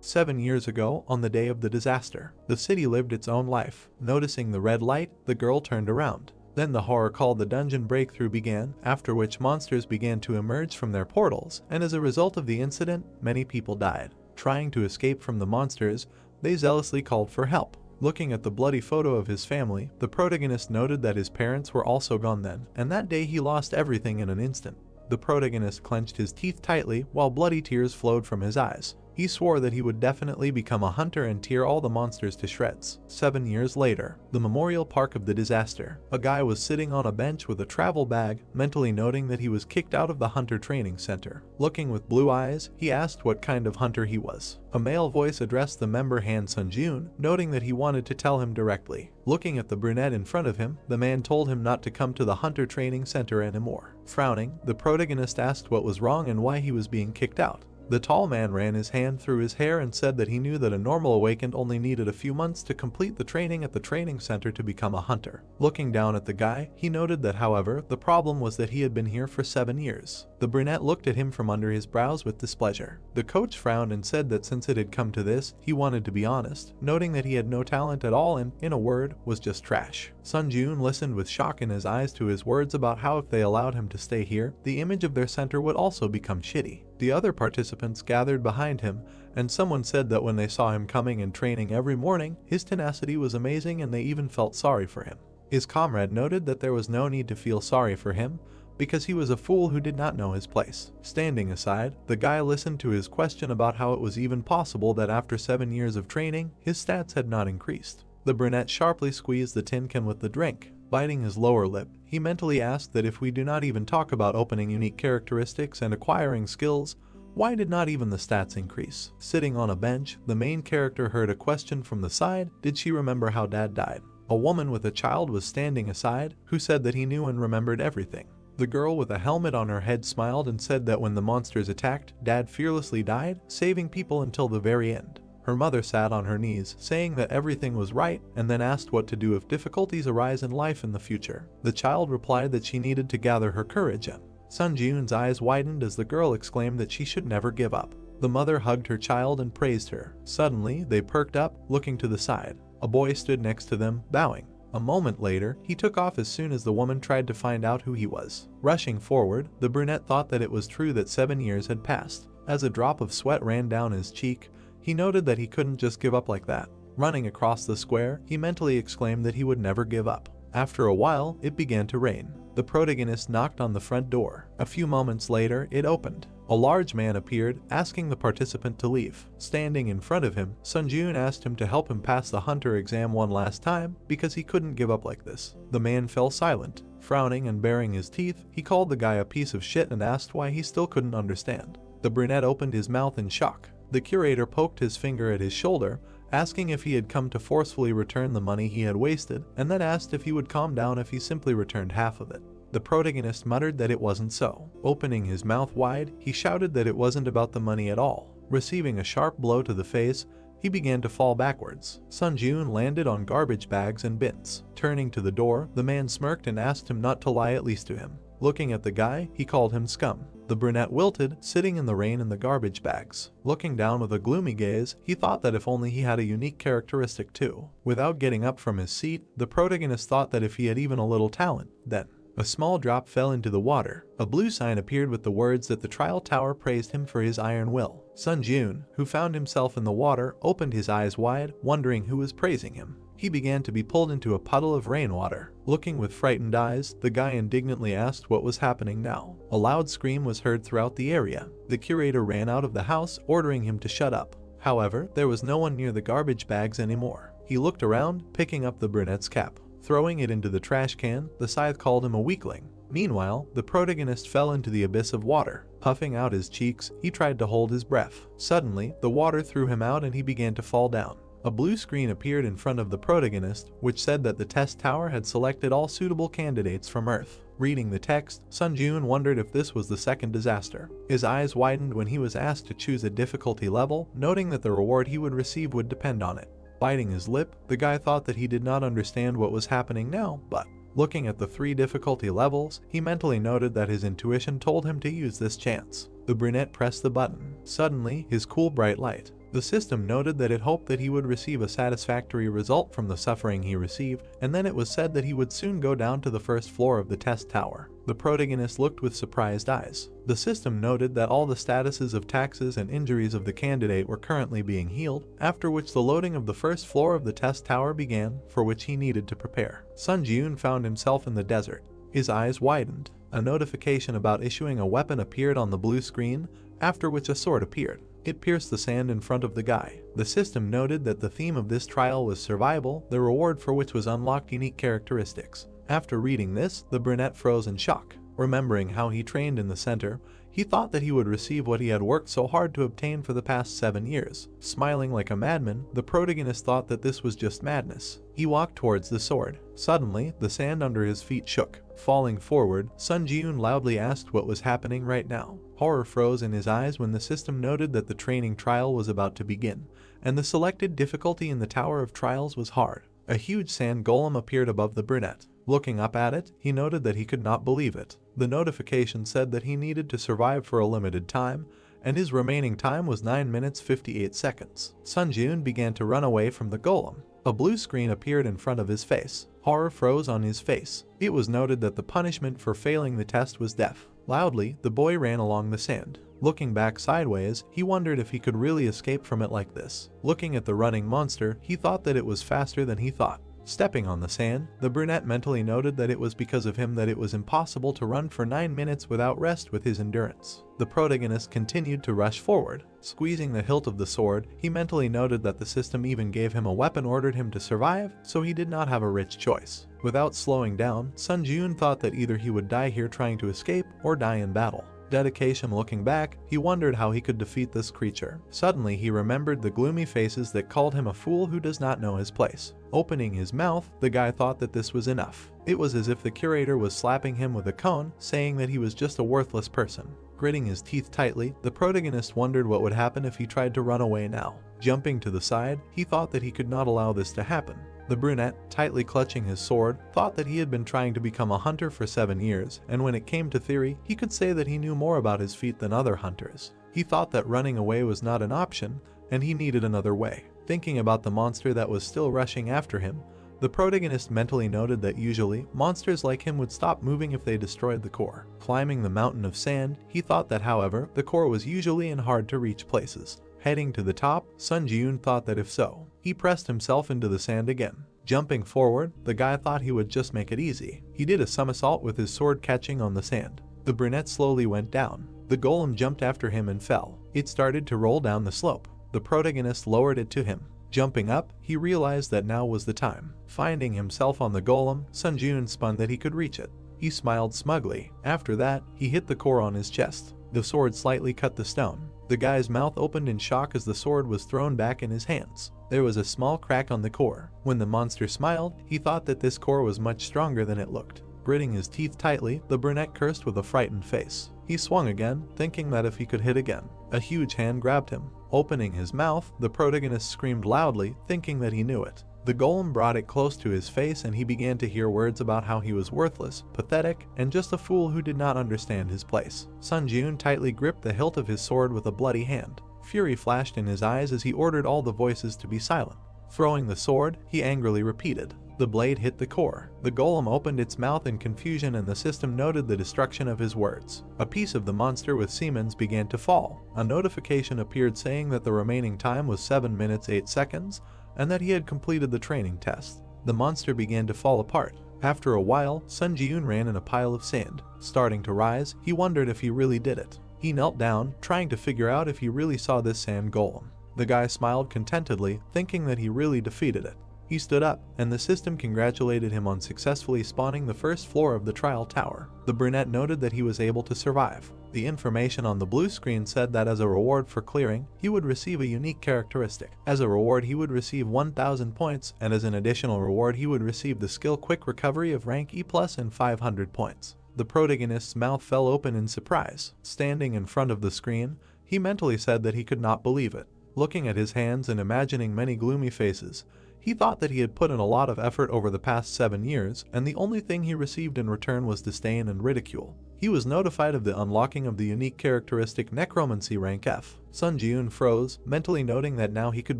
7 years ago, on the day of the disaster, the city lived its own life. Noticing the red light, the girl turned around. Then the horror called the dungeon breakthrough began, after which monsters began to emerge from their portals, and as a result of the incident, many people died. Trying to escape from the monsters, they zealously called for help. Looking at the bloody photo of his family, the protagonist noted that his parents were also gone then, and that day he lost everything in an instant. The protagonist clenched his teeth tightly while bloody tears flowed from his eyes. He swore that he would definitely become a hunter and tear all the monsters to shreds. 7 years later, the memorial park of the disaster. A guy was sitting on a bench with a travel bag, mentally noting that he was kicked out of the hunter training center. Looking with blue eyes, he asked what kind of hunter he was. A male voice addressed the member Han Sunjun, noting that he wanted to tell him directly. Looking at the brunette in front of him, the man told him not to come to the hunter training center anymore. Frowning, the protagonist asked what was wrong and why he was being kicked out. The tall man ran his hand through his hair and said that he knew that a normal awakened only needed a few months to complete the training at the training center to become a hunter. Looking down at the guy, he noted that however, the problem was that he had been here for 7 years. The brunette looked at him from under his brows with displeasure. The coach frowned and said that since it had come to this, he wanted to be honest, noting that he had no talent at all and, in a word, was just trash. Sunjun listened with shock in his eyes to his words about how if they allowed him to stay here, the image of their center would also become shitty. The other participants gathered behind him, and someone said that when they saw him coming and training every morning, his tenacity was amazing and they even felt sorry for him. His comrade noted that there was no need to feel sorry for him, because he was a fool who did not know his place. Standing aside, the guy listened to his question about how it was even possible that after 7 years of training, his stats had not increased. The brunette sharply squeezed the tin can with the drink. Biting his lower lip, he mentally asked that if we do not even talk about opening unique characteristics and acquiring skills, why did not even the stats increase? Sitting on a bench, the main character heard a question from the side. Did she remember how dad died? A woman with a child was standing aside, who said that he knew and remembered everything. The girl with a helmet on her head smiled and said that when the monsters attacked, dad fearlessly died, saving people until the very end. Her mother sat on her knees, saying that everything was right, and then asked what to do if difficulties arise in life in the future. The child replied that she needed to gather her courage and Sunjun's eyes widened as the girl exclaimed that she should never give up. The mother hugged her child and praised her. Suddenly, they perked up, looking to the side. A boy stood next to them, bowing. A moment later, he took off as soon as the woman tried to find out who he was. Rushing forward, the brunette thought that it was true that 7 years had passed. As a drop of sweat ran down his cheek, he noted that he couldn't just give up like that. Running across the square, he mentally exclaimed that he would never give up. After a while, it began to rain. The protagonist knocked on the front door. A few moments later, it opened. A large man appeared, asking the participant to leave. Standing in front of him, Sunjun asked him to help him pass the hunter exam one last time because he couldn't give up like this. The man fell silent. Frowning and baring his teeth, he called the guy a piece of shit and asked why he still couldn't understand. The brunette opened his mouth in shock. The curator poked his finger at his shoulder, asking if he had come to forcefully return the money he had wasted, and then asked if he would calm down if he simply returned half of it. The protagonist muttered that it wasn't so. Opening his mouth wide, he shouted that it wasn't about the money at all. Receiving a sharp blow to the face, he began to fall backwards. Sunjun landed on garbage bags and bins. Turning to the door, the man smirked and asked him not to lie at least to him. Looking at the guy, he called him scum. The brunette wilted, sitting in the rain in the garbage bags. Looking down with a gloomy gaze, he thought that if only he had a unique characteristic too. Without getting up from his seat, the protagonist thought that if he had even a little talent, then a small drop fell into the water. A blue sign appeared with the words that the trial tower praised him for his iron will. Sunjun, who found himself in the water, opened his eyes wide, wondering who was praising him. He began to be pulled into a puddle of rainwater. Looking with frightened eyes, the guy indignantly asked what was happening now. A loud scream was heard throughout the area. The curator ran out of the house, ordering him to shut up. However, there was no one near the garbage bags anymore. He looked around, picking up the brunette's cap. Throwing it into the trash can, the scythe called him a weakling. Meanwhile, the protagonist fell into the abyss of water. Puffing out his cheeks, he tried to hold his breath. Suddenly, the water threw him out and he began to fall down. A blue screen appeared in front of the protagonist, which said that the test tower had selected all suitable candidates from Earth. Reading the text, Sunjun wondered if this was the second disaster. His eyes widened when he was asked to choose a difficulty level, noting that the reward he would receive would depend on it. Biting his lip, the guy thought that he did not understand what was happening now, but looking at the 3 difficulty levels, he mentally noted that his intuition told him to use this chance. The brunette pressed the button. Suddenly, his cool bright light The system noted that it hoped that he would receive a satisfactory result from the suffering he received, and then it was said that he would soon go down to the first floor of the test tower. The protagonist looked with surprised eyes. The system noted that all the statuses of taxes and injuries of the candidate were currently being healed, after which the loading of the first floor of the test tower began, for which he needed to prepare. Sun Ji-yoon found himself in the desert. His eyes widened. A notification about issuing a weapon appeared on the blue screen, after which a sword appeared. It pierced the sand in front of the guy. The system noted that the theme of this trial was survival, the reward for which was unlocked unique characteristics. After reading this, the brunette froze in shock. Remembering how he trained in the center, he thought that he would receive what he had worked so hard to obtain for the past 7 years. Smiling like a madman, the protagonist thought that this was just madness. He walked towards the sword. Suddenly, the sand under his feet shook. Falling forward, Sun Ji-yoon loudly asked what was happening right now. Horror froze in his eyes when the system noted that the training trial was about to begin, and the selected difficulty in the Tower of Trials was hard. A huge sand golem appeared above the brunette. Looking up at it, he noted that he could not believe it. The notification said that he needed to survive for a limited time, and his remaining time was 9 minutes 58 seconds. Sun Ji-yoon began to run away from the golem. A blue screen appeared in front of his face. Horror froze on his face. It was noted that the punishment for failing the test was death. Loudly, the boy ran along the sand. Looking back sideways, he wondered if he could really escape from it like this. Looking at the running monster, he thought that it was faster than he thought. Stepping on the sand, the brunette mentally noted that it was because of him that it was impossible to run for 9 minutes without rest with his endurance. The protagonist continued to rush forward. Squeezing the hilt of the sword, he mentally noted that the system even gave him a weapon ordered him to survive, so he did not have a rich choice. Without slowing down, Sun Ji-yoon thought that either he would die here trying to escape or die in battle. Dedication. Looking back, he wondered how he could defeat this creature. Suddenly he remembered the gloomy faces that called him a fool who does not know his place. Opening his mouth, the guy thought that this was enough. It was as if the curator was slapping him with a cone, saying that he was just a worthless person. Gritting his teeth tightly, the protagonist wondered what would happen if he tried to run away now. Jumping to the side, he thought that he could not allow this to happen. The brunette, tightly clutching his sword, thought that he had been trying to become a hunter for 7 years, and when it came to theory, he could say that he knew more about his feat than other hunters. He thought that running away was not an option, and he needed another way. Thinking about the monster that was still rushing after him, the protagonist mentally noted that usually, monsters like him would stop moving if they destroyed the core. Climbing the mountain of sand, he thought that however, the core was usually in hard to reach places. Heading to the top, Sun Ji-yoon thought that if so, he pressed himself into the sand again. Jumping forward, the guy thought he would just make it easy. He did a somersault with his sword catching on the sand. The brunette slowly went down. The golem jumped after him and fell. It started to roll down the slope. The protagonist lowered it to him. Jumping up, he realized that now was the time. Finding himself on the golem, Sun Ji-yoon spun that he could reach it. He smiled smugly. After that, he hit the core on his chest. The sword slightly cut the stone. The guy's mouth opened in shock as the sword was thrown back in his hands. There was a small crack on the core. When the monster smiled, he thought that this core was much stronger than it looked. Gritting his teeth tightly, the brunette cursed with a frightened face. He swung again, thinking that if he could hit again. A huge hand grabbed him. Opening his mouth, the protagonist screamed loudly, thinking that he knew it. The golem brought it close to his face and he began to hear words about how he was worthless, pathetic, and just a fool who did not understand his place. Sun Ji-yoon tightly gripped the hilt of his sword with a bloody hand. Fury flashed in his eyes as he ordered all the voices to be silent. Throwing the sword, he angrily repeated. The blade hit the core. The golem opened its mouth in confusion and the system noted the destruction of his words. A piece of the monster with Siemens began to fall. A notification appeared saying that the remaining time was 7 minutes 8 seconds and that he had completed the training test. The monster began to fall apart. After a while, Sun Ji-yoon ran in a pile of sand. Starting to rise, he wondered if he really did it. He knelt down, trying to figure out if he really saw this sand golem. The guy smiled contentedly, thinking that he really defeated it. He stood up, and the system congratulated him on successfully spawning the first floor of the trial tower. The brunette noted that he was able to survive. The information on the blue screen said that as a reward for clearing, he would receive a unique characteristic. As a reward, he would receive 1,000 points, and as an additional reward, he would receive the skill Quick Recovery of rank E+ and 500 points. The protagonist's mouth fell open in surprise. Standing in front of the screen, he mentally said that he could not believe it. Looking at his hands and imagining many gloomy faces, he thought that he had put in a lot of effort over the past 7 years, and the only thing he received in return was disdain and ridicule. he was notified of the unlocking of the unique characteristic necromancy rank F. Sun Ji-eun froze, mentally noting that now he could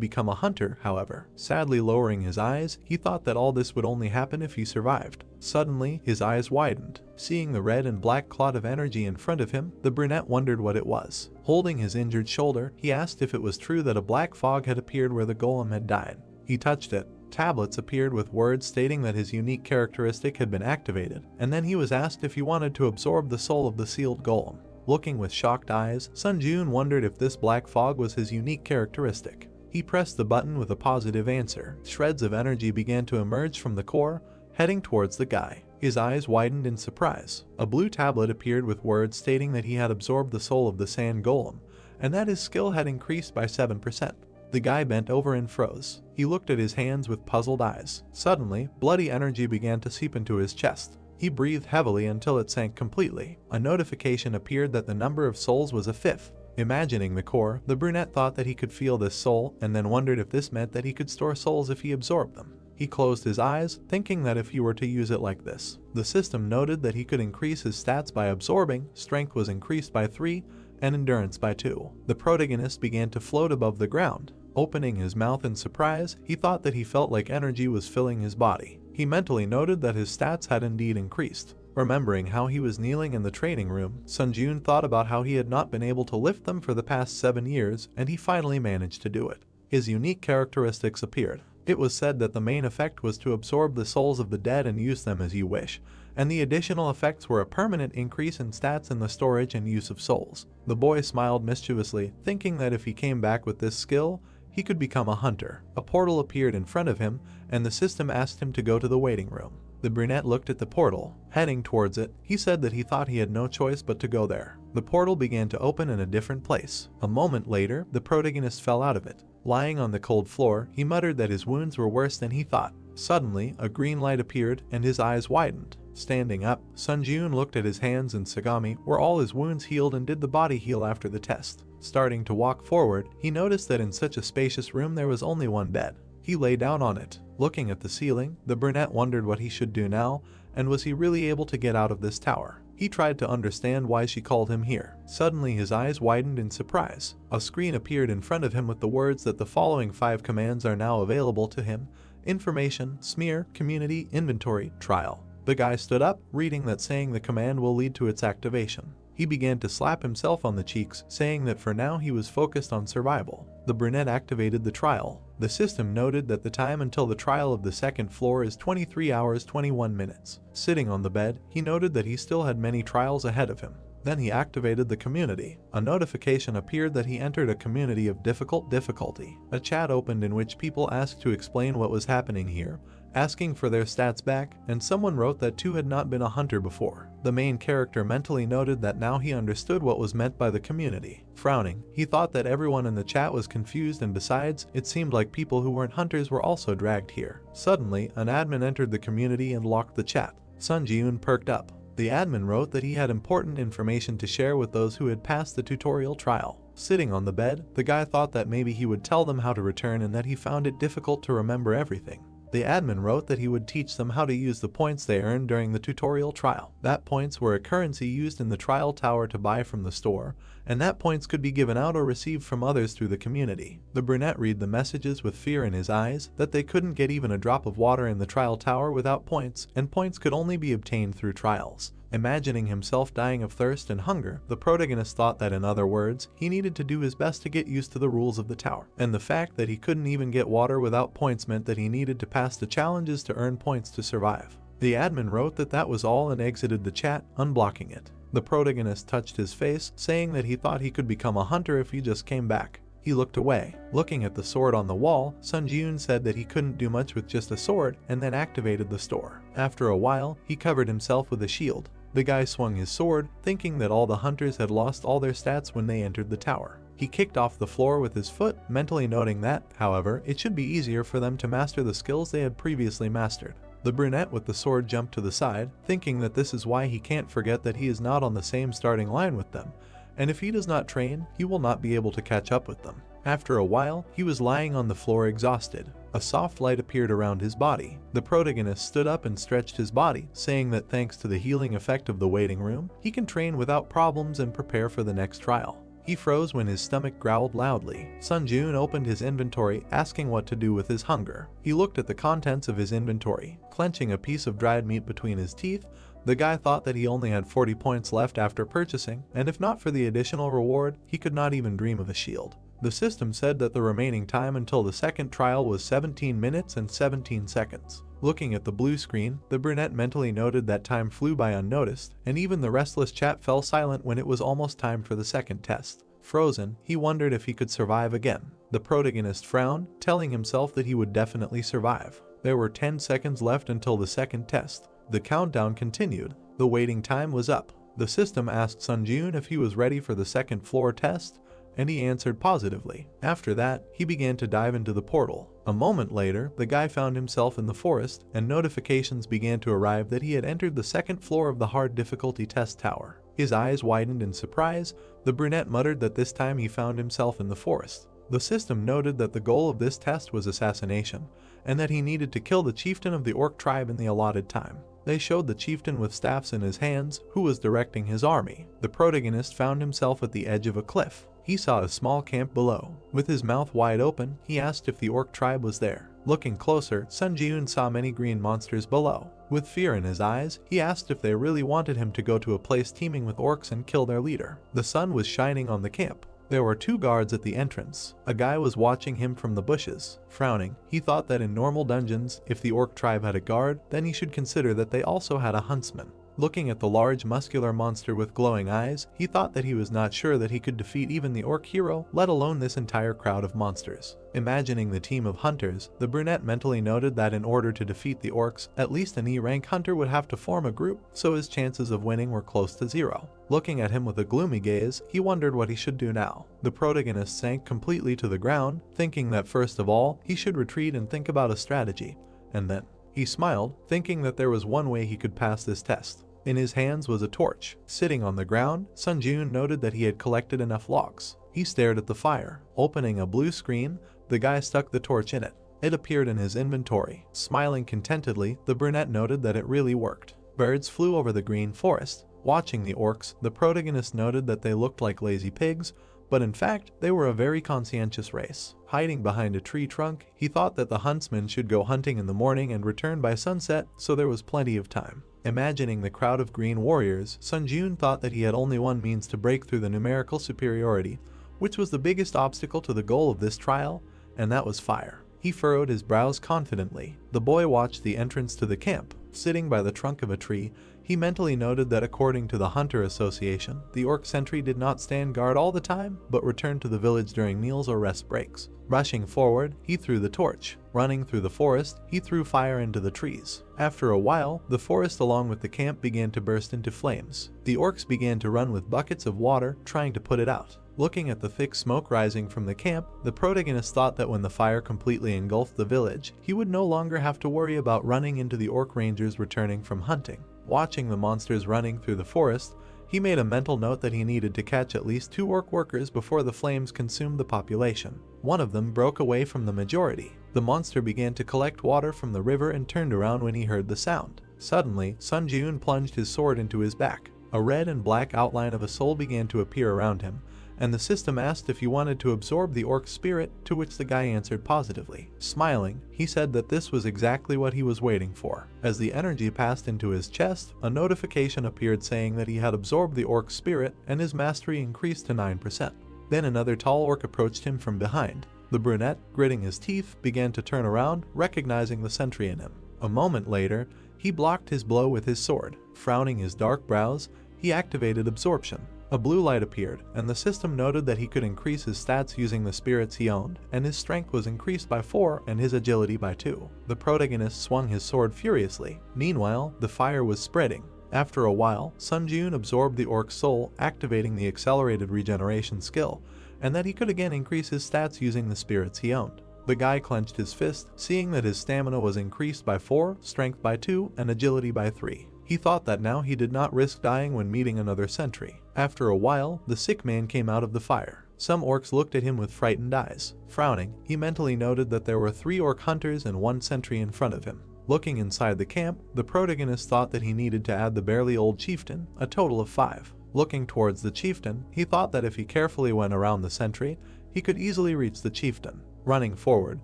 become a hunter. However, sadly lowering his eyes, he thought that all this would only happen if he survived. Suddenly, his eyes widened. Seeing the red and black clot of energy in front of him, the brunette wondered what it was. Holding his injured shoulder, he asked if it was true that a black fog had appeared where the golem had died. He touched it. Tablets appeared with words stating that his unique characteristic had been activated, and then he was asked if he wanted to absorb the soul of the sealed golem. Looking with shocked eyes, Sun Ji-eun wondered if this black fog was his unique characteristic. He pressed the button with a positive answer. Shreds of energy began to emerge from the core, heading towards the guy. His eyes widened in surprise. A blue tablet appeared with words stating that he had absorbed the soul of the sand golem, and that his skill had increased by 7%. The guy bent over and froze. He looked at his hands with puzzled eyes. Suddenly, bloody energy began to seep into his chest. He breathed heavily until it sank completely. A notification appeared that the number of souls was a 5th. Imagining the core, the brunette thought that he could feel this soul, and then wondered if this meant that he could store souls if he absorbed them. He closed his eyes, thinking that if he were to use it like this. The system noted that he could increase his stats by absorbing. Strength was increased by 3, and endurance by 2. The protagonist began to float above the ground. Opening his mouth in surprise, he thought that he felt like energy was filling his body. He mentally noted that his stats had indeed increased. Remembering how he was kneeling in the training room, Sun Ji-eun thought about how he had not been able to lift them for the past 7 years, and he finally managed to do it. His unique characteristics appeared. It was said that the main effect was to absorb the souls of the dead and use them as you wish, and the additional effects were a permanent increase in stats in the storage and use of souls. The boy smiled mischievously, thinking that if he came back with this skill, he could become a hunter. A portal appeared in front of him, and the system asked him to go to the waiting room. The brunette looked at the portal. Heading towards it, he said that he thought he had no choice but to go there. The portal began to open in a different place. A moment later, the protagonist fell out of it. Lying on the cold floor, he muttered that his wounds were worse than he thought. Suddenly, a green light appeared, and his eyes widened. Standing up, Sun Ji-eun looked at his hands and Sagami, where all his wounds healed and did the body heal after the test. Starting to walk forward, he noticed that in such a spacious room there was only one bed. He lay down on it. Looking at the ceiling, the brunette wondered what he should do now, and was he really able to get out of this tower? He tried to understand why she called him here. Suddenly his eyes widened in surprise. A screen appeared in front of him with the words that the following 5 commands are now available to him: information, smear, community, inventory, trial. The guy stood up, reading that, saying the command will lead to its activation. He began to slap himself on the cheeks, saying that for now he was focused on survival. The brunette activated the trial. The system noted that the time until the trial of the second floor is 23 hours 21 minutes. Sitting on the bed, he noted that he still had many trials ahead of him. Then he activated the community. A notification appeared that he entered a community of difficulty. A chat opened in which people asked to explain what was happening here, asking for their stats back, and someone wrote that 2 had not been a hunter before. The main character mentally noted that now he understood what was meant by the community. Frowning, he thought that everyone in the chat was confused, and besides, it seemed like people who weren't hunters were also dragged here. Suddenly, an admin entered the community and locked the chat. Sun Ji-eun perked up. The admin wrote that he had important information to share with those who had passed the tutorial trial. Sitting on the bed, the guy thought that maybe he would tell them how to return and that he found it difficult to remember everything. The admin wrote that he would teach them how to use the points they earned during the tutorial trial. That points were a currency used in the trial tower to buy from the store, and that points could be given out or received from others through the community. The brunette read the messages with fear in his eyes, that they couldn't get even a drop of water in the trial tower without points, and points could only be obtained through trials. Imagining himself dying of thirst and hunger, the protagonist thought that, in other words, he needed to do his best to get used to the rules of the tower. And the fact that he couldn't even get water without points meant that he needed to pass the challenges to earn points to survive. The admin wrote that that was all and exited the chat, unblocking it. The protagonist touched his face, saying that he thought he could become a hunter if he just came back. He looked away. Looking at the sword on the wall, Sun Ji-eun said that he couldn't do much with just a sword, and then activated the store. After a while, he covered himself with a shield. The guy swung his sword, thinking that all the hunters had lost all their stats when they entered the tower. He kicked off the floor with his foot, mentally noting that, however, it should be easier for them to master the skills they had previously mastered. The brunette with the sword jumped to the side, thinking that this is why he can't forget that he is not on the same starting line with them, and if he does not train, he will not be able to catch up with them. After a while, he was lying on the floor exhausted. A soft light appeared around his body. The protagonist stood up and stretched his body, saying that thanks to the healing effect of the waiting room, he can train without problems and prepare for the next trial. He froze when his stomach growled loudly. Sunjun opened his inventory, asking what to do with his hunger. He looked at the contents of his inventory, clenching a piece of dried meat between his teeth. The guy thought that he only had 40 points left after purchasing, and if not for the additional reward, he could not even dream of a shield. The system said that the remaining time until the second trial was 17 minutes and 17 seconds. Looking at the blue screen, the brunette mentally noted that time flew by unnoticed, and even the restless chat fell silent when it was almost time for the second test. Frozen, he wondered if he could survive again. The protagonist frowned, telling himself that he would definitely survive. There were 10 seconds left until the second test. The countdown continued. The waiting time was up. The system asked Sunjun if he was ready for the second floor test, and he answered positively. After that, he began to dive into the portal. A moment later, the guy found himself in the forest, and notifications began to arrive that he had entered the second floor of the hard difficulty test tower. His eyes widened in surprise. The brunette muttered that this time he found himself in the forest. The system noted that the goal of this test was assassination, and that he needed to kill the chieftain of the orc tribe in the allotted time. They showed the chieftain with staffs in his hands, who was directing his army. The protagonist found himself at the edge of a cliff. He saw a small camp below. With his mouth wide open, he asked if the orc tribe was there. Looking closer, Sunjun saw many green monsters below. With fear in his eyes, he asked if they really wanted him to go to a place teeming with orcs and kill their leader. The sun was shining on the camp. There were 2 guards at the entrance. A guy was watching him from the bushes. Frowning, he thought that in normal dungeons, if the orc tribe had a guard, then he should consider that they also had a huntsman. Looking at the large muscular monster with glowing eyes, he thought that he was not sure that he could defeat even the orc hero, let alone this entire crowd of monsters. Imagining the team of hunters, the brunette mentally noted that in order to defeat the orcs, at least an E-rank hunter would have to form a group, so his chances of winning were close to 0. Looking at him with a gloomy gaze, he wondered what he should do now. The protagonist sank completely to the ground, thinking that first of all, he should retreat and think about a strategy, and then he smiled, thinking that there was one way he could pass this test. In his hands was a torch. Sitting on the ground, Sunjun noted that he had collected enough logs. He stared at the fire. Opening a blue screen, the guy stuck the torch in it. It appeared in his inventory. Smiling contentedly, the brunette noted that it really worked. Birds flew over the green forest. Watching the orcs, the protagonist noted that they looked like lazy pigs, but in fact, they were a very conscientious race. Hiding behind a tree trunk, he thought that the huntsman should go hunting in the morning and return by sunset, so there was plenty of time. Imagining the crowd of green warriors, Sunjun thought that he had only one means to break through the numerical superiority, which was the biggest obstacle to the goal of this trial, and that was fire. He furrowed his brows confidently. The boy watched the entrance to the camp. Sitting by the trunk of a tree, he mentally noted that according to the Hunter Association, the orc sentry did not stand guard all the time, but returned to the village during meals or rest breaks. Rushing forward, he threw the torch. Running through the forest, he threw fire into the trees. After a while, the forest along with the camp began to burst into flames. The orcs began to run with buckets of water, trying to put it out. Looking at the thick smoke rising from the camp, the protagonist thought that when the fire completely engulfed the village, he would no longer have to worry about running into the orc rangers returning from hunting. Watching the monsters running through the forest, he made a mental note that he needed to catch at least 2 orc workers before the flames consumed the population. One of them broke away from the majority. The monster began to collect water from the river and turned around when he heard the sound. Suddenly, Sunjun plunged his sword into his back. A red and black outline of a soul began to appear around him, and the system asked if he wanted to absorb the orc spirit, to which the guy answered positively. Smiling, he said that this was exactly what he was waiting for. As the energy passed into his chest, a notification appeared saying that he had absorbed the orc spirit and his mastery increased to 9%. Then another tall orc approached him from behind. The brunette, gritting his teeth, began to turn around, recognizing the sentry in him. A moment later, he blocked his blow with his sword. Frowning his dark brows, he activated absorption. A blue light appeared, and the system noted that he could increase his stats using the spirits he owned, and his strength was increased by 4 and his agility by 2. The protagonist swung his sword furiously. Meanwhile, the fire was spreading. After a while, Sunjun absorbed the orc's soul, activating the accelerated regeneration skill, and that he could again increase his stats using the spirits he owned. The guy clenched his fist, seeing that his stamina was increased by 4, strength by 2, and agility by 3. He thought that now he did not risk dying when meeting another sentry. After a while, the sick man came out of the fire. Some orcs looked at him with frightened eyes. Frowning, he mentally noted that there were 3 orc hunters and 1 sentry in front of him. Looking inside the camp, the protagonist thought that he needed to add the barely old chieftain, a total of 5. Looking towards the chieftain, he thought that if he carefully went around the sentry, he could easily reach the chieftain. Running forward,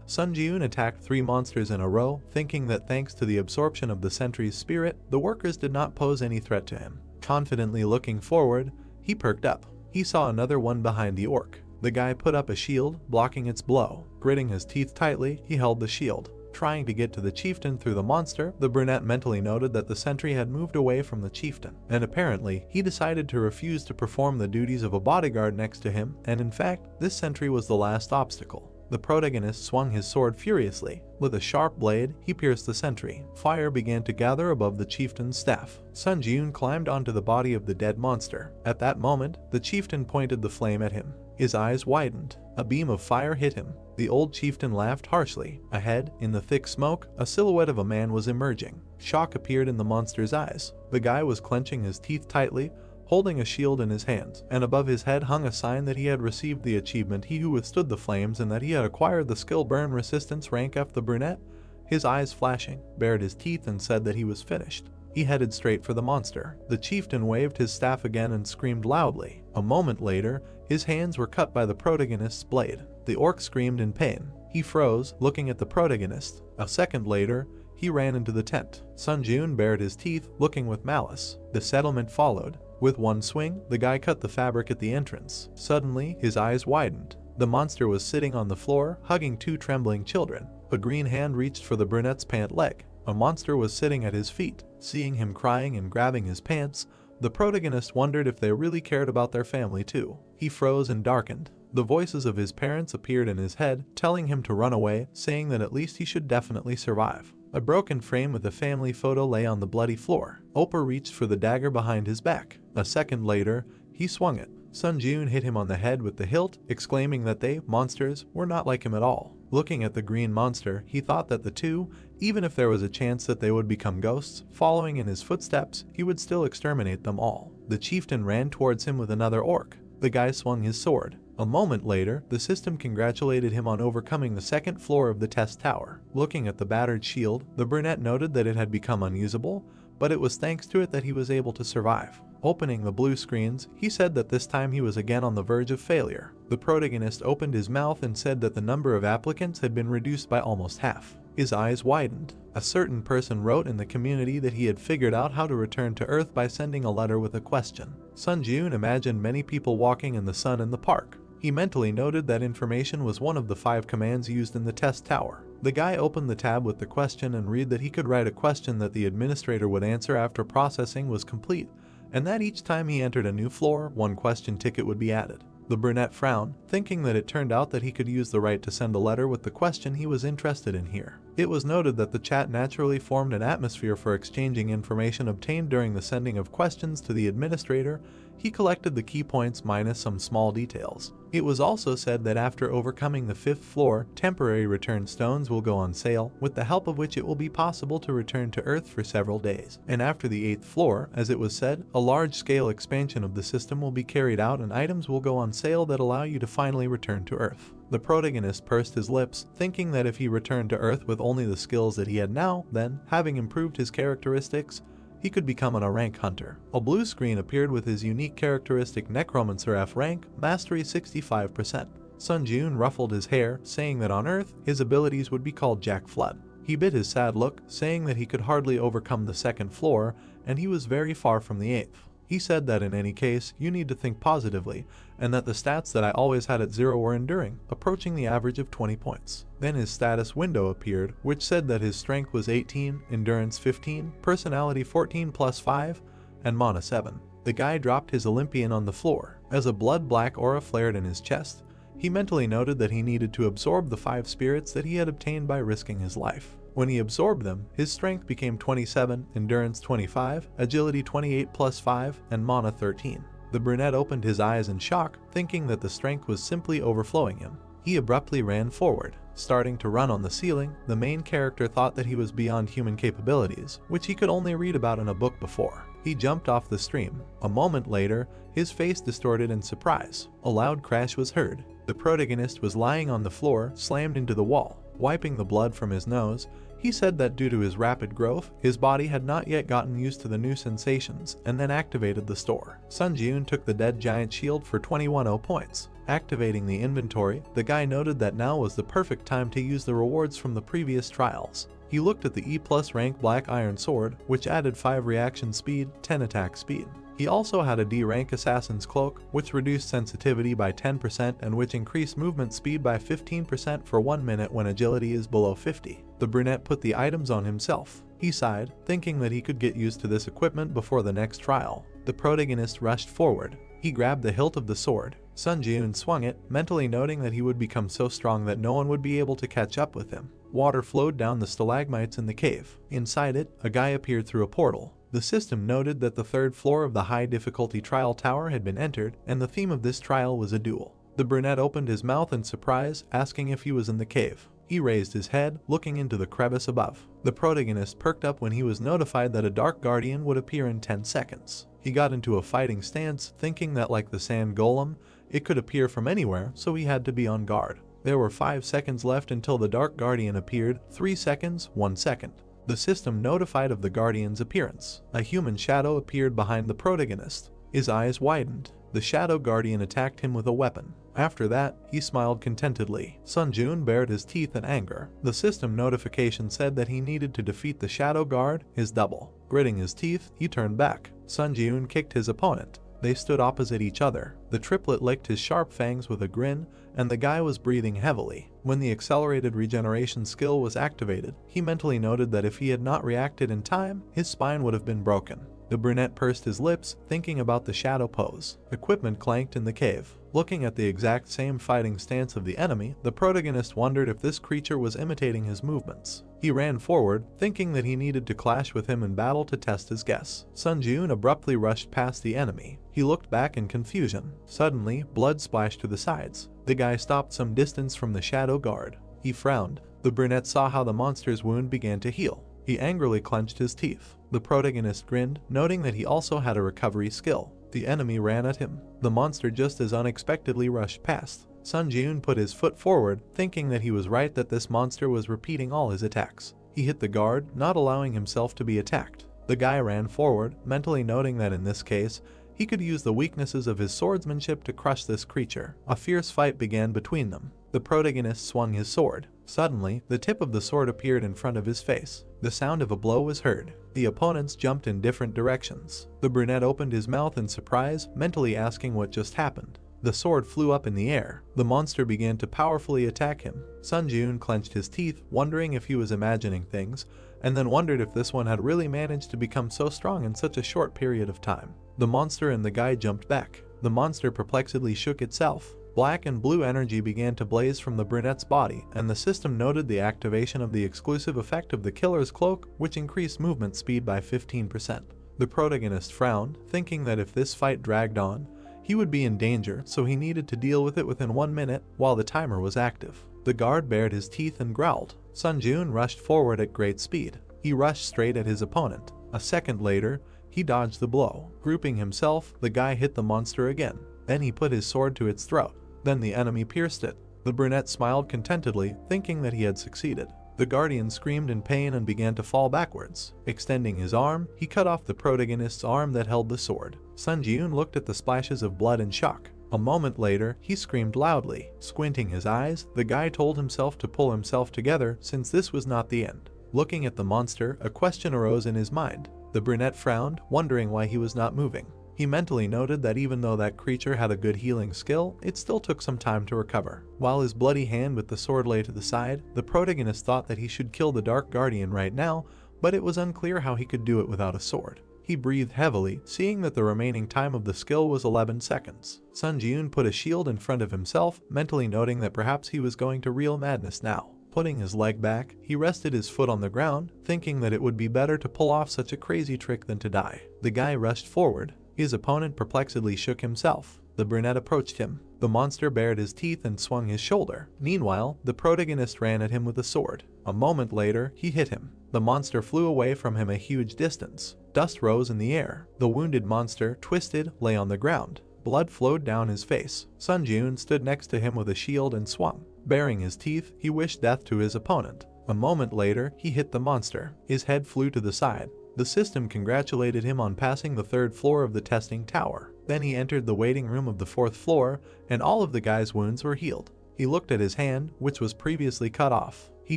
Sun Ji-eun attacked 3 monsters in a row, thinking that thanks to the absorption of the sentry's spirit, the workers did not pose any threat to him. Confidently looking forward, he perked up. He saw another one behind the orc. The guy put up a shield, blocking its blow. Gritting his teeth tightly, he held the shield. Trying to get to the chieftain through the monster, the brunette mentally noted that the sentry had moved away from the chieftain, and apparently, he decided to refuse to perform the duties of a bodyguard next to him, and in fact, this sentry was the last obstacle. The protagonist swung his sword furiously. With a sharp blade, he pierced the sentry. Fire began to gather above the chieftain's staff. Sun Ji-eun climbed onto the body of the dead monster. At that moment, the chieftain pointed the flame at him. His eyes widened. A beam of fire hit him. The old chieftain laughed harshly. Ahead, in the thick smoke, a silhouette of a man was emerging. Shock appeared in the monster's eyes. The guy was clenching his teeth tightly, holding a shield in his hands, and above his head hung a sign that he had received the achievement He Who Withstood the Flames and that he had acquired the skill Burn Resistance rank F. The brunette, his eyes flashing, bared his teeth and said that he was finished. He headed straight for the monster. The chieftain waved his staff again and screamed loudly. A moment later, his hands were cut by the protagonist's blade. The orc screamed in pain. He froze, looking at the protagonist. A second later, he ran into the tent. Sun Ji-eun bared his teeth, looking with malice. The settlement followed. With one swing, the guy cut the fabric at the entrance. Suddenly, his eyes widened. The monster was sitting on the floor, hugging 2 trembling children. A green hand reached for the brunette's pant leg. A monster was sitting at his feet. Seeing him crying and grabbing his pants, the protagonist wondered if they really cared about their family too. He froze and darkened. The voices of his parents appeared in his head, telling him to run away, saying that at least he should definitely survive. A broken frame with a family photo lay on the bloody floor. Opa reached for the dagger behind his back. A second later, he swung it. Sun Ji-eun hit him on the head with the hilt, exclaiming that they, monsters, were not like him at all. Looking at the green monster, he thought that the 2, even if there was a chance that they would become ghosts, following in his footsteps, he would still exterminate them all. The chieftain ran towards him with another orc. The guy swung his sword. A moment later, the system congratulated him on overcoming the 2nd floor of the test tower. Looking at the battered shield, the brunette noted that it had become unusable, but it was thanks to it that he was able to survive. Opening the blue screens, he said that this time he was again on the verge of failure. The protagonist opened his mouth and said that the number of applicants had been reduced by almost half. His eyes widened. A certain person wrote in the community that he had figured out how to return to Earth by sending a letter with a question. Sun Ji-eun imagined many people walking in the sun in the park. He mentally noted that information was one of the 5 commands used in the test tower. The guy opened the tab with the question and read that he could write a question that the administrator would answer after processing was complete, and that each time he entered a new floor, 1 question ticket would be added. The brunette frowned, thinking that it turned out that he could use the right to send a letter with the question he was interested in here. It was noted that the chat naturally formed an atmosphere for exchanging information obtained during the sending of questions to the administrator. He collected the key points minus some small details. It was also said that after overcoming the 5th floor, temporary return stones will go on sale, with the help of which it will be possible to return to Earth for several days. And after the 8th floor, as it was said, a large-scale expansion of the system will be carried out and items will go on sale that allow you to finally return to Earth. The protagonist pursed his lips, thinking that if he returned to Earth with only the skills that he had now, then, having improved his characteristics, he could become an rank hunter. A blue screen appeared with his unique characteristic Necromancer F rank, mastery 65%. Sun Ji-eun ruffled his hair, saying that on Earth, his abilities would be called Jack Flood. He bit his sad look, saying that he could hardly overcome the 2nd floor, and he was very far from the 8th. He said that in any case, you need to think positively, and that the stats that I always had at 0 were enduring, approaching the average of 20 points. Then his status window appeared, which said that his strength was 18, endurance 15, personality 14 plus 5, and mana 7. The guy dropped his Olympian on the floor. As a blood-black aura flared in his chest, he mentally noted that he needed to absorb the 5 spirits that he had obtained by risking his life. When he absorbed them, his strength became 27, endurance 25, agility 28 plus 5, and mana 13. The brunette opened his eyes in shock, thinking that the strength was simply overflowing him. He abruptly ran forward. Starting to run on the ceiling, the main character thought that he was beyond human capabilities, which he could only read about in a book before. He jumped off the stream. A moment later, his face distorted in surprise. A loud crash was heard. The protagonist was lying on the floor, slammed into the wall. Wiping the blood from his nose, he said that due to his rapid growth, his body had not yet gotten used to the new sensations, and then activated the store. Sun Ji-eun took the dead giant shield for 21 points. Activating the inventory, the guy noted that now was the perfect time to use the rewards from the previous trials. He looked at the E+ rank Black Iron Sword, which added 5 reaction speed, 10 attack speed. He also had a D rank Assassin's Cloak, which reduced sensitivity by 10% and which increased movement speed by 15% for 1 minute when agility is below 50. The brunette put the items on himself. He sighed, thinking that he could get used to this equipment before the next trial. The protagonist rushed forward. He grabbed the hilt of the sword. Sun Ji-eun swung it, mentally noting that he would become so strong that no one would be able to catch up with him. Water flowed down the stalagmites in the cave. Inside it, a guy appeared through a portal. The system noted that the 3rd floor of the high difficulty trial tower had been entered, and the theme of this trial was a duel. The brunette opened his mouth in surprise, asking if he was in the cave. He raised his head, looking into the crevice above. The protagonist perked up when he was notified that a dark guardian would appear in 10 seconds. He got into a fighting stance, thinking that like the sand golem, it could appear from anywhere, so he had to be on guard. There were 5 seconds left until the dark guardian appeared, 3 seconds, 1 second. The system notified of the guardian's appearance. A human shadow appeared behind the protagonist. His eyes widened. The shadow guardian attacked him with a weapon. After that, he smiled contentedly. Sun Ji-eun bared his teeth in anger. The system notification said that he needed to defeat the shadow guard, his double. Gritting his teeth, he turned back. Sun Ji-eun kicked his opponent. They stood opposite each other. The triplet licked his sharp fangs with a grin, and the guy was breathing heavily. When the accelerated regeneration skill was activated, he mentally noted that if he had not reacted in time, his spine would have been broken. The brunette pursed his lips, thinking about the shadow pose. Equipment clanked in the cave. Looking at the exact same fighting stance of the enemy, the protagonist wondered if this creature was imitating his movements. He ran forward, thinking that he needed to clash with him in battle to test his guess. Sun Ji-eun abruptly rushed past the enemy. He looked back in confusion. Suddenly, blood splashed to the sides. The guy stopped some distance from the shadow guard. He frowned. The brunette saw how the monster's wound began to heal. He angrily clenched his teeth. The protagonist grinned, noting that he also had a recovery skill. The enemy ran at him. The monster just as unexpectedly rushed past. Sun Ji-eun put his foot forward, thinking that he was right that this monster was repeating all his attacks. He hit the guard, not allowing himself to be attacked. The guy ran forward, mentally noting that in this case, he could use the weaknesses of his swordsmanship to crush this creature. A fierce fight began between them. The protagonist swung his sword. Suddenly, the tip of the sword appeared in front of his face. The sound of a blow was heard. The opponents jumped in different directions. The brunette opened his mouth in surprise, mentally asking what just happened. The sword flew up in the air. The monster began to powerfully attack him. Sun Ji-eun clenched his teeth, wondering if he was imagining things, and then wondered if this one had really managed to become so strong in such a short period of time. The monster and the guy jumped back. The monster perplexedly shook itself. Black and blue energy began to blaze from the brunette's body, and the system noted the activation of the exclusive effect of the killer's cloak, which increased movement speed by 15%. The protagonist frowned, thinking that if this fight dragged on, he would be in danger, so he needed to deal with it within 1 minute while the timer was active. The guard bared his teeth and growled. Sun Ji-eun rushed forward at great speed. He rushed straight at his opponent. A second later, he dodged the blow. Grouping himself, the guy hit the monster again. Then he put his sword to its throat. Then the enemy pierced it. The brunette smiled contentedly, thinking that he had succeeded. The guardian screamed in pain and began to fall backwards. Extending his arm, he cut off the protagonist's arm that held the sword. Sun Ji-eun looked at the splashes of blood in shock. A moment later, he screamed loudly. Squinting his eyes, the guy told himself to pull himself together since this was not the end. Looking at the monster, a question arose in his mind. The brunette frowned, wondering why he was not moving. He mentally noted that even though that creature had a good healing skill, it still took some time to recover. While his bloody hand with the sword lay to the side, the protagonist thought that he should kill the Dark Guardian right now, but it was unclear how he could do it without a sword. He breathed heavily, seeing that the remaining time of the skill was 11 seconds. Sun Ji-eun put a shield in front of himself, mentally noting that perhaps he was going to real madness now. Putting his leg back, he rested his foot on the ground, thinking that it would be better to pull off such a crazy trick than to die. The guy rushed forward. His opponent perplexedly shook himself. The brunette approached him. The monster bared his teeth and swung his shoulder. Meanwhile, the protagonist ran at him with a sword. A moment later, he hit him. The monster flew away from him a huge distance. Dust rose in the air. The wounded monster, twisted, lay on the ground. Blood flowed down his face. Sun Jun stood next to him with a shield and swung. Baring his teeth, he wished death to his opponent. A moment later, he hit the monster. His head flew to the side. The system congratulated him on passing the 3rd floor of the testing tower. Then he entered the waiting room of the 4th floor, and all of the guy's wounds were healed. He looked at his hand, which was previously cut off. He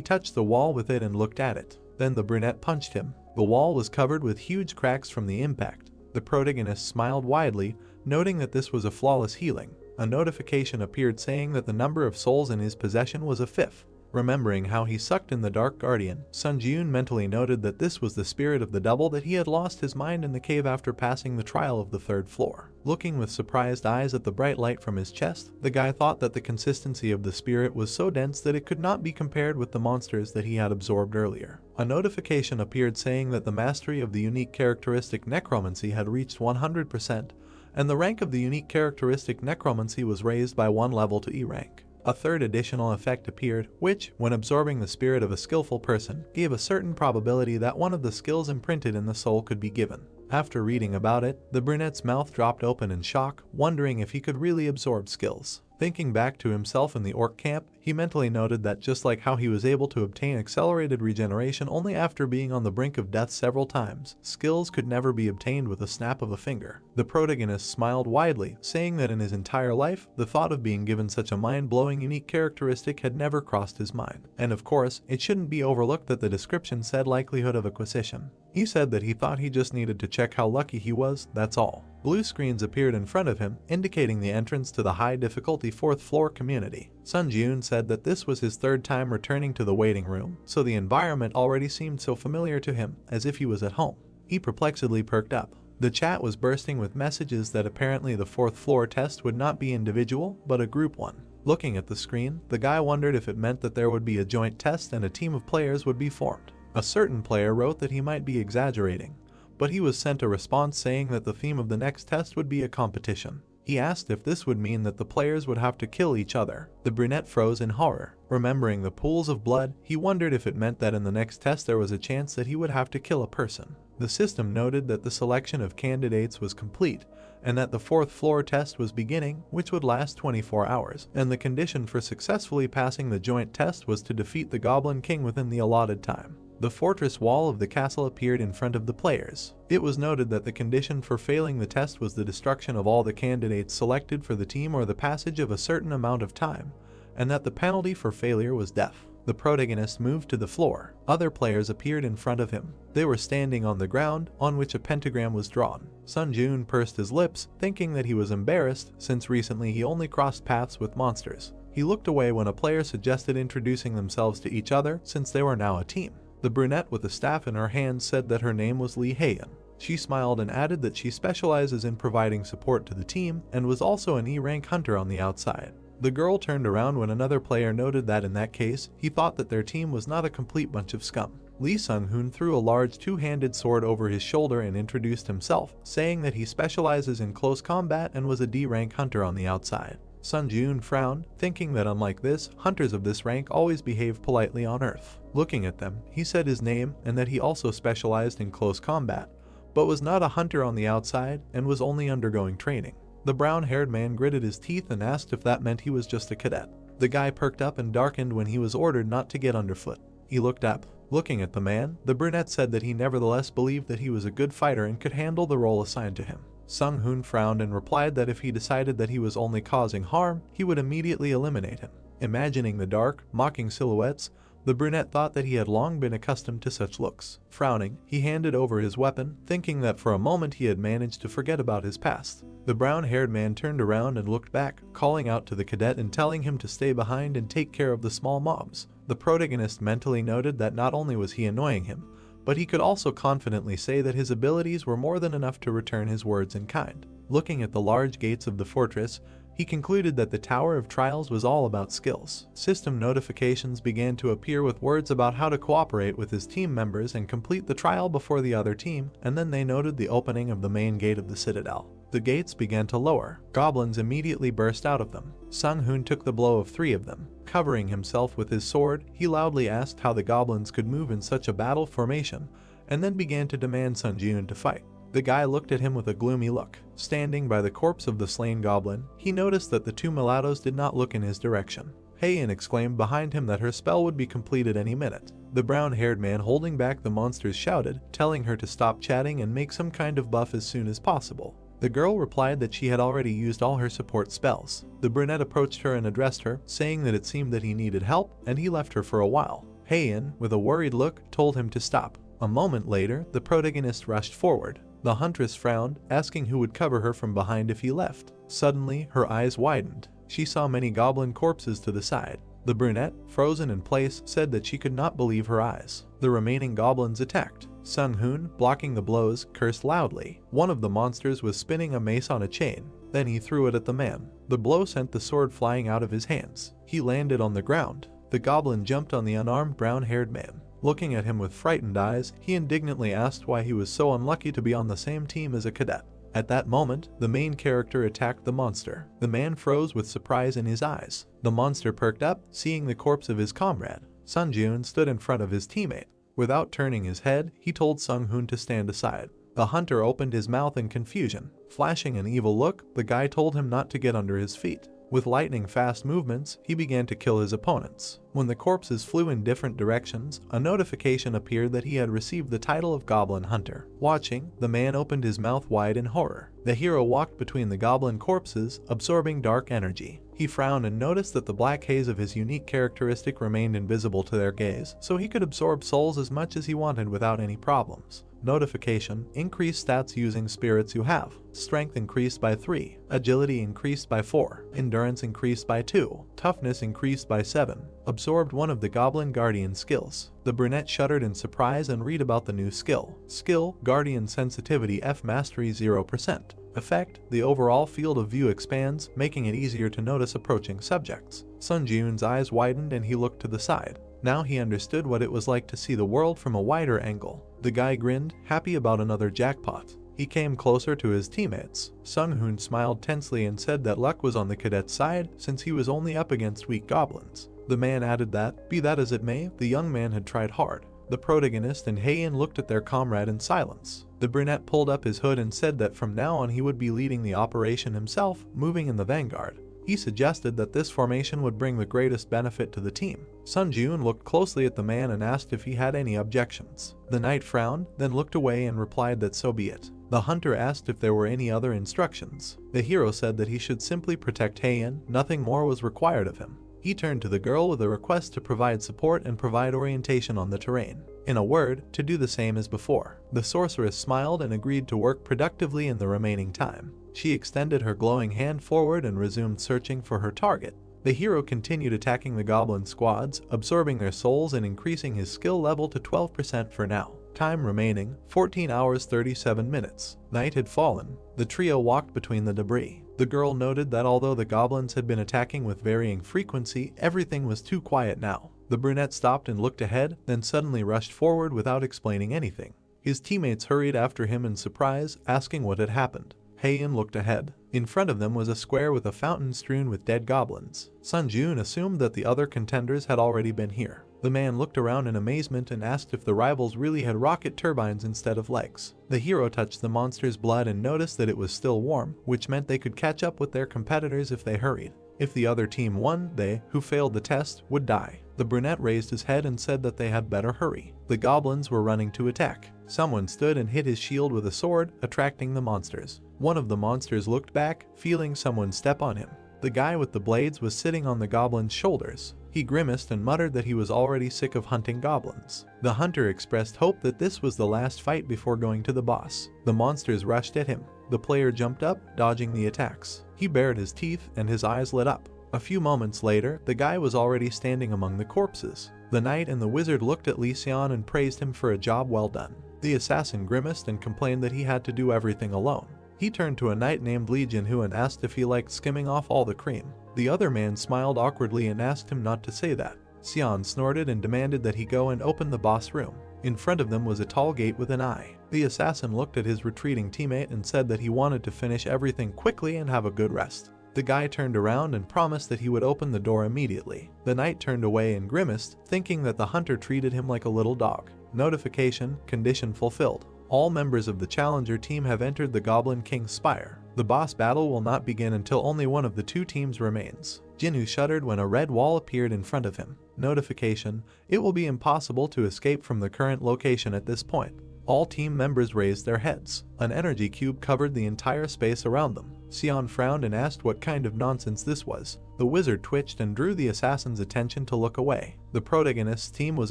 touched the wall with it and looked at it. Then the brunette punched him. The wall was covered with huge cracks from the impact. The protagonist smiled widely, noting that this was a flawless healing. A notification appeared saying that the number of souls in his possession was a 5th. Remembering how he sucked in the Dark Guardian, Sun Jun mentally noted that this was the spirit of the double that he had lost his mind in the cave after passing the trial of the 3rd floor. Looking with surprised eyes at the bright light from his chest, the guy thought that the consistency of the spirit was so dense that it could not be compared with the monsters that he had absorbed earlier. A notification appeared saying that the mastery of the unique characteristic necromancy had reached 100%, and the rank of the unique characteristic necromancy was raised by 1 level to E rank. A 3rd additional effect appeared, which, when absorbing the spirit of a skillful person, gave a certain probability that one of the skills imprinted in the soul could be given. After reading about it, the brunette's mouth dropped open in shock, wondering if he could really absorb skills. Thinking back to himself in the orc camp, he mentally noted that just like how he was able to obtain accelerated regeneration only after being on the brink of death several times, skills could never be obtained with a snap of a finger. The protagonist smiled widely, saying that in his entire life, the thought of being given such a mind-blowing unique characteristic had never crossed his mind. And of course, it shouldn't be overlooked that the description said likelihood of acquisition. He said that he thought he just needed to check how lucky he was, that's all. Blue screens appeared in front of him, indicating the entrance to the high difficulty 4th floor community. Sun Jun said that this was his 3rd time returning to the waiting room, so the environment already seemed so familiar to him, as if he was at home. He perplexedly perked up. The chat was bursting with messages that apparently the 4th floor test would not be individual, but a group one. Looking at the screen, the guy wondered if it meant that there would be a joint test and a team of players would be formed. A certain player wrote that he might be exaggerating, but he was sent a response saying that the theme of the next test would be a competition. He asked if this would mean that the players would have to kill each other. The brunette froze in horror. Remembering the pools of blood, he wondered if it meant that in the next test there was a chance that he would have to kill a person. The system noted that the selection of candidates was complete, and that the 4th floor test was beginning, which would last 24 hours, and the condition for successfully passing the joint test was to defeat the Goblin King within the allotted time. The fortress wall of the castle appeared in front of the players. It was noted that the condition for failing the test was the destruction of all the candidates selected for the team or the passage of a certain amount of time, and that the penalty for failure was death. The protagonist moved to the floor. Other players appeared in front of him. They were standing on the ground, on which a pentagram was drawn. Sun Jun pursed his lips, thinking that he was embarrassed, since recently he only crossed paths with monsters. He looked away when a player suggested introducing themselves to each other, since they were now a team. The brunette with a staff in her hand said that her name was Lee Hayan. She smiled and added that she specializes in providing support to the team and was also an E-rank hunter on the outside. The girl turned around when another player noted that in that case, he thought that their team was not a complete bunch of scum. Lee Sung-hoon threw a large two-handed sword over his shoulder and introduced himself, saying that he specializes in close combat and was a D-rank hunter on the outside. Sun Jun frowned, thinking that unlike this, hunters of this rank always behave politely on Earth. Looking at them, he said his name and that he also specialized in close combat, but was not a hunter on the outside and was only undergoing training. The brown-haired man gritted his teeth and asked if that meant he was just a cadet. The guy perked up and darkened when he was ordered not to get underfoot. He looked up. Looking at the man, the brunette said that he nevertheless believed that he was a good fighter and could handle the role assigned to him. Sung-hoon frowned and replied that if he decided that he was only causing harm, he would immediately eliminate him. Imagining the dark, mocking silhouettes, the brunette thought that he had long been accustomed to such looks. Frowning, he handed over his weapon, thinking that for a moment he had managed to forget about his past. The brown-haired man turned around and looked back, calling out to the cadet and telling him to stay behind and take care of the small mobs. The protagonist mentally noted that not only was he annoying him, but he could also confidently say that his abilities were more than enough to return his words in kind. Looking at the large gates of the fortress, he concluded that the Tower of Trials was all about skills. System notifications began to appear with words about how to cooperate with his team members and complete the trial before the other team, and then they noted the opening of the main gate of the citadel. The gates began to lower. Goblins immediately burst out of them. Sung-hoon took the blow of 3 of them. Covering himself with his sword, he loudly asked how the goblins could move in such a battle formation, and then began to demand Sun Jun to fight. The guy looked at him with a gloomy look. Standing by the corpse of the slain goblin, he noticed that the two mulattoes did not look in his direction. Heian exclaimed behind him that her spell would be completed any minute. The brown-haired man holding back the monsters shouted, telling her to stop chatting and make some kind of buff as soon as possible. The girl replied that she had already used all her support spells. The brunette approached her and addressed her, saying that it seemed that he needed help, and he left her for a while. Heian, with a worried look, told him to stop. A moment later, the protagonist rushed forward. The huntress frowned, asking who would cover her from behind if he left. Suddenly, her eyes widened. She saw many goblin corpses to the side. The brunette, frozen in place, said that she could not believe her eyes. The remaining goblins attacked. Sung Hoon, blocking the blows, cursed loudly. One of the monsters was spinning a mace on a chain. Then he threw it at the man. The blow sent the sword flying out of his hands. He landed on the ground. The goblin jumped on the unarmed brown-haired man. Looking at him with frightened eyes, he indignantly asked why he was so unlucky to be on the same team as a cadet. At that moment, the main character attacked the monster. The man froze with surprise in his eyes. The monster perked up, seeing the corpse of his comrade. Sun Jun stood in front of his teammate. Without turning his head, he told Sung Hoon to stand aside. The hunter opened his mouth in confusion. Flashing an evil look, the guy told him not to get under his feet. With lightning-fast movements, he began to kill his opponents. When the corpses flew in different directions, a notification appeared that he had received the title of Goblin Hunter. Watching, the man opened his mouth wide in horror. The hero walked between the goblin corpses, absorbing dark energy. He frowned and noticed that the black haze of his unique characteristic remained invisible to their gaze, so he could absorb souls as much as he wanted without any problems. Notification: increase stats using spirits you have. Strength increased by 3, agility increased by 4, endurance increased by 2, toughness increased by 7. Absorbed one of the Goblin Guardian skills. The brunette shuddered in surprise and read about the new skill. Skill: Guardian Sensitivity F Mastery 0%. Effect: the overall field of view expands, making it easier to notice approaching subjects. Sun Jun's eyes widened and he looked to the side. Now he understood what it was like to see the world from a wider angle. The guy grinned, happy about another jackpot. He came closer to his teammates. Sung Hoon smiled tensely and said that luck was on the cadet's side since he was only up against weak goblins. The man added that, be that as it may, the young man had tried hard. The protagonist and Heian looked at their comrade in silence. The brunette pulled up his hood and said that from now on he would be leading the operation himself, moving in the vanguard. He suggested that this formation would bring the greatest benefit to the team. Sun Jun looked closely at the man and asked if he had any objections. The knight frowned, then looked away and replied that so be it. The hunter asked if there were any other instructions. The hero said that he should simply protect Heian, nothing more was required of him. He turned to the girl with a request to provide support and provide orientation on the terrain. In a word, to do the same as before. The sorceress smiled and agreed to work productively in the remaining time. She extended her glowing hand forward and resumed searching for her target. The hero continued attacking the goblin squads, absorbing their souls and increasing his skill level to 12% for now. Time remaining, 14 hours 37 minutes. Night had fallen. The trio walked between the debris. The girl noted that although the goblins had been attacking with varying frequency, everything was too quiet now. The brunette stopped and looked ahead, then suddenly rushed forward without explaining anything. His teammates hurried after him in surprise, asking what had happened. Heian looked ahead. In front of them was a square with a fountain strewn with dead goblins. Sun Jun assumed that the other contenders had already been here. The man looked around in amazement and asked if the rivals really had rocket turbines instead of legs. The hero touched the monster's blood and noticed that it was still warm, which meant they could catch up with their competitors if they hurried. If the other team won, they, who failed the test, would die. The brunette raised his head and said that they had better hurry. The goblins were running to attack. Someone stood and hit his shield with a sword, attracting the monsters. One of the monsters looked back, feeling someone step on him. The guy with the blades was sitting on the goblin's shoulders. He grimaced and muttered that he was already sick of hunting goblins. The hunter expressed hope that this was the last fight before going to the boss. The monsters rushed at him. The player jumped up, dodging the attacks. He bared his teeth and his eyes lit up. A few moments later, the guy was already standing among the corpses. The knight and the wizard looked at Lee Xian and praised him for a job well done. The assassin grimaced and complained that he had to do everything alone. He turned to a knight named Li Jinhu and asked if he liked skimming off all the cream. The other man smiled awkwardly and asked him not to say that. Xian snorted and demanded that he go and open the boss room. In front of them was a tall gate with an eye. The assassin looked at his retreating teammate and said that he wanted to finish everything quickly and have a good rest. The guy turned around and promised that he would open the door immediately. The knight turned away and grimaced, thinking that the hunter treated him like a little dog. Notification, condition fulfilled. All members of the challenger team have entered the Goblin King's Spire. The boss battle will not begin until only one of the two teams remains. Jinwoo shuddered when a red wall appeared in front of him. Notification, it will be impossible to escape from the current location at this point. All team members raised their heads. An energy cube covered the entire space around them. Sion frowned and asked what kind of nonsense this was. The wizard twitched and drew the assassin's attention to look away. The protagonist's team was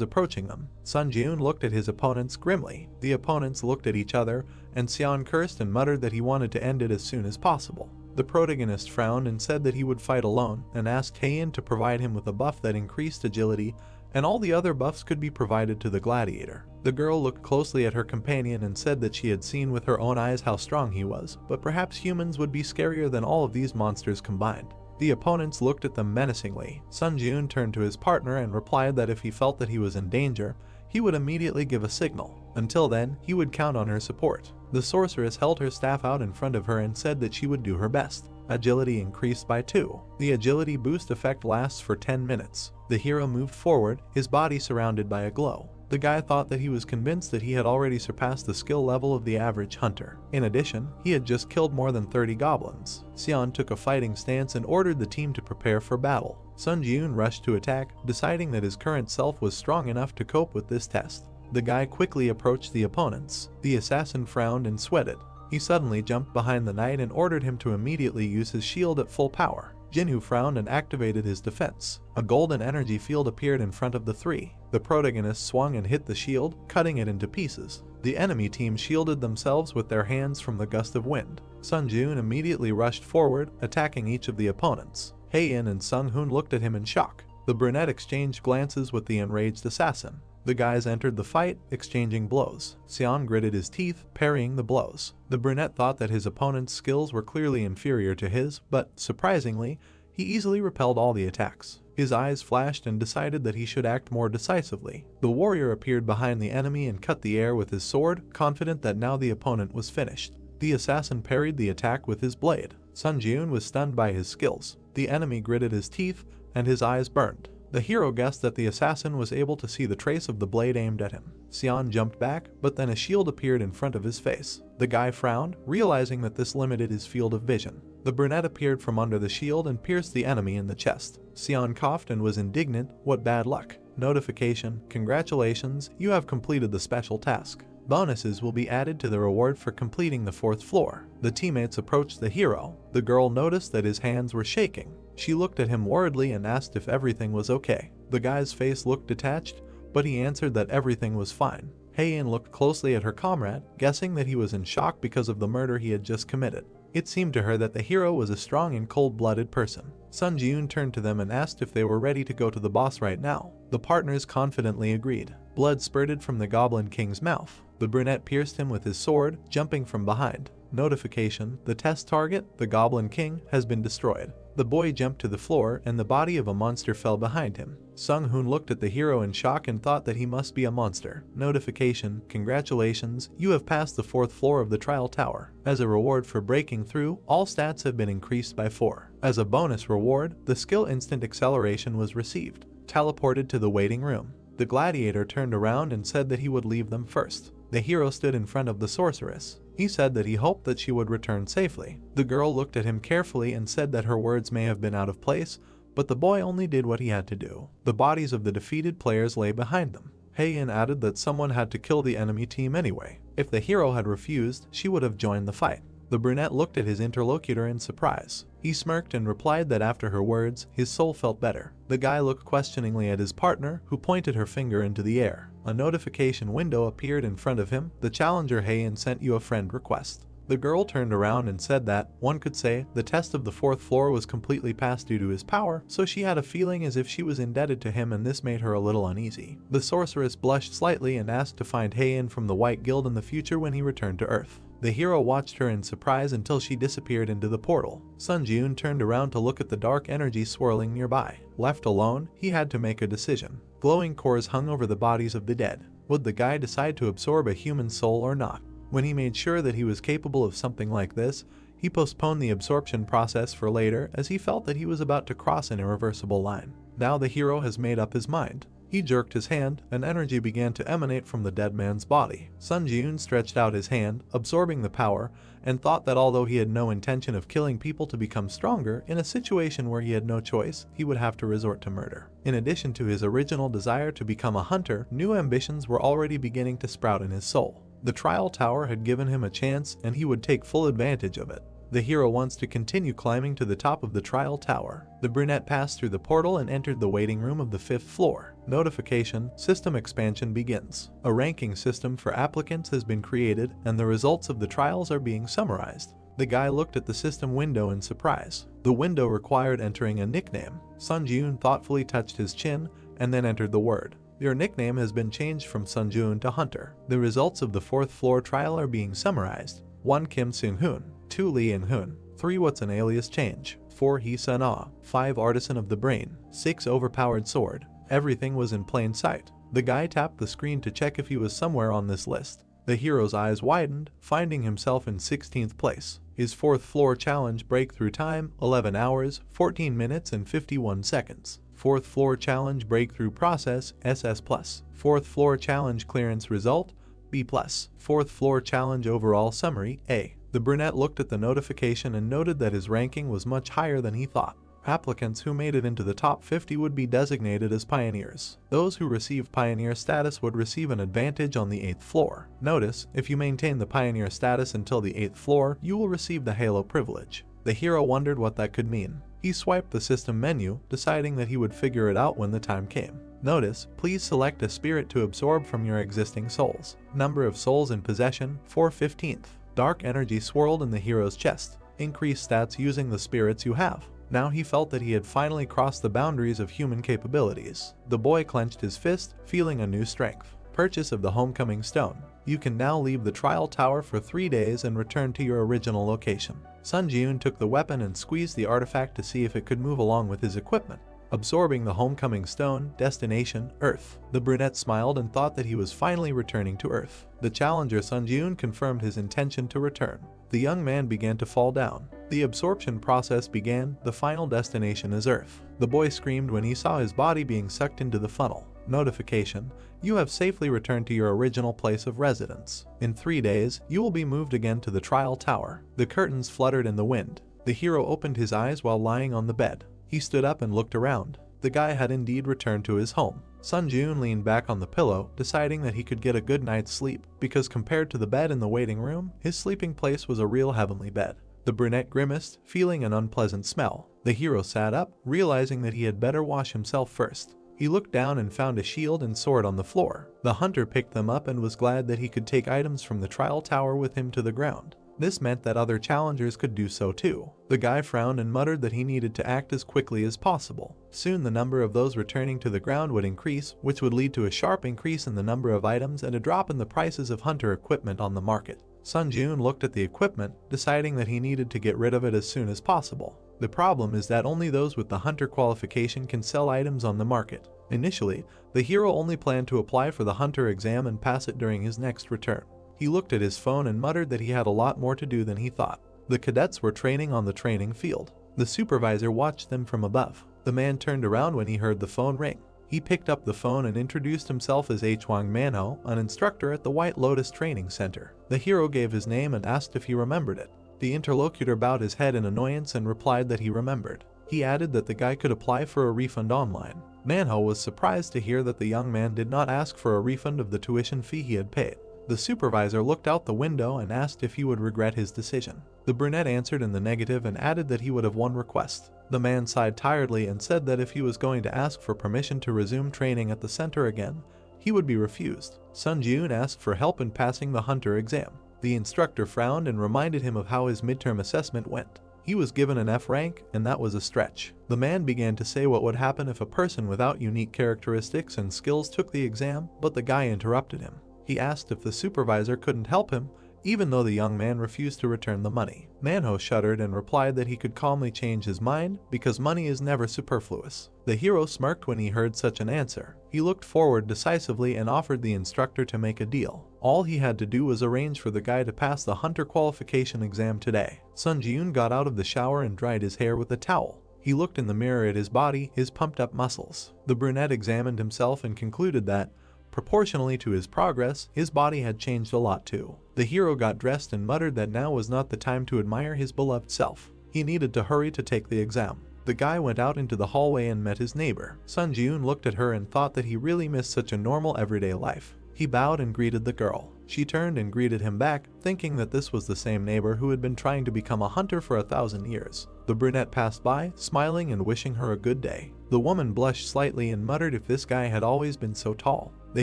approaching them. Sun Jiun looked at his opponents grimly. The opponents looked at each other, and Sion cursed and muttered that he wanted to end it as soon as possible. The protagonist frowned and said that he would fight alone, and asked Heian to provide him with a buff that increased agility, and all the other buffs could be provided to the gladiator. The girl looked closely at her companion and said that she had seen with her own eyes how strong he was, but perhaps humans would be scarier than all of these monsters combined. The opponents looked at them menacingly. Sun Jiun turned to his partner and replied that if he felt that he was in danger, he would immediately give a signal. Until then, he would count on her support. The sorceress held her staff out in front of her and said that she would do her best. Agility increased by 2. The agility boost effect lasts for 10 minutes. The hero moved forward, his body surrounded by a glow. The guy thought that he was convinced that he had already surpassed the skill level of the average hunter. In addition, he had just killed more than 30 goblins. Sion took a fighting stance and ordered the team to prepare for battle. Sun Jiun rushed to attack, deciding that his current self was strong enough to cope with this test. The guy quickly approached the opponents. The assassin frowned and sweated. He suddenly jumped behind the knight and ordered him to immediately use his shield at full power. Jinwoo frowned and activated his defense. A golden energy field appeared in front of the three. The protagonist swung and hit the shield, cutting it into pieces. The enemy team shielded themselves with their hands from the gust of wind. Sun Jiun immediately rushed forward, attacking each of the opponents. Heian and Sung Hoon looked at him in shock. The brunette exchanged glances with the enraged assassin. The guys entered the fight, exchanging blows. Sion gritted his teeth, parrying the blows. The brunette thought that his opponent's skills were clearly inferior to his, but, surprisingly, he easily repelled all the attacks. His eyes flashed and decided that he should act more decisively. The warrior appeared behind the enemy and cut the air with his sword, confident that now the opponent was finished. The assassin parried the attack with his blade. Sun Jiun was stunned by his skills. The enemy gritted his teeth, and his eyes burned. The hero guessed that the assassin was able to see the trace of the blade aimed at him. Sion jumped back, but then a shield appeared in front of his face. The guy frowned, realizing that this limited his field of vision. The brunette appeared from under the shield and pierced the enemy in the chest. Sion coughed and was indignant. What bad luck. Notification, congratulations, you have completed the special task. Bonuses will be added to the reward for completing the 4th floor. The teammates approached the hero. The girl noticed that his hands were shaking. She looked at him worriedly and asked if everything was okay. The guy's face looked detached, but he answered that everything was fine. Heian looked closely at her comrade, guessing that he was in shock because of the murder he had just committed. It seemed to her that the hero was a strong and cold-blooded person. Sun Jiun turned to them and asked if they were ready to go to the boss right now. The partners confidently agreed. Blood spurted from the Goblin King's mouth. The brunette pierced him with his sword, jumping from behind. Notification, the test target, the Goblin King, has been destroyed. The boy jumped to the floor and the body of a monster fell behind him. Sung Hoon looked at the hero in shock and thought that he must be a monster. Notification, congratulations, you have passed the 4th floor of the trial tower. As a reward for breaking through, all stats have been increased by 4. As a bonus reward, the skill instant acceleration was received. Teleported to the waiting room. The gladiator turned around and said that he would leave them first. The hero stood in front of the sorceress. He said that he hoped that she would return safely. The girl looked at him carefully and said that her words may have been out of place, but the boy only did what he had to do. The bodies of the defeated players lay behind them. Heian added that someone had to kill the enemy team anyway. If the hero had refused, she would have joined the fight. The brunette looked at his interlocutor in surprise. He smirked and replied that after her words, his soul felt better. The guy looked questioningly at his partner, who pointed her finger into the air. A notification window appeared in front of him. The challenger Heian sent you a friend request. The girl turned around and said that, one could say, the test of the 4th floor was completely passed due to his power, so she had a feeling as if she was indebted to him and this made her a little uneasy. The sorceress blushed slightly and asked to find Heian from the White Guild in the future when he returned to Earth. The hero watched her in surprise until she disappeared into the portal. Sun Jiun turned around to look at the dark energy swirling nearby. Left alone, he had to make a decision. Glowing cores hung over the bodies of the dead. Would the guy decide to absorb a human soul or not? When he made sure that he was capable of something like this, he postponed the absorption process for later as he felt that he was about to cross an irreversible line. Now the hero has made up his mind. He jerked his hand, and energy began to emanate from the dead man's body. Sun Ji-eun stretched out his hand, absorbing the power, and thought that although he had no intention of killing people to become stronger, in a situation where he had no choice, he would have to resort to murder. In addition to his original desire to become a hunter, new ambitions were already beginning to sprout in his soul. The trial tower had given him a chance, and he would take full advantage of it. The hero wants to continue climbing to the top of the trial tower. The brunette passed through the portal and entered the waiting room of the 5th floor. Notification: system expansion begins. A ranking system for applicants has been created, and the results of the trials are being summarized. The guy looked at the system window in surprise. The window required entering a nickname. Sun Ji-eun thoughtfully touched his chin and then entered the word. Your nickname has been changed from Sun Ji-eun to Hunter. The results of the 4th floor trial are being summarized. 1. Kim Seung-hoon. 2. Lee In-hoon. 3. What's an alias change? 4. Hee Sun-ah. 5. Artisan of the brain. 6. Overpowered sword. Everything was in plain sight. The guy tapped the screen to check if he was somewhere on this list. The hero's eyes widened, finding himself in 16th place. His 4th floor challenge breakthrough time: 11 hours, 14 minutes and 51 seconds. 4th floor challenge breakthrough process: SS+. 4th floor challenge clearance result: B+. 4th floor challenge overall summary: A. The brunette looked at the notification and noted that his ranking was much higher than he thought. Applicants who made it into the top 50 would be designated as pioneers. Those who received pioneer status would receive an advantage on the 8th floor. Notice, if you maintain the pioneer status until the 8th floor, you will receive the Halo privilege. The hero wondered what that could mean. He swiped the system menu, deciding that he would figure it out when the time came. Notice, please select a spirit to absorb from your existing souls. Number of souls in possession: 4/15. Dark energy swirled in the hero's chest. Increase stats using the spirits you have. Now he felt that he had finally crossed the boundaries of human capabilities. The boy clenched his fist, feeling a new strength. Purchase of the Homecoming Stone. You can now leave the trial tower for 3 days and return to your original location. Sun Ji-eun took the weapon and squeezed the artifact to see if it could move along with his equipment. Absorbing the Homecoming Stone, destination: Earth. The brunette smiled and thought that he was finally returning to Earth. The challenger Sun Ji-eun confirmed his intention to return. The young man began to fall down. The absorption process began. The final destination is Earth. The boy screamed when he saw his body being sucked into the funnel. Notification: you have safely returned to your original place of residence. In 3 days, you will be moved again to the trial tower. The curtains fluttered in the wind. The hero opened his eyes while lying on the bed. He stood up and looked around. The guy had indeed returned to his home. Sun Ji-eun leaned back on the pillow, deciding that he could get a good night's sleep, because compared to the bed in the waiting room, his sleeping place was a real heavenly bed. The brunette grimaced, feeling an unpleasant smell. The hero sat up, realizing that he had better wash himself first. He looked down and found a shield and sword on the floor. The hunter picked them up and was glad that he could take items from the trial tower with him to the ground. This meant that other challengers could do so too. The guy frowned and muttered that he needed to act as quickly as possible. Soon the number of those returning to the ground would increase, which would lead to a sharp increase in the number of items and a drop in the prices of hunter equipment on the market. Sun Ji-eun looked at the equipment, deciding that he needed to get rid of it as soon as possible. The problem is that only those with the hunter qualification can sell items on the market. Initially, the hero only planned to apply for the hunter exam and pass it during his next return. He looked at his phone and muttered that he had a lot more to do than he thought. The cadets were training on the training field. The supervisor watched them from above. The man turned around when he heard the phone ring. He picked up the phone and introduced himself as Hwang Manhwa, an instructor at the White Lotus Training Center. The hero gave his name and asked if he remembered it. The interlocutor bowed his head in annoyance and replied that he remembered. He added that the guy could apply for a refund online. Manhwa was surprised to hear that the young man did not ask for a refund of the tuition fee he had paid. The supervisor looked out the window and asked if he would regret his decision. The brunette answered in the negative and added that he would have one request. The man sighed tiredly and said that if he was going to ask for permission to resume training at the center again, he would be refused. Sun Ji-eun asked for help in passing the hunter exam. The instructor frowned and reminded him of how his midterm assessment went. He was given an F rank, and that was a stretch. The man began to say what would happen if a person without unique characteristics and skills took the exam, but the guy interrupted him. He asked if the supervisor couldn't help him, even though the young man refused to return the money. Manhwa shuddered and replied that he could calmly change his mind because money is never superfluous. The hero smirked when he heard such an answer. He looked forward decisively and offered the instructor to make a deal. All he had to do was arrange for the guy to pass the hunter qualification exam today. Sun Ji-eun got out of the shower and dried his hair with a towel. He looked in the mirror at his body, his pumped-up muscles. The brunette examined himself and concluded that, proportionally to his progress, his body had changed a lot too. The hero got dressed and muttered that now was not the time to admire his beloved self. He needed to hurry to take the exam. The guy went out into the hallway and met his neighbor. Sun Ji-yoon looked at her and thought that he really missed such a normal everyday life. He bowed and greeted the girl. She turned and greeted him back, thinking that this was the same neighbor who had been trying to become a hunter for 1,000 years. The brunette passed by, smiling and wishing her a good day. The woman blushed slightly and muttered if this guy had always been so tall. The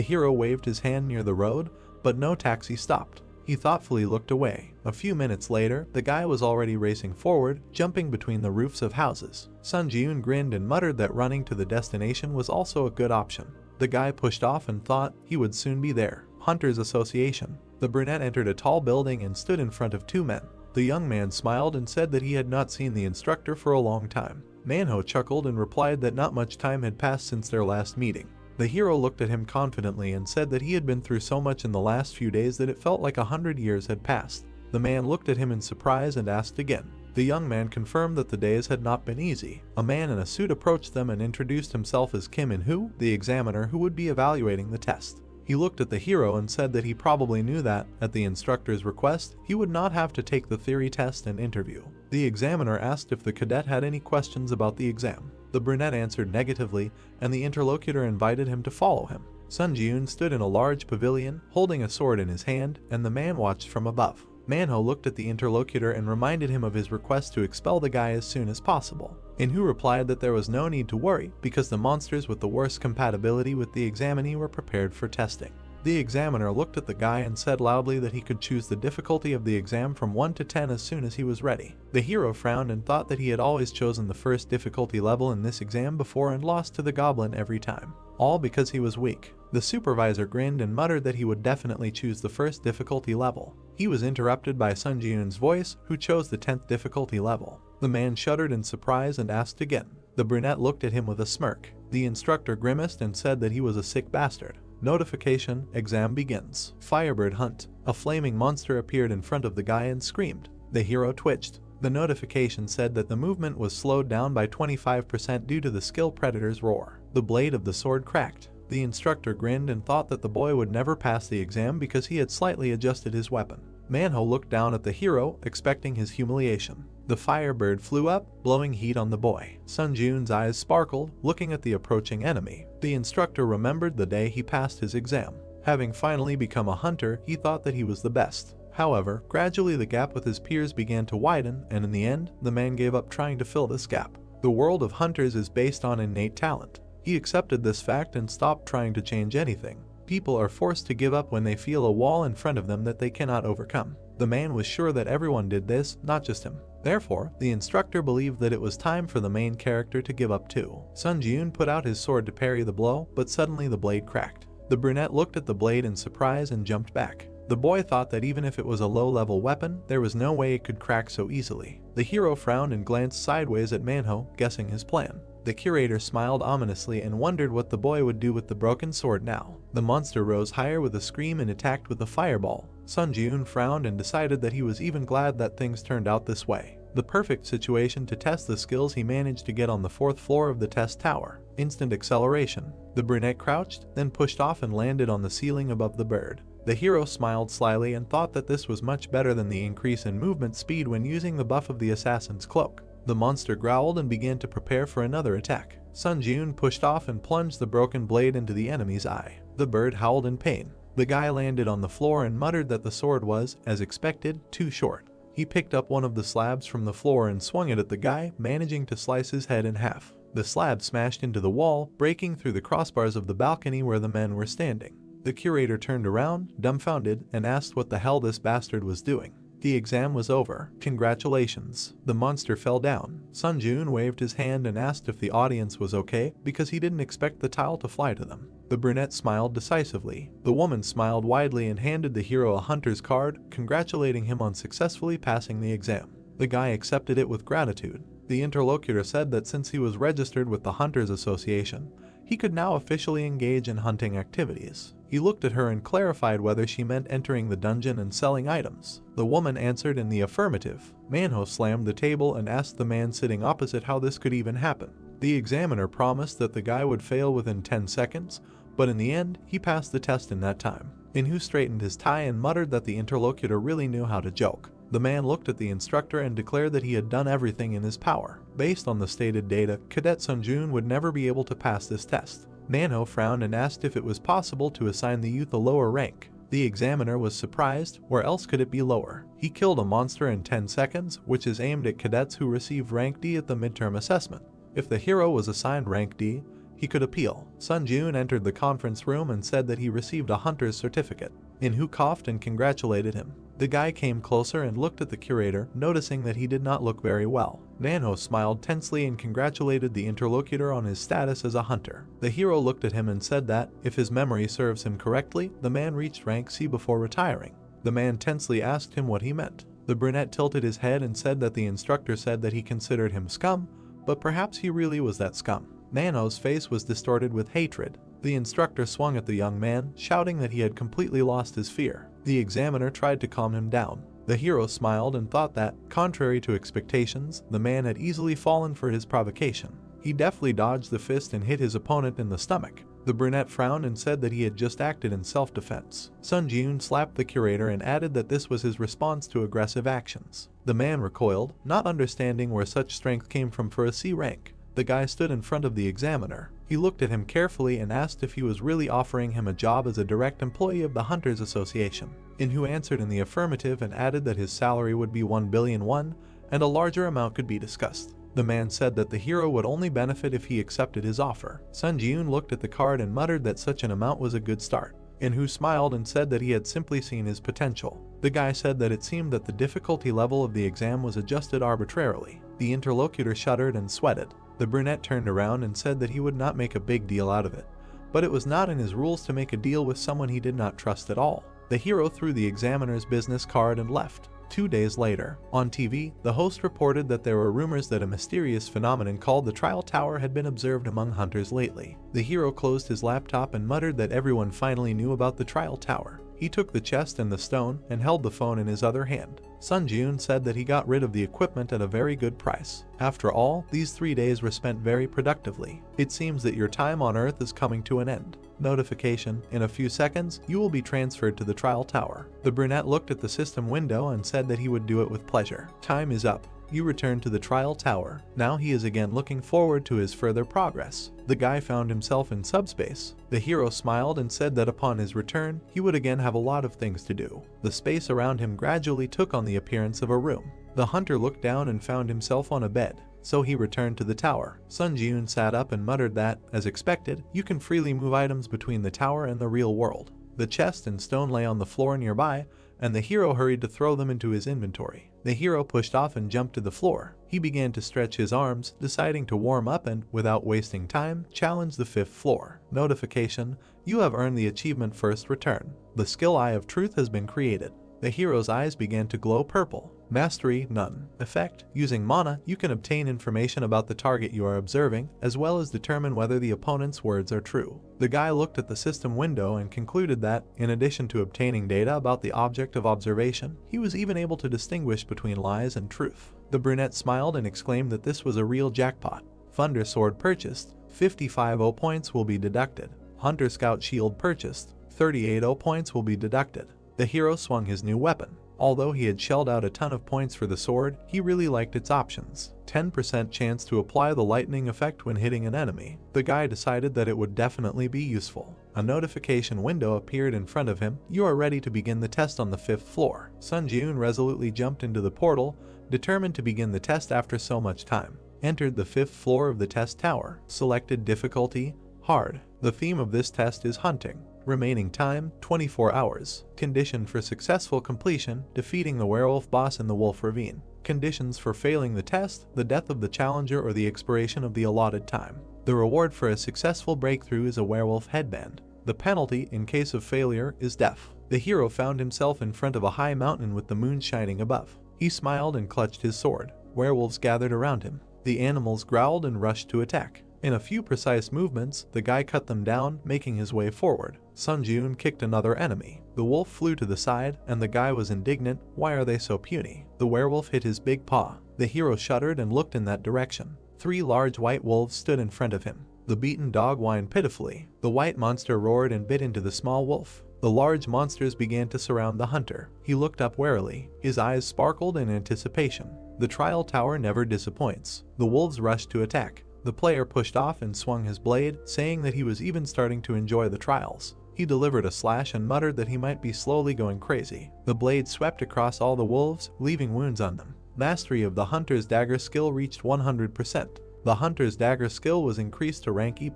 hero waved his hand near the road, but no taxi stopped. He thoughtfully looked away. A few minutes later, the guy was already racing forward, jumping between the roofs of houses. Sun Ji-yoon grinned and muttered that running to the destination was also a good option. The guy pushed off and thought he would soon be there. Hunters Association. The brunette entered a tall building and stood in front of two men. The young man smiled and said that he had not seen the instructor for a long time. Manhwa chuckled and replied that not much time had passed since their last meeting. The hero looked at him confidently and said that he had been through so much in the last few days that it felt like 100 years had passed. The man looked at him in surprise and asked again. The young man confirmed that the days had not been easy. A man in a suit approached them and introduced himself as Kim In-hoo, the examiner who would be evaluating the test. He looked at the hero and said that he probably knew that, at the instructor's request, he would not have to take the theory test and interview. The examiner asked if the cadet had any questions about the exam. The brunette answered negatively, and the interlocutor invited him to follow him. Sun Ji-yoon stood in a large pavilion, holding a sword in his hand, and the man watched from above. Manhwa looked at the interlocutor and reminded him of his request to expel the guy as soon as possible. In-hoo replied that there was no need to worry because the monsters with the worst compatibility with the examinee were prepared for testing. The examiner looked at the guy and said loudly that he could choose the difficulty of the exam from 1 to 10 as soon as he was ready. The hero frowned and thought that he had always chosen the first difficulty level in this exam before and lost to the goblin every time. All because he was weak. The supervisor grinned and muttered that he would definitely choose the first difficulty level. He was interrupted by Sun Ji-yoon's voice, who chose the 10th difficulty level. The man shuddered in surprise and asked again. The brunette looked at him with a smirk. The instructor grimaced and said that he was a sick bastard. Notification, exam begins. Firebird hunt. A flaming monster appeared in front of the guy and screamed. The hero twitched. The notification said that the movement was slowed down by 25% due to the skill predator's roar. The blade of the sword cracked. The instructor grinned and thought that the boy would never pass the exam because he had slightly adjusted his weapon. Manhwa looked down at the hero, expecting his humiliation. The firebird flew up, blowing heat on the boy. Sun Ji-yoon's eyes sparkled, looking at the approaching enemy. The instructor remembered the day he passed his exam. Having finally become a hunter, he thought that he was the best. However, gradually the gap with his peers began to widen, and in the end, the man gave up trying to fill this gap. The world of hunters is based on innate talent. He accepted this fact and stopped trying to change anything. People are forced to give up when they feel a wall in front of them that they cannot overcome. The man was sure that everyone did this, not just him. Therefore, the instructor believed that it was time for the main character to give up too. Sun Ji-yoon put out his sword to parry the blow, but suddenly the blade cracked. The brunette looked at the blade in surprise and jumped back. The boy thought that even if it was a low-level weapon, there was no way it could crack so easily. The hero frowned and glanced sideways at Manhwa, guessing his plan. The curator smiled ominously and wondered what the boy would do with the broken sword now. The monster rose higher with a scream and attacked with a fireball. Sun Ji-yoon frowned and decided that he was even glad that things turned out this way. The perfect situation to test the skills he managed to get on the 4th floor of the test tower. Instant acceleration. The brunette crouched, then pushed off and landed on the ceiling above the bird. The hero smiled slyly and thought that this was much better than the increase in movement speed when using the buff of the assassin's cloak. The monster growled and began to prepare for another attack. Sun Ji-yoon pushed off and plunged the broken blade into the enemy's eye. The bird howled in pain. The guy landed on the floor and muttered that the sword was, as expected, too short. He picked up one of the slabs from the floor and swung it at the guy, managing to slice his head in half. The slab smashed into the wall, breaking through the crossbars of the balcony where the men were standing. The curator turned around, dumbfounded, and asked what the hell this bastard was doing. The exam was over. Congratulations. The monster fell down. Sun Ji-yoon waved his hand and asked if the audience was okay because he didn't expect the tile to fly to them. The brunette smiled decisively. The woman smiled widely and handed the hero a hunter's card, congratulating him on successfully passing the exam. The guy accepted it with gratitude. The interlocutor said that since he was registered with the Hunters Association, he He could now officially engage in hunting activities. He looked at her and clarified whether she meant entering the dungeon and selling items. The woman answered in the affirmative. Manhwa slammed the table and asked the man sitting opposite how this could even happen. The examiner promised that the guy would fail within 10 seconds, but in the end, he passed the test in that time. Enro straightened his tie and muttered that the interlocutor really knew how to joke. The man looked at the instructor and declared that he had done everything in his power. Based on the stated data, Cadet Sunjun would never be able to pass this test. Manhwa frowned and asked if it was possible to assign the youth a lower rank. The examiner was surprised, where else could it be lower? He killed a monster in 10 seconds, which is aimed at cadets who received rank D at the midterm assessment. If the hero was assigned rank D, he could appeal. Sunjun entered the conference room and said that he received a hunter's certificate. Enro coughed and congratulated him. The guy came closer and looked at the curator, noticing that he did not look very well. Manhwa smiled tensely and congratulated the interlocutor on his status as a hunter. The hero looked at him and said that, if his memory serves him correctly, the man reached rank C before retiring. The man tensely asked him what he meant. The brunette tilted his head and said that the instructor said that he considered him scum, but perhaps he really was that scum. Manhwa's face was distorted with hatred. The instructor swung at the young man, shouting that he had completely lost his fear. The examiner tried to calm him down. The hero smiled and thought that, contrary to expectations, the man had easily fallen for his provocation. He deftly dodged the fist and hit his opponent in the stomach. The brunette frowned and said that he had just acted in self-defense. Sunjun slapped the curator and added that this was his response to aggressive actions. The man recoiled, not understanding where such strength came from for a C rank. The guy stood in front of the examiner. He looked at him carefully and asked if he was really offering him a job as a direct employee of the Hunters Association. Enro answered in the affirmative and added that his salary would be 1 billion won, and a larger amount could be discussed. The man said that the hero would only benefit if he accepted his offer. Sunjun looked at the card and muttered that such an amount was a good start. Enro smiled and said that he had simply seen his potential. The guy said that it seemed that the difficulty level of the exam was adjusted arbitrarily. The interlocutor shuddered and sweated. The brunette turned around and said that he would not make a big deal out of it, but it was not in his rules to make a deal with someone he did not trust at all. The hero threw the examiner's business card and left. 2 days later, on TV, the host reported that there were rumors that a mysterious phenomenon called the Trial Tower had been observed among hunters lately. The hero closed his laptop and muttered that everyone finally knew about the Trial Tower. He took the chest and the stone and held the phone in his other hand. Sunjun said that he got rid of the equipment at a very good price. After all, these 3 days were spent very productively. It seems that your time on Earth is coming to an end. Notification: in a few seconds, you will be transferred to the Trial Tower. The brunette looked at the system window and said that he would do it with pleasure. Time is up. You return to the Trial Tower. Now he is again looking forward to his further progress. The guy found himself in subspace. The hero smiled and said that upon his return, he would again have a lot of things to do. The space around him gradually took on the appearance of a room. The hunter looked down and found himself on a bed, so he returned to the tower. Sunjun sat up and muttered that, as expected, you can freely move items between the tower and the real world. The chest and stone lay on the floor nearby, and the hero hurried to throw them into his inventory. The hero pushed off and jumped to the floor. He began to stretch his arms, deciding to warm up and, without wasting time, challenge the 5th floor. Notification: you have earned the achievement First Return. The skill Eye of Truth has been created. The hero's eyes began to glow purple. Mastery: none. Effect: using mana, you can obtain information about the target you are observing, as well as determine whether the opponent's words are true. The guy looked at the system window and concluded that, in addition to obtaining data about the object of observation, he was even able to distinguish between lies and truth. The brunette smiled and exclaimed that this was a real jackpot. Thunder Sword purchased, 55 0 points will be deducted. Hunter Scout Shield purchased, 38 0 points will be deducted. The hero swung his new weapon. Although he had shelled out a ton of points for the sword, he really liked its options. 10% chance to apply the lightning effect when hitting an enemy. The guy decided that it would definitely be useful. A notification window appeared in front of him. You are ready to begin the test on the 5th floor. Sunjun resolutely jumped into the portal, determined to begin the test after so much time. Entered the 5th floor of the test tower. Selected difficulty: hard. The theme of this test is hunting. Remaining time: 24 hours. Condition for successful completion: defeating the werewolf boss in the Wolf Ravine. Conditions for failing the test: the death of the challenger or the expiration of the allotted time. The reward for a successful breakthrough is a werewolf headband. The penalty, in case of failure, is death. The hero found himself in front of a high mountain with the moon shining above. He smiled and clutched his sword. Werewolves gathered around him. The animals growled and rushed to attack. In a few precise movements, the guy cut them down, making his way forward. Sun Jun kicked another enemy. The wolf flew to the side, and the guy was indignant. Why are they so puny? The werewolf hit his big paw. The hero shuddered and looked in that direction. 3 large white wolves stood in front of him. The beaten dog whined pitifully. The white monster roared and bit into the small wolf. The large monsters began to surround the hunter. He looked up warily. His eyes sparkled in anticipation. The trial tower never disappoints. The wolves rushed to attack. The player pushed off and swung his blade, saying that he was even starting to enjoy the trials. He delivered a slash and muttered that he might be slowly going crazy. The blade swept across all the wolves, leaving wounds on them. Mastery of the hunter's dagger skill reached 100%. The hunter's dagger skill was increased to rank E+.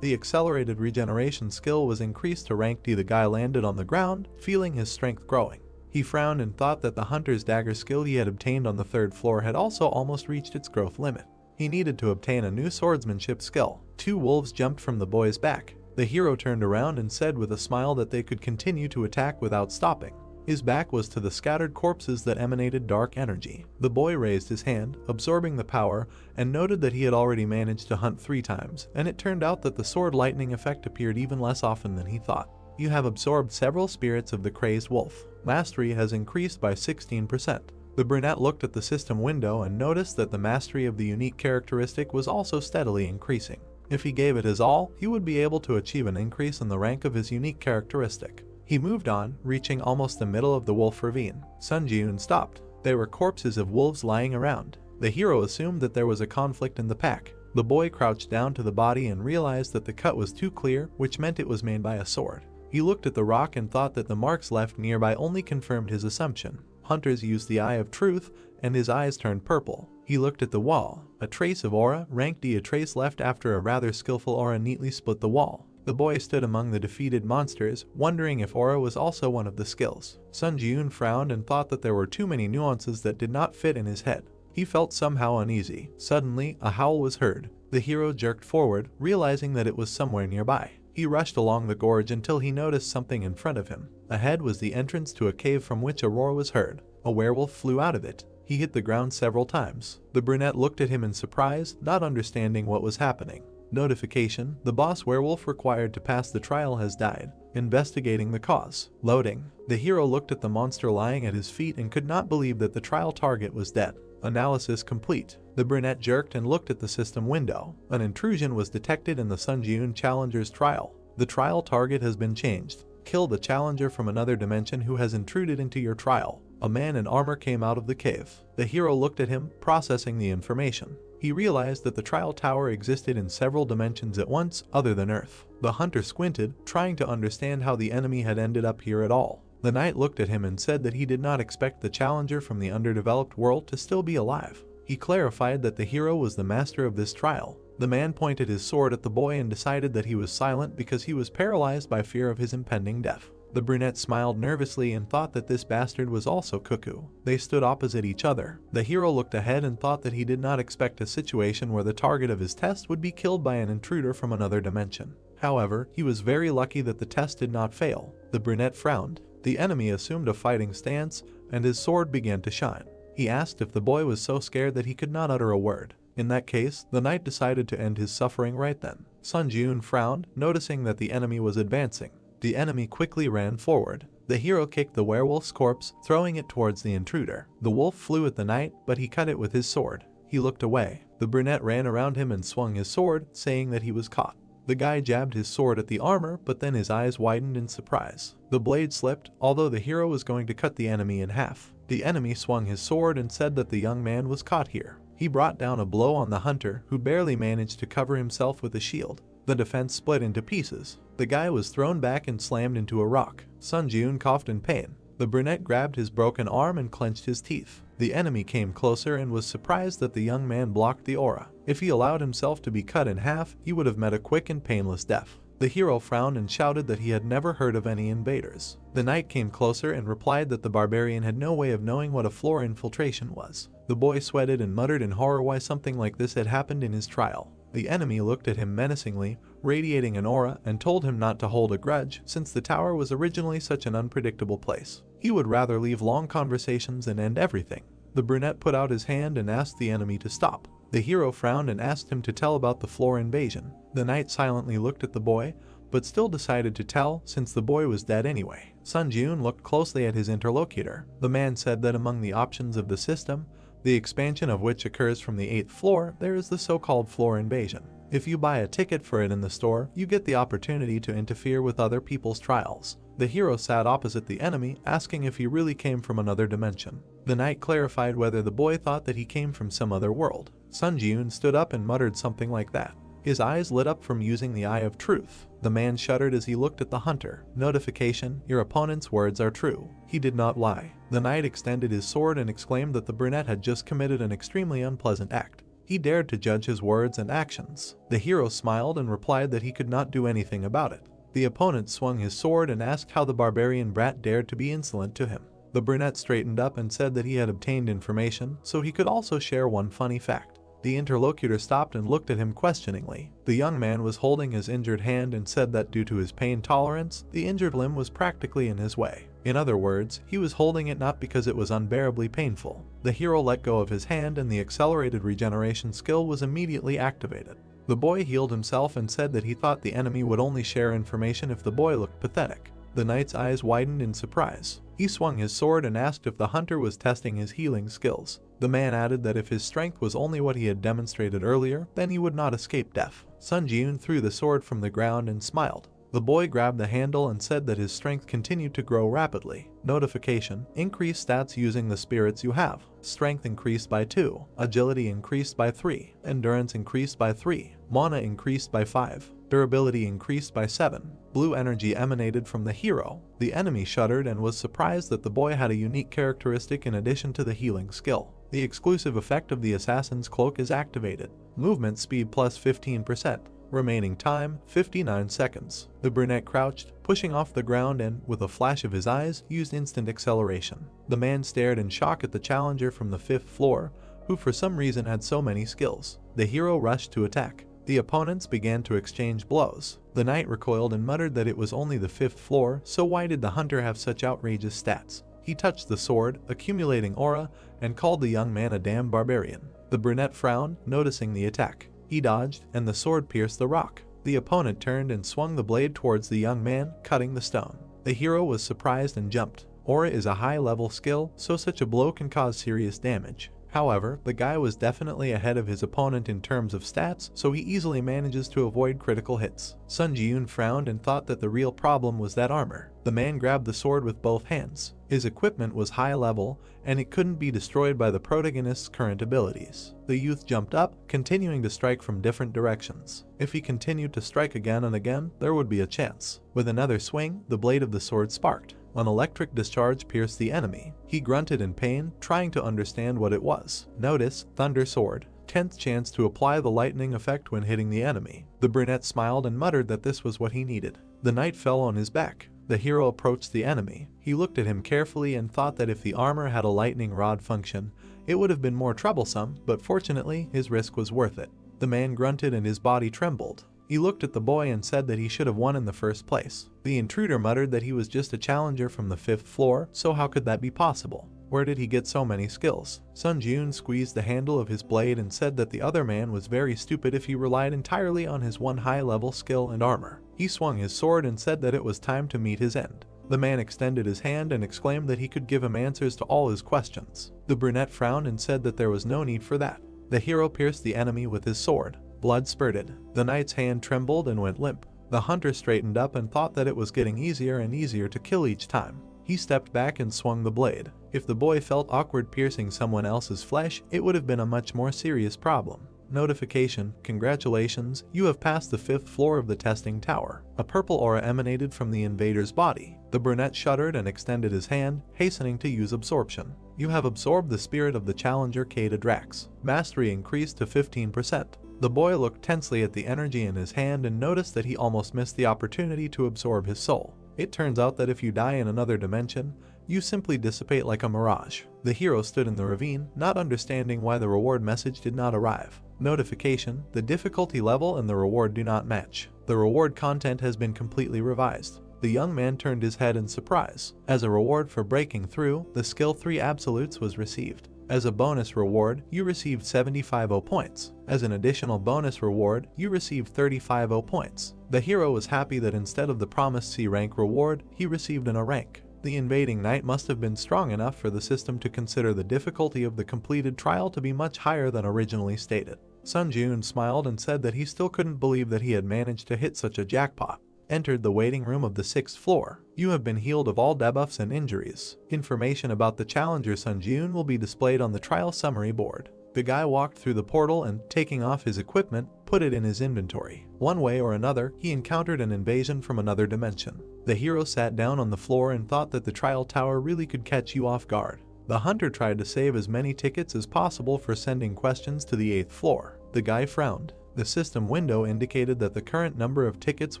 The accelerated regeneration skill was increased to rank D. The guy landed on the ground, feeling his strength growing. He frowned and thought that the hunter's dagger skill he had obtained on the 3rd floor had also almost reached its growth limit. He needed to obtain a new swordsmanship skill. 2 wolves jumped from the boy's back. The hero turned around and said with a smile that they could continue to attack without stopping. His back was to the scattered corpses that emanated dark energy. The boy raised his hand, absorbing the power, and noted that he had already managed to hunt 3 times, and it turned out that the sword lightning effect appeared even less often than he thought. You have absorbed several spirits of the crazed wolf. Mastery has increased by 16%. The brunette looked at the system window and noticed that the mastery of the unique characteristic was also steadily increasing. If he gave it his all, he would be able to achieve an increase in the rank of his unique characteristic. He moved on, reaching almost the middle of the wolf ravine. Sun Jun stopped. There were corpses of wolves lying around. The hero assumed that there was a conflict in the pack. The boy crouched down to the body and realized that the cut was too clear, which meant it was made by a sword. He looked at the rock and thought that the marks left nearby only confirmed his assumption. Hunters used the eye of truth, and his eyes turned purple. He looked at the wall. A trace of aura, rank D. A trace left after a rather skillful aura neatly split the wall. The boy stood among the defeated monsters, wondering if aura was also one of the skills. Sun Jun frowned and thought that there were too many nuances that did not fit in his head. He felt somehow uneasy. Suddenly, a howl was heard. The hero jerked forward, realizing that it was somewhere nearby. He rushed along the gorge until he noticed something in front of him. Ahead was the entrance to a cave from which a roar was heard. A werewolf flew out of it. He hit the ground several times. The brunette looked at him in surprise, not understanding what was happening. Notification: the boss werewolf required to pass the trial has died. Investigating the cause. Loading. The hero looked at the monster lying at his feet and could not believe that the trial target was dead. Analysis complete. The brunette jerked and looked at the system window. An intrusion was detected in the Sun Jun challenger's trial. The trial target has been changed. Kill the challenger from another dimension who has intruded into your trial. A man in armor came out of the cave. The hero looked at him, processing the information. He realized that the trial tower existed in several dimensions at once, other than Earth. The hunter squinted, trying to understand how the enemy had ended up here at all. The knight looked at him and said that he did not expect the challenger from the underdeveloped world to still be alive. He clarified that the hero was the master of this trial. The man pointed his sword at the boy and decided that he was silent because he was paralyzed by fear of his impending death. The brunette smiled nervously and thought that this bastard was also cuckoo. They stood opposite each other. The hero looked ahead and thought that he did not expect a situation where the target of his test would be killed by an intruder from another dimension. However, he was very lucky that the test did not fail. The brunette frowned. The enemy assumed a fighting stance, and his sword began to shine. He asked if the boy was so scared that he could not utter a word. In that case, the knight decided to end his suffering right then. Sun Jun frowned, noticing that the enemy was advancing. The enemy quickly ran forward. The hero kicked the werewolf's corpse, throwing it towards the intruder. The wolf flew at the knight, but he cut it with his sword. He looked away. The brunette ran around him and swung his sword, saying that he was caught. The guy jabbed his sword at the armor, but then his eyes widened in surprise. The blade slipped, although the hero was going to cut the enemy in half. The enemy swung his sword and said that the young man was caught here. He brought down a blow on the hunter, who barely managed to cover himself with a shield. The defense split into pieces. The guy was thrown back and slammed into a rock. Sun Jun coughed in pain. The brunette grabbed his broken arm and clenched his teeth. The enemy came closer and was surprised that the young man blocked the aura. If he allowed himself to be cut in half, he would have met a quick and painless death. The hero frowned and shouted that he had never heard of any invaders. The knight came closer and replied that the barbarian had no way of knowing what a floor infiltration was. The boy sweated and muttered in horror why something like this had happened in his trial. The enemy looked at him menacingly, radiating an aura, and told him not to hold a grudge since the tower was originally such an unpredictable place. He would rather leave long conversations and end everything. The brunette put out his hand and asked the enemy to stop. The hero frowned and asked him to tell about the floor invasion. The knight silently looked at the boy, but still decided to tell since the boy was dead anyway. Sun Jiun looked closely at his interlocutor. The man said that among the options of the system, the expansion of which occurs from the 8th floor, there is the so-called floor invasion. If you buy a ticket for it in the store, you get the opportunity to interfere with other people's trials. The hero sat opposite the enemy, asking if he really came from another dimension. The knight clarified whether the boy thought that he came from some other world. Sun Jiun stood up and muttered something like that. His eyes lit up from using the Eye of Truth. The man shuddered as he looked at the hunter. Notification: your opponent's words are true. He did not lie. The knight extended his sword and exclaimed that the brunette had just committed an extremely unpleasant act. He dared to judge his words and actions. The hero smiled and replied that he could not do anything about it. The opponent swung his sword and asked how the barbarian brat dared to be insolent to him. The brunette straightened up and said that he had obtained information, so he could also share one funny fact. The interlocutor stopped and looked at him questioningly. The young man was holding his injured hand and said that due to his pain tolerance, the injured limb was practically in his way. In other words, he was holding it not because it was unbearably painful. The hero let go of his hand and the accelerated regeneration skill was immediately activated. The boy healed himself and said that he thought the enemy would only share information if the boy looked pathetic. The knight's eyes widened in surprise. He swung his sword and asked if the hunter was testing his healing skills. The man added that if his strength was only what he had demonstrated earlier, then he would not escape death. Sun Jiun threw the sword from the ground and smiled. The boy grabbed the handle and said that his strength continued to grow rapidly. Notification: increase stats using the spirits you have. Strength increased by 2, agility increased by 3, endurance increased by 3, mana increased by 5, durability increased by 7. Blue energy emanated from the hero. The enemy shuddered and was surprised that the boy had a unique characteristic in addition to the healing skill. The exclusive effect of the assassin's cloak is activated. Movement speed plus 15%. Remaining time, 59 seconds. The brunette crouched, pushing off the ground and, with a flash of his eyes, used instant acceleration. The man stared in shock at the challenger from the 5th floor, who for some reason had so many skills. The hero rushed to attack. The opponents began to exchange blows. The knight recoiled and muttered that it was only the 5th floor, so why did the hunter have such outrageous stats? He touched the sword, accumulating aura, and called the young man a damn barbarian. The brunette frowned, noticing the attack. He dodged, and the sword pierced the rock. The opponent turned and swung the blade towards the young man, cutting the stone. The hero was surprised and jumped. Aura is a high-level skill, so such a blow can cause serious damage. However, the guy was definitely ahead of his opponent in terms of stats, so he easily manages to avoid critical hits. Sun Jiun frowned and thought that the real problem was that armor. The man grabbed the sword with both hands. His equipment was high level, and it couldn't be destroyed by the protagonist's current abilities. The youth jumped up, continuing to strike from different directions. If he continued to strike again and again, there would be a chance. With another swing, the blade of the sword sparked. An electric discharge pierced the enemy. He grunted in pain, trying to understand what it was. Notice: Thunder Sword. 10th chance to apply the lightning effect when hitting the enemy. The brunette smiled and muttered that this was what he needed. The knight fell on his back. The hero approached the enemy. He looked at him carefully and thought that if the armor had a lightning rod function, it would have been more troublesome, but fortunately, his risk was worth it. The man grunted and his body trembled. He looked at the boy and said that he should have won in the first place. The intruder muttered that he was just a challenger from the 5th floor, so how could that be possible? Where did he get so many skills? Sun Jiun squeezed the handle of his blade and said that the other man was very stupid if he relied entirely on his one high-level skill and armor. He swung his sword and said that it was time to meet his end. The man extended his hand and exclaimed that he could give him answers to all his questions. The brunette frowned and said that there was no need for that. The hero pierced the enemy with his sword. Blood spurted. The knight's hand trembled and went limp. The hunter straightened up and thought that it was getting easier and easier to kill each time. He stepped back and swung the blade. If the boy felt awkward piercing someone else's flesh, it would have been a much more serious problem. Notification: congratulations, you have passed the 5th floor of the testing tower. A purple aura emanated from the invader's body. The brunette shuddered and extended his hand, hastening to use absorption. You have absorbed the spirit of the challenger Kata Drax. Mastery increased to 15%. The boy looked tensely at the energy in his hand and noticed that he almost missed the opportunity to absorb his soul. It turns out that if you die in another dimension, you simply dissipate like a mirage. The hero stood in the ravine, not understanding why the reward message did not arrive. Notification: the difficulty level and the reward do not match. The reward content has been completely revised. The young man turned his head in surprise. As a reward for breaking through, the skill 3 absolutes was received. As a bonus reward, you received 75 points. As an additional bonus reward, you received 35 points. The hero was happy that instead of the promised C rank reward, he received an A rank. The invading knight must have been strong enough for the system to consider the difficulty of the completed trial to be much higher than originally stated. Sun Jun smiled and said that he still couldn't believe that he had managed to hit such a jackpot. Entered the waiting room of the 6th floor. You have been healed of all debuffs and injuries. Information about the challenger Sun Jun will be displayed on the trial summary board. The guy walked through the portal and, taking off his equipment, put it in his inventory. One way or another, he encountered an invasion from another dimension. The hero sat down on the floor and thought that the trial tower really could catch you off guard. The hunter tried to save as many tickets as possible for sending questions to the 8th floor. The guy frowned. The system window indicated that the current number of tickets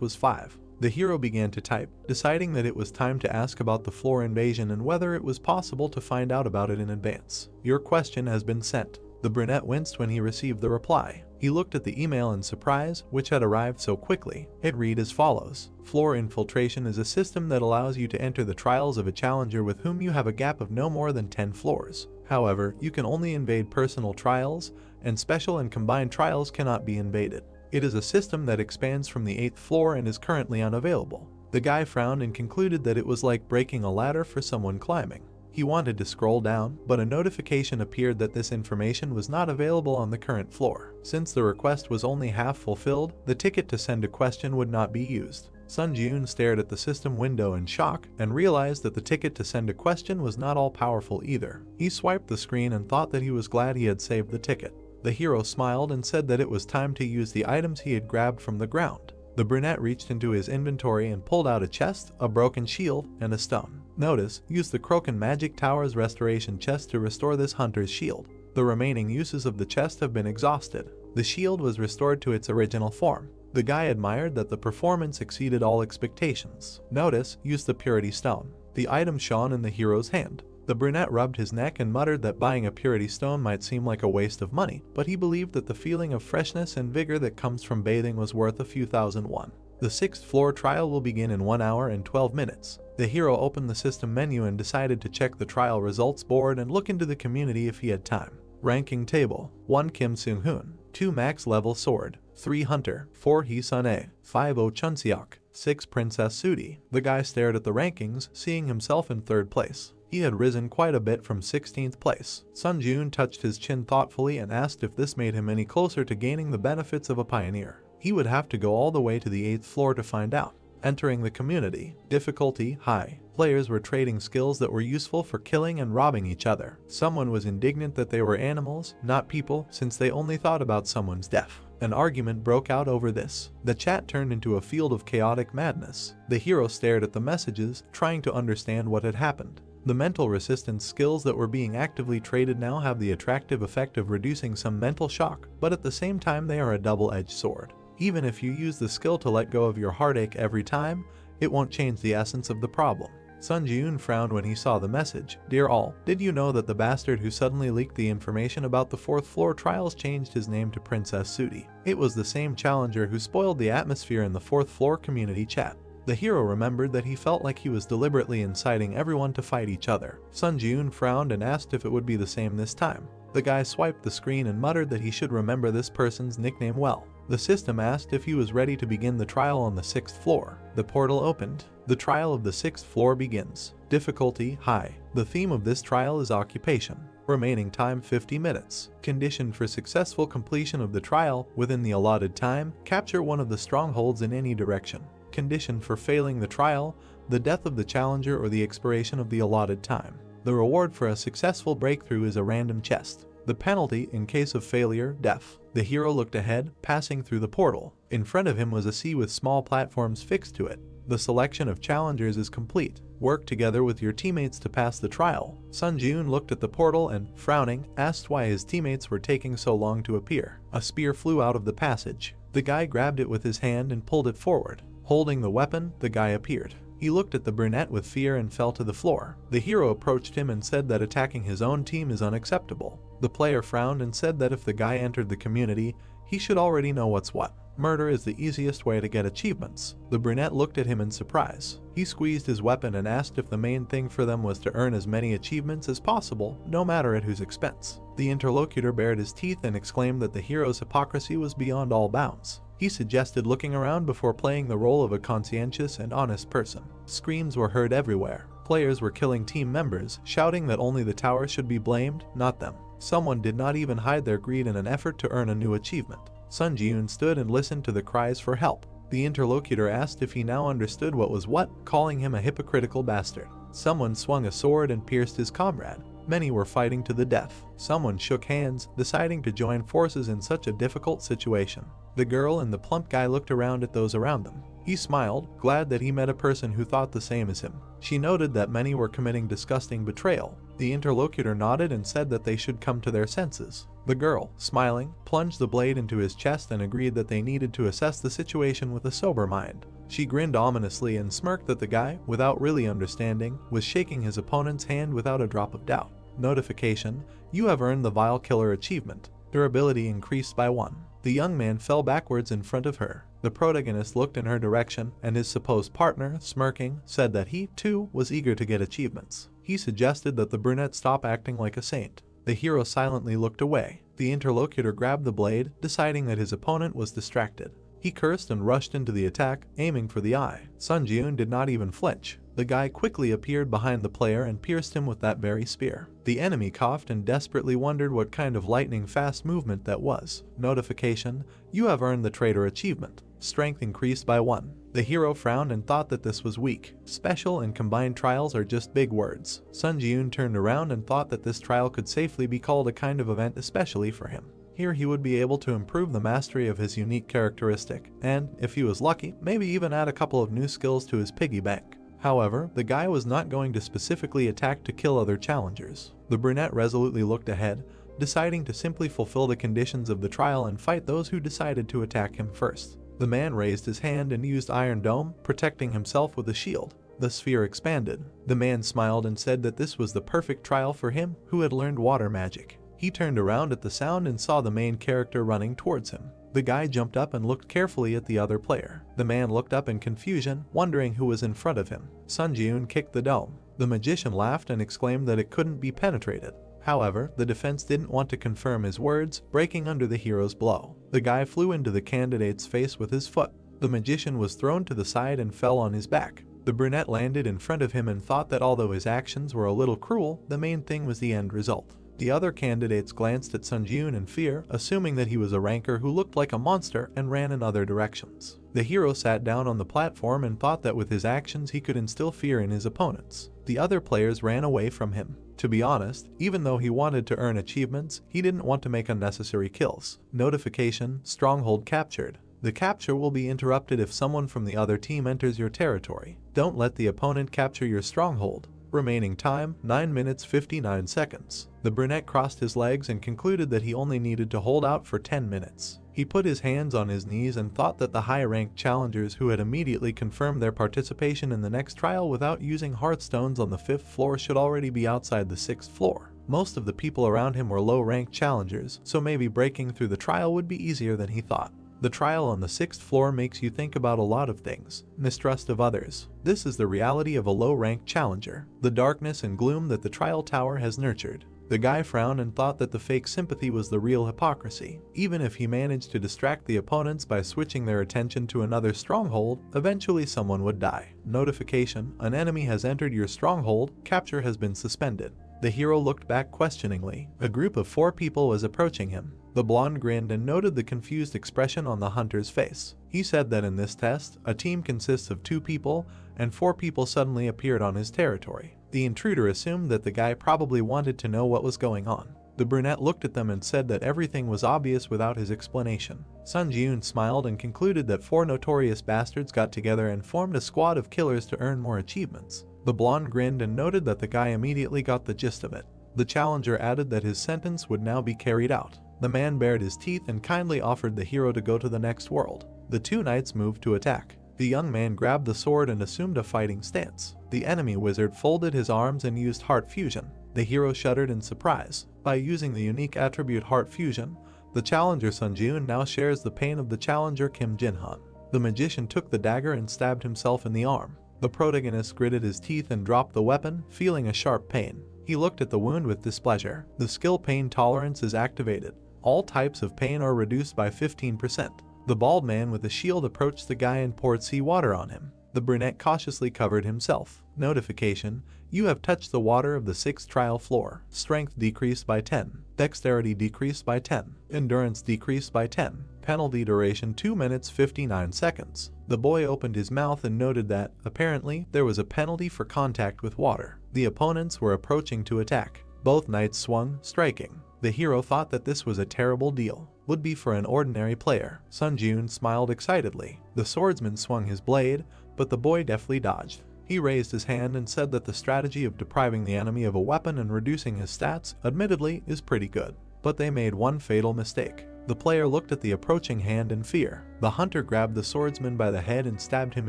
was 5. The hero began to type, deciding that it was time to ask about the floor invasion and whether it was possible to find out about it in advance. Your question has been sent. The brunette winced when he received the reply. He looked at the email in surprise, which had arrived so quickly. It read as follows. Floor infiltration is a system that allows you to enter the trials of a challenger with whom you have a gap of no more than 10 floors. However, you can only invade personal trials, and special and combined trials cannot be invaded. It is a system that expands from the 8th floor and is currently unavailable. The guy frowned and concluded that it was like breaking a ladder for someone climbing. He wanted to scroll down, but a notification appeared that this information was not available on the current floor. Since the request was only half fulfilled, the ticket to send a question would not be used. Sun Jun stared at the system window in shock and realized that the ticket to send a question was not all powerful either. He swiped the screen and thought that he was glad he had saved the ticket. The hero smiled and said that it was time to use the items he had grabbed from the ground. The brunette reached into his inventory and pulled out a chest, a broken shield, and a stone. Notice, use the Kroken Magic Tower's restoration chest to restore this hunter's shield. The remaining uses of the chest have been exhausted. The shield was restored to its original form. The guy admired that the performance exceeded all expectations. Notice, use the Purity Stone. The item shone in the hero's hand. The brunette rubbed his neck and muttered that buying a Purity Stone might seem like a waste of money, but he believed that the feeling of freshness and vigor that comes from bathing was worth a few thousand won. The 6th floor trial will begin in 1 hour and 12 minutes. The hero opened the system menu and decided to check the trial results board and look into the community if he had time. Ranking table: 1 Kim Seung-hoon, 2 max level sword, 3 hunter, 4 Hee Sun-ae, 5 Oh Chun-seok, 6 Princess Sudi. The guy stared at the rankings, seeing himself in 3rd place. He had risen quite a bit from 16th place. Sun Jun touched his chin thoughtfully and asked if this made him any closer to gaining the benefits of a pioneer. He would have to go all the way to the 8th floor to find out. Entering the community. Difficulty high. Players were trading skills that were useful for killing and robbing each other. Someone was indignant that they were animals, not people, since they only thought about someone's death. An argument broke out over this. The chat turned into a field of chaotic madness. The hero stared at the messages, trying to understand what had happened. The mental resistance skills that were being actively traded now have the attractive effect of reducing some mental shock, but at the same time they are a double-edged sword. Even if you use the skill to let go of your heartache every time, it won't change the essence of the problem. Sun Jun frowned when he saw the message. Dear all, did you know that the bastard who suddenly leaked the information about the 4th floor trials changed his name to Princess Sudi? It was the same challenger who spoiled the atmosphere in the 4th floor community chat. The hero remembered that he felt like he was deliberately inciting everyone to fight each other. Sun Jun frowned and asked if it would be the same this time. The guy swiped the screen and muttered that he should remember this person's nickname well. The system asked if he was ready to begin the trial on the 6th floor. The portal opened. The trial of the 6th floor begins. Difficulty high. The theme of this trial is occupation. Remaining time 50 minutes. Condition for successful completion of the trial within the allotted time, capture one of the strongholds in any direction. Condition for failing the trial, the death of the challenger or the expiration of the allotted time. The reward for a successful breakthrough is a random chest. The penalty in case of failure, death. The hero looked ahead, passing through the portal. In front of him was a sea with small platforms fixed to it. The selection of challengers is complete. Work together with your teammates to pass the trial. Sun Jun looked at the portal and, frowning, asked why his teammates were taking so long to appear. A spear flew out of the passage. The guy grabbed it with his hand and pulled it forward. Holding the weapon, the guy appeared. He looked at the brunette with fear and fell to the floor. The hero approached him and said that attacking his own team is unacceptable. The player frowned and said that if the guy entered the community, he should already know what's what. Murder is the easiest way to get achievements. The brunette looked at him in surprise. He squeezed his weapon and asked if the main thing for them was to earn as many achievements as possible, no matter at whose expense. The interlocutor bared his teeth and exclaimed that the hero's hypocrisy was beyond all bounds. He suggested looking around before playing the role of a conscientious and honest person. Screams were heard everywhere. Players were killing team members, shouting that only the tower should be blamed, not them. Someone did not even hide their greed in an effort to earn a new achievement. Sun Ji-yoon stood and listened to the cries for help. The interlocutor asked if he now understood what was what, calling him a hypocritical bastard. Someone swung a sword and pierced his comrade. Many were fighting to the death. Someone shook hands, deciding to join forces in such a difficult situation. The girl and the plump guy looked around at those around them. He smiled, glad that he met a person who thought the same as him. She noted that many were committing disgusting betrayal. The interlocutor nodded and said that they should come to their senses. The girl, smiling, plunged the blade into his chest and agreed that they needed to assess the situation with a sober mind. She grinned ominously and smirked that the guy, without really understanding, was shaking his opponent's hand without a drop of doubt. Notification: you have earned the Vile Killer achievement. Durability increased by 1. The young man fell backwards in front of her. The protagonist looked in her direction, and his supposed partner, smirking, said that he, too, was eager to get achievements. He suggested that the brunette stop acting like a saint. The hero silently looked away. The interlocutor grabbed the blade, deciding that his opponent was distracted. He cursed and rushed into the attack, aiming for the eye. Sun Ji-yoon did not even flinch. The guy quickly appeared behind the player and pierced him with that very spear. The enemy coughed and desperately wondered what kind of lightning-fast movement that was. Notification: you have earned the traitor achievement. Strength increased by 1. The hero frowned and thought that this was weak. Special and combined trials are just big words. Sun Ji-yoon turned around and thought that this trial could safely be called a kind of event especially for him. Here he would be able to improve the mastery of his unique characteristic, and, if he was lucky, maybe even add a couple of new skills to his piggy bank. However, the guy was not going to specifically attack to kill other challengers. The brunette resolutely looked ahead, deciding to simply fulfill the conditions of the trial and fight those who decided to attack him first. The man raised his hand and used Iron Dome, protecting himself with a shield. The sphere expanded. The man smiled and said that this was the perfect trial for him, who had learned water magic. He turned around at the sound and saw the main character running towards him. The guy jumped up and looked carefully at the other player. The man looked up in confusion, wondering who was in front of him. Sun Ji-yoon kicked the dome. The magician laughed and exclaimed that it couldn't be penetrated. However, the defense didn't want to confirm his words, breaking under the hero's blow. The guy flew into the candidate's face with his foot. The magician was thrown to the side and fell on his back. The brunette landed in front of him and thought that although his actions were a little cruel, the main thing was the end result. The other candidates glanced at Sun Ji-yoon in fear, assuming that he was a ranker who looked like a monster and ran in other directions. The hero sat down on the platform and thought that with his actions he could instill fear in his opponents. The other players ran away from him. To be honest, even though he wanted to earn achievements, he didn't want to make unnecessary kills. Notification: stronghold captured. The capture will be interrupted if someone from the other team enters your territory. Don't let the opponent capture your stronghold. Remaining time: 9 minutes 59 seconds. The brunette crossed his legs and concluded that he only needed to hold out for 10 minutes. He put his hands on his knees and thought that the high-ranked challengers who had immediately confirmed their participation in the next trial without using hearthstones on the 5th floor should already be outside the 6th floor. Most of the people around him were low-ranked challengers, so maybe breaking through the trial would be easier than he thought. The trial on the 6th floor makes you think about a lot of things. Mistrust of others. This is the reality of a low-ranked challenger. The darkness and gloom that the trial tower has nurtured. The guy frowned and thought that the fake sympathy was the real hypocrisy. Even if he managed to distract the opponents by switching their attention to another stronghold, eventually someone would die. Notification: an enemy has entered your stronghold, capture has been suspended. The hero looked back questioningly. A group of 4 people was approaching him. The blonde grinned and noted the confused expression on the hunter's face. He said that in this test, a team consists of 2 people, and 4 people suddenly appeared on his territory. The intruder assumed that the guy probably wanted to know what was going on. The brunette looked at them and said that everything was obvious without his explanation. Sun Ji-yoon smiled and concluded that 4 notorious bastards got together and formed a squad of killers to earn more achievements. The blonde grinned and noted that the guy immediately got the gist of it. The challenger added that his sentence would now be carried out. The man bared his teeth and kindly offered the hero to go to the next world. The 2 knights moved to attack. The young man grabbed the sword and assumed a fighting stance. The enemy wizard folded his arms and used heart fusion. The hero shuddered in surprise. By using the unique attribute heart fusion, The challenger Sunjun now shares the pain of the challenger Kim Jinhan. The magician took the dagger and stabbed himself in the arm. The protagonist gritted his teeth and dropped the weapon, feeling a sharp pain. He looked at the wound with displeasure. The skill pain tolerance is activated. All types of pain are reduced by 15%. The bald man with a shield approached the guy and poured seawater on him. The brunette cautiously covered himself. Notification: you have touched the water of the 6th trial floor. Strength decreased by 10. Dexterity decreased by 10. Endurance decreased by 10. Penalty duration 2 minutes 59 seconds. The boy opened his mouth and noted that, apparently, there was a penalty for contact with water. The opponents were approaching to attack. Both knights swung, striking. The hero thought that this was a terrible deal. Would be for an ordinary player. Sunjun smiled excitedly. The swordsman swung his blade, but the boy deftly dodged. He raised his hand and said that the strategy of depriving the enemy of a weapon and reducing his stats, admittedly, is pretty good. But they made one fatal mistake. The player looked at the approaching hand in fear. The hunter grabbed the swordsman by the head and stabbed him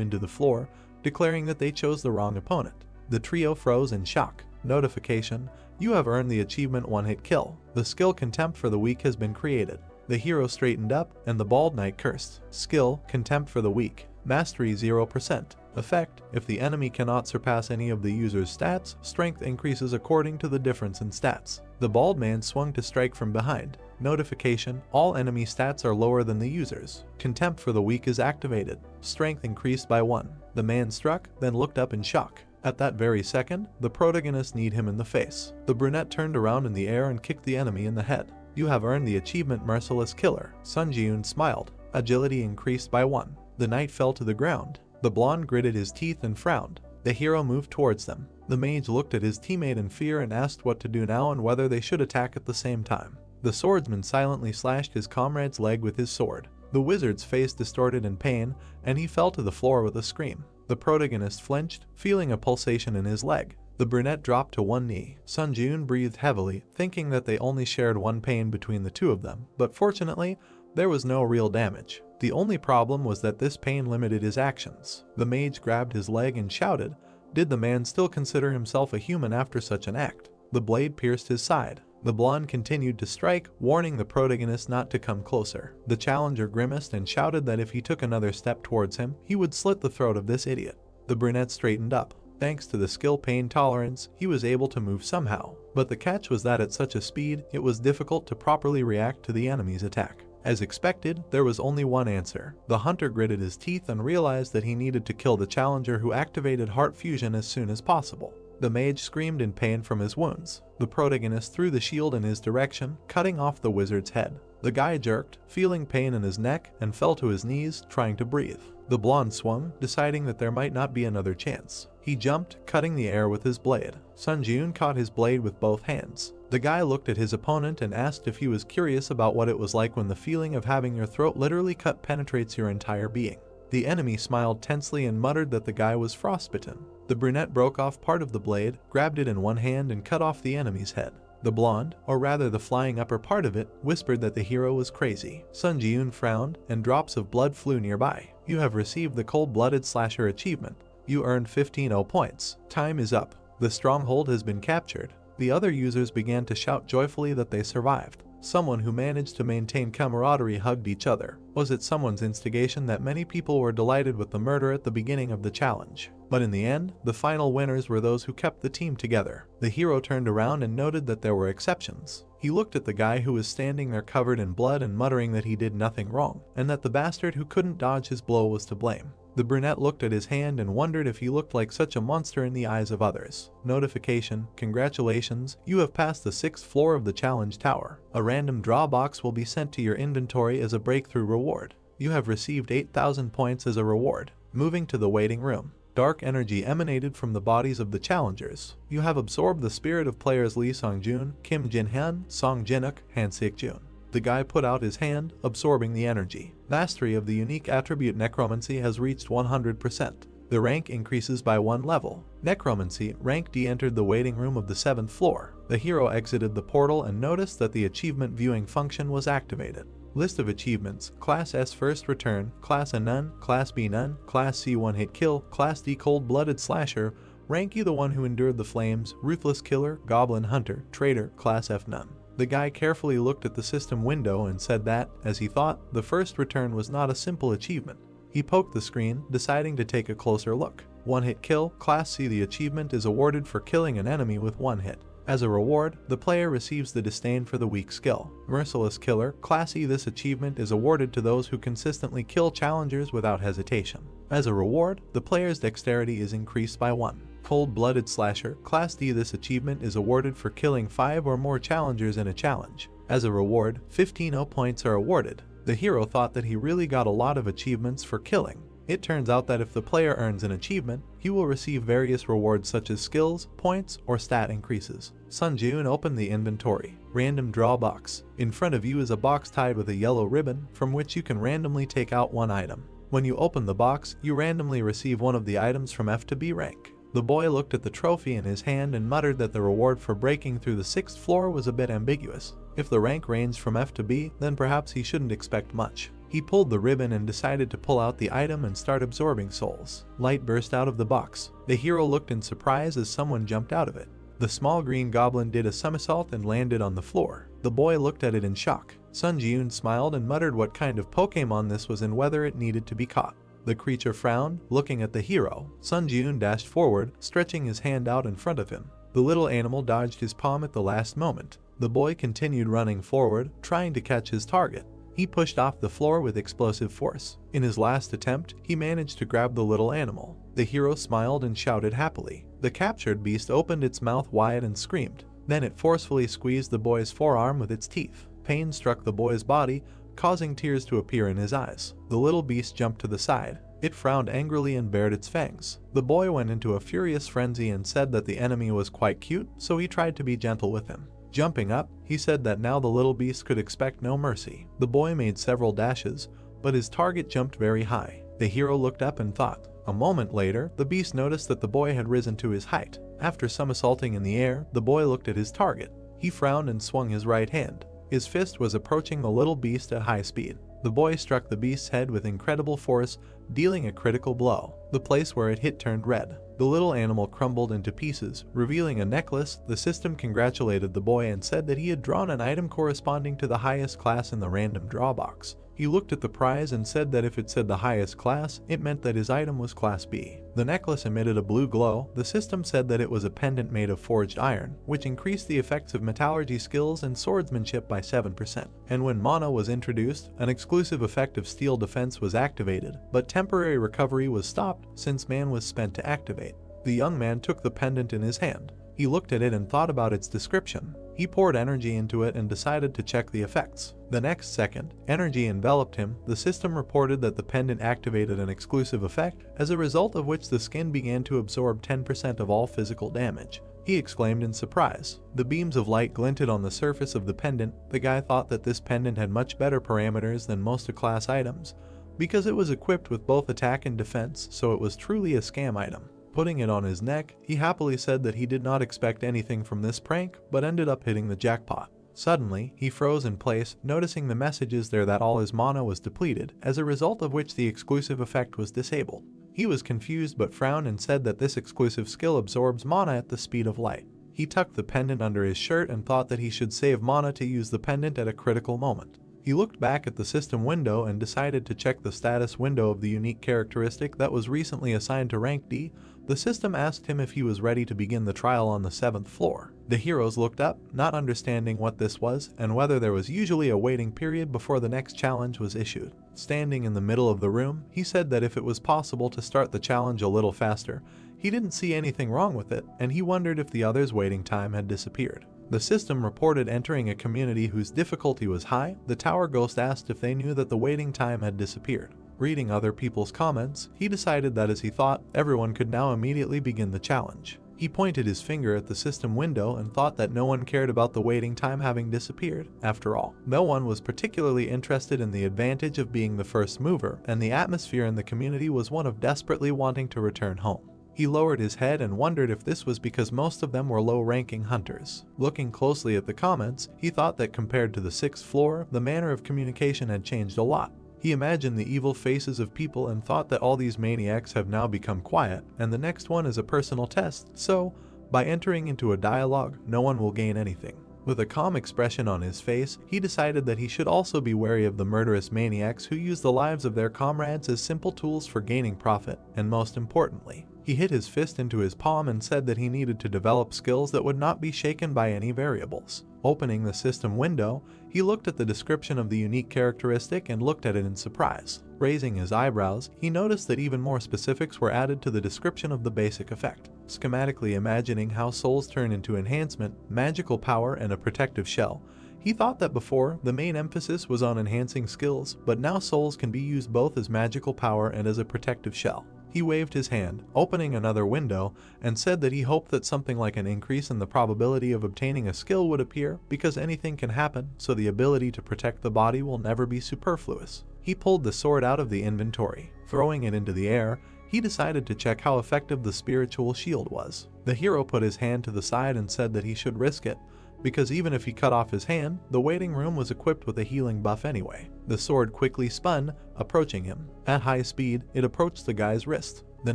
into the floor, declaring that they chose the wrong opponent. The trio froze in shock. Notification: you have earned the achievement one-hit kill. The skill Contempt for the Weak has been created. The hero straightened up, and the bald knight cursed. Skill: Contempt for the Weak. Mastery 0%. Effect: if the enemy cannot surpass any of the user's stats, strength increases according to the difference in stats. The bald man swung to strike from behind. Notification: all enemy stats are lower than the user's. Contempt for the Weak is activated. Strength increased by 1. The man struck, then looked up in shock. At that very second, the protagonist kneed him in the face. The brunette turned around in the air and kicked the enemy in the head. You have earned the achievement Merciless Killer. Sunjun smiled. Agility increased by 1. The knight fell to the ground. The blonde gritted his teeth and frowned. The hero moved towards them. The mage looked at his teammate in fear and asked what to do now and whether they should attack at the same time. The swordsman silently slashed his comrade's leg with his sword. The wizard's face distorted in pain, and he fell to the floor with a scream. The protagonist flinched, feeling a pulsation in his leg. The brunette dropped to one knee. Sunjun breathed heavily, thinking that they only shared one pain between the two of them, but fortunately, there was no real damage. The only problem was that this pain limited his actions. The mage grabbed his leg and shouted, did the man still consider himself a human after such an act? The blade pierced his side. The blonde continued to strike, warning the protagonist not to come closer. The challenger grimaced and shouted that if he took another step towards him, he would slit the throat of this idiot. The brunette straightened up. Thanks to the skill pain tolerance, he was able to move somehow. But the catch was that at such a speed, it was difficult to properly react to the enemy's attack. As expected, there was only one answer. The hunter gritted his teeth and realized that he needed to kill the challenger, who activated heart fusion as soon as possible. The mage screamed in pain from his wounds. The protagonist threw the shield in his direction, cutting off the wizard's head. The guy jerked, feeling pain in his neck, and fell to his knees, trying to breathe. The blonde swung, deciding that there might not be another chance. He jumped, cutting the air with his blade. Sunjun caught his blade with both hands. The guy looked at his opponent and asked if he was curious about what it was like when the feeling of having your throat literally cut penetrates your entire being. The enemy smiled tensely and muttered that the guy was frostbitten. The brunette broke off part of the blade, grabbed it in one hand and cut off the enemy's head. The blonde, or rather the flying upper part of it, whispered that the hero was crazy. Sunjun frowned, and drops of blood flew nearby. You have received the Cold-Blooded Slasher achievement. You earned 15 points. Time is up. The stronghold has been captured. The other users began to shout joyfully that they survived. Someone who managed to maintain camaraderie hugged each other. Was it someone's instigation that many people were delighted with the murder at the beginning of the challenge? But in the end, the final winners were those who kept the team together. The hero turned around and noted that there were exceptions. He looked at the guy who was standing there covered in blood and muttering that he did nothing wrong, and that the bastard who couldn't dodge his blow was to blame. The brunette looked at his hand and wondered if he looked like such a monster in the eyes of others. Notification: congratulations, you have passed the 6th floor of the challenge tower. A random draw box will be sent to your inventory as a breakthrough reward. You have received 8,000 points as a reward. Moving to the waiting room. Dark energy emanated from the bodies of the challengers. You have absorbed the spirit of players Lee Songjun, Kim Jinhan, Song Jinuk, Han Sik-jun. The guy put out his hand, absorbing the energy. Mastery of the unique attribute Necromancy has reached 100%. The rank increases by 1 level. Necromancy, rank D, entered the waiting room of the 7th floor. The hero exited the portal and noticed that the achievement viewing function was activated. List of achievements: Class S First Return, Class A None, Class B None, Class C One Hit Kill, Class D Cold-Blooded Slasher, Rank E the One Who Endured the Flames, Ruthless Killer, Goblin Hunter, Traitor, Class F None. The guy carefully looked at the system window and said that, as he thought, the first return was not a simple achievement. He poked the screen, deciding to take a closer look. One-hit kill, Class C. The achievement is awarded for killing an enemy with one hit. As a reward, the player receives the disdain for the weak skill. Merciless Killer, Class E. This achievement is awarded to those who consistently kill challengers without hesitation. As a reward, the player's dexterity is increased by 1. Cold-Blooded Slasher, Class D. This achievement is awarded for killing 5 or more challengers in a challenge. As a reward, 15 points are awarded. The hero thought that he really got a lot of achievements for killing. It turns out that if the player earns an achievement, he will receive various rewards such as skills, points, or stat increases. Sun Jun opened the inventory. Random draw box. In front of you is a box tied with a yellow ribbon from which you can randomly take out one item. When you open the box, you randomly receive one of the items from F to B rank. The boy looked at the trophy in his hand and muttered that the reward for breaking through the 6th floor was a bit ambiguous. If the rank ranged from F to B, then perhaps he shouldn't expect much. He pulled the ribbon and decided to pull out the item and start absorbing souls. Light burst out of the box. The hero looked in surprise as someone jumped out of it. The small green goblin did a somersault and landed on the floor. The boy looked at it in shock. Sun Jun smiled and muttered what kind of Pokemon this was and whether it needed to be caught. The creature frowned, looking at the hero. Sun Jun dashed forward, stretching his hand out in front of him. The little animal dodged his palm at the last moment. The boy continued running forward, trying to catch his target. He pushed off the floor with explosive force. In his last attempt, he managed to grab the little animal. The hero smiled and shouted happily. The captured beast opened its mouth wide and screamed. Then it forcefully squeezed the boy's forearm with its teeth. Pain struck the boy's body, causing tears to appear in his eyes. The little beast jumped to the side. It frowned angrily and bared its fangs. The boy went into a furious frenzy and said that the enemy was quite cute, so he tried to be gentle with him. Jumping up, he said that now the little beast could expect no mercy. The boy made several dashes, but his target jumped very high. The hero looked up and thought. A moment later, the beast noticed that the boy had risen to his height. After somersaulting in the air, the boy looked at his target. He frowned and swung his right hand. His fist was approaching the little beast at high speed. The boy struck the beast's head with incredible force, dealing a critical blow. The place where it hit turned red. The little animal crumbled into pieces, revealing a necklace. The system congratulated the boy and said that he had drawn an item corresponding to the highest class in the random draw box. He looked at the prize and said that if it said the highest class, it meant that his item was Class B. The necklace emitted a blue glow. The system said that it was a pendant made of forged iron, which increased the effects of metallurgy skills and swordsmanship by 7%. And when mana was introduced, an exclusive effect of steel defense was activated, but temporary recovery was stopped since man was spent to activate. The young man took the pendant in his hand. He looked at it and thought about its description. He poured energy into it and decided to check the effects. The next second, energy enveloped him. The system reported that the pendant activated an exclusive effect, as a result of which the skin began to absorb 10% of all physical damage. He exclaimed in surprise. The beams of light glinted on the surface of the pendant. The guy thought that this pendant had much better parameters than most class items, because it was equipped with both attack and defense, so it was truly a scam item. Putting it on his neck, he happily said that he did not expect anything from this prank, but ended up hitting the jackpot. Suddenly, he froze in place, noticing the messages there that all his mana was depleted, as a result of which the exclusive effect was disabled. He was confused but frowned and said that this exclusive skill absorbs mana at the speed of light. He tucked the pendant under his shirt and thought that he should save mana to use the pendant at a critical moment. He looked back at the system window and decided to check the status window of the unique characteristic that was recently assigned to rank D. The system asked him if he was ready to begin the trial on the 7th floor. The heroes looked up, not understanding what this was and whether there was usually a waiting period before the next challenge was issued. Standing in the middle of the room, he said that if it was possible to start the challenge a little faster, he didn't see anything wrong with it, and he wondered if the others' waiting time had disappeared. The system reported entering a community whose difficulty was high. The tower ghost asked if they knew that the waiting time had disappeared. Reading other people's comments, he decided that as he thought, everyone could now immediately begin the challenge. He pointed his finger at the system window and thought that no one cared about the waiting time having disappeared. After all, no one was particularly interested in the advantage of being the first mover, and the atmosphere in the community was one of desperately wanting to return home. He lowered his head and wondered if this was because most of them were low-ranking hunters. Looking closely at the comments, he thought that compared to the 6th floor, the manner of communication had changed a lot. He imagined the evil faces of people and thought that all these maniacs have now become quiet, and the next one is a personal test, so, by entering into a dialogue, no one will gain anything. With a calm expression on his face, he decided that he should also be wary of the murderous maniacs who use the lives of their comrades as simple tools for gaining profit, and most importantly, he hit his fist into his palm and said that he needed to develop skills that would not be shaken by any variables. Opening the system window, he looked at the description of the unique characteristic and looked at it in surprise. Raising his eyebrows, he noticed that even more specifics were added to the description of the basic effect. Schematically imagining how souls turn into enhancement, magical power, and a protective shell, he thought that before, the main emphasis was on enhancing skills, but now souls can be used both as magical power and as a protective shell. He waved his hand, opening another window, and said that he hoped that something like an increase in the probability of obtaining a skill would appear, because anything can happen, so the ability to protect the body will never be superfluous. He pulled the sword out of the inventory. Throwing it into the air, he decided to check how effective the spiritual shield was. The hero put his hand to the side and said that he should risk it, because even if he cut off his hand, the waiting room was equipped with a healing buff anyway. The sword quickly spun, approaching him. At high speed, it approached the guy's wrist. The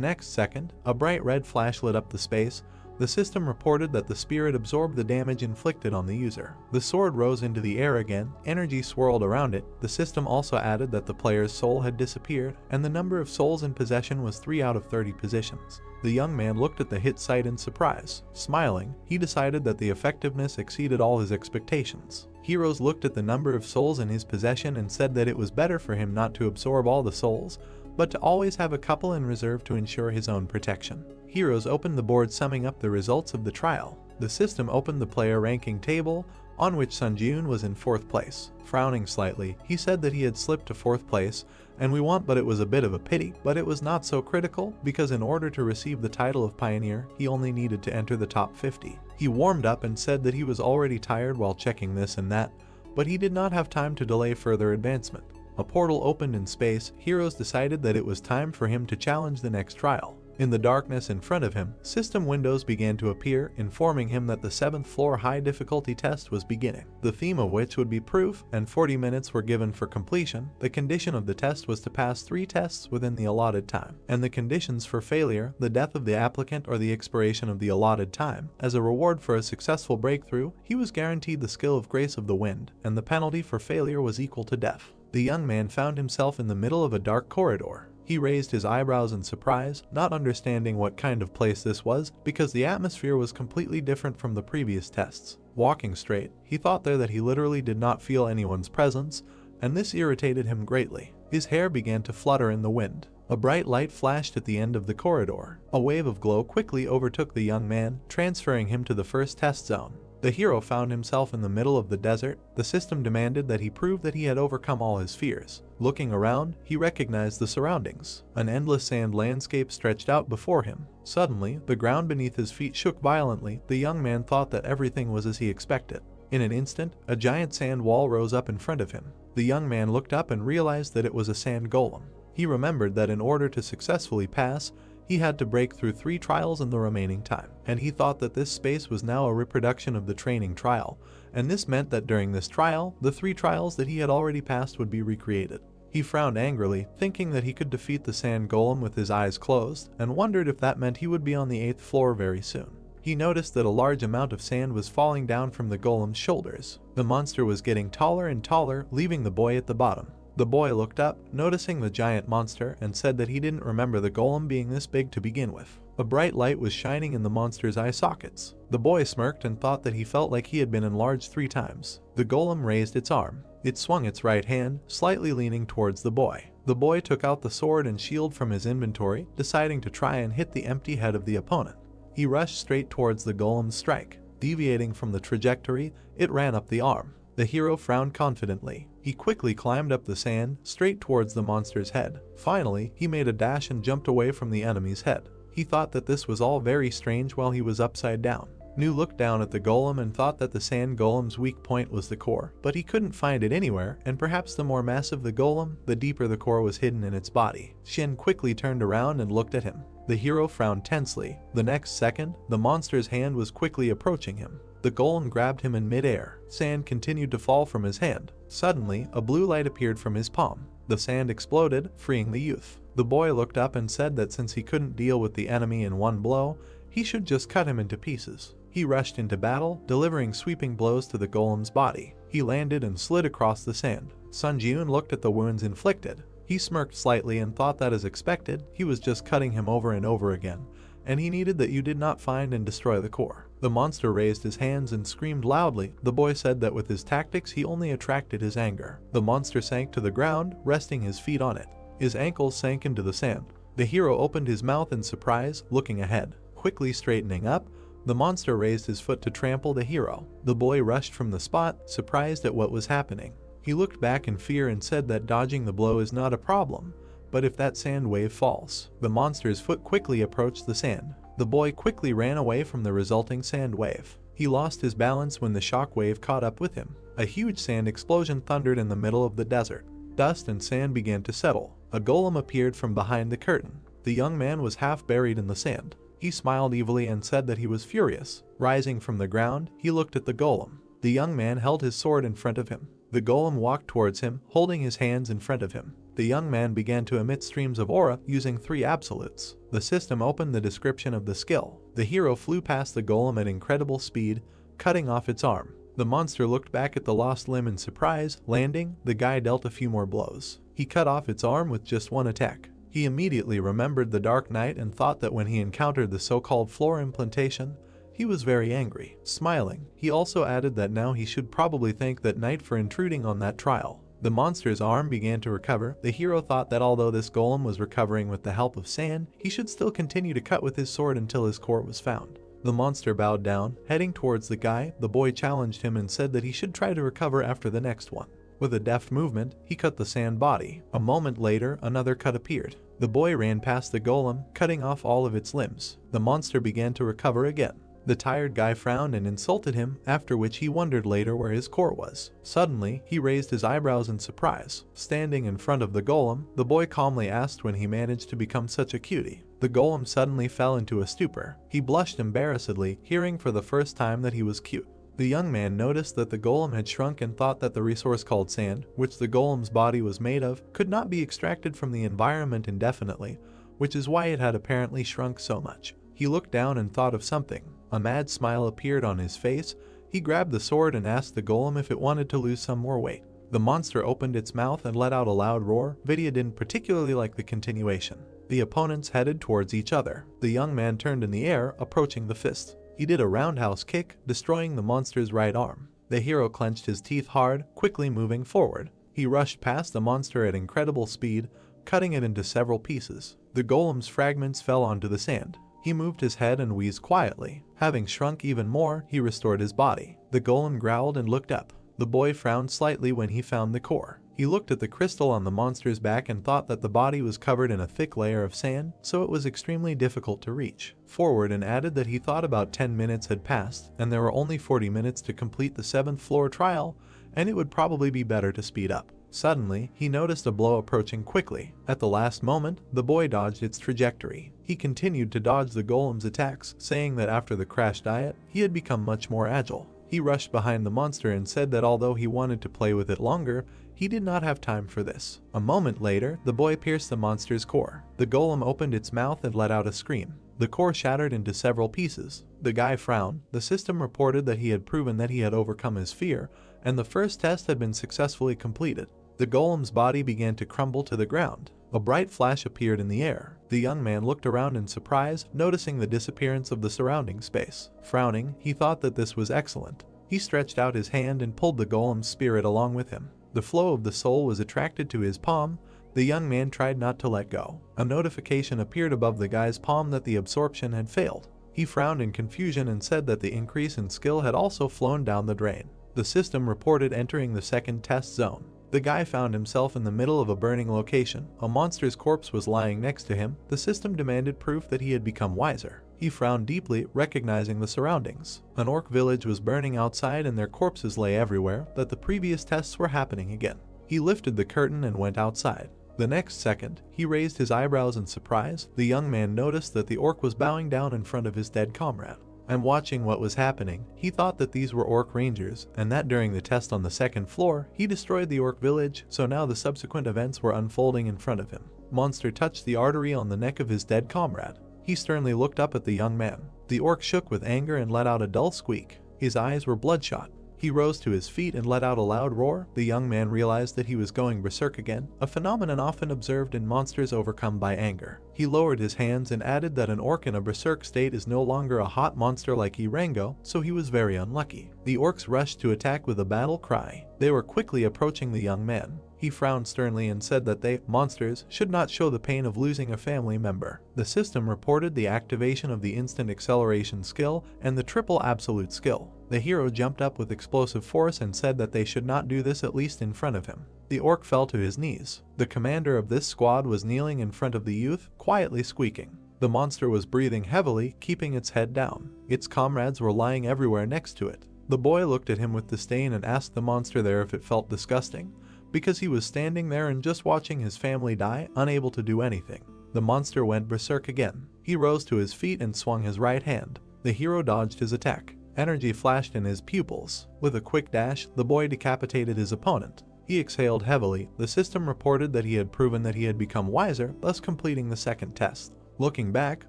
next second, a bright red flash lit up the space. The system reported that the spirit absorbed the damage inflicted on the user. The sword rose into the air again, energy swirled around it. The system also added that the player's soul had disappeared, and the number of souls in possession was 3 out of 30 positions. The young man looked at the hit site in surprise. Smiling, he decided that the effectiveness exceeded all his expectations. Heroes looked at the number of souls in his possession and said that it was better for him not to absorb all the souls, but to always have a couple in reserve to ensure his own protection. Heroes opened the board summing up the results of the trial. The system opened the player ranking table, on which Sunjun was in 4th place. Frowning slightly, he said that he had slipped to 4th place, and but it was a bit of a pity, but it was not so critical, because in order to receive the title of Pioneer, he only needed to enter the top 50. He warmed up and said that he was already tired while checking this and that, but he did not have time to delay further advancement. A portal opened in space. Heroes decided that it was time for him to challenge the next trial. In the darkness in front of him, system windows began to appear, informing him that the 7th floor high difficulty test was beginning, the theme of which would be proof, and 40 minutes were given for completion. The condition of the test was to pass 3 tests within the allotted time, and the conditions for failure, the death of the applicant or the expiration of the allotted time. As a reward for a successful breakthrough, he was guaranteed the skill of Grace of the Wind, and the penalty for failure was equal to death. The young man found himself in the middle of a dark corridor. He raised his eyebrows in surprise, not understanding what kind of place this was, because the atmosphere was completely different from the previous tests. Walking straight, he thought there that he literally did not feel anyone's presence, and this irritated him greatly. His hair began to flutter in the wind. A bright light flashed at the end of the corridor. A wave of glow quickly overtook the young man, transferring him to the first test zone. The hero found himself in the middle of the desert. The system demanded that he prove that he had overcome all his fears. Looking around, he recognized the surroundings. An endless sand landscape stretched out before him. Suddenly, the ground beneath his feet shook violently. The young man thought that everything was as he expected. In an instant, a giant sand wall rose up in front of him. The young man looked up and realized that it was a sand golem. He remembered that in order to successfully pass, he had to break through 3 trials in the remaining time, and he thought that this space was now a reproduction of the training trial, and this meant that during this trial, the 3 trials that he had already passed would be recreated. He frowned angrily, thinking that he could defeat the sand golem with his eyes closed, and wondered if that meant he would be on the 8th floor very soon. He noticed that a large amount of sand was falling down from the golem's shoulders. The monster was getting taller and taller, leaving the boy at the bottom. The boy looked up, noticing the giant monster, and said that he didn't remember the golem being this big to begin with. A bright light was shining in the monster's eye sockets. The boy smirked and thought that he felt like he had been enlarged 3 times. The golem raised its arm. It swung its right hand, slightly leaning towards the boy. The boy took out the sword and shield from his inventory, deciding to try and hit the empty head of the opponent. He rushed straight towards the golem's strike. Deviating from the trajectory, it ran up the arm. The hero frowned confidently. He quickly climbed up the sand, straight towards the monster's head. Finally, he made a dash and jumped away from the enemy's head. He thought that this was all very strange while he was upside down. Nu looked down at the golem and thought that the sand golem's weak point was the core, but he couldn't find it anywhere, and perhaps the more massive the golem, the deeper the core was hidden in its body. Shin quickly turned around and looked at him. The hero frowned tensely. The next second, the monster's hand was quickly approaching him. The golem grabbed him in midair. Sand continued to fall from his hand. Suddenly, a blue light appeared from his palm. The sand exploded, freeing the youth. The boy looked up and said that since he couldn't deal with the enemy in one blow, He should just cut him into pieces. He rushed into battle, delivering sweeping blows to the golem's body. He landed and slid across the sand. Sun Jiun looked at the wounds inflicted. He smirked slightly and thought that, as expected, he was just cutting him over and over again, and he needed that you did not find and destroy the core. The monster raised his hands and screamed loudly. The boy said that with his tactics he only attracted his anger. The monster sank to the ground, resting his feet on it. His ankles sank into the sand. The hero opened his mouth in surprise, looking ahead. Quickly straightening up, the monster raised his foot to trample the hero. The boy rushed from the spot, surprised at what was happening. He looked back in fear and said that dodging the blow is not a problem, but if that sand wave falls. The monster's foot quickly approached the sand. The boy quickly ran away from the resulting sand wave. He lost his balance when the shock wave caught up with him. A huge sand explosion thundered in the middle of the desert. Dust and sand began to settle. A golem appeared from behind the curtain. The young man was half buried in the sand. He smiled evilly and said that he was furious. Rising from the ground, he looked at the golem. The young man held his sword in front of him. The golem walked towards him, holding his hands in front of him. The young man began to emit streams of aura using 3 absolutes. The system opened the description of the skill. The hero flew past the golem at incredible speed, cutting off its arm. The monster looked back at the lost limb in surprise. Landing, the guy dealt a few more blows. He cut off its arm with just one attack. He immediately remembered the Dark Knight and thought that when he encountered the so-called floor implantation, he was very angry. Smiling, he also added that now he should probably thank that knight for intruding on that trial. The monster's arm began to recover. The hero thought that although this golem was recovering with the help of sand, he should still continue to cut with his sword until his core was found. The monster bowed down, heading towards the guy. The boy challenged him and said that he should try to recover after the next one. With a deft movement, he cut the sand body. A moment later, another cut appeared. The boy ran past the golem, cutting off all of its limbs. The monster began to recover again. The tired guy frowned and insulted him, after which he wondered later where his core was. Suddenly, he raised his eyebrows in surprise. Standing in front of the golem, the boy calmly asked when he managed to become such a cutie. The golem suddenly fell into a stupor. He blushed embarrassedly, hearing for the first time that he was cute. The young man noticed that the golem had shrunk and thought that the resource called sand, which the golem's body was made of, could not be extracted from the environment indefinitely, which is why it had apparently shrunk so much. He looked down and thought of something. A mad smile appeared on his face. He grabbed the sword and asked the golem if it wanted to lose some more weight. The monster opened its mouth and let out a loud roar. Vidya didn't particularly like the continuation. The opponents headed towards each other. The young man turned in the air, approaching the fist. He did a roundhouse kick, destroying the monster's right arm. The hero clenched his teeth hard, quickly moving forward. He rushed past the monster at incredible speed, cutting it into several pieces. The golem's fragments fell onto the sand. He moved his head and wheezed quietly. Having shrunk even more, he restored his body. The golem growled and looked up. The boy frowned slightly when he found the core. He looked at the crystal on the monster's back and thought that the body was covered in a thick layer of sand, so it was extremely difficult to reach forward, and added that he thought about 10 minutes had passed, and there were only 40 minutes to complete the 7th floor trial, and it would probably be better to speed up. Suddenly, he noticed a blow approaching quickly. At the last moment, the boy dodged its trajectory. He continued to dodge the golem's attacks, saying that after the crash diet, he had become much more agile. He rushed behind the monster and said that although he wanted to play with it longer, he did not have time for this. A moment later, the boy pierced the monster's core. The golem opened its mouth and let out a scream. The core shattered into several pieces. The guy frowned. The system reported that he had proven that he had overcome his fear, and the first test had been successfully completed. The golem's body began to crumble to the ground. A bright flash appeared in the air. The young man looked around in surprise, noticing the disappearance of the surrounding space. Frowning, he thought that this was excellent. He stretched out his hand and pulled the golem's spirit along with him. The flow of the soul was attracted to his palm. The young man tried not to let go. A notification appeared above the guy's palm that the absorption had failed. He frowned in confusion and said that the increase in skill had also flown down the drain. The system reported entering the second test zone. The guy found himself in the middle of a burning location. A monster's corpse was lying next to him. The system demanded proof that he had become wiser. He frowned deeply, recognizing the surroundings. An orc village was burning outside and their corpses lay everywhere, that the previous tests were happening again. He lifted the curtain and went outside. The next second, he raised his eyebrows in surprise. The young man noticed that the orc was bowing down in front of his dead comrade. And watching what was happening, he thought that these were orc rangers, and that during the test on the second floor, he destroyed the orc village, so now the subsequent events were unfolding in front of him. Monster touched the artery on the neck of his dead comrade. He sternly looked up at the young man. The orc shook with anger and let out a dull squeak. His eyes were bloodshot. He rose to his feet and let out a loud roar. The young man realized that he was going berserk again, a phenomenon often observed in monsters overcome by anger. He lowered his hands and added that an orc in a berserk state is no longer a hot monster like Irengo, so he was very unlucky. The orcs rushed to attack with a battle cry. They were quickly approaching the young man. He frowned sternly and said that they, monsters, should not show the pain of losing a family member. The system reported the activation of the instant acceleration skill and the triple absolute skill. The hero jumped up with explosive force and said that they should not do this, at least in front of him. The orc fell to his knees. The commander of this squad was kneeling in front of the youth, quietly squeaking. The monster was breathing heavily, keeping its head down. Its comrades were lying everywhere next to it. The boy looked at him with disdain and asked the monster there if it felt disgusting, because he was standing there and just watching his family die, unable to do anything. The monster went berserk again. He rose to his feet and swung his right hand. The hero dodged his attack. Energy flashed in his pupils. With a quick dash, the boy decapitated his opponent. He exhaled heavily. The system reported that he had proven that he had become wiser, thus completing the second test. Looking back,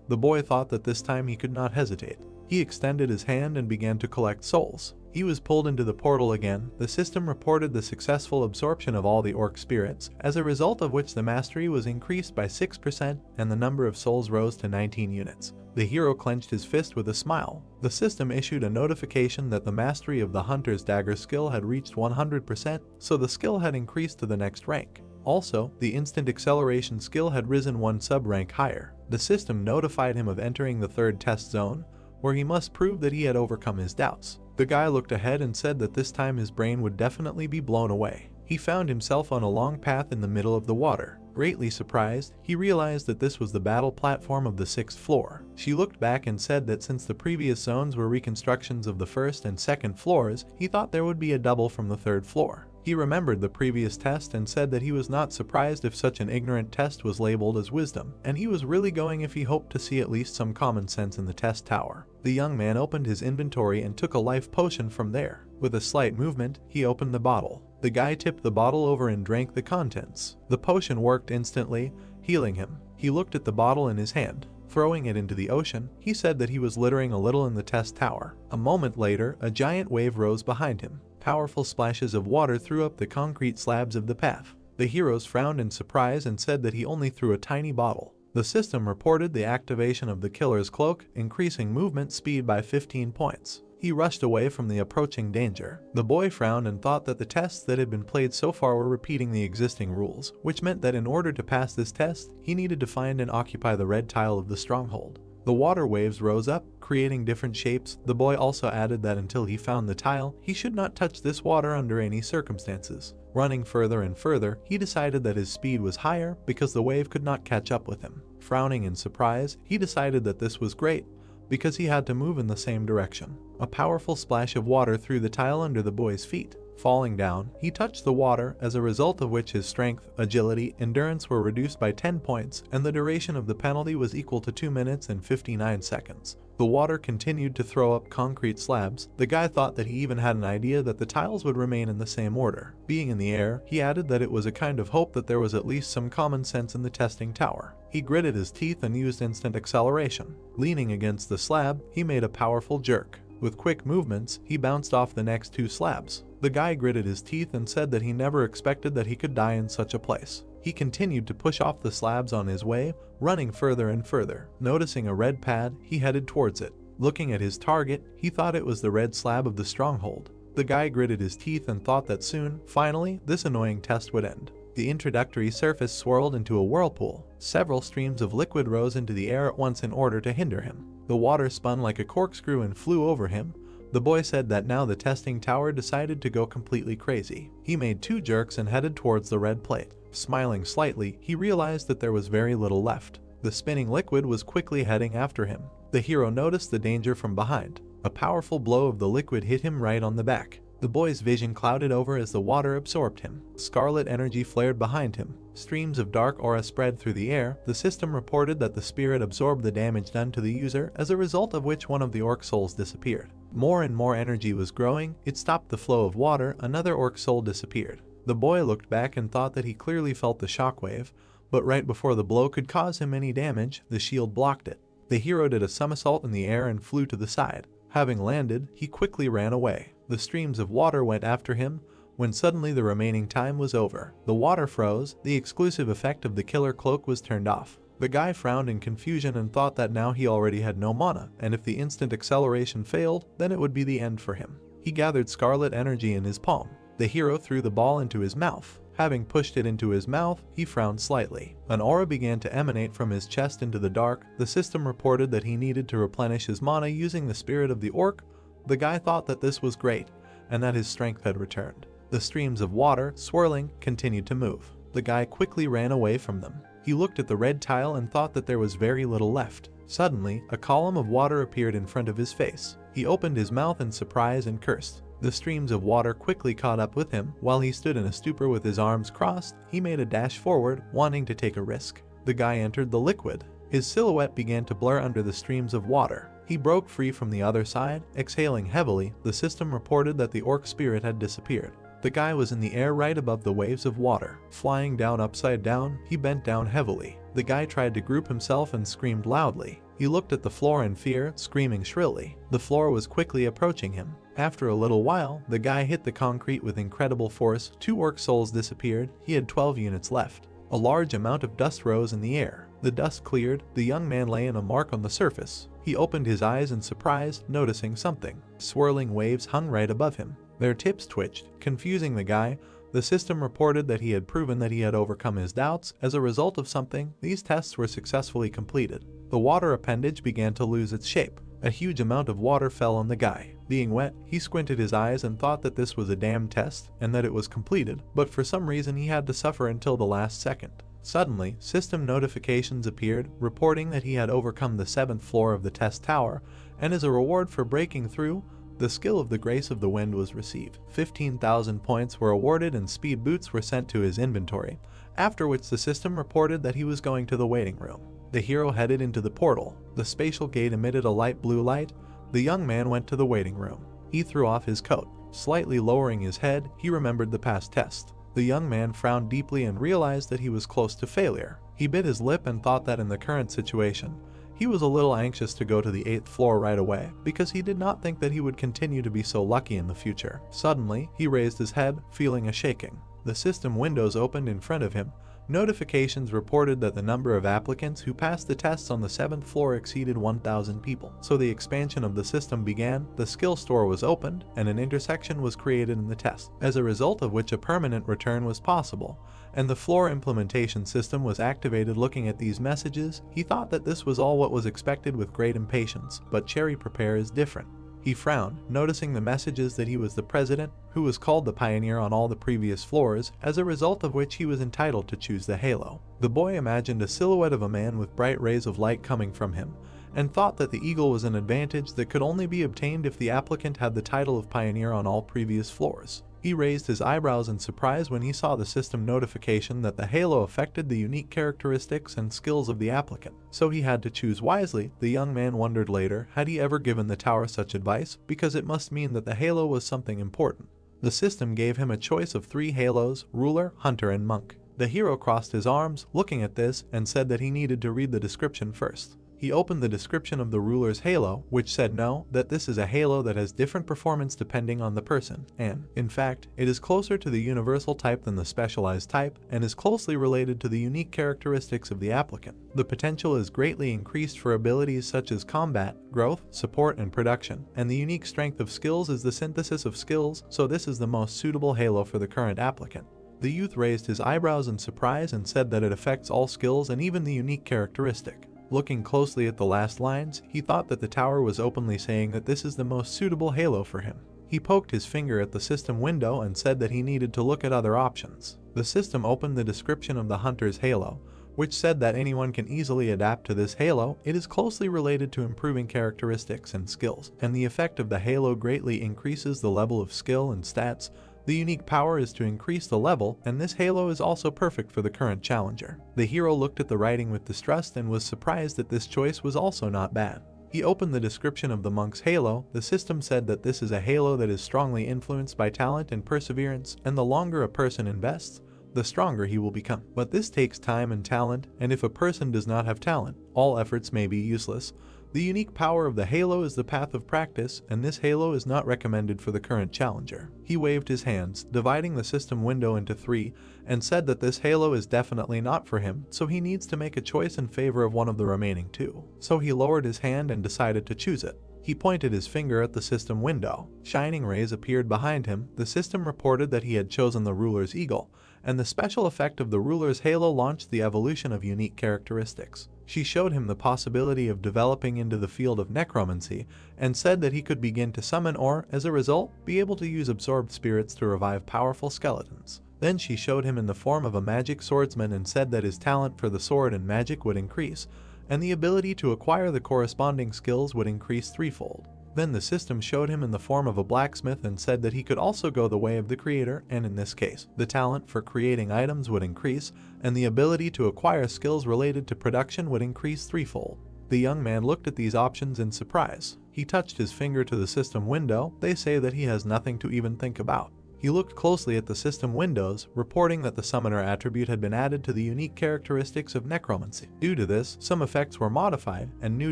the boy thought that this time he could not hesitate. He extended his hand and began to collect souls. He was pulled into the portal again. The system reported the successful absorption of all the orc spirits, as a result of which the mastery was increased by 6% and the number of souls rose to 19 units. The hero clenched his fist with a smile. The system issued a notification that the mastery of the hunter's dagger skill had reached 100%, so the skill had increased to the next rank. Also, the instant acceleration skill had risen one sub-rank higher. The system notified him of entering the third test zone, where he must prove that he had overcome his doubts. The guy looked ahead and said that this time his brain would definitely be blown away. He found himself on a long path in the middle of the water. Greatly surprised, he realized that this was the battle platform of the 6th floor. She looked back and said that since the previous zones were reconstructions of the 1st and 2nd floors, he thought there would be a double from the 3rd floor. He remembered the previous test and said that he was not surprised if such an ignorant test was labeled as wisdom, and he was really going if he hoped to see at least some common sense in the test tower. The young man opened his inventory and took a life potion from there. With a slight movement, he opened the bottle. The guy tipped the bottle over and drank the contents. The potion worked instantly, healing him. He looked at the bottle in his hand. Throwing it into the ocean, he said that he was littering a little in the test tower. A moment later, a giant wave rose behind him. Powerful splashes of water threw up the concrete slabs of the path. The heroes frowned in surprise and said that he only threw a tiny bottle. The system reported the activation of the killer's cloak, increasing movement speed by 15 points. He rushed away from the approaching danger. The boy frowned and thought that the tests that had been played so far were repeating the existing rules, which meant that in order to pass this test, he needed to find and occupy the red tile of the stronghold. The water waves rose up, creating different shapes. The boy also added that until he found the tile, he should not touch this water under any circumstances. Running further and further, he decided that his speed was higher because the wave could not catch up with him. Frowning in surprise, he decided that this was great, because he had to move in the same direction. A powerful splash of water threw the tile under the boy's feet. Falling down, he touched the water, as a result of which his strength, agility, endurance were reduced by 10 points, and the duration of the penalty was equal to 2 minutes and 59 seconds. The water continued to throw up concrete slabs. The guy thought that he even had an idea that the tiles would remain in the same order. Being in the air, he added that it was a kind of hope that there was at least some common sense in the testing tower. He gritted his teeth and used instant acceleration. Leaning against the slab, he made a powerful jerk. With quick movements, he bounced off the next 2 slabs. The guy gritted his teeth and said that he never expected that he could die in such a place. He continued to push off the slabs on his way, running further and further. Noticing a red pad, he headed towards it. Looking at his target, he thought it was the red slab of the stronghold. The guy gritted his teeth and thought that soon, finally, this annoying test would end. The introductory surface swirled into a whirlpool. Several streams of liquid rose into the air at once in order to hinder him. The water spun like a corkscrew and flew over him. The boy said that now the testing tower decided to go completely crazy. He made 2 jerks and headed towards the red plate. Smiling slightly, he realized that there was very little left. The spinning liquid was quickly heading after him. The hero noticed the danger from behind. A powerful blow of the liquid hit him right on the back. The boy's vision clouded over as the water absorbed him. Scarlet energy flared behind him. Streams of dark aura spread through the air. The system reported that the spirit absorbed the damage done to the user, as a result of which one of the orc souls disappeared. More and more energy was growing. It stopped the flow of water. Another orc soul disappeared. The boy looked back and thought that he clearly felt the shockwave, but right before the blow could cause him any damage, the shield blocked it. The hero did a somersault in the air and flew to the side. Having landed, he quickly ran away. The streams of water went after him, when suddenly the remaining time was over. The water froze, the exclusive effect of the killer cloak was turned off. The guy frowned in confusion and thought that now he already had no mana, and if the instant acceleration failed, then it would be the end for him. He gathered scarlet energy in his palm. The hero threw the ball into his mouth. Having pushed it into his mouth, he frowned slightly. An aura began to emanate from his chest into the dark. The system reported that he needed to replenish his mana using the spirit of the orc. The guy thought that this was great, and that his strength had returned. The streams of water, swirling, continued to move. The guy quickly ran away from them. He looked at the red tile and thought that there was very little left. Suddenly, a column of water appeared in front of his face. He opened his mouth in surprise and cursed. The streams of water quickly caught up with him. While he stood in a stupor with his arms crossed, he made a dash forward, wanting to take a risk. The guy entered the liquid. His silhouette began to blur under the streams of water. He broke free from the other side, exhaling heavily. The system reported that the orc spirit had disappeared. The guy was in the air right above the waves of water. Flying down upside down, he bent down heavily. The guy tried to group himself and screamed loudly. He looked at the floor in fear, screaming shrilly. The floor was quickly approaching him. After a little while, the guy hit the concrete with incredible force. 2 orc souls disappeared. He had 12 units left. A large amount of dust rose in the air. The dust cleared. The young man lay in a mark on the surface. He opened his eyes in surprise, noticing something. Swirling waves hung right above him. Their tips twitched, confusing the guy. The system reported that he had proven that he had overcome his doubts. As a result of something, these tests were successfully completed. The water appendage began to lose its shape. A huge amount of water fell on the guy. Being wet, he squinted his eyes and thought that this was a damn test and that it was completed, but for some reason he had to suffer until the last second. Suddenly, system notifications appeared, reporting that he had overcome the 7th floor of the test tower, and as a reward for breaking through, the skill of the Grace of the Wind was received. 15,000 points were awarded and speed boots were sent to his inventory, after which the system reported that he was going to the waiting room. The hero headed into the portal. The spatial gate emitted a light blue light. The young man went to the waiting room. He threw off his coat. Slightly lowering his head, he remembered the past test. The young man frowned deeply and realized that he was close to failure. He bit his lip and thought that in the current situation, he was a little anxious to go to the 8th floor right away, because he did not think that he would continue to be so lucky in the future. Suddenly, he raised his head, feeling a shaking. The system windows opened in front of him. Notifications reported that the number of applicants who passed the tests on the 7th floor exceeded 1,000 people. So the expansion of the system began, the skill store was opened, and an intersection was created in the test, as a result of which a permanent return was possible, and the floor implementation system was activated. Looking at these messages, he thought that this was all what was expected with great impatience, but Cherry Prepare is different. He frowned, noticing the messages that he was the president, who was called the pioneer on all the previous floors, as a result of which he was entitled to choose the halo. The boy imagined a silhouette of a man with bright rays of light coming from him, and thought that the eagle was an advantage that could only be obtained if the applicant had the title of pioneer on all previous floors. He raised his eyebrows in surprise when he saw the system notification that the halo affected the unique characteristics and skills of the applicant, so he had to choose wisely. The young man wondered later, had he ever given the tower such advice, because it must mean that the halo was something important. The system gave him a choice of 3 halos: ruler, hunter, and monk. The hero crossed his arms, looking at this, and said that he needed to read the description first. He opened the description of the ruler's halo, which said that this is a halo that has different performance depending on the person, and, in fact, it is closer to the universal type than the specialized type, and is closely related to the unique characteristics of the applicant. The potential is greatly increased for abilities such as combat, growth, support, and production, and the unique strength of skills is the synthesis of skills, so this is the most suitable halo for the current applicant. The youth raised his eyebrows in surprise and said that it affects all skills and even the unique characteristic. Looking closely at the last lines, he thought that the tower was openly saying that this is the most suitable halo for him. He poked his finger at the system window and said that he needed to look at other options. The system opened the description of the hunter's halo, which said that anyone can easily adapt to this halo. It is closely related to improving characteristics and skills, and the effect of the halo greatly increases the level of skill and stats. The unique power is to increase the level, and this halo is also perfect for the current challenger. The hero looked at the writing with distrust and was surprised that this choice was also not bad. He opened the description of the monk's halo. The system said that this is a halo that is strongly influenced by talent and perseverance, and the longer a person invests, the stronger he will become. But this takes time and talent, and if a person does not have talent, all efforts may be useless. The unique power of the halo is the path of practice, and this halo is not recommended for the current challenger. He waved his hands, dividing the system window into 3, and said that this halo is definitely not for him, so he needs to make a choice in favor of one of the remaining 2. So he lowered his hand and decided to choose it. He pointed his finger at the system window. Shining rays appeared behind him. The system reported that he had chosen the ruler's eagle, and the special effect of the ruler's halo launched the evolution of unique characteristics. She showed him the possibility of developing into the field of necromancy, and said that he could begin to summon or, as a result, be able to use absorbed spirits to revive powerful skeletons. Then she showed him in the form of a magic swordsman and said that his talent for the sword and magic would increase, and the ability to acquire the corresponding skills would increase threefold. Then the system showed him in the form of a blacksmith and said that he could also go the way of the creator, and in this case, the talent for creating items would increase, and the ability to acquire skills related to production would increase threefold. The young man looked at these options in surprise. He touched his finger to the system window. They say that he has nothing to even think about. He looked closely at the system windows, reporting that the summoner attribute had been added to the unique characteristics of necromancy. Due to this, some effects were modified, and new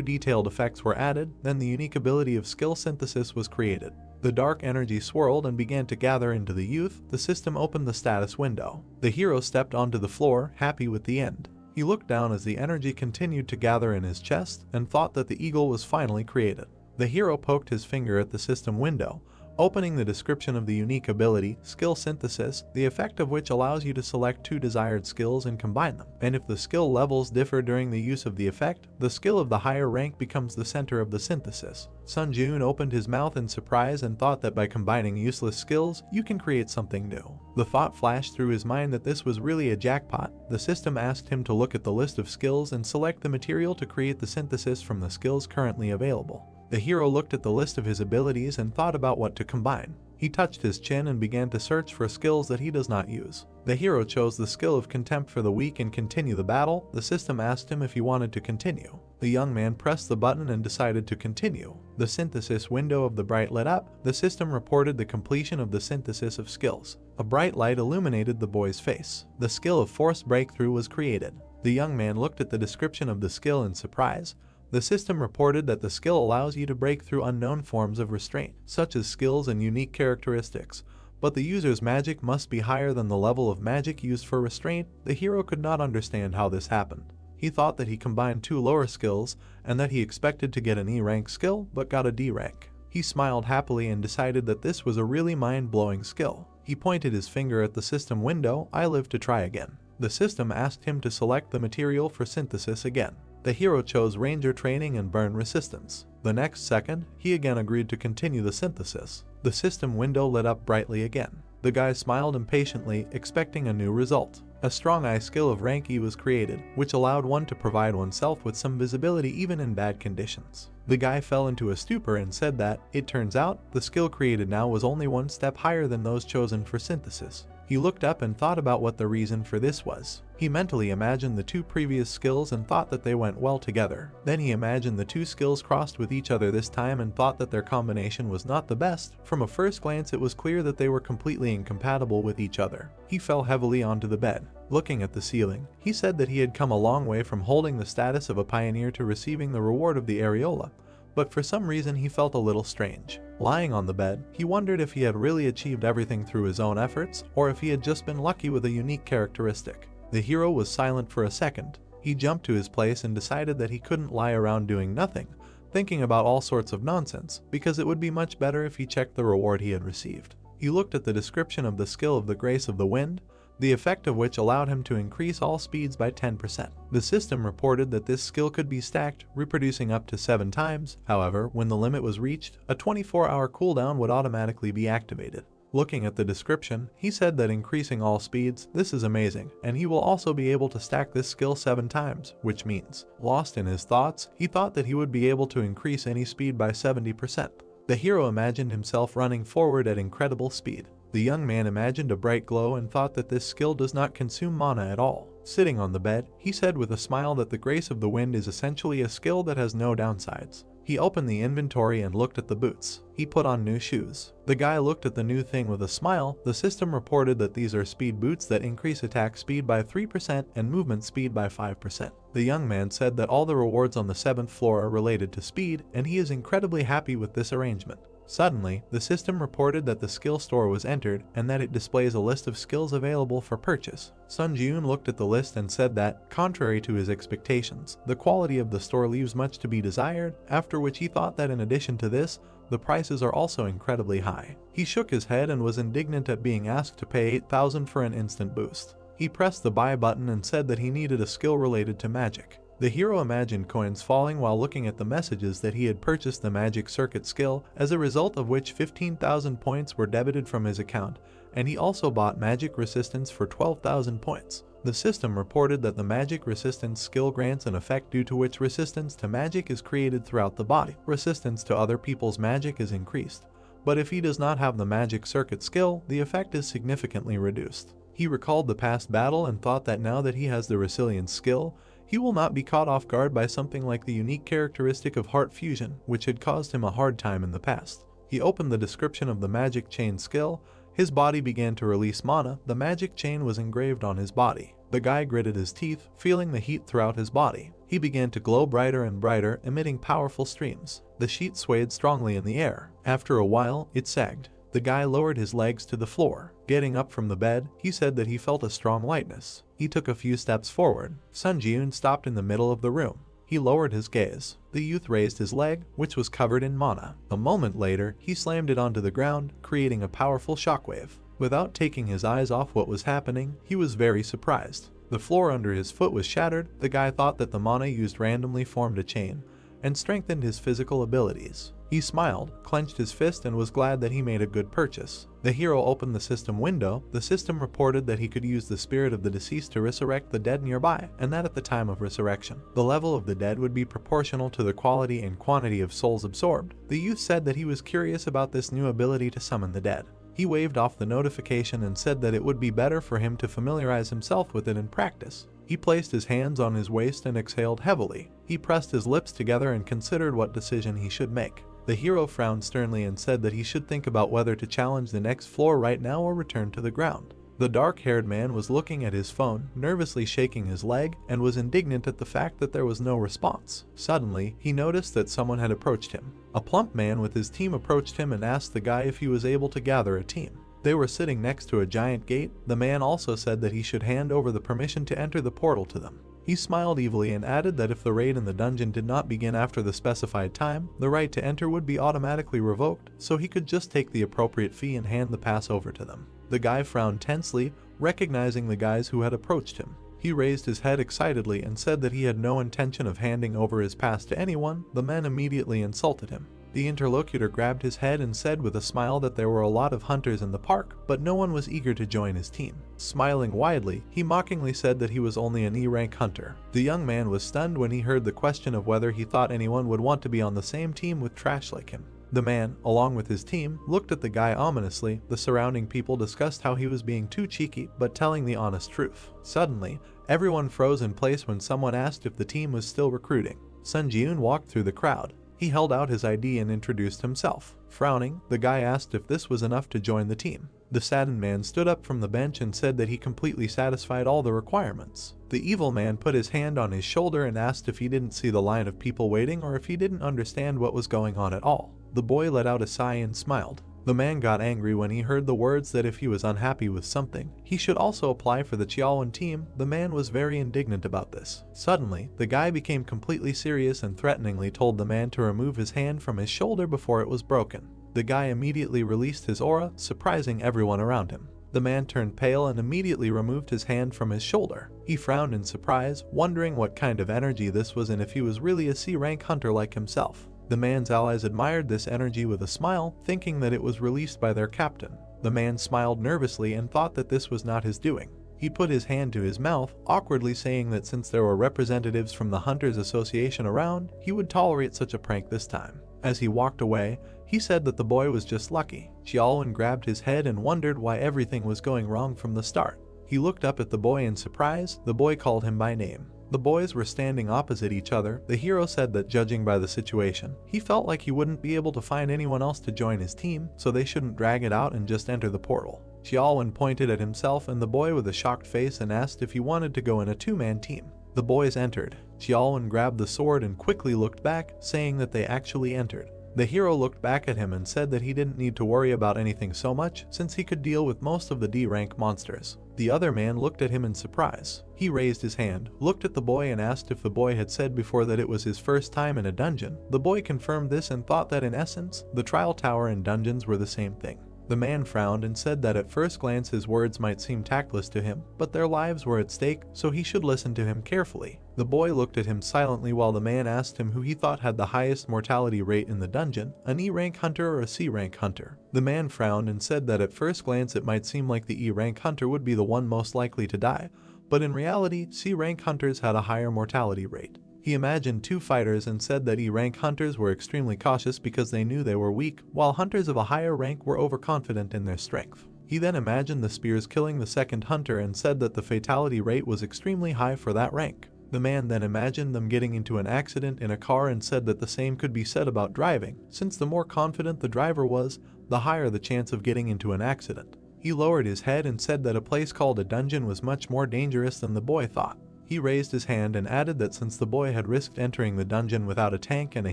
detailed effects were added. Then the unique ability of skill synthesis was created. The dark energy swirled and began to gather into the youth. The system opened the status window. The hero stepped onto the floor, happy with the end. He looked down as the energy continued to gather in his chest, and thought that the eagle was finally created. The hero poked his finger at the system window, opening the description of the unique ability, skill synthesis, the effect of which allows you to select 2 desired skills and combine them. And if the skill levels differ during the use of the effect, the skill of the higher rank becomes the center of the synthesis. Sun Jun opened his mouth in surprise and thought that by combining useless skills, you can create something new. The thought flashed through his mind that this was really a jackpot. The system asked him to look at the list of skills and select the material to create the synthesis from the skills currently available. The hero looked at the list of his abilities and thought about what to combine. He touched his chin and began to search for skills that he does not use. The hero chose the skill of contempt for the weak and continue the battle. The system asked him if he wanted to continue. The young man pressed the button and decided to continue. The synthesis window of the bright lit up. The system reported the completion of the synthesis of skills. A bright light illuminated the boy's face. The skill of force breakthrough was created. The young man looked at the description of the skill in surprise. The system reported that the skill allows you to break through unknown forms of restraint, such as skills and unique characteristics, but the user's magic must be higher than the level of magic used for restraint. The hero could not understand how this happened. He thought that he combined 2 lower skills, and that he expected to get an E rank skill, but got a D rank. He smiled happily and decided that this was a really mind-blowing skill. He pointed his finger at the system window. I live to try again. The system asked him to select the material for synthesis again. The hero chose Ranger Training and Burn Resistance. The next second, he again agreed to continue the synthesis. The system window lit up brightly again. The guy smiled impatiently, expecting a new result. A strong eye skill of rank E was created, which allowed one to provide oneself with some visibility even in bad conditions. The guy fell into a stupor and said that, it turns out, the skill created now was only 1 step higher than those chosen for synthesis. He looked up and thought about what the reason for this was. He mentally imagined the 2 previous skills and thought that they went well together. Then he imagined the 2 skills crossed with each other this time and thought that their combination was not the best. From a first glance, it was clear that they were completely incompatible with each other. He fell heavily onto the bed. Looking at the ceiling, he said that he had come a long way from holding the status of a pioneer to receiving the reward of the areola, but for some reason he felt a little strange. Lying on the bed, he wondered if he had really achieved everything through his own efforts, or if he had just been lucky with a unique characteristic. The hero was silent for a second. He jumped to his place and decided that he couldn't lie around doing nothing, thinking about all sorts of nonsense, because it would be much better if he checked the reward he had received. He looked at the description of the skill of the Grace of the Wind, the effect of which allowed him to increase all speeds by 10%. The system reported that this skill could be stacked, reproducing up to 7 times. However, when the limit was reached, a 24-hour cooldown would automatically be activated. Looking at the description, he said that increasing all speeds, this is amazing, and he will also be able to stack this skill 7 times, which means, lost in his thoughts, he thought that he would be able to increase any speed by 70%. The hero imagined himself running forward at incredible speed. The young man imagined a bright glow and thought that this skill does not consume mana at all. Sitting on the bed, he said with a smile that the Grace of the Wind is essentially a skill that has no downsides. He opened the inventory and looked at the boots. He put on new shoes. The guy looked at the new thing with a smile. The system reported that these are speed boots that increase attack speed by 3% and movement speed by 5%. The young man said that all the rewards on the 7th floor are related to speed, and he is incredibly happy with this arrangement. Suddenly, the system reported that the skill store was entered and that it displays a list of skills available for purchase. Sun Ji-yoon looked at the list and said that, contrary to his expectations, the quality of the store leaves much to be desired, after which he thought that in addition to this, the prices are also incredibly high. He shook his head and was indignant at being asked to pay 8,000 for an instant boost. He pressed the buy button and said that he needed a skill related to magic. The hero imagined coins falling while looking at the messages that he had purchased the magic circuit skill, as a result of which 15,000 points were debited from his account, and he also bought magic resistance for 12,000 points. The system reported that the magic resistance skill grants an effect due to which resistance to magic is created throughout the body. Resistance to other people's magic is increased, but if he does not have the magic circuit skill, the effect is significantly reduced. He recalled the past battle and thought that now that he has the resilience skill, he will not be caught off guard by something like the unique characteristic of heart fusion, which had caused him a hard time in the past. He opened the description of the magic chain skill. His body began to release mana. The magic chain was engraved on his body. The guy gritted his teeth, feeling the heat throughout his body. He began to glow brighter and brighter, emitting powerful streams. The sheet swayed strongly in the air. After a while, it sagged. The guy lowered his legs to the floor. Getting up from the bed, he said that he felt a strong lightness. He took a few steps forward. Sun Ji-yoon stopped in the middle of the room. He lowered his gaze. The youth raised his leg, which was covered in mana. A moment later, he slammed it onto the ground, creating a powerful shockwave. Without taking his eyes off what was happening, he was very surprised. The floor under his foot was shattered. The guy thought that the mana used randomly formed a chain and strengthened his physical abilities. He smiled, clenched his fist, and was glad that he made a good purchase. The hero opened the system window. The system reported that he could use the spirit of the deceased to resurrect the dead nearby, and that at the time of resurrection, the level of the dead would be proportional to the quality and quantity of souls absorbed. The youth said that he was curious about this new ability to summon the dead. He waved off the notification and said that it would be better for him to familiarize himself with it in practice. He placed his hands on his waist and exhaled heavily. He pressed his lips together and considered what decision he should make. The hero frowned sternly and said that he should think about whether to challenge the next floor right now or return to the ground. The dark-haired man was looking at his phone, nervously shaking his leg, and was indignant at the fact that there was no response. Suddenly, he noticed that someone had approached him. A plump man with his team approached him and asked the guy if he was able to gather a team. They were sitting next to a giant gate. The man also said that he should hand over the permission to enter the portal to them. He smiled evilly and added that if the raid in the dungeon did not begin after the specified time, the right to enter would be automatically revoked, so he could just take the appropriate fee and hand the pass over to them. The guy frowned tensely, recognizing the guys who had approached him. He raised his head excitedly and said that he had no intention of handing over his pass to anyone. The men immediately insulted him. The interlocutor grabbed his head and said with a smile that there were a lot of hunters in the park, but no one was eager to join his team. Smiling widely, he mockingly said that he was only an E-rank hunter. The young man was stunned when he heard the question of whether he thought anyone would want to be on the same team with trash like him. The man, along with his team, looked at the guy ominously. The surrounding people discussed how he was being too cheeky, but telling the honest truth. Suddenly, everyone froze in place when someone asked if the team was still recruiting. Sun Ji-yoon walked through the crowd. He held out his ID and introduced himself. Frowning, the guy asked if this was enough to join the team. The saddened man stood up from the bench and said that he completely satisfied all the requirements. The evil man put his hand on his shoulder and asked if he didn't see the line of people waiting or if he didn't understand what was going on at all. The boy let out a sigh and smiled. The man got angry when he heard the words that if he was unhappy with something, he should also apply for the Chiaowan team. The man was very indignant about this. Suddenly, the guy became completely serious and threateningly told the man to remove his hand from his shoulder before it was broken. The guy immediately released his aura, surprising everyone around him. The man turned pale and immediately removed his hand from his shoulder. He frowned in surprise, wondering what kind of energy this was and if he was really a C-rank hunter like himself. The man's allies admired this energy with a smile, thinking that it was released by their captain. The man smiled nervously and thought that this was not his doing. He put his hand to his mouth, awkwardly saying that since there were representatives from the Hunters Association around, he would tolerate such a prank this time. As he walked away, he said that the boy was just lucky. Xiaolin grabbed his head and wondered why everything was going wrong from the start. He looked up at the boy in surprise. The boy called him by name. The boys were standing opposite each other. The hero said that judging by the situation, he felt like he wouldn't be able to find anyone else to join his team, so they shouldn't drag it out and just enter the portal. Xiaolwen pointed at himself and the boy with a shocked face and asked if he wanted to go in a two-man team. The boys entered. Xiaolwen grabbed the sword and quickly looked back, saying that they actually entered. The hero looked back at him and said that he didn't need to worry about anything so much since he could deal with most of the D-rank monsters. The other man looked at him in surprise. He raised his hand, looked at the boy and asked if the boy had said before that it was his first time in a dungeon. The boy confirmed this and thought that in essence, the trial tower and dungeons were the same thing. The man frowned and said that at first glance his words might seem tactless to him, but their lives were at stake, so he should listen to him carefully. The boy looked at him silently while the man asked him who he thought had the highest mortality rate in the dungeon, an E-rank hunter or a C-rank hunter. The man frowned and said that at first glance it might seem like the E-rank hunter would be the one most likely to die, but in reality, C-rank hunters had a higher mortality rate. He imagined two fighters and said that E-rank hunters were extremely cautious because they knew they were weak, while hunters of a higher rank were overconfident in their strength. He then imagined the spears killing the second hunter and said that the fatality rate was extremely high for that rank. The man then imagined them getting into an accident in a car and said that the same could be said about driving, since the more confident the driver was, the higher the chance of getting into an accident. He lowered his head and said that a place called a dungeon was much more dangerous than the boy thought. He raised his hand and added that since the boy had risked entering the dungeon without a tank and a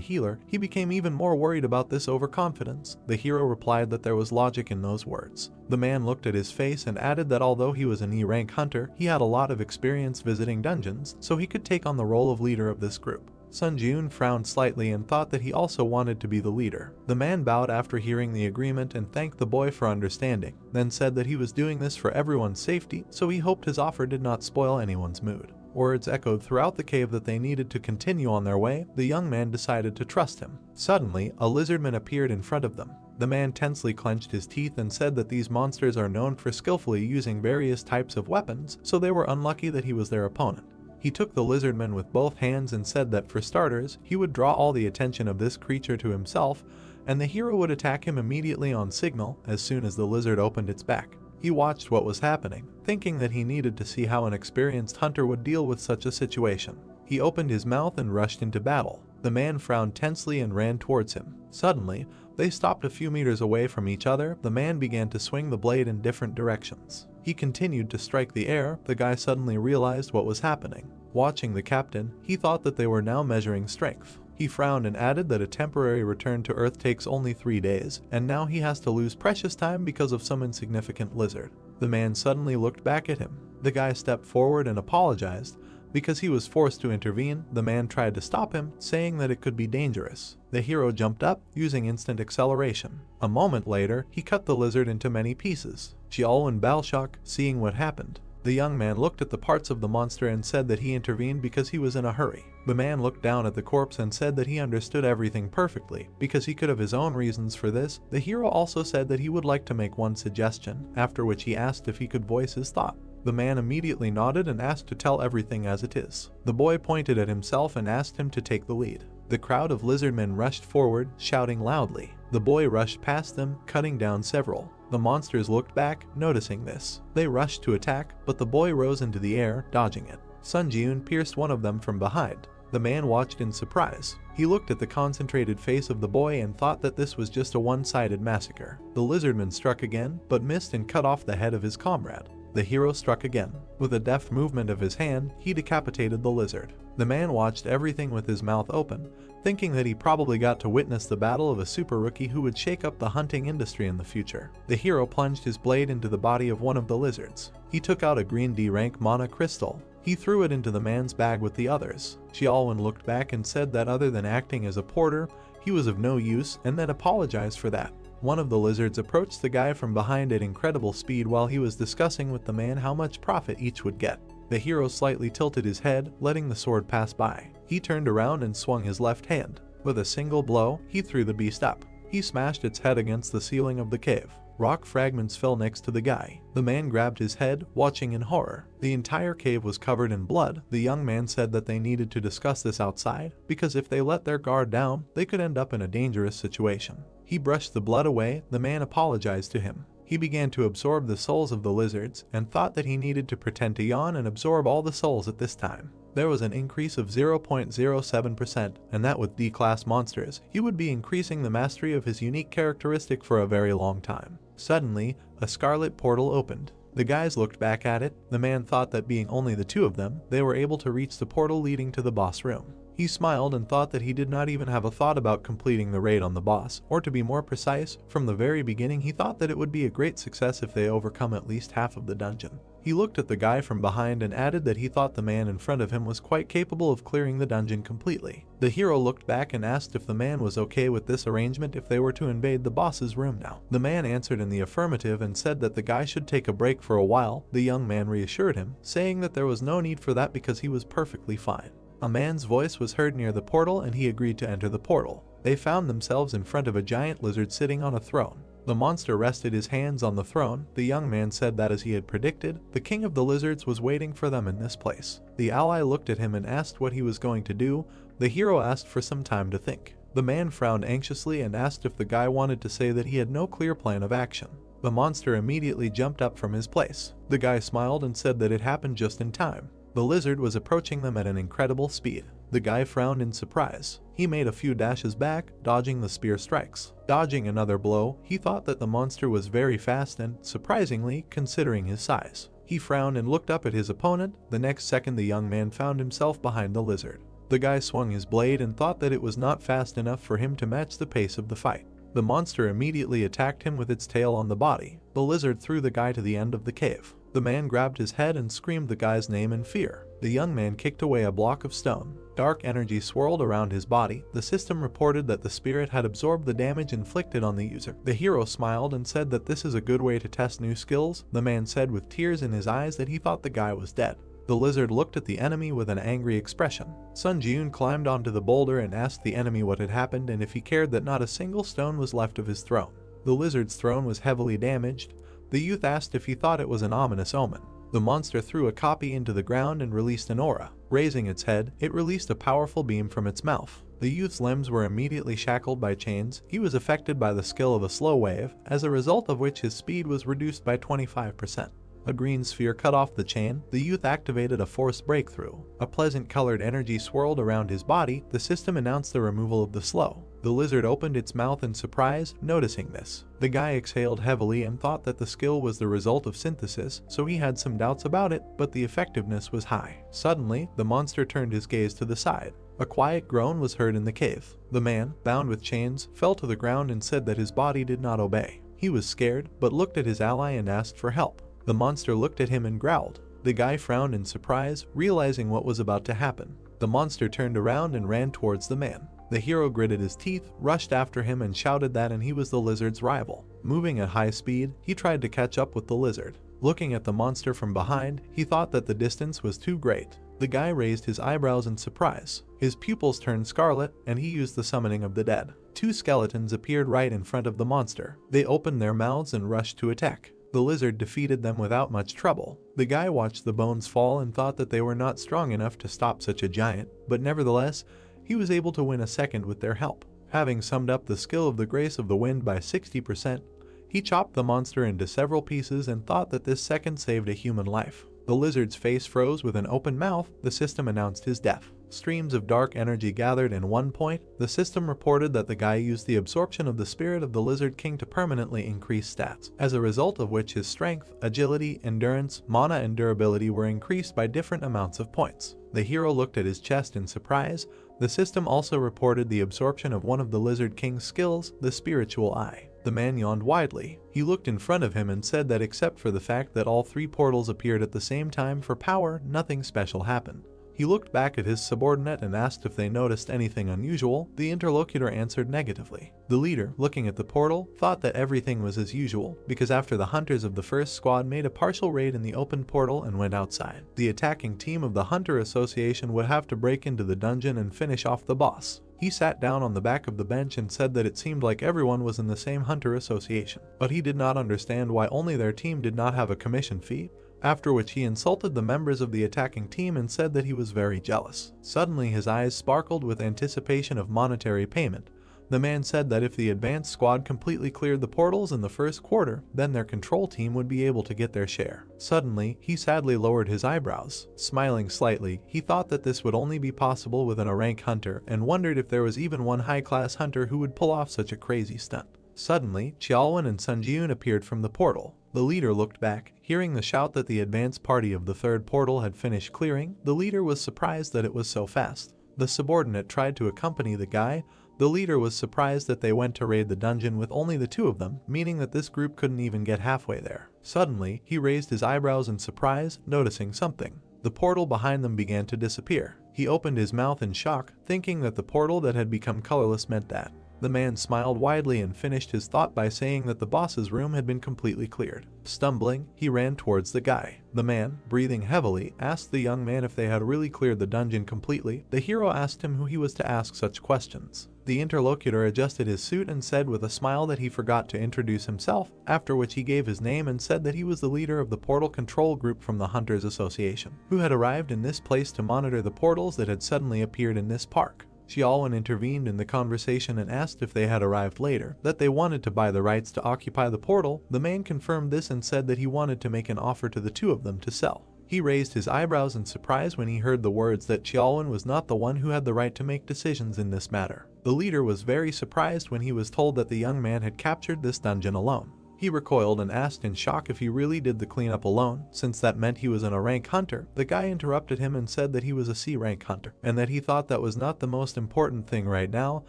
healer, he became even more worried about this overconfidence. The hero replied that there was logic in those words. The man looked at his face and added that although he was an E-rank hunter, he had a lot of experience visiting dungeons, so he could take on the role of leader of this group. Sun Jiun frowned slightly and thought that he also wanted to be the leader. The man bowed after hearing the agreement and thanked the boy for understanding, then said that he was doing this for everyone's safety, so he hoped his offer did not spoil anyone's mood. Words echoed throughout the cave that they needed to continue on their way. The young man decided to trust him. Suddenly, a lizardman appeared in front of them. The man tensely clenched his teeth and said that these monsters are known for skillfully using various types of weapons, so they were unlucky that he was their opponent. He took the lizardman with both hands and said that for starters, he would draw all the attention of this creature to himself, and the hero would attack him immediately on signal as soon as the lizard opened its back. He watched what was happening, thinking that he needed to see how an experienced hunter would deal with such a situation. He opened his mouth and rushed into battle. The man frowned tensely and ran towards him. Suddenly, they stopped a few meters away from each other. The man began to swing the blade in different directions. He continued to strike the air. The guy suddenly realized what was happening. Watching the captain, he thought that they were now measuring strength. He frowned and added that a temporary return to Earth takes only 3 days, and now he has to lose precious time because of some insignificant lizard. The man suddenly looked back at him. The guy stepped forward and apologized. Because he was forced to intervene, the man tried to stop him, saying that it could be dangerous. The hero jumped up, using instant acceleration. A moment later, he cut the lizard into many pieces. Xiaolwen Balshok, seeing what happened. The young man looked at the parts of the monster and said that he intervened because he was in a hurry. The man looked down at the corpse and said that he understood everything perfectly, because he could have his own reasons for this. The hero also said that he would like to make one suggestion, after which he asked if he could voice his thought. The man immediately nodded and asked to tell everything as it is. The boy pointed at himself and asked him to take the lead. The crowd of lizardmen rushed forward, shouting loudly. The boy rushed past them, cutting down several. The monsters looked back, noticing this. They rushed to attack, but the boy rose into the air, dodging it. Sun Jiun pierced one of them from behind. The man watched in surprise. He looked at the concentrated face of the boy and thought that this was just a one-sided massacre. The lizardman struck again, but missed and cut off the head of his comrade. The hero struck again. With a deft movement of his hand, he decapitated the lizard. The man watched everything with his mouth open, thinking that he probably got to witness the battle of a super rookie who would shake up the hunting industry in the future. The hero plunged his blade into the body of one of the lizards. He took out a green D-rank mana crystal. He threw it into the man's bag with the others. Xiaolwen looked back and said that other than acting as a porter, he was of no use, and then apologized for that. One of the lizards approached the guy from behind at incredible speed while he was discussing with the man how much profit each would get. The hero slightly tilted his head, letting the sword pass by. He turned around and swung his left hand. With a single blow, he threw the beast up. He smashed its head against the ceiling of the cave. Rock fragments fell next to the guy. The man grabbed his head, watching in horror. The entire cave was covered in blood. The young man said that they needed to discuss this outside, because if they let their guard down, they could end up in a dangerous situation. He brushed the blood away. The man apologized to him. He began to absorb the souls of the lizards, and thought that he needed to pretend to yawn and absorb all the souls at this time. There was an increase of 0.07%, and that with D-class monsters, he would be increasing the mastery of his unique characteristic for a very long time. Suddenly, a scarlet portal opened. The guys looked back at it. The man thought that being only the two of them, they were able to reach the portal leading to the boss room. He smiled and thought that he did not even have a thought about completing the raid on the boss, or to be more precise, from the very beginning he thought that it would be a great success if they overcome at least half of the dungeon. He looked at the guy from behind and added that he thought the man in front of him was quite capable of clearing the dungeon completely. The hero looked back and asked if the man was okay with this arrangement if they were to invade the boss's room now. The man answered in the affirmative and said that the guy should take a break for a while. The young man reassured him, saying that there was no need for that because he was perfectly fine. A man's voice was heard near the portal and he agreed to enter the portal. They found themselves in front of a giant lizard sitting on a throne. The monster rested his hands on the throne. The young man said that as he had predicted, the king of the lizards was waiting for them in this place. The ally looked at him and asked what he was going to do. The hero asked for some time to think. The man frowned anxiously and asked if the guy wanted to say that he had no clear plan of action. The monster immediately jumped up from his place. The guy smiled and said that it happened just in time. The lizard was approaching them at an incredible speed. The guy frowned in surprise. He made a few dashes back, dodging the spear strikes. Dodging another blow, he thought that the monster was very fast and, surprisingly, considering his size. He frowned and looked up at his opponent. The next second the young man found himself behind the lizard. The guy swung his blade and thought that it was not fast enough for him to match the pace of the fight. The monster immediately attacked him with its tail on the body. The lizard threw the guy to the end of the cave. The man grabbed his head and screamed the guy's name in fear. The young man kicked away a block of stone. Dark energy swirled around his body. The system reported that the spirit had absorbed the damage inflicted on the user. The hero smiled and said that this is a good way to test new skills. The man said with tears in his eyes that he thought the guy was dead. The lizard looked at the enemy with an angry expression. Sun Jiun climbed onto the boulder and asked the enemy what had happened and if he cared that not a single stone was left of his throne. The lizard's throne was heavily damaged. The youth asked if he thought it was an ominous omen. The monster threw a copy into the ground and released an aura. Raising its head, it released a powerful beam from its mouth. The youth's limbs were immediately shackled by chains. He was affected by the skill of a slow wave, as a result of which his speed was reduced by 25%. A green sphere cut off the chain. The youth activated a force breakthrough. A pleasant colored energy swirled around his body. The system announced the removal of the slow. The lizard opened its mouth in surprise, noticing this. The guy exhaled heavily and thought that the skill was the result of synthesis, so he had some doubts about it, but the effectiveness was high. Suddenly, the monster turned his gaze to the side. A quiet groan was heard in the cave. The man, bound with chains, fell to the ground and said that his body did not obey. He was scared, but looked at his ally and asked for help. The monster looked at him and growled. The guy frowned in surprise, realizing what was about to happen. The monster turned around and ran towards the man. The hero gritted his teeth, rushed after him and shouted that he was the lizard's rival. Moving at high speed, he tried to catch up with the lizard. Looking at the monster from behind, he thought that the distance was too great. The guy raised his eyebrows in surprise. His pupils turned scarlet, and he used the summoning of the dead. Two skeletons appeared right in front of the monster. They opened their mouths and rushed to attack. The lizard defeated them without much trouble. The guy watched the bones fall and thought that they were not strong enough to stop such a giant, but nevertheless, he was able to win a second with their help. Having summed up the skill of the Grace of the Wind by 60%, he chopped the monster into several pieces and thought that this second saved a human life. The lizard's face froze with an open mouth. The system announced his death. Streams of dark energy gathered in one point. The system reported that the guy used the absorption of the spirit of the Lizard King to permanently increase stats, as a result of which his strength, agility, endurance, mana and durability were increased by different amounts of points. The hero looked at his chest in surprise. The system also reported the absorption of one of the Lizard King's skills, the Spiritual Eye. The man yawned widely. He looked in front of him and said that except for the fact that all three portals appeared at the same time for power, nothing special happened. He looked back at his subordinate and asked if they noticed anything unusual. The interlocutor answered negatively. The leader, looking at the portal, thought that everything was as usual, because after the hunters of the first squad made a partial raid in the open portal and went outside, the attacking team of the Hunter Association would have to break into the dungeon and finish off the boss. He sat down on the back of the bench and said that it seemed like everyone was in the same Hunter Association, but he did not understand why only their team did not have a commission fee. After which he insulted the members of the attacking team and said that he was very jealous. Suddenly his eyes sparkled with anticipation of monetary payment. The man said that if the advanced squad completely cleared the portals in the first quarter, then their control team would be able to get their share. Suddenly, he sadly lowered his eyebrows. Smiling slightly, he thought that this would only be possible within a rank hunter and wondered if there was even one high-class hunter who would pull off such a crazy stunt. Suddenly, Xiaolwen and Sunjun appeared from the portal. The leader looked back. Hearing the shout that the advance party of the third portal had finished clearing, the leader was surprised that it was so fast. The subordinate tried to accompany the guy. The leader was surprised that they went to raid the dungeon with only the two of them, meaning that this group couldn't even get halfway there. Suddenly, he raised his eyebrows in surprise, noticing something. The portal behind them began to disappear. He opened his mouth in shock, thinking that the portal that had become colorless meant that. The man smiled widely and finished his thought by saying that the boss's room had been completely cleared. Stumbling, he ran towards the guy. The man, breathing heavily, asked the young man if they had really cleared the dungeon completely. The hero asked him who he was to ask such questions. The interlocutor adjusted his suit and said with a smile that he forgot to introduce himself, after which he gave his name and said that he was the leader of the portal control group from the Hunters Association, who had arrived in this place to monitor the portals that had suddenly appeared in this park. Xiaolwen intervened in the conversation and asked if they had arrived later, that they wanted to buy the rights to occupy the portal. The man confirmed this and said that he wanted to make an offer to the two of them to sell. He raised his eyebrows in surprise when he heard the words that Xiaolwen was not the one who had the right to make decisions in this matter. The leader was very surprised when he was told that the young man had captured this dungeon alone. He recoiled and asked in shock if he really did the cleanup alone, since that meant he was a rank hunter. The guy interrupted him and said that he was a C rank hunter, and that he thought that was not the most important thing right now,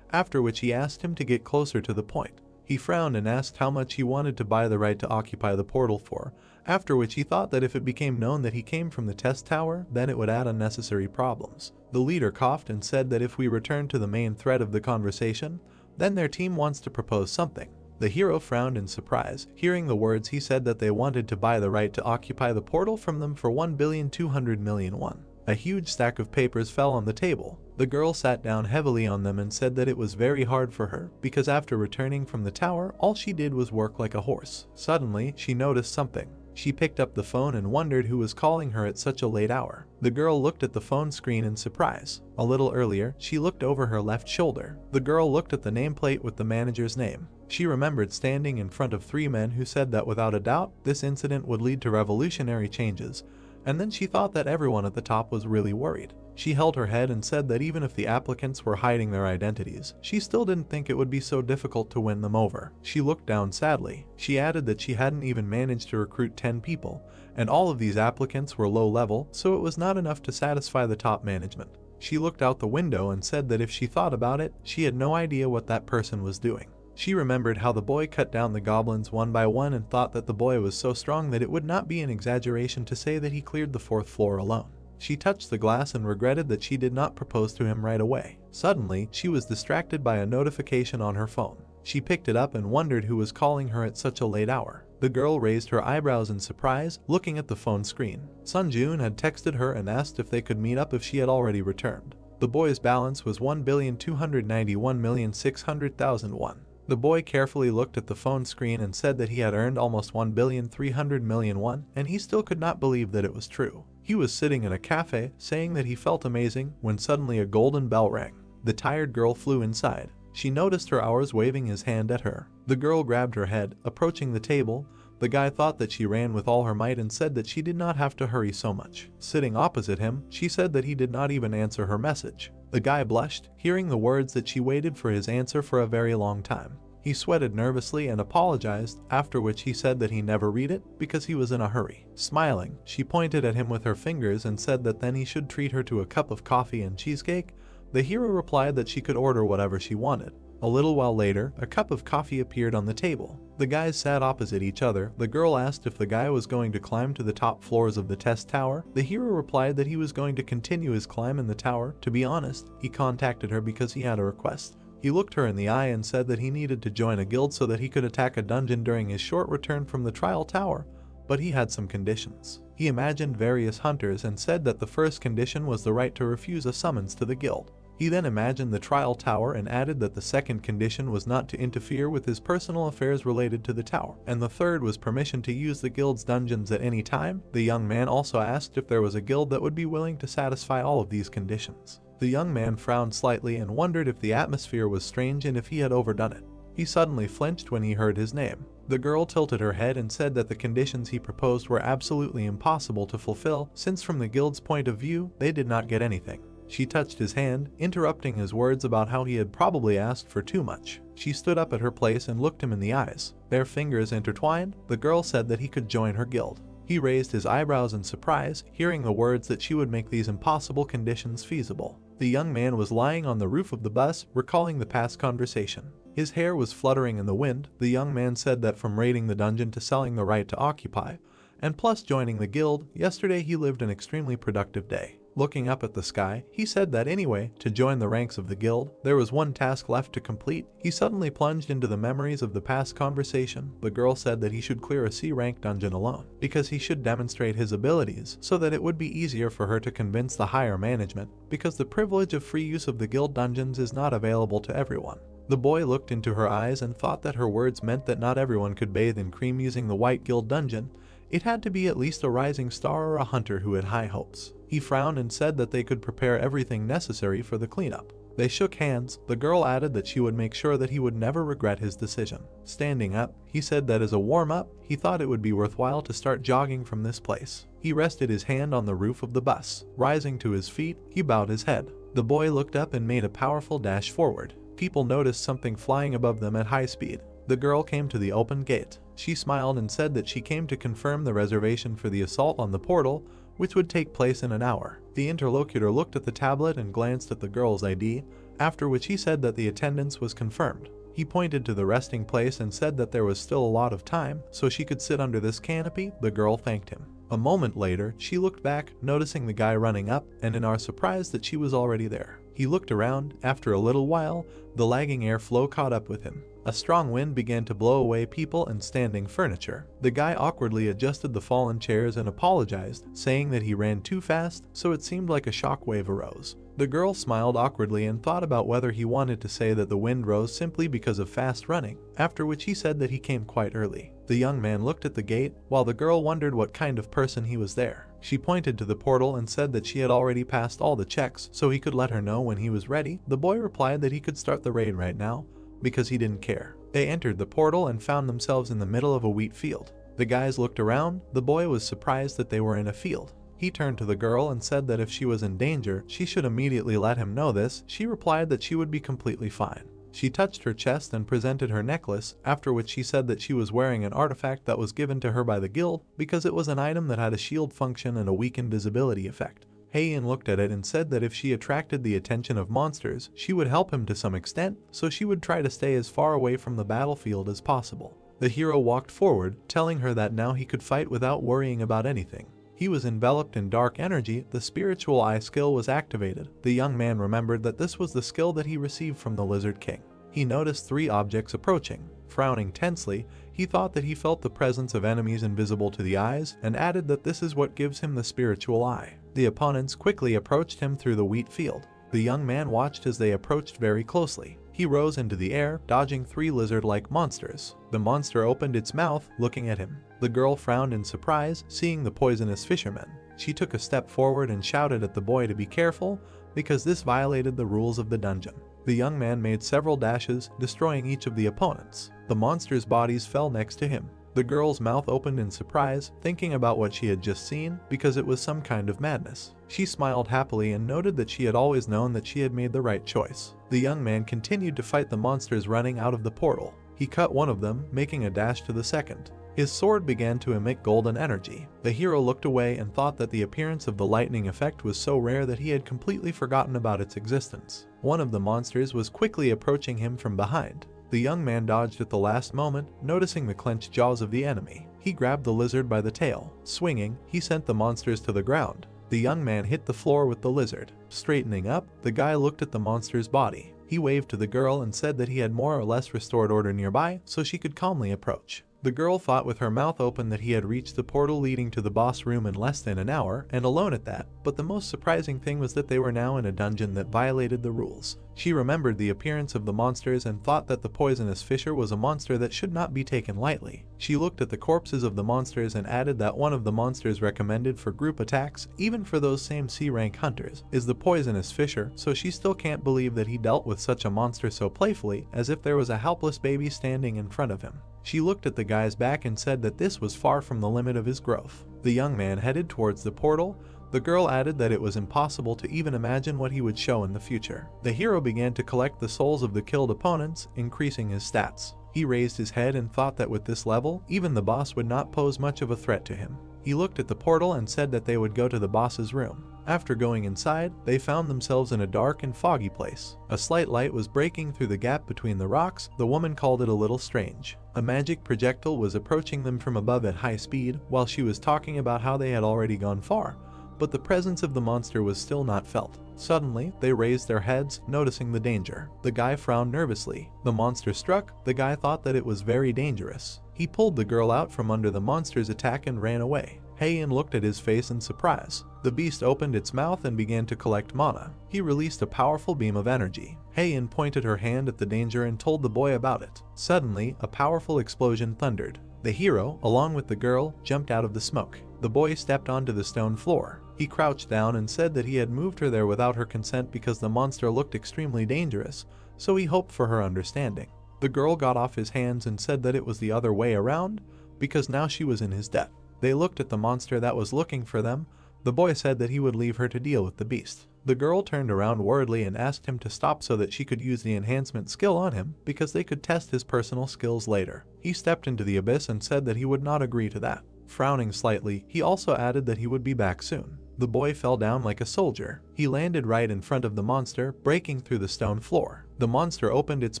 after which he asked him to get closer to the point. He frowned and asked how much he wanted to buy the right to occupy the portal for, after which he thought that if it became known that he came from the test tower, then it would add unnecessary problems. The leader coughed and said that if we return to the main thread of the conversation, then their team wants to propose something. The hero frowned in surprise. Hearing the words, he said that they wanted to buy the right to occupy the portal from them for 1,200,000,000 won. A huge stack of papers fell on the table. The girl sat down heavily on them and said that it was very hard for her, because after returning from the tower, all she did was work like a horse. Suddenly, she noticed something. She picked up the phone and wondered who was calling her at such a late hour. The girl looked at the phone screen in surprise. A little earlier, she looked over her left shoulder. The girl looked at the nameplate with the manager's name. She remembered standing in front of three men who said that without a doubt, this incident would lead to revolutionary changes, and then she thought that everyone at the top was really worried. She held her head and said that even if the applicants were hiding their identities, she still didn't think it would be so difficult to win them over. She looked down sadly. She added that she hadn't even managed to recruit 10 people, and all of these applicants were low level, so it was not enough to satisfy the top management. She looked out the window and said that if she thought about it, she had no idea what that person was doing. She remembered how the boy cut down the goblins one by one and thought that the boy was so strong that it would not be an exaggeration to say that he cleared the 4th floor alone. She touched the glass and regretted that she did not propose to him right away. Suddenly, she was distracted by a notification on her phone. She picked it up and wondered who was calling her at such a late hour. The girl raised her eyebrows in surprise, looking at the phone screen. Sunjun had texted her and asked if they could meet up if she had already returned. The boy's balance was 1,291,600,000 won. The boy carefully looked at the phone screen and said that he had earned almost 1,300,000,000 won, and he still could not believe that it was true. He was sitting in a cafe, saying that he felt amazing, when suddenly a golden bell rang. The tired girl flew inside. She noticed her hours waving his hand at her. The girl grabbed her head, approaching the table. The guy thought that she ran with all her might and said that she did not have to hurry so much. Sitting opposite him, she said that he did not even answer her message. The guy blushed, hearing the words that she waited for his answer for a very long time. He sweated nervously and apologized, after which he said that he never read it because he was in a hurry. Smiling, she pointed at him with her fingers and said that then he should treat her to a cup of coffee and cheesecake. The hero replied that she could order whatever she wanted. A little while later, a cup of coffee appeared on the table. The guys sat opposite each other. The girl asked if the guy was going to climb to the top floors of the test tower. The hero replied that he was going to continue his climb in the tower. To be honest, he contacted her because he had a request. He looked her in the eye and said that he needed to join a guild so that he could attack a dungeon during his short return from the trial tower, but he had some conditions. He imagined various hunters and said that the first condition was the right to refuse a summons to the guild. He then imagined the trial tower and added that the second condition was not to interfere with his personal affairs related to the tower, and the third was permission to use the guild's dungeons at any time. The young man also asked if there was a guild that would be willing to satisfy all of these conditions. The young man frowned slightly and wondered if the atmosphere was strange and if he had overdone it. He suddenly flinched when he heard his name. The girl tilted her head and said that the conditions he proposed were absolutely impossible to fulfill, since from the guild's point of view, they did not get anything. She touched his hand, interrupting his words about how he had probably asked for too much. She stood up at her place and looked him in the eyes. Their fingers intertwined. The girl said that he could join her guild. He raised his eyebrows in surprise, hearing the words that she would make these impossible conditions feasible. The young man was lying on the roof of the bus, recalling the past conversation. His hair was fluttering in the wind. The young man said that from raiding the dungeon to selling the right to occupy, and plus joining the guild, yesterday he lived an extremely productive day. Looking up at the sky, he said that anyway, to join the ranks of the guild, there was one task left to complete. He suddenly plunged into the memories of the past conversation. The girl said that he should clear a C-rank dungeon alone, because he should demonstrate his abilities, so that it would be easier for her to convince the higher management, because the privilege of free use of the guild dungeons is not available to everyone. The boy looked into her eyes and thought that her words meant that not everyone could bathe in cream using the White Guild dungeon. It had to be at least a rising star or a hunter who had high hopes. He frowned and said that they could prepare everything necessary for the cleanup. They shook hands. The girl added that she would make sure that he would never regret his decision. Standing up, he said that as a warm-up, he thought it would be worthwhile to start jogging from this place. He rested his hand on the roof of the bus. Rising to his feet, he bowed his head. The boy looked up and made a powerful dash forward. People noticed something flying above them at high speed. The girl came to the open gate. She smiled and said that she came to confirm the reservation for the assault on the portal, which would take place in an hour. The interlocutor looked at the tablet and glanced at the girl's ID, after which he said that the attendance was confirmed. He pointed to the resting place and said that there was still a lot of time, so she could sit under this canopy. The girl thanked him. A moment later, she looked back, noticing the guy running up, and in our surprise that she was already there. He looked around. After a little while, the lagging airflow caught up with him. A strong wind began to blow away people and standing furniture. The guy awkwardly adjusted the fallen chairs and apologized, saying that he ran too fast, so it seemed like a shockwave arose. The girl smiled awkwardly and thought about whether he wanted to say that the wind rose simply because of fast running, after which he said that he came quite early. The young man looked at the gate, while the girl wondered what kind of person he was there. She pointed to the portal and said that she had already passed all the checks, so he could let her know when he was ready. The boy replied that he could start the raid right now, because he didn't care. They entered the portal and found themselves in the middle of a wheat field. The guys looked around. The boy was surprised that they were in a field. He turned to the girl and said that if she was in danger, she should immediately let him know this. She replied that she would be completely fine. She touched her chest and presented her necklace, after which she said that she was wearing an artifact that was given to her by the guild because it was an item that had a shield function and a weak invisibility effect. Heian looked at it and said that if she attracted the attention of monsters, she would help him to some extent, so she would try to stay as far away from the battlefield as possible. The hero walked forward, telling her that now he could fight without worrying about anything. He was enveloped in dark energy. The spiritual eye skill was activated. The young man remembered that this was the skill that he received from the Lizard King. He noticed 3 objects approaching. Frowning tensely, he thought that he felt the presence of enemies invisible to the eyes, and added that this is what gives him the spiritual eye. The opponents quickly approached him through the wheat field. The young man watched as they approached very closely. He rose into the air, dodging 3 lizard-like monsters. The monster opened its mouth, looking at him. The girl frowned in surprise, seeing the poisonous fisherman. She took a step forward and shouted at the boy to be careful, because this violated the rules of the dungeon. The young man made several dashes, destroying each of the opponents. The monsters' bodies fell next to him. The girl's mouth opened in surprise, thinking about what she had just seen, because it was some kind of madness. She smiled happily and noted that she had always known that she had made the right choice. The young man continued to fight the monsters running out of the portal. He cut one of them, making a dash to the second. His sword began to emit golden energy. The hero looked away and thought that the appearance of the lightning effect was so rare that he had completely forgotten about its existence. One of the monsters was quickly approaching him from behind. The young man dodged at the last moment, noticing the clenched jaws of the enemy. He grabbed the lizard by the tail. Swinging, he sent the monsters to the ground. The young man hit the floor with the lizard. Straightening up, the guy looked at the monster's body. He waved to the girl and said that he had more or less restored order nearby, so she could calmly approach. The girl thought with her mouth open that he had reached the portal leading to the boss room in less than an hour, and alone at that, but the most surprising thing was that they were now in a dungeon that violated the rules. She remembered the appearance of the monsters and thought that the poisonous fisher was a monster that should not be taken lightly. She looked at the corpses of the monsters and added that one of the monsters recommended for group attacks, even for those same C-rank hunters, is the poisonous fisher, so she still can't believe that he dealt with such a monster so playfully, as if there was a helpless baby standing in front of him. She looked at the guy's back and said that this was far from the limit of his growth. The young man headed towards the portal. The girl added that it was impossible to even imagine what he would show in the future. The hero began to collect the souls of the killed opponents, increasing his stats. He raised his head and thought that with this level, even the boss would not pose much of a threat to him. He looked at the portal and said that they would go to the boss's room. After going inside, they found themselves in a dark and foggy place. A slight light was breaking through the gap between the rocks. The woman called it a little strange. A magic projectile was approaching them from above at high speed, while she was talking about how they had already gone far, but the presence of the monster was still not felt. Suddenly, they raised their heads, noticing the danger. The guy frowned nervously. The monster struck. The guy thought that it was very dangerous. He pulled the girl out from under the monster's attack and ran away. Heian looked at his face in surprise. The beast opened its mouth and began to collect mana. He released a powerful beam of energy. Heian pointed her hand at the danger and told the boy about it. Suddenly, a powerful explosion thundered. The hero, along with the girl, jumped out of the smoke. The boy stepped onto the stone floor. He crouched down and said that he had moved her there without her consent because the monster looked extremely dangerous, so he hoped for her understanding. The girl got off his hands and said that it was the other way around, because now she was in his debt. They looked at the monster that was looking for them. The boy said that he would leave her to deal with the beast. The girl turned around worriedly and asked him to stop so that she could use the enhancement skill on him because they could test his personal skills later. He stepped into the abyss and said that he would not agree to that. Frowning slightly, he also added that he would be back soon. The boy fell down like a soldier. He landed right in front of the monster, breaking through the stone floor. The monster opened its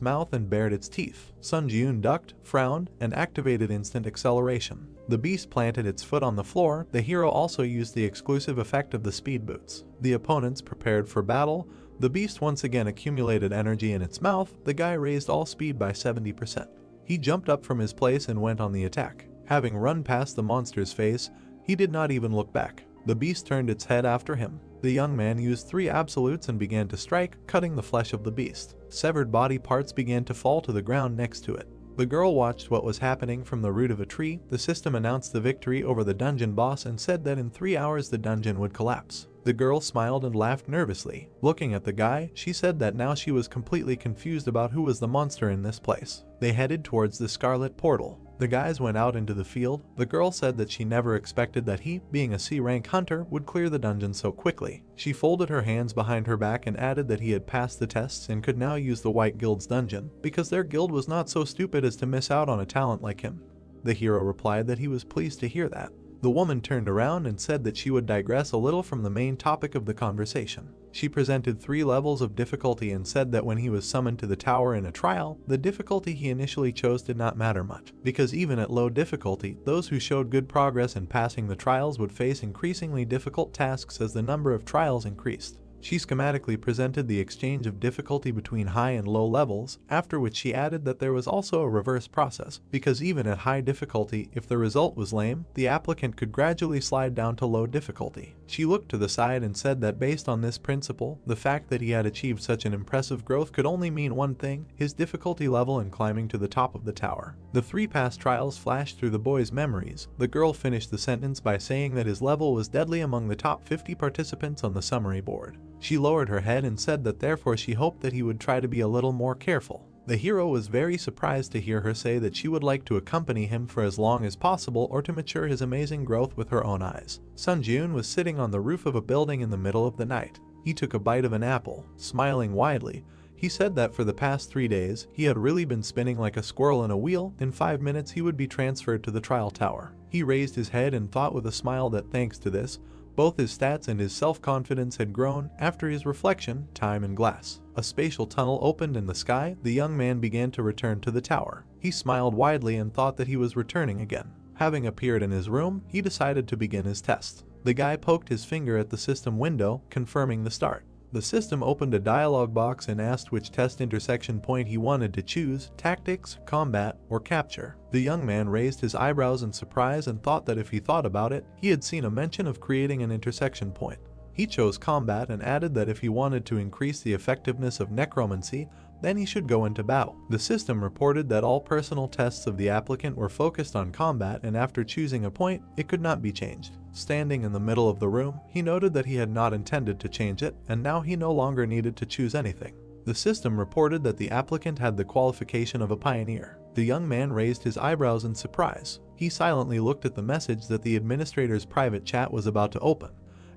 mouth and bared its teeth. Sun Jiun ducked, frowned, and activated instant acceleration. The beast planted its foot on the floor. The hero also used the exclusive effect of the speed boots. The opponents prepared for battle. The beast once again accumulated energy in its mouth. The guy raised all speed by 70%. He jumped up from his place and went on the attack. Having run past the monster's face, he did not even look back. The beast turned its head after him. The young man used 3 absolutes and began to strike, cutting the flesh of the beast. Severed body parts began to fall to the ground next to it. The girl watched what was happening from the root of a tree. The system announced the victory over the dungeon boss and said that in 3 hours the dungeon would collapse. The girl smiled and laughed nervously. Looking at the guy, she said that now she was completely confused about who was the monster in this place. They headed towards the Scarlet Portal. The guys went out into the field. The girl said that she never expected that he, being a C-rank hunter, would clear the dungeon so quickly. She folded her hands behind her back and added that he had passed the tests and could now use the White Guild's dungeon, because their guild was not so stupid as to miss out on a talent like him. The hero replied that he was pleased to hear that. The woman turned around and said that she would digress a little from the main topic of the conversation. She presented 3 levels of difficulty and said that when he was summoned to the tower in a trial, the difficulty he initially chose did not matter much, because even at low difficulty, those who showed good progress in passing the trials would face increasingly difficult tasks as the number of trials increased. She schematically presented the exchange of difficulty between high and low levels, after which she added that there was also a reverse process, because even at high difficulty, if the result was lame, the applicant could gradually slide down to low difficulty. She looked to the side and said that based on this principle, the fact that he had achieved such an impressive growth could only mean one thing: his difficulty level in climbing to the top of the tower. The 3 past trials flashed through the boy's memories. The girl finished the sentence by saying that his level was deadly among the top 50 participants on the summary board. She lowered her head and said that therefore she hoped that he would try to be a little more careful. The hero was very surprised to hear her say that she would like to accompany him for as long as possible or to mature his amazing growth with her own eyes. Sun Jiun was sitting on the roof of a building in the middle of the night. He took a bite of an apple, smiling widely. He said that for the past 3 days, he had really been spinning like a squirrel in a wheel. In 5 minutes he would be transferred to the trial tower. He raised his head and thought with a smile that thanks to this, both his stats and his self-confidence had grown. After his reflection, time and glass. A spatial tunnel opened in the sky. The young man began to return to the tower. He smiled widely and thought that he was returning again. Having appeared in his room, he decided to begin his test. The guy poked his finger at the system window, confirming the start. The system opened a dialog box and asked which test intersection point he wanted to choose: tactics, combat, or capture. The young man raised his eyebrows in surprise and thought that if he thought about it, he had seen a mention of creating an intersection point. He chose combat and added that if he wanted to increase the effectiveness of necromancy, then he should go into battle. The system reported that all personal tests of the applicant were focused on combat, and after choosing a point, it could not be changed. Standing in the middle of the room, he noted that he had not intended to change it, and now he no longer needed to choose anything. The system reported that the applicant had the qualification of a pioneer. The young man raised his eyebrows in surprise. He silently looked at the message that the administrator's private chat was about to open,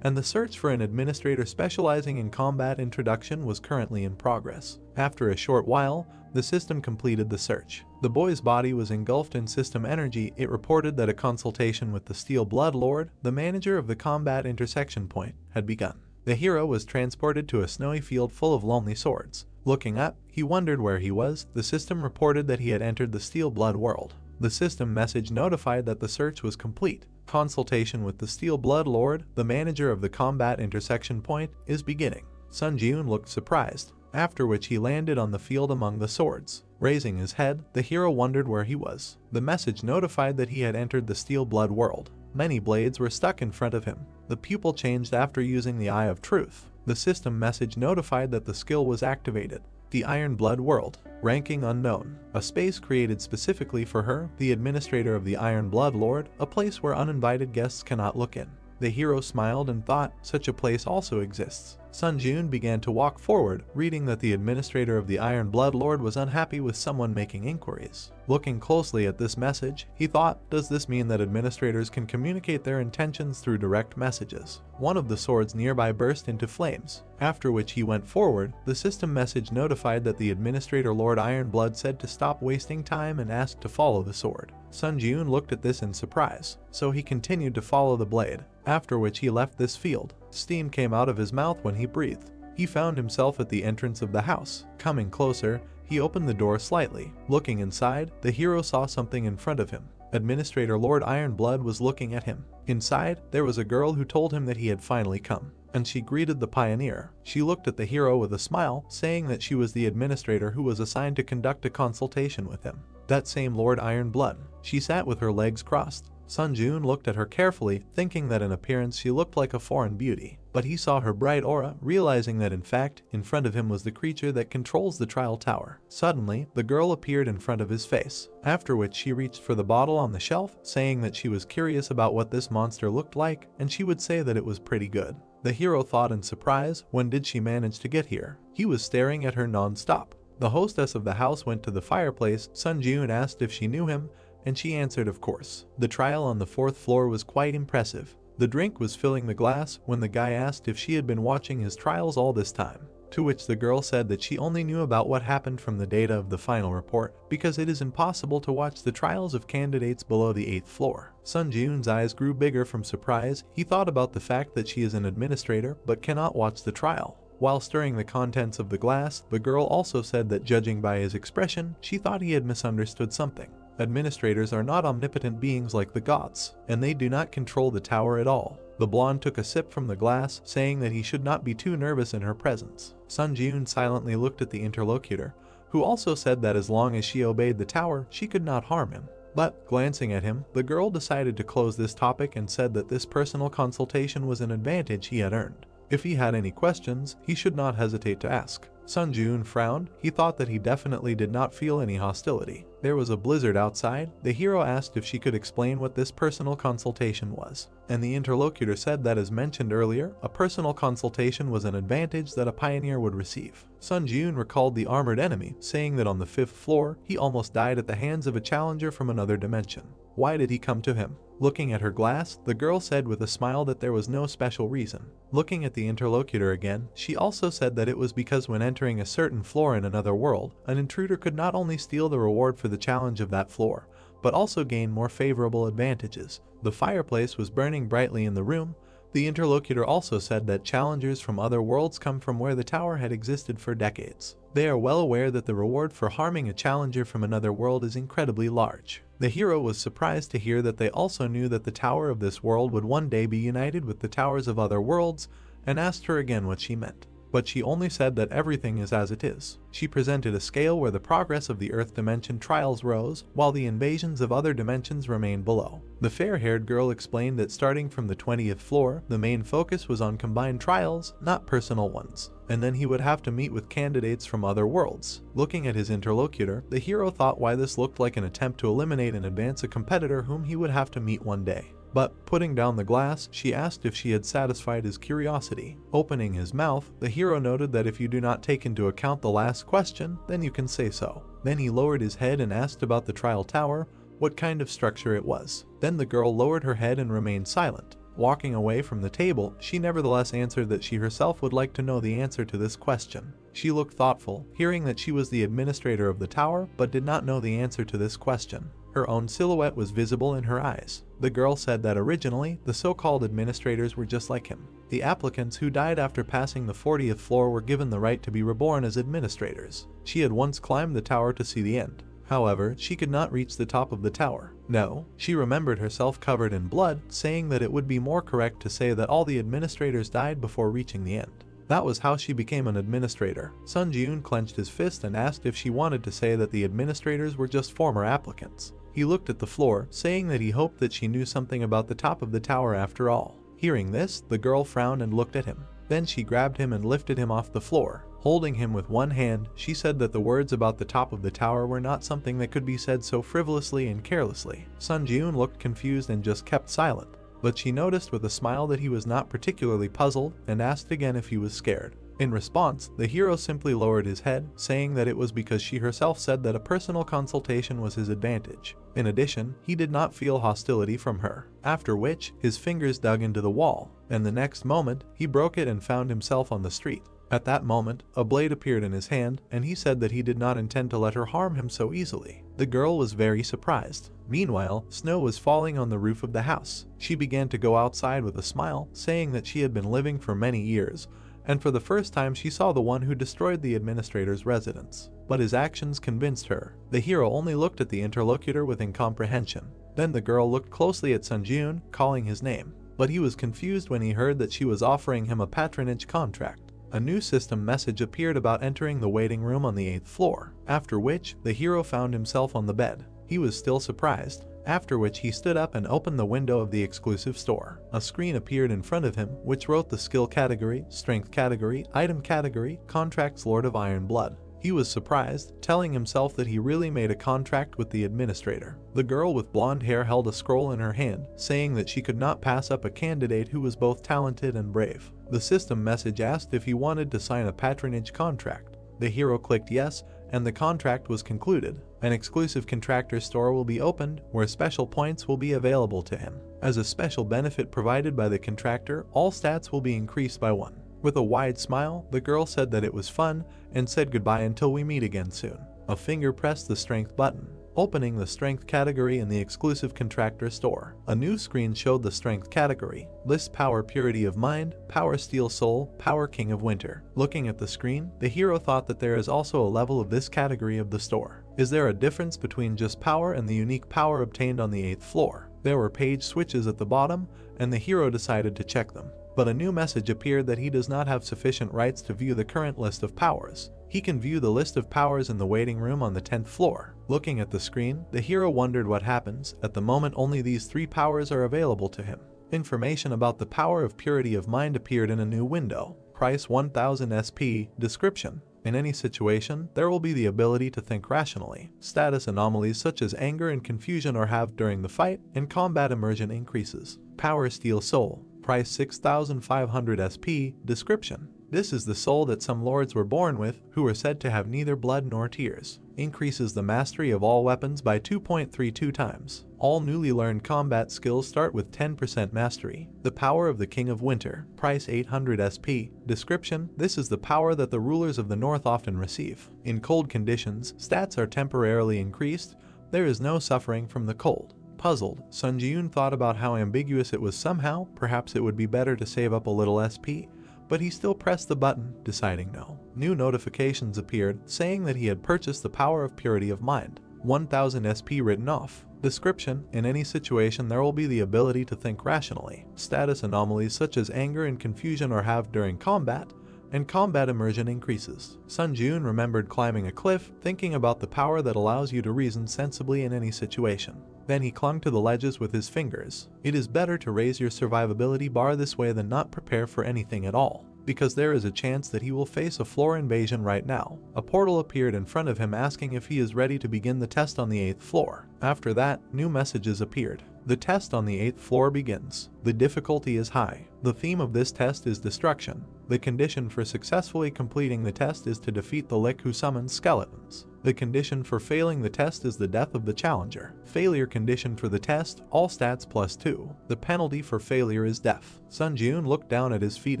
and the search for an administrator specializing in combat introduction was currently in progress. After a short while, the system completed the search. The boy's body was engulfed in system energy. It reported that a consultation with the Steel Blood Lord, the manager of the combat intersection point, had begun. The hero was transported to a snowy field full of lonely swords. Looking up, he wondered where he was. The system reported that he had entered the Steel Blood world. The system message notified that the search was complete. Consultation with the Steel Blood Lord, the manager of the combat intersection point, is beginning. Sun Jiun looked surprised, after which he landed on the field among the swords. Raising his head, the hero wondered where he was. The message notified that he had entered the Steel Blood world. Many blades were stuck in front of him. The pupil changed after using the Eye of Truth. The system message notified that the skill was activated. The Iron Blood World. Ranking unknown. A space created specifically for her, the administrator of the Iron Blood Lord, a place where uninvited guests cannot look in. The hero smiled and thought, such a place also exists. Sun Jiun began to walk forward, reading that the administrator of the Iron Blood Lord was unhappy with someone making inquiries. Looking closely at this message, he thought, does this mean that administrators can communicate their intentions through direct messages? One of the swords nearby burst into flames, after which he went forward. The system message notified that the administrator Lord Ironblood said to stop wasting time and asked to follow the sword. Sun Jiun looked at this in surprise, so he continued to follow the blade, after which he left this field. Steam came out of his mouth when he breathed. He found himself at the entrance of the house. Coming closer, he opened the door slightly. Looking inside, the hero saw something in front of him. Administrator Lord Ironblood was looking at him. Inside, there was a girl who told him that he had finally come, and she greeted the pioneer. She looked at the hero with a smile, saying that she was the administrator who was assigned to conduct a consultation with him. That same Lord Ironblood. She sat with her legs crossed. Sun Jiun looked at her carefully, thinking that in appearance she looked like a foreign beauty. But he saw her bright aura, realizing that in fact, in front of him was the creature that controls the trial tower. Suddenly, the girl appeared in front of his face, after which she reached for the bottle on the shelf, saying that she was curious about what this monster looked like, and she would say that it was pretty good. The hero thought in surprise, when did she manage to get here? He was staring at her non-stop. The hostess of the house went to the fireplace. Sun Jiun asked if she knew him, and she answered of course. The trial on the 4th floor was quite impressive. The drink was filling the glass when the guy asked if she had been watching his trials all this time, to which the girl said that she only knew about what happened from the data of the final report, because it is impossible to watch the trials of candidates below the 8th floor. Sun Jiun's eyes grew bigger from surprise. He thought about the fact that she is an administrator but cannot watch the trial. While stirring the contents of the glass, the girl also said that judging by his expression, she thought he had misunderstood something. Administrators are not omnipotent beings like the gods, and they do not control the tower at all. The blonde took a sip from the glass, saying that he should not be too nervous in her presence. Sun Jiun silently looked at the interlocutor, who also said that as long as she obeyed the tower, she could not harm him. But, glancing at him, the girl decided to close this topic and said that this personal consultation was an advantage he had earned. If he had any questions, he should not hesitate to ask. Sun Jiun frowned. He thought that he definitely did not feel any hostility. There was a blizzard outside. The hero asked if she could explain what this personal consultation was, and the interlocutor said that as mentioned earlier, a personal consultation was an advantage that a pioneer would receive. Sun Jiun recalled the armored enemy, saying that on the 5th floor, he almost died at the hands of a challenger from another dimension. Why did he come to him? Looking at her glass, the girl said with a smile that there was no special reason. Looking at the interlocutor again, she also said that it was because when entering a certain floor in another world, an intruder could not only steal the reward for the challenge of that floor, but also gain more favorable advantages. The fireplace was burning brightly in the room. The interlocutor also said that challengers from other worlds come from where the tower had existed for decades. They are well aware that the reward for harming a challenger from another world is incredibly large. The hero was surprised to hear that they also knew that the tower of this world would one day be united with the towers of other worlds, and asked her again what she meant. but she only said that everything is as it is. She presented a scale where the progress of the Earth dimension trials rose, while the invasions of other dimensions remained below. The fair-haired girl explained that starting from the 20th floor, the main focus was on combined trials, not personal ones, and then he would have to meet with candidates from other worlds. Looking at his interlocutor, the hero thought why this looked like an attempt to eliminate and advance a competitor whom he would have to meet one day. But, putting down the glass, she asked if she had satisfied his curiosity. Opening his mouth, the hero noted that if you do not take into account the last question, then you can say so. Then he lowered his head and asked about the trial tower, what kind of structure it was. Then the girl lowered her head and remained silent. Walking away from the table, she nevertheless answered that she herself would like to know the answer to this question. She looked thoughtful, hearing that she was the administrator of the tower, but did not know the answer to this question. Her own silhouette was visible in her eyes. The girl said that originally, the so-called administrators were just like him. The applicants who died after passing the 40th floor were given the right to be reborn as administrators. She had once climbed the tower to see the end. However, she could not reach the top of the tower. No, she remembered herself covered in blood, saying that it would be more correct to say that all the administrators died before reaching the end. That was how she became an administrator. Sun Ji-eun clenched his fist and asked if she wanted to say that the administrators were just former applicants. He looked at the floor, saying that he hoped that she knew something about the top of the tower after all. Hearing this, the girl frowned and looked at him. Then she grabbed him and lifted him off the floor. Holding him with one hand, she said that the words about the top of the tower were not something that could be said so frivolously and carelessly. Sun Ji-eun looked confused and just kept silent, but she noticed with a smile that he was not particularly puzzled and asked again if he was scared. In response, the hero simply lowered his head, saying that it was because she herself said that a personal consultation was his advantage. In addition, he did not feel hostility from her, after which, his fingers dug into the wall, and the next moment, he broke it and found himself on the street. At that moment, a blade appeared in his hand, and he said that he did not intend to let her harm him so easily. The girl was very surprised. Meanwhile, snow was falling on the roof of the house. She began to go outside with a smile, saying that she had been living for many years, and for the first time she saw the one who destroyed the administrator's residence. But his actions convinced her. The hero only looked at the interlocutor with incomprehension. Then the girl looked closely at Sun Ji-eun, calling his name. But he was confused when he heard that she was offering him a patronage contract. A new system message appeared about entering the waiting room on the 8th floor, after which the hero found himself on the bed. He was still surprised, after which he stood up and opened the window of the exclusive store. A screen appeared in front of him, which wrote the skill category, strength category, item category, contracts Lord of Iron Blood. He was surprised, telling himself that he really made a contract with the administrator. The girl with blonde hair held a scroll in her hand, saying that she could not pass up a candidate who was both talented and brave. The system message asked if he wanted to sign a patronage contract. The hero clicked yes, and the contract was concluded. An exclusive contractor store will be opened, where special points will be available to him. As a special benefit provided by the contractor, all stats will be increased by 1. With a wide smile, the girl said that it was fun, and said goodbye until we meet again soon. A finger pressed the strength button, opening the strength category in the exclusive contractor store. A new screen showed the strength category. List power purity of mind, power steel soul, power king of winter. Looking at the screen, the hero thought that there is also a level of this category of the store. Is there a difference between just power and the unique power obtained on the 8th floor? There were page switches at the bottom, and the hero decided to check them. But a new message appeared that he does not have sufficient rights to view the current list of powers. He can view the list of powers in the waiting room on the 10th floor. Looking at the screen, the hero wondered what happens. At the moment, only these 3 powers are available to him. Information about the power of purity of mind appeared in a new window. Price 1000 SP. Description: in any situation, there will be the ability to think rationally. Status anomalies such as anger and confusion are halved during the fight, and combat immersion increases. Power Steel Soul. Price 6500 SP. Description: this is the soul that some lords were born with, who are said to have neither blood nor tears. Increases the mastery of all weapons by 2.32 times. All newly learned combat skills start with 10% mastery. The Power of the King of Winter. Price 800 SP. Description: this is the power that the rulers of the north often receive. In cold conditions, stats are temporarily increased. There is no suffering from the cold. Puzzled, Sun Ji-eun thought about how ambiguous it was. Somehow, perhaps it would be better to save up a little SP, but he still pressed the button, deciding no. New notifications appeared, saying that he had purchased the Power of Purity of Mind. 1000 SP written off. Description: in any situation there will be the ability to think rationally. Status anomalies such as anger and confusion are halved during combat. and combat immersion increases. Sun Jun remembered climbing a cliff, thinking about the power that allows you to reason sensibly in any situation. Then he clung to the ledges with his fingers. It is better to raise your survivability bar this way than not prepare for anything at all, because there is a chance that he will face a floor invasion right now. A portal appeared in front of him asking if he is ready to begin the test on the 8th floor. After that, new messages appeared. The test on the 8th floor begins. The difficulty is high. The theme of this test is destruction. The condition for successfully completing the test is to defeat the Lick who summons skeletons. The condition for failing the test is the death of the challenger. Failure condition for the test, all stats +2. The penalty for failure is death. Sun Jun looked down at his feet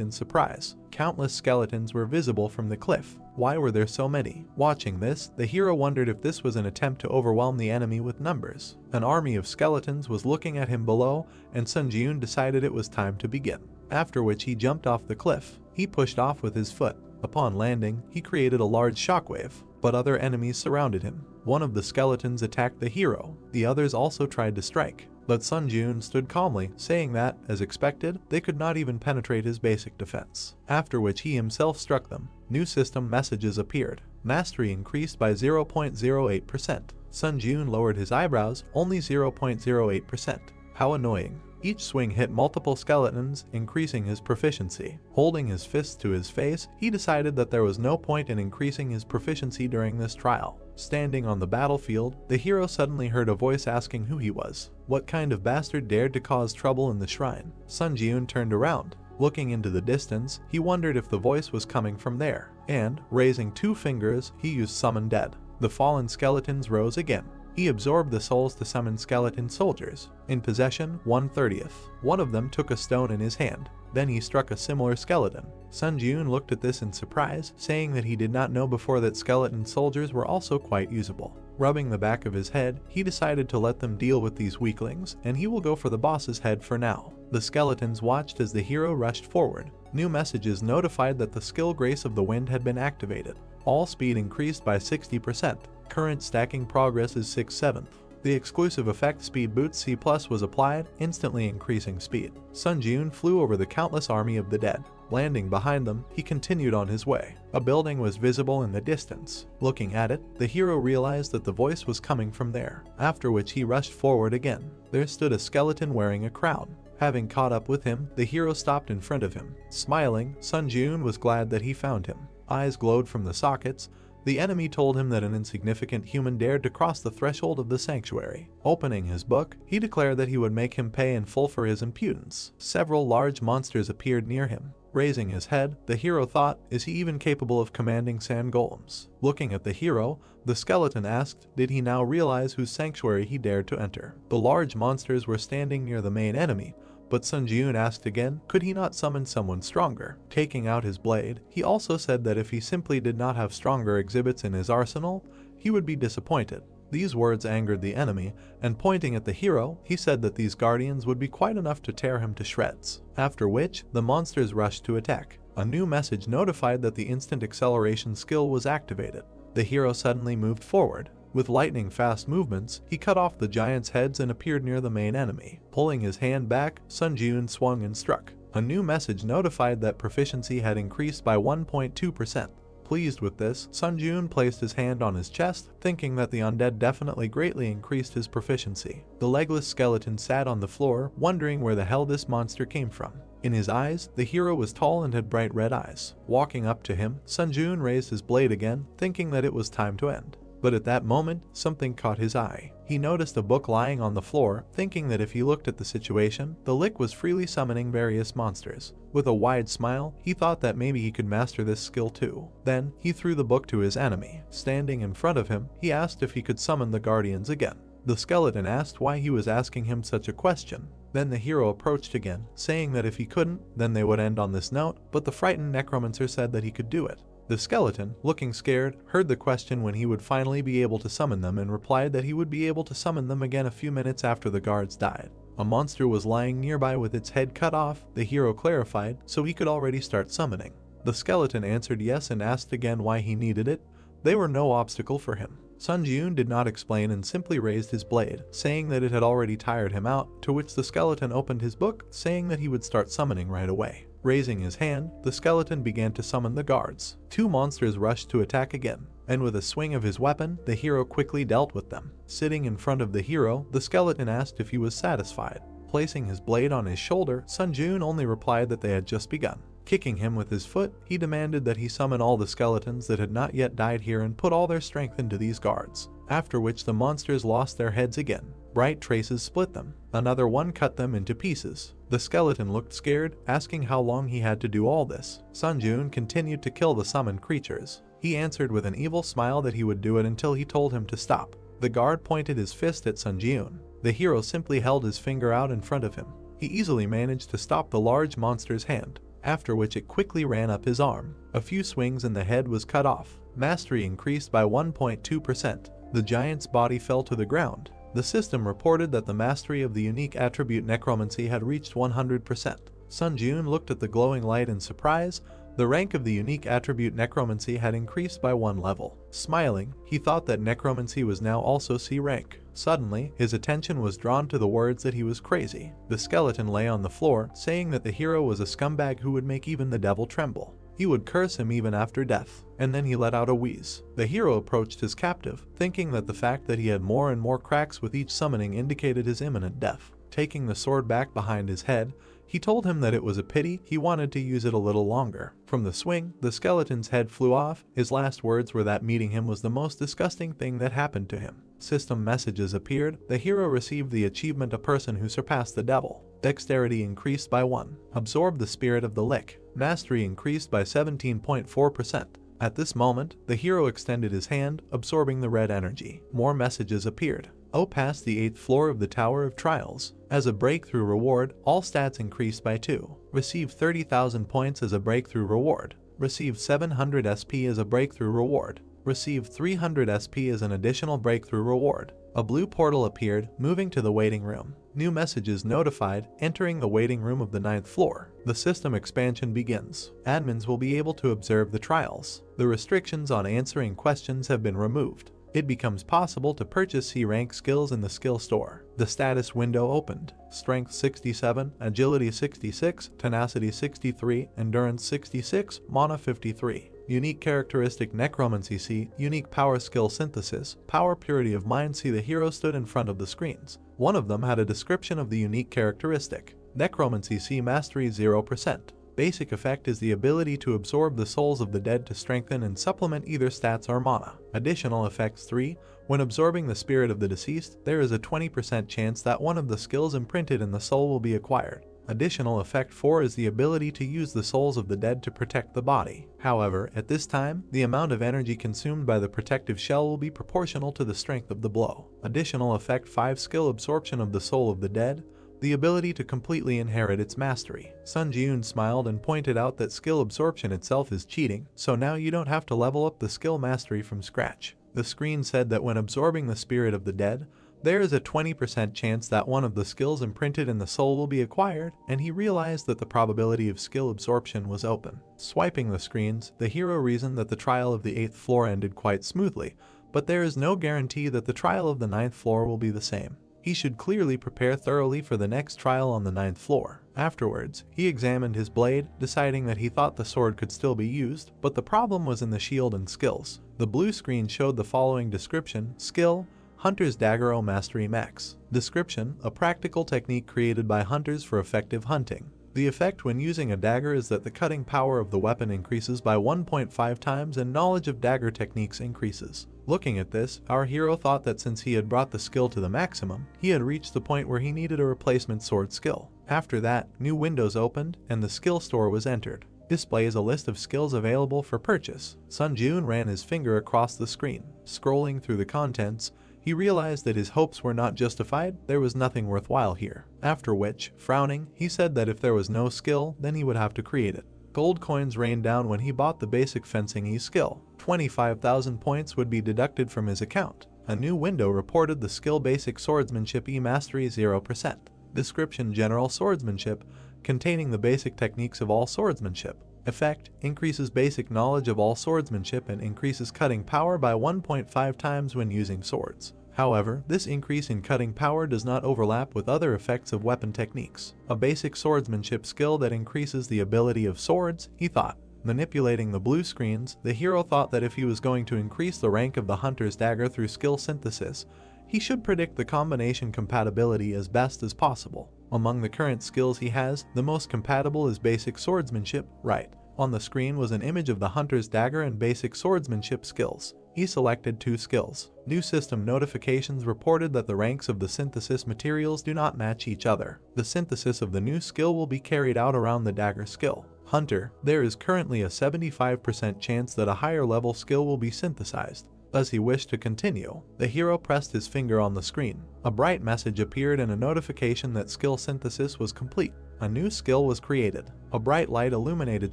in surprise. Countless skeletons were visible from the cliff. Why were there so many? Watching this, the hero wondered if this was an attempt to overwhelm the enemy with numbers. An army of skeletons was looking at him below, and Sun Jun decided it was time to begin. After which he jumped off the cliff. He pushed off with his foot. Upon landing, he created a large shockwave, but other enemies surrounded him. One of the skeletons attacked the hero. The others also tried to strike, but Sun Jun stood calmly, saying that, as expected, they could not even penetrate his basic defense. After which he himself struck them. New system messages appeared. Mastery increased by 0.08%. Sun Jun lowered his eyebrows, only 0.08%. How annoying. Each swing hit multiple skeletons, increasing his proficiency. Holding his fist to his face, he decided that there was no point in increasing his proficiency during this trial. Standing on the battlefield, the hero suddenly heard a voice asking who he was. What kind of bastard dared to cause trouble in the shrine? Sun Jun turned around. Looking into the distance, he wondered if the voice was coming from there, and, raising 2 fingers, he used Summon Dead. The fallen skeletons rose again. He absorbed the souls to summon skeleton soldiers. In possession, 1/30. One of them took a stone in his hand. Then he struck a similar skeleton. Sun Jun looked at this in surprise, saying that he did not know before that skeleton soldiers were also quite usable. Rubbing the back of his head, he decided to let them deal with these weaklings, and he will go for the boss's head for now. The skeletons watched as the hero rushed forward. New messages notified that the skill Grace of the Wind had been activated. All speed increased by 60%. Current stacking progress is 6/7. The exclusive effect Speed Boost C+ was applied, instantly increasing speed. Sun Jun flew over the countless army of the dead. Landing behind them, he continued on his way. A building was visible in the distance. Looking at it, the hero realized that the voice was coming from there, after which he rushed forward again. There stood a skeleton wearing a crown. Having caught up with him, the hero stopped in front of him. Smiling, Sun Jun was glad that he found him. Eyes glowed from the sockets. The enemy told him that an insignificant human dared to cross the threshold of the sanctuary. Opening his book, he declared that he would make him pay in full for his impudence. Several large monsters appeared near him. Raising his head, the hero thought, is he even capable of commanding sand golems? Looking at the hero, the skeleton asked, did he now realize whose sanctuary he dared to enter? The large monsters were standing near the main enemy, but Sun Jun asked again, could he not summon someone stronger? Taking out his blade, he also said that if he simply did not have stronger exhibits in his arsenal, he would be disappointed. These words angered the enemy, and pointing at the hero, he said that these guardians would be quite enough to tear him to shreds. After which, the monsters rushed to attack. A new message notified that the instant acceleration skill was activated. The hero suddenly moved forward. With lightning-fast movements, he cut off the giants' heads and appeared near the main enemy. Pulling his hand back, Sun Jun swung and struck. A new message notified that proficiency had increased by 1.2%. Pleased with this, Sun Jun placed his hand on his chest, thinking that the undead definitely greatly increased his proficiency. The legless skeleton sat on the floor, wondering where the hell this monster came from. In his eyes, the hero was tall and had bright red eyes. Walking up to him, Sun Jun raised his blade again, thinking that it was time to end. But at that moment, something caught his eye. He noticed a book lying on the floor, thinking that if he looked at the situation, the Lick was freely summoning various monsters. With a wide smile, he thought that maybe he could master this skill too. Then, he threw the book to his enemy. Standing in front of him, he asked if he could summon the guardians again. The skeleton asked why he was asking him such a question. Then the hero approached again, saying that if he couldn't, then they would end on this note, but the frightened necromancer said that he could do it. The skeleton, looking scared, heard the question when he would finally be able to summon them and replied that he would be able to summon them again a few minutes after the guards died. A monster was lying nearby with its head cut off, the hero clarified, so he could already start summoning. The skeleton answered yes and asked again why he needed it. They were no obstacle for him. Sun Jun did not explain and simply raised his blade, saying that it had already tired him out, to which the skeleton opened his book, saying that he would start summoning right away. Raising his hand, the skeleton began to summon the guards. Two monsters rushed to attack again, and with a swing of his weapon, the hero quickly dealt with them. Sitting in front of the hero, the skeleton asked if he was satisfied. Placing his blade on his shoulder, Sun Jun only replied that they had just begun. Kicking him with his foot, he demanded that he summon all the skeletons that had not yet died here and put all their strength into these guards, after which the monsters lost their heads again. Bright traces split them. Another one cut them into pieces. The skeleton looked scared, asking how long he had to do all this. Sun Jun continued to kill the summoned creatures. He answered with an evil smile that he would do it until he told him to stop. The guard pointed his fist at Sun Jun. The hero simply held his finger out in front of him. He easily managed to stop the large monster's hand, after which it quickly ran up his arm. A few swings and the head was cut off. Mastery increased by 1.2%. The giant's body fell to the ground. The system reported that the mastery of the unique attribute necromancy had reached 100%. Sun Jun looked at the glowing light in surprise. The rank of the unique attribute necromancy had increased by 1 level. Smiling, he thought that necromancy was now also C rank. Suddenly, his attention was drawn to the words that he was crazy. The skeleton lay on the floor, saying that the hero was a scumbag who would make even the devil tremble. He would curse him even after death, and then he let out a wheeze. The hero approached his captive, thinking that the fact that he had more and more cracks with each summoning indicated his imminent death. Taking the sword back behind his head, he told him that it was a pity he wanted to use it a little longer. From the swing, the skeleton's head flew off. His last words were that meeting him was the most disgusting thing that happened to him. System messages appeared. The hero received the achievement A Person Who Surpassed the Devil. Dexterity increased by 1. Absorbed the Spirit of the Lick. Mastery increased by 17.4%. At this moment, the hero extended his hand, absorbing the red energy. More messages appeared. Passed the 8th floor of the Tower of Trials. As a breakthrough reward, all stats increased by 2. Received 30,000 points as a breakthrough reward. Received 700 SP as a breakthrough reward. Received 300 SP as an additional breakthrough reward. A blue portal appeared, moving to the waiting room. New messages notified, entering the waiting room of the 9th floor. The system expansion begins. Admins will be able to observe the trials. The restrictions on answering questions have been removed. It becomes possible to purchase C-rank skills in the skill store. The status window opened. Strength 67, Agility 66, Tenacity 63, Endurance 66, Mana 53. Unique characteristic Necromancy C, Unique Power Skill Synthesis, Power Purity of Mind C. The hero stood in front of the screens. One of them had a description of the unique characteristic. Necromancy C Mastery 0%. Basic effect is the ability to absorb the souls of the dead to strengthen and supplement either stats or mana. Additional effects 3. When absorbing the spirit of the deceased, there is a 20% chance that one of the skills imprinted in the soul will be acquired. Additional effect 4 is the ability to use the souls of the dead to protect the body. However, at this time, the amount of energy consumed by the protective shell will be proportional to the strength of the blow. Additional effect 5 Skill absorption of the soul of the dead. The ability to completely inherit its mastery. Sun Jun smiled and pointed out that skill absorption itself is cheating, so now you don't have to level up the skill mastery from scratch. The screen said that when absorbing the spirit of the dead, there is a 20% chance that one of the skills imprinted in the soul will be acquired, and he realized that the probability of skill absorption was open. Swiping the screens, the hero reasoned that the trial of the 8th floor ended quite smoothly, but there is no guarantee that the trial of the 9th floor will be the same. He should clearly prepare thoroughly for the next trial on the 9th floor. Afterwards, he examined his blade, deciding that he thought the sword could still be used, but the problem was in the shield and skills. The blue screen showed the following description: Skill, Hunter's Dagger O Mastery Max. Description: a practical technique created by hunters for effective hunting. The effect when using a dagger is that the cutting power of the weapon increases by 1.5 times and knowledge of dagger techniques increases. Looking at this, our hero thought that since he had brought the skill to the maximum, he had reached the point where he needed a replacement sword skill. After that, new windows opened and the skill store was entered. Displays a list of skills available for purchase. Sun Jun ran his finger across the screen. Scrolling through the contents, he realized that his hopes were not justified. There was nothing worthwhile here. After which, frowning, he said that if there was no skill, then he would have to create it. Gold coins rained down when he bought the basic fencing E skill. 25,000 points would be deducted from his account. A new window reported the skill Basic Swordsmanship E Mastery 0%. Description: General Swordsmanship, containing the basic techniques of all swordsmanship. Effect: increases basic knowledge of all swordsmanship and increases cutting power by 1.5 times when using swords. However, this increase in cutting power does not overlap with other effects of weapon techniques. A basic swordsmanship skill that increases the ability of swords, he thought. Manipulating the blue screens, the hero thought that if he was going to increase the rank of the hunter's dagger through skill synthesis, he should predict the combination compatibility as best as possible. Among the current skills he has, the most compatible is basic swordsmanship, right. On the screen was an image of the hunter's dagger and basic swordsmanship skills. He selected 2 skills. New system notifications reported that the ranks of the synthesis materials do not match each other. The synthesis of the new skill will be carried out around the dagger skill. Hunter, there is currently a 75% chance that a higher level skill will be synthesized. As he wished to continue, the hero pressed his finger on the screen. A bright message appeared and a notification that skill synthesis was complete. A new skill was created. A bright light illuminated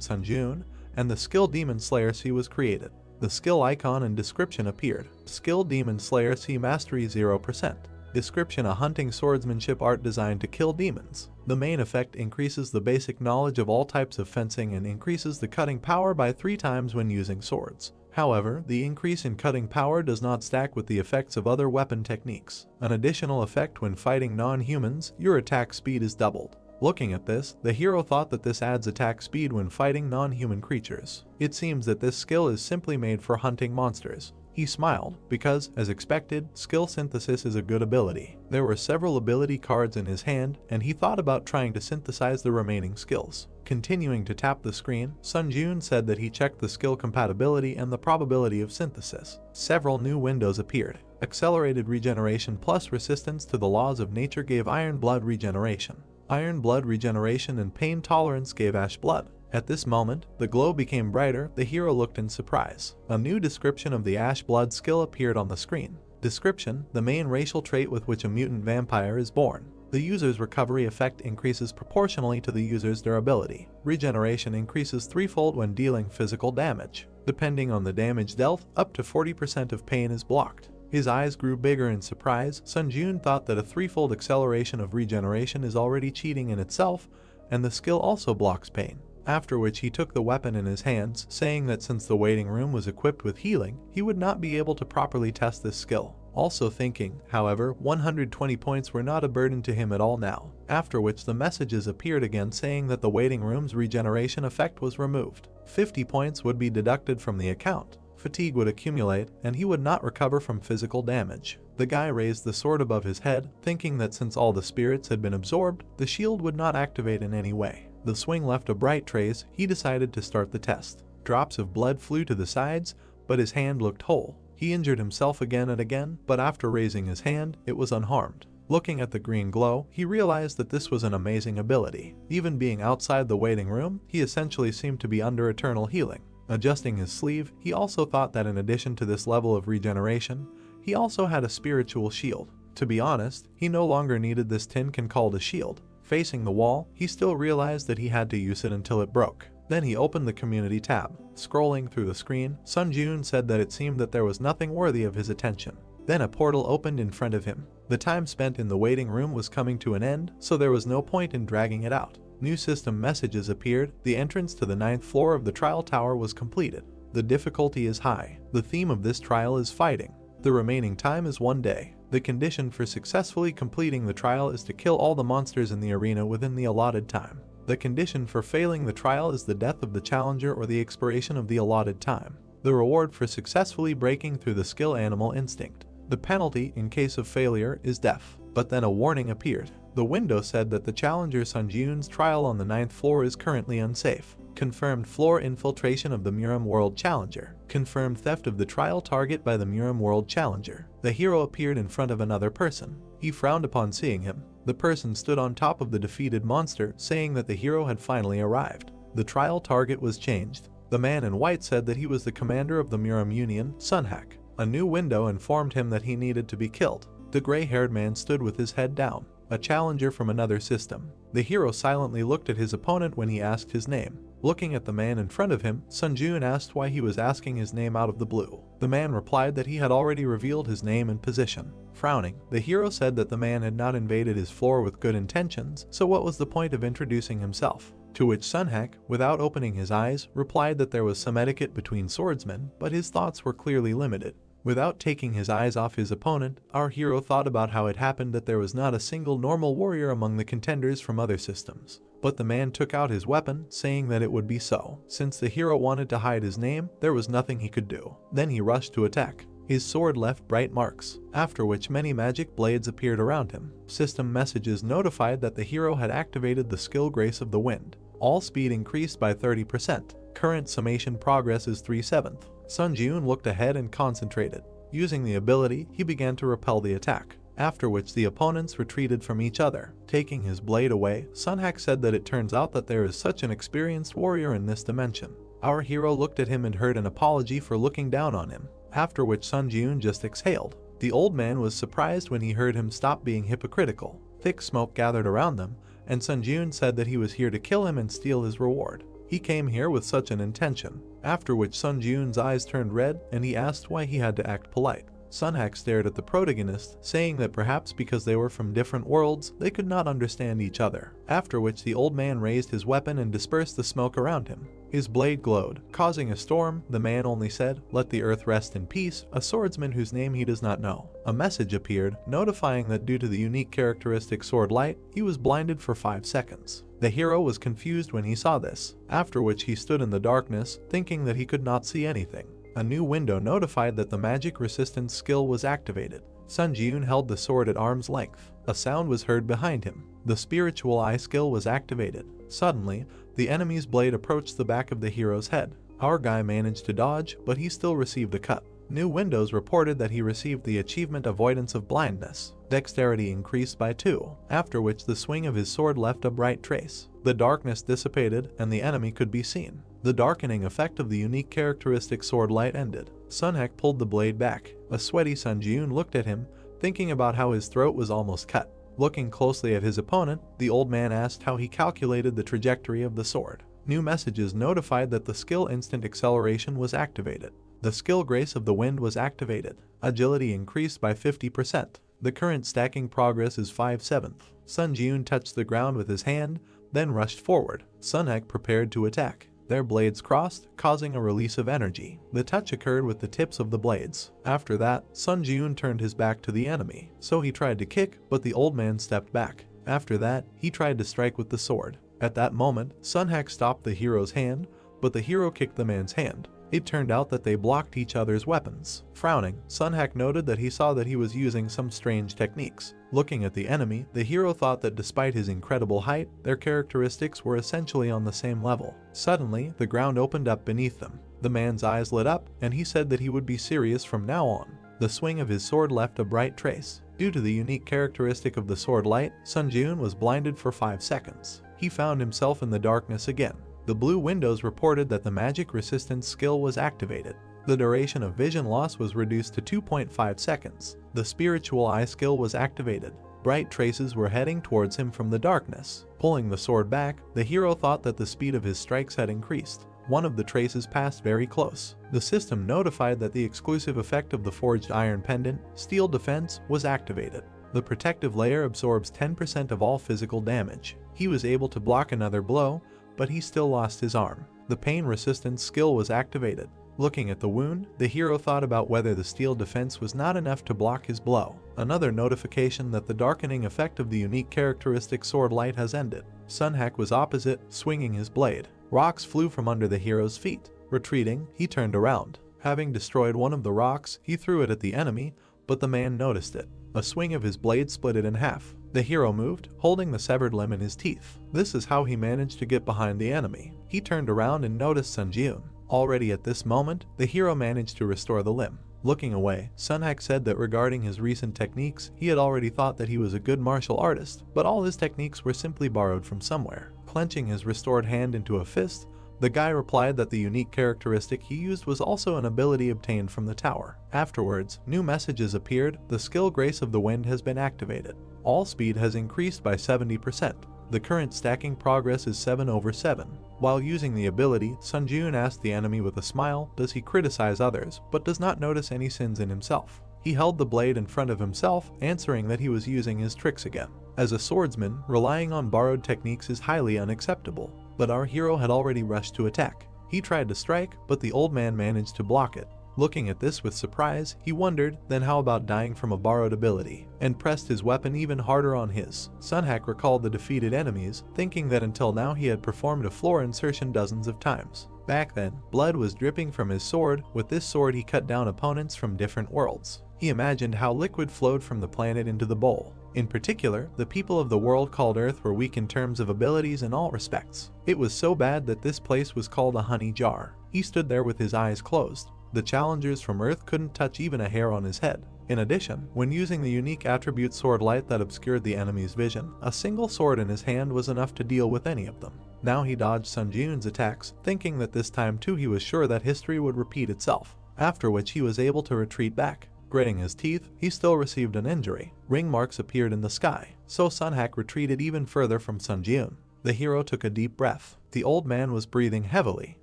Sunjun, and the skill Demon Slayer C was created. The skill icon and description appeared. Skill Demon Slayer C Mastery 0%. Description: a hunting swordsmanship art designed to kill demons. The main effect increases the basic knowledge of all types of fencing and increases the cutting power by 3 times when using swords. However, the increase in cutting power does not stack with the effects of other weapon techniques. An additional effect: when fighting non-humans, your attack speed is doubled. Looking at this, the hero thought that this adds attack speed when fighting non-human creatures. It seems that this skill is simply made for hunting monsters. He smiled, because, as expected, skill synthesis is a good ability. There were several ability cards in his hand, and he thought about trying to synthesize the remaining skills. Continuing to tap the screen, Sunjun said that he checked the skill compatibility and the probability of synthesis. Several new windows appeared. Accelerated regeneration plus resistance to the laws of nature gave iron blood regeneration. Iron blood regeneration and pain tolerance gave ash blood. At this moment, the glow became brighter. The hero looked in surprise. A new description of the ash blood skill appeared on the screen. Description: the main racial trait with which a mutant vampire is born. The user's recovery effect increases proportionally to the user's durability. Regeneration increases 3-fold when dealing physical damage. Depending on the damage dealt, up to 40% of pain is blocked. His eyes grew bigger in surprise. Sunjun thought that a 3-fold acceleration of regeneration is already cheating in itself, and the skill also blocks pain. After which he took the weapon in his hands, saying that since the waiting room was equipped with healing, he would not be able to properly test this skill. Also thinking, however, 120 points were not a burden to him at all now. After which the messages appeared again saying that the waiting room's regeneration effect was removed. 50 points would be deducted from the account. Fatigue would accumulate, and he would not recover from physical damage. The guy raised the sword above his head, thinking that since all the spirits had been absorbed, the shield would not activate in any way. The swing left a bright trace. He decided to start the test. Drops of blood flew to the sides, but his hand looked whole. He injured himself again and again, but after raising his hand, it was unharmed. Looking at the green glow, he realized that this was an amazing ability. Even being outside the waiting room, he essentially seemed to be under eternal healing. Adjusting his sleeve, he also thought that in addition to this level of regeneration, he also had a spiritual shield. To be honest, he no longer needed this tin can called a shield. Facing the wall, he still realized that he had to use it until it broke. Then he opened the community tab. Scrolling through the screen, Sunjun said that it seemed that there was nothing worthy of his attention. Then a portal opened in front of him. The time spent in the waiting room was coming to an end, so there was no point in dragging it out. New system messages appeared. The entrance to the 9th floor of the trial tower was completed. The difficulty is high. The theme of this trial is fighting. The remaining time is 1 day. The condition for successfully completing the trial is to kill all the monsters in the arena within the allotted time. The condition for failing the trial is the death of the challenger or the expiration of the allotted time. The reward for successfully breaking through the skill Animal Instinct. The penalty in case of failure is death. But then a warning appeared. The window said that the challenger Sunjun's trial on the 9th floor is currently unsafe. Confirmed floor infiltration of the Muram World Challenger. Confirmed theft of the trial target by the Muram World Challenger. The hero appeared in front of another person. He frowned upon seeing him. The person stood on top of the defeated monster, saying that the hero had finally arrived. The trial target was changed. The man in white said that he was the commander of the Muram Union, Sunhak. A new window informed him that he needed to be killed. The gray-haired man stood with his head down. A challenger from another system. The hero silently looked at his opponent when he asked his name. Looking at the man in front of him, Sunjun asked why he was asking his name out of the blue. The man replied that he had already revealed his name and position. Frowning, the hero said that the man had not invaded his floor with good intentions, so what was the point of introducing himself? To which Sunhak, without opening his eyes, replied that there was some etiquette between swordsmen, but his thoughts were clearly limited. Without taking his eyes off his opponent, our hero thought about how it happened that there was not a single normal warrior among the contenders from other systems. But the man took out his weapon, saying that it would be so. Since the hero wanted to hide his name, there was nothing he could do. Then he rushed to attack. His sword left bright marks, after which many magic blades appeared around him. System messages notified that the hero had activated the skill Grace of the Wind. All speed increased by 30%. Current summation progress is 3/7. Sun Ji-eun looked ahead and concentrated. Using the ability, he began to repel the attack, after which the opponents retreated from each other. Taking his blade away, Sunhak said that it turns out that there is such an experienced warrior in this dimension. Our hero looked at him and heard an apology for looking down on him, after which Sun Ji-eun just exhaled. The old man was surprised when he heard him stop being hypocritical. Thick smoke gathered around them, and Sun Ji-eun said that he was here to kill him and steal his reward. He came here with such an intention, after which Sun Ji-eun's eyes turned red and he asked why he had to act polite. Sunhak stared at the protagonist, saying that perhaps because they were from different worlds, they could not understand each other, after which the old man raised his weapon and dispersed the smoke around him. His blade glowed, causing a storm. The man only said, "Let the earth rest in peace," a swordsman whose name he does not know. A message appeared, notifying that due to the unique characteristic sword light, he was blinded for 5 seconds. The hero was confused when he saw this, after which he stood in the darkness, thinking that he could not see anything. A new window notified that the magic resistance skill was activated. Sun Ji-eun held the sword at arm's length. A sound was heard behind him. The spiritual eye skill was activated. Suddenly, the enemy's blade approached the back of the hero's head. Our guy managed to dodge, but he still received a cut. New windows reported that he received the achievement Avoidance of Blindness. Dexterity increased by 2, after which the swing of his sword left a bright trace. The darkness dissipated and the enemy could be seen. The darkening effect of the unique characteristic sword light ended. Sunhak pulled the blade back. A sweaty Sun Ji-eun looked at him, thinking about how his throat was almost cut. Looking closely at his opponent, the old man asked how he calculated the trajectory of the sword. New messages notified that the skill Instant Acceleration was activated. The skill Grace of the Wind was activated. Agility increased by 50%. The current stacking progress is 5/7. Sun Ji-eun touched the ground with his hand, then rushed forward. Sunhak prepared to attack. Their blades crossed, causing a release of energy. The touch occurred with the tips of the blades. After that, Sun Ji-eun turned his back to the enemy, so he tried to kick, but the old man stepped back. After that, he tried to strike with the sword. At that moment, Sunhak stopped the hero's hand, but the hero kicked the man's hand. It turned out that they blocked each other's weapons. Frowning, Sunhak noted that he saw that he was using some strange techniques. Looking at the enemy, the hero thought that despite his incredible height, their characteristics were essentially on the same level. Suddenly, the ground opened up beneath them. The man's eyes lit up, and he said that he would be serious from now on. The swing of his sword left a bright trace. Due to the unique characteristic of the sword light, Sun Ji-eun was blinded for 5 seconds. He found himself in the darkness again. The blue windows reported that the magic resistance skill was activated. The duration of vision loss was reduced to 2.5 seconds. The spiritual eye skill was activated. Bright traces were heading towards him from the darkness. Pulling the sword back, the hero thought that the speed of his strikes had increased. One of the traces passed very close. The system notified that the exclusive effect of the forged iron pendant, Steel Defense, was activated. The protective layer absorbs 10% of all physical damage. He was able to block another blow, but he still lost his arm. The pain resistance skill was activated. Looking at the wound, the hero thought about whether the steel defense was not enough to block his blow. Another notification that the darkening effect of the unique characteristic sword light has ended. Sunhak was opposite, swinging his blade. Rocks flew from under the hero's feet. Retreating, he turned around. Having destroyed one of the rocks, he threw it at the enemy, but the man noticed it. A swing of his blade split it in half. The hero moved, holding the severed limb in his teeth. This is how he managed to get behind the enemy. He turned around and noticed Sun Ji-eun. Already at this moment, the hero managed to restore the limb. Looking away, Sunhak said that regarding his recent techniques, he had already thought that he was a good martial artist, but all his techniques were simply borrowed from somewhere. Clenching his restored hand into a fist, the guy replied that the unique characteristic he used was also an ability obtained from the tower. Afterwards, new messages appeared. The skill Grace of the Wind has been activated. All speed has increased by 70%. The current stacking progress is 7/7. While using the ability, Sun Ji-eun asked the enemy with a smile, does he criticize others, but does not notice any sins in himself. He held the blade in front of himself, answering that he was using his tricks again. As a swordsman, relying on borrowed techniques is highly unacceptable. But our hero had already rushed to attack. He tried to strike, but the old man managed to block it. Looking at this with surprise, he wondered, then how about dying from a borrowed ability, and pressed his weapon even harder on his. Sunhak recalled the defeated enemies, thinking that until now he had performed a floor insertion dozens of times. Back then, blood was dripping from his sword. With this sword he cut down opponents from different worlds. He imagined how liquid flowed from the planet into the bowl. In particular, the people of the world called Earth were weak in terms of abilities in all respects. It was so bad that this place was called a honey jar. He stood there with his eyes closed. The challengers from Earth couldn't touch even a hair on his head. In addition, when using the unique attribute sword light that obscured the enemy's vision, a single sword in his hand was enough to deal with any of them. Now he dodged Sun Ji-Eun's attacks, thinking that this time too he was sure that history would repeat itself, after which he was able to retreat back. Gritting his teeth, he still received an injury. Ring marks appeared in the sky, so Sunhak retreated even further from Sun Ji-Eun. The hero took a deep breath. The old man was breathing heavily.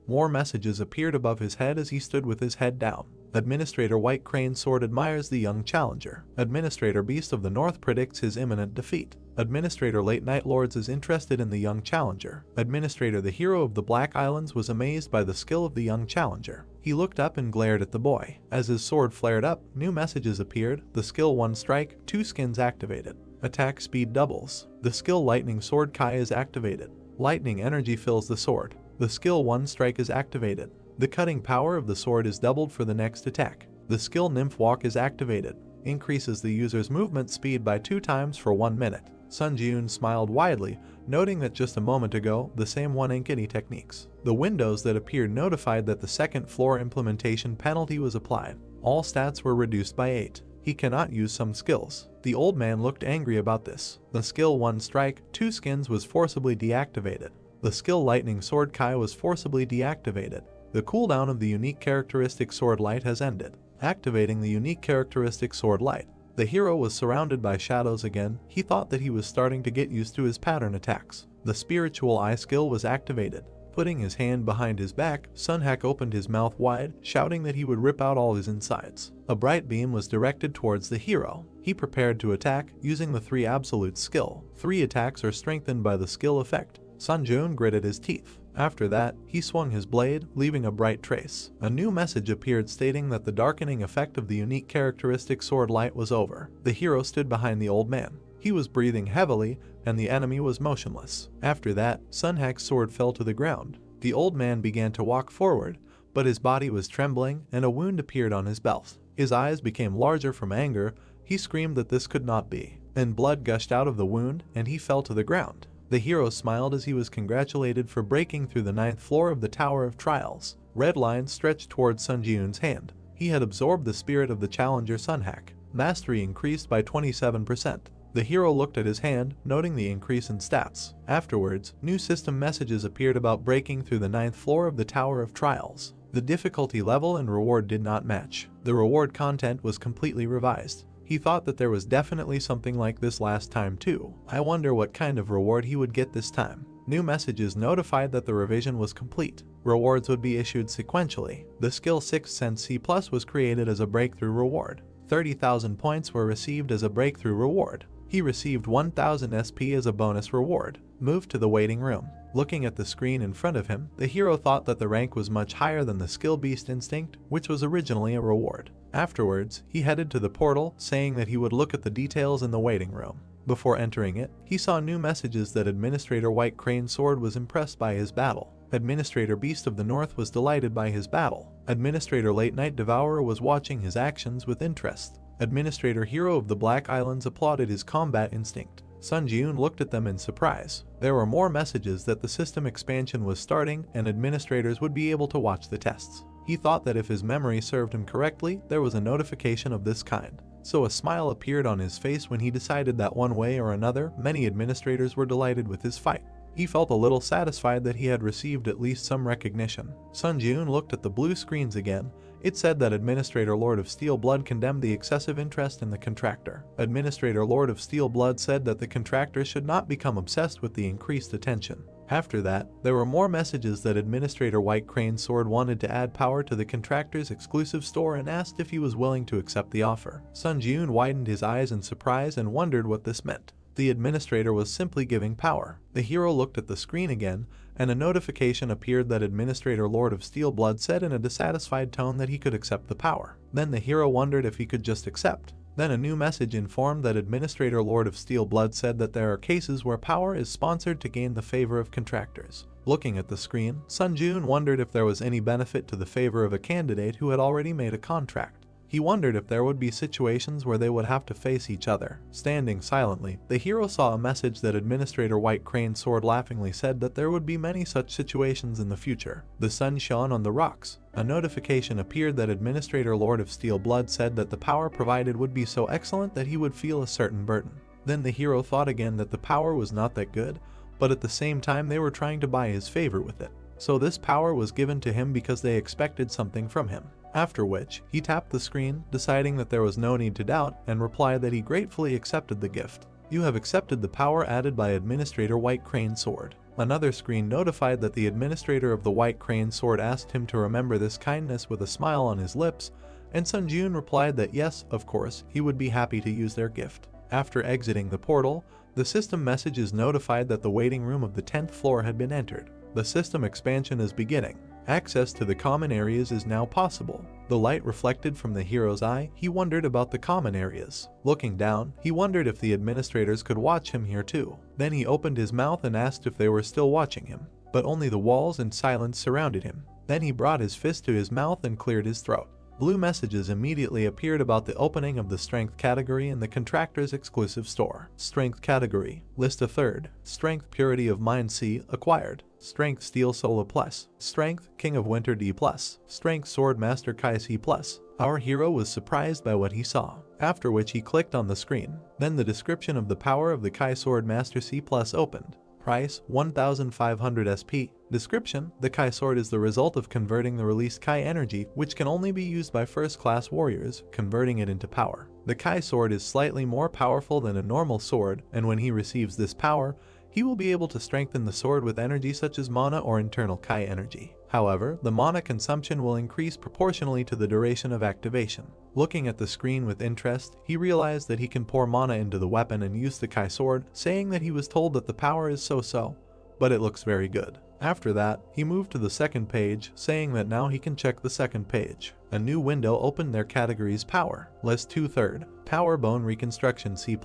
More messages appeared above his head as he stood with his head down. Administrator White Crane Sword admires the young challenger. Administrator Beast of the North predicts his imminent defeat. Administrator Late Night Lords is interested in the young challenger. Administrator the Hero of the Black Islands was amazed by the skill of the young challenger. He looked up and glared at the boy. As his sword flared up, new messages appeared. The skill 1 strike, 2 skins activated. Attack speed doubles. The skill Lightning Sword Kai is activated. Lightning energy fills the sword. The skill 1 strike is activated. The cutting power of the sword is doubled for the next attack. The skill Nymph Walk is activated. Increases the user's movement speed by 2 times for 1 minute. Sun Ji-Eun smiled widely, noting that just a moment ago, the same one Inkity techniques. The windows that appeared notified that the second floor implementation penalty was applied. All stats were reduced by 8. He cannot use some skills. The old man looked angry about this. The skill 1 strike, 2 skins was forcibly deactivated. The skill Lightning Sword Kai was forcibly deactivated. The cooldown of the unique characteristic Sword Light has ended. Activating the unique characteristic Sword Light. The hero was surrounded by shadows again. He thought that he was starting to get used to his pattern attacks. The spiritual eye skill was activated. Putting his hand behind his back, Sunhak opened his mouth wide, shouting that he would rip out all his insides. A bright beam was directed towards the hero. He prepared to attack, using the 3 absolute skill. 3 attacks are strengthened by the skill effect. Sun Ji-Eun gritted his teeth. After that, he swung his blade, leaving a bright trace. A new message appeared stating that the darkening effect of the unique characteristic sword light was over. The hero stood behind the old man. He was breathing heavily, and the enemy was motionless. After that, Sunhak's sword fell to the ground. The old man began to walk forward, but his body was trembling and a wound appeared on his belt. His eyes became larger from anger. He screamed that this could not be. Then blood gushed out of the wound, and he fell to the ground. The hero smiled as he was congratulated for breaking through the 9th floor of the Tower of Trials. Red lines stretched towards Sun Ji-Eun's hand. He had absorbed the spirit of the challenger Sunhak. Mastery increased by 27%. The hero looked at his hand, noting the increase in stats. Afterwards, new system messages appeared about breaking through the 9th floor of the Tower of Trials. The difficulty level and reward did not match. The reward content was completely revised. He thought that there was definitely something like this last time too. I wonder what kind of reward he would get this time. New messages notified that the revision was complete. Rewards would be issued sequentially. The skill 6th Sense C+ was created as a breakthrough reward. 30,000 points were received as a breakthrough reward. He received 1,000 SP as a bonus reward. Moved to the waiting room. Looking at the screen in front of him, the hero thought that the rank was much higher than the skill Beast Instinct, which was originally a reward. Afterwards, he headed to the portal, saying that he would look at the details in the waiting room. Before entering it, he saw new messages that Administrator White Crane Sword was impressed by his battle. Administrator Beast of the North was delighted by his battle. Administrator Late Night Devourer was watching his actions with interest. Administrator Hero of the Black Islands applauded his combat instinct. Sun Ji-Eun looked at them in surprise. There were more messages that the system expansion was starting and administrators would be able to watch the tests. He thought that if his memory served him correctly, there was a notification of this kind. So a smile appeared on his face when he decided that one way or another, many administrators were delighted with his fight. He felt a little satisfied that he had received at least some recognition. Sun Ji-Eun looked at the blue screens again. It said that Administrator Lord of Steel Blood condemned the excessive interest in the contractor. Administrator Lord of Steel Blood said that the contractor should not become obsessed with the increased attention. After that, there were more messages that Administrator White Crane Sword wanted to add power to the contractor's exclusive store and asked if he was willing to accept the offer. Sun Ji-Eun widened his eyes in surprise and wondered what this meant. The administrator was simply giving power. The hero looked at the screen again, and a notification appeared that Administrator Lord of Steel Blood said in a dissatisfied tone that he could accept the power. Then the hero wondered if he could just accept. Then a new message informed that Administrator Lord of Steel Blood said that there are cases where power is sponsored to gain the favor of contractors. Looking at the screen, Sun Jun wondered if there was any benefit to the favor of a candidate who had already made a contract. He wondered if there would be situations where they would have to face each other. Standing silently, the hero saw a message that Administrator White Crane Sword laughingly said that there would be many such situations in the future. The sun shone on the rocks. A notification appeared that Administrator Lord of Steel Blood said that the power provided would be so excellent that he would feel a certain burden. Then the hero thought again that the power was not that good, but at the same time they were trying to buy his favor with it. So this power was given to him because they expected something from him. After which, he tapped the screen, deciding that there was no need to doubt, and replied that he gratefully accepted the gift. You have accepted the power added by Administrator White Crane Sword. Another screen notified that the administrator of the White Crane Sword asked him to remember this kindness with a smile on his lips, and Sun Jun replied that yes, of course, he would be happy to use their gift. After exiting the portal, the system message is notified that the waiting room of the 10th floor had been entered. The system expansion is beginning. Access to the common areas is now possible. The light reflected from the hero's eye, he wondered about the common areas. Looking down, he wondered if the administrators could watch him here too. Then he opened his mouth and asked if they were still watching him, but only the walls and silence surrounded him. Then he brought his fist to his mouth and cleared his throat. Blue messages immediately appeared about the opening of the Strength category in the Contractor's exclusive store. Strength category. List a third. Strength Purity of Mind C acquired. Strength Steel Sola Plus. Strength King of Winter D Plus. Strength Sword Master Kai C Plus. Our hero was surprised by what he saw, after which he clicked on the screen. Then the description of the power of the Kai Sword Master C Plus opened. Price 1500 SP. Description: the Kai Sword is the result of converting the released Kai energy, which can only be used by first-class warriors, converting it into power. The Kai Sword is slightly more powerful than a normal sword, and when he receives this power, he will be able to strengthen the sword with energy such as mana or internal Kai energy. However, the mana consumption will increase proportionally to the duration of activation. Looking at the screen with interest, he realized that he can pour mana into the weapon and use the Kai Sword, saying that he was told that the power is so-so, but it looks very good. After that, he moved to the second page, saying that now he can check the second page. A new window opened their categories Power. List 2/3. Power Bone Reconstruction C+.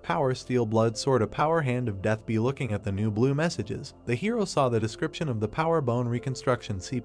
Power Steel Blood Sword. A Power Hand of Death B. Looking at the new blue messages, the hero saw the description of the Power Bone Reconstruction C+.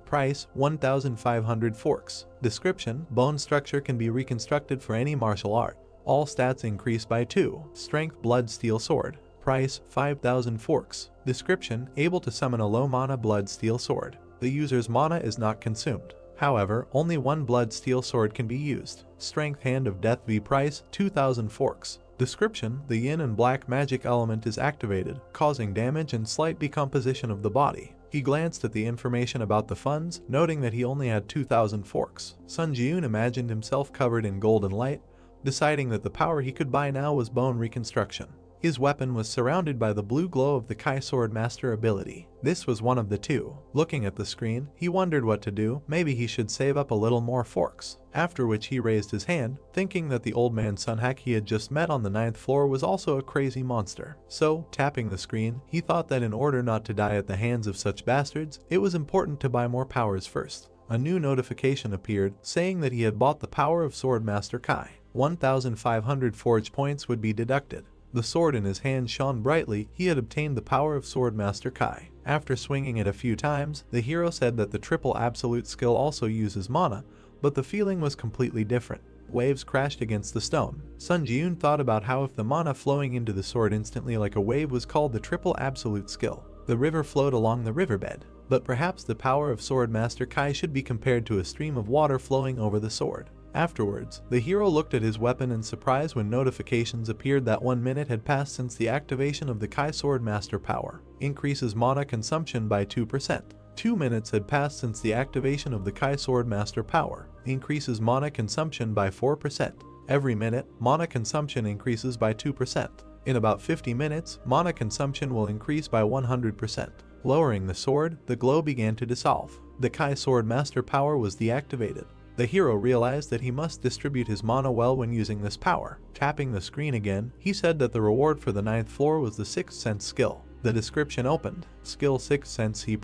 Price 1500 forks. Description: bone structure can be reconstructed for any martial art. All stats increase by 2. Strength Blood Steel Sword. Price 5000 forks. Description: able to summon a low mana blood steel sword. The user's mana is not consumed. However, only one blood steel sword can be used. Strength Hand of Death V. Price 2000 forks. Description: the yin and black magic element is activated, causing damage and slight decomposition of the body. He glanced at the information about the funds, noting that he only had 2000 forks. Sun Jun imagined himself covered in golden light, deciding that the power he could buy now was bone reconstruction. His weapon was surrounded by the blue glow of the Kai Sword Master ability. This was one of the two. Looking at the screen, he wondered what to do. Maybe he should save up a little more forks. After which he raised his hand, thinking that the old man Sunhack he had just met on the 9th floor was also a crazy monster. So, tapping the screen, he thought that in order not to die at the hands of such bastards, it was important to buy more powers first. A new notification appeared, saying that he had bought the power of Sword Master Kai. 1500 forge points would be deducted. The sword in his hand shone brightly. He had obtained the power of Swordmaster Kai. After swinging it a few times, the hero said that the triple absolute skill also uses mana, but the feeling was completely different. Waves crashed against the stone. Sun Jun thought about how if the mana flowing into the sword instantly like a wave was called the triple absolute skill. The river flowed along the riverbed, but perhaps the power of Swordmaster Kai should be compared to a stream of water flowing over the sword. Afterwards, the hero looked at his weapon in surprise when notifications appeared that 1 minute had passed since the activation of the Kai Sword Master power. Increases mana consumption by 2%. 2 minutes had passed since the activation of the Kai Sword Master power. Increases mana consumption by 4%. Every minute, mana consumption increases by 2%. In about 50 minutes, mana consumption will increase by 100%. Lowering the sword, the glow began to dissolve. The Kai Sword Master power was deactivated. The hero realized that he must distribute his mana well when using this power. Tapping the screen again, he said that the reward for the 9th floor was the 6th sense skill. The description opened. Skill 6th sense C+.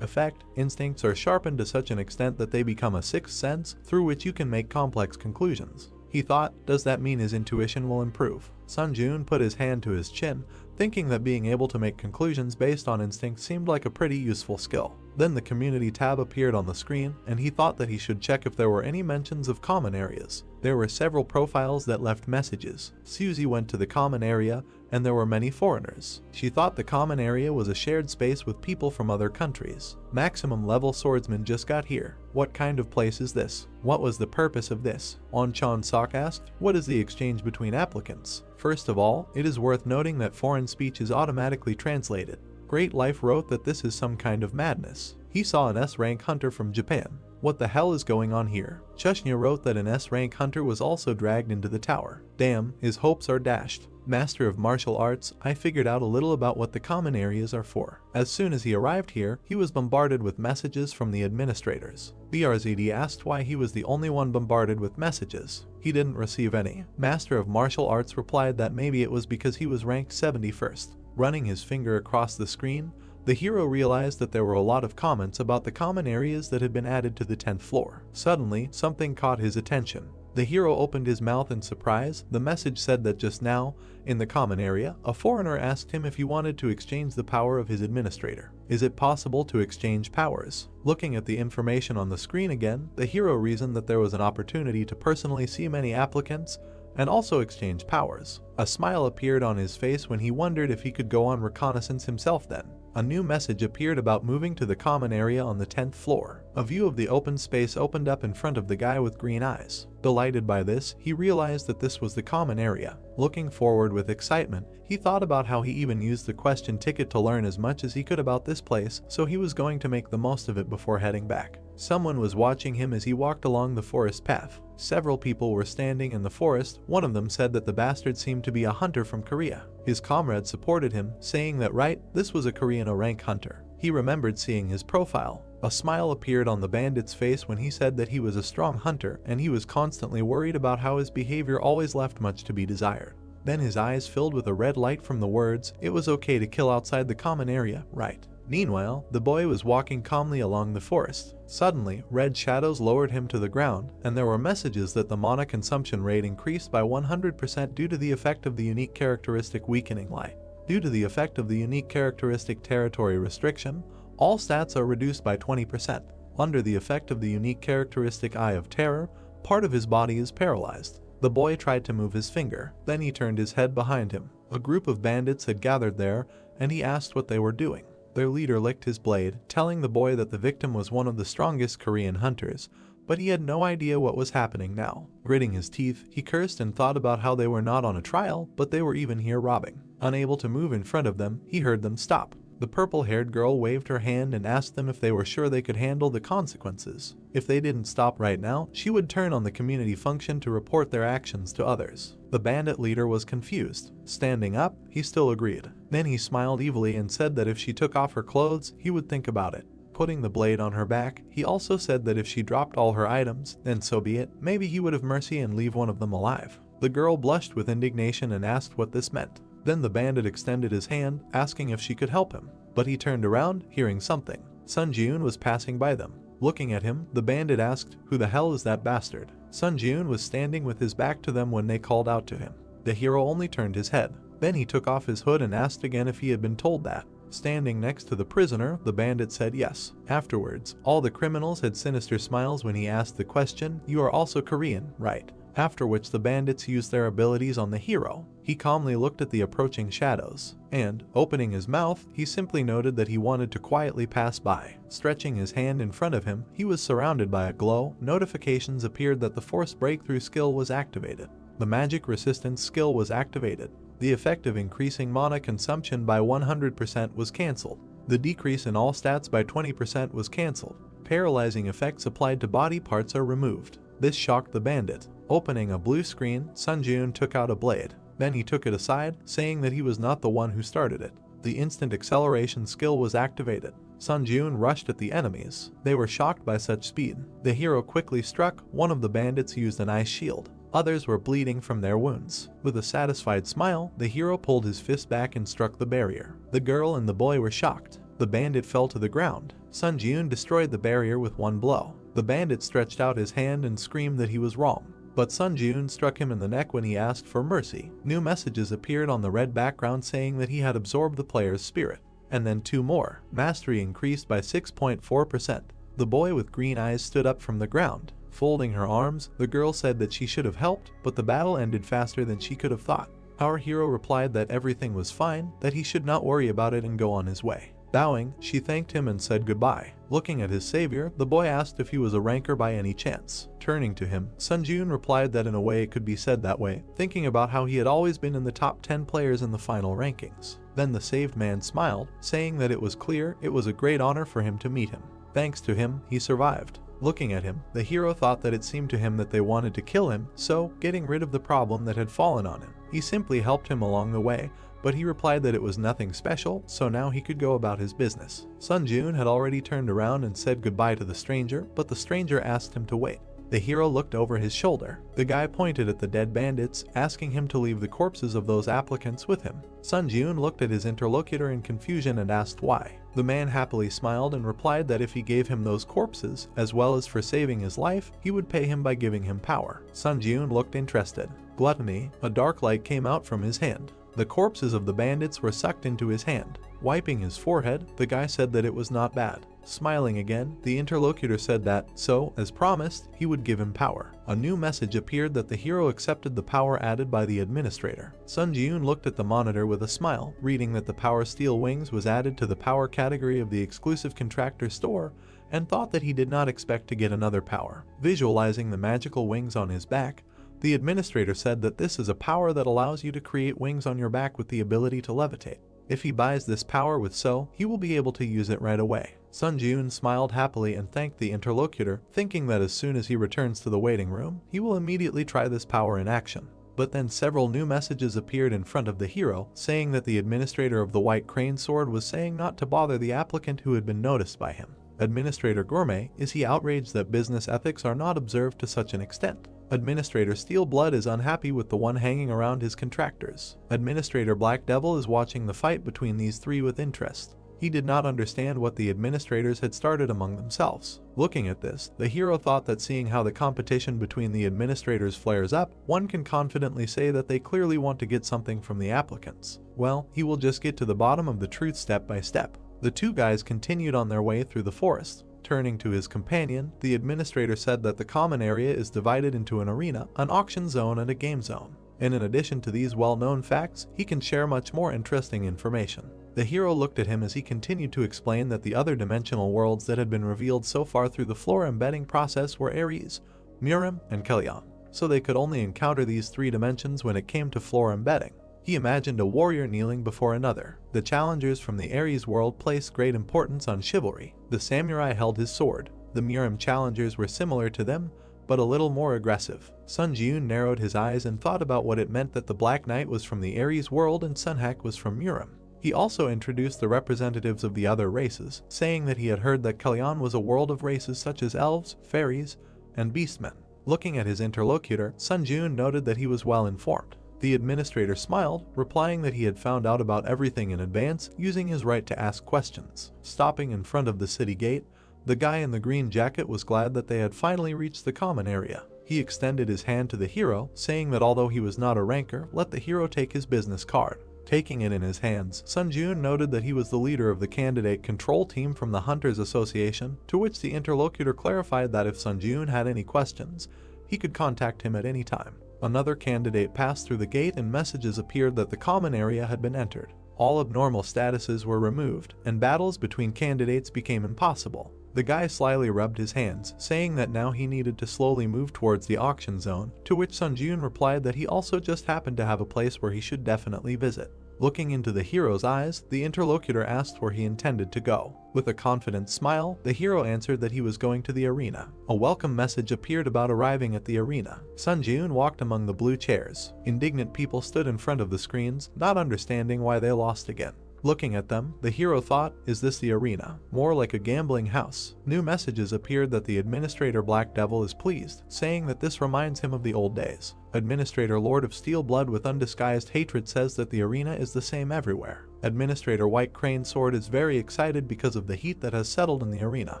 Effect: instincts are sharpened to such an extent that they become a 6th sense through which you can make complex conclusions. He thought, does that mean his intuition will improve? Sunjun put his hand to his chin, thinking that being able to make conclusions based on instinct seemed like a pretty useful skill. Then the community tab appeared on the screen, and he thought that he should check if there were any mentions of common areas. There were several profiles that left messages. Suzy went to the common area, and there were many foreigners. She thought the common area was a shared space with people from other countries. Maximum level swordsman just got here. What kind of place is this? What was the purpose of this? On Chan Sok asked, what is the exchange between applicants? First of all, it is worth noting that foreign speech is automatically translated. Great Life wrote that this is some kind of madness. He saw an S-rank hunter from Japan. What the hell is going on here? Chushnya wrote that an S-rank hunter was also dragged into the tower. Damn, his hopes are dashed. Master of martial arts, I figured out a little about what the common areas are for. As soon as he arrived here, he was bombarded with messages from the administrators. BRZD asked why he was the only one bombarded with messages. He didn't receive any. Master of martial arts replied that maybe it was because he was ranked 71st. Running his finger across the screen, the hero realized that there were a lot of comments about the common areas that had been added to the 10th floor. Suddenly, something caught his attention. The hero opened his mouth in surprise. The message said that just now, in the common area, a foreigner asked him if he wanted to exchange the power of his administrator. Is it possible to exchange powers? Looking at the information on the screen again, the hero reasoned that there was an opportunity to personally see many applicants and also exchange powers. A smile appeared on his face when he wondered if he could go on reconnaissance himself then. A new message appeared about moving to the common area on the 10th floor. A view of the open space opened up in front of the guy with green eyes. Delighted by this, he realized that this was the common area. Looking forward with excitement, he thought about how he even used the question ticket to learn as much as he could about this place, so he was going to make the most of it before heading back. Someone was watching him as he walked along the forest path. Several people were standing in the forest. One of them said that the bastard seemed to be a hunter from Korea. His comrade supported him, saying that this was a Korean rank hunter. He remembered seeing his profile. A smile appeared on the bandit's face when he said that he was a strong hunter and he was constantly worried about how his behavior always left much to be desired. Then his eyes filled with a red light from the words, "It was okay to kill outside the common area, right?" Meanwhile, the boy was walking calmly along the forest. Suddenly, red shadows lowered him to the ground, and there were messages that the mana consumption rate increased by 100% due to the effect of the unique characteristic weakening light. Due to the effect of the unique characteristic territory restriction, all stats are reduced by 20%. Under the effect of the unique characteristic Eye of Terror, part of his body is paralyzed. The boy tried to move his finger, then he turned his head behind him. A group of bandits had gathered there, and he asked what they were doing. Their leader licked his blade, telling the boy that the victim was one of the strongest Korean hunters, but he had no idea what was happening now. Gritting his teeth, he cursed and thought about how they were not on a trial, but they were even here robbing. Unable to move in front of them, he heard them stop. The purple-haired girl waved her hand and asked them if they were sure they could handle the consequences. If they didn't stop right now, she would turn on the community function to report their actions to others. The bandit leader was confused. Standing up, he still agreed. Then he smiled evilly and said that if she took off her clothes, he would think about it. Putting the blade on her back, he also said that if she dropped all her items, then so be it, maybe he would have mercy and leave one of them alive. The girl blushed with indignation and asked what this meant. Then the bandit extended his hand, asking if she could help him. But he turned around, hearing something. Sun Jiun was passing by them. Looking at him, the bandit asked, "Who the hell is that bastard?" Sun Jiun was standing with his back to them when they called out to him. The hero only turned his head. Then he took off his hood and asked again if he had been told that. Standing next to the prisoner, the bandit said yes. Afterwards, all the criminals had sinister smiles when he asked the question, "You are also Korean, right?" After which the bandits used their abilities on the hero. He calmly looked at the approaching shadows, and, opening his mouth, he simply noted that he wanted to quietly pass by. Stretching his hand in front of him, he was surrounded by a glow. Notifications appeared that the Force Breakthrough skill was activated. The Magic Resistance skill was activated. The effect of increasing mana consumption by 100% was cancelled. The decrease in all stats by 20% was cancelled. Paralyzing effects applied to body parts are removed. This shocked the bandit. Opening a blue screen, Sun Jiun took out a blade. Then he took it aside, saying that he was not the one who started it. The instant acceleration skill was activated. Sun Jun rushed at the enemies. They were shocked by such speed. The hero quickly struck. One of the bandits used an ice shield. Others were bleeding from their wounds. With a satisfied smile, the hero pulled his fist back and struck the barrier. The girl and the boy were shocked. The bandit fell to the ground. Sun Jun destroyed the barrier with one blow. The bandit stretched out his hand and screamed that he was wrong. But Sun Jun struck him in the neck when he asked for mercy. New messages appeared on the red background saying that he had absorbed the player's spirit. And then 2 more. Mastery increased by 6.4%. The boy with green eyes stood up from the ground. Folding her arms, the girl said that she should have helped, but the battle ended faster than she could have thought. Our hero replied that everything was fine, that he should not worry about it and go on his way. Bowing, she thanked him and said goodbye. Looking at his savior, the boy asked if he was a ranker by any chance. Turning to him, Sun Jun replied that in a way it could be said that way, thinking about how he had always been in the top 10 players in the final rankings. Then the saved man smiled, saying that it was clear it was a great honor for him to meet him. Thanks to him, he survived. Looking at him, the hero thought that it seemed to him that they wanted to kill him, so, getting rid of the problem that had fallen on him, he simply helped him along the way, but he replied that it was nothing special, so now he could go about his business. Sun Jun had already turned around and said goodbye to the stranger, but the stranger asked him to wait. The hero looked over his shoulder. The guy pointed at the dead bandits, asking him to leave the corpses of those applicants with him. Sun Jun looked at his interlocutor in confusion and asked why. The man happily smiled and replied that if he gave him those corpses, as well as for saving his life, he would pay him by giving him power. Sun Jun looked interested. Gluttony, a dark light came out from his hand. The corpses of the bandits were sucked into his hand. Wiping his forehead, the guy said that it was not bad. Smiling again, the interlocutor said that, so, as promised, he would give him power. A new message appeared that the hero accepted the power added by the administrator. Sun Jun looked at the monitor with a smile, reading that the power steel wings was added to the power category of the exclusive contractor store, and thought that he did not expect to get another power. Visualizing the magical wings on his back, the administrator said that this is a power that allows you to create wings on your back with the ability to levitate. If he buys this power with So, he will be able to use it right away. Sun Jun smiled happily and thanked the interlocutor, thinking that as soon as he returns to the waiting room, he will immediately try this power in action. But then several new messages appeared in front of the hero, saying that the administrator of the White Crane Sword was saying not to bother the applicant who had been noticed by him. Administrator Gourmet, is he outraged that business ethics are not observed to such an extent? Administrator Steelblood is unhappy with the one hanging around his contractors. Administrator Black Devil is watching the fight between these three with interest. He did not understand what the administrators had started among themselves. Looking at this, the hero thought that seeing how the competition between the administrators flares up, one can confidently say that they clearly want to get something from the applicants. Well, he will just get to the bottom of the truth step by step. The two guys continued on their way through the forest. Turning to his companion, the administrator said that the common area is divided into an arena, an auction zone, and a game zone. And in addition to these well-known facts, he can share much more interesting information. The hero looked at him as he continued to explain that the other dimensional worlds that had been revealed so far through the floor embedding process were Ares, Murim, and Kellyan. So they could only encounter these 3 dimensions when it came to floor embedding. He imagined a warrior kneeling before another. The challengers from the Ares world placed great importance on chivalry. The samurai held his sword. The Murim challengers were similar to them, but a little more aggressive. Sun Jun narrowed his eyes and thought about what it meant that the Black Knight was from the Ares world and Sunhak was from Murim. He also introduced the representatives of the other races, saying that he had heard that Kellyan was a world of races such as elves, fairies, and beastmen. Looking at his interlocutor, Sun Jun noted that he was well informed. The administrator smiled, replying that he had found out about everything in advance, using his right to ask questions. Stopping in front of the city gate, the guy in the green jacket was glad that they had finally reached the common area. He extended his hand to the hero, saying that although he was not a ranker, let the hero take his business card. Taking it in his hands, Sun Jun noted that he was the leader of the candidate control team from the Hunters Association, to which the interlocutor clarified that if Sun Jun had any questions, he could contact him at any time. Another candidate passed through the gate and messages appeared that the common area had been entered. All abnormal statuses were removed, and battles between candidates became impossible. The guy slyly rubbed his hands, saying that now he needed to slowly move towards the auction zone, to which Sun Jun replied that he also just happened to have a place where he should definitely visit. Looking into the hero's eyes, the interlocutor asked where he intended to go. With a confident smile, the hero answered that he was going to the arena. A welcome message appeared about arriving at the arena. Sun Jun walked among the blue chairs. Indignant people stood in front of the screens, not understanding why they lost again. Looking at them, the hero thought, is this the arena? More like a gambling house. New messages appeared that the administrator Black Devil is pleased, saying that this reminds him of the old days. Administrator Lord of Steel Blood with undisguised hatred says that the arena is the same everywhere. Administrator White Crane Sword is very excited because of the heat that has settled in the arena.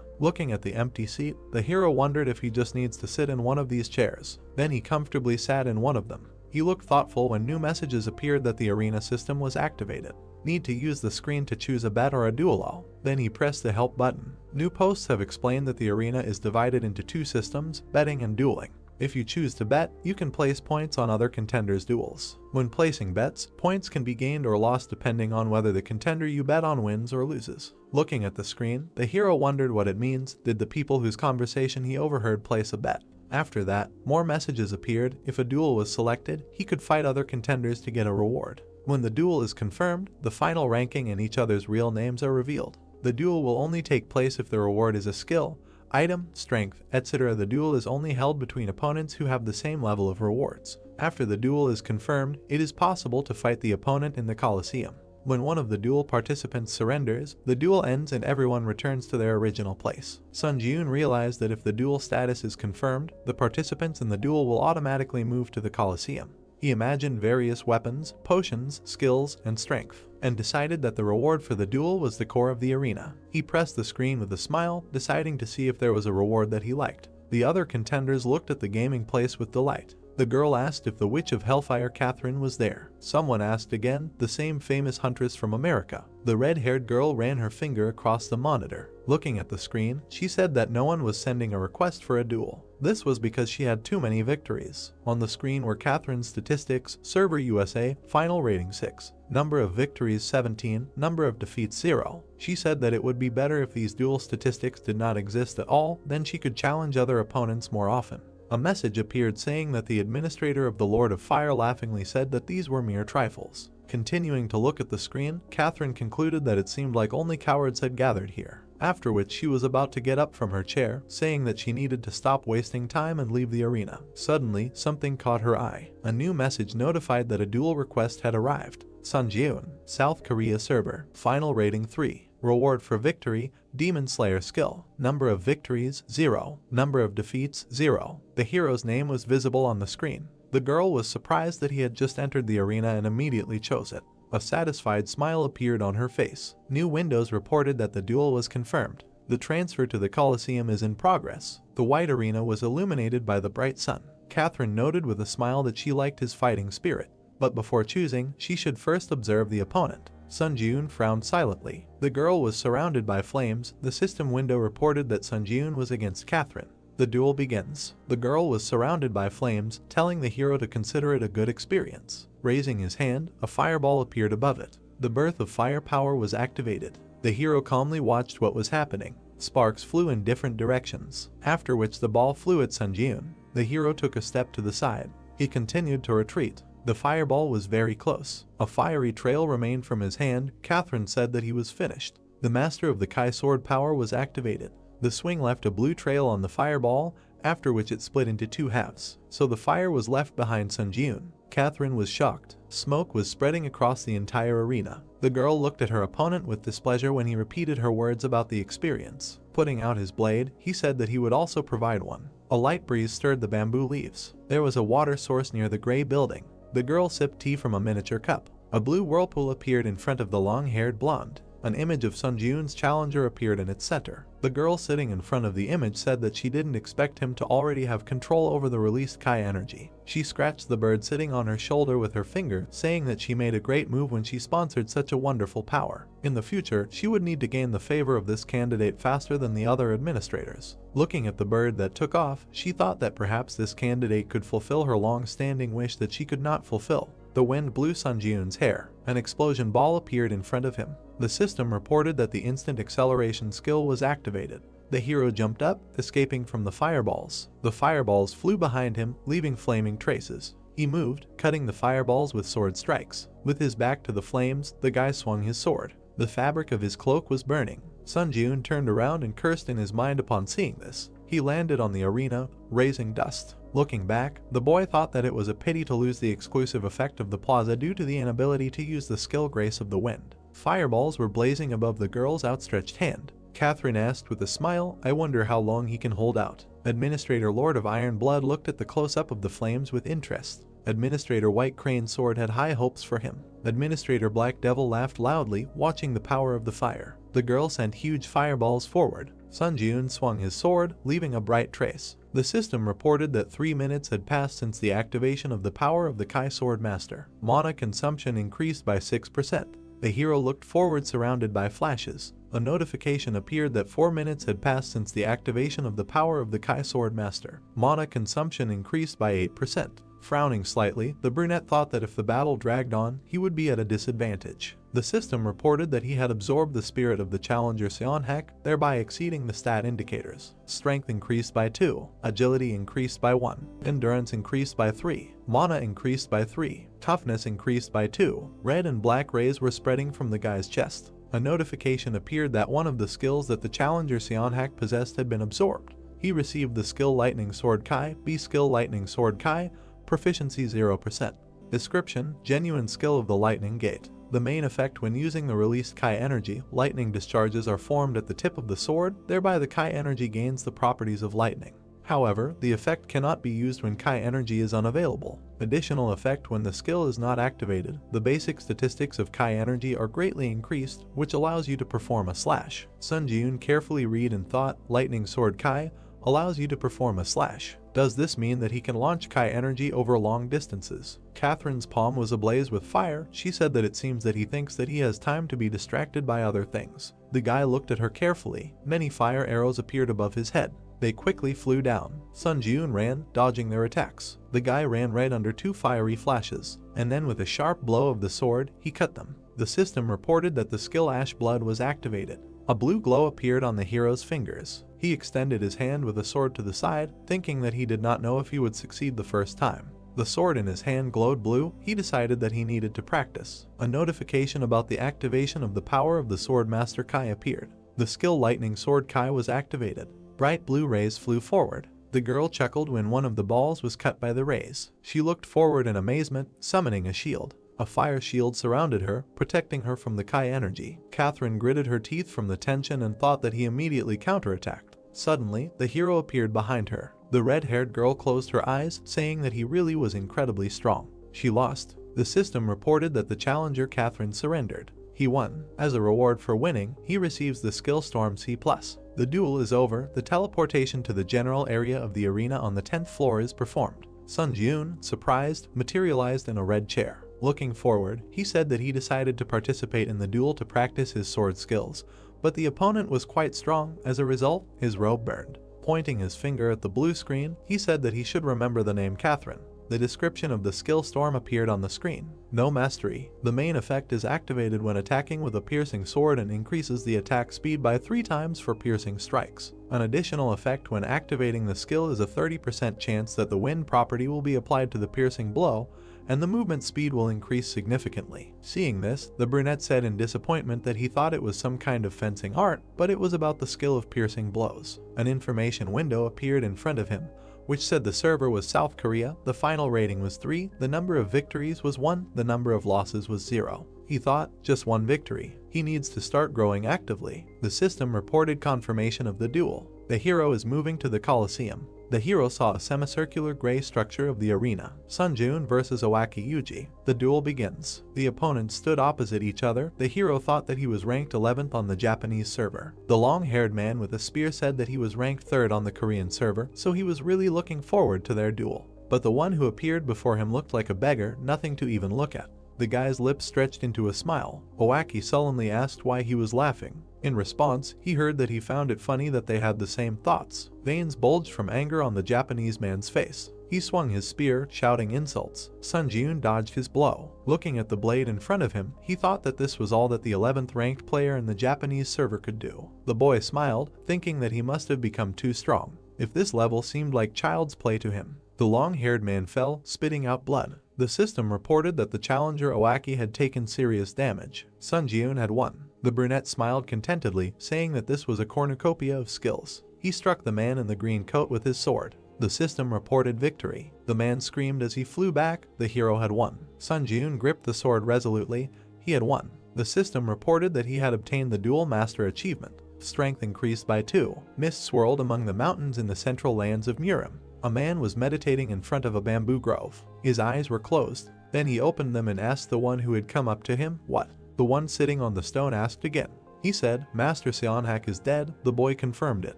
Looking at the empty seat, the hero wondered if he just needs to sit in one of these chairs. Then he comfortably sat in one of them. He looked thoughtful when new messages appeared that the arena system was activated. Need to use the screen to choose a bet or a duel. Then he pressed the help button. New posts have explained that the arena is divided into two systems, betting and dueling. If you choose to bet, you can place points on other contenders' duels. When placing bets, points can be gained or lost depending on whether the contender you bet on wins or loses. Looking at the screen, the hero wondered what it means. Did the people whose conversation he overheard place a bet? After that, more messages appeared. If a duel was selected, he could fight other contenders to get a reward. When the duel is confirmed, the final ranking and each other's real names are revealed. The duel will only take place if the reward is a skill, item, strength, etc. The duel is only held between opponents who have the same level of rewards. After the duel is confirmed, it is possible to fight the opponent in the Coliseum. When one of the duel participants surrenders, the duel ends and everyone returns to their original place. Sun Ji-yoon realized that if the duel status is confirmed, the participants in the duel will automatically move to the Coliseum. He imagined various weapons, potions, skills, and strength, and decided that the reward for the duel was the core of the arena. He pressed the screen with a smile, deciding to see if there was a reward that he liked. The other contenders looked at the gaming place with delight. The girl asked if the Witch of Hellfire Catherine was there. Someone asked again, the same famous huntress from America. The red-haired girl ran her finger across the monitor. Looking at the screen, she said that no one was sending a request for a duel. This was because she had too many victories. On the screen were Catherine's statistics, server USA, final rating 6, number of victories 17, number of defeats 0. She said that it would be better if these duel statistics did not exist at all, then she could challenge other opponents more often. A message appeared saying that the administrator of the Lord of Fire laughingly said that these were mere trifles. Continuing to look at the screen, Catherine concluded that it seemed like only cowards had gathered here. After which she was about to get up from her chair, saying that she needed to stop wasting time and leave the arena. Suddenly, something caught her eye. A new message notified that a duel request had arrived. Sun Ji-yoon, South Korea server, final rating 3. Reward for victory, Demon Slayer skill. Number of victories, 0. Number of defeats, 0. The hero's name was visible on the screen. The girl was surprised that he had just entered the arena and immediately chose it. A satisfied smile appeared on her face. New windows reported that the duel was confirmed. The transfer to the Coliseum is in progress. The white arena was illuminated by the bright sun. Catherine noted with a smile that she liked his fighting spirit. But before choosing, she should first observe the opponent. Sun Ji-yoon frowned silently. The girl was surrounded by flames. The system window reported that Sun Ji-yoon was against Catherine. The duel begins. The girl was surrounded by flames, telling the hero to consider it a good experience. Raising his hand, a fireball appeared above it. The birth of fire power was activated. The hero calmly watched what was happening. Sparks flew in different directions, after which the ball flew at Sun Ji-yoon. The hero took a step to the side. He continued to retreat. The fireball was very close. A fiery trail remained from his hand. Catherine said that he was finished. The master of the Kai sword power was activated. The swing left a blue trail on the fireball, after which it split into two halves. So the fire was left behind Sun Ji-yoon. Catherine was shocked. Smoke was spreading across the entire arena. The girl looked at her opponent with displeasure when he repeated her words about the experience. Putting out his blade, he said that he would also provide one. A light breeze stirred the bamboo leaves. There was a water source near the gray building. The girl sipped tea from a miniature cup. A blue whirlpool appeared in front of the long-haired blonde. An image of Sun Ji-yoon's challenger appeared in its center. The girl sitting in front of the image said that she didn't expect him to already have control over the released Kai energy. She scratched the bird sitting on her shoulder with her finger, saying that she made a great move when she sponsored such a wonderful power. In the future, she would need to gain the favor of this candidate faster than the other administrators. Looking at the bird that took off, she thought that perhaps this candidate could fulfill her long-standing wish that she could not fulfill. The wind blew Sun Ji-yoon's hair. An explosion ball appeared in front of him. The system reported that the instant acceleration skill was activated. The hero jumped up, escaping from the fireballs. The fireballs flew behind him, leaving flaming traces. He moved, cutting the fireballs with sword strikes. With his back to the flames, the guy swung his sword. The fabric of his cloak was burning. Sun Ji-yoon turned around and cursed in his mind upon seeing this. He landed on the arena, raising dust. Looking back, the boy thought that it was a pity to lose the exclusive effect of the plaza due to the inability to use the skill Grace of the Wind. Fireballs were blazing above the girl's outstretched hand. Catherine asked with a smile, "I wonder how long he can hold out." Administrator Lord of Iron Blood looked at the close-up of the flames with interest. Administrator White Crane Sword had high hopes for him. Administrator Black Devil laughed loudly, watching the power of the fire. The girl sent huge fireballs forward. Sun Jiun swung his sword, leaving a bright trace. The system reported that 3 minutes had passed since the activation of the power of the Kai Sword Master. Mana consumption increased by 6%. The hero looked forward, surrounded by flashes. A notification appeared that 4 minutes had passed since the activation of the power of the Kai Sword Master. Mana consumption increased by 8%. Frowning slightly, the brunette thought that if the battle dragged on, he would be at a disadvantage. The system reported that he had absorbed the spirit of the challenger Seonhak, thereby exceeding the stat indicators. Strength increased by 2, agility increased by 1, endurance increased by 3, mana increased by 3, toughness increased by 2. Red and black rays were spreading from the guy's chest. A notification appeared that one of the skills that the challenger Seonhak possessed had been absorbed. He received the skill Lightning Sword Kai, B skill Lightning Sword Kai, proficiency 0%. Description: genuine skill of the Lightning Gate. The main effect when using the released Kai energy, lightning discharges are formed at the tip of the sword, thereby the Kai energy gains the properties of lightning. However, the effect cannot be used when Kai energy is unavailable. Additional effect when the skill is not activated. The basic statistics of Kai energy are greatly increased, which allows you to perform a slash. Sun Jiun carefully read and thought, Lightning Sword Kai allows you to perform a slash. Does this mean that he can launch Kai energy over long distances? Catherine's palm was ablaze with fire. She said that it seems that he thinks that he has time to be distracted by other things. The guy looked at her carefully. Many fire arrows appeared above his head. They quickly flew down. Sun Jiun ran, dodging their attacks. The guy ran right under 2 fiery flashes, and then with a sharp blow of the sword, he cut them. The system reported that the skill Ash Blood was activated. A blue glow appeared on the hero's fingers. He extended his hand with a sword to the side, thinking that he did not know if he would succeed the first time. The sword in his hand glowed blue. He decided that he needed to practice. A notification about the activation of the power of the Sword Master Kai appeared. The skill Lightning Sword Kai was activated. Bright blue rays flew forward. The girl chuckled when one of the balls was cut by the rays. She looked forward in amazement, summoning a shield. A fire shield surrounded her, protecting her from the Kai energy. Catherine gritted her teeth from the tension and thought that he immediately counterattacked. Suddenly, the hero appeared behind her. The red-haired girl closed her eyes, saying that he really was incredibly strong. She lost. The system reported that the challenger Catherine surrendered. He won. As a reward for winning, he receives the skill Storm C+. The duel is over. The teleportation to the general area of the arena on the 10th floor is performed. Sun Jiun, surprised, materialized in a red chair. Looking forward, he said that he decided to participate in the duel to practice his sword skills, but the opponent was quite strong. As a result, his robe burned. Pointing his finger at the blue screen, he said that he should remember the name Catherine. The description of the skill Storm appeared on the screen. No mastery. The main effect is activated when attacking with a piercing sword and increases the attack speed by 3 times for piercing strikes. An additional effect when activating the skill is a 30% chance that the wind property will be applied to the piercing blow, and the movement speed will increase significantly. Seeing this, the brunette said in disappointment that he thought it was some kind of fencing art, but it was about the skill of piercing blows. An information window appeared in front of him, which said the server was South Korea, the final rating was 3, the number of victories was 1, the number of losses was 0. He thought, just 1 victory. He needs to start growing actively. The system reported confirmation of the duel. The hero is moving to the Colosseum. The hero saw a semicircular gray structure of the arena. Sun Jiun versus Owaki Yuji. The duel begins. The opponents stood opposite each other. The hero thought that he was ranked 11th on the Japanese server. The long-haired man with a spear said that he was ranked 3rd on the Korean server, so he was really looking forward to their duel. But the one who appeared before him looked like a beggar, nothing to even look at. The guy's lips stretched into a smile. Owaki sullenly asked why he was laughing. In response, he heard that he found it funny that they had the same thoughts. Veins bulged from anger on the Japanese man's face. He swung his spear, shouting insults. Sun Jiun dodged his blow. Looking at the blade in front of him, he thought that this was all that the 11th ranked player in the Japanese server could do. The boy smiled, thinking that he must have become too strong. If this level seemed like child's play to him. The long-haired man fell, spitting out blood. The system reported that the challenger Owaki had taken serious damage. Sun Jiun had won. The brunette smiled contentedly, saying that this was a cornucopia of skills. He struck the man in the green coat with his sword. The system reported victory. The man screamed as he flew back. The hero had won. Sun Jiun gripped the sword resolutely. He had won. The system reported that he had obtained the Dual Master achievement. Strength increased by 2. Mist swirled among the mountains in the central lands of Murim. A man was meditating in front of a bamboo grove. His eyes were closed. Then he opened them and asked the one who had come up to him, "What?" The one sitting on the stone asked again. He said, "Master Seonhak is dead." The boy confirmed it.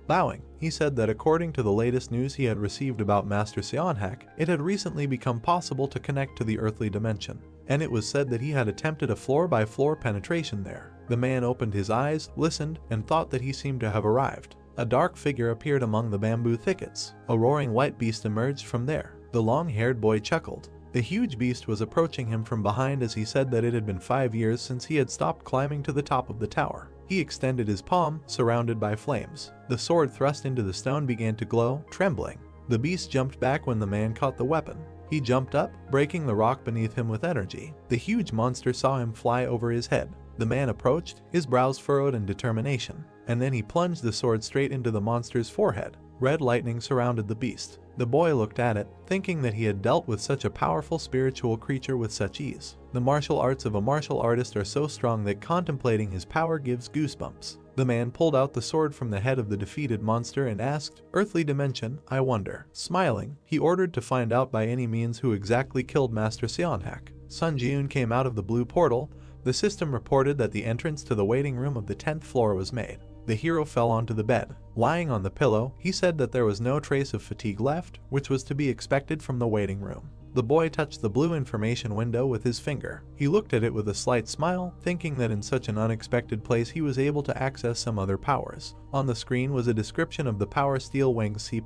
Bowing, he said that according to the latest news he had received about Master Seonhak, it had recently become possible to connect to the earthly dimension, and it was said that he had attempted a floor-by-floor penetration there. The man opened his eyes, listened, and thought that he seemed to have arrived. A dark figure appeared among the bamboo thickets. A roaring white beast emerged from there. The long-haired boy chuckled. The huge beast was approaching him from behind as he said that it had been 5 years since he had stopped climbing to the top of the tower. He extended his palm, surrounded by flames. The sword thrust into the stone began to glow, trembling. The beast jumped back when the man caught the weapon. He jumped up, breaking the rock beneath him with energy. The huge monster saw him fly over his head. The man approached, his brows furrowed in determination, and then he plunged the sword straight into the monster's forehead. Red lightning surrounded the beast. The boy looked at it, thinking that he had dealt with such a powerful spiritual creature with such ease. The martial arts of a martial artist are so strong that contemplating his power gives goosebumps. The man pulled out the sword from the head of the defeated monster and asked, "Earthly dimension, I wonder." Smiling, he ordered to find out by any means who exactly killed Master Seonhak. Sun Ji-eun came out of the blue portal. The system reported that the entrance to the waiting room of the 10th floor was made. The hero fell onto the bed. Lying on the pillow, he said that there was no trace of fatigue left, which was to be expected from the waiting room. The boy touched the blue information window with his finger. He looked at it with a slight smile, thinking that in such an unexpected place he was able to access some other powers. On the screen was a description of the power Steel Wings C+.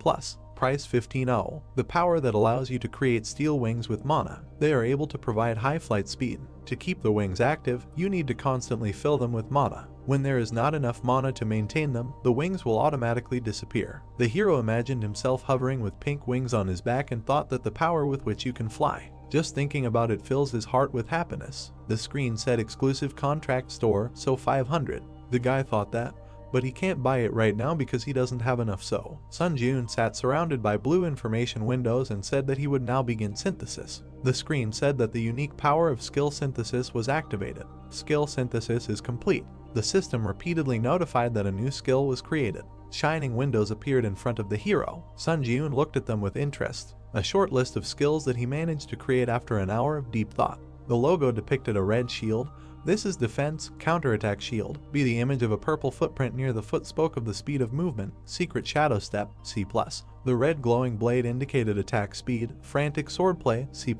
Price 15.0. The power that allows you to create steel wings with mana. They are able to provide high flight speed. To keep the wings active, you need to constantly fill them with mana. When there is not enough mana to maintain them, the wings will automatically disappear. The hero imagined himself hovering with pink wings on his back and thought that the power with which you can fly. Just thinking about it fills his heart with happiness. The screen said exclusive contract store, so 500. The guy thought that, but he can't buy it right now because he doesn't have enough. So Sun Ji-eun sat surrounded by blue information windows and said that he would now begin synthesis. The screen said that the unique power of skill synthesis was activated. Skill synthesis is complete. The system repeatedly notified that a new skill was created. Shining windows appeared in front of the hero. Sun Ji-eun looked at them with interest. A short list of skills that he managed to create after an hour of deep thought. The logo depicted a red shield. This is defense, counterattack shield. Be the image of a purple footprint near the foot spoke of the speed of movement. Secret shadow step, C+. The red glowing blade indicated attack speed. Frantic swordplay, C+.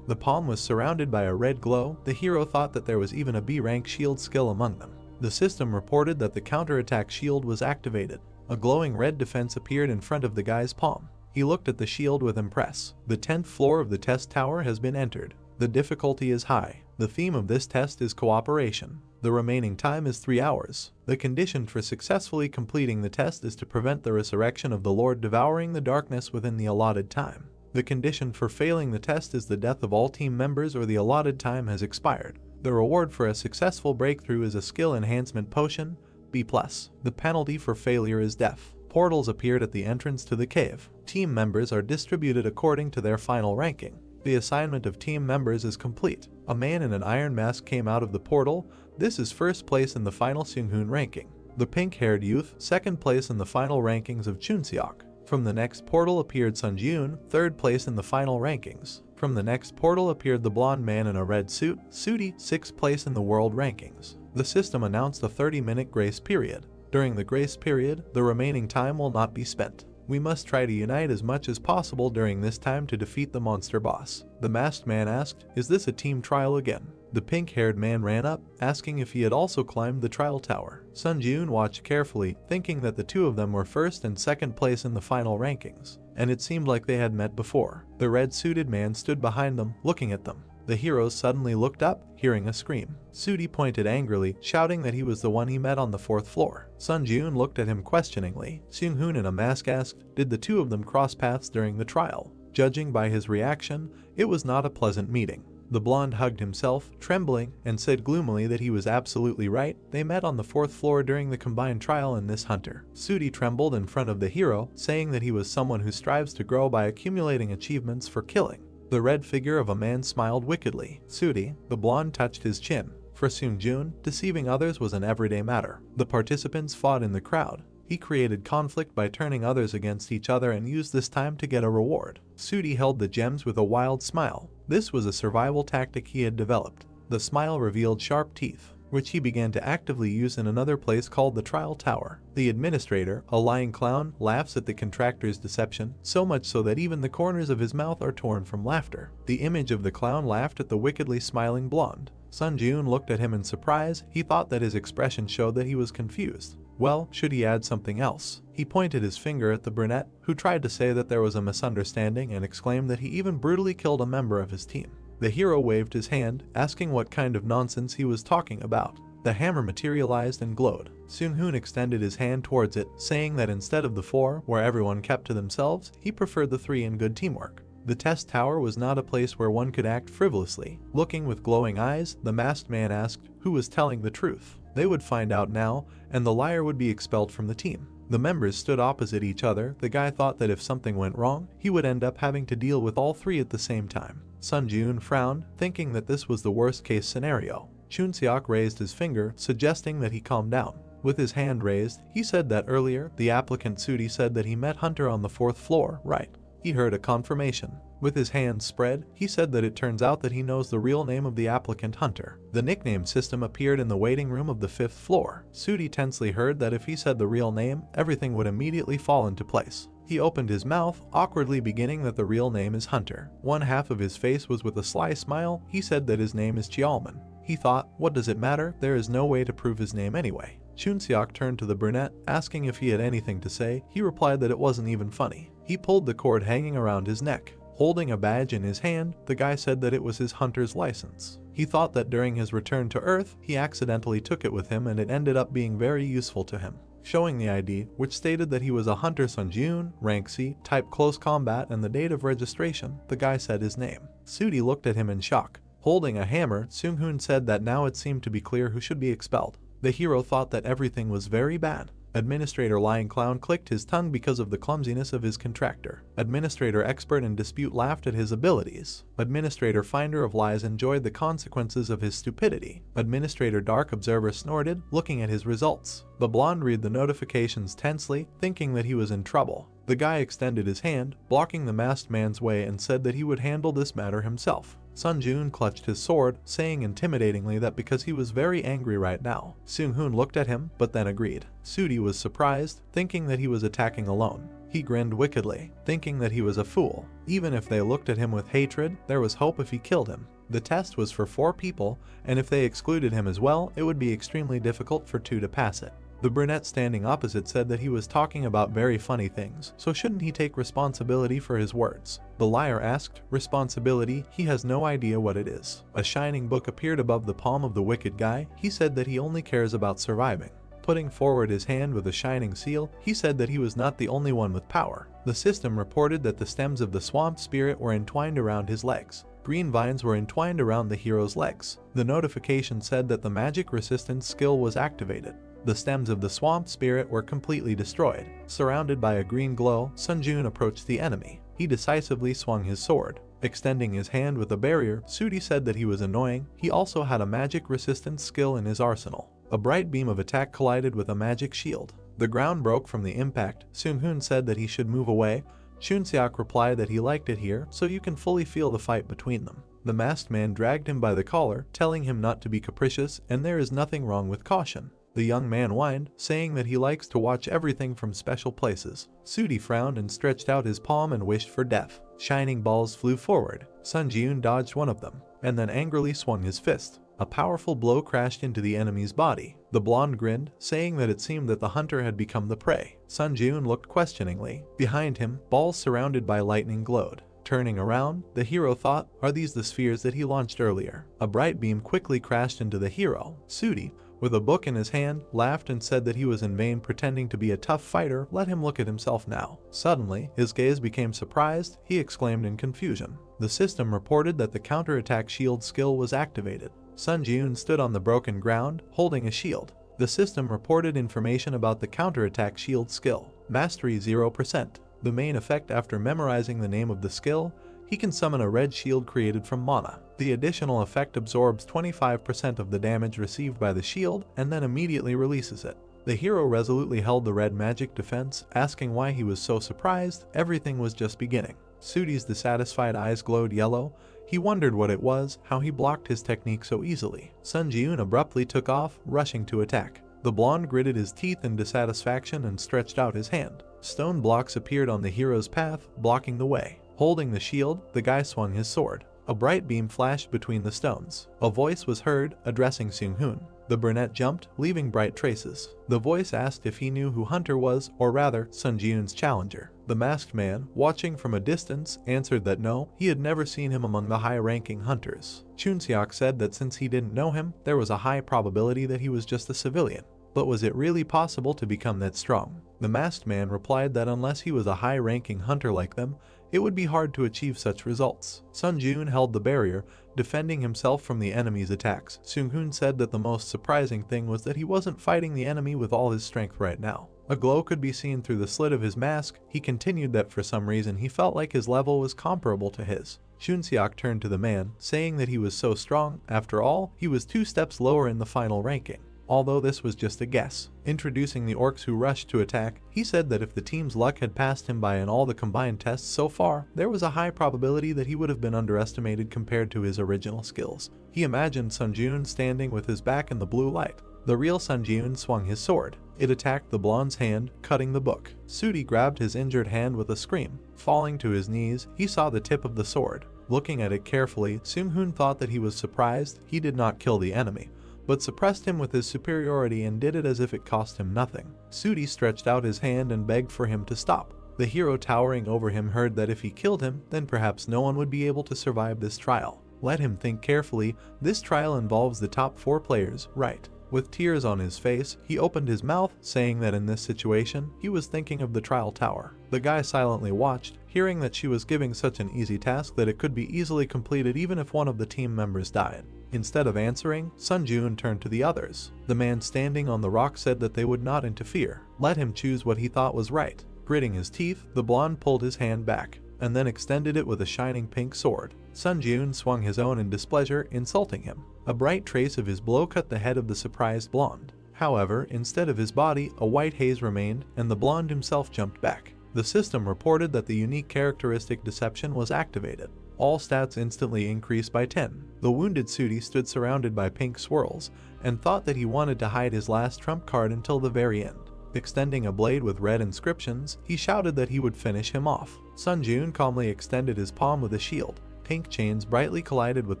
The palm was surrounded by a red glow. The hero thought that there was even a B rank shield skill among them. The system reported that the counterattack shield was activated. A glowing red defense appeared in front of the guy's palm. He looked at the shield with impress. The 10th floor of the test tower has been entered. The difficulty is high. The theme of this test is cooperation. The remaining time is 3 hours. The condition for successfully completing the test is to prevent the resurrection of the Lord devouring the darkness within the allotted time. The condition for failing the test is the death of all team members or the allotted time has expired. The reward for a successful breakthrough is a skill enhancement potion, B+. The penalty for failure is death. Portals appeared at the entrance to the cave. Team members are distributed according to their final ranking. The assignment of team members is complete. A man in an iron mask came out of the portal. This is first place in the final Seunghoon ranking. The pink-haired youth, second place in the final rankings of Chunseok. From the next portal appeared Sun Ji-eun, third place in the final rankings. From the next portal appeared the blonde man in a red suit, Sooty, sixth place in the world rankings. The system announced a 30-minute grace period. During the grace period, the remaining time will not be spent. We must try to unite as much as possible during this time to defeat the monster boss. The masked man asked, "Is this a team trial again?" The pink-haired man ran up, asking if he had also climbed the trial tower. Sun Ji-eun watched carefully, thinking that the two of them were first and second place in the final rankings, and it seemed like they had met before. The red-suited man stood behind them, looking at them. The heroes suddenly looked up, hearing a scream. Sooty pointed angrily, shouting that he was the one he met on the 4th floor. Sun Ji-eun looked at him questioningly. Seunghoon in a mask asked, "Did the two of them cross paths during the trial?" Judging by his reaction, it was not a pleasant meeting. The blonde hugged himself, trembling, and said gloomily that he was absolutely right. They met on the 4th floor during the combined trial in this hunter. Sooty trembled in front of the hero, saying that he was someone who strives to grow by accumulating achievements for killing. The red figure of a man smiled wickedly. Sooty, the blonde touched his chin. For Seung-joon, deceiving others was an everyday matter. The participants fought in the crowd. He created conflict by turning others against each other and used this time to get a reward. Sudi held the gems with a wild smile. This was a survival tactic he had developed. The smile revealed sharp teeth, which he began to actively use in another place called the Trial Tower. The administrator, a lying clown, laughs at the contractor's deception, so much so that even the corners of his mouth are torn from laughter. The image of the clown laughed at the wickedly smiling blonde. Sun-joon looked at him in surprise. He thought that his expression showed that he was confused. Well, should he add something else? He pointed his finger at the brunette, who tried to say that there was a misunderstanding and exclaimed that he even brutally killed a member of his team. The hero waved his hand, asking what kind of nonsense he was talking about. The hammer materialized and glowed. Seung-hoon extended his hand towards it, saying that instead of the 4, where everyone kept to themselves, he preferred the 3 in good teamwork. The test tower was not a place where one could act frivolously. Looking with glowing eyes, the masked man asked who was telling the truth. They would find out now, and the liar would be expelled from the team. The members stood opposite each other. The guy thought that if something went wrong, he would end up having to deal with all 3 at the same time. Sun-joon frowned, thinking that this was the worst-case scenario. Chun-seok raised his finger, suggesting that he calm down. With his hand raised, he said that earlier, the applicant Sudi said that he met Hunter on the 4th floor, right? He heard a confirmation. With his hands spread, he said that it turns out that he knows the real name of the applicant Hunter. The nickname system appeared in the waiting room of the 5th floor. Sudi tensely heard that if he said the real name, everything would immediately fall into place. He opened his mouth, awkwardly beginning that the real name is Hunter. One half of his face was with a sly smile. He said that his name is Cheolman. He thought, what does it matter? There is no way to prove his name anyway. Chun-seok turned to the brunette, asking if he had anything to say. He replied that it wasn't even funny. He pulled the cord hanging around his neck. Holding a badge in his hand, the guy said that it was his hunter's license. He thought that during his return to Earth, he accidentally took it with him and it ended up being very useful to him. Showing the ID, which stated that he was a Hunter Sun-joon, rank C, type close combat, and the date of registration, the guy said his name. Sudi looked at him in shock. Holding a hammer, Seung-hoon said that now it seemed to be clear who should be expelled. The hero thought that everything was very bad. Administrator Lying Clown clicked his tongue because of the clumsiness of his contractor. Administrator Expert in Dispute laughed at his abilities. Administrator Finder of Lies enjoyed the consequences of his stupidity. Administrator Dark Observer snorted, looking at his results. The blonde read the notifications tensely, thinking that he was in trouble. The guy extended his hand, blocking the masked man's way, and said that he would handle this matter himself. Sun-joon clutched his sword, saying intimidatingly that because he was very angry right now. Seung-hoon looked at him, but then agreed. Sudi was surprised, thinking that he was attacking alone. He grinned wickedly, thinking that he was a fool. Even if they looked at him with hatred, there was hope if he killed him. The test was for 4 people, and if they excluded him as well, it would be extremely difficult for 2 to pass it. The brunette standing opposite said that he was talking about very funny things, so shouldn't he take responsibility for his words? The liar asked, responsibility? He has no idea what it is. A shining book appeared above the palm of the wicked guy. He said that he only cares about surviving. Putting forward his hand with a shining seal, he said that he was not the only one with power. The system reported that the stems of the swamp spirit were entwined around his legs. Green vines were entwined around the hero's legs. The notification said that the magic resistance skill was activated. The stems of the swamp spirit were completely destroyed. Surrounded by a green glow, Sun-joon approached the enemy. He decisively swung his sword. Extending his hand with a barrier, Sudi said that he was annoying. He also had a magic resistance skill in his arsenal. A bright beam of attack collided with a magic shield. The ground broke from the impact. Seung-hoon said that he should move away. Chun-seok replied that he liked it here, so you can fully feel the fight between them. The masked man dragged him by the collar, telling him not to be capricious, and there is nothing wrong with caution. The young man whined, saying that he likes to watch everything from special places. Sudi frowned and stretched out his palm and wished for death. Shining balls flew forward. Sun-joon dodged one of them, and then angrily swung his fist. A powerful blow crashed into the enemy's body. The blonde grinned, saying that it seemed that the hunter had become the prey. Sun-joon looked questioningly. Behind him, balls surrounded by lightning glowed. Turning around, the hero thought, are these the spheres that he launched earlier? A bright beam quickly crashed into the hero. Sudi, with a book in his hand, laughed and said that he was in vain pretending to be a tough fighter. Let him look at himself now. Suddenly, his gaze became surprised. He exclaimed in confusion. The system reported that the counterattack shield skill was activated. Sun-joon stood on the broken ground, holding a shield. The system reported information about the counterattack shield skill. Mastery 0%. The main effect after memorizing the name of the skill, he can summon a red shield created from mana. The additional effect absorbs 25% of the damage received by the shield and then immediately releases it. The hero resolutely held the red magic defense, asking why he was so surprised. Everything was just beginning. Sooty's dissatisfied eyes glowed yellow. He wondered what it was, how he blocked his technique so easily. Sun Ji-eun abruptly took off, rushing to attack. The blonde gritted his teeth in dissatisfaction and stretched out his hand. Stone blocks appeared on the hero's path, blocking the way. Holding the shield, the guy swung his sword. A bright beam flashed between the stones. A voice was heard, addressing Seung-hoon. The brunette jumped, leaving bright traces. The voice asked if he knew who Hunter was, or rather, Sun Ji-eun's challenger. The masked man, watching from a distance, answered that no, he had never seen him among the high-ranking hunters. Chun-seok said that since he didn't know him, there was a high probability that he was just a civilian. But was it really possible to become that strong? The masked man replied that unless he was a high-ranking hunter like them, it would be hard to achieve such results. Sun Ji-eun held the barrier, defending himself from the enemy's attacks. Seung-hoon said that the most surprising thing was that he wasn't fighting the enemy with all his strength right now. A glow could be seen through the slit of his mask. He continued that for some reason he felt like his level was comparable to his. Chun-seok turned to the man, saying that he was so strong. After all, he was 2 steps lower in the final ranking. Although this was just a guess. Introducing the orcs who rushed to attack, he said that if the team's luck had passed him by in all the combined tests so far, there was a high probability that he would have been underestimated compared to his original skills. He imagined Sun Ji-eun standing with his back in the blue light. The real Sun Ji-eun swung his sword. It attacked the blonde's hand, cutting the book. Sooty grabbed his injured hand with a scream. Falling to his knees, he saw the tip of the sword. Looking at it carefully, Seung-hoon thought that he was surprised. He did not kill the enemy, but suppressed him with his superiority and did it as if it cost him nothing. Sooty stretched out his hand and begged for him to stop. The hero towering over him heard that if he killed him, then perhaps no one would be able to survive this trial. Let him think carefully. This trial involves the top 4 players, right? With tears on his face, he opened his mouth, saying that in this situation, he was thinking of the trial tower. The guy silently watched, hearing that she was giving such an easy task that it could be easily completed even if one of the team members died. Instead of answering, Sun Ji-eun turned to the others. The man standing on the rock said that they would not interfere. Let him choose what he thought was right. Gritting his teeth, the blonde pulled his hand back, and then extended it with a shining pink sword. Sun Ji-eun swung his own in displeasure, insulting him. A bright trace of his blow cut the head of the surprised blonde. However, instead of his body, a white haze remained, and the blonde himself jumped back. The system reported that the unique characteristic deception was activated. All stats instantly increased by 10. The wounded Sooty stood surrounded by pink swirls, and thought that he wanted to hide his last trump card until the very end. Extending a blade with red inscriptions, he shouted that he would finish him off. Sun Ji-eun calmly extended his palm with a shield. Pink chains brightly collided with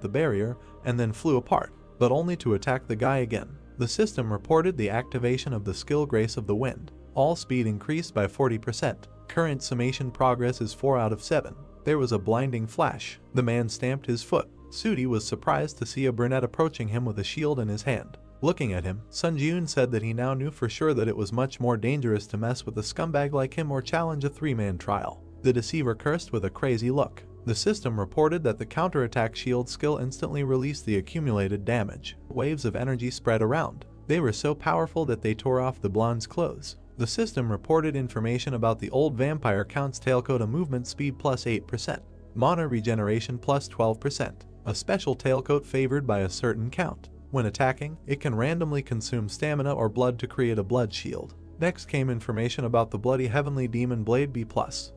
the barrier, and then flew apart, but only to attack the guy again. The system reported the activation of the skill Grace of the Wind. All speed increased by 40%. Current summation progress is 4 out of 7. There was a blinding flash. The man stamped his foot. Sooty was surprised to see a brunette approaching him with a shield in his hand. Looking at him, Sun Ji-eun said that he now knew for sure that it was much more dangerous to mess with a scumbag like him or challenge a 3-man trial. The deceiver cursed with a crazy look. The system reported that the counterattack shield skill instantly released the accumulated damage. Waves of energy spread around. They were so powerful that they tore off the blonde's clothes. The system reported information about the old vampire count's tailcoat: a movement speed plus 8%, mana regeneration plus 12%, a special tailcoat favored by a certain count. When attacking, it can randomly consume stamina or blood to create a blood shield. Next came information about the bloody heavenly demon blade B+,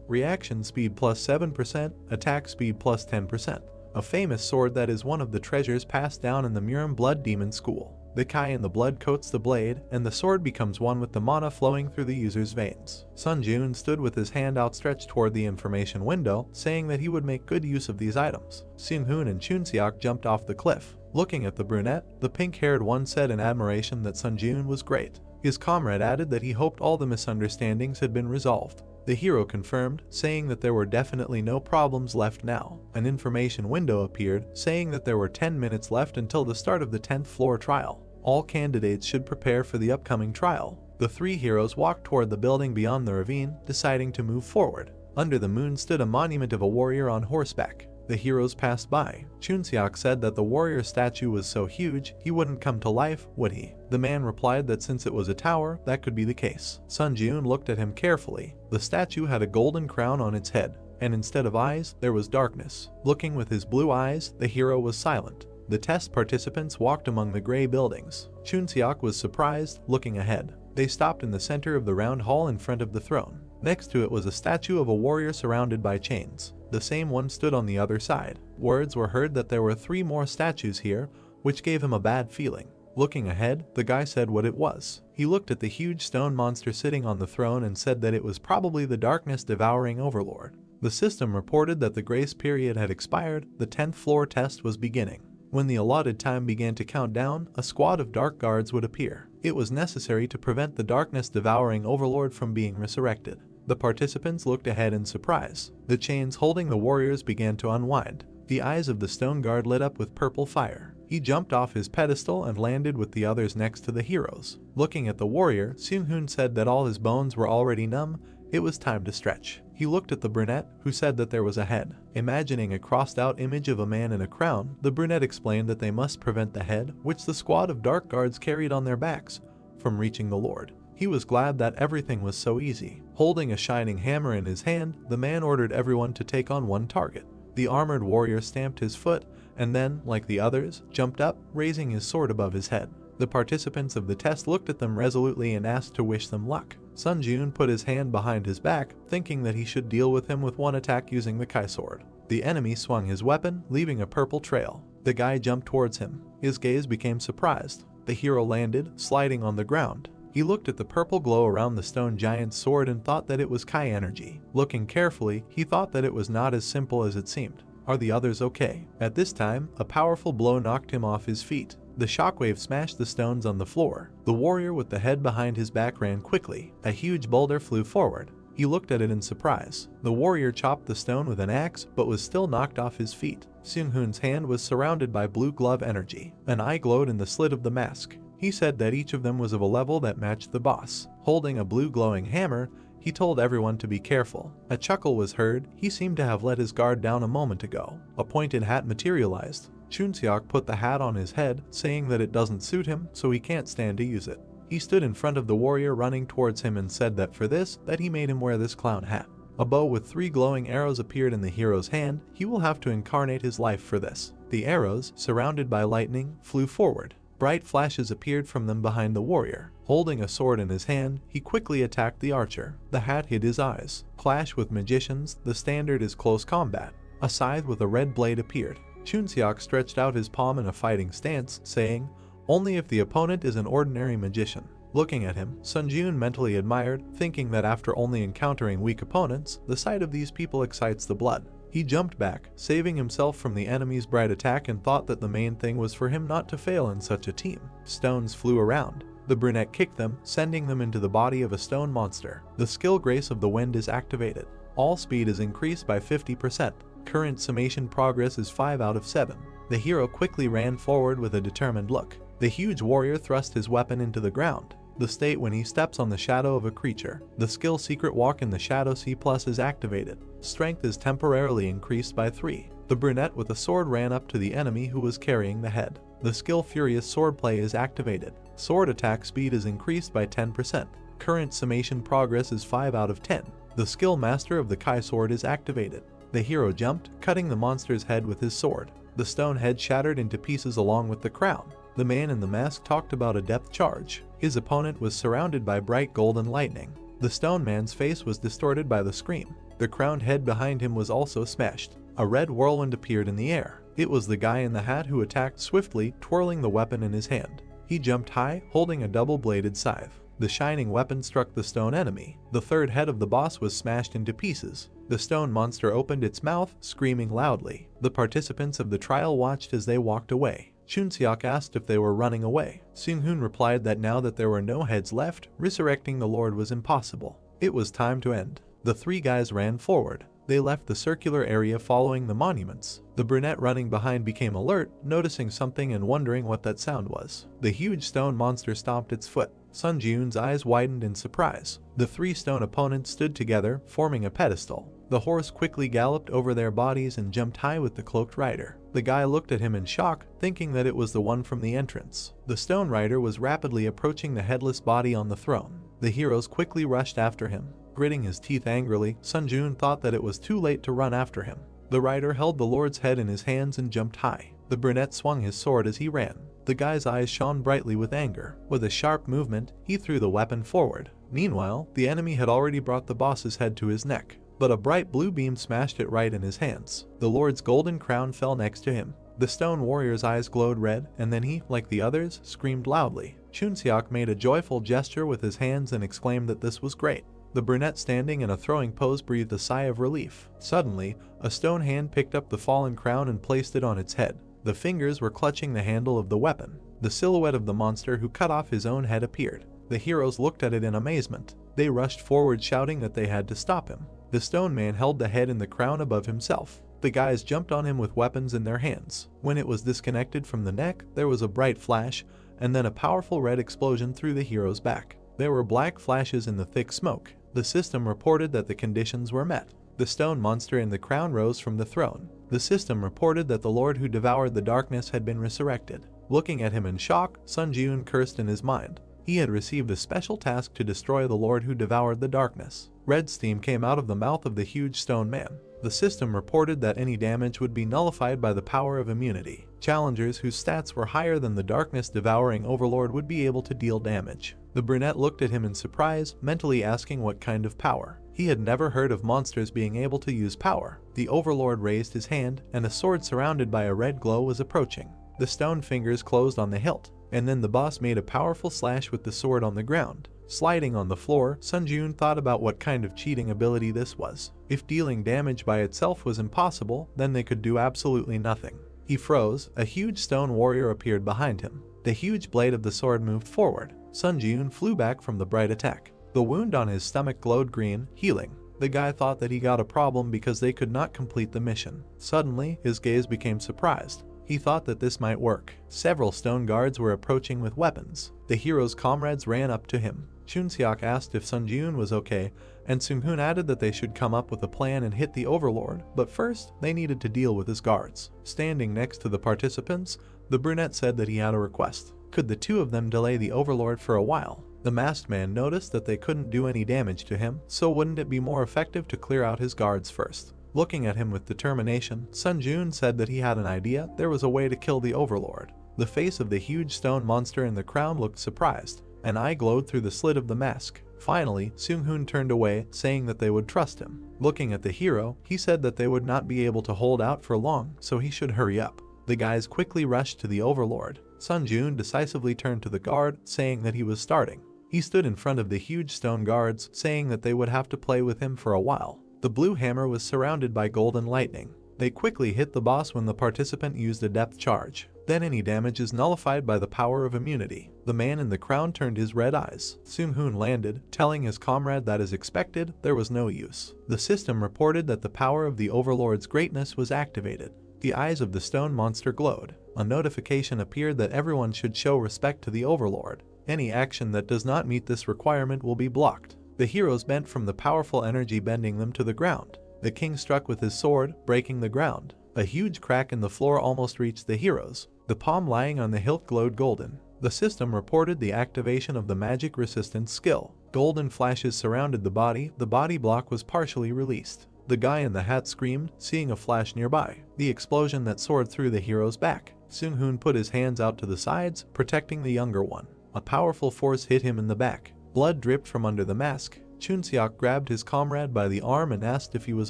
reaction speed plus 7%, attack speed plus 10%, a famous sword that is one of the treasures passed down in the Murim Blood Demon School. The Kai in the blood coats the blade, and the sword becomes one with the mana flowing through the user's veins. Sun Ji-eun stood with his hand outstretched toward the information window, saying that he would make good use of these items. Seung-hoon and Chun-seok jumped off the cliff. Looking at the brunette, the pink-haired one said in admiration that Sun Ji-eun was great. His comrade added that he hoped all the misunderstandings had been resolved. The hero confirmed, saying that there were definitely no problems left now. An information window appeared, saying that there were 10 minutes left until the start of the 10th floor trial. All candidates should prepare for the upcoming trial. The 3 heroes walked toward the building beyond the ravine, deciding to move forward. Under the moon stood a monument of a warrior on horseback. The heroes passed by. Chun-seok said that the warrior statue was so huge, he wouldn't come to life, would he? The man replied that since it was a tower, that could be the case. Sun Ji-eun looked at him carefully. The statue had a golden crown on its head. and instead of eyes, there was darkness. Looking with his blue eyes, the hero was silent. The test participants walked among the gray buildings. Chunseok was surprised, looking ahead. They stopped in the center of the round hall in front of the throne. Next to it was a statue of a warrior surrounded by chains. The same one stood on the other side. Words were heard that there were 3 more statues here, which gave him a bad feeling. Looking ahead, the guy said what it was. He looked at the huge stone monster sitting on the throne and said that it was probably the darkness-devouring overlord. The system reported that the grace period had expired. The 10th floor test was beginning. When the allotted time began to count down, a squad of dark guards would appear. It was necessary to prevent the darkness-devouring overlord from being resurrected. The participants looked ahead in surprise. The chains holding the warriors began to unwind. The eyes of the stone guard lit up with purple fire. He jumped off his pedestal and landed with the others next to the heroes. Looking at the warrior, Seung-hoon said that all his bones were already numb. It was time to stretch. He looked at the brunette, who said that there was a head. Imagining a crossed-out image of a man in a crown, the brunette explained that they must prevent the head, which the squad of dark guards carried on their backs, from reaching the lord. He was glad that everything was so easy. Holding a shining hammer in his hand, the man ordered everyone to take on one target. The armored warrior stamped his foot, and then, like the others, jumped up, raising his sword above his head. The participants of the test looked at them resolutely and asked to wish them luck. Sun Jun put his hand behind his back, thinking that he should deal with him with one attack using the Kai sword. The enemy swung his weapon, leaving a purple trail. The guy jumped towards him. His gaze became surprised. The hero landed, sliding on the ground. He looked at the purple glow around the stone giant's sword and thought that it was Kai energy. Looking carefully, he thought that it was not as simple as it seemed. Are the others okay? At this time, a powerful blow knocked him off his feet. The shockwave smashed the stones on the floor. The warrior with the head behind his back ran quickly. A huge boulder flew forward. He looked at it in surprise. The warrior chopped the stone with an axe, but was still knocked off his feet. Seung-hoon's hand was surrounded by blue glove energy. An eye glowed in the slit of the mask. He said that each of them was of a level that matched the boss. Holding a blue glowing hammer, he told everyone to be careful. A chuckle was heard. He seemed to have let his guard down a moment ago. A pointed hat materialized. Chunseok put the hat on his head, saying that it doesn't suit him, so he can't stand to use it. He stood in front of the warrior running towards him and said that for this, that he made him wear this clown hat. A bow with 3 glowing arrows appeared in the hero's hand. He will have to incarnate his life for this. The arrows, surrounded by lightning, flew forward. Bright flashes appeared from them behind the warrior. Holding a sword in his hand, he quickly attacked the archer. The hat hid his eyes. Clash with magicians, the standard is close combat. A scythe with a red blade appeared. Chunseok stretched out his palm in a fighting stance, saying, "Only if the opponent is an ordinary magician." Looking at him, Sun Jun mentally admired, thinking that after only encountering weak opponents, the sight of these people excites the blood. He jumped back, saving himself from the enemy's bright attack, and thought that the main thing was for him not to fail in such a team. Stones flew around. The brunette kicked them, sending them into the body of a stone monster. The skill Grace of the Wind is activated. All speed is increased by 50%. Current summation progress is 5 out of 7. The hero quickly ran forward with a determined look. The huge warrior thrust his weapon into the ground. The state when he steps on the shadow of a creature. The skill Secret Walk in the Shadow C+ is activated. Strength is temporarily increased by 3. The brunette with a sword ran up to the enemy who was carrying the head. The skill Furious Swordplay is activated. Sword attack speed is increased by 10%. Current summation progress is 5 out of 10. The skill Master of the Kai sword is activated. The hero jumped, cutting the monster's head with his sword. The stone head shattered into pieces along with the crown. The man in the mask talked about a depth charge. His opponent was surrounded by bright golden lightning. The stone man's face was distorted by the scream. The crowned head behind him was also smashed. A red whirlwind appeared in the air. It was the guy in the hat who attacked swiftly, twirling the weapon in his hand. He jumped high, holding a double-bladed scythe. The shining weapon struck the stone enemy. The third head of the boss was smashed into pieces. The stone monster opened its mouth, screaming loudly. The participants of the trial watched as they walked away. Chunseok asked if they were running away. Seung-hoon replied that now that there were no heads left, resurrecting the Lord was impossible. It was time to end. The 3 guys ran forward. They left the circular area following the monuments. The brunette running behind became alert, noticing something and wondering what that sound was. The huge stone monster stomped its foot. Sun Jun's eyes widened in surprise. The 3 stone opponents stood together, forming a pedestal. The horse quickly galloped over their bodies and jumped high with the cloaked rider. The guy looked at him in shock, thinking that it was the one from the entrance. The stone rider was rapidly approaching the headless body on the throne. The heroes quickly rushed after him. Gritting his teeth angrily, Sun Jun thought that it was too late to run after him. The rider held the Lord's head in his hands and jumped high. The brunette swung his sword as he ran. The guy's eyes shone brightly with anger. With a sharp movement, he threw the weapon forward. Meanwhile, the enemy had already brought the boss's head to his neck, but a bright blue beam smashed it right in his hands. The Lord's golden crown fell next to him. The stone warrior's eyes glowed red, and then he, like the others, screamed loudly. Chunseok made a joyful gesture with his hands and exclaimed that this was great. The brunette standing in a throwing pose breathed a sigh of relief. Suddenly, a stone hand picked up the fallen crown and placed it on its head. The fingers were clutching the handle of the weapon. The silhouette of the monster who cut off his own head appeared. The heroes looked at it in amazement. They rushed forward shouting that they had to stop him. The stone man held the head and the crown above himself. The guys jumped on him with weapons in their hands. When it was disconnected from the neck, there was a bright flash, and then a powerful red explosion through the hero's back. There were black flashes in the thick smoke. The system reported that the conditions were met. The stone monster and the crown rose from the throne. The system reported that the Lord who devoured the darkness had been resurrected. Looking at him in shock, Sun Jun cursed in his mind. He had received a special task to destroy the Lord who devoured the darkness. Red steam came out of the mouth of the huge stone man. The system reported that any damage would be nullified by the power of immunity. Challengers whose stats were higher than the darkness-devouring overlord would be able to deal damage. The brunette looked at him in surprise, mentally asking what kind of power. He had never heard of monsters being able to use power. The overlord raised his hand, and a sword surrounded by a red glow was approaching. The stone fingers closed on the hilt, and then the boss made a powerful slash with the sword on the ground. Sliding on the floor, Sun Jun thought about what kind of cheating ability this was. If dealing damage by itself was impossible, then they could do absolutely nothing. He froze. A huge stone warrior appeared behind him. The huge blade of the sword moved forward. Sun Jun flew back from the bright attack. The wound on his stomach glowed green, healing. The guy thought that he got a problem because they could not complete the mission. Suddenly, his gaze became surprised. He thought that this might work. Several stone guards were approaching with weapons. The hero's comrades ran up to him. Chunseok asked if Sun Jun was okay, and Seung-hoon added that they should come up with a plan and hit the overlord, but first, they needed to deal with his guards. Standing next to the participants, the brunette said that he had a request. Could the two of them delay the overlord for a while? The masked man noticed that they couldn't do any damage to him, so wouldn't it be more effective to clear out his guards first? Looking at him with determination, Sun Jun said that he had an idea. There was a way to kill the overlord. The face of the huge stone monster in the crown looked surprised. An eye glowed through the slit of the mask. Finally, Seung-hoon turned away, saying that they would trust him. Looking at the hero, he said that they would not be able to hold out for long, so he should hurry up. The guys quickly rushed to the overlord. Sun Jun decisively turned to the guard, saying that he was starting. He stood in front of the huge stone guards, saying that they would have to play with him for a while. The blue hammer was surrounded by golden lightning. They quickly hit the boss when the participant used a depth charge. Then any damage is nullified by the power of immunity. The man in the crown turned his red eyes. Seung-hoon landed, telling his comrade that as expected, there was no use. The system reported that the power of the overlord's greatness was activated. The eyes of the stone monster glowed. A notification appeared that everyone should show respect to the overlord. Any action that does not meet this requirement will be blocked. The heroes bent from the powerful energy bending them to the ground. The king struck with his sword, breaking the ground. A huge crack in the floor almost reached the heroes. The palm lying on the hilt glowed golden. The system reported the activation of the magic resistance skill. Golden flashes surrounded the body block was partially released. The guy in the hat screamed, seeing a flash nearby. The explosion that soared through the hero's back. Seung-hoon put his hands out to the sides, protecting the younger one. A powerful force hit him in the back. Blood dripped from under the mask. Chunseok grabbed his comrade by the arm and asked if he was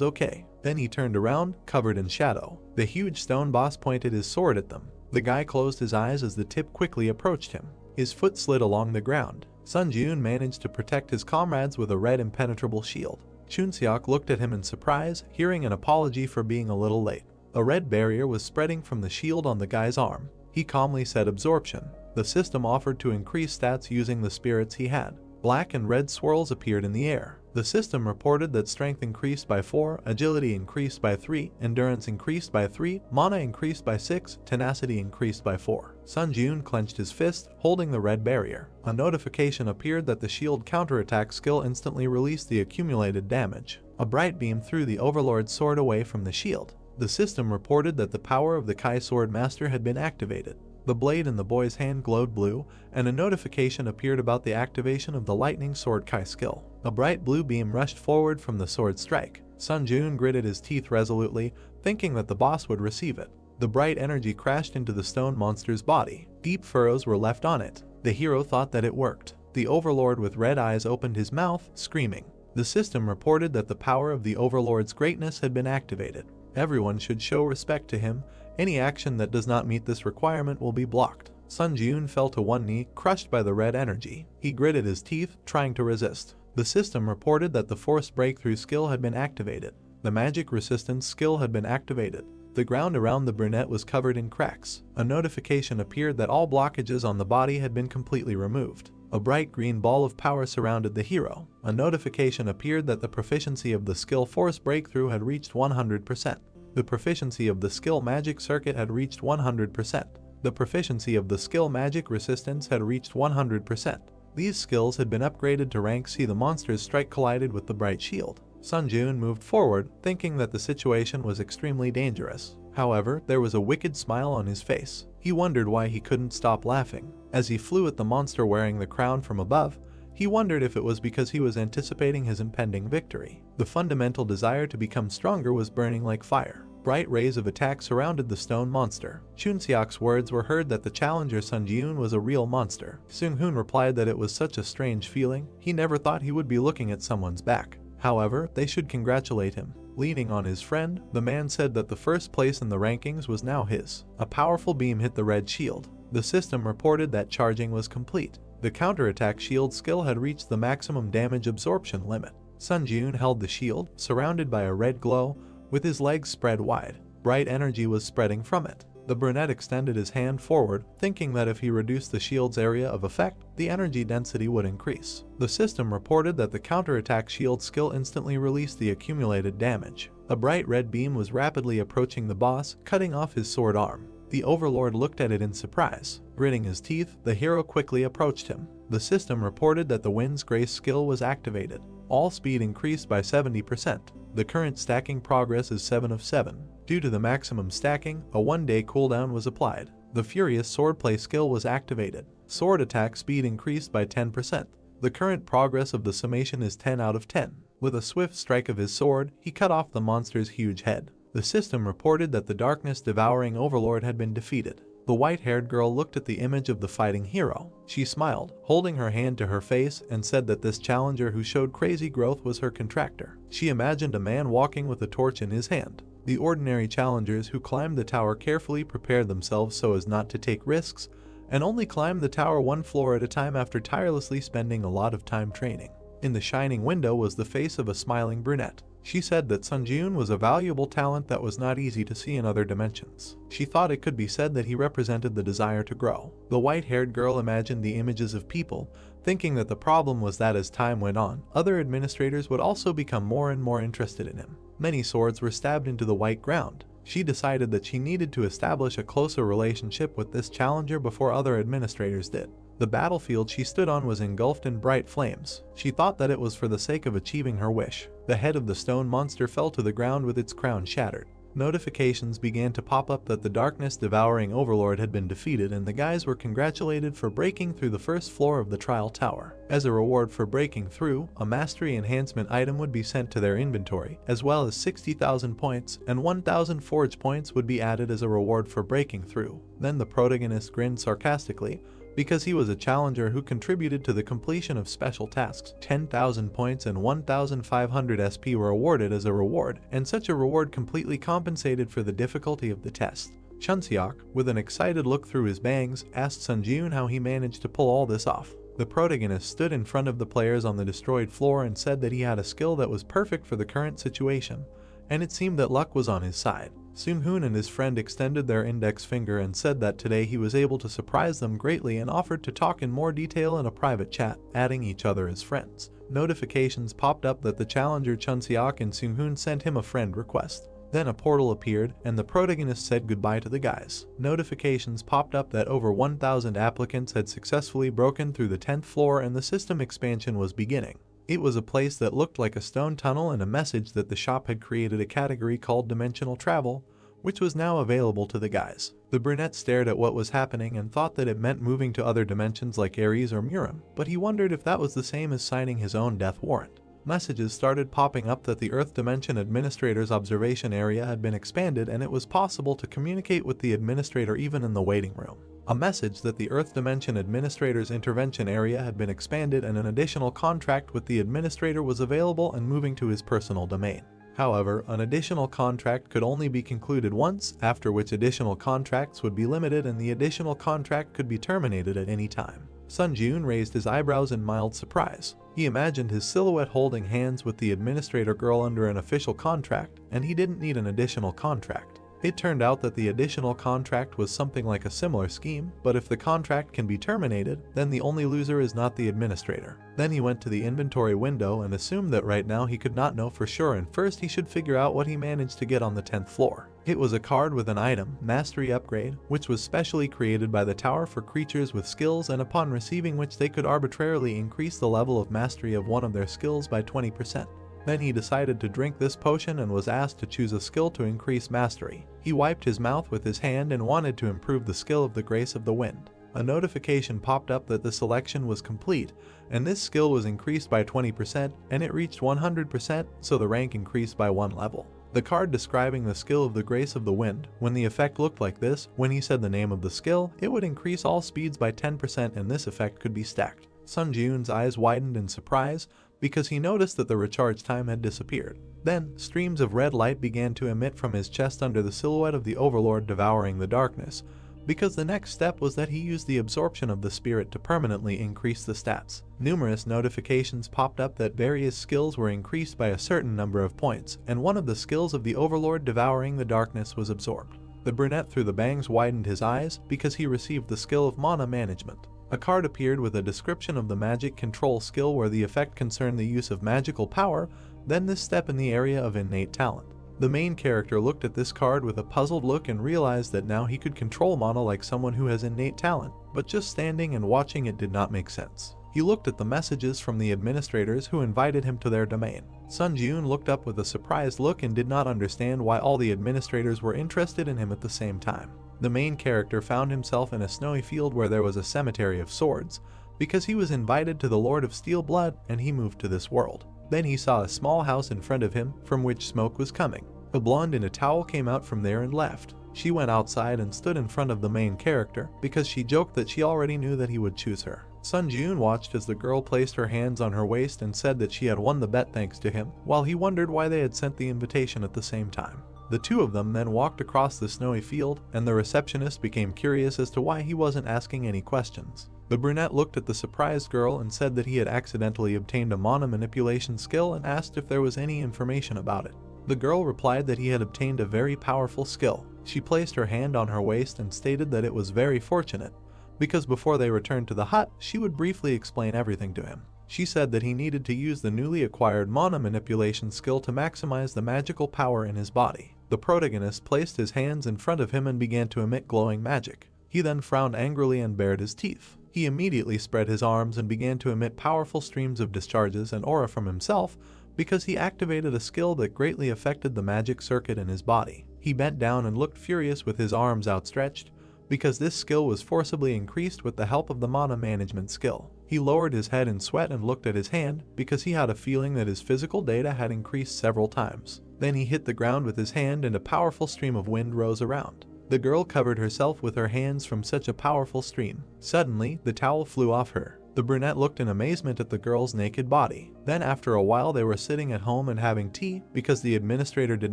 okay. Then he turned around, covered in shadow. The huge stone boss pointed his sword at them. The guy closed his eyes as the tip quickly approached him. His foot slid along the ground. Sun Jun managed to protect his comrades with a red impenetrable shield. Chunseok looked at him in surprise, hearing an apology for being a little late. A red barrier was spreading from the shield on the guy's arm. He calmly said absorption. The system offered to increase stats using the spirits he had. Black and red swirls appeared in the air. The system reported that strength increased by 4, agility increased by 3, endurance increased by 3, mana increased by 6, tenacity increased by 4. Sun Jun clenched his fist, holding the red barrier. A notification appeared that the shield counterattack skill instantly released the accumulated damage. A bright beam threw the overlord's sword away from the shield. The system reported that the power of the Kai Sword Master had been activated. The blade in the boy's hand glowed blue, and a notification appeared about the activation of the lightning sword Kai skill. A bright blue beam rushed forward from the sword strike. Sun Jun gritted his teeth resolutely, thinking that the boss would receive it. The bright energy crashed into the stone monster's body. Deep furrows were left on it. The hero thought that it worked. The overlord with red eyes opened his mouth, screaming. The system reported that the power of the overlord's greatness had been activated. Everyone should show respect to him. Any action that does not meet this requirement will be blocked. Sun Jun fell to one knee, crushed by the red energy. He gritted his teeth, trying to resist. The system reported that the force breakthrough skill had been activated. The magic resistance skill had been activated. The ground around the brunette was covered in cracks. A notification appeared that all blockages on the body had been completely removed. A bright green ball of power surrounded the hero. A notification appeared that the proficiency of the skill force breakthrough had reached 100%. The proficiency of the skill magic circuit had reached 100%. The proficiency of the skill magic resistance had reached 100%. These skills had been upgraded to rank C. The monster's strike collided with the bright shield. Sun Jun moved forward, thinking that the situation was extremely dangerous. However, there was a wicked smile on his face. He wondered why he couldn't stop laughing. As he flew at the monster wearing the crown from above, he wondered if it was because he was anticipating his impending victory. The fundamental desire to become stronger was burning like fire. Bright rays of attack surrounded the stone monster. Chunseok's words were heard that the challenger Sun Jun was a real monster. Seung-hoon replied that it was such a strange feeling. He never thought he would be looking at someone's back. However, they should congratulate him. Leaning on his friend, the man said that the first place in the rankings was now his. A powerful beam hit the red shield. The system reported that charging was complete. The counterattack shield skill had reached the maximum damage absorption limit. Sun Jun held the shield, surrounded by a red glow, with his legs spread wide. Bright energy was spreading from it. The brunette extended his hand forward, thinking that if he reduced the shield's area of effect, the energy density would increase. The system reported that the counterattack shield skill instantly released the accumulated damage. A bright red beam was rapidly approaching the boss, cutting off his sword arm. The overlord looked at it in surprise. Gritting his teeth, the hero quickly approached him. The system reported that the Wind's Grace skill was activated. All speed increased by 70%. The current stacking progress is 7 of 7. Due to the maximum stacking, a 1-day cooldown was applied. The Furious Swordplay skill was activated. Sword attack speed increased by 10%. The current progress of the summation is 10 out of 10. With a swift strike of his sword, he cut off the monster's huge head. The system reported that the darkness-devouring overlord had been defeated. The white-haired girl looked at the image of the fighting hero. She smiled, holding her hand to her face, and said that this challenger who showed crazy growth was her contractor. She imagined a man walking with a torch in his hand. The ordinary challengers who climbed the tower carefully prepared themselves so as not to take risks, and only climbed the tower one floor at a time after tirelessly spending a lot of time training. In the shining window was the face of a smiling brunette. She said that Sun Jun was a valuable talent that was not easy to see in other dimensions. She thought it could be said that he represented the desire to grow. The white-haired girl imagined the images of people, thinking that the problem was that as time went on, other administrators would also become more and more interested in him. Many swords were stabbed into the white ground. She decided that she needed to establish a closer relationship with this challenger before other administrators did. The battlefield she stood on was engulfed in bright flames. She thought that it was for the sake of achieving her wish. The head of the stone monster fell to the ground with its crown shattered. Notifications began to pop up that the darkness-devouring overlord had been defeated, and the guys were congratulated for breaking through the first floor of the trial tower. As a reward for breaking through, a mastery enhancement item would be sent to their inventory, as well as 60,000 points, and 1,000 forge points would be added as a reward for breaking through. Then the protagonist grinned sarcastically, because he was a challenger who contributed to the completion of special tasks. 10,000 points and 1,500 SP were awarded as a reward, and such a reward completely compensated for the difficulty of the test. Chunseok, with an excited look through his bangs, asked Sun Jun how he managed to pull all this off. The protagonist stood in front of the players on the destroyed floor and said that he had a skill that was perfect for the current situation, and it seemed that luck was on his side. Seung-hoon and his friend extended their index finger and said that today he was able to surprise them greatly and offered to talk in more detail in a private chat, adding each other as friends. Notifications popped up that the challenger Chunseok and Seung-hoon sent him a friend request. Then a portal appeared, and the protagonist said goodbye to the guys. Notifications popped up that over 1,000 applicants had successfully broken through the 10th floor and the system expansion was beginning. It was a place that looked like a stone tunnel, and a message that the shop had created a category called Dimensional Travel, which was now available to the guys. The brunette stared at what was happening and thought that it meant moving to other dimensions like Ares or Murim, but he wondered if that was the same as signing his own death warrant. Messages started popping up that the Earth Dimension Administrator's observation area had been expanded and it was possible to communicate with the administrator even in the waiting room. A message that the Earth Dimension Administrator's intervention area had been expanded and an additional contract with the administrator was available and moving to his personal domain. However, an additional contract could only be concluded once, after which additional contracts would be limited and the additional contract could be terminated at any time. Sun Jun raised his eyebrows in mild surprise. He imagined his silhouette holding hands with the administrator girl under an official contract, and he didn't need an additional contract. It turned out that the additional contract was something like a similar scheme, but if the contract can be terminated, then the only loser is not the administrator. Then he went to the inventory window and assumed that right now he could not know for sure and first he should figure out what he managed to get on the 10th floor. It was a card with an item, Mastery Upgrade, which was specially created by the tower for creatures with skills and upon receiving which they could arbitrarily increase the level of mastery of one of their skills by 20%. Then he decided to drink this potion and was asked to choose a skill to increase mastery. He wiped his mouth with his hand and wanted to improve the skill of the Grace of the Wind. A notification popped up that the selection was complete, and this skill was increased by 20% and it reached 100%, so the rank increased by 1 level. The card describing the skill of the Grace of the Wind, when the effect looked like this, when he said the name of the skill, it would increase all speeds by 10% and this effect could be stacked. Sun Jun's eyes widened in surprise, because he noticed that the recharge time had disappeared. Then, streams of red light began to emit from his chest under the silhouette of the Overlord devouring the darkness, because the next step was that he used the absorption of the spirit to permanently increase the stats. Numerous notifications popped up that various skills were increased by a certain number of points, and one of the skills of the Overlord devouring the darkness was absorbed. The brunette through the bangs widened his eyes because he received the skill of mana management. A card appeared with a description of the magic control skill where the effect concerned the use of magical power, then this step in the area of innate talent. The main character looked at this card with a puzzled look and realized that now he could control mana like someone who has innate talent, but just standing and watching it did not make sense. He looked at the messages from the administrators who invited him to their domain. Sun Jun looked up with a surprised look and did not understand why all the administrators were interested in him at the same time. The main character found himself in a snowy field where there was a cemetery of swords, because he was invited to the Lord of Steel Blood and he moved to this world. Then he saw a small house in front of him from which smoke was coming. A blonde in a towel came out from there and left. She went outside and stood in front of the main character because she joked that she already knew that he would choose her. Sun Jun watched as the girl placed her hands on her waist and said that she had won the bet thanks to him, while he wondered why they had sent the invitation at the same time. The two of them then walked across the snowy field, and the receptionist became curious as to why he wasn't asking any questions. The brunette looked at the surprised girl and said that he had accidentally obtained a mana manipulation skill and asked if there was any information about it. The girl replied that he had obtained a very powerful skill. She placed her hand on her waist and stated that it was very fortunate, because before they returned to the hut, she would briefly explain everything to him. She said that he needed to use the newly acquired mana manipulation skill to maximize the magical power in his body. The protagonist placed his hands in front of him and began to emit glowing magic. He then frowned angrily and bared his teeth. He immediately spread his arms and began to emit powerful streams of discharges and aura from himself because he activated a skill that greatly affected the magic circuit in his body. He bent down and looked furious with his arms outstretched because this skill was forcibly increased with the help of the mana management skill. He lowered his head in sweat and looked at his hand because he had a feeling that his physical data had increased several times. Then he hit the ground with his hand and a powerful stream of wind rose around. The girl covered herself with her hands from such a powerful stream. Suddenly, the towel flew off her. The brunette looked in amazement at the girl's naked body. Then after a while they were sitting at home and having tea because the administrator did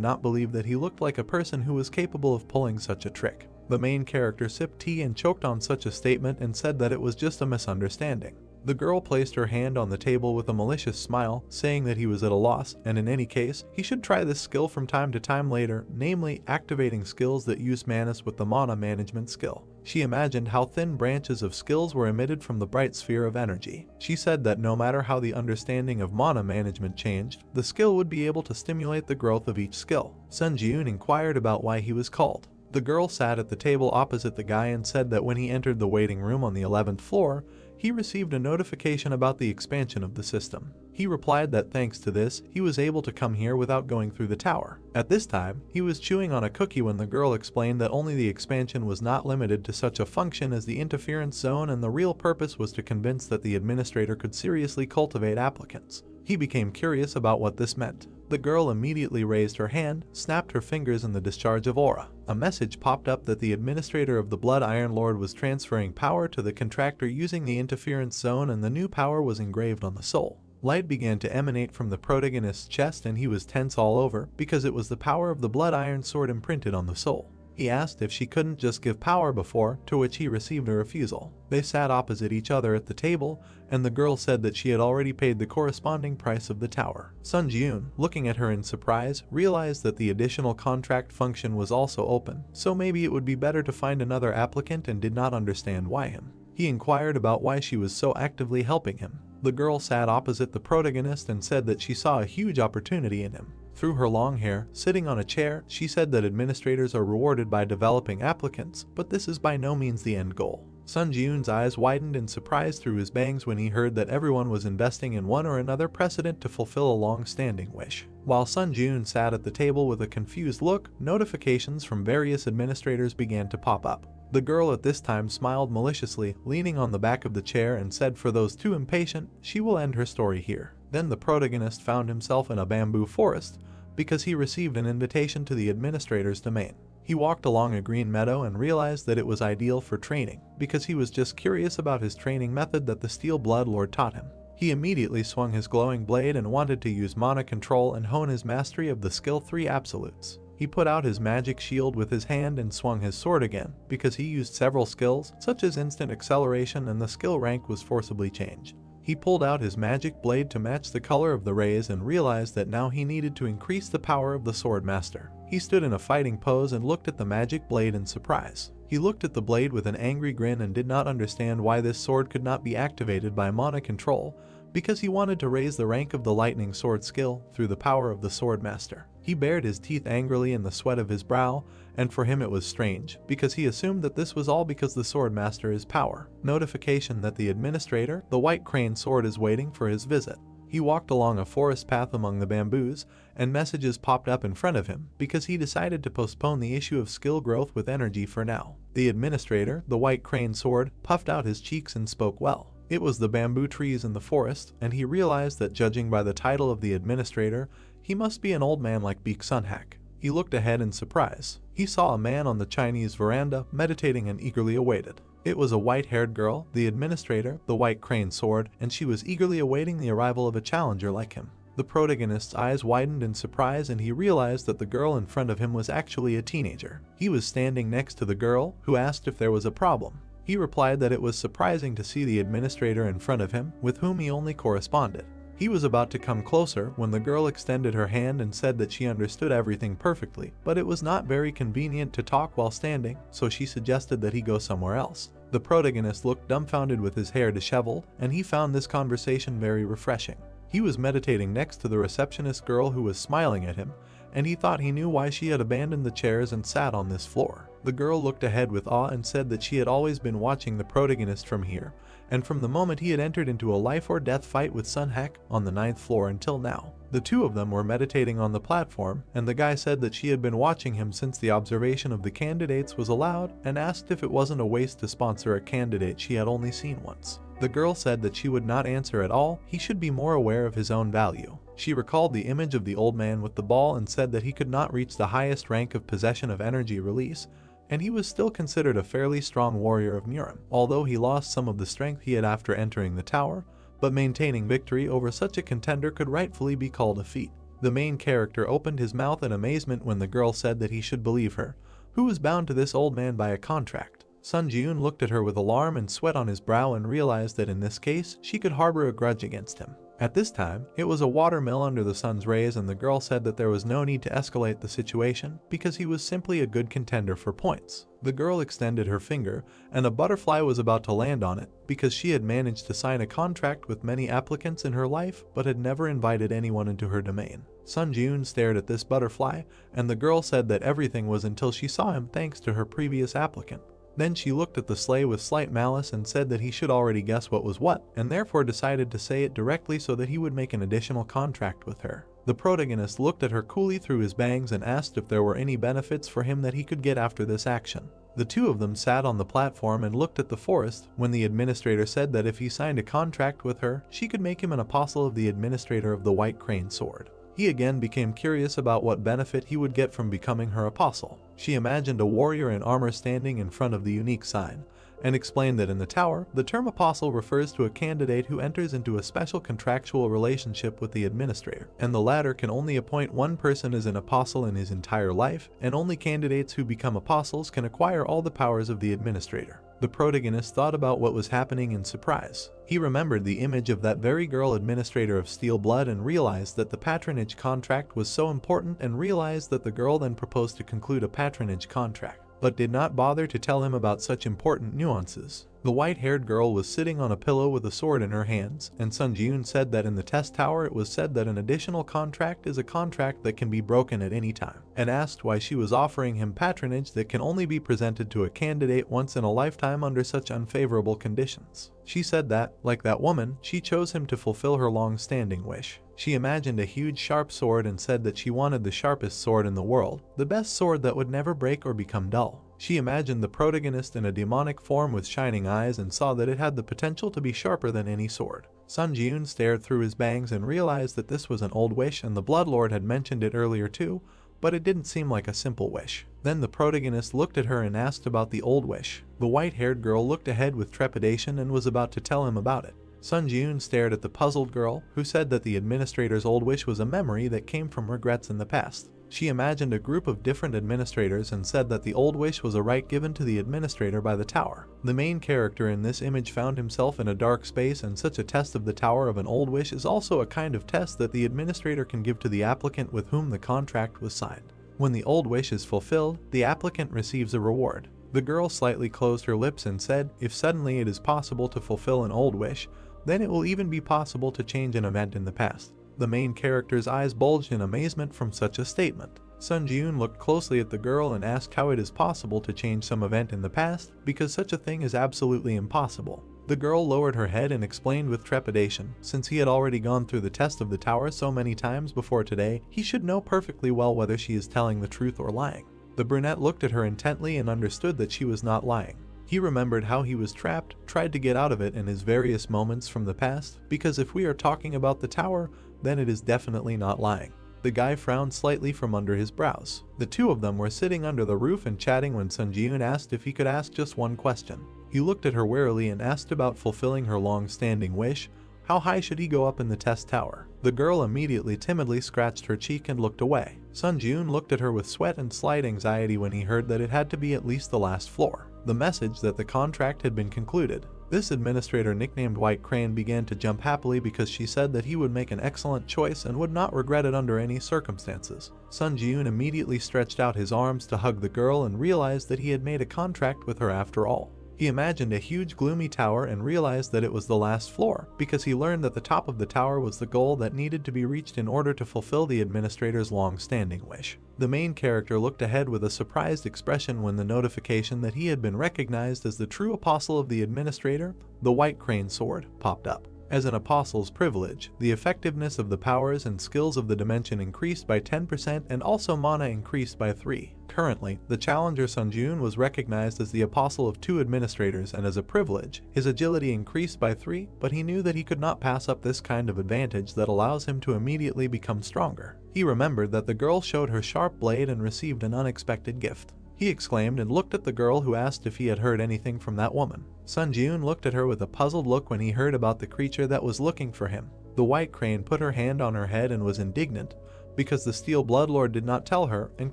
not believe that he looked like a person who was capable of pulling such a trick. The main character sipped tea and choked on such a statement and said that it was just a misunderstanding. The girl placed her hand on the table with a malicious smile, saying that he was at a loss, and in any case, he should try this skill from time to time later, namely activating skills that use manas with the mana management skill. She imagined how thin branches of skills were emitted from the bright sphere of energy. She said that no matter how the understanding of mana management changed, the skill would be able to stimulate the growth of each skill. Sun Jun inquired about why he was called. The girl sat at the table opposite the guy and said that when he entered the waiting room on the 11th floor, he received a notification about the expansion of the system. He replied that thanks to this, he was able to come here without going through the tower. At this time, he was chewing on a cookie when the girl explained that only the expansion was not limited to such a function as the interference zone, and the real purpose was to convince that the administrator could seriously cultivate applicants. He became curious about what this meant. The girl immediately raised her hand, snapped her fingers in the discharge of aura. A message popped up that the administrator of the Blood Iron Lord was transferring power to the contractor using the interference zone, and the new power was engraved on the soul. Light began to emanate from the protagonist's chest, and he was tense all over because it was the power of the Blood Iron Sword imprinted on the soul. He asked if she couldn't just give power before, to which he received a refusal. They sat opposite each other at the table, and the girl said that she had already paid the corresponding price of the tower. Sun Jiun, looking at her in surprise, realized that the additional contract function was also open, so maybe it would be better to find another applicant, and did not understand why him. He inquired about why she was so actively helping him. The girl sat opposite the protagonist and said that she saw a huge opportunity in him. Through her long hair, sitting on a chair, she said that administrators are rewarded by developing applicants, but this is by no means the end goal. Sun Jiun's eyes widened in surprise through his bangs when he heard that everyone was investing in one or another precedent to fulfill a long-standing wish. While Sun Jiun sat at the table with a confused look, notifications from various administrators began to pop up. The girl at this time smiled maliciously, leaning on the back of the chair, and said for those too impatient, she will end her story here. Then the protagonist found himself in a bamboo forest, because he received an invitation to the administrator's domain. He walked along a green meadow and realized that it was ideal for training, because he was just curious about his training method that the Steel Blood Lord taught him. He immediately swung his glowing blade and wanted to use mana control and hone his mastery of the skill 3 absolutes. He put out his magic shield with his hand and swung his sword again, because he used several skills, such as instant acceleration, and the skill rank was forcibly changed. He pulled out his magic blade to match the color of the rays and realized that now he needed to increase the power of the sword master. He stood in a fighting pose and looked at the magic blade in surprise. He looked at the blade with an angry grin and did not understand why this sword could not be activated by mana control, because he wanted to raise the rank of the lightning sword skill through the power of the sword master. He bared his teeth angrily in the sweat of his brow, and for him it was strange, because he assumed that this was all because the sword master is power. Notification that the administrator, the White Crane Sword, is waiting for his visit. He walked along a forest path among the bamboos, and messages popped up in front of him, because he decided to postpone the issue of skill growth with energy for now. The administrator, the White Crane Sword, puffed out his cheeks and spoke well. It was the bamboo trees in the forest, and he realized that judging by the title of the administrator, he must be an old man like Beek Sunhak. He looked ahead in surprise. He saw a man on the Chinese veranda, meditating and eagerly awaited. It was a white-haired girl, the administrator, the White Crane Sword, and she was eagerly awaiting the arrival of a challenger like him. The protagonist's eyes widened in surprise, and he realized that the girl in front of him was actually a teenager. He was standing next to the girl, who asked if there was a problem. He replied that it was surprising to see the administrator in front of him, with whom he only corresponded. He was about to come closer when the girl extended her hand and said that she understood everything perfectly, but it was not very convenient to talk while standing, so she suggested that he go somewhere else. The protagonist looked dumbfounded with his hair disheveled, and he found this conversation very refreshing. He was meditating next to the receptionist girl who was smiling at him, and he thought he knew why she had abandoned the chairs and sat on this floor. The girl looked ahead with awe and said that she had always been watching the protagonist from here, and from the moment he had entered into a life-or-death fight with Sunhak on the 9th floor until now. The two of them were meditating on the platform, and the guy said that she had been watching him since the observation of the candidates was allowed, and asked if it wasn't a waste to sponsor a candidate she had only seen once. The girl said that she would not answer at all, he should be more aware of his own value. She recalled the image of the old man with the ball and said that he could not reach the highest rank of possession of energy release, and he was still considered a fairly strong warrior of Murim, although he lost some of the strength he had after entering the tower, but maintaining victory over such a contender could rightfully be called a feat. The main character opened his mouth in amazement when the girl said that he should believe her, who was bound to this old man by a contract. Sun Jiun looked at her with alarm and sweat on his brow and realized that in this case, she could harbor a grudge against him. At this time, it was a watermill under the sun's rays, and the girl said that there was no need to escalate the situation because he was simply a good contender for points. The girl extended her finger, and a butterfly was about to land on it because she had managed to sign a contract with many applicants in her life but had never invited anyone into her domain. Sun Jiun stared at this butterfly, and the girl said that everything was until she saw him thanks to her previous applicant. Then she looked at the sleigh with slight malice and said that he should already guess what was what, and therefore decided to say it directly so that he would make an additional contract with her. The protagonist looked at her coolly through his bangs and asked if there were any benefits for him that he could get after this action. The two of them sat on the platform and looked at the forest when the administrator said that if he signed a contract with her, she could make him an apostle of the administrator of the White Crane Sword. He again became curious about what benefit he would get from becoming her apostle. She imagined a warrior in armor standing in front of the unique sign, and explained that in the tower, the term apostle refers to a candidate who enters into a special contractual relationship with the administrator, and the latter can only appoint one person as an apostle in his entire life, and only candidates who become apostles can acquire all the powers of the administrator. The protagonist thought about what was happening in surprise. He remembered the image of that very girl administrator of Steel Blood and realized that the patronage contract was so important, and realized that the girl then proposed to conclude a patronage contract, but did not bother to tell him about such important nuances. The white-haired girl was sitting on a pillow with a sword in her hands, and Sun Ji-yoon said that in the test tower it was said that an additional contract is a contract that can be broken at any time, and asked why she was offering him patronage that can only be presented to a candidate once in a lifetime under such unfavorable conditions. She said that, like that woman, she chose him to fulfill her long-standing wish. She imagined a huge sharp sword and said that she wanted the sharpest sword in the world, the best sword that would never break or become dull. She imagined the protagonist in a demonic form with shining eyes and saw that it had the potential to be sharper than any sword. Sun Ji-yoon stared through his bangs and realized that this was an old wish, and the Bloodlord had mentioned it earlier too, but it didn't seem like a simple wish. Then the protagonist looked at her and asked about the old wish. The white-haired girl looked ahead with trepidation and was about to tell him about it. Sun Ji-yoon stared at the puzzled girl, who said that the administrator's old wish was a memory that came from regrets in the past. She imagined a group of different administrators and said that the old wish was a right given to the administrator by the tower. The main character in this image found himself in a dark space, and such a test of the tower of an old wish is also a kind of test that the administrator can give to the applicant with whom the contract was signed. When the old wish is fulfilled, the applicant receives a reward. The girl slightly closed her lips and said, if suddenly it is possible to fulfill an old wish, then it will even be possible to change an event in the past. The main character's eyes bulged in amazement from such a statement. Sun Ji-yoon looked closely at the girl and asked how it is possible to change some event in the past, because such a thing is absolutely impossible. The girl lowered her head and explained with trepidation, since he had already gone through the test of the tower so many times before today, he should know perfectly well whether she is telling the truth or lying. The brunette looked at her intently and understood that she was not lying. He remembered how he was trapped, tried to get out of it in his various moments from the past, because if we are talking about the tower, then it is definitely not lying. The guy frowned slightly from under his brows. The two of them were sitting under the roof and chatting when Sun Ji-yoon asked if he could ask just one question. He looked at her warily and asked about fulfilling her long-standing wish. How high should he go up in the test tower? The girl immediately timidly scratched her cheek and looked away. Sun Ji-yoon looked at her with sweat and slight anxiety when he heard that it had to be at least the last floor. The message that the contract had been concluded. This administrator, nicknamed White Crane, began to jump happily because she said that he would make an excellent choice and would not regret it under any circumstances. Sun Ji-yoon immediately stretched out his arms to hug the girl and realized that he had made a contract with her after all. He imagined a huge gloomy tower and realized that it was the last floor, because he learned that the top of the tower was the goal that needed to be reached in order to fulfill the administrator's long-standing wish. The main character looked ahead with a surprised expression when the notification that he had been recognized as the true apostle of the administrator, the White Crane Sword, popped up. As an apostle's privilege, the effectiveness of the powers and skills of the dimension increased by 10% and also mana increased by 3. Currently, the challenger Sun Ji-yoon was recognized as the apostle of 2 administrators, and as a privilege, his agility increased by 3, but he knew that he could not pass up this kind of advantage that allows him to immediately become stronger. He remembered that the girl showed her sharp blade and received an unexpected gift. He exclaimed and looked at the girl, who asked if he had heard anything from that woman. Sun Ji-yoon looked at her with a puzzled look when he heard about the creature that was looking for him. The White Crane put her hand on her head and was indignant, because the Steel Bloodlord did not tell her and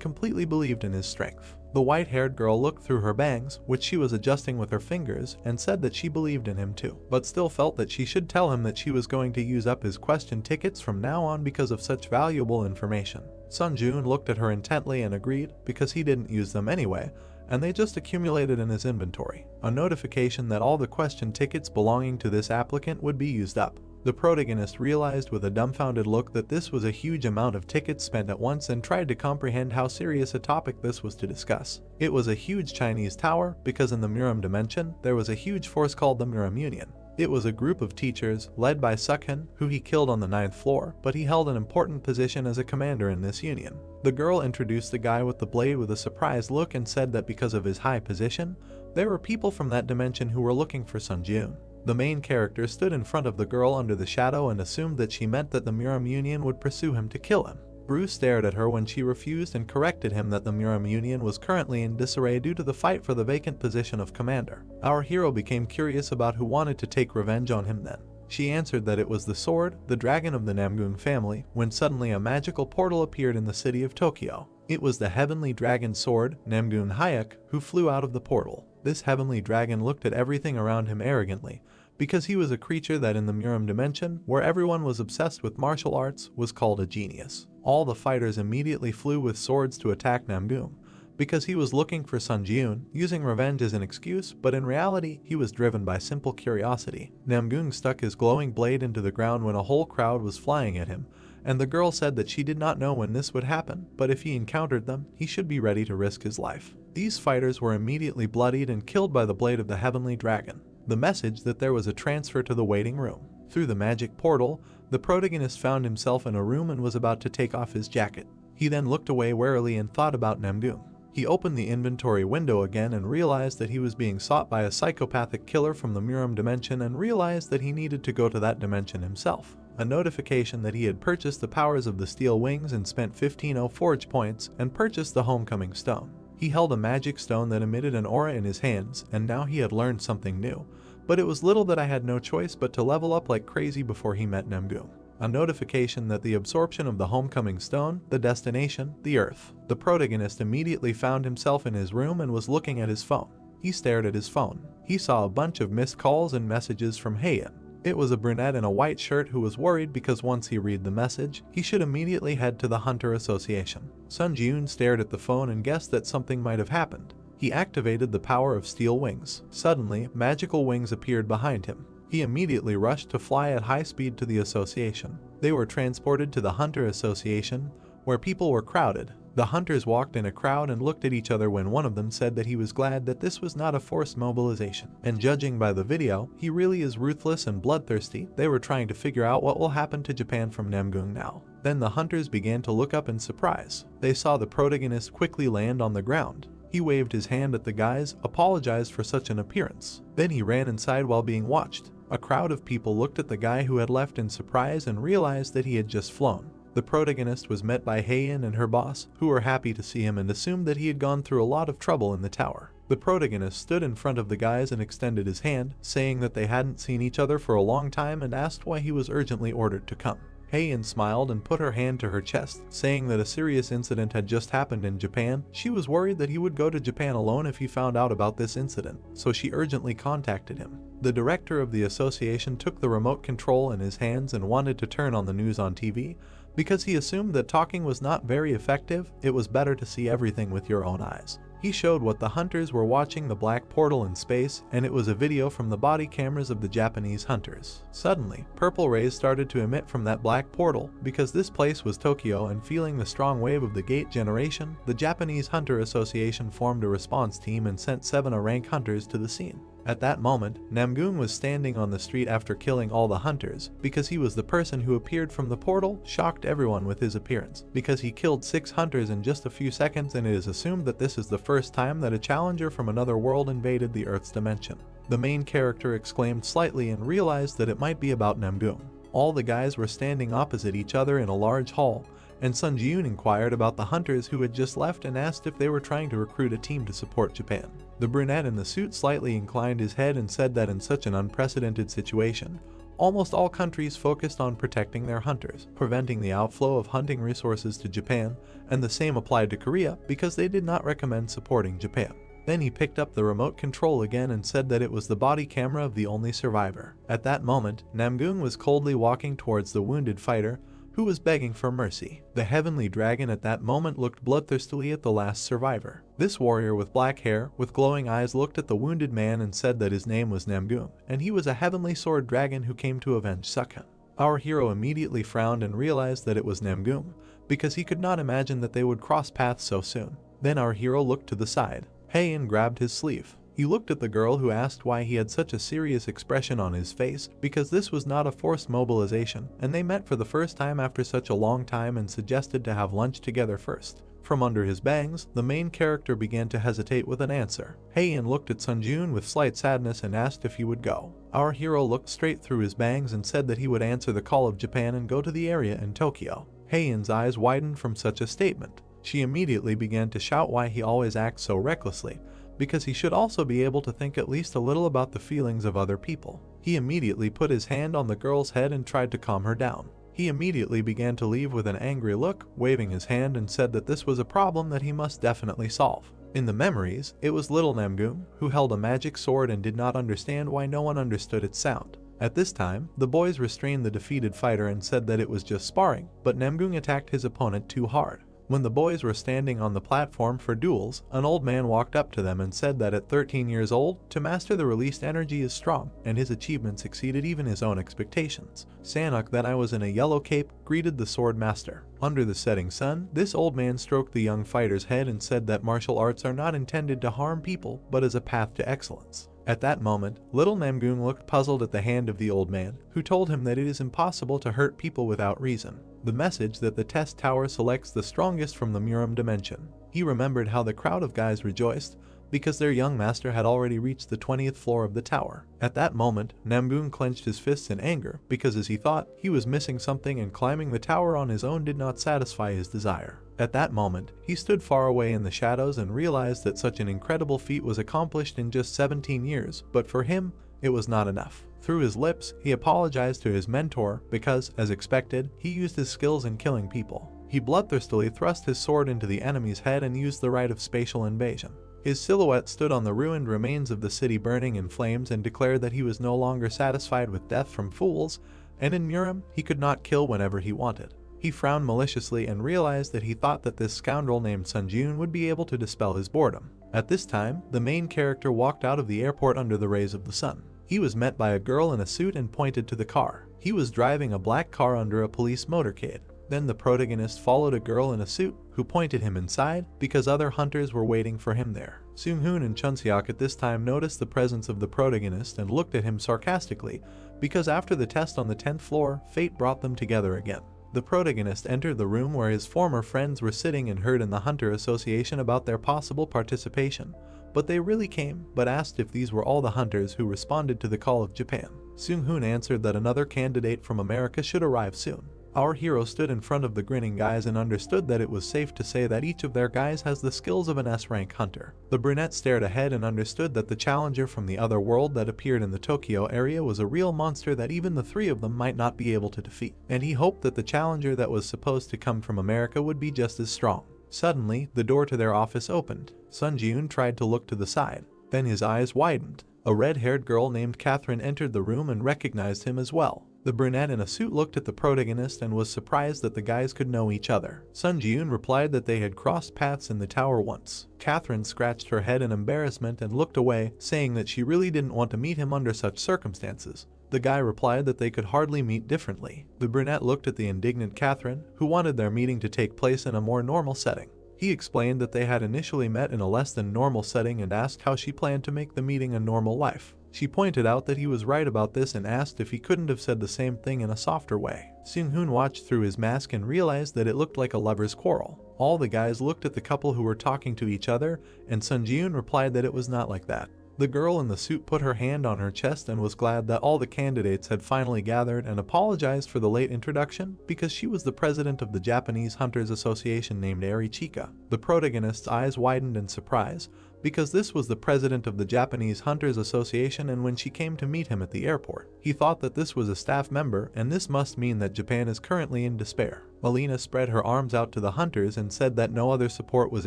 completely believed in his strength. The white-haired girl looked through her bangs, which she was adjusting with her fingers, and said that she believed in him too, but still felt that she should tell him that she was going to use up his question tickets from now on because of such valuable information. Sun Ji-yoon looked at her intently and agreed, because he didn't use them anyway, and they just accumulated in his inventory. A notification that all the question tickets belonging to this applicant would be used up. The protagonist realized with a dumbfounded look that this was a huge amount of tickets spent at once and tried to comprehend how serious a topic this was to discuss. It was a huge Chinese tower because in the Muram dimension there was a huge force called the Muram Union. It was a group of teachers led by Sukhan, who he killed on the 9th floor, but he held an important position as a commander in this union. The girl introduced the guy with the blade with a surprised look and said that because of his high position, there were people from that dimension who were looking for Sun Jun. The main character stood in front of the girl under the shadow and assumed that she meant that the Muram Union would pursue him to kill him. Bruce stared at her when she refused and corrected him that the Muram Union was currently in disarray due to the fight for the vacant position of commander. Our hero became curious about who wanted to take revenge on him then. She answered that it was the sword, the dragon of the Namgung family, when suddenly a magical portal appeared in the city of Tokyo. It was the heavenly dragon sword, Namgung Hayek, who flew out of the portal. This heavenly dragon looked at everything around him arrogantly, because he was a creature that in the Muram dimension, where everyone was obsessed with martial arts, was called a genius. All the fighters immediately flew with swords to attack Namgung, because he was looking for Sun Jun, using revenge as an excuse, but in reality, he was driven by simple curiosity. Namgung stuck his glowing blade into the ground when a whole crowd was flying at him, and the girl said that she did not know when this would happen, but if he encountered them, he should be ready to risk his life. These fighters were immediately bloodied and killed by the blade of the heavenly dragon. The message that there was a transfer to the waiting room. Through the magic portal, the protagonist found himself in a room and was about to take off his jacket. He then looked away warily and thought about Namgung. He opened the inventory window again and realized that he was being sought by a psychopathic killer from the Muram dimension and realized that he needed to go to that dimension himself. A notification that he had purchased the powers of the steel wings and spent 15 forge points and purchased the homecoming stone. He held a magic stone that emitted an aura in his hands, and now he had learned something new. But it was little that I had no choice but to level up like crazy before he met Namgung. A notification that the absorption of the homecoming stone, the destination, the Earth. The protagonist immediately found himself in his room and was looking at his phone. He stared at his phone. He saw a bunch of missed calls and messages from Heian. It was a brunette in a white shirt who was worried because once he read the message, he should immediately head to the Hunter Association. Sun Jun stared at the phone and guessed that something might have happened. He activated the power of steel wings. Suddenly, magical wings appeared behind him. He immediately rushed to fly at high speed to the association. They were transported to the Hunter Association, where people were crowded. The hunters walked in a crowd and looked at each other when one of them said that he was glad that this was not a forced mobilization. And judging by the video, he really is ruthless and bloodthirsty. They were trying to figure out what will happen to Japan from Namgung now. Then the hunters began to look up in surprise. They saw the protagonist quickly land on the ground. He waved his hand at the guys, apologized for such an appearance. Then he ran inside while being watched. A crowd of people looked at the guy who had left in surprise and realized that he had just flown. The protagonist was met by Heian and her boss, who were happy to see him and assumed that he had gone through a lot of trouble in the tower. The protagonist stood in front of the guys and extended his hand, saying that they hadn't seen each other for a long time and asked why he was urgently ordered to come. Heian smiled and put her hand to her chest, saying that a serious incident had just happened in Japan. She was worried that he would go to Japan alone if he found out about this incident, so she urgently contacted him. The director of the association took the remote control in his hands and wanted to turn on the news on TV. Because he assumed that talking was not very effective, it was better to see everything with your own eyes. He showed what the hunters were watching the black portal in space, and it was a video from the body cameras of the Japanese hunters. Suddenly, purple rays started to emit from that black portal. Because this place was Tokyo and feeling the strong wave of the gate generation, the Japanese Hunter Association formed a response team and sent 7 rank hunters to the scene. At that moment, Namgung was standing on the street after killing all the hunters. Because he was the person who appeared from the portal, shocked everyone with his appearance. Because he killed 6 hunters in just a few seconds, and it is assumed that this is the first time that a challenger from another world invaded the Earth's dimension. The main character exclaimed slightly and realized that it might be about Namgung. All the guys were standing opposite each other in a large hall, and Sun Jun inquired about the hunters who had just left and asked if they were trying to recruit a team to support Japan. The brunette in the suit slightly inclined his head and said that in such an unprecedented situation, almost all countries focused on protecting their hunters, preventing the outflow of hunting resources to Japan, and the same applied to Korea because they did not recommend supporting Japan. Then he picked up the remote control again and said that it was the body camera of the only survivor. At that moment, Namgung was coldly walking towards the wounded fighter, who was begging for mercy. The heavenly dragon at that moment looked bloodthirstily at the last survivor. This warrior with black hair, with glowing eyes, looked at the wounded man and said that his name was Namgung, and he was a heavenly sword dragon who came to avenge Sukhan. Our hero immediately frowned and realized that it was Namgung, because he could not imagine that they would cross paths so soon. Then our hero looked to the side. Heian grabbed his sleeve. He looked at the girl who asked why he had such a serious expression on his face, because this was not a forced mobilization, and they met for the first time after such a long time and suggested to have lunch together first. From under his bangs, the main character began to hesitate with an answer. Heian looked at Sunjun with slight sadness and asked if he would go. Our hero looked straight through his bangs and said that he would answer the call of Japan and go to the area in Tokyo. Heian's eyes widened from such a statement. She immediately began to shout why he always acts so recklessly, because he should also be able to think at least a little about the feelings of other people. He immediately put his hand on the girl's head and tried to calm her down. He immediately began to leave with an angry look, waving his hand, and said that this was a problem that he must definitely solve. In the memories, it was little Namgung, who held a magic sword and did not understand why no one understood its sound. At this time, the boys restrained the defeated fighter and said that it was just sparring, but Namgung attacked his opponent too hard. When the boys were standing on the platform for duels, an old man walked up to them and said that at 13 years old, to master the released energy is strong, and his achievements exceeded even his own expectations. Sanok, that I was in a yellow cape, greeted the sword master. Under the setting sun, this old man stroked the young fighter's head and said that martial arts are not intended to harm people, but as a path to excellence. At that moment, little Namgung looked puzzled at the hand of the old man, who told him that it is impossible to hurt people without reason. The message that the test tower selects the strongest from the Muram dimension. He remembered how the crowd of guys rejoiced, because their young master had already reached the 20th floor of the tower. At that moment, Namgung clenched his fists in anger, because as he thought, he was missing something and climbing the tower on his own did not satisfy his desire. At that moment, he stood far away in the shadows and realized that such an incredible feat was accomplished in just 17 years, but for him, it was not enough. Through his lips, he apologized to his mentor because, as expected, he used his skills in killing people. He bloodthirstily thrust his sword into the enemy's head and used the rite of spatial invasion. His silhouette stood on the ruined remains of the city burning in flames and declared that he was no longer satisfied with death from fools, and in Muram, he could not kill whenever he wanted. He frowned maliciously and realized that he thought that this scoundrel named Sunjun would be able to dispel his boredom. At this time, the main character walked out of the airport under the rays of the sun. He was met by a girl in a suit and pointed to the car. He was driving a black car under a police motorcade. Then the protagonist followed a girl in a suit who pointed him inside because other hunters were waiting for him there. Seung-hoon and Chunseok at this time noticed the presence of the protagonist and looked at him sarcastically because after the test on the 10th floor, fate brought them together again. The protagonist entered the room where his former friends were sitting and heard in the Hunter Association about their possible participation, but they really came, but asked if these were all the hunters who responded to the call of Japan. Seung-hoon answered that another candidate from America should arrive soon. Our hero stood in front of the grinning guys and understood that it was safe to say that each of their guys has the skills of an S-rank hunter. The brunette stared ahead and understood that the challenger from the other world that appeared in the Tokyo area was a real monster that even the three of them might not be able to defeat, and he hoped that the challenger that was supposed to come from America would be just as strong. Suddenly, the door to their office opened. Sun Ji-eun tried to look to the side. Then his eyes widened. A red-haired girl named Catherine entered the room and recognized him as well. The brunette in a suit looked at the protagonist and was surprised that the guys could know each other. Sun Ji-eun replied that they had crossed paths in the tower once. Catherine scratched her head in embarrassment and looked away, saying that she really didn't want to meet him under such circumstances. The guy replied that they could hardly meet differently. The brunette looked at the indignant Catherine, who wanted their meeting to take place in a more normal setting. He explained that they had initially met in a less than normal setting and asked how she planned to make the meeting a normal life. She pointed out that he was right about this and asked if he couldn't have said the same thing in a softer way. Seung-hoon watched through his mask and realized that it looked like a lover's quarrel. All the guys looked at the couple who were talking to each other, and Sun Ji-eun replied that it was not like that. The girl in the suit put her hand on her chest and was glad that all the candidates had finally gathered and apologized for the late introduction because she was the president of the Japanese Hunters Association named Eri Chika. The protagonist's eyes widened in surprise because this was the president of the Japanese Hunters Association, and when she came to meet him at the airport, he thought that this was a staff member and this must mean that Japan is currently in despair. Melina spread her arms out to the hunters and said that no other support was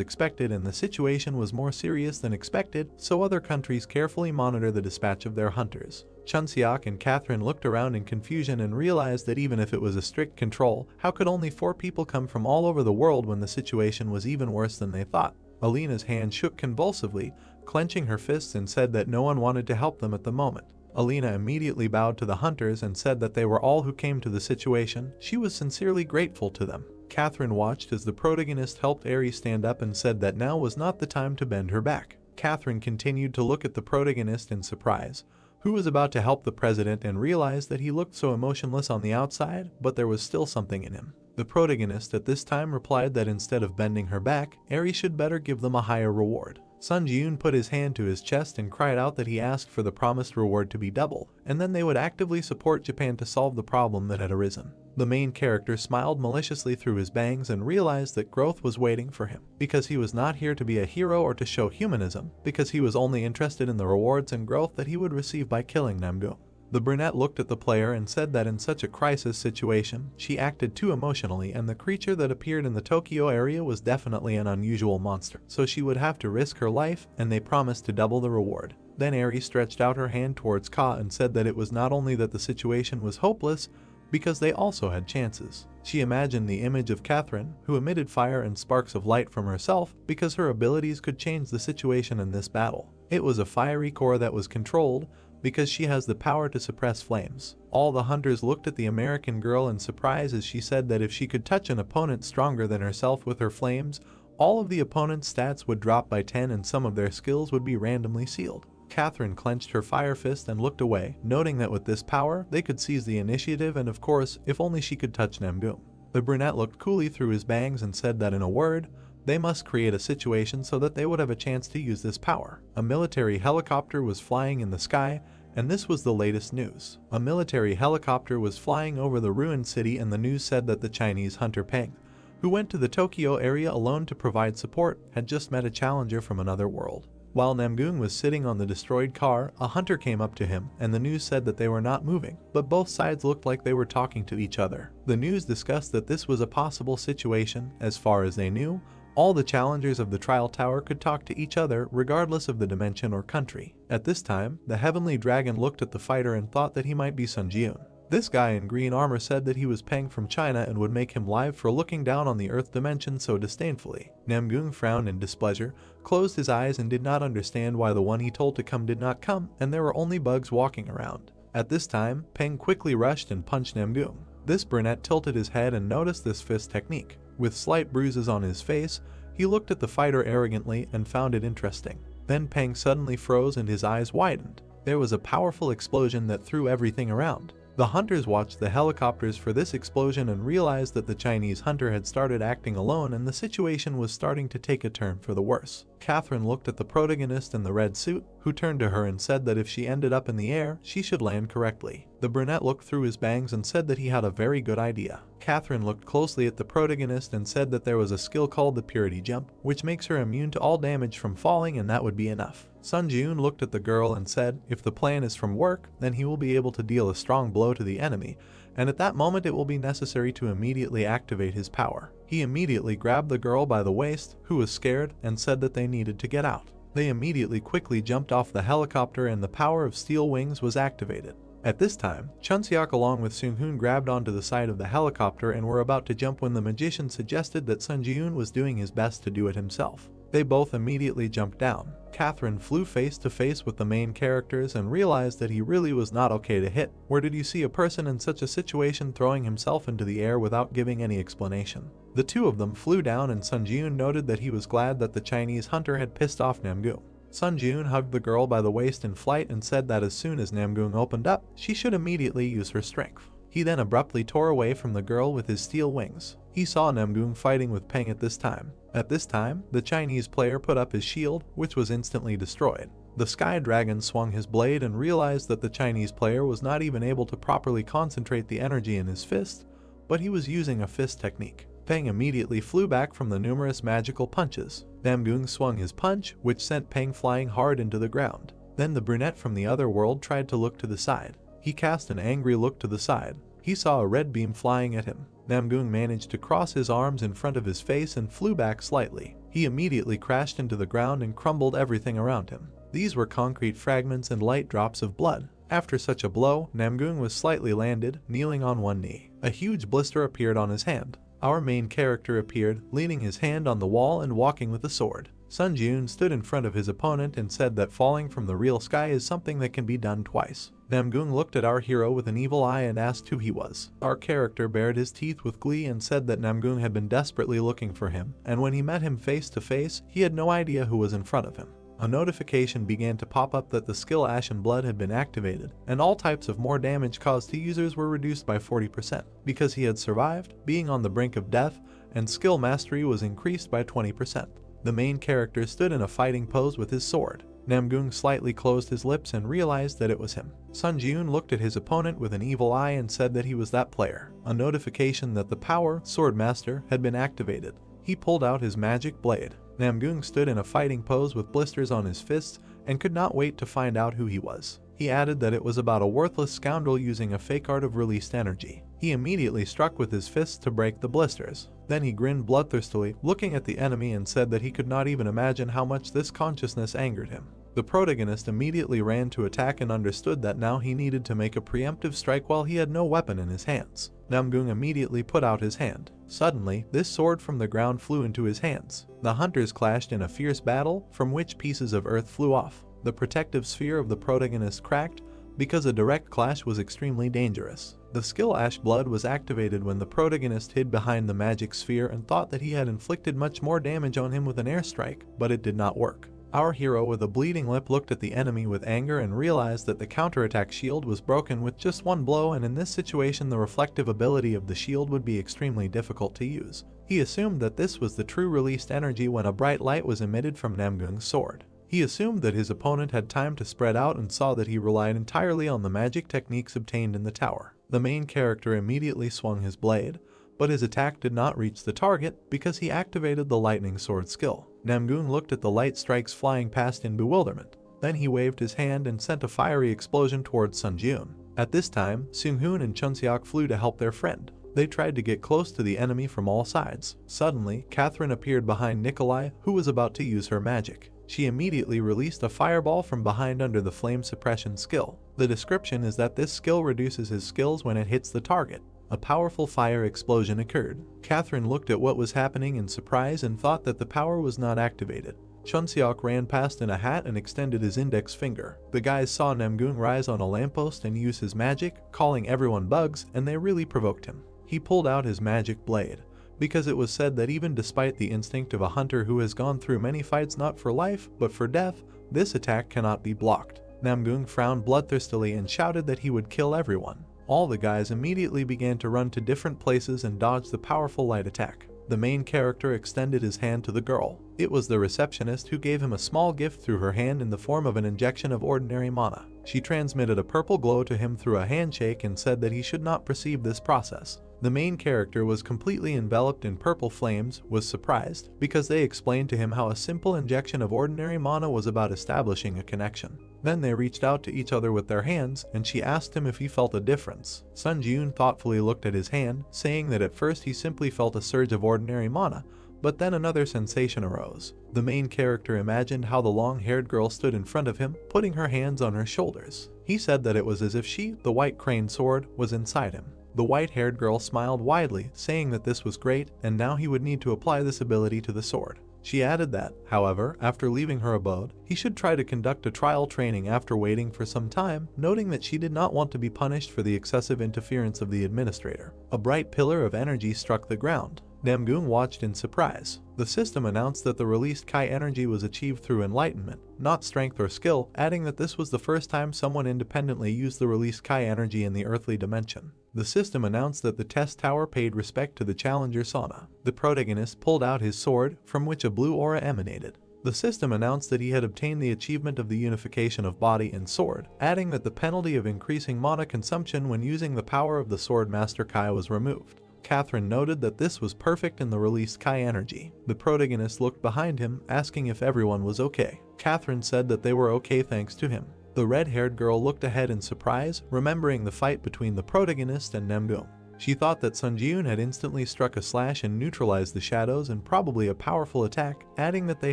expected and the situation was more serious than expected, so other countries carefully monitor the dispatch of their hunters. Chunseok and Catherine looked around in confusion and realized that even if it was a strict control, how could only 4 people come from all over the world when the situation was even worse than they thought? Alina's hand shook convulsively, clenching her fists, and said that no one wanted to help them at the moment. Alina immediately bowed to the hunters and said that they were all who came to the situation. She was sincerely grateful to them. Catherine watched as the protagonist helped Eri stand up and said that now was not the time to bend her back. Catherine continued to look at the protagonist in surprise, who was about to help the president, and realized that he looked so emotionless on the outside, but there was still something in him. The protagonist at this time replied that instead of bending her back, Eri should better give them a higher reward. Sun Ji-yoon put his hand to his chest and cried out that he asked for the promised reward to be double, and then they would actively support Japan to solve the problem that had arisen. The main character smiled maliciously through his bangs and realized that growth was waiting for him, because he was not here to be a hero or to show humanism, because he was only interested in the rewards and growth that he would receive by killing Namgung. The brunette looked at the player and said that in such a crisis situation, she acted too emotionally, and the creature that appeared in the Tokyo area was definitely an unusual monster, so she would have to risk her life, and they promised to double the reward. Then Eri stretched out her hand towards Ka and said that it was not only that the situation was hopeless, because they also had chances. She imagined the image of Catherine, who emitted fire and sparks of light from herself because her abilities could change the situation in this battle. It was a fiery core that was controlled, because she has the power to suppress flames. All the hunters looked at the American girl in surprise as she said that if she could touch an opponent stronger than herself with her flames, all of the opponent's stats would drop by 10 and some of their skills would be randomly sealed. Catherine clenched her fire fist and looked away, noting that with this power, they could seize the initiative, and of course, if only she could touch Namgung. The brunette looked coolly through his bangs and said that in a word, they must create a situation so that they would have a chance to use this power. A military helicopter was flying in the sky, and this was the latest news. A military helicopter was flying over the ruined city, and the news said that the Chinese hunter Peng, who went to the Tokyo area alone to provide support, had just met a challenger from another world. While Namgung was sitting on the destroyed car, a hunter came up to him, and the news said that they were not moving, but both sides looked like they were talking to each other. The news discussed that this was a possible situation. As far as they knew, all the challengers of the trial tower could talk to each other regardless of the dimension or country. At this time, the heavenly dragon looked at the fighter and thought that he might be Sun Ji-yoon. This guy in green armor said that he was Peng from China and would make him live for looking down on the earth dimension so disdainfully. Namgung frowned in displeasure, closed his eyes, and did not understand why the one he told to come did not come, and there were only bugs walking around. At this time, Peng quickly rushed and punched Namgung. This brunette tilted his head and noticed this fist technique. With slight bruises on his face, he looked at the fighter arrogantly and found it interesting. Then Peng suddenly froze and his eyes widened. There was a powerful explosion that threw everything around. The hunters watched the helicopters for this explosion and realized that the Chinese hunter had started acting alone, and the situation was starting to take a turn for the worse. Catherine looked at the protagonist in the red suit, who turned to her and said that if she ended up in the air, she should land correctly. The brunette looked through his bangs and said that he had a very good idea. Catherine looked closely at the protagonist and said that there was a skill called the Purity Jump, which makes her immune to all damage from falling, and that would be enough. Sun Ji-yoon looked at the girl and said, if the plan is from work, then he will be able to deal a strong blow to the enemy, and at that moment it will be necessary to immediately activate his power. He immediately grabbed the girl by the waist, who was scared, and said that they needed to get out. They immediately quickly jumped off the helicopter and the power of steel wings was activated. At this time, Chunseok along with Seung-hoon grabbed onto the side of the helicopter and were about to jump when the magician suggested that Sun Ji-yoon was doing his best to do it himself. They both immediately jumped down. Catherine flew face to face with the main characters and realized that he really was not okay to hit. Where did you see a person in such a situation throwing himself into the air without giving any explanation? The two of them flew down, and Sun Ji-yoon noted that he was glad that the Chinese hunter had pissed off Namgung. Sun Ji-yoon hugged the girl by the waist in flight and said that as soon as Namgung opened up, she should immediately use her strength. He then abruptly tore away from the girl with his steel wings. He saw Namgung fighting with Peng at this time. At this time, the Chinese player put up his shield, which was instantly destroyed. The Sky Dragon swung his blade and realized that the Chinese player was not even able to properly concentrate the energy in his fist, but he was using a fist technique. Peng immediately flew back from the numerous magical punches. Namgung swung his punch, which sent Peng flying hard into the ground. Then the brunette from the other world tried to look to the side. He cast an angry look to the side. He saw a red beam flying at him. Namgung managed to cross his arms in front of his face and flew back slightly. He immediately crashed into the ground and crumbled everything around him. These were concrete fragments and light drops of blood. After such a blow, Namgung was slightly landed, kneeling on one knee. A huge blister appeared on his hand. Our main character appeared, leaning his hand on the wall and walking with a sword. Sun Jun stood in front of his opponent and said that falling from the real sky is something that can be done twice. Namgung looked at our hero with an evil eye and asked who he was. Our character bared his teeth with glee and said that Namgung had been desperately looking for him, and when he met him face to face, he had no idea who was in front of him. A notification began to pop up that the skill Ashen Blood had been activated, and all types of more damage caused to users were reduced by 40%. Because he had survived, being on the brink of death, and skill mastery was increased by 20%. The main character stood in a fighting pose with his sword. Namgung slightly closed his lips and realized that it was him. Sun Jun looked at his opponent with an evil eye and said that he was that player. A notification that the power, Sword Master, had been activated. He pulled out his magic blade. Namgung stood in a fighting pose with blisters on his fists and could not wait to find out who he was. He added that it was about a worthless scoundrel using a fake art of released energy. He immediately struck with his fists to break the blisters. Then he grinned bloodthirstily, looking at the enemy, and said that he could not even imagine how much this consciousness angered him. The protagonist immediately ran to attack and understood that now he needed to make a preemptive strike while he had no weapon in his hands. Namgung immediately put out his hand. Suddenly, this sword from the ground flew into his hands. The hunters clashed in a fierce battle, from which pieces of earth flew off. The protective sphere of the protagonist cracked, because a direct clash was extremely dangerous. The skill Ash Blood was activated when the protagonist hid behind the magic sphere and thought that he had inflicted much more damage on him with an airstrike, but it did not work. Our hero with a bleeding lip looked at the enemy with anger and realized that the counterattack shield was broken with just one blow, and in this situation the reflective ability of the shield would be extremely difficult to use. He assumed that this was the true released energy when a bright light was emitted from Namgung's sword. He assumed that his opponent had time to spread out and saw that he relied entirely on the magic techniques obtained in the tower. The main character immediately swung his blade, but his attack did not reach the target because he activated the lightning sword skill. Namgung looked at the light strikes flying past in bewilderment. Then he waved his hand and sent a fiery explosion towards Sun Jun. At this time, Seung-hoon and Chunseok flew to help their friend. They tried to get close to the enemy from all sides. Suddenly, Catherine appeared behind Nikolai, who was about to use her magic. She immediately released a fireball from behind under the flame suppression skill. The description is that this skill reduces his skills when it hits the target. A powerful fire explosion occurred. Catherine looked at what was happening in surprise and thought that the power was not activated. Chunseok ran past in a hat and extended his index finger. The guys saw Namgung rise on a lamppost and use his magic, calling everyone bugs, and they really provoked him. He pulled out his magic blade, because it was said that even despite the instinct of a hunter who has gone through many fights not for life, but for death, this attack cannot be blocked. Namgung frowned bloodthirstily and shouted that he would kill everyone. All the guys immediately began to run to different places and dodge the powerful light attack. The main character extended his hand to the girl. It was the receptionist who gave him a small gift through her hand in the form of an injection of ordinary mana. She transmitted a purple glow to him through a handshake and said that he should not perceive this process. The main character was completely enveloped in purple flames, was surprised, because they explained to him how a simple injection of ordinary mana was about establishing a connection. Then they reached out to each other with their hands, and she asked him if he felt a difference. Sun Jun thoughtfully looked at his hand, saying that at first he simply felt a surge of ordinary mana, but then another sensation arose. The main character imagined how the long-haired girl stood in front of him, putting her hands on her shoulders. He said that it was as if she, the white crane sword, was inside him. The white-haired girl smiled widely, saying that this was great, and now he would need to apply this ability to the sword. She added that, however, after leaving her abode, he should try to conduct a trial training after waiting for some time, noting that she did not want to be punished for the excessive interference of the administrator. A bright pillar of energy struck the ground. Namgung watched in surprise. The system announced that the released Kai energy was achieved through enlightenment, not strength or skill, adding that this was the first time someone independently used the released Kai energy in the earthly dimension. The system announced that the test tower paid respect to the challenger Sauna. The protagonist pulled out his sword, from which a blue aura emanated. The system announced that he had obtained the achievement of the unification of body and sword, adding that the penalty of increasing mana consumption when using the power of the Sword Master Kai was removed. Catherine noted that this was perfect in the released Kai energy. The protagonist looked behind him, asking if everyone was okay. Catherine said that they were okay thanks to him. The red-haired girl looked ahead in surprise, remembering the fight between the protagonist and Namgung. She thought that Sun Jun had instantly struck a slash and neutralized the shadows and probably a powerful attack, adding that they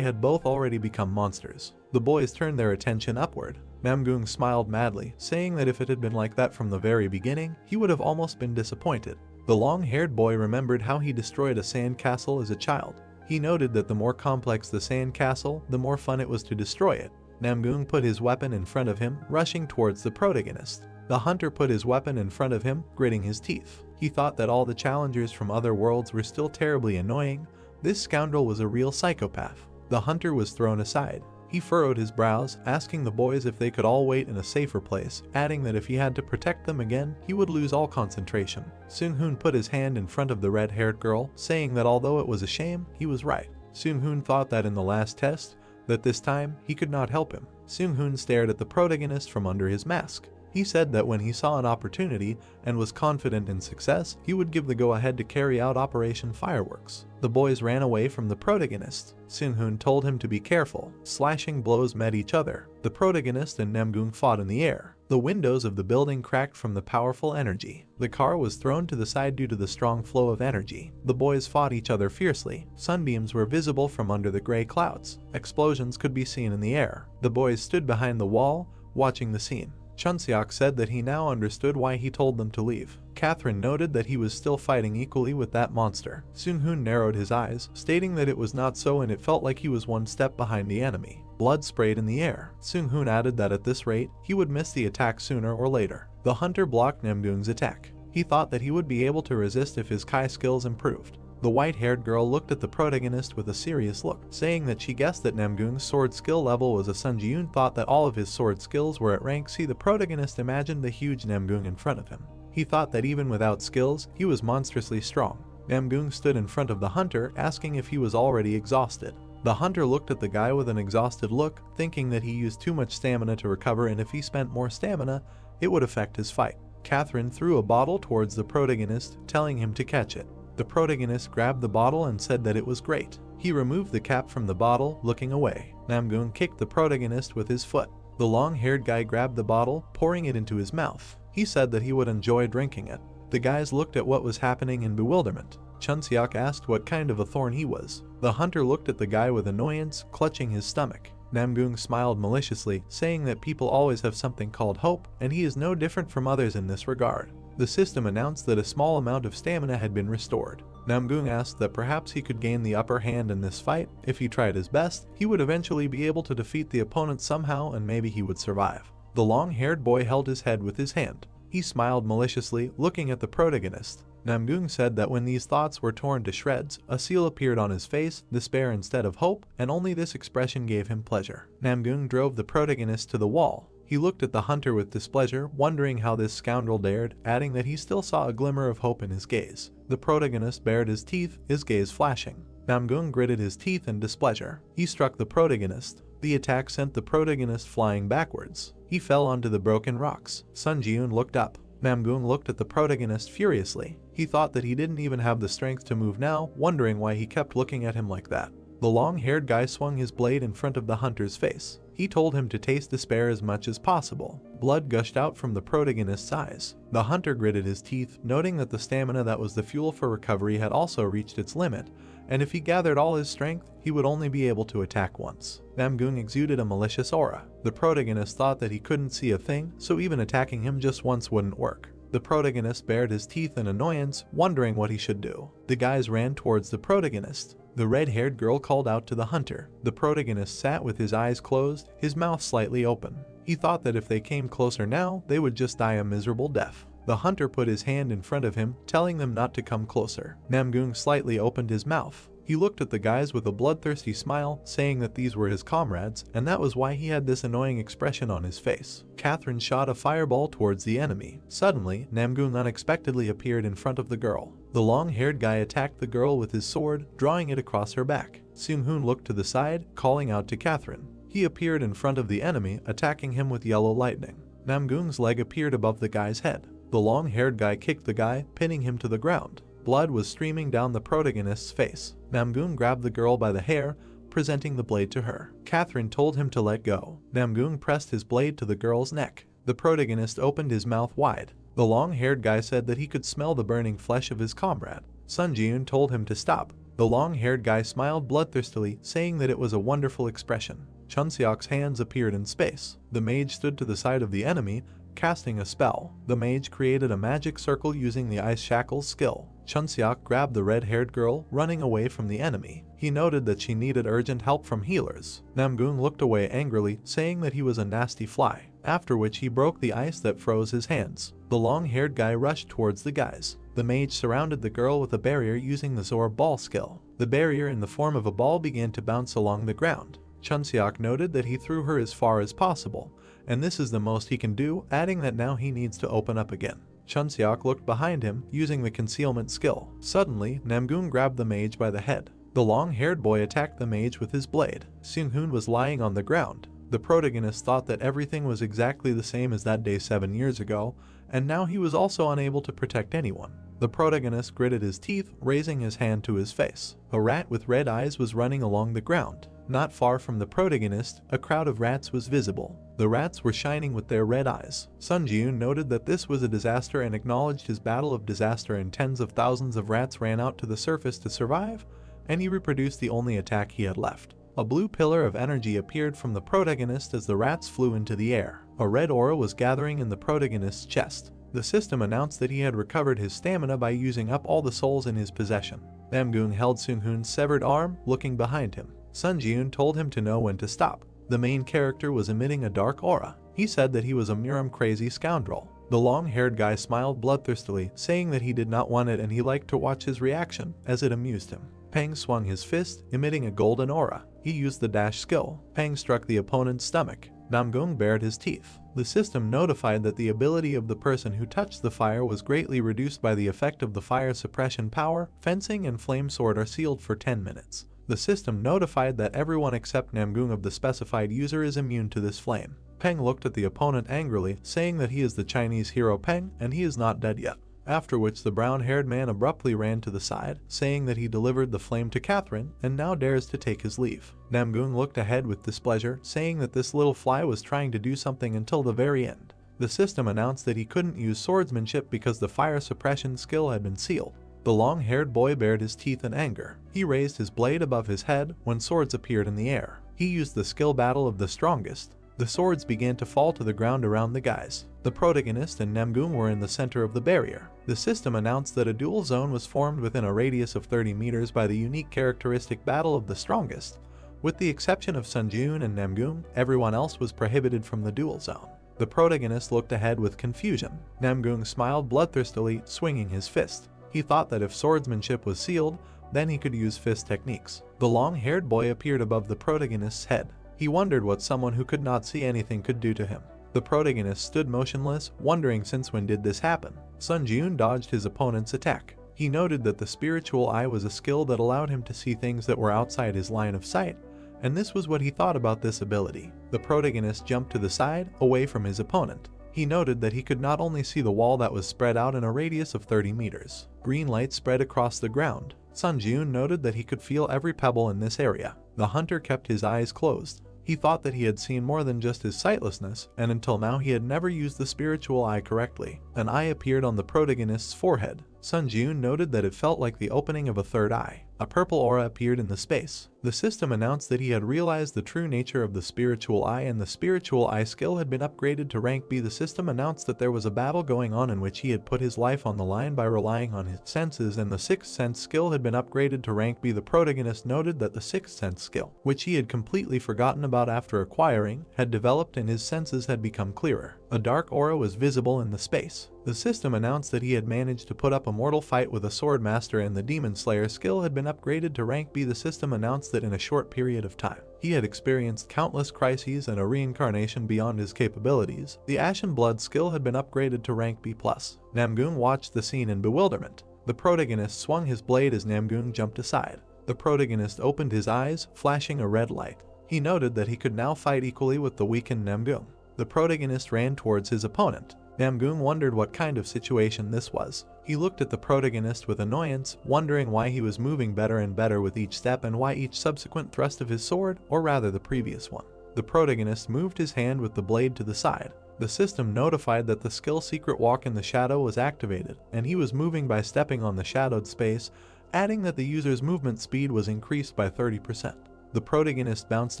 had both already become monsters. The boys turned their attention upward. Namgung smiled madly, saying that if it had been like that from the very beginning, he would have almost been disappointed. The long-haired boy remembered how he destroyed a sand castle as a child. He noted that the more complex the sand castle, the more fun it was to destroy it. Namgung put his weapon in front of him, rushing towards the protagonist. The hunter put his weapon in front of him, gritting his teeth. He thought that all the challengers from other worlds were still terribly annoying. This scoundrel was a real psychopath. The hunter was thrown aside. He furrowed his brows, asking the boys if they could all wait in a safer place, adding that if he had to protect them again, he would lose all concentration. Seung-hoon put his hand in front of the red-haired girl, saying that although it was a shame, he was right. Seung-hoon thought that in the last test, that this time, he could not help him. Seung-hoon stared at the protagonist from under his mask. He said that when he saw an opportunity and was confident in success, he would give the go-ahead to carry out Operation Fireworks. The boys ran away from the protagonist. Seung-hoon told him to be careful. Slashing blows met each other. The protagonist and Namgung fought in the air. The windows of the building cracked from the powerful energy. The car was thrown to the side due to the strong flow of energy. The boys fought each other fiercely. Sunbeams were visible from under the gray clouds. Explosions could be seen in the air. The boys stood behind the wall, watching the scene. Chunseok said that he now understood why he told them to leave. Catherine noted that he was still fighting equally with that monster. Seung-hoon narrowed his eyes, stating that it was not so and it felt like he was one step behind the enemy. Blood sprayed in the air. Seung-hoon added that at this rate, he would miss the attack sooner or later. The hunter blocked Namgung's attack. He thought that he would be able to resist if his Kai skills improved. The white-haired girl looked at the protagonist with a serious look, saying that she guessed that Namgung's sword skill level was a Sunji-yoon thought that all of his sword skills were at rank C. The protagonist imagined the huge Namgung in front of him. He thought that even without skills, he was monstrously strong. Namgung stood in front of the hunter, asking if he was already exhausted. The hunter looked at the guy with an exhausted look, thinking that he used too much stamina to recover and if he spent more stamina, it would affect his fight. Catherine threw a bottle towards the protagonist, telling him to catch it. The protagonist grabbed the bottle and said that it was great. He removed the cap from the bottle, looking away. Namgung kicked the protagonist with his foot. The long-haired guy grabbed the bottle, pouring it into his mouth. He said that he would enjoy drinking it. The guys looked at what was happening in bewilderment. Chunseok asked what kind of a thorn he was. The hunter looked at the guy with annoyance, clutching his stomach. Namgung smiled maliciously, saying that people always have something called hope, and he is no different from others in this regard. The system announced that a small amount of stamina had been restored. Namgung asked that perhaps he could gain the upper hand in this fight. If he tried his best, he would eventually be able to defeat the opponent somehow and maybe he would survive. The long-haired boy held his head with his hand. He smiled maliciously, looking at the protagonist. Namgung said that when these thoughts were torn to shreds, a seal appeared on his face, despair instead of hope, and only this expression gave him pleasure. Namgung drove the protagonist to the wall. He looked at the hunter with displeasure, wondering how this scoundrel dared, adding that he still saw a glimmer of hope in his gaze. The protagonist bared his teeth, his gaze flashing. Namgung gritted his teeth in displeasure. He struck the protagonist. The attack sent the protagonist flying backwards. He fell onto the broken rocks. Sun Ji-yoon looked up. Namgung looked at the protagonist furiously. He thought that he didn't even have the strength to move now, wondering why he kept looking at him like that. The long-haired guy swung his blade in front of the hunter's face. He told him to taste despair as much as possible. Blood gushed out from the protagonist's eyes. The hunter gritted his teeth, noting that the stamina that was the fuel for recovery had also reached its limit, and if he gathered all his strength, he would only be able to attack once. Namgung exuded a malicious aura. The protagonist thought that he couldn't see a thing, so even attacking him just once wouldn't work. The protagonist bared his teeth in annoyance, wondering what he should do. The guys ran towards the protagonist. The red-haired girl called out to the hunter. The protagonist sat with his eyes closed, his mouth slightly open. He thought that if they came closer now, they would just die a miserable death. The hunter put his hand in front of him, telling them not to come closer. Namgung slightly opened his mouth. He looked at the guys with a bloodthirsty smile, saying that these were his comrades, and that was why he had this annoying expression on his face. Catherine shot a fireball towards the enemy. Suddenly, Namgung unexpectedly appeared in front of the girl. The long-haired guy attacked the girl with his sword, drawing it across her back. Seung-hoon looked to the side, calling out to Catherine. He appeared in front of the enemy, attacking him with yellow lightning. Namgung's leg appeared above the guy's head. The long-haired guy kicked the guy, pinning him to the ground. Blood was streaming down the protagonist's face. Namgung grabbed the girl by the hair, presenting the blade to her. Catherine told him to let go. Namgung pressed his blade to the girl's neck. The protagonist opened his mouth wide. The long-haired guy said that he could smell the burning flesh of his comrade. Sun Ji-yoon told him to stop. The long-haired guy smiled bloodthirstily, saying that it was a wonderful expression. Chunseok's hands appeared in space. The mage stood to the side of the enemy, casting a spell. The mage created a magic circle using the ice shackles skill. Chunseok grabbed the red-haired girl, running away from the enemy. He noted that she needed urgent help from healers. Namgung looked away angrily, saying that he was a nasty fly, after which he broke the ice that froze his hands. The long-haired guy rushed towards the guys. The mage surrounded the girl with a barrier using the Zor ball skill. The barrier in the form of a ball began to bounce along the ground. Chunseok noted that he threw her as far as possible, and this is the most he can do, adding that now he needs to open up again. Chunseok looked behind him, using the concealment skill. Suddenly, Namgung grabbed the mage by the head. The long-haired boy attacked the mage with his blade. Seung-hoon was lying on the ground. The protagonist thought that everything was exactly the same as that day 7 years ago, and now he was also unable to protect anyone. The protagonist gritted his teeth, raising his hand to his face. A rat with red eyes was running along the ground. Not far from the protagonist, a crowd of rats was visible. The rats were shining with their red eyes. Sun Ji-yoon noted that this was a disaster and acknowledged his battle of disaster, and tens of thousands of rats ran out to the surface to survive, and he reproduced the only attack he had left. A blue pillar of energy appeared from the protagonist as the rats flew into the air. A red aura was gathering in the protagonist's chest. The system announced that he had recovered his stamina by using up all the souls in his possession. Namgung held Seung-hoon's severed arm, looking behind him. Sun Ji-yoon told him to know when to stop. The main character was emitting a dark aura. He said that he was a Muram-crazy scoundrel. The long-haired guy smiled bloodthirstily, saying that he did not want it and he liked to watch his reaction, as it amused him. Pang swung his fist, emitting a golden aura. He used the dash skill. Pang struck the opponent's stomach. Namgung bared his teeth. The system notified that the ability of the person who touched the fire was greatly reduced by the effect of the fire suppression power. Fencing and flame sword are sealed for 10 minutes. The system notified that everyone except Namgung of the specified user is immune to this flame. Peng looked at the opponent angrily, saying that he is the Chinese hero Peng and he is not dead yet. After which the brown-haired man abruptly ran to the side, saying that he delivered the flame to Catherine and now dares to take his leave. Namgung looked ahead with displeasure, saying that this little fly was trying to do something until the very end. The system announced that he couldn't use swordsmanship because the fire suppression skill had been sealed. The long-haired boy bared his teeth in anger. He raised his blade above his head when swords appeared in the air. He used the skill battle of the strongest. The swords began to fall to the ground around the guys. The protagonist and Namgung were in the center of the barrier. The system announced that a duel zone was formed within a radius of 30 meters by the unique characteristic battle of the strongest. With the exception of Sun Ji-yoon and Namgung, everyone else was prohibited from the duel zone. The protagonist looked ahead with confusion. Namgung smiled bloodthirstily, swinging his fist. He thought that if swordsmanship was sealed, then he could use fist techniques. The long-haired boy appeared above the protagonist's head. He wondered what someone who could not see anything could do to him. The protagonist stood motionless, wondering since when did this happen. Sun Ji-yoon dodged his opponent's attack. He noted that the spiritual eye was a skill that allowed him to see things that were outside his line of sight, and this was what he thought about this ability. The protagonist jumped to the side, away from his opponent. He noted that he could not only see the wall that was spread out in a radius of 30 meters. Green light spread across the ground. Sun Ji-yoon noted that he could feel every pebble in this area. The hunter kept his eyes closed. He thought that he had seen more than just his sightlessness, and until now he had never used the spiritual eye correctly. An eye appeared on the protagonist's forehead. Sun Ji-yoon noted that it felt like the opening of a third eye. A purple aura appeared in the space. The system announced that he had realized the true nature of the spiritual eye, and the spiritual eye skill had been upgraded to rank B. The system announced that there was a battle going on in which he had put his life on the line by relying on his senses, and the sixth sense skill had been upgraded to rank B. The protagonist noted that the sixth sense skill, which he had completely forgotten about after acquiring, had developed and his senses had become clearer. A dark aura was visible in the space. The system announced that he had managed to put up a mortal fight with a sword master, and the demon slayer skill had been upgraded to rank B. The system announced that in a short period of time, he had experienced countless crises and a reincarnation beyond his capabilities. The ashen blood skill had been upgraded to rank B+. Namgung watched the scene in bewilderment. The protagonist swung his blade as Namgung jumped aside. The protagonist opened his eyes, flashing a red light. He noted that he could now fight equally with the weakened Namgung. The protagonist ran towards his opponent. Namgung wondered what kind of situation this was. He looked at the protagonist with annoyance, wondering why he was moving better and better with each step and why each subsequent thrust of his sword, or rather the previous one. The protagonist moved his hand with the blade to the side. The system notified that the skill Secret Walk in the Shadow was activated, and he was moving by stepping on the shadowed space, adding that the user's movement speed was increased by 30%. The protagonist bounced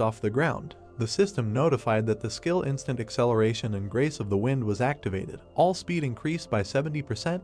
off the ground. The system notified that the skill Instant Acceleration and Grace of the Wind was activated. All speed increased by 70%,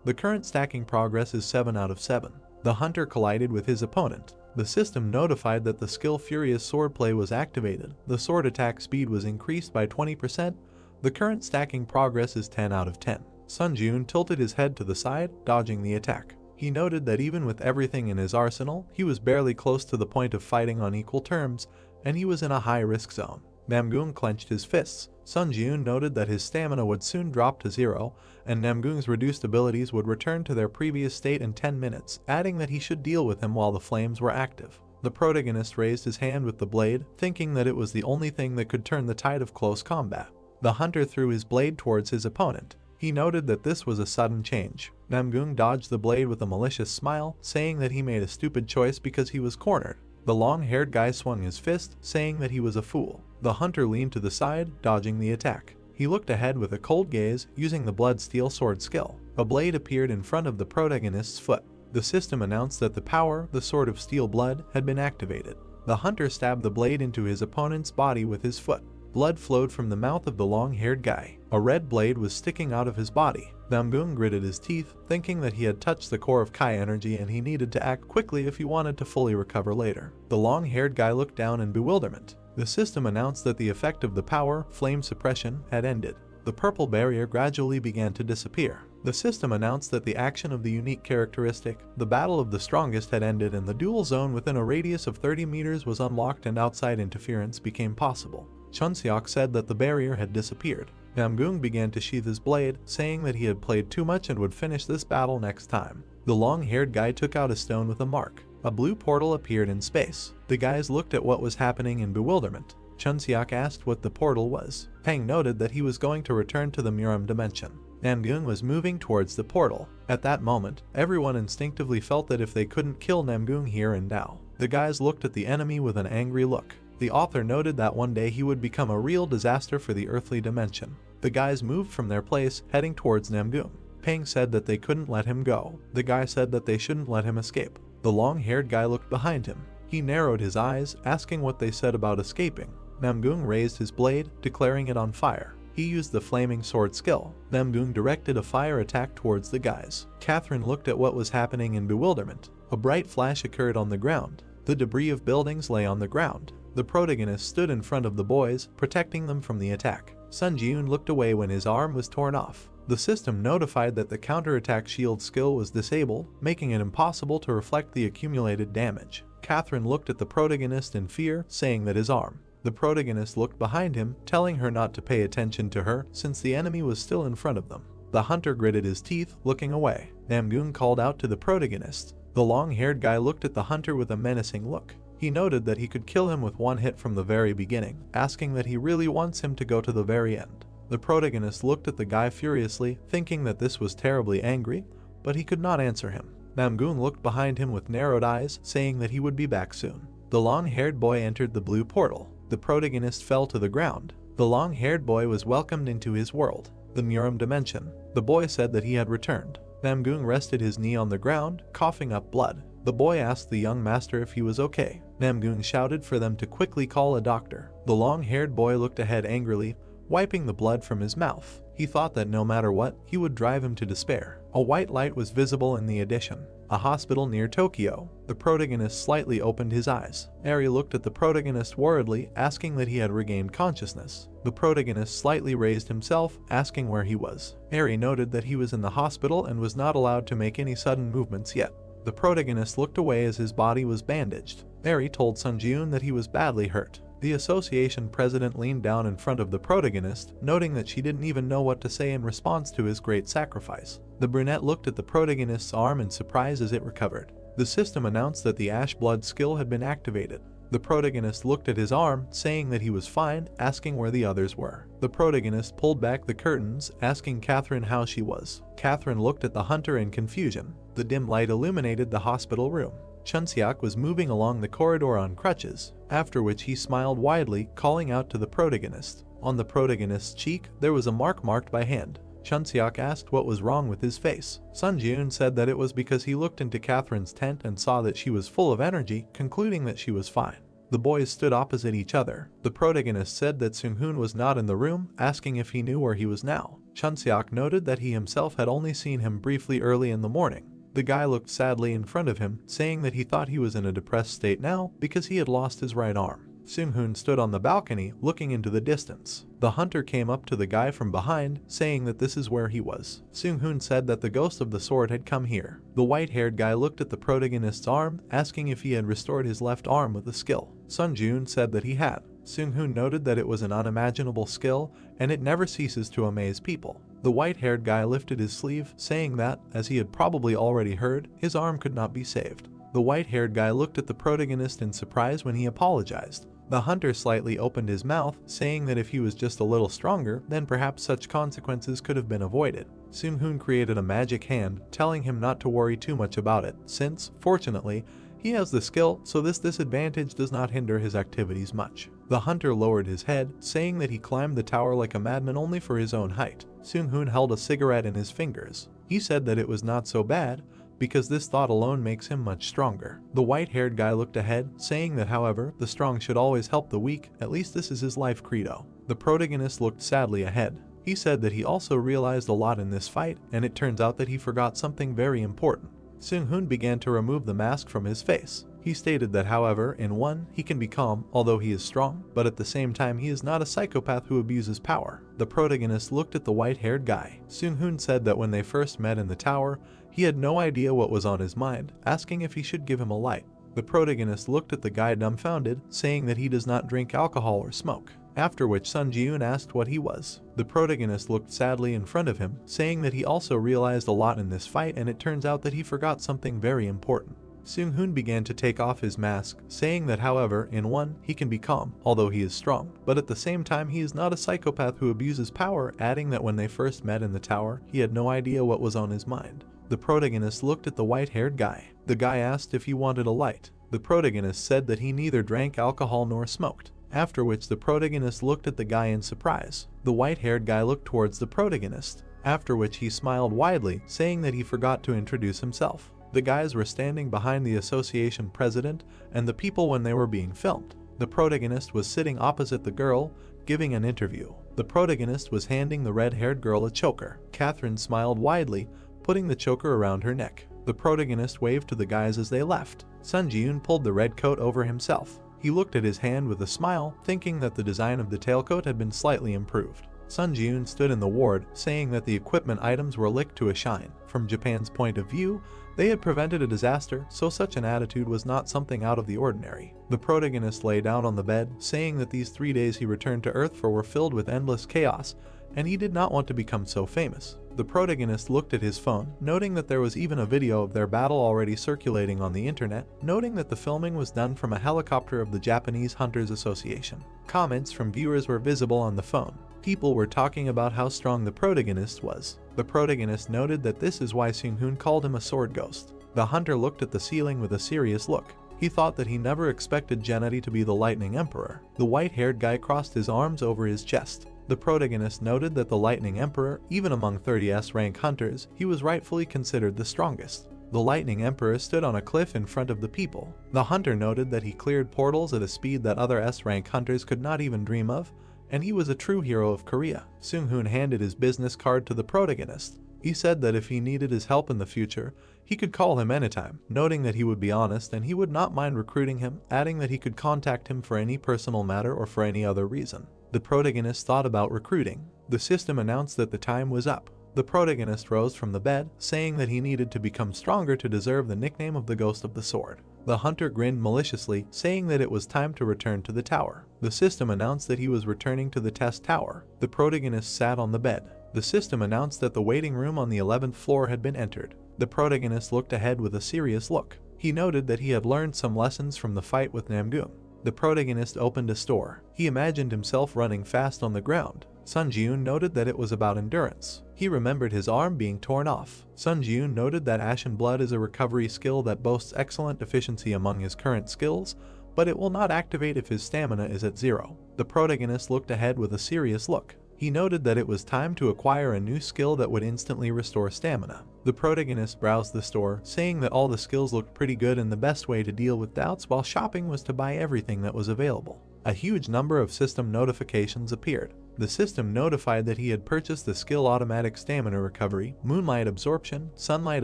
The current stacking progress is 7 out of 7. The hunter collided with his opponent. The system notified that the skill Furious Swordplay was activated. The sword attack speed was increased by 20%. The current stacking progress is 10 out of 10. Sun Jun tilted his head to the side, dodging the attack. He noted that even with everything in his arsenal, he was barely close to the point of fighting on equal terms, and he was in a high-risk zone. Namgung clenched his fists. Sun Jun noted that his stamina would soon drop to 0, and Namgung's reduced abilities would return to their previous state in 10 minutes, adding that he should deal with him while the flames were active. The protagonist raised his hand with the blade, thinking that it was the only thing that could turn the tide of close combat. The hunter threw his blade towards his opponent. He noted that this was a sudden change. Namgung dodged the blade with a malicious smile, saying that he made a stupid choice because he was cornered. The long-haired guy swung his fist, saying that he was a fool. The hunter leaned to the side, dodging the attack. He looked ahead with a cold gaze, using the blood steel sword skill. A blade appeared in front of the protagonist's foot. The system announced that the power, the sword of steel blood, had been activated. The hunter stabbed the blade into his opponent's body with his foot. Blood flowed from the mouth of the long-haired guy. A red blade was sticking out of his body. Namgung gritted his teeth, thinking that he had touched the core of Kai energy and he needed to act quickly if he wanted to fully recover later. The long-haired guy looked down in bewilderment. The system announced that the effect of the power, flame suppression, had ended. The purple barrier gradually began to disappear. The system announced that the action of the unique characteristic, the battle of the strongest, had ended and the dual zone within a radius of 30 meters was unlocked and outside interference became possible. Chunseok said that the barrier had disappeared. Namgung began to sheath his blade, saying that he had played too much and would finish this battle next time. The long-haired guy took out a stone with a mark. A blue portal appeared in space. The guys looked at what was happening in bewilderment. Chunseok asked what the portal was. Pang noted that he was going to return to the Muram dimension. Namgung was moving towards the portal. At that moment, everyone instinctively felt that if they couldn't kill Namgung here and now. The guys looked at the enemy with an angry look. The author noted that one day he would become a real disaster for the earthly dimension. The guys moved from their place, heading towards Namgung. Pang said that they couldn't let him go. The guy said that they shouldn't let him escape. The long-haired guy looked behind him. He narrowed his eyes, asking what they said about escaping. Namgung raised his blade, declaring it on fire. He used the flaming sword skill. Namgung directed a fire attack towards the guys. Catherine looked at what was happening in bewilderment. A bright flash occurred on the ground. The debris of buildings lay on the ground. The protagonist stood in front of the boys, protecting them from the attack. Sun Jun looked away when his arm was torn off. The system notified that the counterattack shield skill was disabled, making it impossible to reflect the accumulated damage. Catherine looked at the protagonist in fear, saying that his arm. The protagonist looked behind him, telling her not to pay attention to her since the enemy was still in front of them. The hunter gritted his teeth, looking away. Namgung called out to the protagonist. The long-haired guy looked at the hunter with a menacing look. He noted that he could kill him with one hit from the very beginning, asking that he really wants him to go to the very end. The protagonist looked at the guy furiously, thinking that this was terribly angry, but he could not answer him. Namgung looked behind him with narrowed eyes, saying that he would be back soon. The long-haired boy entered the blue portal. The protagonist fell to the ground. The long-haired boy was welcomed into his world, the Muram dimension. The boy said that he had returned. Namgung rested his knee on the ground, coughing up blood. The boy asked the young master if he was okay. Namgung shouted for them to quickly call a doctor. The long-haired boy looked ahead angrily, wiping the blood from his mouth. He thought that no matter what, he would drive him to despair. A white light was visible in the addition. A hospital near Tokyo. The protagonist slightly opened his eyes. Eri looked at the protagonist worriedly, asking that he had regained consciousness. The protagonist slightly raised himself, asking where he was. Eri noted that he was in the hospital and was not allowed to make any sudden movements yet. The protagonist looked away as his body was bandaged. Eri told Sun Jun that he was badly hurt. The association president leaned down in front of the protagonist, noting that she didn't even know what to say in response to his great sacrifice. The brunette looked at the protagonist's arm in surprise as it recovered. The system announced that the Ash Blood skill had been activated. The protagonist looked at his arm, saying that he was fine, asking where the others were. The protagonist pulled back the curtains, asking Catherine how she was. Catherine looked at the hunter in confusion. The dim light illuminated the hospital room. Chunseok was moving along the corridor on crutches, after which he smiled widely, calling out to the protagonist. On the protagonist's cheek, there was a mark marked by hand. Chunseok asked what was wrong with his face. Sun Jun said that it was because he looked into Catherine's tent and saw that she was full of energy, concluding that she was fine. The boys stood opposite each other. The protagonist said that Seung-hoon was not in the room, asking if he knew where he was now. Chunseok noted that he himself had only seen him briefly early in the morning. The guy looked sadly in front of him, saying that he thought he was in a depressed state now because he had lost his right arm. Seung-hoon stood on the balcony, looking into the distance. The hunter came up to the guy from behind, saying that this is where he was. Seung-hoon said that the ghost of the sword had come here. The white-haired guy looked at the protagonist's arm, asking if he had restored his left arm with a skill. Sun-joon said that he had. Seung-hoon noted that it was an unimaginable skill, and it never ceases to amaze people. The white-haired guy lifted his sleeve, saying that, as he had probably already heard, his arm could not be saved. The white-haired guy looked at the protagonist in surprise when he apologized. The hunter slightly opened his mouth, saying that if he was just a little stronger, then perhaps such consequences could have been avoided. Seung-hoon created a magic hand, telling him not to worry too much about it, since, fortunately, he has the skill, so this disadvantage does not hinder his activities much. The hunter lowered his head, saying that he climbed the tower like a madman only for his own height. Seung-hoon held a cigarette in his fingers. He said that it was not so bad, because this thought alone makes him much stronger. The white-haired guy looked ahead, saying that however, the strong should always help the weak, at least this is his life credo. The protagonist looked sadly ahead. He said that he also realized a lot in this fight, and it turns out that he forgot something very important. Seung-hoon began to remove the mask from his face. He stated that however, in one, he can be calm, although he is strong, but at the same time he is not a psychopath who abuses power. The protagonist looked at the white-haired guy. Seung-hoon said that when they first met in the tower, he had no idea what was on his mind, asking if he should give him a light. The protagonist looked at the guy dumbfounded, saying that he does not drink alcohol or smoke. After which Sun Ji-yoon asked what he was. The protagonist looked sadly in front of him, saying that he also realized a lot in this fight, and it turns out that he forgot something very important. Seung-hoon began to take off his mask, saying that however, in one, he can be calm, although he is strong, but at the same time he is not a psychopath who abuses power, adding that when they first met in the tower, he had no idea what was on his mind. The protagonist looked at the white-haired guy. The guy asked if he wanted a light. The protagonist said that he neither drank alcohol nor smoked. After which the protagonist looked at the guy in surprise. The white-haired guy looked towards the protagonist. After which he smiled widely, saying that he forgot to introduce himself. The guys were standing behind the association president and the people when they were being filmed. The protagonist was sitting opposite the girl, giving an interview. The protagonist was handing the red-haired girl a choker. Catherine smiled widely, putting the choker around her neck. The protagonist waved to the guys as they left. Sun Ji-yoon pulled the red coat over himself. He looked at his hand with a smile, thinking that the design of the tailcoat had been slightly improved. Sun Ji-yoon stood in the ward, saying that the equipment items were licked to a shine. From Japan's point of view, they had prevented a disaster, so such an attitude was not something out of the ordinary. The protagonist lay down on the bed, saying that these 3 days he returned to Earth were filled with endless chaos, and he did not want to become so famous. The protagonist looked at his phone, noting that there was even a video of their battle already circulating on the internet, noting that the filming was done from a helicopter of the Japanese Hunters Association. Comments from viewers were visible on the phone. People were talking about how strong the protagonist was. The protagonist noted that this is why Seung-hoon called him a sword ghost. The hunter looked at the ceiling with a serious look. He thought that he never expected Gennady to be the Lightning Emperor. The white-haired guy crossed his arms over his chest. The protagonist noted that the Lightning Emperor, even among 30s rank hunters, he was rightfully considered the strongest. The Lightning Emperor stood on a cliff in front of the people. The hunter noted that he cleared portals at a speed that other S-rank hunters could not even dream of, and he was a true hero of Korea. Seung-hoon handed his business card to the protagonist. He said that if he needed his help in the future, he could call him anytime, noting that he would be honest and he would not mind recruiting him, adding that he could contact him for any personal matter or for any other reason. The protagonist thought about recruiting. The system announced that the time was up. The protagonist rose from the bed, saying that he needed to become stronger to deserve the nickname of the Ghost of the Sword. The hunter grinned maliciously, saying that it was time to return to the tower. The system announced that he was returning to the test tower. The protagonist sat on the bed. The system announced that the waiting room on the 11th floor had been entered. The protagonist looked ahead with a serious look. He noted that he had learned some lessons from the fight with Namgoong. The protagonist opened a store. He imagined himself running fast on the ground. Sun Ji-yoon noted that it was about endurance. He remembered his arm being torn off. Sun Ji-yoon noted that Ashen Blood is a recovery skill that boasts excellent efficiency among his current skills, but it will not activate if his stamina is at 0. The protagonist looked ahead with a serious look. He noted that it was time to acquire a new skill that would instantly restore stamina. The protagonist browsed the store, saying that all the skills looked pretty good and the best way to deal with doubts while shopping was to buy everything that was available. A huge number of system notifications appeared. The system notified that he had purchased the skill automatic stamina recovery, moonlight absorption, sunlight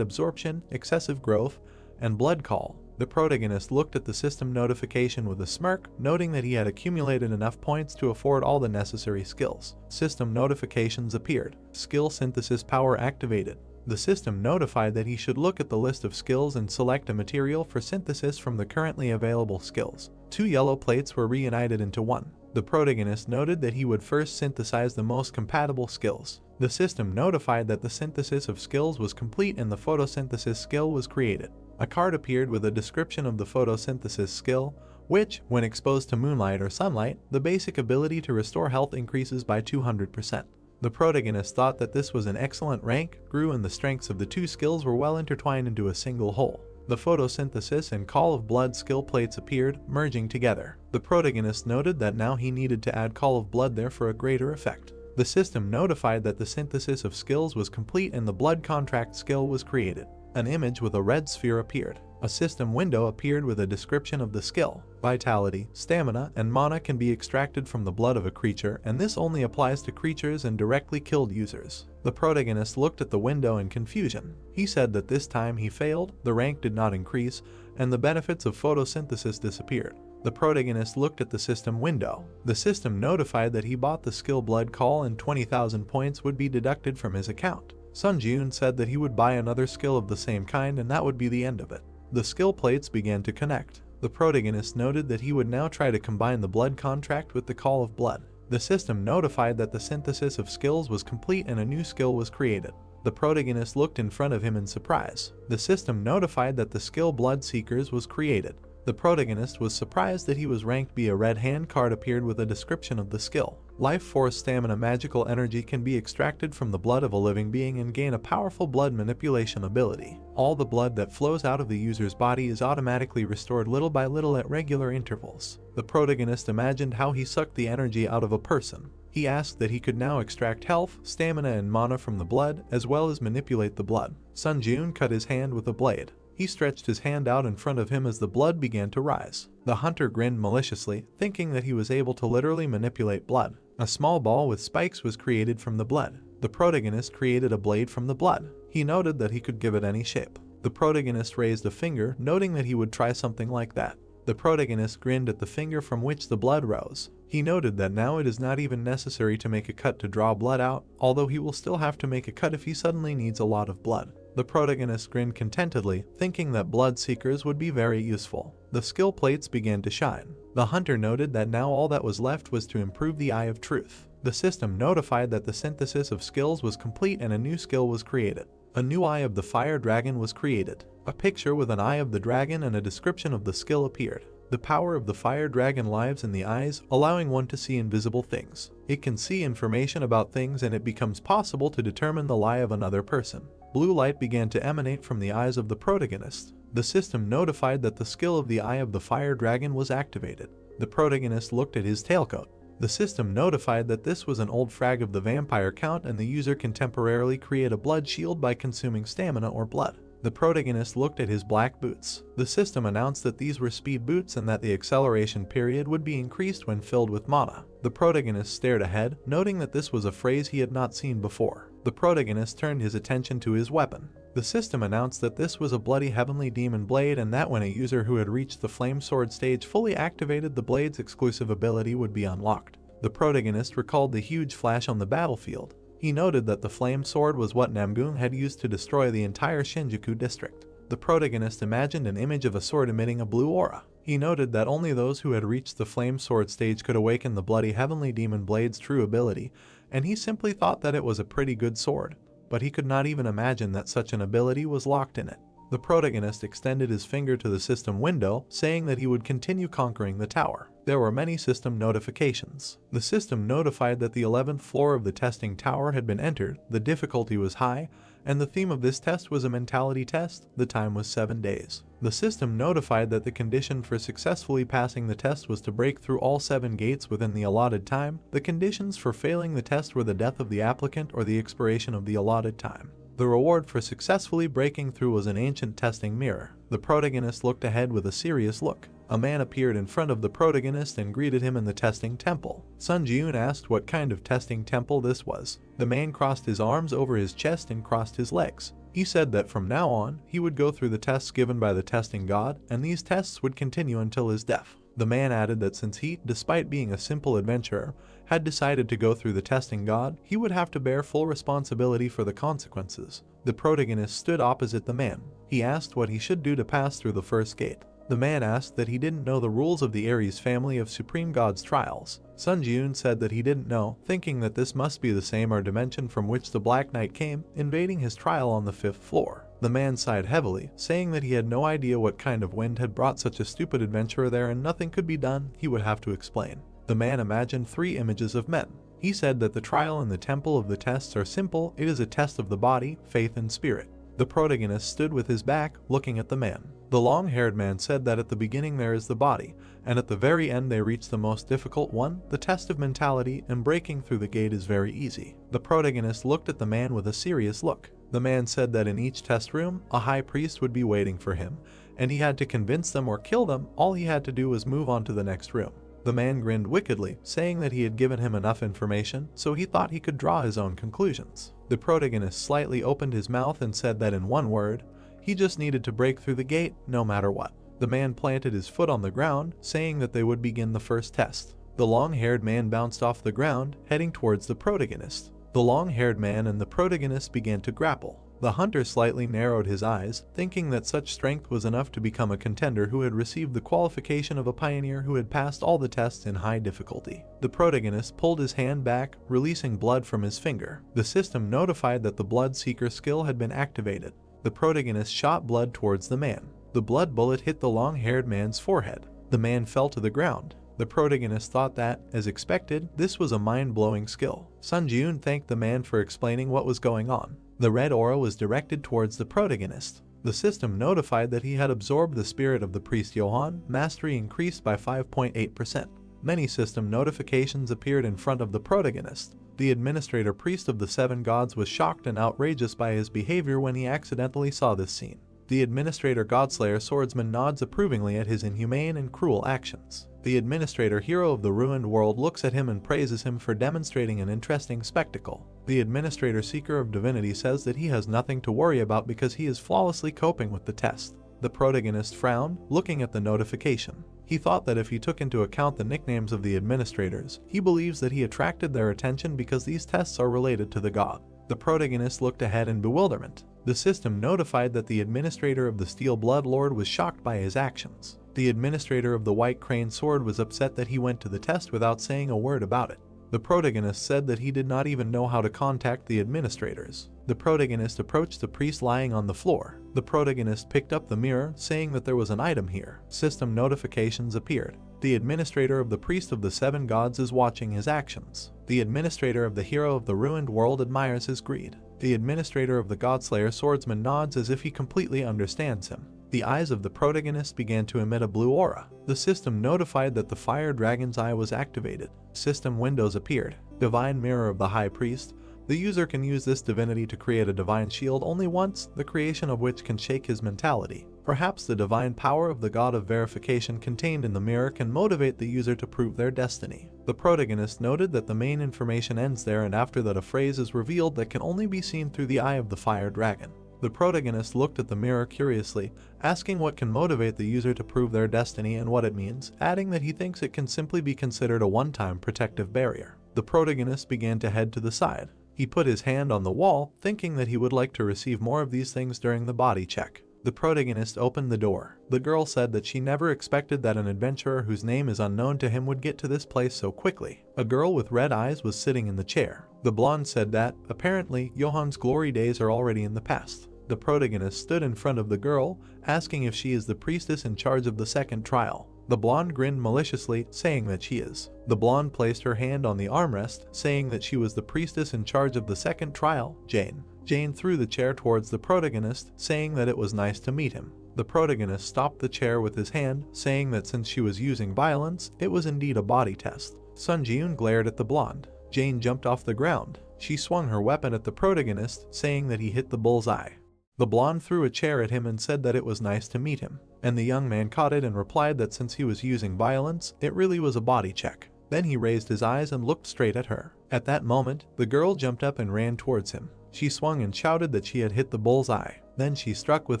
absorption, excessive growth, and blood call. The protagonist looked at the system notification with a smirk, noting that he had accumulated enough points to afford all the necessary skills. System notifications appeared. Skill synthesis power activated. The system notified that he should look at the list of skills and select a material for synthesis from the currently available skills. 2 yellow plates were reunited into one. The protagonist noted that he would first synthesize the most compatible skills. The system notified that the synthesis of skills was complete and the photosynthesis skill was created. A card appeared with a description of the photosynthesis skill, which, when exposed to moonlight or sunlight, the basic ability to restore health increases by 200%. The protagonist thought that this was an excellent rank, grew, and the strengths of the 2 skills were well intertwined into a single whole. The photosynthesis and call of blood skill plates appeared, merging together. The protagonist noted that now he needed to add call of blood there for a greater effect. The system notified that the synthesis of skills was complete and the blood contract skill was created. An image with a red sphere appeared. A system window appeared with a description of the skill. Vitality, stamina, and mana can be extracted from the blood of a creature, and this only applies to creatures and directly killed users. The protagonist looked at the window in confusion. He said that this time he failed, the rank did not increase, and the benefits of photosynthesis disappeared. The protagonist looked at the system window. The system notified that he bought the skill blood call and 20,000 points would be deducted from his account. Sun Jun said that he would buy another skill of the same kind and that would be the end of it. The skill plates began to connect. The protagonist noted that he would now try to combine the blood contract with the call of blood. The system notified that the synthesis of skills was complete and a new skill was created. The protagonist looked in front of him in surprise. The system notified that the skill Blood Seekers was created. The protagonist was surprised that he was ranked B. A red hand card appeared with a description of the skill. Life Force Stamina magical energy can be extracted from the blood of a living being and gain a powerful blood manipulation ability. All the blood that flows out of the user's body is automatically restored little by little at regular intervals. The protagonist imagined how he sucked the energy out of a person. He asked that he could now extract health, stamina, and mana from the blood, as well as manipulate the blood. Sun Jun cut his hand with a blade. He stretched his hand out in front of him as the blood began to rise. The hunter grinned maliciously, thinking that he was able to literally manipulate blood. A small ball with spikes was created from the blood. The protagonist created a blade from the blood. He noted that he could give it any shape. The protagonist raised a finger, noting that he would try something like that. The protagonist grinned at the finger from which the blood rose. He noted that now it is not even necessary to make a cut to draw blood out, although he will still have to make a cut if he suddenly needs a lot of blood. The protagonist grinned contentedly, thinking that Blood Seekers would be very useful. The skill plates began to shine. The hunter noted that now all that was left was to improve the Eye of Truth. The system notified that the synthesis of skills was complete and a new skill was created. A new Eye of the Fire Dragon was created. A picture with an eye of the dragon and a description of the skill appeared. The power of the fire dragon lives in the eyes, allowing one to see invisible things. It can see information about things and it becomes possible to determine the lie of another person. Blue light began to emanate from the eyes of the protagonist. The system notified that the skill of the Eye of the Fire Dragon was activated. The protagonist looked at his tailcoat. The system notified that this was an old frag of the vampire count and the user can temporarily create a blood shield by consuming stamina or blood. The protagonist looked at his black boots. The system announced that these were speed boots and that the acceleration period would be increased when filled with mana. The protagonist stared ahead, noting that this was a phrase he had not seen before. The protagonist turned his attention to his weapon. The system announced that this was a bloody heavenly demon blade and that when a user who had reached the flame sword stage fully activated, the blade's exclusive ability would be unlocked. The protagonist recalled the huge flash on the battlefield. He noted that the flame sword was what Namgung had used to destroy the entire Shinjuku district. The protagonist imagined an image of a sword emitting a blue aura. He noted that only those who had reached the flame sword stage could awaken the bloody heavenly demon blade's true ability, and he simply thought that it was a pretty good sword, but he could not even imagine that such an ability was locked in it. The protagonist extended his finger to the system window, saying that he would continue conquering the tower. There were many system notifications. The system notified that the 11th floor of the testing tower had been entered, the difficulty was high, and the theme of this test was a mentality test. The time was 7 days. The system notified that the condition for successfully passing the test was to break through all 7 gates within the allotted time. The conditions for failing the test were the death of the applicant or the expiration of the allotted time. The reward for successfully breaking through was an ancient testing mirror. The protagonist looked ahead with a serious look. A man appeared in front of the protagonist and greeted him in the testing temple. Sun Ji-yoon asked what kind of testing temple this was. The man crossed his arms over his chest and crossed his legs. He said that from now on, he would go through the tests given by the testing god, and these tests would continue until his death. The man added that since he, despite being a simple adventurer, had decided to go through the testing god, he would have to bear full responsibility for the consequences. The protagonist stood opposite the man. He asked what he should do to pass through the first gate. The man asked that he didn't know the rules of the Ares family of Supreme God's trials. Sun Ji-yoon said that he didn't know, thinking that this must be the same dimension from which the Black Knight came, invading his trial on the 5th floor. The man sighed heavily, saying that he had no idea what kind of wind had brought such a stupid adventurer there and nothing could be done, he would have to explain. The man imagined 3 images of men. He said that the trial and the temple of the tests are simple, it is a test of the body, faith and spirit. The protagonist stood with his back, looking at the man. The long-haired man said that at the beginning there is the body, and at the very end they reach the most difficult one, the test of mentality, and breaking through the gate is very easy. The protagonist looked at the man with a serious look. The man said that in each test room, a high priest would be waiting for him, and he had to convince them or kill them, all he had to do was move on to the next room. The man grinned wickedly, saying that he had given him enough information, so he thought he could draw his own conclusions. The protagonist slightly opened his mouth and said that in one word, he just needed to break through the gate, no matter what. The man planted his foot on the ground, saying that they would begin the first test. The long-haired man bounced off the ground, heading towards the protagonist. The long-haired man and the protagonist began to grapple. The hunter slightly narrowed his eyes, thinking that such strength was enough to become a contender who had received the qualification of a pioneer who had passed all the tests in high difficulty. The protagonist pulled his hand back, releasing blood from his finger. The system notified that the blood seeker skill had been activated. The protagonist shot blood towards the man. The blood bullet hit the long-haired man's forehead. The man fell to the ground. The protagonist thought that, as expected, this was a mind-blowing skill. Sun Ji-yoon thanked the man for explaining what was going on. The red aura was directed towards the protagonist. The system notified that he had absorbed the spirit of the priest Johan, mastery increased by 5.8%. Many system notifications appeared in front of the protagonist. The administrator priest of the 7 gods was shocked and outrageous by his behavior when he accidentally saw this scene. The administrator Godslayer swordsman nods approvingly at his inhumane and cruel actions. The administrator hero of the ruined world looks at him and praises him for demonstrating an interesting spectacle. The administrator seeker of divinity says that he has nothing to worry about because he is flawlessly coping with the test. The protagonist frowned, looking at the notification. He thought that if he took into account the nicknames of the administrators, he believes that he attracted their attention because these tests are related to the god. The protagonist looked ahead in bewilderment. The system notified that the administrator of the Steel Blood Lord was shocked by his actions. The administrator of the White Crane Sword was upset that he went to the test without saying a word about it. The protagonist said that he did not even know how to contact the administrators. The protagonist approached the priest lying on the floor. The protagonist picked up the mirror, saying that there was an item here. System notifications appeared. The administrator of the priest of the 7 gods is watching his actions. The administrator of the hero of the ruined world admires his greed. The administrator of the Godslayer swordsman nods as if he completely understands him. The eyes of the protagonist began to emit a blue aura. The system notified that the fire dragon's eye was activated. System windows appeared. Divine mirror of the high priest. The user can use this divinity to create a divine shield only once, the creation of which can shake his mentality. Perhaps the divine power of the god of verification contained in the mirror can motivate the user to prove their destiny. The protagonist noted that the main information ends there, and after that a phrase is revealed that can only be seen through the eye of the fire dragon. The protagonist looked at the mirror curiously, asking what can motivate the user to prove their destiny and what it means, adding that he thinks it can simply be considered a one-time protective barrier. The protagonist began to head to the side. He put his hand on the wall, thinking that he would like to receive more of these things during the body check. The protagonist opened the door. The girl said that she never expected that an adventurer whose name is unknown to him would get to this place so quickly. A girl with red eyes was sitting in the chair. The blonde said that, apparently, Johan's glory days are already in the past. The protagonist stood in front of the girl, asking if she is the priestess in charge of the second trial. The blonde grinned maliciously, saying that she is. The blonde placed her hand on the armrest, saying that she was the priestess in charge of the second trial, Jane. Jane threw the chair towards the protagonist, saying that it was nice to meet him. The protagonist stopped the chair with his hand, saying that since she was using violence, it was indeed a body test. Sun Ji-yoon glared at the blonde. Jane jumped off the ground. She swung her weapon at the protagonist, saying that he hit the bullseye. The blonde threw a chair at him and said that it was nice to meet him. and the young man caught it and replied that since he was using violence, it really was a body check. Then he raised his eyes and looked straight at her. At that moment, the girl jumped up and ran towards him. She swung and shouted that she had hit the bull's eye. Then she struck with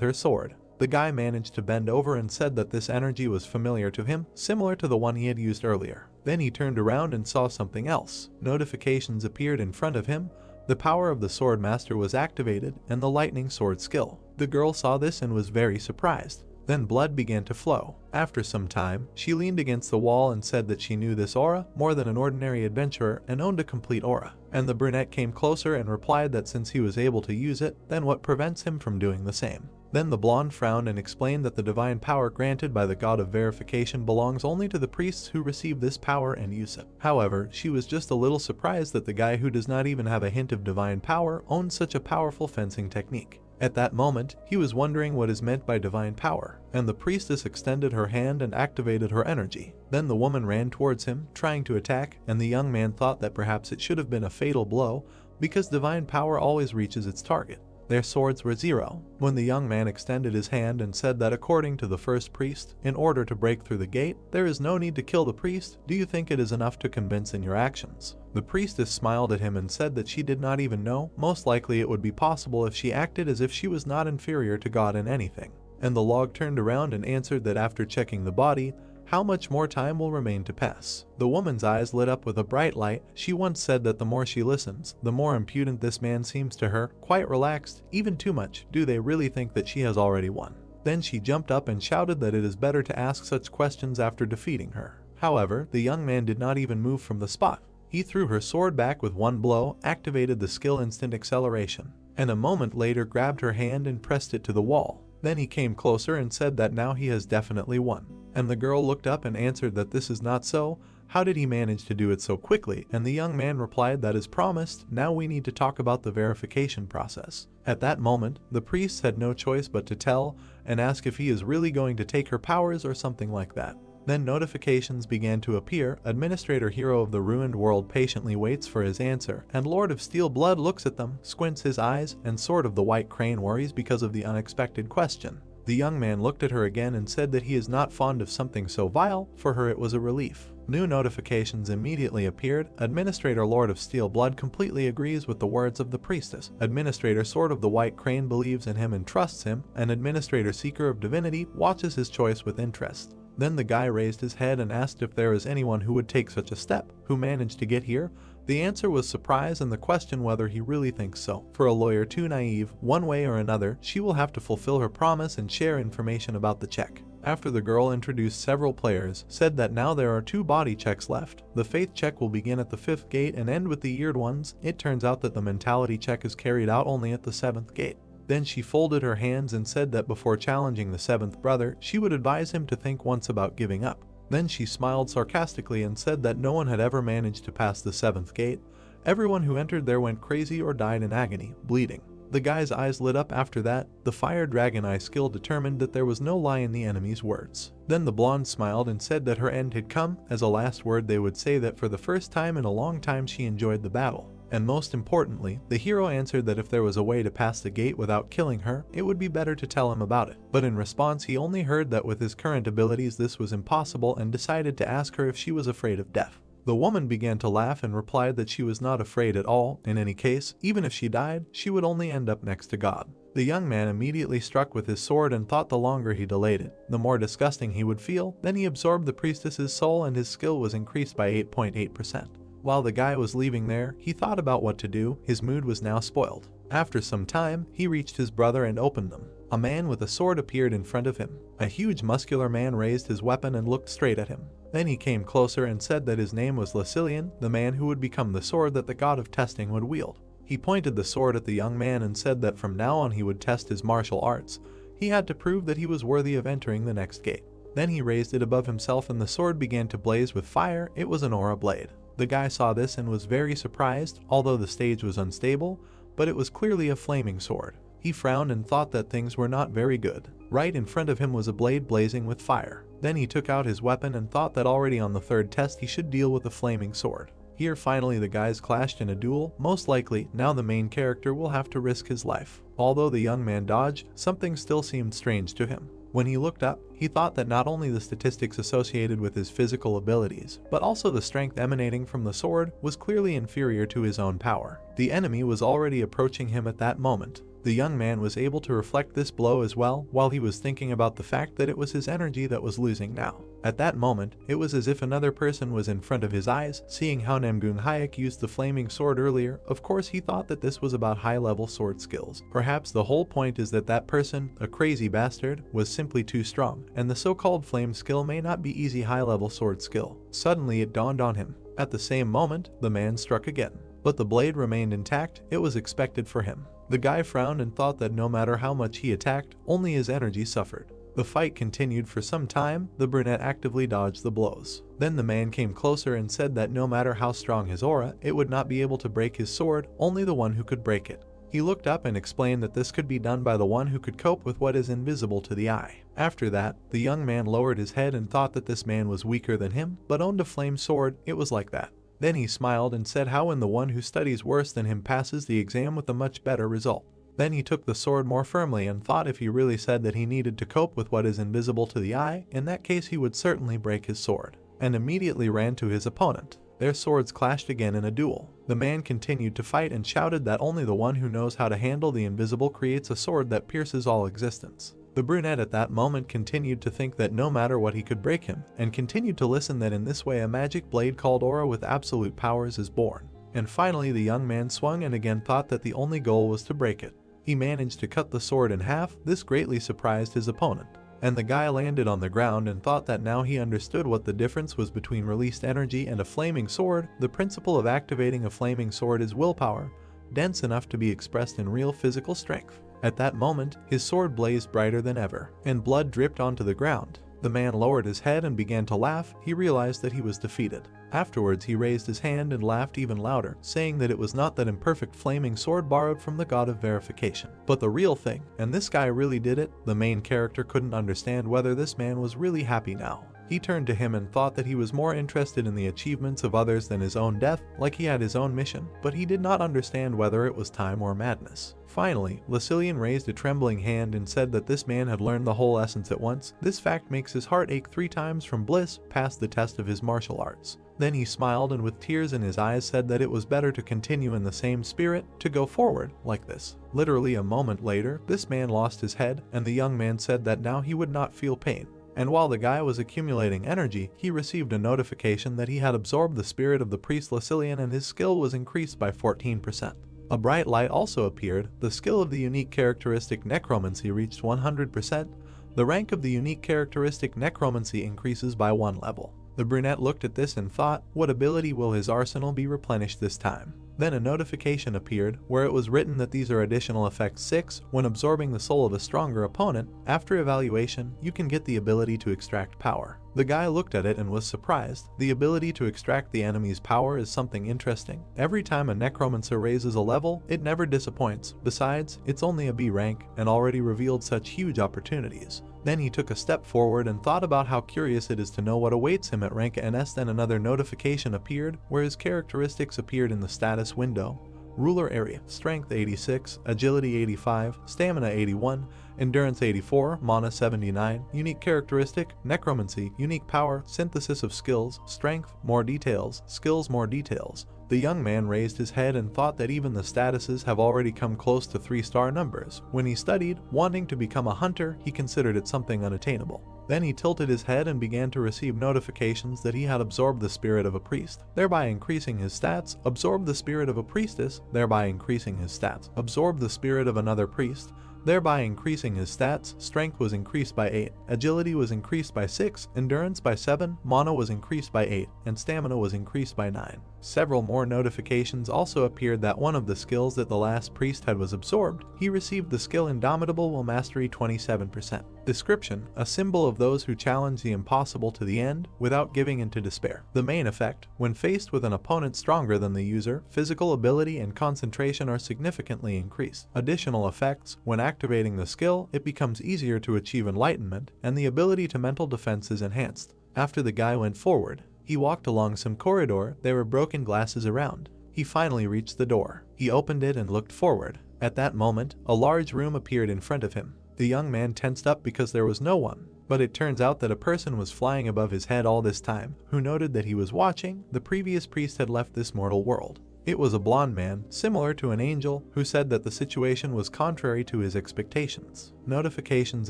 her sword. The guy managed to bend over and said that this energy was familiar to him, similar to the one he had used earlier. Then he turned around and saw something else. Notifications appeared in front of him. The power of the sword master was activated and the lightning sword skill. The girl saw this and was very surprised. Then blood began to flow. After some time, she leaned against the wall and said that she knew this aura more than an ordinary adventurer and owned a complete aura. And the brunette came closer and replied that since he was able to use it, then what prevents him from doing the same? Then the blonde frowned and explained that the divine power granted by the god of verification belongs only to the priests who receive this power and use it. However, she was just a little surprised that the guy who does not even have a hint of divine power owns such a powerful fencing technique. At that moment, he was wondering what is meant by divine power, and the priestess extended her hand and activated her energy. Then the woman ran towards him, trying to attack, and the young man thought that perhaps it should have been a fatal blow, because divine power always reaches its target. Their swords were 0, when the young man extended his hand and said that according to the first priest, in order to break through the gate, there is no need to kill the priest. Do you think it is enough to convince in your actions? The priestess smiled at him and said that she did not even know. Most likely it would be possible if she acted as if she was not inferior to God in anything. And the log turned around and answered that after checking the body, how much more time will remain to pass? The woman's eyes lit up with a bright light. She once said that the more she listens, the more impudent this man seems to her, quite relaxed, even too much. Do they really think that she has already won? Then she jumped up and shouted that it is better to ask such questions after defeating her. However, the young man did not even move from the spot. He threw her sword back with one blow, activated the skill instant acceleration, and a moment later grabbed her hand and pressed it to the wall. Then he came closer and said that now he has definitely won. And the girl looked up and answered that this is not so. How did he manage to do it so quickly? And the young man replied that as promised, now we need to talk about the verification process. At that moment, the priest had no choice but to tell and ask if he is really going to take her powers or something like that. Then notifications began to appear. Administrator Hero of the Ruined World patiently waits for his answer, and Lord of Steel Blood looks at them, squints his eyes, and Sword of the White Crane worries because of the unexpected question. The young man looked at her again and said that he is not fond of something so vile. For her it was a relief. New notifications immediately appeared. Administrator Lord of Steel Blood completely agrees with the words of the priestess. Administrator Sword of the White Crane believes in him and trusts him, and Administrator Seeker of Divinity watches his choice with interest. Then the guy raised his head and asked if there is anyone who would take such a step, who managed to get here. The answer was surprise and the question whether he really thinks so. For a lawyer too naive, one way or another, she will have to fulfill her promise and share information about the check. After the girl introduced several players, said that now there are 2 body checks left. The faith check will begin at the 5th gate and end with the eared ones. It turns out that the mentality check is carried out only at the 7th gate. Then she folded her hands and said that before challenging the 7th brother, she would advise him to think once about giving up. Then she smiled sarcastically and said that no one had ever managed to pass the 7th gate. Everyone who entered there went crazy or died in agony, bleeding. The guy's eyes lit up after that. The Fire Dragon Eye skill determined that there was no lie in the enemy's words. Then the blonde smiled and said that her end had come. As a last word they would say that for the first time in a long time she enjoyed the battle. And most importantly, the hero answered that if there was a way to pass the gate without killing her, it would be better to tell him about it. But in response he only heard that with his current abilities this was impossible and decided to ask her if she was afraid of death. The woman began to laugh and replied that she was not afraid at all. In any case, even if she died, she would only end up next to God. The young man immediately struck with his sword and thought the longer he delayed it, the more disgusting he would feel. Then he absorbed the priestess's soul and his skill was increased by 8.8%. While the guy was leaving there, he thought about what to do. His mood was now spoiled. After some time, he reached his brother and opened them. A man with a sword appeared in front of him. A huge muscular man raised his weapon and looked straight at him. Then he came closer and said that his name was Lucilian, the man who would become the sword that the god of testing would wield. He pointed the sword at the young man and said that from now on he would test his martial arts. He had to prove that he was worthy of entering the next gate. Then he raised it above himself and the sword began to blaze with fire. It was an aura blade. The guy saw this and was very surprised, although the stage was unstable, but it was clearly a flaming sword. He frowned and thought that things were not very good. Right in front of him was a blade blazing with fire. Then he took out his weapon and thought that already on the 3rd test he should deal with a flaming sword. Here finally the guys clashed in a duel. Most likely, now the main character will have to risk his life. Although the young man dodged, something still seemed strange to him. When he looked up, he thought that not only the statistics associated with his physical abilities, but also the strength emanating from the sword was clearly inferior to his own power. The enemy was already approaching him at that moment. The young man was able to reflect this blow as well while he was thinking about the fact that it was his energy that was losing now. At that moment, it was as if another person was in front of his eyes, seeing how Namgun Hayek used the flaming sword earlier. Of course he thought that this was about high-level sword skills. Perhaps the whole point is that that person, a crazy bastard, was simply too strong, and the so-called flame skill may not be easy high-level sword skill. Suddenly it dawned on him. At the same moment, the man struck again. But the blade remained intact. It was expected for him. The guy frowned and thought that no matter how much he attacked, only his energy suffered. The fight continued for some time. The brunette actively dodged the blows. Then the man came closer and said that no matter how strong his aura, it would not be able to break his sword, only the one who could break it. He looked up and explained that this could be done by the one who could cope with what is invisible to the eye. After that, the young man lowered his head and thought that this man was weaker than him, but owned a flame sword. It was like that. Then he smiled and said how when the one who studies worse than him passes the exam with a much better result. Then he took the sword more firmly and thought if he really said that he needed to cope with what is invisible to the eye, in that case he would certainly break his sword. And immediately ran to his opponent. Their swords clashed again in a duel. The man continued to fight and shouted that only the one who knows how to handle the invisible creates a sword that pierces all existence. The brunette at that moment continued to think that no matter what he could break him, and continued to listen that in this way a magic blade called aura with absolute powers is born. And finally the young man swung and again thought that the only goal was to break it. He managed to cut the sword in half. This greatly surprised his opponent. And the guy landed on the ground and thought that now he understood what the difference was between released energy and a flaming sword. The principle of activating a flaming sword is willpower, dense enough to be expressed in real physical strength. At that moment, his sword blazed brighter than ever, and blood dripped onto the ground. The man lowered his head and began to laugh. He realized that he was defeated. Afterwards he raised his hand and laughed even louder, saying that it was not that imperfect flaming sword borrowed from the god of verification, but the real thing, and this guy really did it. The main character couldn't understand whether this man was really happy now. He turned to him and thought that he was more interested in the achievements of others than his own death, like he had his own mission, but he did not understand whether it was time or madness. Finally, Lucilian raised a trembling hand and said that this man had learned the whole essence at once. This fact makes his heart ache 3 times from bliss, passed the test of his martial arts. Then he smiled and with tears in his eyes said that it was better to continue in the same spirit, to go forward, like this. Literally a moment later, this man lost his head, and the young man said that now he would not feel pain. And while the guy was accumulating energy, he received a notification that he had absorbed the spirit of the priest Lucilian and his skill was increased by 14%. A bright light also appeared. The skill of the unique characteristic necromancy reached 100%. The rank of the unique characteristic necromancy increases by 1 level. The brunette looked at this and thought, what ability will his arsenal be replenished this time? Then a notification appeared where it was written that these are additional effects 6. When absorbing the soul of a stronger opponent, after evaluation, you can get the ability to extract power. The guy looked at it and was surprised. The ability to extract the enemy's power is something interesting. Every time a necromancer raises a level, it never disappoints. Besides, it's only a B rank and already revealed such huge opportunities. Then he took a step forward and thought about how curious it is to know what awaits him at rank NS. Then another notification appeared where his characteristics appeared in the status window. Ruler area, strength 86, agility 85, stamina 81, endurance 84, mana 79, unique characteristic, necromancy, unique power, synthesis of skills, strength, more details, skills, more details. The young man raised his head and thought that even the statuses have already come close to 3-star numbers. When he studied, wanting to become a hunter, he considered it something unattainable. Then he tilted his head and began to receive notifications that he had absorbed the spirit of a priest, thereby increasing his stats, absorbed the spirit of a priestess, thereby increasing his stats, absorbed the spirit of another priest, thereby increasing his stats. Strength was increased by 8, agility was increased by 6, endurance by 7, mana was increased by 8, and stamina was increased by 9. Several more notifications also appeared that one of the skills that the last priest had was absorbed. He received the skill Indomitable Will Mastery 27%. Description: a symbol of those who challenge the impossible to the end without giving into despair. The main effect: when faced with an opponent stronger than the user, physical ability and concentration are significantly increased. Additional effects: when activating the skill, it becomes easier to achieve enlightenment, and the ability to mental defense is enhanced. After the guy went forward, he walked along some corridor. There were broken glasses around. He finally reached the door. He opened it and looked forward. At that moment, a large room appeared in front of him. The young man tensed up because there was no one. But it turns out that a person was flying above his head all this time, who noted that he was watching. The previous priest had left this mortal world. It was a blonde man, similar to an angel, who said that the situation was contrary to his expectations. Notifications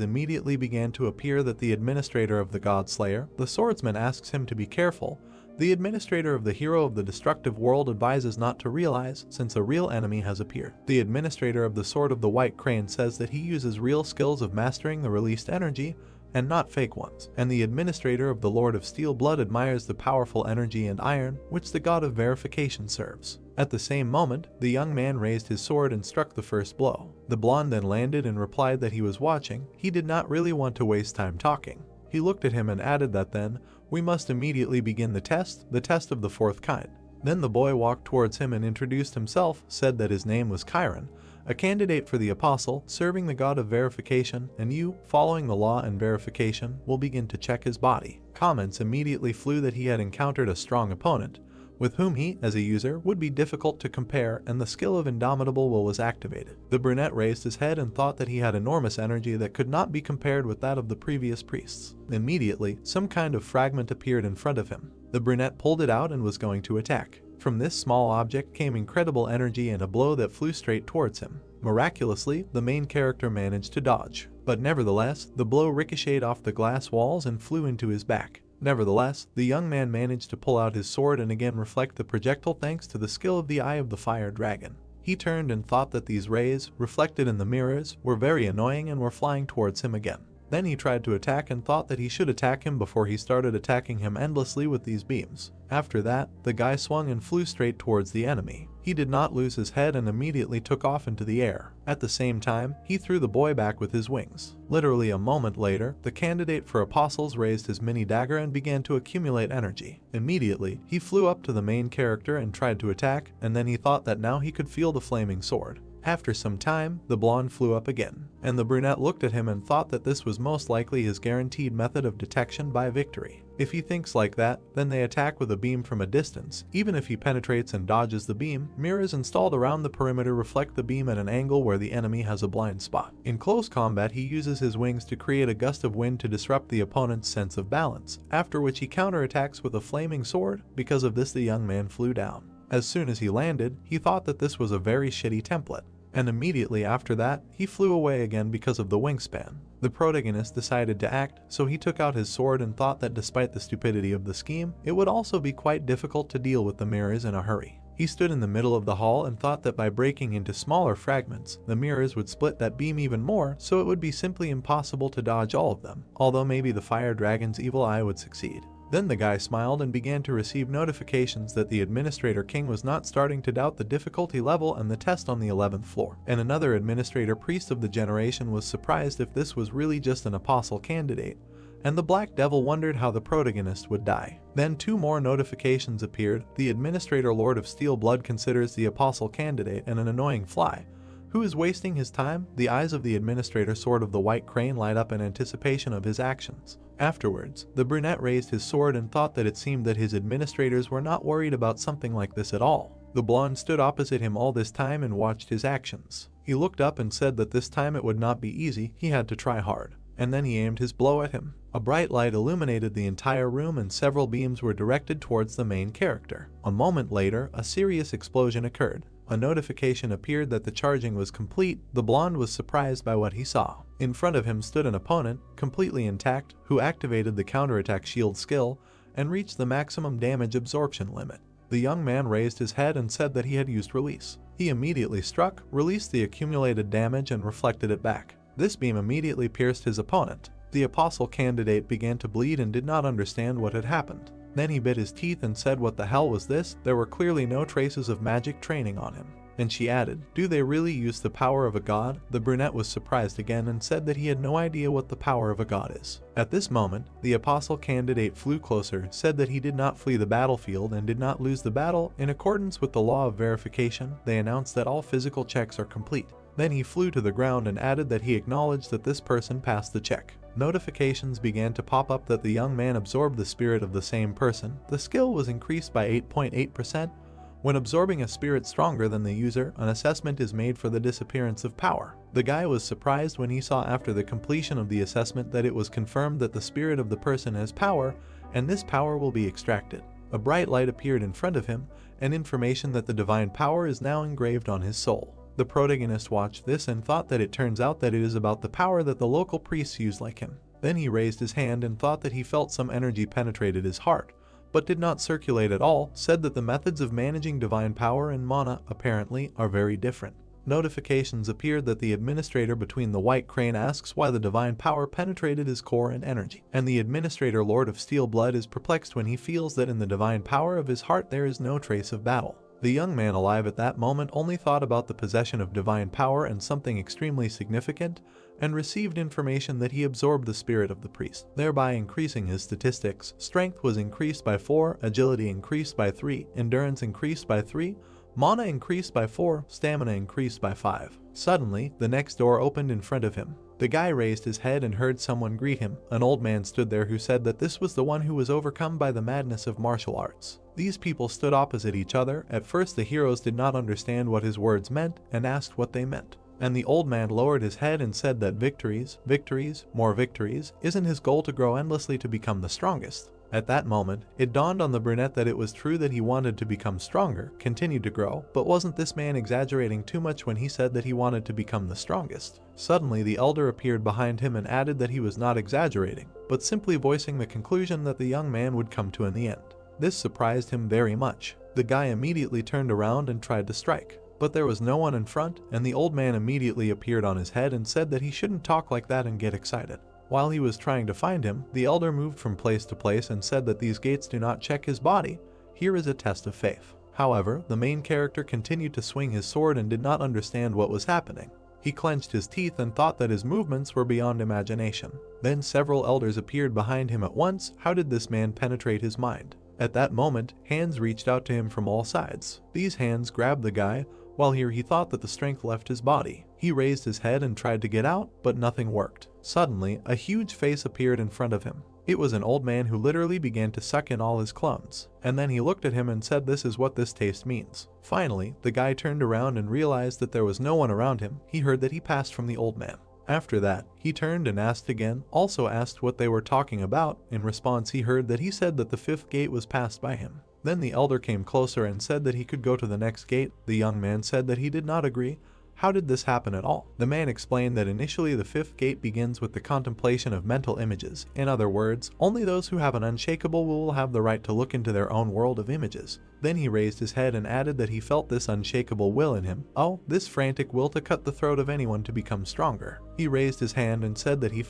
immediately began to appear that the administrator of the God Slayer, the swordsman, asks him to be careful. The administrator of the hero of the destructive world advises not to realize, since a real enemy has appeared. The administrator of the Sword of the White Crane says that he uses real skills of mastering the released energy, and not fake ones. And the administrator of the Lord of Steel Blood admires the powerful energy and iron, which the god of verification serves. At the same moment, the young man raised his sword and struck the first blow. The blonde then landed and replied that he was watching. He did not really want to waste time talking. He looked at him and added that then, we must immediately begin the test of the fourth kind. Then the boy walked towards him and introduced himself, said that his name was Chiron, a candidate for the apostle, serving the god of verification, and you, following the law and verification, will begin to check his body. Comments immediately flew that he had encountered a strong opponent, with whom he, as a user, would be difficult to compare, and the skill of Indomitable Will was activated. The brunette raised his head and thought that he had enormous energy that could not be compared with that of the previous priests. Immediately, some kind of fragment appeared in front of him. The brunette pulled it out and was going to attack. From this small object came incredible energy and a blow that flew straight towards him. Miraculously, the main character managed to dodge, but nevertheless, the blow ricocheted off the glass walls and flew into his back. Nevertheless, the young man managed to pull out his sword and again reflect the projectile thanks to the skill of the Eye of the Fire Dragon. He turned and thought that these rays, reflected in the mirrors, were very annoying and were flying towards him again. Then he tried to attack and thought that he should attack him before he started attacking him endlessly with these beams. After that, the guy swung and flew straight towards the enemy. He did not lose his head and immediately took off into the air. At the same time, he threw the boy back with his wings. Literally a moment later, the candidate for apostles raised his mini dagger and began to accumulate energy. Immediately, he flew up to the main character and tried to attack, and then he thought that now he could feel the flaming sword. After some time, the blonde flew up again, and the brunette looked at him and thought that this was most likely his guaranteed method of detection by victory. If he thinks like that, then they attack with a beam from a distance. Even if he penetrates and dodges the beam, mirrors installed around the perimeter reflect the beam at an angle where the enemy has a blind spot. In close combat, he uses his wings to create a gust of wind to disrupt the opponent's sense of balance, after which he counterattacks with a flaming sword. Because of this, the young man flew down. As soon as he landed, he thought that this was a very shitty template. And immediately after that, he flew away again because of the wingspan. The protagonist decided to act, so he took out his sword and thought that despite the stupidity of the scheme, it would also be quite difficult to deal with the mirrors in a hurry. He stood in the middle of the hall and thought that by breaking into smaller fragments, the mirrors would split that beam even more, so it would be simply impossible to dodge all of them, although maybe the fire dragon's evil eye would succeed. Then the guy smiled and began to receive notifications that the Administrator King was not starting to doubt the difficulty level and the test on the 11th floor. And another Administrator Priest of the generation was surprised if this was really just an apostle candidate. And the Black Devil wondered how the protagonist would die. Then 2 more notifications appeared. The Administrator Lord of Steel Blood considers the apostle candidate an annoying fly. Who is wasting his time? The eyes of the Administrator Sword of the White Crane light up in anticipation of his actions. Afterwards, the brunette raised his sword and thought that it seemed that his administrators were not worried about something like this at all. The blonde stood opposite him all this time and watched his actions. He looked up and said that this time it would not be easy, he had to try hard. And then he aimed his blow at him. A bright light illuminated the entire room and several beams were directed towards the main character. A moment later, a serious explosion occurred. A notification appeared that the charging was complete. The blonde was surprised by what he saw. In front of him stood an opponent, completely intact, who activated the counterattack shield skill and reached the maximum damage absorption limit. The young man raised his head and said that he had used release. He immediately struck, released the accumulated damage and reflected it back. This beam immediately pierced his opponent. The apostle candidate began to bleed and did not understand what had happened. Then he bit his teeth and said, "What the hell was this?" There were clearly no traces of magic training on him. And she added, "Do they really use the power of a god?" The brunette was surprised again and said that he had no idea what the power of a god is. At this moment, the apostle candidate flew closer, said that he did not flee the battlefield and did not lose the battle. In accordance with the law of verification, they announced that all physical checks are complete. Then he flew to the ground and added that he acknowledged that this person passed the check. Notifications began to pop up that the young man absorbed the spirit of the same person. The skill was increased by 8.8%, When absorbing a spirit stronger than the user, an assessment is made for the disappearance of power. The guy was surprised when he saw after the completion of the assessment that it was confirmed that the spirit of the person has power, and this power will be extracted. A bright light appeared in front of him, and information that the divine power is now engraved on his soul. The protagonist watched this and thought that it turns out that it is about the power that the local priests use like him. Then he raised his hand and thought that he felt some energy penetrated his heart, but did not circulate at all, said that the methods of managing divine power in mana apparently are very different. Notifications appeared that the administrator between the white crane asks why the divine power penetrated his core and energy, and the administrator Lord of Steel Blood is perplexed when he feels that in the divine power of his heart there is no trace of battle. The young man alive at that moment only thought about the possession of divine power and something extremely significant, and received information that he absorbed the spirit of the priest, thereby increasing his statistics. Strength was increased by 4, agility increased by 3, endurance increased by 3, mana increased by 4, stamina increased by 5. Suddenly, the next door opened in front of him. The guy raised his head and heard someone greet him. An old man stood there who said that this was the one who was overcome by the madness of martial arts. These people stood opposite each other. At first the heroes did not understand what his words meant and asked what they meant. And the old man lowered his head and said that victories, more victories, isn't his goal to grow endlessly to become the strongest. At that moment, it dawned on the brunette that it was true that he wanted to become stronger, continued to grow, but wasn't this man exaggerating too much when he said that he wanted to become the strongest? Suddenly the elder appeared behind him and added that he was not exaggerating, but simply voicing the conclusion that the young man would come to in the end. This surprised him very much. The guy immediately turned around and tried to strike, but there was no one in front, and the old man immediately appeared on his head and said that he shouldn't talk like that and get excited. While he was trying to find him, the elder moved from place to place and said that these gates do not check his body. Here is a test of faith. However, the main character continued to swing his sword and did not understand what was happening. He clenched his teeth and thought that his movements were beyond imagination. Then several elders appeared behind him at once. How did this man penetrate his mind? At that moment, hands reached out to him from all sides. These hands grabbed the guy, while here he thought that the strength left his body. He raised his head and tried to get out, but nothing worked. Suddenly, a huge face appeared in front of him. It was an old man who literally began to suck in all his clones. And then he looked at him and said, "This is what this taste means." Finally, the guy turned around and realized that there was no one around him. He heard that he passed from the old man. After that, he turned and asked again, also asked what they were talking about. In response, he heard that he said that the 5th gate was passed by him. Then the elder came closer and said that he could go to the next gate. The young man said that he did not agree. How did this happen at all? The man explained that initially the 5th gate begins with the contemplation of mental images. In other words, only those who have an unshakable will have the right to look into their own world of images. Then he raised his head and added that he felt this unshakable will in him. Oh, this frantic will to cut the throat of anyone to become stronger. He raised his hand and said that he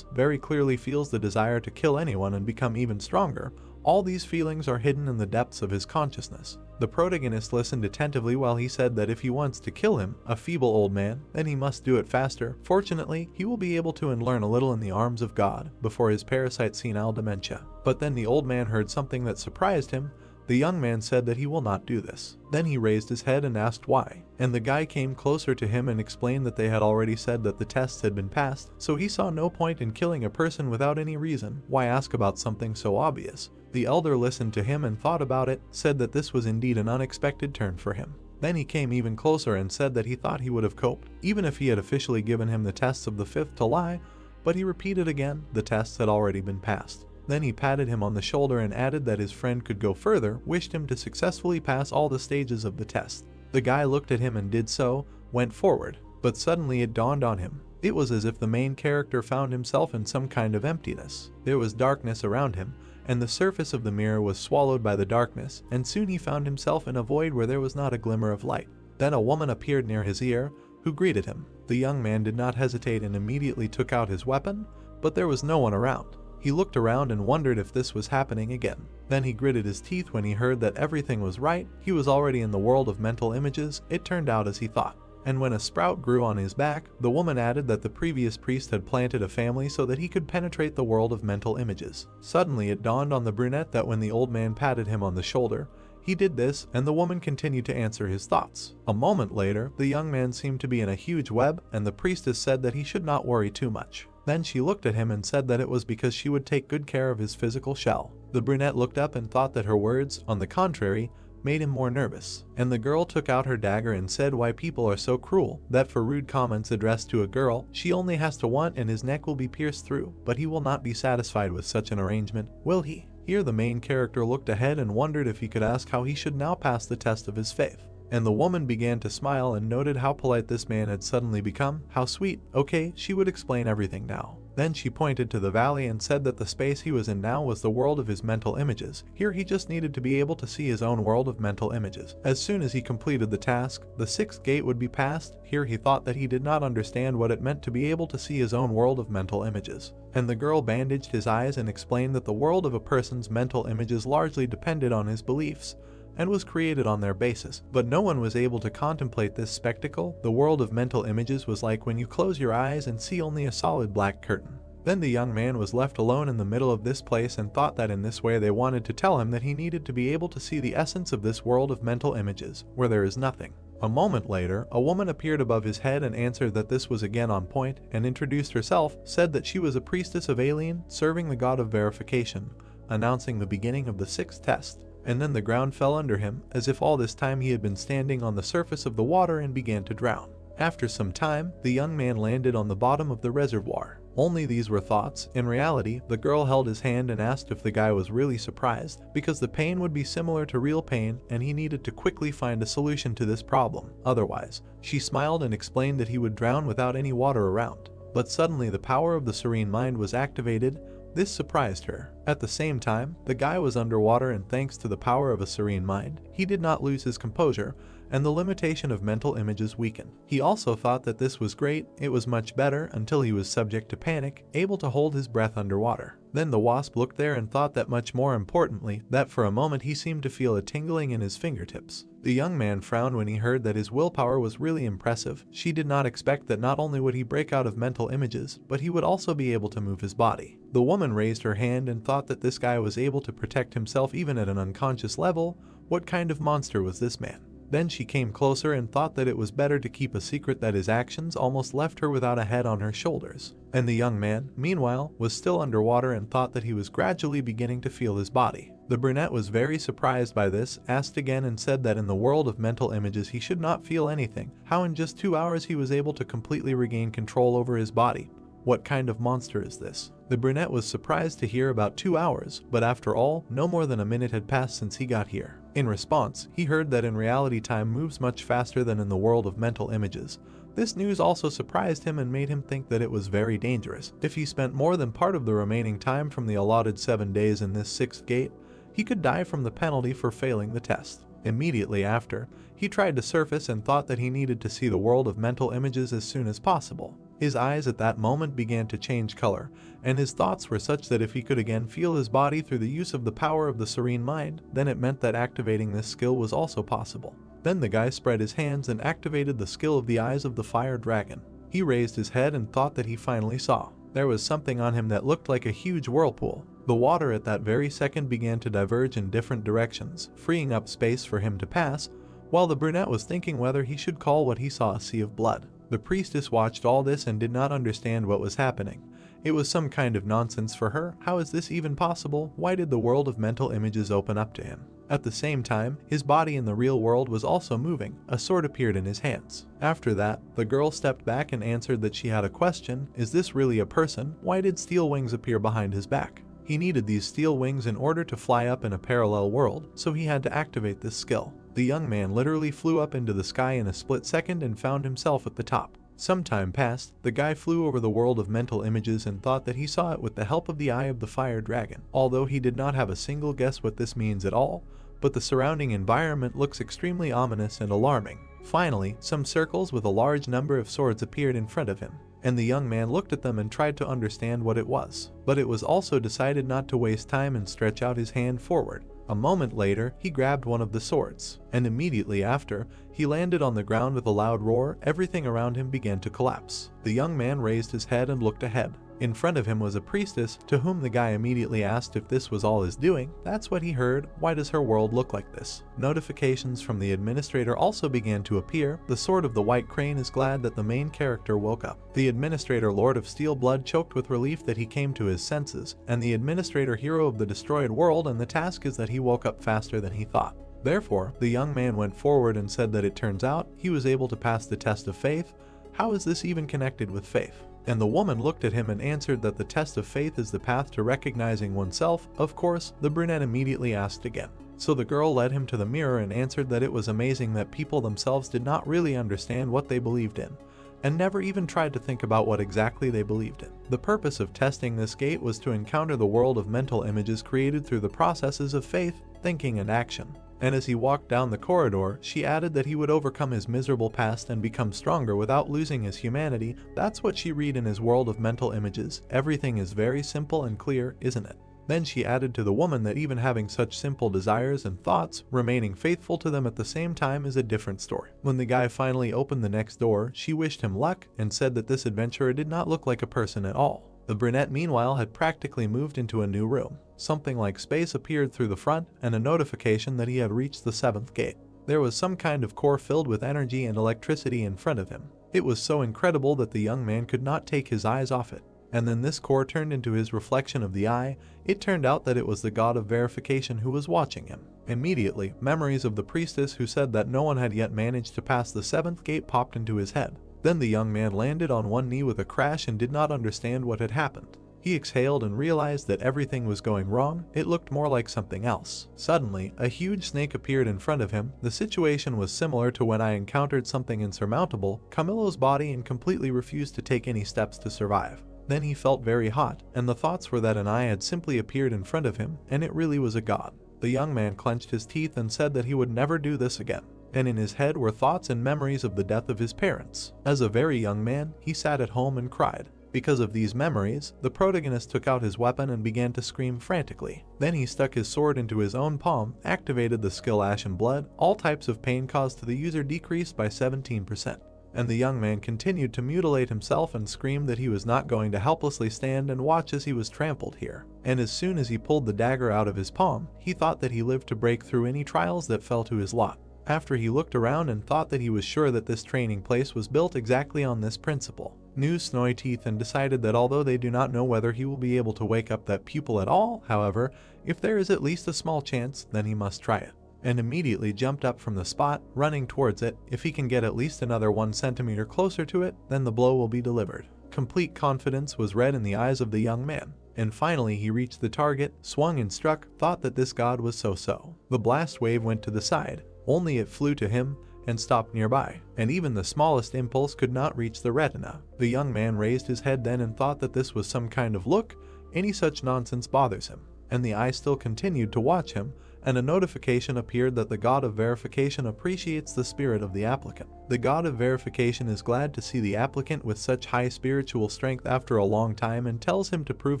very clearly feels the desire to kill anyone and become even stronger. All these feelings are hidden in the depths of his consciousness. The protagonist listened attentively while he said that if he wants to kill him, a feeble old man, then he must do it faster. Fortunately, he will be able to unlearn a little in the arms of God before his parasite senile dementia. But then the old man heard something that surprised him. The young man said that he will not do this. Then he raised his head and asked why. And the guy came closer to him and explained that they had already said that the tests had been passed, so he saw no point in killing a person without any reason. Why ask about something so obvious? The elder listened to him and thought about it, said that this was indeed an unexpected turn for him. Then he came even closer and said that he thought he would have coped, even if he had officially given him the tests of the 5th to lie, but he repeated again, the tests had already been passed. Then he patted him on the shoulder and added that his friend could go further, wished him to successfully pass all the stages of the test. The guy looked at him and did so, went forward, but suddenly it dawned on him. It was as if the main character found himself in some kind of emptiness. There was darkness around him, and the surface of the mirror was swallowed by the darkness, and soon he found himself in a void where there was not a glimmer of light. Then a woman appeared near his ear, who greeted him. The young man did not hesitate and immediately took out his weapon, but there was no one around. He looked around and wondered if this was happening again. Then he gritted his teeth when he heard that everything was right. He was already in the world of mental images. It turned out as he thought. And when a sprout grew on his back, the woman added that the previous priest had planted a family so that he could penetrate the world of mental images. Suddenly it dawned on the brunette that when the old man patted him on the shoulder, he did this, and the woman continued to answer his thoughts. A moment later, the young man seemed to be in a huge web, and the priestess said that he should not worry too much. Then she looked at him and said that it was because she would take good care of his physical shell. The brunette looked up and thought that her words, on the contrary, made him more nervous. And the girl took out her dagger and said why people are so cruel, that for rude comments addressed to a girl, she only has to want and his neck will be pierced through, but he will not be satisfied with such an arrangement, will he? Here the main character looked ahead and wondered if he could ask how he should now pass the test of his faith. And the woman began to smile and noted how polite this man had suddenly become. How sweet. Okay, she would explain everything now. Then she pointed to the valley and said that the space he was in now was the world of his mental images. Here he just needed to be able to see his own world of mental images. As soon as he completed the task, the 6th gate would be passed. Here he thought that he did not understand what it meant to be able to see his own world of mental images. And the girl bandaged his eyes and explained that the world of a person's mental images largely depended on his beliefs and was created on their basis. But no one was able to contemplate this spectacle. The world of mental images was like when you close your eyes and see only a solid black curtain. Then the young man was left alone in the middle of this place and thought that in this way they wanted to tell him that he needed to be able to see the essence of this world of mental images, where there is nothing. A moment later, a woman appeared above his head and answered that this was again on point, and introduced herself, said that she was a priestess of Alien, serving the god of verification, announcing the beginning of the 6th test. And then the ground fell under him, as if all this time he had been standing on the surface of the water and began to drown. After some time, the young man landed on the bottom of the reservoir. Only these were thoughts. In reality, the girl held his hand and asked if the guy was really surprised, because the pain would be similar to real pain and he needed to quickly find a solution to this problem. Otherwise, she smiled and explained that he would drown without any water around. But suddenly the power of the serene mind was activated. This surprised her. At the same time, the guy was underwater, and thanks to the power of a serene mind, he did not lose his composure, and the limitation of mental images weakened. He also thought that this was great. It was much better until he was subject to panic, able to hold his breath underwater. Then the wasp looked there and thought that much more importantly, that for a moment he seemed to feel a tingling in his fingertips. The young man frowned when he heard that his willpower was really impressive. She did not expect that not only would he break out of mental images, but he would also be able to move his body. The woman raised her hand and thought that this guy was able to protect himself even at an unconscious level. What kind of monster was this man? Then she came closer and thought that it was better to keep a secret, that his actions almost left her without a head on her shoulders. And the young man, meanwhile, was still underwater and thought that he was gradually beginning to feel his body. The brunette was very surprised by this, asked again and said that in the world of mental images he should not feel anything, how in just 2 hours he was able to completely regain control over his body. What kind of monster is this? The brunette was surprised to hear about 2 hours, but after all, no more than a minute had passed since he got here. In response, he heard that in reality time moves much faster than in the world of mental images. This news also surprised him and made him think that it was very dangerous. If he spent more than part of the remaining time from the allotted 7 days in this 6th gate, he could die from the penalty for failing the test. Immediately after, he tried to surface and thought that he needed to see the world of mental images as soon as possible. His eyes at that moment began to change color, and his thoughts were such that if he could again feel his body through the use of the power of the serene mind, then it meant that activating this skill was also possible. Then the guy spread his hands and activated the skill of the eyes of the fire dragon. He raised his head and thought that he finally saw. There was something on him that looked like a huge whirlpool. The water at that very second began to diverge in different directions, freeing up space for him to pass, while the brunette was thinking whether he should call what he saw a sea of blood. The priestess watched all this and did not understand what was happening. It was some kind of nonsense for her. How is this even possible? Why did the world of mental images open up to him? At the same time, his body in the real world was also moving. A sword appeared in his hands. After that, the girl stepped back and answered that she had a question. Is this really a person? Why did steel wings appear behind his back? He needed these steel wings in order to fly up in a parallel world, so he had to activate this skill. The young man literally flew up into the sky in a split second and found himself at the top. Some time passed, the guy flew over the world of mental images and thought that he saw it with the help of the eye of the fire dragon. Although he did not have a single guess what this means at all, but the surrounding environment looks extremely ominous and alarming. Finally, some circles with a large number of swords appeared in front of him, and the young man looked at them and tried to understand what it was. But it was also decided not to waste time and stretch out his hand forward. A moment later, he grabbed one of the swords, and immediately after, he landed on the ground with a loud roar. Everything around him began to collapse. The young man raised his head and looked ahead. In front of him was a priestess, to whom the guy immediately asked if this was all his doing. That's what he heard. Why does her world look like this? Notifications from the administrator also began to appear. The sword of the white crane is glad that the main character woke up. The administrator Lord of Steel Blood choked with relief that he came to his senses, and the administrator hero of the destroyed world, and the task is that he woke up faster than he thought. Therefore, the young man went forward and said that it turns out he was able to pass the test of faith. How is this even connected with faith? And the woman looked at him and answered that the test of faith is the path to recognizing oneself. Of course, the brunette immediately asked again. So the girl led him to the mirror and answered that it was amazing that people themselves did not really understand what they believed in, and never even tried to think about what exactly they believed in. The purpose of testing this gate was to encounter the world of mental images created through the processes of faith, thinking, and action. And as he walked down the corridor, she added that he would overcome his miserable past and become stronger without losing his humanity. That's what she read in his world of mental images. Everything is very simple and clear, isn't it? Then she added to the woman that even having such simple desires and thoughts, remaining faithful to them at the same time is a different story. When the guy finally opened the next door, she wished him luck and said that this adventurer did not look like a person at all. The brunette meanwhile had practically moved into a new room. Something like space appeared through the front and a notification that he had reached the 7th gate. There was some kind of core filled with energy and electricity in front of him. It was so incredible that the young man could not take his eyes off it. And then this core turned into his reflection of the eye. It turned out that it was the god of verification who was watching him. Immediately, memories of the priestess who said that no one had yet managed to pass the 7th gate popped into his head. Then the young man landed on one knee with a crash and did not understand what had happened. He exhaled and realized that everything was going wrong. It looked more like something else. Suddenly, a huge snake appeared in front of him. The situation was similar to when I encountered something insurmountable. Camillo's body and completely refused to take any steps to survive. Then he felt very hot, and the thoughts were that an eye had simply appeared in front of him, and it really was a god. The young man clenched his teeth and said that he would never do this again. And in his head were thoughts and memories of the death of his parents. As a very young man, he sat at home and cried. Because of these memories, the protagonist took out his weapon and began to scream frantically. Then he stuck his sword into his own palm, activated the skill Ash and Blood. All types of pain caused to the user decreased by 17%. And the young man continued to mutilate himself and screamed that he was not going to helplessly stand and watch as he was trampled here. And as soon as he pulled the dagger out of his palm, he thought that he lived to break through any trials that fell to his lot. After he looked around and thought that he was sure that this training place was built exactly on this principle. New snowy teeth and decided that although they do not know whether he will be able to wake up that pupil at all, however, if there is at least a small chance, then he must try it. And immediately jumped up from the spot, running towards it. If he can get at least another 1 centimeter closer to it, then the blow will be delivered. Complete confidence was read in the eyes of the young man. And finally he reached the target, swung and struck, thought that this god was so-so. The blast wave went to the side, only it flew to him and stopped nearby, and even the smallest impulse could not reach the retina. The young man raised his head then and thought that this was some kind of look. Any such nonsense bothers him. And the eye still continued to watch him, and a notification appeared that the god of verification appreciates the spirit of the applicant. The god of verification is glad to see the applicant with such high spiritual strength after a long time and tells him to prove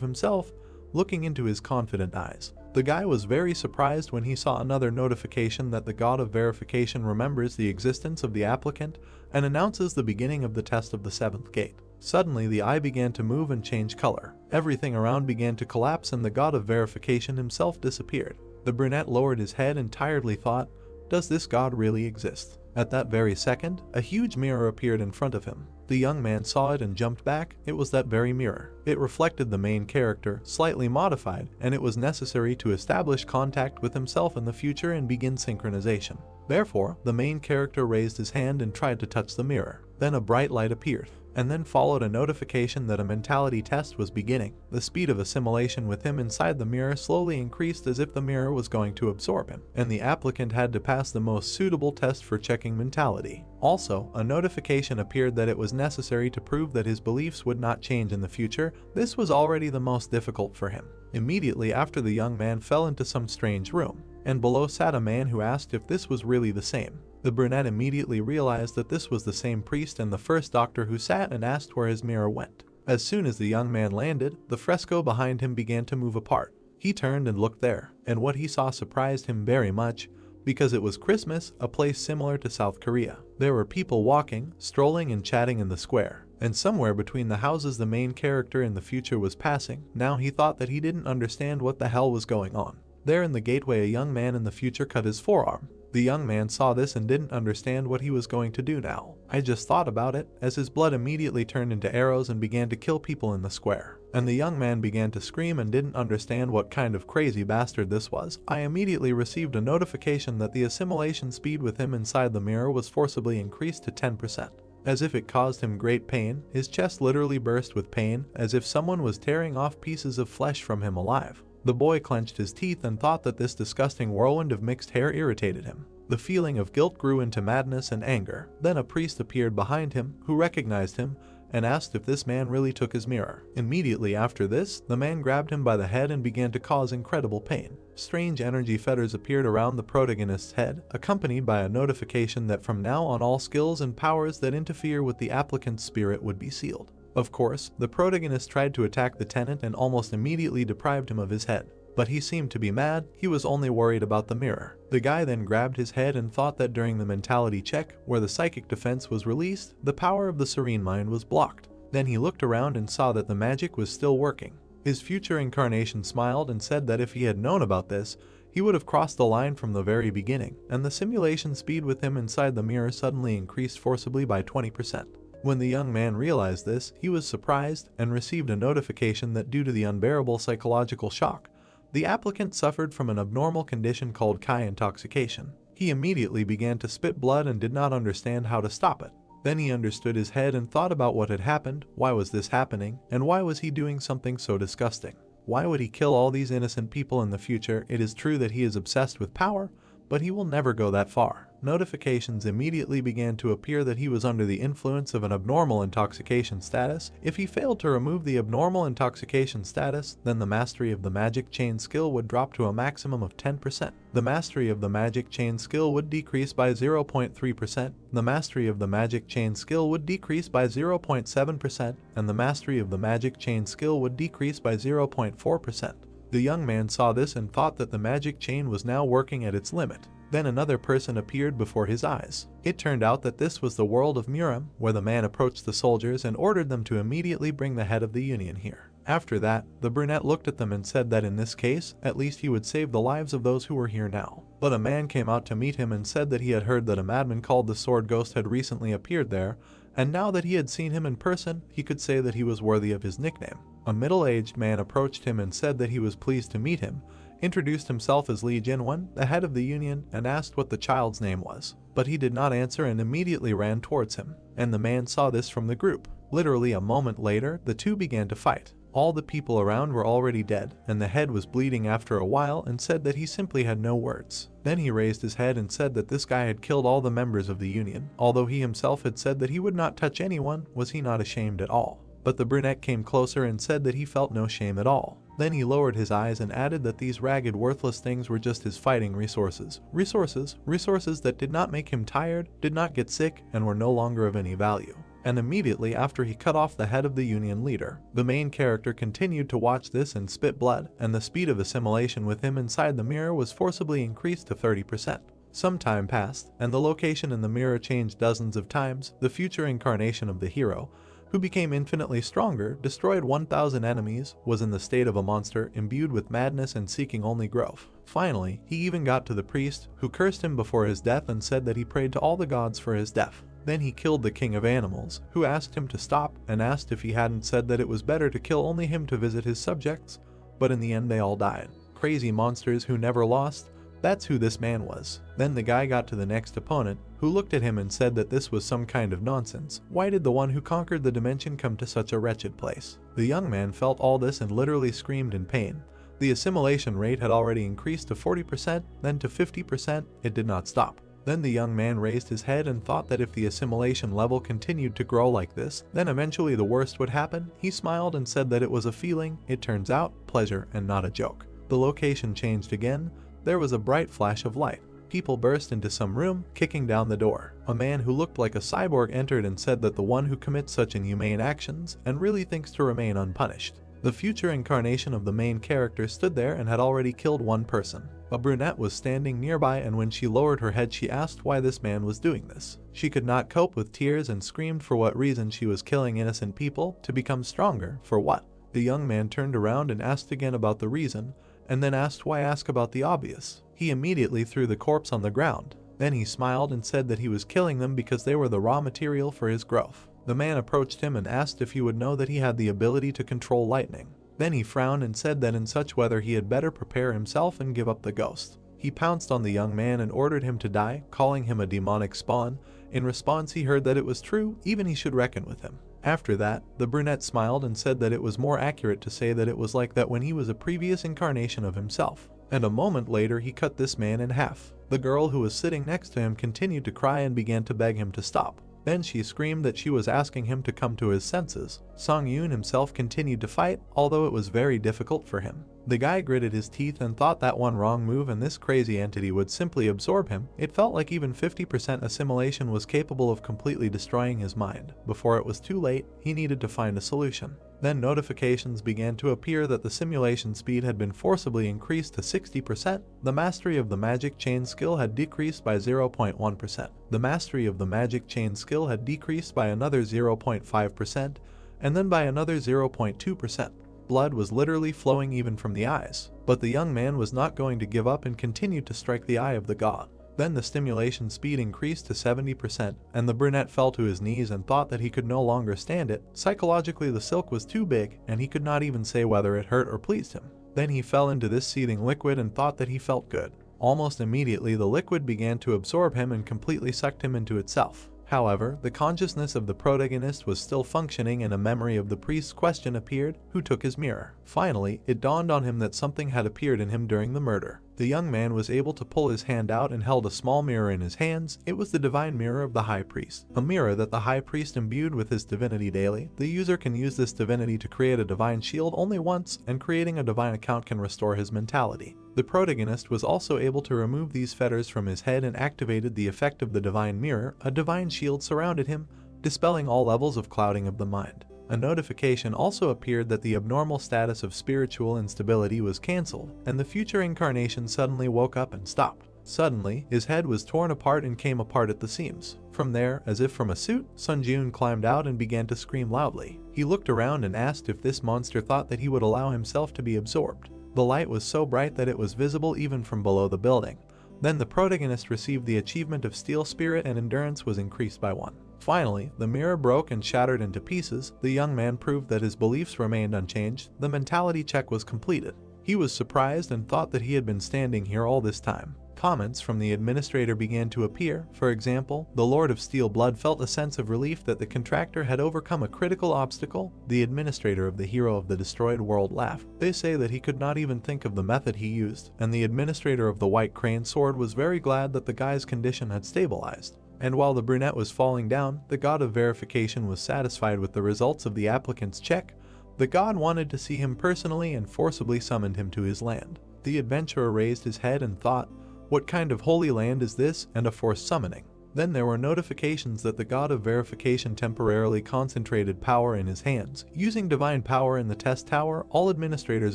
himself, looking into his confident eyes. The guy was very surprised when he saw another notification that the god of verification remembers the existence of the applicant and announces the beginning of the test of the 7th gate. Suddenly the eye began to move and change color. Everything around began to collapse and the god of verification himself disappeared. The brunette lowered his head and tiredly thought, does this god really exist? At that very second, a huge mirror appeared in front of him. The young man saw it and jumped back. It was that very mirror. It reflected the main character, slightly modified, and it was necessary to establish contact with himself in the future and begin synchronization. Therefore, the main character raised his hand and tried to touch the mirror. Then a bright light appeared, and then followed a notification that a mentality test was beginning. The speed of assimilation with him inside the mirror slowly increased as if the mirror was going to absorb him, and the applicant had to pass the most suitable test for checking mentality. Also, a notification appeared that it was necessary to prove that his beliefs would not change in the future. This was already the most difficult for him. Immediately after, the young man fell into some strange room, and below sat a man who asked if this was really the same. The brunette immediately realized that this was the same priest and the first doctor who sat and asked where his mirror went. As soon as the young man landed, the fresco behind him began to move apart. He turned and looked there, and what he saw surprised him very much, because it was Christmas, a place similar to South Korea. There were people walking, strolling and chatting in the square, and somewhere between the houses the main character in the future was passing. Now he thought that he didn't understand what the hell was going on. There in the gateway a young man in the future cut his forearm. The young man saw this and didn't understand what he was going to do now. I just thought about it, as his blood immediately turned into arrows and began to kill people in the square. And the young man began to scream and didn't understand what kind of crazy bastard this was. I immediately received a notification that the assimilation speed with him inside the mirror was forcibly increased to 10%. As if it caused him great pain, his chest literally burst with pain, as if someone was tearing off pieces of flesh from him alive. The boy clenched his teeth and thought that this disgusting whirlwind of mixed hair irritated him. The feeling of guilt grew into madness and anger. Then a priest appeared behind him, who recognized him, and asked if this man really took his mirror. Immediately after this, the man grabbed him by the head and began to cause incredible pain. Strange energy fetters appeared around the protagonist's head, accompanied by a notification that from now on all skills and powers that interfere with the applicant's spirit would be sealed. Of course, the protagonist tried to attack the tenant and almost immediately deprived him of his head. But he seemed to be mad, he was only worried about the mirror. The guy then grabbed his head and thought that during the mentality check, where the psychic defense was released, the power of the serene mind was blocked. Then he looked around and saw that the magic was still working. His future incarnation smiled and said that if he had known about this, he would have crossed the line from the very beginning, and the simulation speed with him inside the mirror suddenly increased forcibly by 20%. When the young man realized this, he was surprised and received a notification that due to the unbearable psychological shock, the applicant suffered from an abnormal condition called Kai intoxication. He immediately began to spit blood and did not understand how to stop it. Then he understood his head and thought about what had happened, why was this happening, and why was he doing something so disgusting? Why would he kill all these innocent people in the future? It is true that he is obsessed with power, but he will never go that far. Notifications immediately began to appear that he was under the influence of an abnormal intoxication status. If he failed to remove the abnormal intoxication status, then the mastery of the magic chain skill would drop to a maximum of 10%. The mastery of the magic chain skill would decrease by 0.3%, the mastery of the magic chain skill would decrease by 0.7%, and the mastery of the magic chain skill would decrease by 0.4%. The young man saw this and thought that the magic chain was now working at its limit. Then another person appeared before his eyes. It turned out that this was the world of Muram, where the man approached the soldiers and ordered them to immediately bring the head of the Union here. After that, the brunette looked at them and said that in this case, at least he would save the lives of those who were here now. But a man came out to meet him and said that he had heard that a madman called the Sword Ghost had recently appeared there, and now that he had seen him in person, he could say that he was worthy of his nickname. A middle-aged man approached him and said that he was pleased to meet him, introduced himself as Li Jinwen, the head of the Union, and asked what the child's name was. But he did not answer and immediately ran towards him, and the man saw this from the group. Literally a moment later, the two began to fight. All the people around were already dead, and the head was bleeding after a while and said that he simply had no words. Then he raised his head and said that this guy had killed all the members of the Union. Although he himself had said that he would not touch anyone, was he not ashamed at all? But the brunette came closer and said that he felt no shame at all. Then he lowered his eyes and added that these ragged, worthless things were just his fighting resources. Resources that did not make him tired, did not get sick, and were no longer of any value. And immediately after he cut off the head of the Union leader, the main character continued to watch this and spit blood, and the speed of assimilation with him inside the mirror was forcibly increased to 30%. Some time passed, and the location in the mirror changed dozens of times. The future incarnation of the hero, who became infinitely stronger, destroyed 1,000 enemies, was in the state of a monster, imbued with madness and seeking only growth. Finally, he even got to the priest, who cursed him before his death and said that he prayed to all the gods for his death. Then he killed the king of animals, who asked him to stop and asked if he hadn't said that it was better to kill only him to visit his subjects, but in the end they all died. Crazy monsters who never lost. That's who this man was. Then the guy got to the next opponent, who looked at him and said that this was some kind of nonsense. Why did the one who conquered the dimension come to such a wretched place? The young man felt all this and literally screamed in pain. The assimilation rate had already increased to 40%, then to 50%, it did not stop. Then the young man raised his head and thought that if the assimilation level continued to grow like this, then eventually the worst would happen. He smiled and said that it was a feeling, it turns out, pleasure and not a joke. The location changed again. There was a bright flash of light. People burst into some room, kicking down the door. A man who looked like a cyborg entered and said that the one who commits such inhumane actions and really thinks to remain unpunished. The future incarnation of the main character stood there and had already killed one person. A brunette was standing nearby, and when she lowered her head she asked why this man was doing this. She could not cope with tears and screamed for what reason she was killing innocent people, to become stronger, for what? The young man turned around and asked again about the reason, and then asked why ask about the obvious. He immediately threw the corpse on the ground. Then he smiled and said that he was killing them because they were the raw material for his growth. The man approached him and asked if he would know that he had the ability to control lightning. Then he frowned and said that in such weather he had better prepare himself and give up the ghost. He pounced on the young man and ordered him to die, calling him a demonic spawn. In response, he heard that it was true, even he should reckon with him. After that, the brunette smiled and said that it was more accurate to say that it was like that when he was a previous incarnation of himself. And a moment later he cut this man in half. The girl who was sitting next to him continued to cry and began to beg him to stop. Then she screamed that she was asking him to come to his senses. Song-yoon himself continued to fight, although it was very difficult for him. The guy gritted his teeth and thought that one wrong move and this crazy entity would simply absorb him. It felt like even 50% assimilation was capable of completely destroying his mind. Before it was too late, he needed to find a solution. Then notifications began to appear that the simulation speed had been forcibly increased to 60%. The mastery of the magic chain skill had decreased by 0.1%. The mastery of the magic chain skill had decreased by another 0.5%, and then by another 0.2%. Blood was literally flowing even from the eyes. But the young man was not going to give up and continued to strike the eye of the god. Then the stimulation speed increased to 70%, and the brunette fell to his knees and thought that he could no longer stand it. Psychologically, the silk was too big, and he could not even say whether it hurt or pleased him. Then he fell into this seething liquid and thought that he felt good. Almost immediately, the liquid began to absorb him and completely sucked him into itself. However, the consciousness of the protagonist was still functioning and a memory of the priest's question appeared, who took his mirror. Finally, it dawned on him that something had appeared in him during the murder. The young man was able to pull his hand out and held a small mirror in his hands. It was the divine mirror of the high priest, a mirror that the high priest imbued with his divinity daily. The user can use this divinity to create a divine shield only once, and creating a divine account can restore his mentality. The protagonist was also able to remove these fetters from his head and activated the effect of the divine mirror. A divine shield surrounded him, dispelling all levels of clouding of the mind. A notification also appeared that the abnormal status of spiritual instability was cancelled, and the future incarnation suddenly woke up and stopped. Suddenly, his head was torn apart and came apart at the seams. From there, as if from a suit, Sun-joon climbed out and began to scream loudly. He looked around and asked if this monster thought that he would allow himself to be absorbed. The light was so bright that it was visible even from below the building. Then the protagonist received the achievement of Steel Spirit and endurance was increased by 1. Finally, the mirror broke and shattered into pieces. The young man proved that his beliefs remained unchanged. The mentality check was completed. He was surprised and thought that he had been standing here all this time. Comments from the administrator began to appear. For example, the Lord of Steel Blood felt a sense of relief that the contractor had overcome a critical obstacle. The administrator of the hero of the destroyed world laughed. They say that he could not even think of the method he used, and the administrator of the White Crane Sword was very glad that the guy's condition had stabilized. And while the brunette was falling down, the god of verification was satisfied with the results of the applicant's check. The god wanted to see him personally and forcibly summoned him to his land. The adventurer raised his head and thought, "What kind of holy land is this, and a forced summoning?" Then there were notifications that the god of verification temporarily concentrated power in his hands. Using divine power in the test tower, all administrators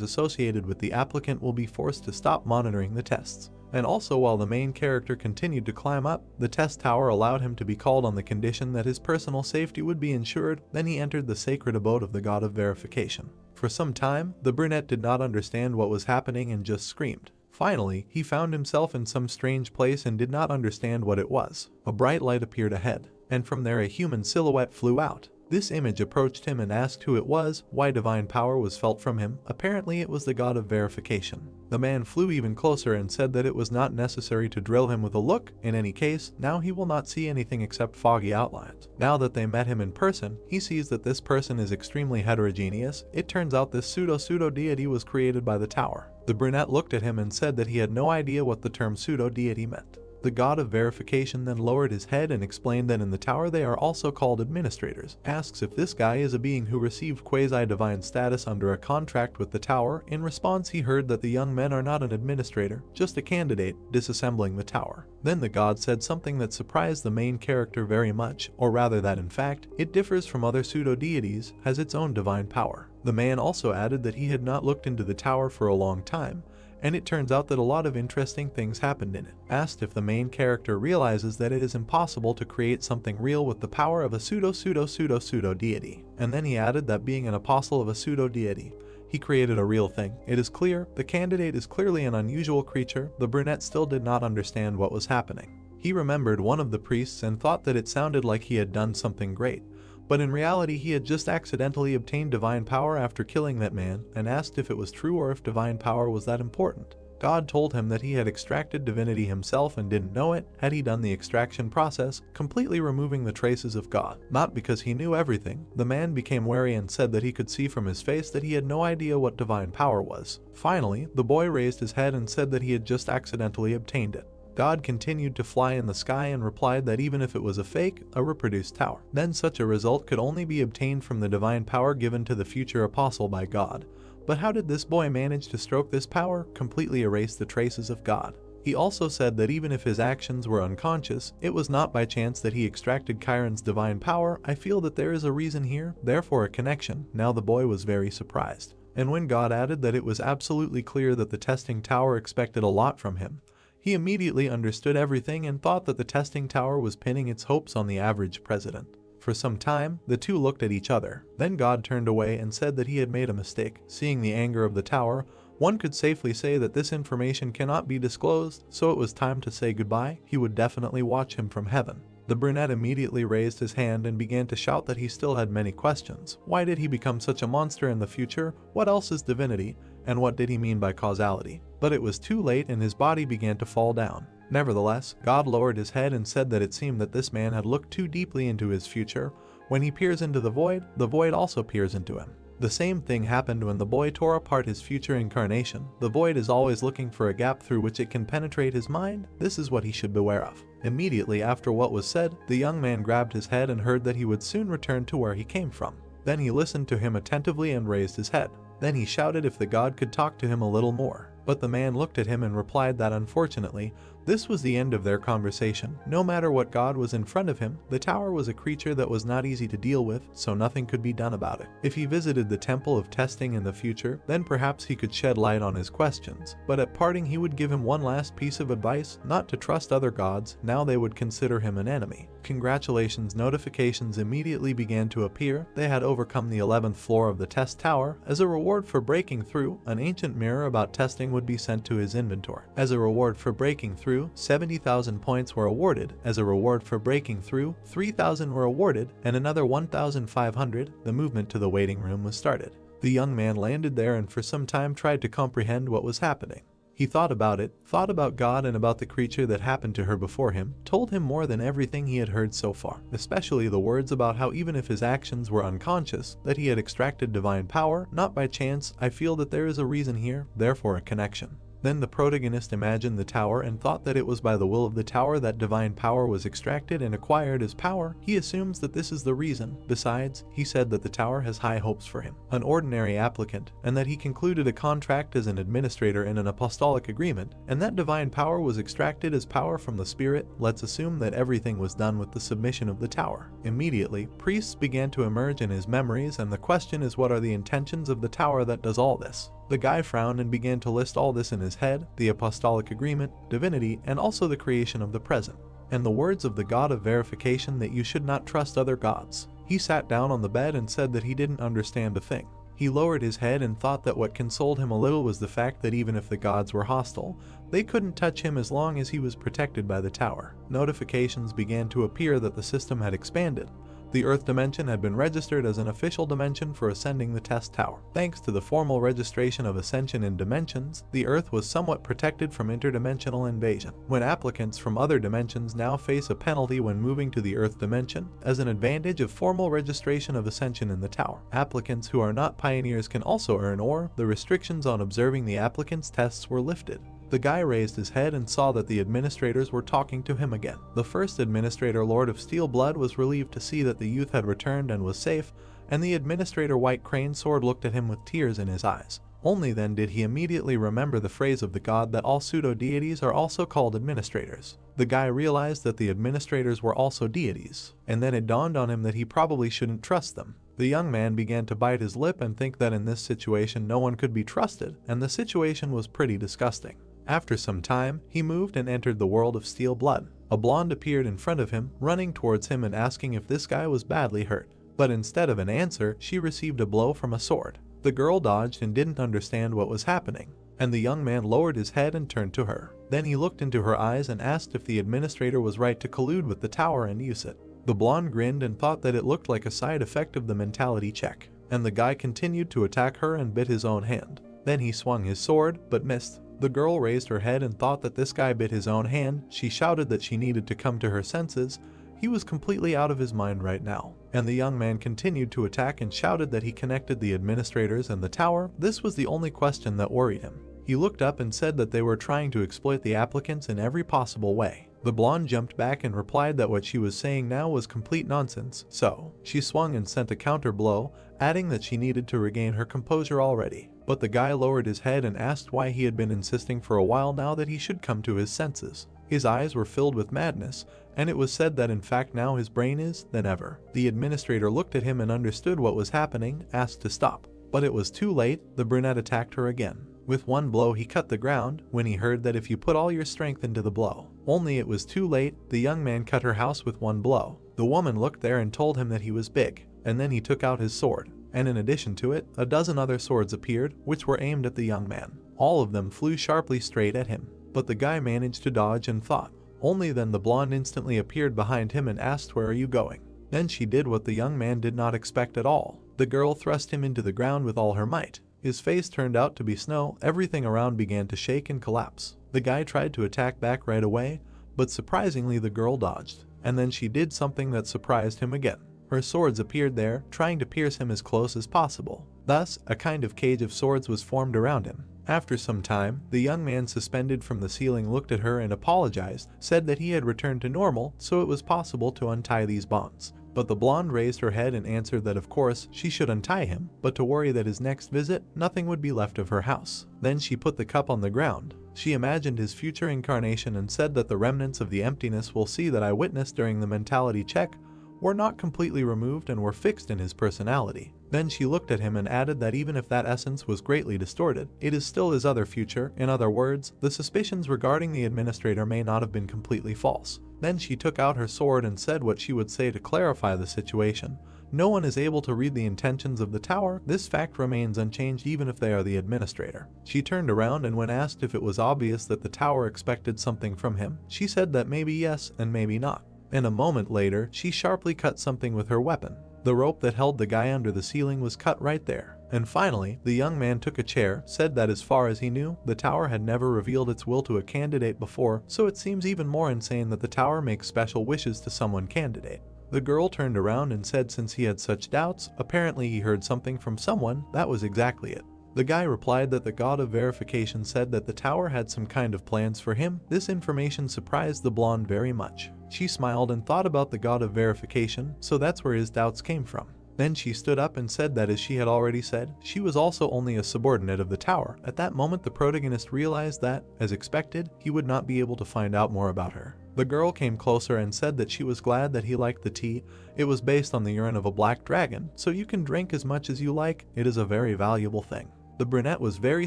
associated with the applicant will be forced to stop monitoring the tests. And also, while the main character continued to climb up, the test tower allowed him to be called on the condition that his personal safety would be ensured. Then he entered the sacred abode of the god of verification. For some time, the brunette did not understand what was happening and just screamed. Finally, he found himself in some strange place and did not understand what it was. A bright light appeared ahead, and from there a human silhouette flew out. This image approached him and asked who it was, why divine power was felt from him. Apparently it was the god of verification. The man flew even closer and said that it was not necessary to drill him with a look. In any case, now he will not see anything except foggy outlines. Now that they met him in person, he sees that this person is extremely heterogeneous. It turns out this pseudo-deity was created by the tower. The brunette looked at him and said that he had no idea what the term pseudo-deity meant. The god of verification then lowered his head and explained that in the tower they are also called administrators. Asks if this guy is a being who received quasi-divine status under a contract with the tower. In response, he heard that the young men are not an administrator, just a candidate, disassembling the tower. Then the god said something that surprised the main character very much, or rather that in fact, it differs from other pseudo-deities, has its own divine power. The man also added that he had not looked into the tower for a long time, and it turns out that a lot of interesting things happened in it. Asked if the main character realizes that it is impossible to create something real with the power of a pseudo-deity. And then he added that being an apostle of a pseudo-deity, he created a real thing. It is clear, the candidate is clearly an unusual creature. The brunette still did not understand what was happening. He remembered one of the priests and thought that it sounded like he had done something great, but in reality he had just accidentally obtained divine power after killing that man, and asked if it was true or if divine power was that important. God told him that he had extracted divinity himself and didn't know it had he done the extraction process, completely removing the traces of God. Not because he knew everything, the man became wary and said that he could see from his face that he had no idea what divine power was. Finally, the boy raised his head and said that he had just accidentally obtained it. God continued to fly in the sky and replied that even if it was a fake, a reproduced tower, then such a result could only be obtained from the divine power given to the future apostle by God. But how did this boy manage to stroke this power, completely erase the traces of God? He also said that even if his actions were unconscious, it was not by chance that he extracted Chiron's divine power. I feel that there is a reason here, therefore a connection. Now the boy was very surprised. And when God added that it was absolutely clear that the testing tower expected a lot from him, he immediately understood everything and thought that the testing tower was pinning its hopes on the average president. For some time, the two looked at each other. Then God turned away and said that he had made a mistake. Seeing the anger of the tower, one could safely say that this information cannot be disclosed, so it was time to say goodbye. He would definitely watch him from heaven. The brunette immediately raised his hand and began to shout that he still had many questions. Why did he become such a monster in the future? What else is divinity? And what did he mean by causality? But it was too late and his body began to fall down. Nevertheless, God lowered his head and said that it seemed that this man had looked too deeply into his future. When he peers into the void also peers into him. The same thing happened when the boy tore apart his future incarnation. The void is always looking for a gap through which it can penetrate his mind. This is what he should beware of. Immediately after what was said, the young man grabbed his head and heard that he would soon return to where he came from. Then he listened to him attentively and raised his head. Then he shouted if the god could talk to him a little more. But the man looked at him and replied that unfortunately, this was the end of their conversation. No matter what god was in front of him, the tower was a creature that was not easy to deal with, so nothing could be done about it. If he visited the temple of testing in the future, then perhaps he could shed light on his questions. But at parting he would give him one last piece of advice, not to trust other gods, now they would consider him an enemy. Congratulations, notifications immediately began to appear. They had overcome the 11th floor of the test tower. As a reward for breaking through, an ancient mirror about testing would be sent to his inventory. As a reward for breaking through, 70,000 points were awarded. As a reward for breaking through, 3,000 were awarded, and another 1,500. The movement to the waiting room was started. The young man landed there and for some time tried to comprehend what was happening. He thought about it, thought about God and about the creature that happened to her before him, told him more than everything he had heard so far, especially the words about how even if his actions were unconscious, that he had extracted divine power, not by chance. I feel that there is a reason here, therefore a connection. Then the protagonist imagined the tower and thought that it was by the will of the tower that divine power was extracted and acquired as power. He assumes that this is the reason. Besides, he said that the tower has high hopes for him, an ordinary applicant, and that he concluded a contract as an administrator in an apostolic agreement, and that divine power was extracted as power from the spirit. Let's assume that everything was done with the submission of the tower. Immediately, priests began to emerge in his memories, and the question is, what are the intentions of the tower that does all this? The guy frowned and began to list all this in his head: the apostolic agreement, divinity, and also the creation of the present, and the words of the God of verification that you should not trust other gods. He sat down on the bed and said that he didn't understand a thing. He lowered his head and thought that what consoled him a little was the fact that even if the gods were hostile, they couldn't touch him as long as he was protected by the tower. Notifications began to appear that the system had expanded. The Earth dimension had been registered as an official dimension for ascending the test tower. Thanks to the formal registration of ascension in dimensions, the Earth was somewhat protected from interdimensional invasion. When applicants from other dimensions now face a penalty when moving to the Earth dimension, as an advantage of formal registration of ascension in the tower, applicants who are not pioneers can also earn ore. The restrictions on observing the applicants' tests were lifted. The guy raised his head and saw that the administrators were talking to him again. The first administrator, Lord of Steel Blood, was relieved to see that the youth had returned and was safe, and the administrator, White Crane Sword, looked at him with tears in his eyes. Only then did he immediately remember the phrase of the god that all pseudo-deities are also called administrators. The guy realized that the administrators were also deities, and then it dawned on him that he probably shouldn't trust them. The young man began to bite his lip and think that in this situation no one could be trusted, and the situation was pretty disgusting. After some time, he moved and entered the world of Steel Blood. A blonde appeared in front of him, running towards him and asking if this guy was badly hurt. But instead of an answer, she received a blow from a sword. The girl dodged and didn't understand what was happening. and the young man lowered his head and turned to her. Then he looked into her eyes and asked if the administrator was right to collude with the tower and use it. The blonde grinned and thought that it looked like a side effect of the mentality check, and the guy continued to attack her and bit his own hand. Then he swung his sword, but missed. The girl raised her head and thought that this guy bit his own hand. She shouted that she needed to come to her senses. He was completely out of his mind right now. And the young man continued to attack and shouted that he connected the administrators and the tower. This was the only question that worried him. He looked up and said that they were trying to exploit the applicants in every possible way. The blonde jumped back and replied that what she was saying now was complete nonsense, so she swung and sent a counter blow, adding that she needed to regain her composure already. But the guy lowered his head and asked why he had been insisting for a while now that he should come to his senses. His eyes were filled with madness, and it was said that in fact now his brain is than ever. The administrator looked at him and understood what was happening, asked to stop. But it was too late. The brunette attacked her again. With one blow he cut the ground, when he heard that if you put all your strength into the blow. Only it was too late. The young man cut her house with one blow. The woman looked there and told him that he was big, and then he took out his sword. And in addition to it, a dozen other swords appeared, which were aimed at the young man. All of them flew sharply straight at him. But the guy managed to dodge and fought. Only then the blonde instantly appeared behind him and asked, "Where are you going?" Then she did what the young man did not expect at all. The girl thrust him into the ground with all her might. His face turned out to be snow. Everything around began to shake and collapse. The guy tried to attack back right away, but surprisingly the girl dodged. And then she did something that surprised him again. Her swords appeared there, trying to pierce him as close as possible. Thus, a kind of cage of swords was formed around him. After some time, the young man suspended from the ceiling looked at her and apologized, said that he had returned to normal, so it was possible to untie these bonds. But the blonde raised her head and answered that of course she should untie him, but to worry that his next visit, nothing would be left of her house. Then she put the cup on the ground. She imagined his future incarnation and said that the remnants of the emptiness we'll see that I witnessed during the mentality check were not completely removed and were fixed in his personality. Then she looked at him and added that even if that essence was greatly distorted, it is still his other future. In other words, the suspicions regarding the administrator may not have been completely false. Then she took out her sword and said what she would say to clarify the situation. No one is able to read the intentions of the tower. This fact remains unchanged even if they are the administrator. She turned around and when asked if it was obvious that the tower expected something from him, she said that maybe yes and maybe not. And a moment later, she sharply cut something with her weapon. The rope that held the guy under the ceiling was cut right there. And finally, the young man took a chair, said that as far as he knew, the tower had never revealed its will to a candidate before, so it seems even more insane that the tower makes special wishes to someone candidate. The girl turned around and said since he had such doubts, apparently he heard something from someone. That was exactly it. The guy replied that the god of verification said that the tower had some kind of plans for him. This information surprised the blonde very much. She smiled and thought about the god of verification, so that's where his doubts came from. Then she stood up and said that as she had already said, she was also only a subordinate of the tower. At that moment the protagonist realized that, as expected, he would not be able to find out more about her. The girl came closer and said that she was glad that he liked the tea. It was based on the urine of a black dragon, so you can drink as much as you like. It is a very valuable thing. The brunette was very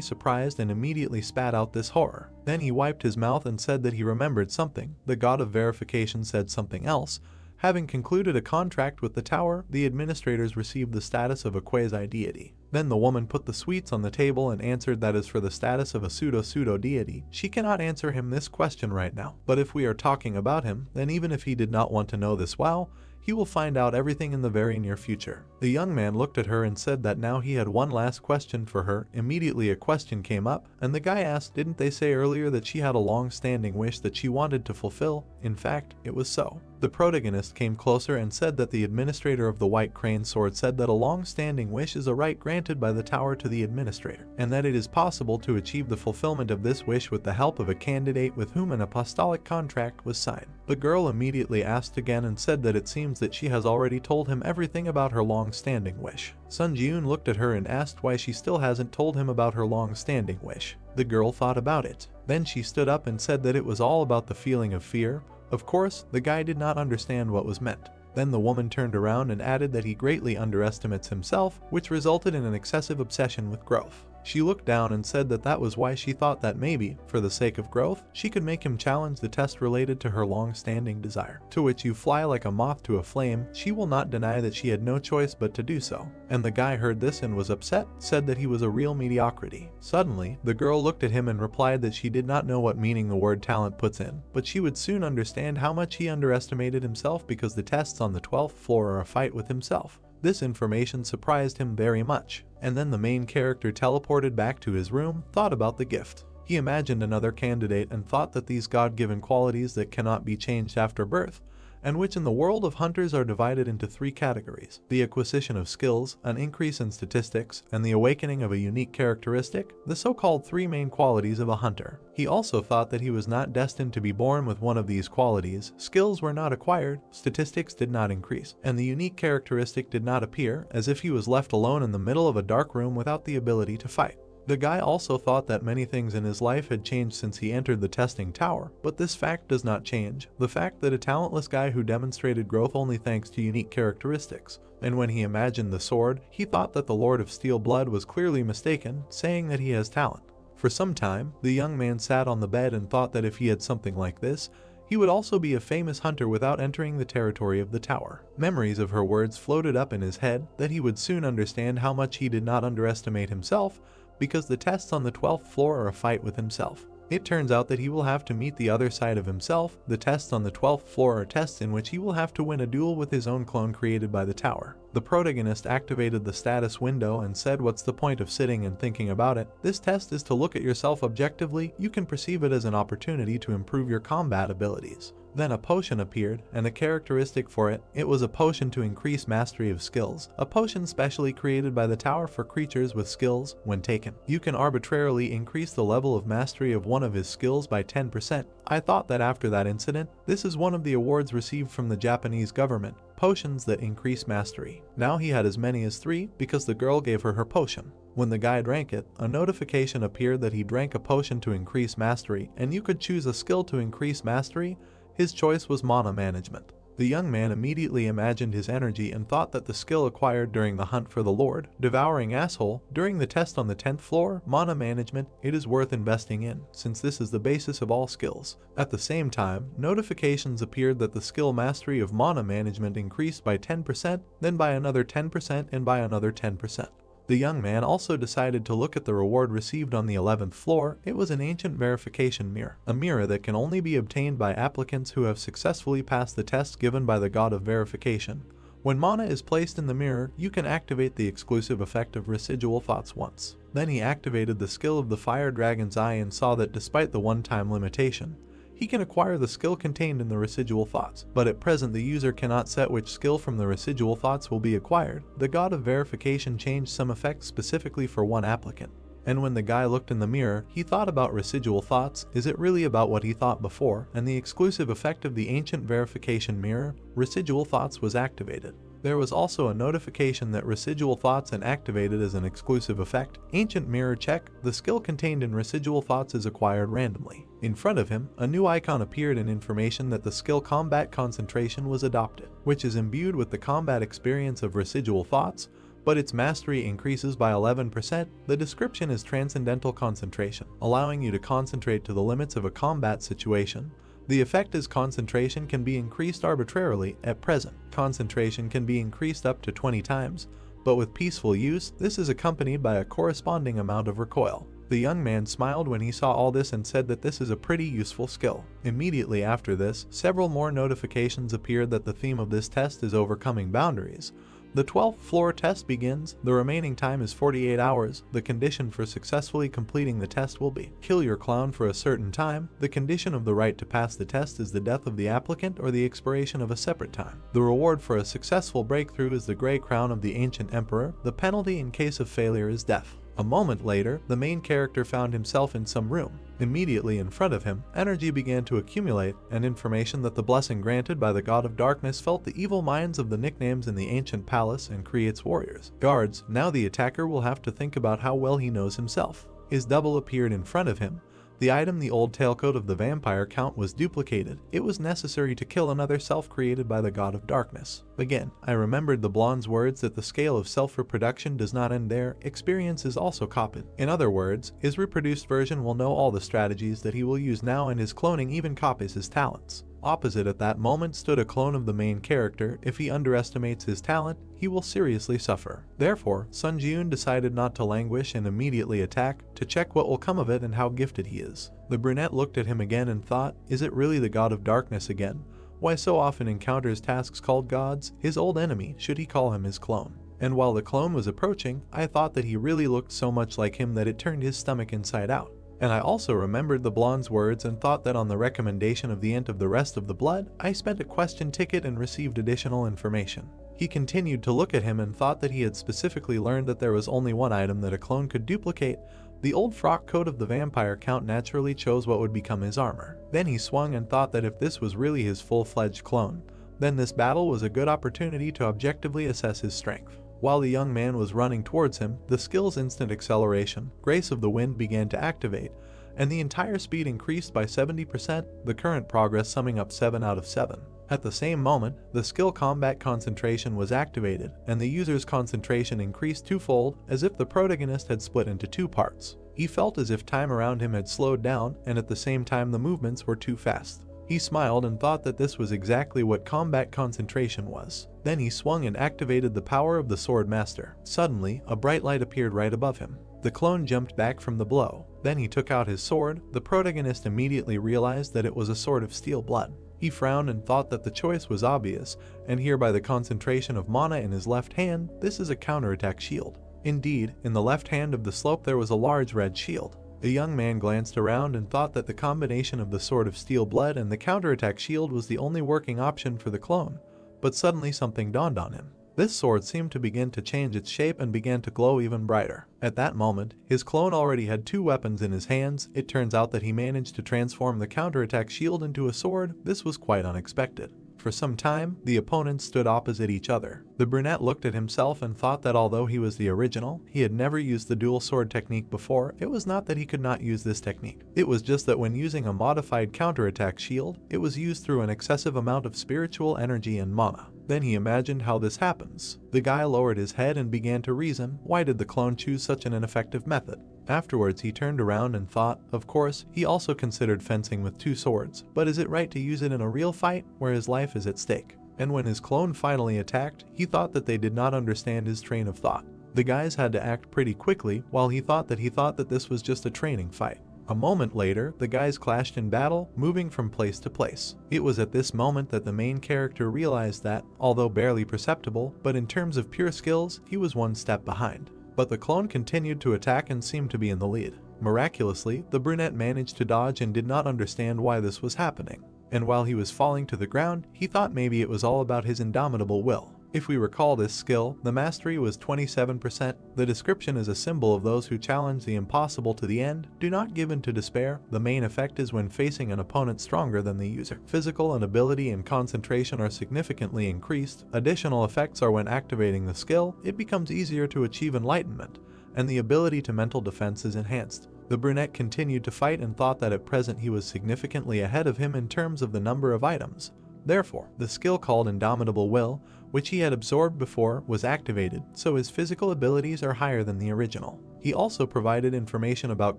surprised and immediately spat out this horror. Then he wiped his mouth and said that he remembered something. The god of verification said something else. Having concluded a contract with the tower, the administrators received the status of a quasi-deity. Then the woman put the sweets on the table and answered that as for the status of a pseudo-deity, she cannot answer him this question right now. But if we are talking about him, then even if he did not want to know this wow, he will find out everything in the very near future. The young man looked at her and said that now he had one last question for her. Immediately a question came up, and the guy asked, didn't they say earlier that she had a long-standing wish that she wanted to fulfill? In fact, it was so. The protagonist came closer and said that the administrator of the White Crane Sword said that a long-standing wish is a right granted by the tower to the administrator, and that it is possible to achieve the fulfillment of this wish with the help of a candidate with whom an apostolic contract was signed. The girl immediately asked again and said that it seems that she has already told him everything about her long-standing wish. Sun Jiun looked at her and asked why she still hasn't told him about her long-standing wish. The girl thought about it. Then she stood up and said that it was all about the feeling of fear. Of course, the guy did not understand what was meant. Then the woman turned around and added that he greatly underestimates himself, which resulted in an excessive obsession with growth. She looked down and said that that was why she thought that maybe, for the sake of growth, she could make him challenge the test related to her long-standing desire. To which you fly like a moth to a flame, she will not deny that she had no choice but to do so. And the guy heard this and was upset, said that he was a real mediocrity. Suddenly, the girl looked at him and replied that she did not know what meaning the word talent puts in, but she would soon understand how much he underestimated himself because the tests on the 12th floor are a fight with himself. This information surprised him very much, and then the main character teleported back to his room, thought about the gift. He imagined another candidate and thought that these God-given qualities that cannot be changed after birth, and which in the world of hunters are divided into 3 categories: the acquisition of skills, an increase in statistics, and the awakening of a unique characteristic, the so-called 3 main qualities of a hunter. He also thought that he was not destined to be born with one of these qualities, skills were not acquired, statistics did not increase, and the unique characteristic did not appear, as if he was left alone in the middle of a dark room without the ability to fight. The guy also thought that many things in his life had changed since he entered the testing tower, but this fact does not change the fact that a talentless guy who demonstrated growth only thanks to unique characteristics. And when he imagined the sword, he thought that the Lord of Steel Blood was clearly mistaken, saying that he has talent. For some time, the young man sat on the bed and thought that if he had something like this, he would also be a famous hunter without entering the territory of the tower. Memories of her words floated up in his head that he would soon understand how much he did not underestimate himself, because the tests on the 12th floor are a fight with himself. It turns out that he will have to meet the other side of himself. The tests on the 12th floor are tests in which he will have to win a duel with his own clone created by the tower. The protagonist activated the status window and said, "What's the point of sitting and thinking about it? This test is to look at yourself objectively. You can perceive it as an opportunity to improve your combat abilities." Then a potion appeared, and a characteristic for it. It was a potion to increase mastery of skills, a potion specially created by the tower for creatures with skills. When taken, you can arbitrarily increase the level of mastery of one of his skills by 10%. I thought that after that incident, this is one of the awards received from the Japanese government, potions that increase mastery. Now he had as many as 3 because the girl gave her potion. When the guy drank it, a notification appeared that he drank a potion to increase mastery, and you could choose a skill to increase mastery. His choice was mana management. The young man immediately imagined his energy and thought that the skill acquired during the hunt for the Lord, devouring asshole, during the test on the 10th floor, mana management, it is worth investing in, since this is the basis of all skills. At the same time, notifications appeared that the skill mastery of mana management increased by 10%, then by another 10%, and by another 10%. The young man also decided to look at the reward received on the 11th floor. It was an ancient verification mirror, a mirror that can only be obtained by applicants who have successfully passed the test given by the god of verification. When mana is placed in the mirror, you can activate the exclusive effect of residual thoughts once. Then he activated the skill of the Fire Dragon's Eye and saw that despite the one-time limitation, he can acquire the skill contained in the residual thoughts, but at present the user cannot set which skill from the residual thoughts will be acquired. The god of verification changed some effects specifically for one applicant. And when the guy looked in the mirror, he thought about residual thoughts. Is it really about what he thought before? And the exclusive effect of the ancient verification mirror, residual thoughts, was activated. There was also a notification that residual thoughts and activated as an exclusive effect. Ancient mirror check, the skill contained in residual thoughts is acquired randomly. In front of him, a new icon appeared and information that the skill combat concentration was adopted, which is imbued with the combat experience of residual thoughts, but its mastery increases by 11%. The description is transcendental concentration, allowing you to concentrate to the limits of a combat situation. The effect is concentration can be increased arbitrarily. At present, concentration can be increased up to 20 times, but with peaceful use, this is accompanied by a corresponding amount of recoil. The young man smiled when he saw all this and said that this is a pretty useful skill. Immediately after this, several more notifications appeared that the theme of this test is overcoming boundaries. The 12th floor test begins. The remaining time is 48 hours. The condition for successfully completing the test will be kill your clown for a certain time. The condition of the right to pass the test is the death of the applicant or the expiration of a separate time. The reward for a successful breakthrough is the gray crown of the ancient emperor. The penalty in case of failure is death. A moment later, the main character found himself in some room. Immediately in front of him, energy began to accumulate, and information that the blessing granted by the god of darkness felt the evil minds of the nicknames in the ancient palace and creates warriors. Guards, now the attacker will have to think about how well he knows himself. His double appeared in front of him. The item the old tailcoat of the vampire count was duplicated. It was necessary to kill another self created by the god of darkness. Again, I remembered the blonde's words that the scale of self-reproduction does not end there, experience is also copied. In other words, his reproduced version will know all the strategies that he will use now, and his cloning even copies his talents. Opposite at that moment stood a clone of the main character. If he underestimates his talent, he will seriously suffer. Therefore, Sun Ji-eun decided not to languish and immediately attack, to check what will come of it and how gifted he is. The brunette looked at him again and thought, is it really the god of darkness again? Why so often encounters tasks called gods? His old enemy, should he call him his clone? And while the clone was approaching, I thought that he really looked so much like him that it turned his stomach inside out. And I also remembered the blonde's words and thought that on the recommendation of the Ent of the Rest of the Blood, I spent a question ticket and received additional information. He continued to look at him and thought that he had specifically learned that there was only one item that a clone could duplicate. The old frock coat of the vampire count naturally chose what would become his armor. Then he swung and thought that if this was really his full-fledged clone, then this battle was a good opportunity to objectively assess his strength. While the young man was running towards him, the skill's instant acceleration, Grace of the Wind, began to activate, and the entire speed increased by 70%, the current progress summing up 7 out of 7. At the same moment, the skill Combat Concentration was activated, and the user's concentration increased twofold, as if the protagonist had split into two parts. He felt as if time around him had slowed down, and at the same time the movements were too fast. He smiled and thought that this was exactly what Combat Concentration was. Then he swung and activated the power of the Sword Master. Suddenly, a bright light appeared right above him. The clone jumped back from the blow. Then he took out his sword. The protagonist immediately realized that it was a sword of steel blood. He frowned and thought that the choice was obvious, and here by the concentration of mana in his left hand, this is a counterattack shield. Indeed, in the left hand of the slope there was a large red shield. The young man glanced around and thought that the combination of the sword of steel blood and the counterattack shield was the only working option for the clone, but suddenly something dawned on him. This sword seemed to begin to change its shape and began to glow even brighter. At that moment, his clone already had two weapons in his hands. It turns out that he managed to transform the counterattack shield into a sword. This was quite unexpected. For some time, the opponents stood opposite each other. The brunette looked at himself and thought that although he was the original, he had never used the dual sword technique before. It was not that he could not use this technique. It was just that when using a modified counterattack shield, it was used through an excessive amount of spiritual energy and mana. Then he imagined how this happens. The guy lowered his head and began to reason, why did the clone choose such an ineffective method? Afterwards he turned around and thought, of course, he also considered fencing with two swords, but is it right to use it in a real fight where his life is at stake? And when his clone finally attacked, he thought that they did not understand his train of thought. The guys had to act pretty quickly, while he thought that this was just a training fight. A moment later, the guys clashed in battle, moving from place to place. It was at this moment that the main character realized that, although barely perceptible, but in terms of pure skills, he was one step behind. But the clone continued to attack and seemed to be in the lead. Miraculously, the brunette managed to dodge and did not understand why this was happening. And while he was falling to the ground, he thought maybe it was all about his indomitable will. If we recall this skill, the mastery was 27%. The description is a symbol of those who challenge the impossible to the end. Do not give in to despair. The main effect is when facing an opponent stronger than the user. Physical and ability and concentration are significantly increased. Additional effects are when activating the skill, it becomes easier to achieve enlightenment, and the ability to mental defense is enhanced. The brunette continued to fight and thought that at present he was significantly ahead of him in terms of the number of items. Therefore, the skill called Indomitable Will, which he had absorbed before, was activated, so his physical abilities are higher than the original. He also provided information about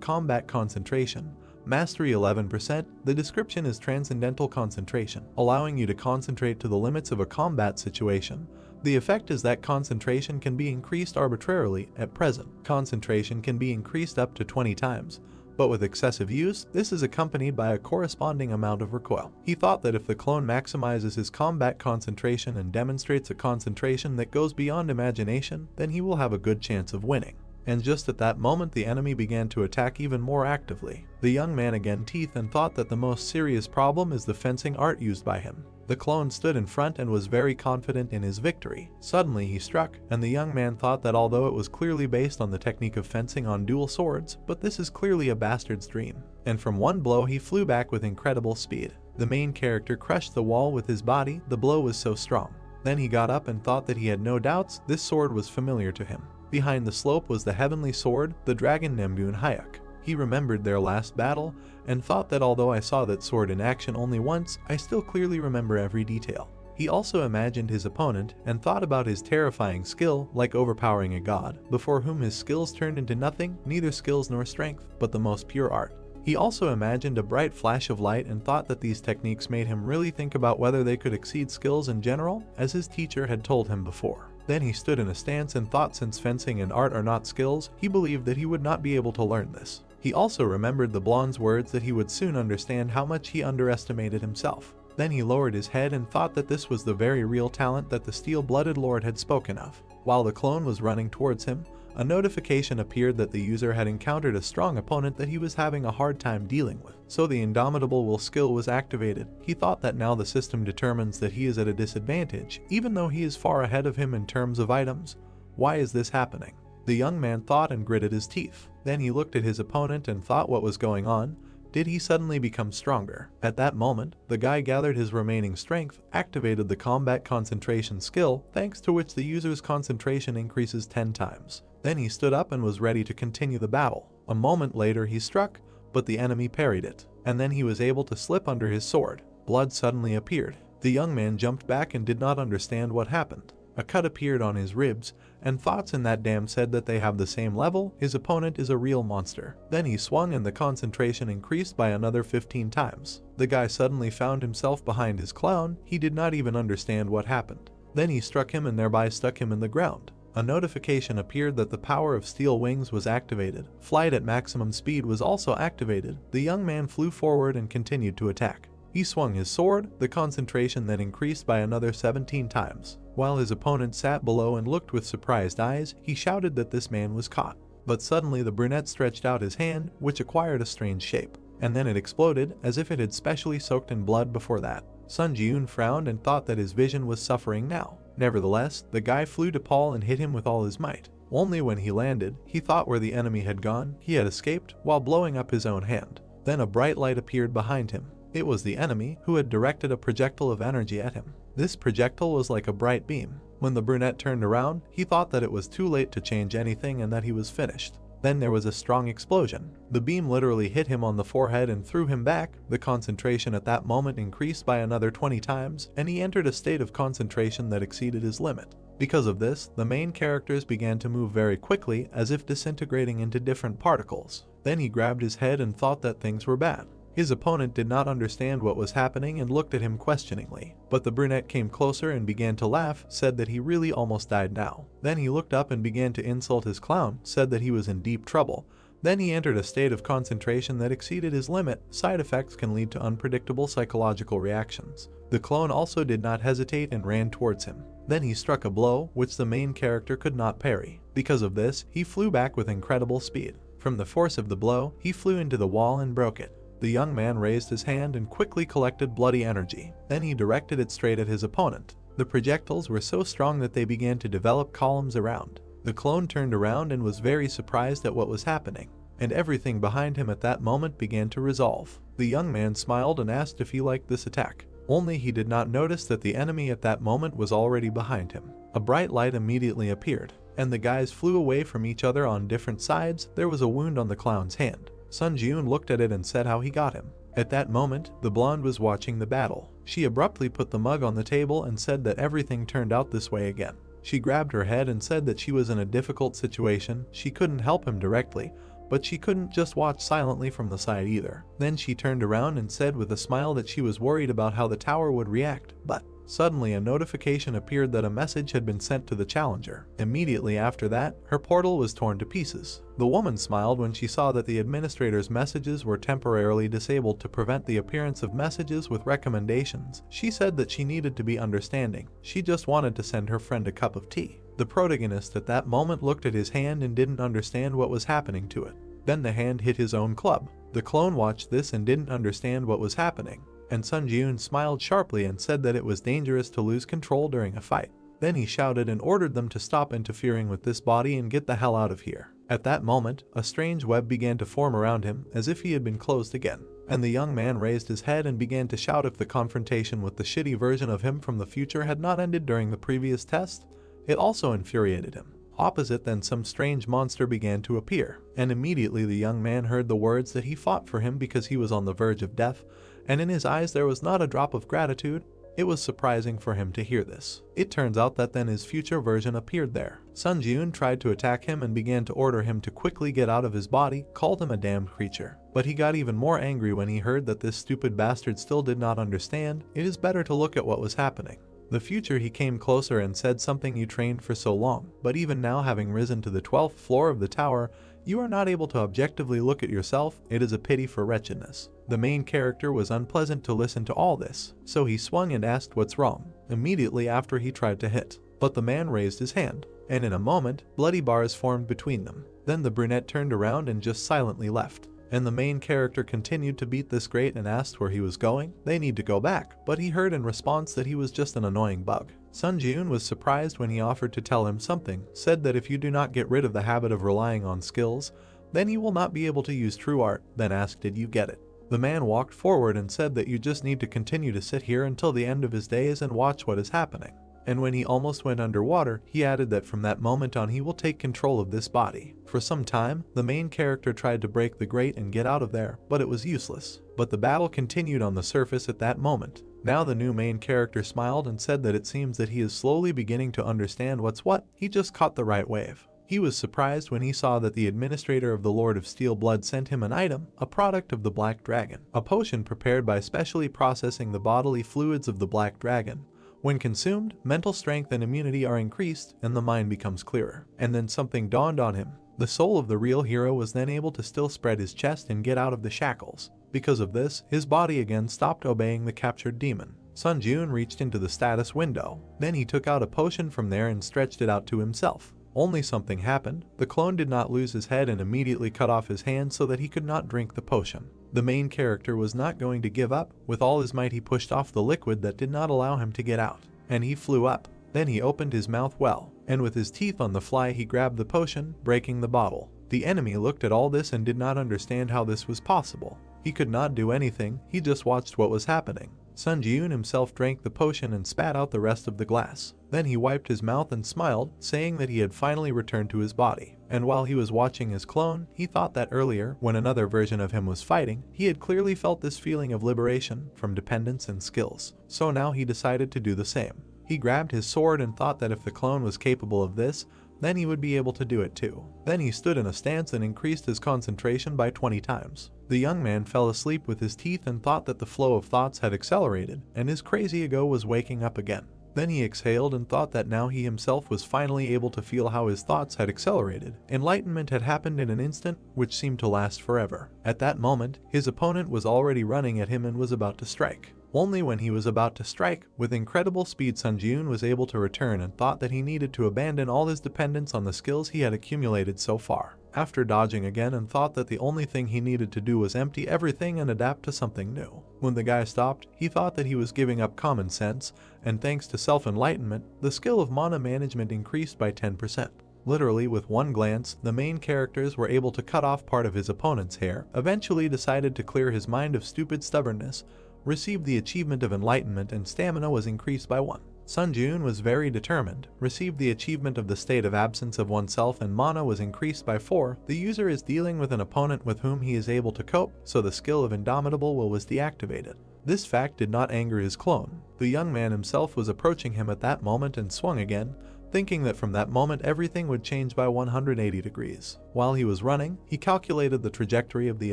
combat concentration. Mastery 11%, the description is Transcendental Concentration, allowing you to concentrate to the limits of a combat situation. The effect is that concentration can be increased arbitrarily. At present, concentration can be increased up to 20 times. But with excessive use, this is accompanied by a corresponding amount of recoil. He thought that if the clone maximizes his combat concentration and demonstrates a concentration that goes beyond imagination, then he will have a good chance of winning. And just at that moment the enemy began to attack even more actively. The young man again teethed and thought that the most serious problem is the fencing art used by him. The clone stood in front and was very confident in his victory. Suddenly he struck, and the young man thought that although it was clearly based on the technique of fencing on dual swords, but this is clearly a bastard's dream. And from one blow he flew back with incredible speed. The main character crushed the wall with his body, the blow was so strong. Then he got up and thought that he had no doubts, this sword was familiar to him. Behind the slope was the heavenly sword, the dragon Nemgun Hayek. He remembered their last battle and thought that although I saw that sword in action only once, I still clearly remember every detail. He also imagined his opponent and thought about his terrifying skill, like overpowering a god, before whom his skills turned into nothing, neither skills nor strength, but the most pure art. He also imagined a bright flash of light and thought that these techniques made him really think about whether they could exceed skills in general, as his teacher had told him before. Then he stood in a stance and thought since fencing and art are not skills, he believed that he would not be able to learn this. He also remembered the blonde's words that he would soon understand how much he underestimated himself. Then he lowered his head and thought that this was the very real talent that the steel-blooded lord had spoken of. While the clone was running towards him, a notification appeared that the user had encountered a strong opponent that he was having a hard time dealing with. So the indomitable will skill was activated. He thought that now the system determines that he is at a disadvantage, even though he is far ahead of him in terms of items. Why is this happening? The young man thought and gritted his teeth. Then he looked at his opponent and thought what was going on. Did he suddenly become stronger? At that moment, the guy gathered his remaining strength, activated the combat concentration skill, thanks to which the user's concentration increases 10 times. Then he stood up and was ready to continue the battle. A moment later he struck, but the enemy parried it, and then he was able to slip under his sword. Blood suddenly appeared. The young man jumped back and did not understand what happened. A cut appeared on his ribs, and thoughts in that dam said that they have the same level, his opponent is a real monster. Then he swung and the concentration increased by another 15 times. The guy suddenly found himself behind his clown, he did not even understand what happened. Then he struck him and thereby stuck him in the ground. A notification appeared that the power of steel wings was activated. Flight at maximum speed was also activated. The young man flew forward and continued to attack. He swung his sword, the concentration then increased by another 17 times. While his opponent sat below and looked with surprised eyes, he shouted that this man was caught. But suddenly the brunette stretched out his hand, which acquired a strange shape. And then it exploded, as if it had specially soaked in blood before that. Sun Ji-eun frowned and thought that his vision was suffering now. Nevertheless, the guy flew to Paul and hit him with all his might. Only when he landed, he thought where the enemy had gone, he had escaped, while blowing up his own hand. Then a bright light appeared behind him. It was the enemy, who had directed a projectile of energy at him. This projectile was like a bright beam. When the brunette turned around, he thought that it was too late to change anything and that he was finished. Then there was a strong explosion. The beam literally hit him on the forehead and threw him back. The concentration at that moment increased by another 20 times, and he entered a state of concentration that exceeded his limit. Because of this, the main characters began to move very quickly, as if disintegrating into different particles. Then he grabbed his head and thought that things were bad. His opponent did not understand what was happening and looked at him questioningly. But the brunette came closer and began to laugh, said that he really almost died now. Then he looked up and began to insult his clown, said that he was in deep trouble. Then he entered a state of concentration that exceeded his limit. Side effects can lead to unpredictable psychological reactions. The clone also did not hesitate and ran towards him. Then he struck a blow, which the main character could not parry. Because of this, he flew back with incredible speed. From the force of the blow, he flew into the wall and broke it. The young man raised his hand and quickly collected bloody energy. Then he directed it straight at his opponent. The projectiles were so strong that they began to develop columns around. The clone turned around and was very surprised at what was happening, and everything behind him at that moment began to resolve. The young man smiled and asked if he liked this attack. Only he did not notice that the enemy at that moment was already behind him. A bright light immediately appeared, and the guys flew away from each other on different sides. There was a wound on the clown's hand. Sun Ji-eun looked at it and said how he got him. At that moment, the blonde was watching the battle. She abruptly put the mug on the table and said that everything turned out this way again. She grabbed her head and said that she was in a difficult situation. She couldn't help him directly, but she couldn't just watch silently from the side either. Then she turned around and said with a smile that she was worried about how the tower would react, but suddenly a notification appeared that a message had been sent to the challenger. Immediately after that, her portal was torn to pieces. The woman smiled when she saw that the administrator's messages were temporarily disabled to prevent the appearance of messages with recommendations. She said that she needed to be understanding. She just wanted to send her friend a cup of tea. The protagonist at that moment looked at his hand and didn't understand what was happening to it. Then the hand hit his own club. The clone watched this and didn't understand what was happening. And Sun Ji-eun smiled sharply and said that it was dangerous to lose control during a fight. Then he shouted and ordered them to stop interfering with this body and get the hell out of here. At that moment, a strange web began to form around him, as if he had been closed again. And the young man raised his head and began to shout if the confrontation with the shitty version of him from the future had not ended during the previous test. It also infuriated him. Opposite then some strange monster began to appear, and immediately the young man heard the words that he fought for him because he was on the verge of death, and in his eyes there was not a drop of gratitude. It was surprising for him to hear this. It turns out that then his future version appeared there. Sun Jiun tried to attack him and began to order him to quickly get out of his body, called him a damned creature. But he got even more angry when he heard that this stupid bastard still did not understand. It is better to look at what was happening. The future he came closer and said, something you trained for so long, but even now having risen to the 12th floor of the tower, you are not able to objectively look at yourself. It is a pity for wretchedness. The main character was unpleasant to listen to all this, so he swung and asked what's wrong, immediately after he tried to hit. But the man raised his hand, and in a moment, bloody bars formed between them. Then the brunette turned around and just silently left. And the main character continued to beat this great and asked where he was going. They need to go back, but he heard in response that he was just an annoying bug. Sun Jiun was surprised when he offered to tell him something, said that if you do not get rid of the habit of relying on skills, then you will not be able to use true art, then asked did you get it. The man walked forward and said that you just need to continue to sit here until the end of his days and watch what is happening. And when he almost went underwater, he added that from that moment on he will take control of this body. For some time, the main character tried to break the grate and get out of there, but it was useless. But the battle continued on the surface at that moment. Now the new main character smiled and said that it seems that he is slowly beginning to understand what's what. He just caught the right wave. He was surprised when he saw that the administrator of the Lord of Steel Blood sent him an item, a product of the Black Dragon, a potion prepared by specially processing the bodily fluids of the Black Dragon. When consumed, mental strength and immunity are increased and the mind becomes clearer. And then something dawned on him. The soul of the real hero was then able to still spread his chest and get out of the shackles. Because of this, his body again stopped obeying the captured demon. Sun Jiun reached into the status window. Then he took out a potion from there and stretched it out to himself. Only something happened. The clone did not lose his head and immediately cut off his hand so that he could not drink the potion. The main character was not going to give up. With all his might he pushed off the liquid that did not allow him to get out. And he flew up. Then he opened his mouth well, and with his teeth on the fly he grabbed the potion, breaking the bottle. The enemy looked at all this and did not understand how this was possible. He could not do anything, he just watched what was happening. Sun Jiun himself drank the potion and spat out the rest of the glass. Then he wiped his mouth and smiled, saying that he had finally returned to his body. And while he was watching his clone, he thought that earlier, when another version of him was fighting, he had clearly felt this feeling of liberation from dependence and skills. So now he decided to do the same. He grabbed his sword and thought that if the clone was capable of this, then he would be able to do it too. Then he stood in a stance and increased his concentration by 20 times. The young man fell asleep with his teeth and thought that the flow of thoughts had accelerated, and his crazy ego was waking up again. Then he exhaled and thought that now he himself was finally able to feel how his thoughts had accelerated. Enlightenment had happened in an instant, which seemed to last forever. At that moment, his opponent was already running at him and was about to strike. Only when he was about to strike, with incredible speed, Sun Jiun was able to return and thought that he needed to abandon all his dependence on the skills he had accumulated so far. After dodging again and thought that the only thing he needed to do was empty everything and adapt to something new. When the guy stopped, he thought that he was giving up common sense, and thanks to self-enlightenment, the skill of mana management increased by 10%. Literally with one glance, the main characters were able to cut off part of his opponent's hair, eventually decided to clear his mind of stupid stubbornness, received the achievement of enlightenment, and stamina was increased by 1. Sun Jiun was very determined, received the achievement of the state of absence of oneself, and mana was increased by 4. The user is dealing with an opponent with whom he is able to cope, so the skill of Indomitable Will was deactivated. This fact did not anger his clone. The young man himself was approaching him at that moment and swung again, thinking that from that moment everything would change by 180 degrees. While he was running, he calculated the trajectory of the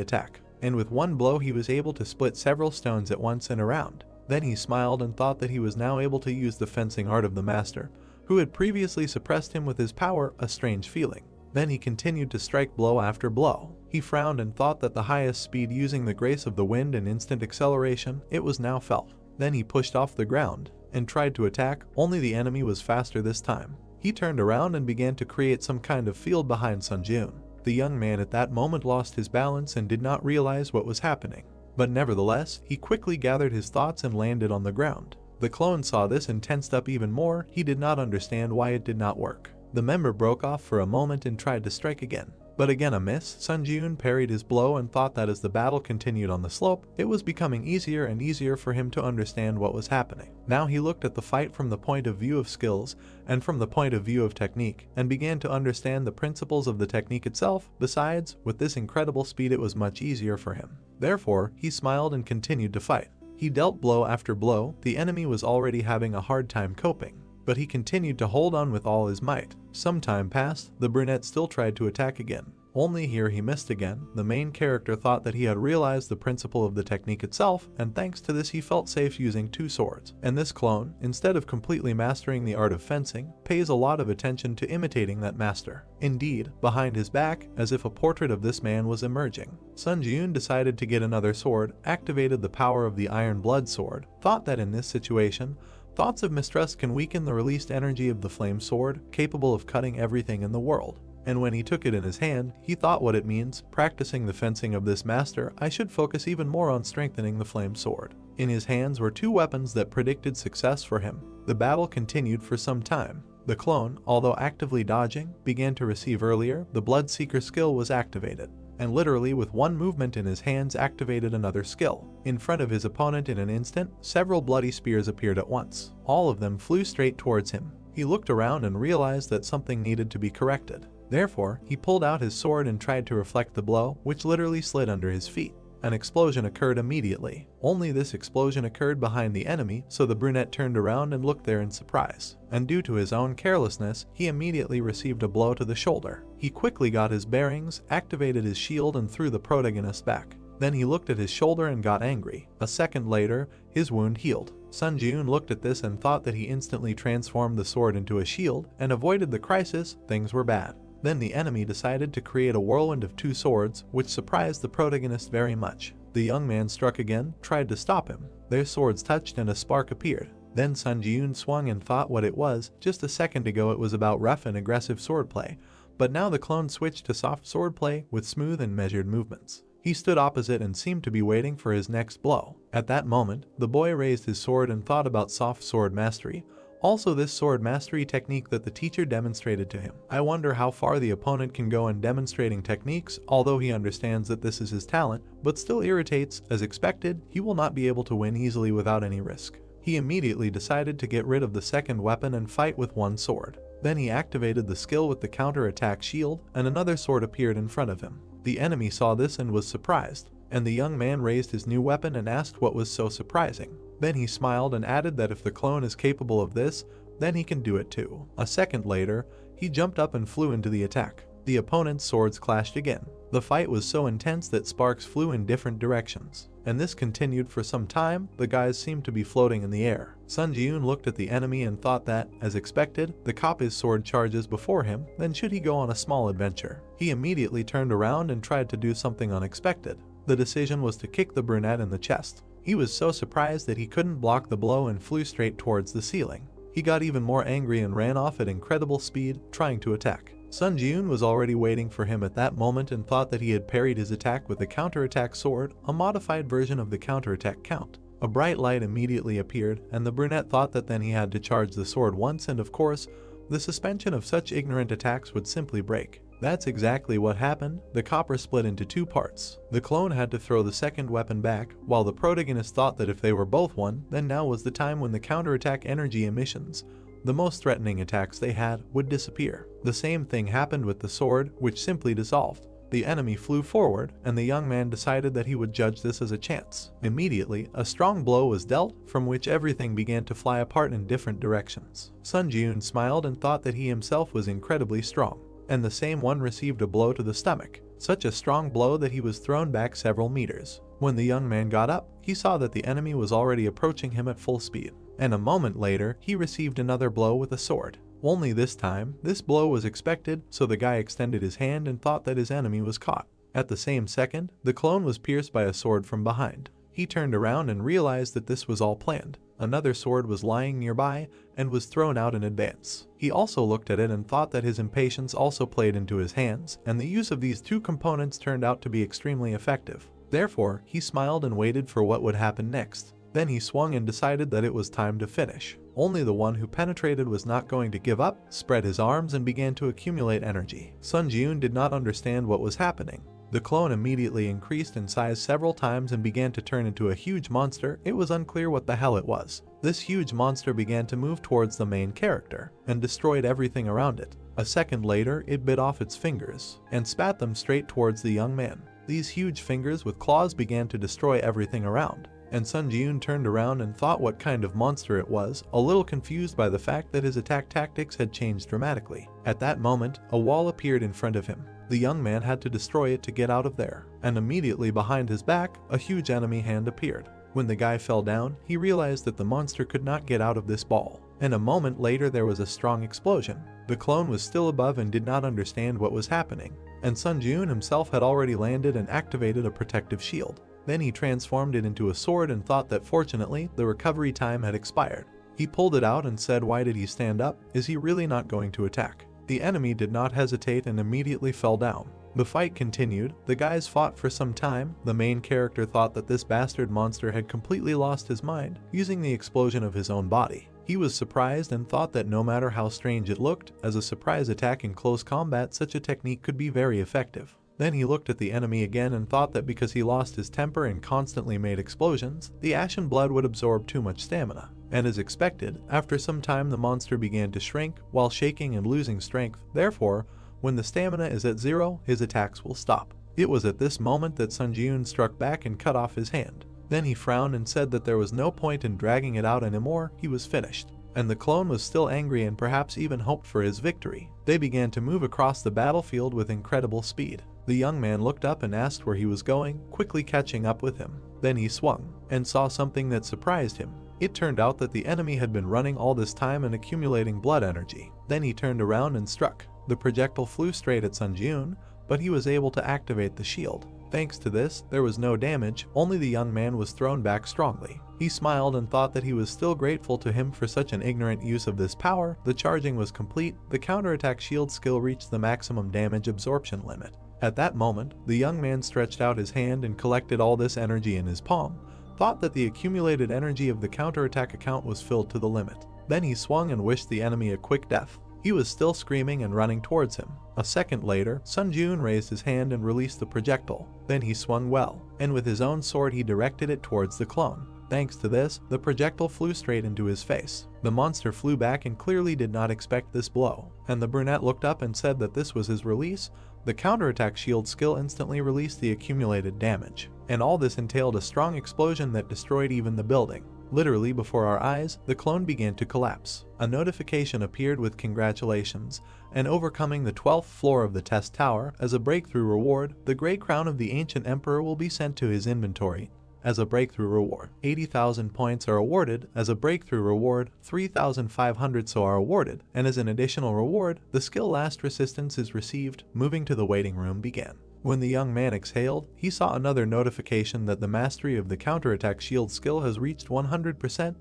attack, and with one blow he was able to split several stones at once and around. Then he smiled and thought that he was now able to use the fencing art of the master, who had previously suppressed him with his power, a strange feeling. Then he continued to strike blow after blow. He frowned and thought that the highest speed using the grace of the wind and instant acceleration, it was now felt. Then he pushed off the ground and tried to attack, only the enemy was faster this time. He turned around and began to create some kind of field behind Sun Jiun. The young man at that moment lost his balance and did not realize what was happening. But nevertheless, he quickly gathered his thoughts and landed on the ground. The clone saw this and tensed up even more. He did not understand why it did not work. The member broke off for a moment and tried to strike again. But again a miss. Sun Ji-yoon parried his blow and thought that as the battle continued on the slope, it was becoming easier and easier for him to understand what was happening. Now he looked at the fight from the point of view of skills and from the point of view of technique, and began to understand the principles of the technique itself. Besides, with this incredible speed it was much easier for him. Therefore, he smiled and continued to fight. He dealt blow after blow. The enemy was already having a hard time coping, but he continued to hold on with all his might. Some time passed, the brunette still tried to attack again. Only here he missed again. The main character thought that he had realized the principle of the technique itself, and thanks to this he felt safe using two swords. And this clone, instead of completely mastering the art of fencing, pays a lot of attention to imitating that master. Indeed, behind his back, as if a portrait of this man was emerging, Sun Ji-yoon decided to get another sword, activated the power of the Iron Blood sword, thought that in this situation, thoughts of mistrust can weaken the released energy of the flame sword, capable of cutting everything in the world. And when he took it in his hand, he thought what it means. Practicing the fencing of this master, I should focus even more on strengthening the flame sword. In his hands were two weapons that predicted success for him. The battle continued for some time. The clone, although actively dodging, began to receive earlier. The Bloodseeker skill was activated, and literally with one movement in his hands activated another skill. In front of his opponent in an instant, several bloody spears appeared at once. All of them flew straight towards him. He looked around and realized that something needed to be corrected. Therefore, he pulled out his sword and tried to reflect the blow, which literally slid under his feet. An explosion occurred immediately. Only this explosion occurred behind the enemy, so the brunette turned around and looked there in surprise. And due to his own carelessness, he immediately received a blow to the shoulder. He quickly got his bearings, activated his shield and threw the protagonist back. Then he looked at his shoulder and got angry. A second later, his wound healed. Sun Ji-yoon looked at this and thought that he instantly transformed the sword into a shield and avoided the crisis. Things were bad. Then the enemy decided to create a whirlwind of two swords, which surprised the protagonist very much. The young man struck again, tried to stop him. Their swords touched and a spark appeared. Then Sun Ji-yoon swung and thought what it was. Just a second ago it was about rough and aggressive swordplay, but now the clone switched to soft swordplay with smooth and measured movements. He stood opposite and seemed to be waiting for his next blow. At that moment, the boy raised his sword and thought about soft sword mastery. Also this sword mastery technique that the teacher demonstrated to him. I wonder how far the opponent can go in demonstrating techniques, although he understands that this is his talent, but still irritates. As expected, he will not be able to win easily without any risk. He immediately decided to get rid of the second weapon and fight with one sword. Then he activated the skill with the counter-attack shield, and another sword appeared in front of him. The enemy saw this and was surprised, and the young man raised his new weapon and asked what was so surprising. Then he smiled and added that if the clone is capable of this, then he can do it too. A second later, he jumped up and flew into the attack. The opponent's swords clashed again. The fight was so intense that sparks flew in different directions, and this continued for some time. The guys seemed to be floating in the air. Sun Ji-yoon looked at the enemy and thought that, as expected, the cop's sword charges before him. Then should he go on a small adventure? He immediately turned around and tried to do something unexpected. The decision was to kick the brunette in the chest. He was so surprised that he couldn't block the blow and flew straight towards the ceiling. He got even more angry and ran off at incredible speed, trying to attack. Sun Ji-yoon was already waiting for him at that moment and thought that he had parried his attack with the counterattack sword, a modified version of the counterattack count. A bright light immediately appeared, and the brunette thought that then he had to charge the sword once, and of course, the suspension of such ignorant attacks would simply break. That's exactly what happened. The copper split into two parts. The clone had to throw the second weapon back, while the protagonist thought that if they were both one, then now was the time when the counterattack energy emissions, the most threatening attacks they had, would disappear. The same thing happened with the sword, which simply dissolved. The enemy flew forward, and the young man decided that he would judge this as a chance. Immediately, a strong blow was dealt, from which everything began to fly apart in different directions. Sun Ji-yoon smiled and thought that he himself was incredibly strong, and the same one received a blow to the stomach, such a strong blow that he was thrown back several meters. When the young man got up, he saw that the enemy was already approaching him at full speed, and a moment later, he received another blow with a sword. Only this time, this blow was expected, so the guy extended his hand and thought that his enemy was caught. At the same second, the clone was pierced by a sword from behind. He turned around and realized that this was all planned. Another sword was lying nearby and was thrown out in advance. He also looked at it and thought that his impatience also played into his hands, and the use of these two components turned out to be extremely effective. Therefore, he smiled and waited for what would happen next. Then he swung and decided that it was time to finish. Only the one who penetrated was not going to give up, spread his arms and began to accumulate energy. Sun Ji-yoon did not understand what was happening. The clone immediately increased in size several times and began to turn into a huge monster. It was unclear what the hell it was. This huge monster began to move towards the main character and destroyed everything around it. A second later, it bit off its fingers and spat them straight towards the young man. These huge fingers with claws began to destroy everything around, and Sun Ji-yoon turned around and thought what kind of monster it was, a little confused by the fact that his attack tactics had changed dramatically. At that moment, a wall appeared in front of him. The young man had to destroy it to get out of there, and immediately behind his back, a huge enemy hand appeared. When the guy fell down, he realized that the monster could not get out of this ball, and a moment later there was a strong explosion. The clone was still above and did not understand what was happening, and Sun Ji-yoon himself had already landed and activated a protective shield. Then he transformed it into a sword and thought that fortunately the recovery time had expired. He pulled it out and said, "Why did he stand up? Is he really not going to attack?" The enemy did not hesitate and immediately fell down. The fight continued. The guys fought for some time. The main character thought that this bastard monster had completely lost his mind, using the explosion of his own body. He was surprised and thought that no matter how strange it looked, as a surprise attack in close combat, such a technique could be very effective. Then he looked at the enemy again and thought that because he lost his temper and constantly made explosions, the ashen blood would absorb too much stamina. And as expected, after some time the monster began to shrink while shaking and losing strength. Therefore, when the stamina is at 0, his attacks will stop. It was at this moment that Sun Ji-yoon struck back and cut off his hand. Then he frowned and said that there was no point in dragging it out anymore, he was finished. And the clone was still angry and perhaps even hoped for his victory. They began to move across the battlefield with incredible speed. The young man looked up and asked where he was going, quickly catching up with him. Then he swung and saw something that surprised him. It turned out that the enemy had been running all this time and accumulating blood energy. Then he turned around and struck. The projectile flew straight at Sun Ji-yoon, but he was able to activate the shield. Thanks to this, there was no damage, only the young man was thrown back strongly. He smiled and thought that he was still grateful to him for such an ignorant use of this power. The charging was complete. The counterattack shield skill reached the maximum damage absorption limit. At that moment, the young man stretched out his hand and collected all this energy in his palm, thought that the accumulated energy of the counterattack account was filled to the limit. Then he swung and wished the enemy a quick death. He was still screaming and running towards him. A second later, Sun Ji-yoon raised his hand and released the projectile. Then he swung well, and with his own sword he directed it towards the clone. Thanks to this, the projectile flew straight into his face. The monster flew back and clearly did not expect this blow, and the brunette looked up and said that this was his release. The counterattack shield skill instantly released the accumulated damage, and all this entailed a strong explosion that destroyed even the building. Literally before our eyes, the clone began to collapse. A notification appeared with congratulations, and overcoming the 12th floor of the test tower. As a breakthrough reward, the Grey Crown of the Ancient Emperor will be sent to his inventory. As a breakthrough reward, 80,000 points are awarded. As a breakthrough reward, 3,500 so are awarded, and as an additional reward, the skill Last Resistance is received. Moving to the waiting room began. When the young man exhaled, he saw another notification that the mastery of the counterattack shield skill has reached 100%.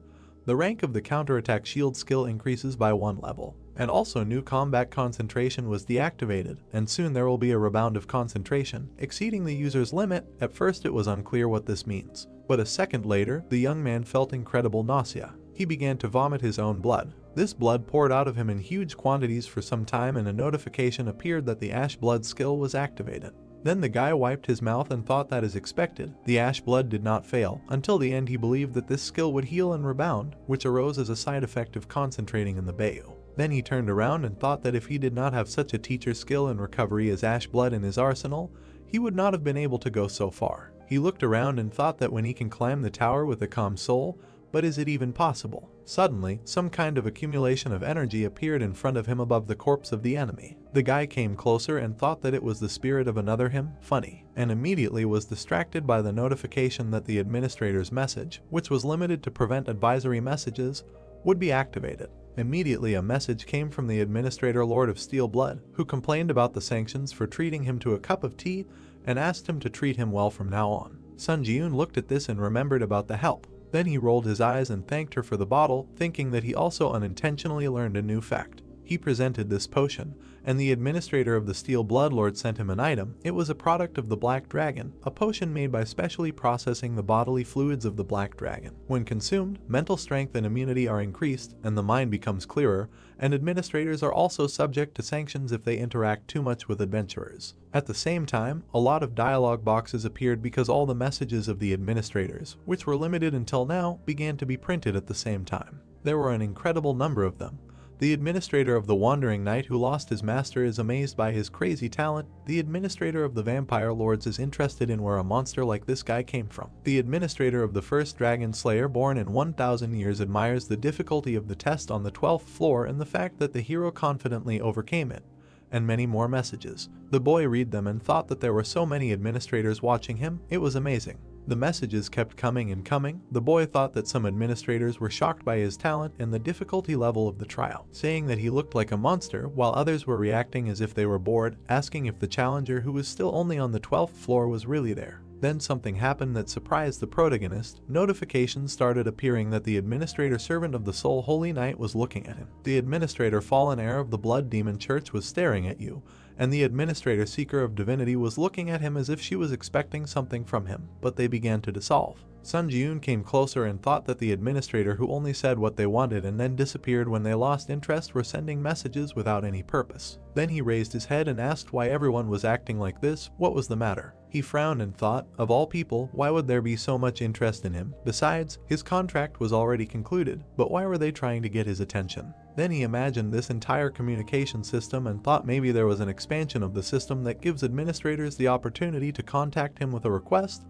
The rank of the counterattack shield skill increases by 1 level. And also new combat concentration was deactivated, and soon there will be a rebound of concentration, exceeding the user's limit. At first it was unclear what this means, but a second later, the young man felt incredible nausea. He began to vomit his own blood. This blood poured out of him in huge quantities for some time, and a notification appeared that the ash blood skill was activated. Then the guy wiped his mouth and thought that as expected, the ash blood did not fail. Until the end he believed that this skill would heal and rebound, which arose as a side effect of concentrating in the Bayou. Then he turned around and thought that if he did not have such a teacher skill in recovery as ash blood in his arsenal, he would not have been able to go so far. He looked around and thought that when he can climb the tower with a calm soul, but is it even possible? Suddenly, some kind of accumulation of energy appeared in front of him above the corpse of the enemy. The guy came closer and thought that it was the spirit of another him, funny, and immediately was distracted by the notification that the administrator's message, which was limited to prevent advisory messages, would be activated. Immediately a message came from the administrator Lord of Steel Blood, who complained about the sanctions for treating him to a cup of tea and asked him to treat him well from now on. Sun Ji-yoon looked at this and remembered about the help. Then he rolled his eyes and thanked her for the bottle, thinking that he also unintentionally learned a new fact. He presented this potion, and the administrator of the Steel Bloodlord sent him an item. It was a product of the Black Dragon, a potion made by specially processing the bodily fluids of the Black Dragon. When consumed, mental strength and immunity are increased, and the mind becomes clearer, and administrators are also subject to sanctions if they interact too much with adventurers. At the same time, a lot of dialogue boxes appeared because all the messages of the administrators, which were limited until now, began to be printed at the same time. There were an incredible number of them. The administrator of the Wandering Knight who lost his master is amazed by his crazy talent. The administrator of the Vampire Lords is interested in where a monster like this guy came from. The administrator of the first Dragon Slayer born in 1,000 years admires the difficulty of the test on the 12th floor and the fact that the hero confidently overcame it. And many more messages. The boy read them and thought that there were so many administrators watching him, it was amazing. The messages kept coming and coming. The boy thought that some administrators were shocked by his talent and the difficulty level of the trial, saying that he looked like a monster, while others were reacting as if they were bored, asking if the challenger who was still only on the 12th floor was really there. Then something happened that surprised the protagonist. Notifications started appearing that the administrator servant of the Soul Holy Knight was looking at him. The administrator fallen heir of the Blood Demon Church was staring at you, and the administrator seeker of divinity was looking at him as if she was expecting something from him, but they began to dissolve. Sun Ji-eun came closer and thought that the administrator who only said what they wanted and then disappeared when they lost interest were sending messages without any purpose. Then he raised his head and asked why everyone was acting like this, what was the matter? He frowned and thought, of all people, why would there be so much interest in him? Besides, his contract was already concluded, but why were they trying to get his attention? Then he imagined this entire communication system and thought maybe there was an expansion of the system that gives administrators the opportunity to contact him with a request.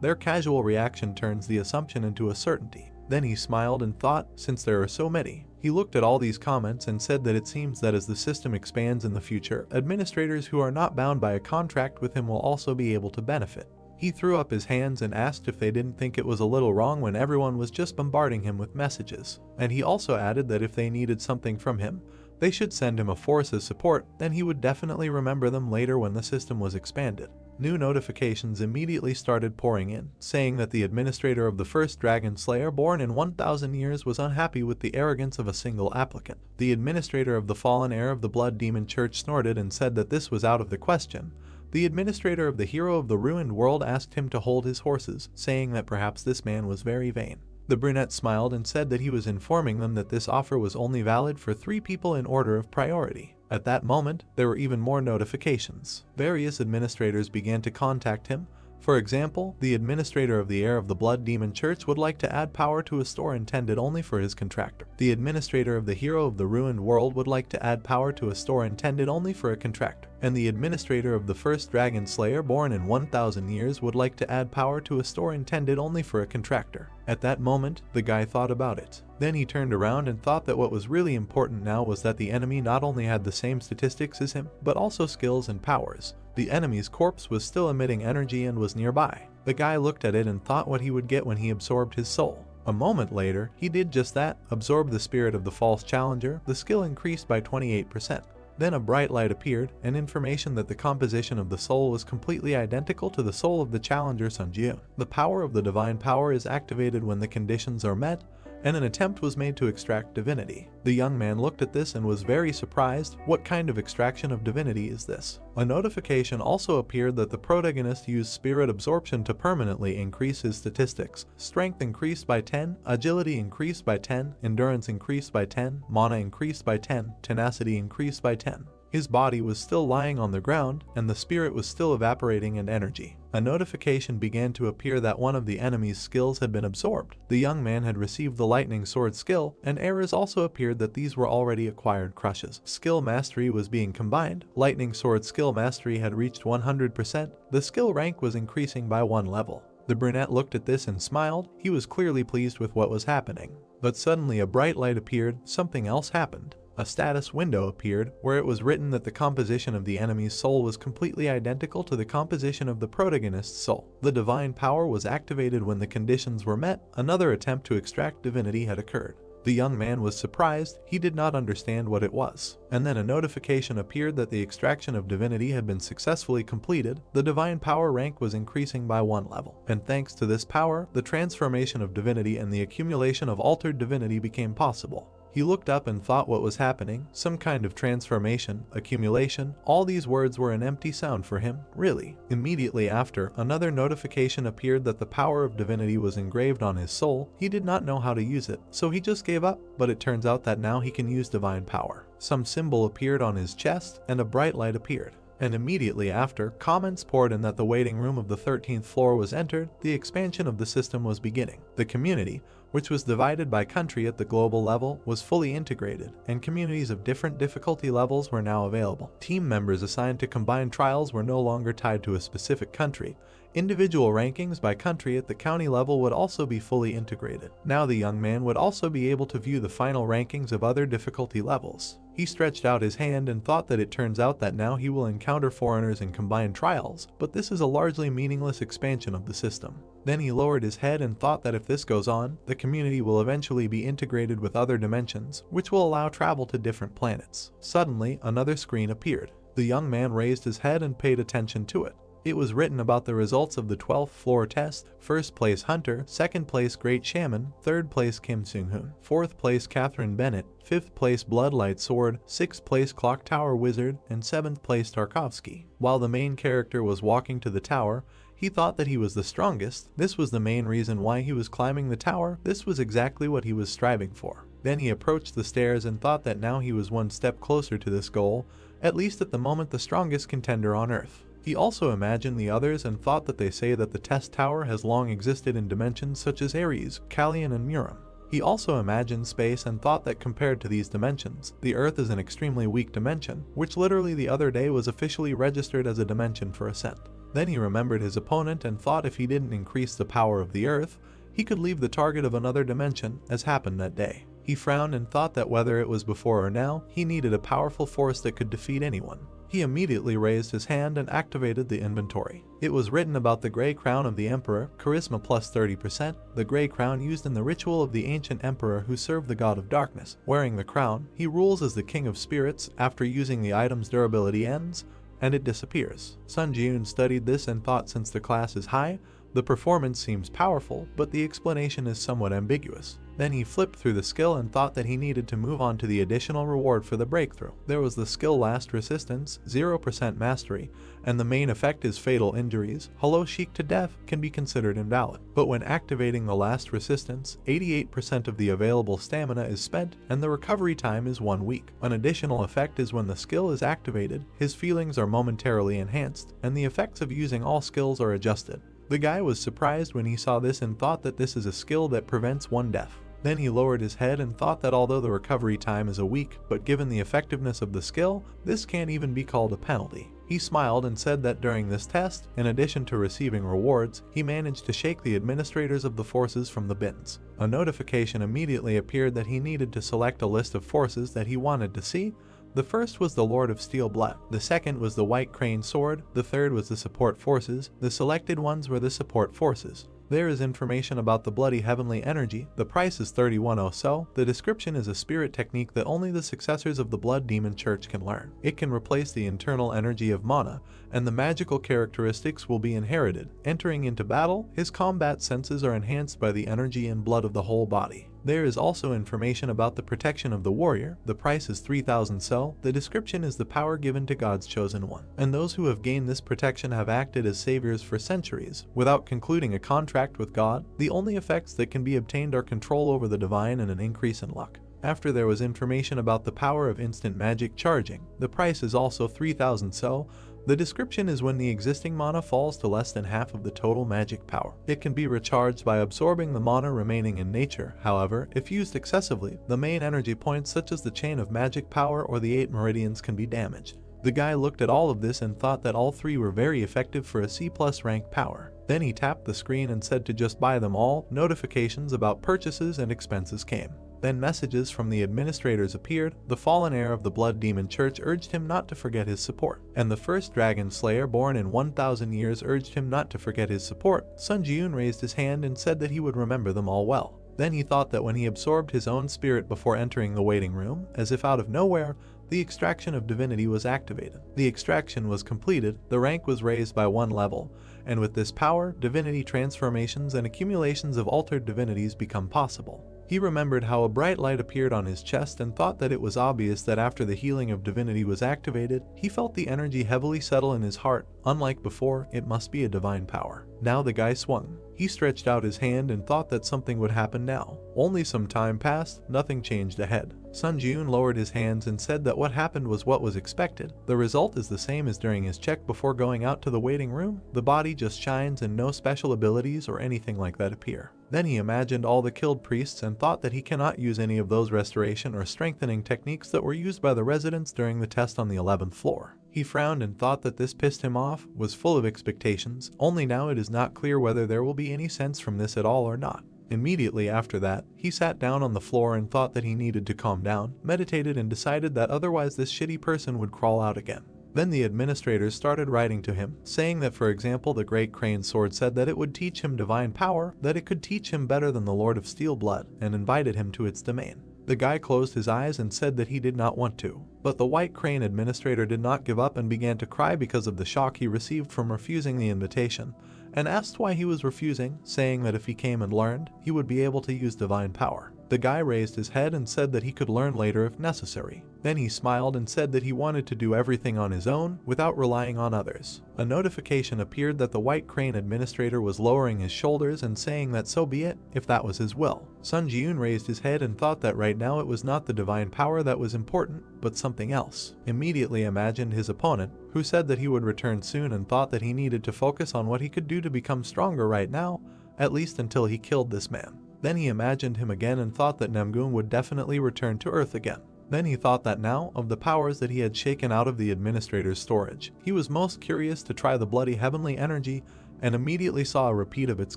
Their casual reaction turns the assumption into a certainty. Then he smiled and thought, since there are so many. He looked at all these comments and said that it seems that as the system expands in the future, administrators who are not bound by a contract with him will also be able to benefit. He threw up his hands and asked if they didn't think it was a little wrong when everyone was just bombarding him with messages. And he also added that if they needed something from him, they should send him a force as support, then he would definitely remember them later when the system was expanded. New notifications immediately started pouring in, saying that the administrator of the first Dragon Slayer born in 1,000 years was unhappy with the arrogance of a single applicant. The administrator of the fallen heir of the Blood Demon Church snorted and said that this was out of the question. The administrator of the hero of the ruined world asked him to hold his horses, saying that perhaps this man was very vain. The brunette smiled and said that he was informing them that this offer was only valid for 3 people in order of priority. At that moment, there were even more notifications. Various administrators began to contact him. For example, the administrator of the heir of the Blood Demon Church would like to add power to a store intended only for his contractor. The administrator of the hero of the ruined world would like to add power to a store intended only for a contractor. And the administrator of the first Dragon Slayer born in 1,000 years would like to add power to a store intended only for a contractor. At that moment, the guy thought about it. Then he turned around and thought that what was really important now was that the enemy not only had the same statistics as him, but also skills and powers. The enemy's corpse was still emitting energy and was nearby. The guy looked at it and thought what he would get when he absorbed his soul. A moment later, he did just that, absorbed the spirit of the false challenger. The skill increased by 28%. Then a bright light appeared, and information that the composition of the soul was completely identical to the soul of the challenger Sun Ji-eun. The power of the divine power is activated when the conditions are met, and an attempt was made to extract divinity. The young man looked at this and was very surprised. What kind of extraction of divinity is this? A notification also appeared that the protagonist used spirit absorption to permanently increase his statistics. Strength increased by 10, agility increased by 10, endurance increased by 10, mana increased by 10, tenacity increased by 10. His body was still lying on the ground, and the spirit was still evaporating in energy. A notification began to appear that one of the enemy's skills had been absorbed. The young man had received the lightning sword skill, and errors also appeared that these were already acquired crushes. Skill mastery was being combined. Lightning sword skill mastery had reached 100%. The skill rank was increasing by 1 level. The brunette looked at this and smiled. He was clearly pleased with what was happening. But suddenly a bright light appeared. Something else happened. A status window appeared where it was written that the composition of the enemy's soul was completely identical to the composition of the protagonist's soul. The divine power was activated when the conditions were met. Another attempt to extract divinity had occurred. The young man was surprised. He did not understand what it was. And then a notification appeared that the extraction of divinity had been successfully completed. The divine power rank was increasing by 1 level. And thanks to this power, the transformation of divinity and the accumulation of altered divinity became possible. He looked up and thought what was happening, some kind of transformation, accumulation, all these words were an empty sound for him, really. Immediately after, another notification appeared that the power of divinity was engraved on his soul. He did not know how to use it, so he just gave up, but it turns out that now he can use divine power. Some symbol appeared on his chest, and a bright light appeared. And immediately after, comments poured in that the waiting room of the 13th floor was entered, the expansion of the system was beginning. The community, which was divided by country at the global level, was fully integrated, and communities of different difficulty levels were now available. Team members assigned to combined trials were no longer tied to a specific country. Individual rankings by country at the county level would also be fully integrated. Now the young man would also be able to view the final rankings of other difficulty levels. He stretched out his hand and thought that it turns out that now he will encounter foreigners in combined trials, but this is a largely meaningless expansion of the system. Then he lowered his head and thought that if this goes on, the community will eventually be integrated with other dimensions, which will allow travel to different planets. Suddenly, another screen appeared. The young man raised his head and paid attention to it. It was written about the results of the 12th floor test: first place Hunter, second place Great Shaman, third place Kim Seung-hoon, fourth place Catherine Bennett, fifth place Bloodlight Sword, sixth place Clock Tower Wizard, and seventh place Tarkovsky. While the main character was walking to the tower, he thought that he was the strongest. This was the main reason why he was climbing the tower. This was exactly what he was striving for. Then he approached the stairs and thought that now he was one step closer to this goal, at least at the moment the strongest contender on Earth. He also imagined the others and thought that they say that the test tower has long existed in dimensions such as Ares, Callian, and Murim. He also imagined space and thought that compared to these dimensions, the Earth is an extremely weak dimension, which literally the other day was officially registered as a dimension for ascent. Then he remembered his opponent and thought if he didn't increase the power of the Earth, he could leave the target of another dimension, as happened that day. He frowned and thought that whether it was before or now, he needed a powerful force that could defeat anyone. He immediately raised his hand and activated the inventory. It was written about the Grey Crown of the Emperor, Charisma plus 30%, the Grey Crown used in the ritual of the ancient emperor who served the god of darkness. Wearing the crown, he rules as the king of spirits. After using the item's durability ends, and it disappears. Sun Ji-yoon studied this and thought since the class is high, the performance seems powerful, but the explanation is somewhat ambiguous. Then he flipped through the skill and thought that he needed to move on to the additional reward for the breakthrough. There was the skill Last Resistance, 0% Mastery, and the main effect is Fatal Injuries. Hello Sheik to Death can be considered invalid. But when activating the Last Resistance, 88% of the available stamina is spent, and the recovery time is 1 week. An additional effect is when the skill is activated, his feelings are momentarily enhanced, and the effects of using all skills are adjusted. The guy was surprised when he saw this and thought that this is a skill that prevents one death. Then he lowered his head and thought that although the recovery time is a week, but given the effectiveness of the skill, this can't even be called a penalty. He smiled and said that during this test, in addition to receiving rewards, he managed to shake the administrators of the forces from the bins. A notification immediately appeared that he needed to select a list of forces that he wanted to see. The first was the Lord of Steel Blood, the second was the White Crane Sword, the third was the support forces, the selected ones were the support forces. There is information about the Bloody Heavenly Energy, the price is 31 so, the description is a spirit technique that only the successors of the Blood Demon Church can learn. It can replace the internal energy of mana, and the magical characteristics will be inherited. Entering into battle, his combat senses are enhanced by the energy and blood of the whole body. There is also information about the protection of the warrior, the price is 3000 so, the description is the power given to God's chosen one, and those who have gained this protection have acted as saviors for centuries, without concluding a contract with God. The only effects that can be obtained are control over the divine and an increase in luck. After there was information about the power of instant magic charging, the price is also 3000 so, the description is when the existing mana falls to less than half of the total magic power. It can be recharged by absorbing the mana remaining in nature. However, if used excessively, the main energy points such as the chain of magic power or the 8 meridians can be damaged. The guy looked at all of this and thought that all 3 were very effective for a C+ rank power. Then he tapped the screen and said to just buy them all. Notifications about purchases and expenses came. Then messages from the administrators appeared. The fallen heir of the Blood Demon Church urged him not to forget his support, and the first dragon slayer born in 1000 years urged him not to forget his support. Sun Ji-yoon raised his hand and said that he would remember them all well. Then he thought that when he absorbed his own spirit before entering the waiting room, as if out of nowhere, the extraction of divinity was activated. The extraction was completed, the rank was raised by 1 level, and with this power, divinity transformations and accumulations of altered divinities become possible. He remembered how a bright light appeared on his chest and thought that it was obvious that after the healing of divinity was activated, he felt the energy heavily settle in his heart. Unlike before, it must be a divine power. Now the guy swung. He stretched out his hand and thought that something would happen now. Only some time passed, nothing changed ahead. Sun Ji-yoon lowered his hands and said that what happened was what was expected. The result is the same as during his check before going out to the waiting room. The body just shines and no special abilities or anything like that appear. Then he imagined all the killed priests and thought that he cannot use any of those restoration or strengthening techniques that were used by the residents during the test on the 11th floor. He frowned and thought that this pissed him off, was full of expectations, only now it is not clear whether there will be any sense from this at all or not. Immediately after that, he sat down on the floor and thought that he needed to calm down, meditated and decided that otherwise this shitty person would crawl out again. Then the administrators started writing to him, saying that for example the Great Crane Sword said that it would teach him divine power, that it could teach him better than the Lord of Steel Blood, and invited him to its domain. The guy closed his eyes and said that he did not want to. But the White Crane administrator did not give up and began to cry because of the shock he received from refusing the invitation, and asked why he was refusing, saying that if he came and learned, he would be able to use divine power. The guy raised his head and said that he could learn later if necessary. Then he smiled and said that he wanted to do everything on his own without relying on others. A notification appeared that the White Crane administrator was lowering his shoulders and saying that so be it, if that was his will. Sun Ji-yoon raised his head and thought that right now it was not the divine power that was important, but something else. Immediately imagined his opponent, who said that he would return soon and thought that he needed to focus on what he could do to become stronger right now, at least until he killed this man. Then he imagined him again and thought that Namgoon would definitely return to Earth again. Then he thought that now, of the powers that he had shaken out of the administrator's storage, he was most curious to try the bloody heavenly energy and immediately saw a repeat of its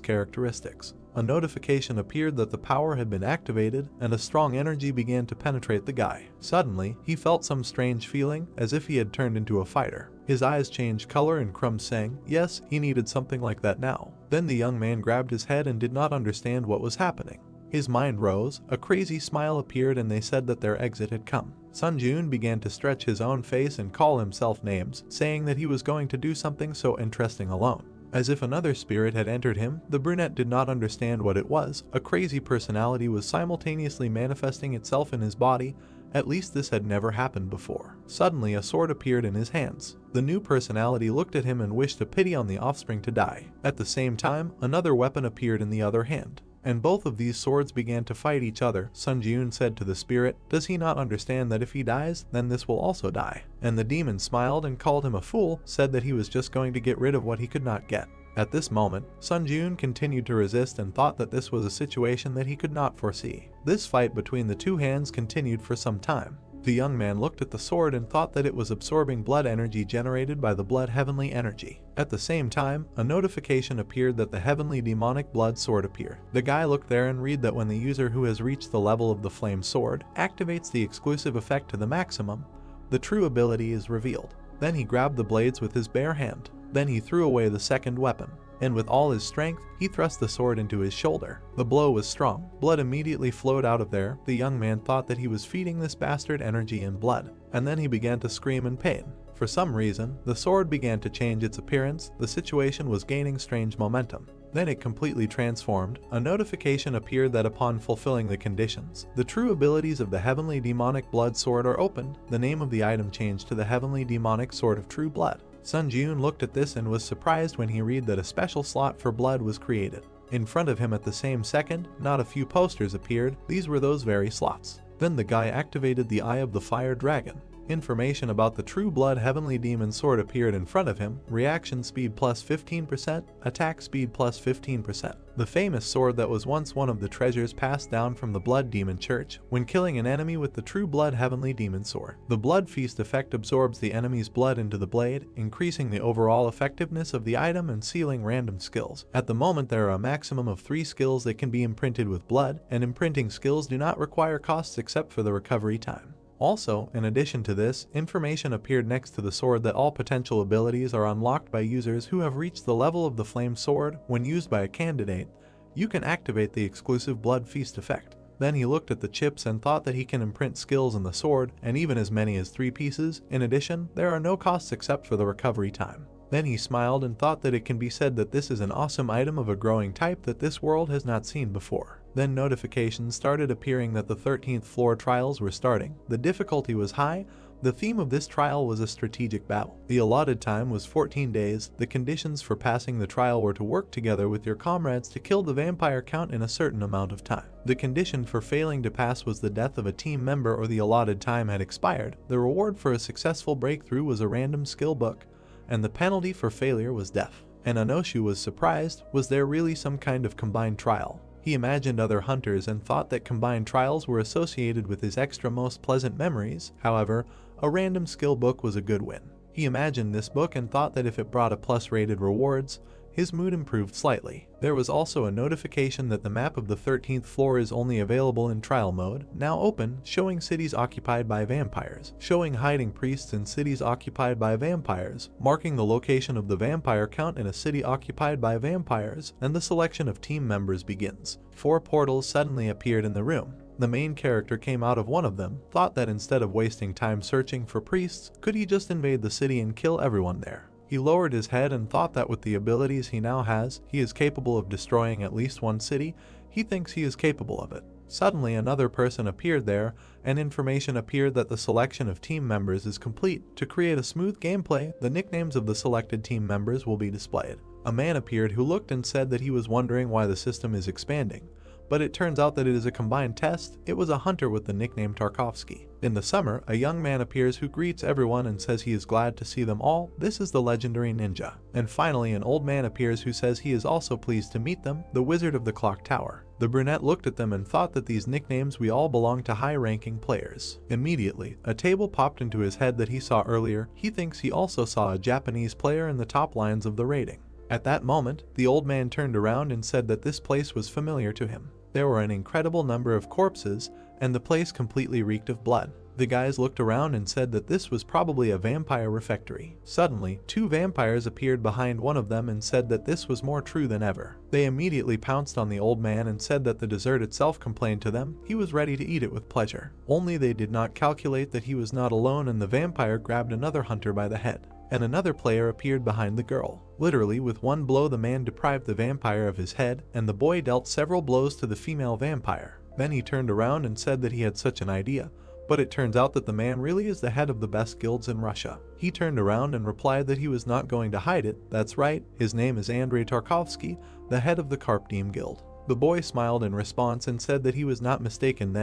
characteristics. A notification appeared that the power had been activated and a strong energy began to penetrate the guy. Suddenly, he felt some strange feeling, as if he had turned into a fighter. His eyes changed color and Crumb sang, yes, he needed something like that now. Then the young man grabbed his head and did not understand what was happening. His mind rose, a crazy smile appeared and they said that their exit had come. Sun Ji-yoon began to stretch his own face and call himself names, saying that he was going to do something so interesting alone. As if another spirit had entered him, the brunette did not understand what it was. A crazy personality was simultaneously manifesting itself in his body. At least this had never happened before. Suddenly a sword appeared in his hands. The new personality looked at him and wished a pity on the offspring to die. At the same time, another weapon appeared in the other hand. And both of these swords began to fight each other. Sun Ji-yoon said to the spirit, does he not understand that if he dies, then this will also die? And the demon smiled and called him a fool, said that he was just going to get rid of what he could not get. At this moment, Sun Ji-yoon continued to resist and thought that this was a situation that he could not foresee. This fight between the two hands continued for some time. The young man looked at the sword and thought that it was absorbing blood energy generated by the blood heavenly energy. At the same time, a notification appeared that the heavenly demonic blood sword appeared. The guy looked there and read that when the user who has reached the level of the flame sword activates the exclusive effect to the maximum, the true ability is revealed. Then he grabbed the blades with his bare hand. Then he threw away the second weapon, and with all his strength, he thrust the sword into his shoulder. The blow was strong. Blood immediately flowed out of there. The young man thought that he was feeding this bastard energy in blood, and then he began to scream in pain. For some reason, the sword began to change its appearance. The situation was gaining strange momentum. Then it completely transformed. A notification appeared that upon fulfilling the conditions, the true abilities of the Heavenly Demonic Blood Sword are opened. The name of the item changed to the Heavenly Demonic Sword of True Blood. Sun Ji-yoon looked at this and was surprised when he read that a special slot for blood was created. In front of him at the same second, not a few posters appeared. These were those very slots. Then the guy activated the Eye of the Fire Dragon. Information about the True Blood Heavenly Demon Sword appeared in front of him. Reaction speed plus 15%, attack speed plus 15%. The famous sword that was once one of the treasures passed down from the Blood Demon Church when killing an enemy with the True Blood Heavenly Demon Sword. The Blood Feast effect absorbs the enemy's blood into the blade, increasing the overall effectiveness of the item and sealing random skills. At the moment there are a maximum of 3 skills that can be imprinted with blood, and imprinting skills do not require costs except for the recovery time. Also, in addition to this, information appeared next to the sword that all potential abilities are unlocked by users who have reached the level of the flame sword. When used by a candidate, you can activate the exclusive Blood Feast effect. Then he looked at the chips and thought that he can imprint skills in the sword, and even as many as 3 pieces. In addition, there are no costs except for the recovery time. Then he smiled and thought that it can be said that this is an awesome item of a growing type that this world has not seen before. Then notifications started appearing that the 13th floor trials were starting. The difficulty was high. The theme of this trial was a strategic battle. The allotted time was 14 days. The conditions for passing the trial were to work together with your comrades to kill the vampire count in a certain amount of time. The condition for failing to pass was the death of a team member or the allotted time had expired. The reward for a successful breakthrough was a random skill book, and the penalty for failure was death. And Anoshu was surprised. Was there really some kind of combined trial? He imagined other hunters and thought that combined trials were associated with his extra most pleasant memories. However, a random skill book was a good win. He imagined this book and thought that if it brought a plus-rated rewards, his mood improved slightly. There was also a notification that the map of the 13th floor is only available in trial mode, now open, showing cities occupied by vampires, showing hiding priests in cities occupied by vampires, marking the location of the vampire count in a city occupied by vampires, and the selection of team members begins. 4 portals suddenly appeared in the room. The main character came out of one of them, thought that instead of wasting time searching for priests, could he just invade the city and kill everyone there? He lowered his head and thought that with the abilities he now has, he is capable of destroying at least one city. He thinks he is capable of it. Suddenly another person appeared there, and information appeared that the selection of team members is complete. To create a smooth gameplay, the nicknames of the selected team members will be displayed. A man appeared who looked and said that he was wondering why the system is expanding. But it turns out that it is a combined test. It was a hunter with the nickname Tarkovsky. In the summer, a young man appears who greets everyone and says he is glad to see them all. This is the legendary ninja. And finally, an old man appears who says he is also pleased to meet them, the wizard of the clock tower. The brunette looked at them and thought that these nicknames we all belong to high-ranking players. Immediately, a table popped into his head that he saw earlier. He thinks he also saw a Japanese player in the top lines of the rating. At that moment, the old man turned around and said that this place was familiar to him. There were an incredible number of corpses, and the place completely reeked of blood. The guys looked around and said that this was probably a vampire refectory. Suddenly, 2 vampires appeared behind one of them and said that this was more true than ever. They immediately pounced on the old man and said that the dessert itself complained to them. He was ready to eat it with pleasure. Only they did not calculate that he was not alone, and the vampire grabbed another hunter by the head. And another player appeared behind the girl. Literally, with one blow the man deprived the vampire of his head, and the boy dealt several blows to the female vampire. Then he turned around and said that he had such an idea, but it turns out that the man really is the head of the best guilds in Russia. He turned around and replied that he was not going to hide it. That's right, his name is Andrei Tarkovsky, the head of the Karpdim Guild. The boy smiled in response and said that he was not mistaken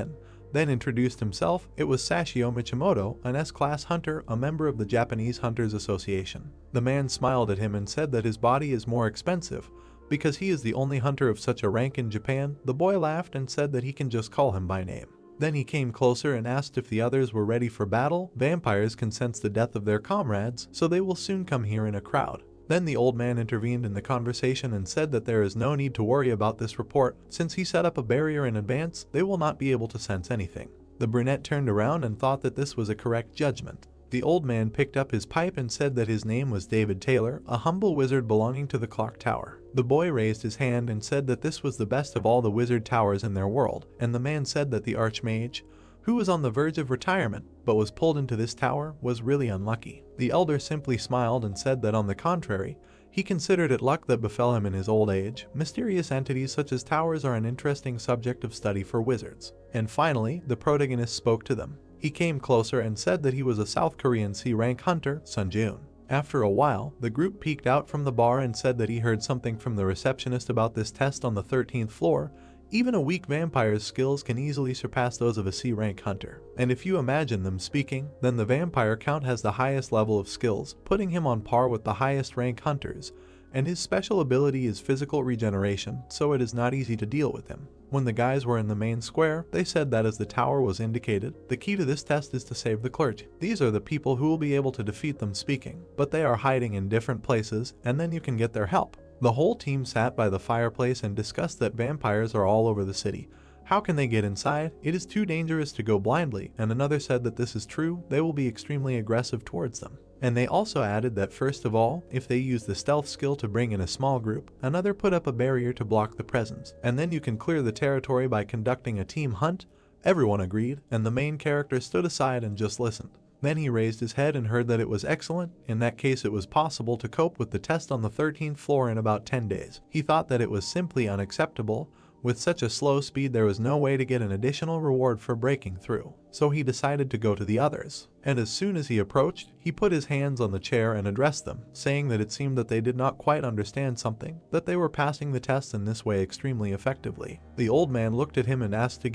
then introduced himself. It was Sashio Michimoto, an S-class hunter, a member of the Japanese Hunters Association. The man smiled at him and said that his body is more expensive, because he is the only hunter of such a rank in Japan. The boy laughed and said that he can just call him by name. Then he came closer and asked if the others were ready for battle. Vampires can sense the death of their comrades, so they will soon come here in a crowd. Then the old man intervened in the conversation and said that there is no need to worry about this report. Since he set up a barrier in advance, they will not be able to sense anything. The brunette turned around and thought that this was a correct judgment. The old man picked up his pipe and said that his name was David Taylor, a humble wizard belonging to the clock tower. The boy raised his hand and said that this was the best of all the wizard towers in their world, and the man said that the archmage, who was on the verge of retirement but was pulled into this tower, was really unlucky. The elder simply smiled and said that on the contrary, he considered it luck that befell him in his old age. Mysterious entities such as towers are an interesting subject of study for wizards. And finally, the protagonist spoke to them. He came closer and said that he was a South Korean C-rank hunter, Sunjun. After a while, the group peeked out from the bar and said that he heard something from the receptionist about this test on the 13th floor. Even a weak vampire's skills can easily surpass those of a C-rank hunter. And if you imagine them speaking, then the vampire count has the highest level of skills, putting him on par with the highest rank hunters, and his special ability is physical regeneration, so it is not easy to deal with him. When the guys were in the main square, they said that as the tower was indicated, the key to this test is to save the clergy. These are the people who will be able to defeat them speaking, but they are hiding in different places, and then you can get their help. The whole team sat by the fireplace and discussed that vampires are all over the city. How can they get inside? It is too dangerous to go blindly, and another said that this is true, they will be extremely aggressive towards them. And they also added that first of all, if they use the stealth skill to bring in a small group, another put up a barrier to block the presence, and then you can clear the territory by conducting a team hunt. Everyone agreed, and the main character stood aside and just listened. Then he raised his head and heard that it was excellent. In that case, it was possible to cope with the test on the 13th floor in about 10 days. He thought that it was simply unacceptable. With such a slow speed, there was no way to get an additional reward for breaking through, so he decided to go to the others. And as soon as he approached, he put his hands on the chair and addressed them, saying that it seemed that they did not quite understand something, that they were passing the test in this way extremely effectively. The old man looked at him and asked,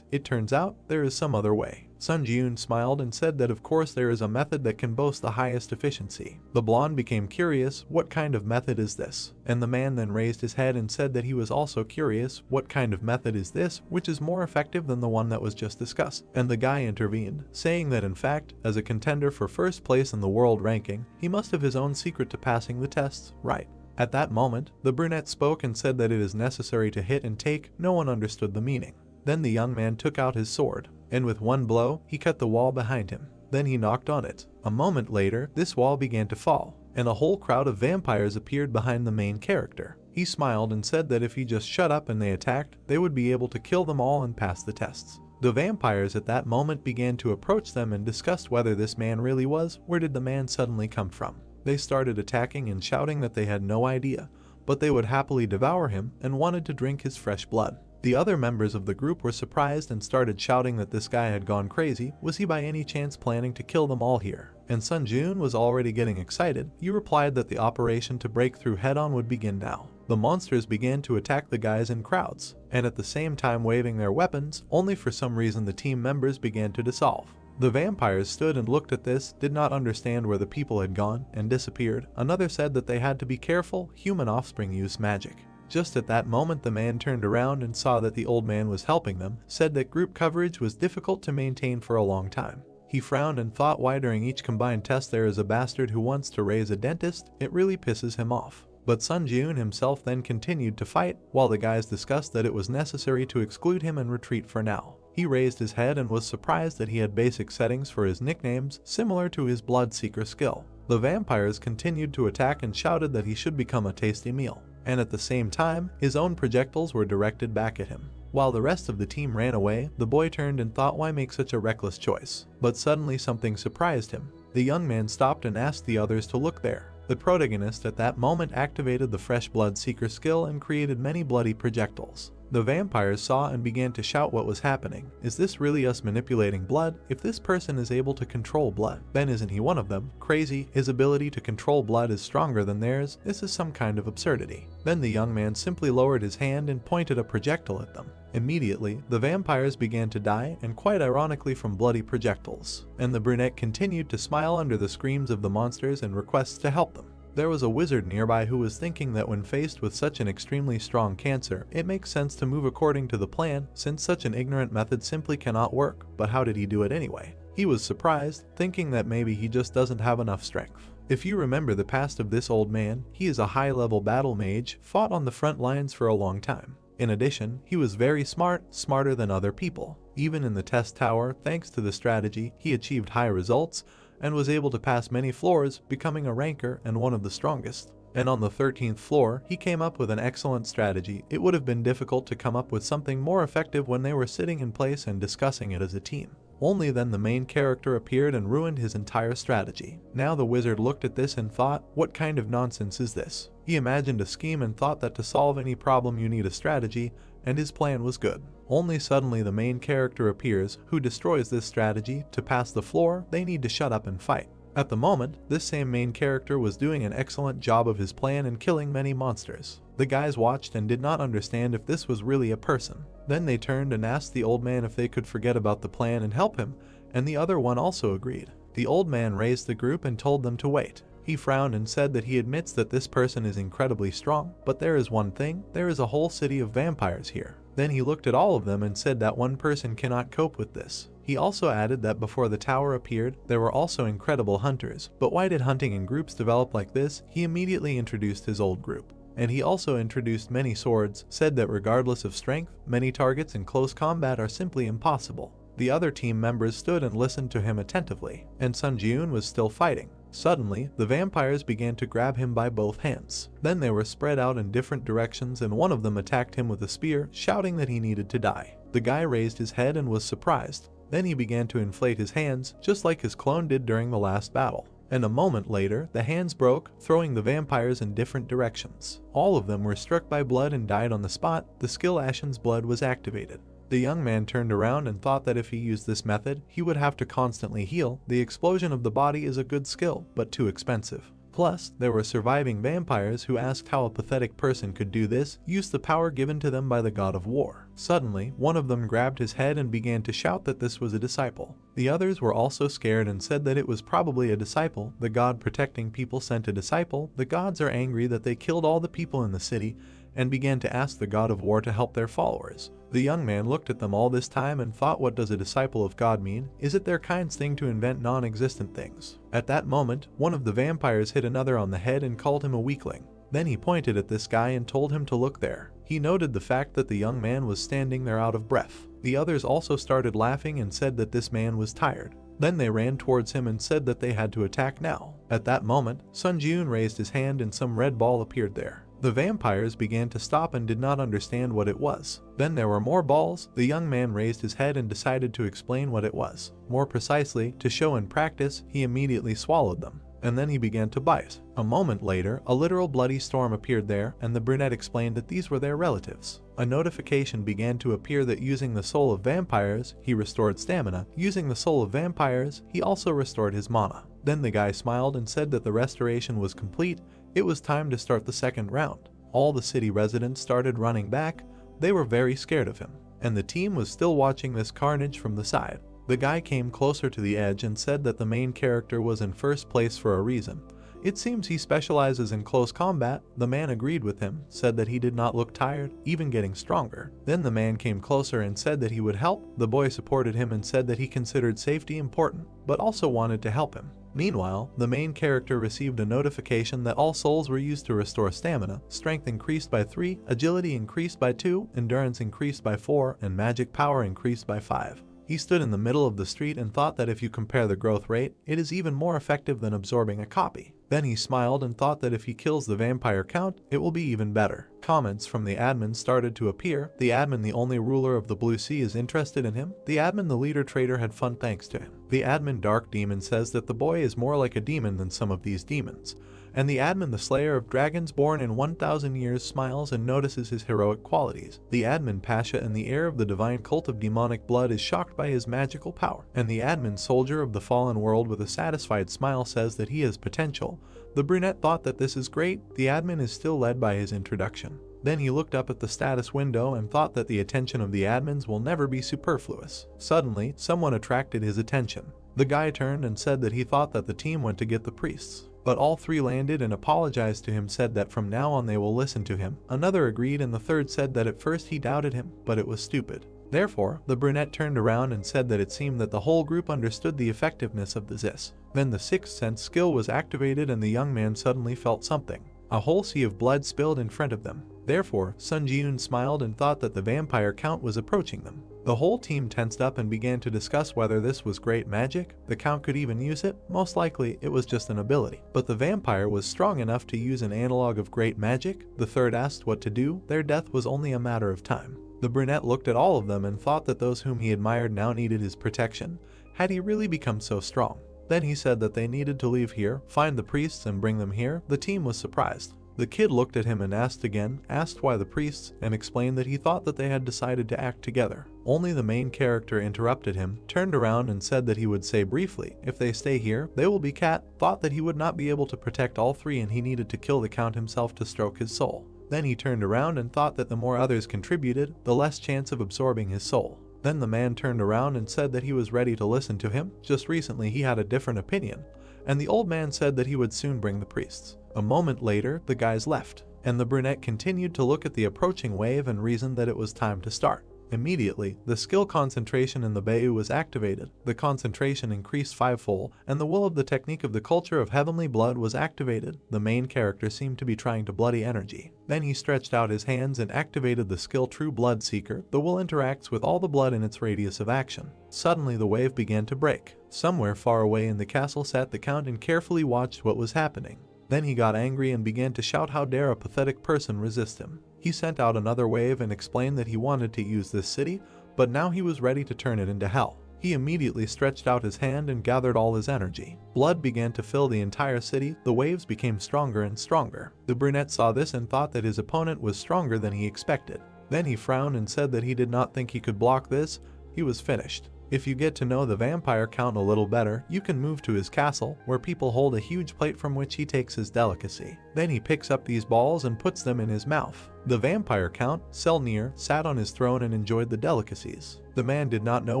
"It turns out there is some other way." Sun Jun smiled and said that of course there is a method that can boast the highest efficiency. The blonde became curious, "What kind of method is this?" And the man then raised his head and said that he was also curious, "What kind of method is this which is more effective than the one that was just discussed?" And the guy intervened, saying that in fact, as a contender for first place in the world ranking, he must have his own secret to passing the tests, right? At that moment, the brunette spoke and said that it is necessary to hit and take. No one understood the meaning. Then the young man took out his sword, and with one blow, he cut the wall behind him. Then he knocked on it. A moment later, this wall began to fall, and a whole crowd of vampires appeared behind the main character. He smiled and said that if he just shut up and they attacked, they would be able to kill them all and pass the tests. The vampires at that moment began to approach them and discussed whether this man really was. Where did the man suddenly come from? They started attacking and shouting that they had no idea, but they would happily devour him and wanted to drink his fresh blood. The other members of the group were surprised and started shouting that this guy had gone crazy. Was he by any chance planning to kill them all here? And Sun Jun was already getting excited. He replied that the operation to break through head-on would begin now. The monsters began to attack the guys in crowds, and at the same time waving their weapons, only for some reason the team members began to dissolve. The vampires stood and looked at this, did not understand where the people had gone, and disappeared. Another said that they had to be careful, human offspring use magic. Just at that moment the man turned around and saw that the old man was helping them, said that group coverage was difficult to maintain for a long time. He frowned and thought why during each combined test there is a bastard who wants to raise a dentist. It really pisses him off. But Sun Jun himself then continued to fight, while the guys discussed that it was necessary to exclude him and retreat for now. He raised his head and was surprised that he had basic settings for his nicknames, similar to his Bloodseeker skill. The vampires continued to attack and shouted that he should become a tasty meal. And at the same time, his own projectiles were directed back at him. While the rest of the team ran away, the boy turned and thought why make such a reckless choice. But suddenly something surprised him. The young man stopped and asked the others to look there. The protagonist at that moment activated the fresh Bloodseeker skill and created many bloody projectiles. The vampires saw and began to shout what was happening. Is this really us manipulating blood? If this person is able to control blood, then isn't he one of them? Crazy, his ability to control blood is stronger than theirs. This is some kind of absurdity. Then the young man simply lowered his hand and pointed a projectile at them. Immediately, the vampires began to die, and quite ironically from bloody projectiles. And the brunette continued to smile under the screams of the monsters and requests to help them. There was a wizard nearby who was thinking that when faced with such an extremely strong cancer, it makes sense to move according to the plan, since such an ignorant method simply cannot work. But how did he do it anyway? He was surprised, thinking that maybe he just doesn't have enough strength. If you remember the past of this old man, he is a high-level battle mage, fought on the front lines for a long time. In addition, he was very smart, smarter than other people. Even in the test tower, thanks to the strategy, he achieved high results, and was able to pass many floors, becoming a ranker and one of the strongest. And on the 13th floor, he came up with an excellent strategy. It would have been difficult to come up with something more effective when they were sitting in place and discussing it as a team. Only then the main character appeared and ruined his entire strategy. Now the wizard looked at this and thought, what kind of nonsense is this? He imagined a scheme and thought that to solve any problem you need a strategy, and his plan was good. Only suddenly the main character appears, who destroys this strategy. To pass the floor, they need to shut up and fight. At the moment, this same main character was doing an excellent job of his plan and killing many monsters. The guys watched and did not understand if this was really a person. Then they turned and asked the old man if they could forget about the plan and help him, and the other one also agreed. The old man raised the group and told them to wait. He frowned and said that he admits that this person is incredibly strong, but there is one thing, there is a whole city of vampires here. Then he looked at all of them and said that one person cannot cope with this. He also added that before the tower appeared, there were also incredible hunters, but why did hunting in groups develop like this? He immediately introduced his old group. And he also introduced many swords, said that regardless of strength, many targets in close combat are simply impossible. The other team members stood and listened to him attentively, and Sun Jun was still fighting. Suddenly, the vampires began to grab him by both hands. Then they were spread out in different directions and one of them attacked him with a spear, shouting that he needed to die. The guy raised his head and was surprised. Then he began to inflate his hands, just like his clone did during the last battle. and a moment later, the hands broke, throwing the vampires in different directions. All of them were struck by blood and died on the spot. The skill Ashen's blood was activated. The young man turned around and thought that if he used this method, he would have to constantly heal. The explosion of the body is a good skill, but too expensive. Plus, there were surviving vampires who asked how a pathetic person could do this, use the power given to them by the god of war. Suddenly, one of them grabbed his head and began to shout that this was a disciple. The others were also scared and said that it was probably a disciple. The god protecting people sent a disciple. The gods are angry that they killed all the people in the city and began to ask the god of war to help their followers. The young man looked at them all this time and thought, what does a disciple of God mean? Is it their kind's thing to invent non-existent things? At that moment, one of the vampires hit another on the head and called him a weakling. Then he pointed at this guy and told him to look there. He noted the fact that the young man was standing there out of breath. The others also started laughing and said that this man was tired. Then they ran towards him and said that they had to attack now. At that moment, Sun Jiun raised his hand and some red ball appeared there. The vampires began to stop and did not understand what it was. Then there were more balls. The young man raised his head and decided to explain what it was. More precisely, to show in practice, he immediately swallowed them. And then he began to bite. A moment later, a literal bloody storm appeared there, and the brunette explained that these were their relatives. A notification began to appear that using the soul of vampires, he restored stamina. Using the soul of vampires, he also restored his mana. Then the guy smiled and said that the restoration was complete. It was time to start the second round. All the city residents started running back. They were very scared of him, and the team was still watching this carnage from the side. The guy came closer to the edge and said that the main character was in first place for a reason. It seems he specializes in close combat. The man agreed with him, said that he did not look tired, even getting stronger. Then the man came closer and said that he would help. The boy supported him and said that he considered safety important, but also wanted to help him. Meanwhile, the main character received a notification that all souls were used to restore stamina. Strength increased by 3, agility increased by 2, endurance increased by 4, and magic power increased by 5. He stood in the middle of the street and thought that if you compare the growth rate, it is even more effective than absorbing a copy. Then he smiled and thought that if he kills the vampire count, it will be even better. Comments from the admin started to appear. The admin, the only ruler of the Blue Sea, is interested in him. The admin, the leader trader, had fun thanks to him. The admin, Dark Demon, says that the boy is more like a demon than some of these demons. And the admin, the slayer of dragons born in 1,000 years, smiles and notices his heroic qualities. The admin, Pasha, and the heir of the divine cult of demonic blood, is shocked by his magical power. And the admin, soldier of the fallen world, with a satisfied smile, says that he has potential. The brunette thought that this is great. The admin is still led by his introduction. Then he looked up at the status window and thought that the attention of the admins will never be superfluous. Suddenly, someone attracted his attention. The guy turned and said that he thought that the team went to get the priests. But all three landed and apologized to him, said that from now on they will listen to him. Another agreed, and the third said that at first he doubted him, but it was stupid. Therefore, the brunette turned around and said that it seemed that the whole group understood the effectiveness of the Zis. Then the sixth sense skill was activated and the young man suddenly felt something. A whole sea of blood spilled in front of them. Therefore, Sun Jiun smiled and thought that the vampire count was approaching them. The whole team tensed up and began to discuss whether this was great magic. The count could even use it. Most likely, it was just an ability. But the vampire was strong enough to use an analog of great magic. The third asked what to do. Their death was only a matter of time. The brunette looked at all of them and thought that those whom he admired now needed his protection. Had he really become so strong? Then he said that they needed to leave here, find the priests and bring them here. The team was surprised. The kid looked at him and asked why the priests, and explained that he thought that they had decided to act together. Only the main character interrupted him, turned around and said that he would say briefly, if they stay here, they will be cat, thought that he would not be able to protect all three and he needed to kill the count himself to stroke his soul. Then he turned around and thought that the more others contributed, the less chance of absorbing his soul. Then the man turned around and said that he was ready to listen to him. Just recently he had a different opinion. And the old man said that he would soon bring the priests. A moment later, the guys left, and the brunette continued to look at the approaching wave and reasoned that it was time to start. Immediately, the skill concentration in the Bayu was activated. The concentration increased fivefold, and the will of the technique of the culture of heavenly blood was activated. The main character seemed to be trying to bloody energy. Then he stretched out his hands and activated the skill True Blood Seeker. The will interacts with all the blood in its radius of action. Suddenly the wave began to break. Somewhere far away in the castle sat the count and carefully watched what was happening. Then he got angry and began to shout, how dare a pathetic person resist him. He sent out another wave and explained that he wanted to use this city, but now he was ready to turn it into hell. He immediately stretched out his hand and gathered all his energy. Blood began to fill the entire city, the waves became stronger and stronger. The brunette saw this and thought that his opponent was stronger than he expected. Then he frowned and said that he did not think he could block this. He was finished. If you get to know the vampire count a little better, you can move to his castle, where people hold a huge plate from which he takes his delicacy. Then he picks up these balls and puts them in his mouth. The vampire count, Selnir, sat on his throne and enjoyed the delicacies. The man did not know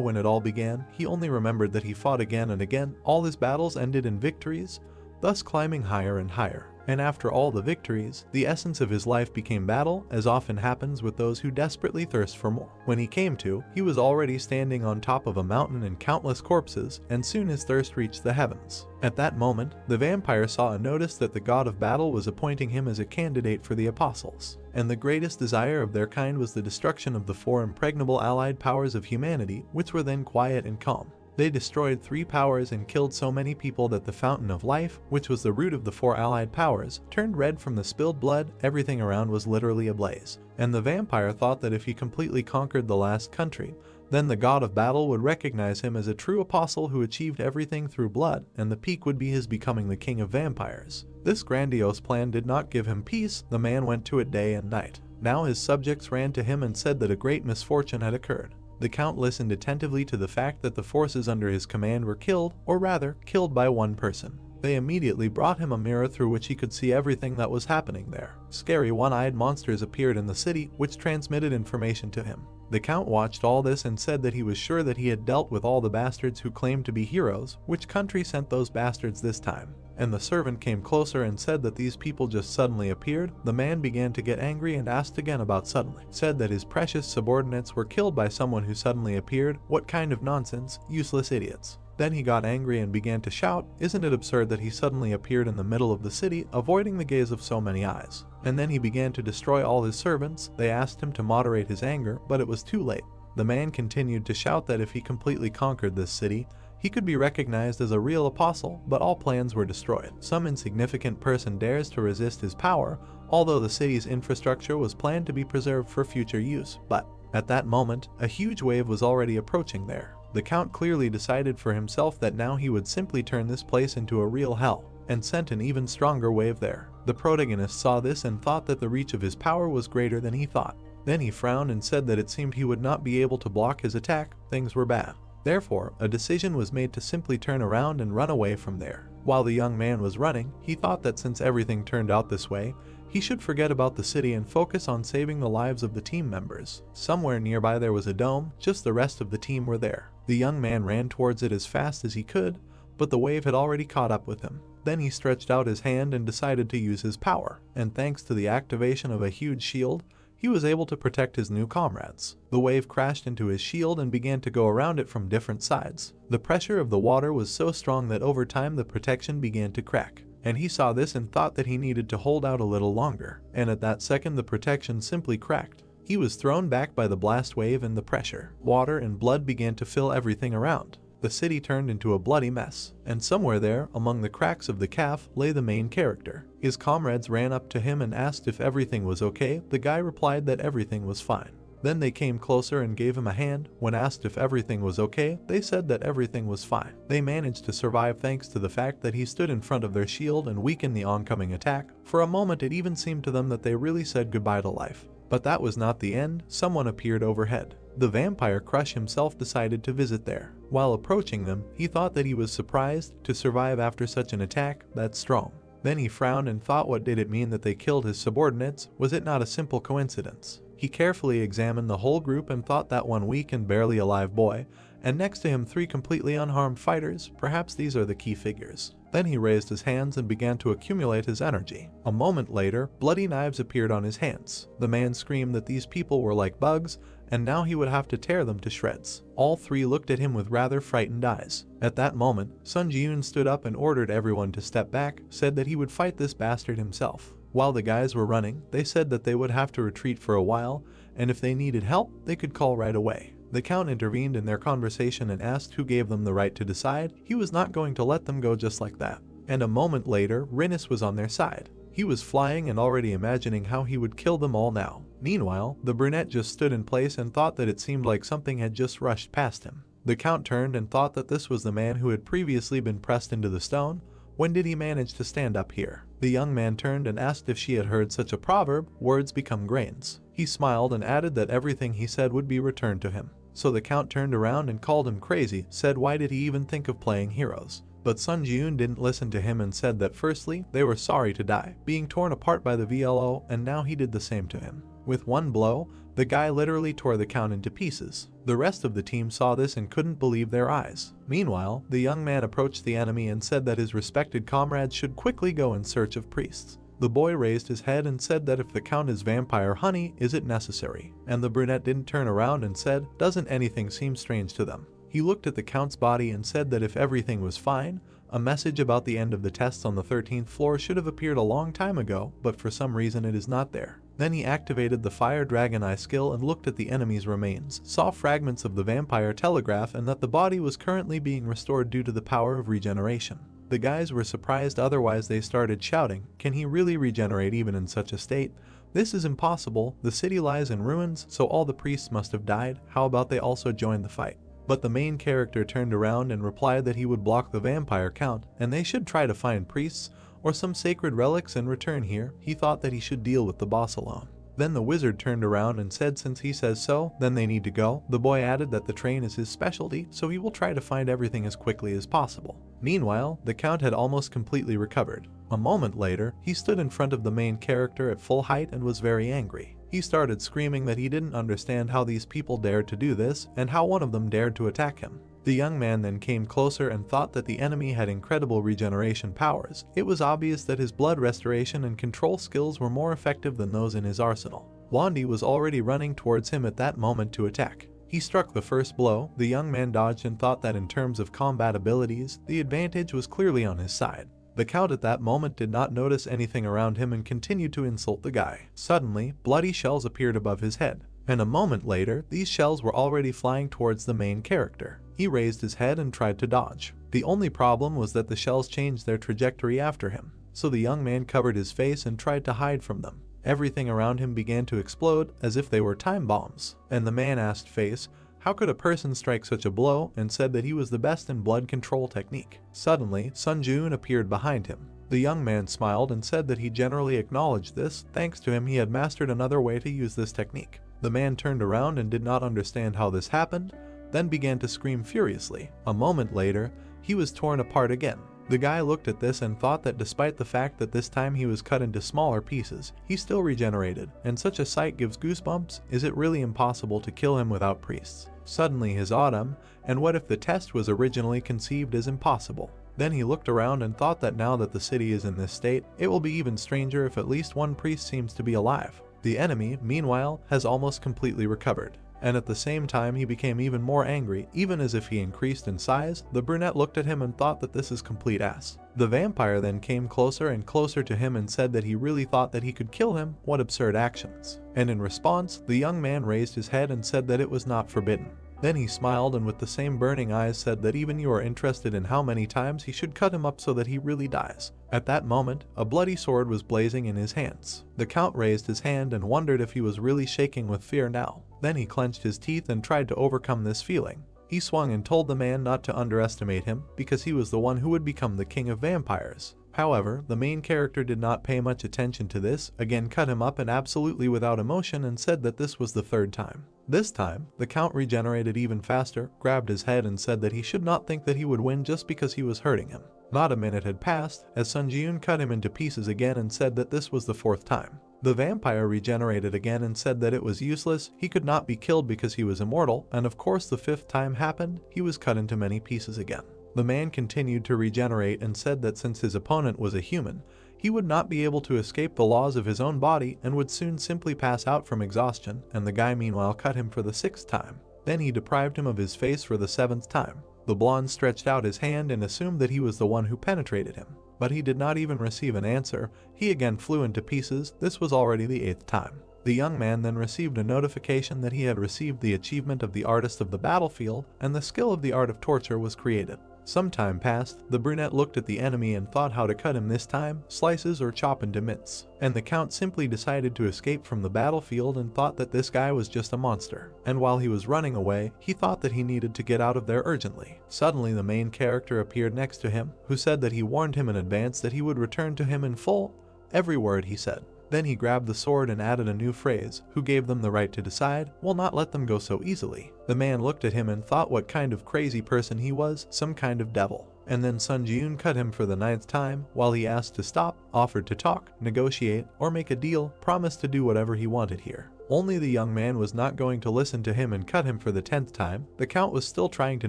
when it all began, he only remembered that he fought again and again. All his battles ended in victories, thus climbing higher and higher. And after all the victories, the essence of his life became battle, as often happens with those who desperately thirst for more. When he came to, he was already standing on top of a mountain and countless corpses, and soon his thirst reached the heavens. At that moment, the vampire saw and noticed that the god of battle was appointing him as a candidate for the apostles. And the greatest desire of their kind was the destruction of the 4 impregnable allied powers of humanity, which were then quiet and calm. They destroyed 3 powers and killed so many people that the fountain of life, which was the root of the 4 allied powers, turned red from the spilled blood. Everything around was literally ablaze. And the vampire thought that if he completely conquered the last country, then the god of battle would recognize him as a true apostle who achieved everything through blood, and the peak would be his becoming the king of vampires. This grandiose plan did not give him peace. The man went to it day and night. Now his subjects ran to him and said that a great misfortune had occurred. The count listened attentively to the fact that the forces under his command were killed, or rather, killed by one person. They immediately brought him a mirror through which he could see everything that was happening there. Scary one-eyed monsters appeared in the city, which transmitted information to him. The count watched all this and said that he was sure that he had dealt with all the bastards who claimed to be heroes. Which country sent those bastards this time? And the servant came closer and said that these people just suddenly appeared. The man began to get angry and asked again about suddenly. Said that his precious subordinates were killed by someone who suddenly appeared. What kind of nonsense, useless idiots. Then he got angry and began to shout, isn't it absurd that he suddenly appeared in the middle of the city, avoiding the gaze of so many eyes? And then he began to destroy all his servants. They asked him to moderate his anger, but it was too late. The man continued to shout that if he completely conquered this city, he could be recognized as a real apostle, but all plans were destroyed. Some insignificant person dares to resist his power, although the city's infrastructure was planned to be preserved for future use. But at that moment, a huge wave was already approaching there. The count clearly decided for himself that now he would simply turn this place into a real hell, and sent an even stronger wave there. The protagonist saw this and thought that the reach of his power was greater than he thought. Then he frowned and said that it seemed he would not be able to block his attack. Things were bad. Therefore, a decision was made to simply turn around and run away from there. While the young man was running, he thought that since everything turned out this way, he should forget about the city and focus on saving the lives of the team members. Somewhere nearby there was a dome, just the rest of the team were there. The young man ran towards it as fast as he could, but the wave had already caught up with him. Then he stretched out his hand and decided to use his power, and thanks to the activation of a huge shield, he was able to protect his new comrades. The wave crashed into his shield and began to go around it from different sides. The pressure of the water was so strong that over time the protection began to crack. And he saw this and thought that he needed to hold out a little longer. And at that second the protection simply cracked. He was thrown back by the blast wave and the pressure. Water and blood began to fill everything around. The city turned into a bloody mess, and somewhere there, among the cracks of the calf, lay the main character. His comrades ran up to him and asked if everything was okay. The guy replied that everything was fine. Then they came closer and gave him a hand. When asked if everything was okay, they said that everything was fine. They managed to survive thanks to the fact that he stood in front of their shield and weakened the oncoming attack. For a moment it even seemed to them that they really said goodbye to life. But that was not the end. Someone appeared overhead. The vampire Crush himself decided to visit there. While approaching them, he thought that he was surprised to survive after such an attack that strong. Then he frowned and thought, what did it mean that they killed his subordinates? Was it not a simple coincidence? He carefully examined the whole group and thought that one weak and barely alive boy, and next to him 3 completely unharmed fighters. Perhaps these are the key figures. Then he raised his hands and began to accumulate his energy. A moment later, bloody knives appeared on his hands. The man screamed that these people were like bugs, and now he would have to tear them to shreds. All 3 looked at him with rather frightened eyes. At that moment, Sun Ji-yoon stood up and ordered everyone to step back, said that he would fight this bastard himself. While the guys were running, they said that they would have to retreat for a while, and if they needed help, they could call right away. The count intervened in their conversation and asked who gave them the right to decide. He was not going to let them go just like that. And a moment later, Rinus was on their side. He was flying and already imagining how he would kill them all now. Meanwhile, the brunette just stood in place and thought that it seemed like something had just rushed past him. The Count turned and thought that this was the man who had previously been pressed into the stone. When did he manage to stand up here? The young man turned and asked if she had heard such a proverb, words become grains. He smiled and added that everything he said would be returned to him. So the Count turned around and called him crazy, said why did he even think of playing heroes? But Sun Ji-yoon didn't listen to him and said that firstly, they were sorry to die, being torn apart by the VLO, and now he did the same to him. With one blow, the guy literally tore the Count into pieces. The rest of the team saw this and couldn't believe their eyes. Meanwhile, the young man approached the enemy and said that his respected comrades should quickly go in search of priests. The boy raised his head and said that if the Count is vampire honey, is it necessary? And the brunette didn't turn around and said, doesn't anything seem strange to them? He looked at the Count's body and said that if everything was fine, a message about the end of the tests on the 13th floor should have appeared a long time ago, but for some reason it is not there. Then he activated the Fire Dragon Eye skill and looked at the enemy's remains, saw fragments of the vampire telegraph and that the body was currently being restored due to the power of regeneration. The guys were surprised, otherwise they started shouting, can he really regenerate even in such a state? This is impossible, the city lies in ruins, so all the priests must have died, how about they also join the fight? But the main character turned around and replied that he would block the vampire Count, and they should try to find priests or some sacred relics and return here. He thought that he should deal with the boss alone. Then the wizard turned around and said since he says so, then they need to go. The boy added that the train is his specialty, so he will try to find everything as quickly as possible. Meanwhile, the Count had almost completely recovered. A moment later, he stood in front of the main character at full height and was very angry. He started screaming that he didn't understand how these people dared to do this and how one of them dared to attack him. The young man then came closer and thought that the enemy had incredible regeneration powers. It was obvious that his blood restoration and control skills were more effective than those in his arsenal. Wandy was already running towards him at that moment to attack. He struck the first blow, the young man dodged and thought that in terms of combat abilities, the advantage was clearly on his side. The Count at that moment did not notice anything around him and continued to insult the guy. Suddenly, bloody shells appeared above his head, and a moment later, these shells were already flying towards the main character. He raised his head and tried to dodge. The only problem was that the shells changed their trajectory after him, so the young man covered his face and tried to hide from them. Everything around him began to explode as if they were time bombs, and the man asked Face, how could a person strike such a blow, and said that he was the best in blood control technique. Suddenly, Sun Ji-yoon appeared behind him. The young man smiled and said that he generally acknowledged this, thanks to him he had mastered another way to use this technique. The man turned around and did not understand how this happened, then began to scream furiously. A moment later, he was torn apart again. The guy looked at this and thought that despite the fact that this time he was cut into smaller pieces, he still regenerated, and such a sight gives goosebumps. Is it really impossible to kill him without priests? Suddenly his autumn, and what if the test was originally conceived as impossible? Then he looked around and thought that now that the city is in this state, it will be even stranger if at least one priest seems to be alive. The enemy, meanwhile, has almost completely recovered. And at the same time he became even more angry, even as if he increased in size. The brunette looked at him and thought that this is complete ass. The vampire then came closer and closer to him and said that he really thought that he could kill him. What absurd actions. And in response, the young man raised his head and said that it was not forbidden. Then he smiled and with the same burning eyes said that even you are interested in how many times he should cut him up so that he really dies. At that moment, a bloody sword was blazing in his hands. The Count raised his hand and wondered if he was really shaking with fear now. Then he clenched his teeth and tried to overcome this feeling. He swung and told the man not to underestimate him, because he was the one who would become the king of vampires. However, the main character did not pay much attention to this, again cut him up and absolutely without emotion and said that this was the third time. This time, the Count regenerated even faster, grabbed his head and said that he should not think that he would win just because he was hurting him. Not a minute had passed, as Sun Ji-yoon cut him into pieces again and said that this was the fourth time. The vampire regenerated again and said that it was useless, he could not be killed because he was immortal, and of course the fifth time happened, he was cut into many pieces again. The man continued to regenerate and said that since his opponent was a human, he would not be able to escape the laws of his own body and would soon simply pass out from exhaustion, and the guy meanwhile cut him for the sixth time. Then he deprived him of his face for the seventh time. The blonde stretched out his hand and assumed that he was the one who penetrated him. But he did not even receive an answer. He again flew into pieces. This was already the eighth time. The young man then received a notification that he had received the achievement of the artist of the battlefield, and the skill of the art of torture was created. Some time passed, the brunette looked at the enemy and thought how to cut him this time, slices or chop into mince. And the count simply decided to escape from the battlefield and thought that this guy was just a monster. And while he was running away, he thought that he needed to get out of there urgently. Suddenly the main character appeared next to him, who said that he warned him in advance that he would return to him in full, every word he said. Then he grabbed the sword and added a new phrase, who gave them the right to decide, will not let them go so easily. The man looked at him and thought what kind of crazy person he was, some kind of devil. And then Sun Ji-yoon cut him for the 9th time, while he asked to stop, offered to talk, negotiate, or make a deal, promised to do whatever he wanted here. Only the young man was not going to listen to him and cut him for the 10th time. The count was still trying to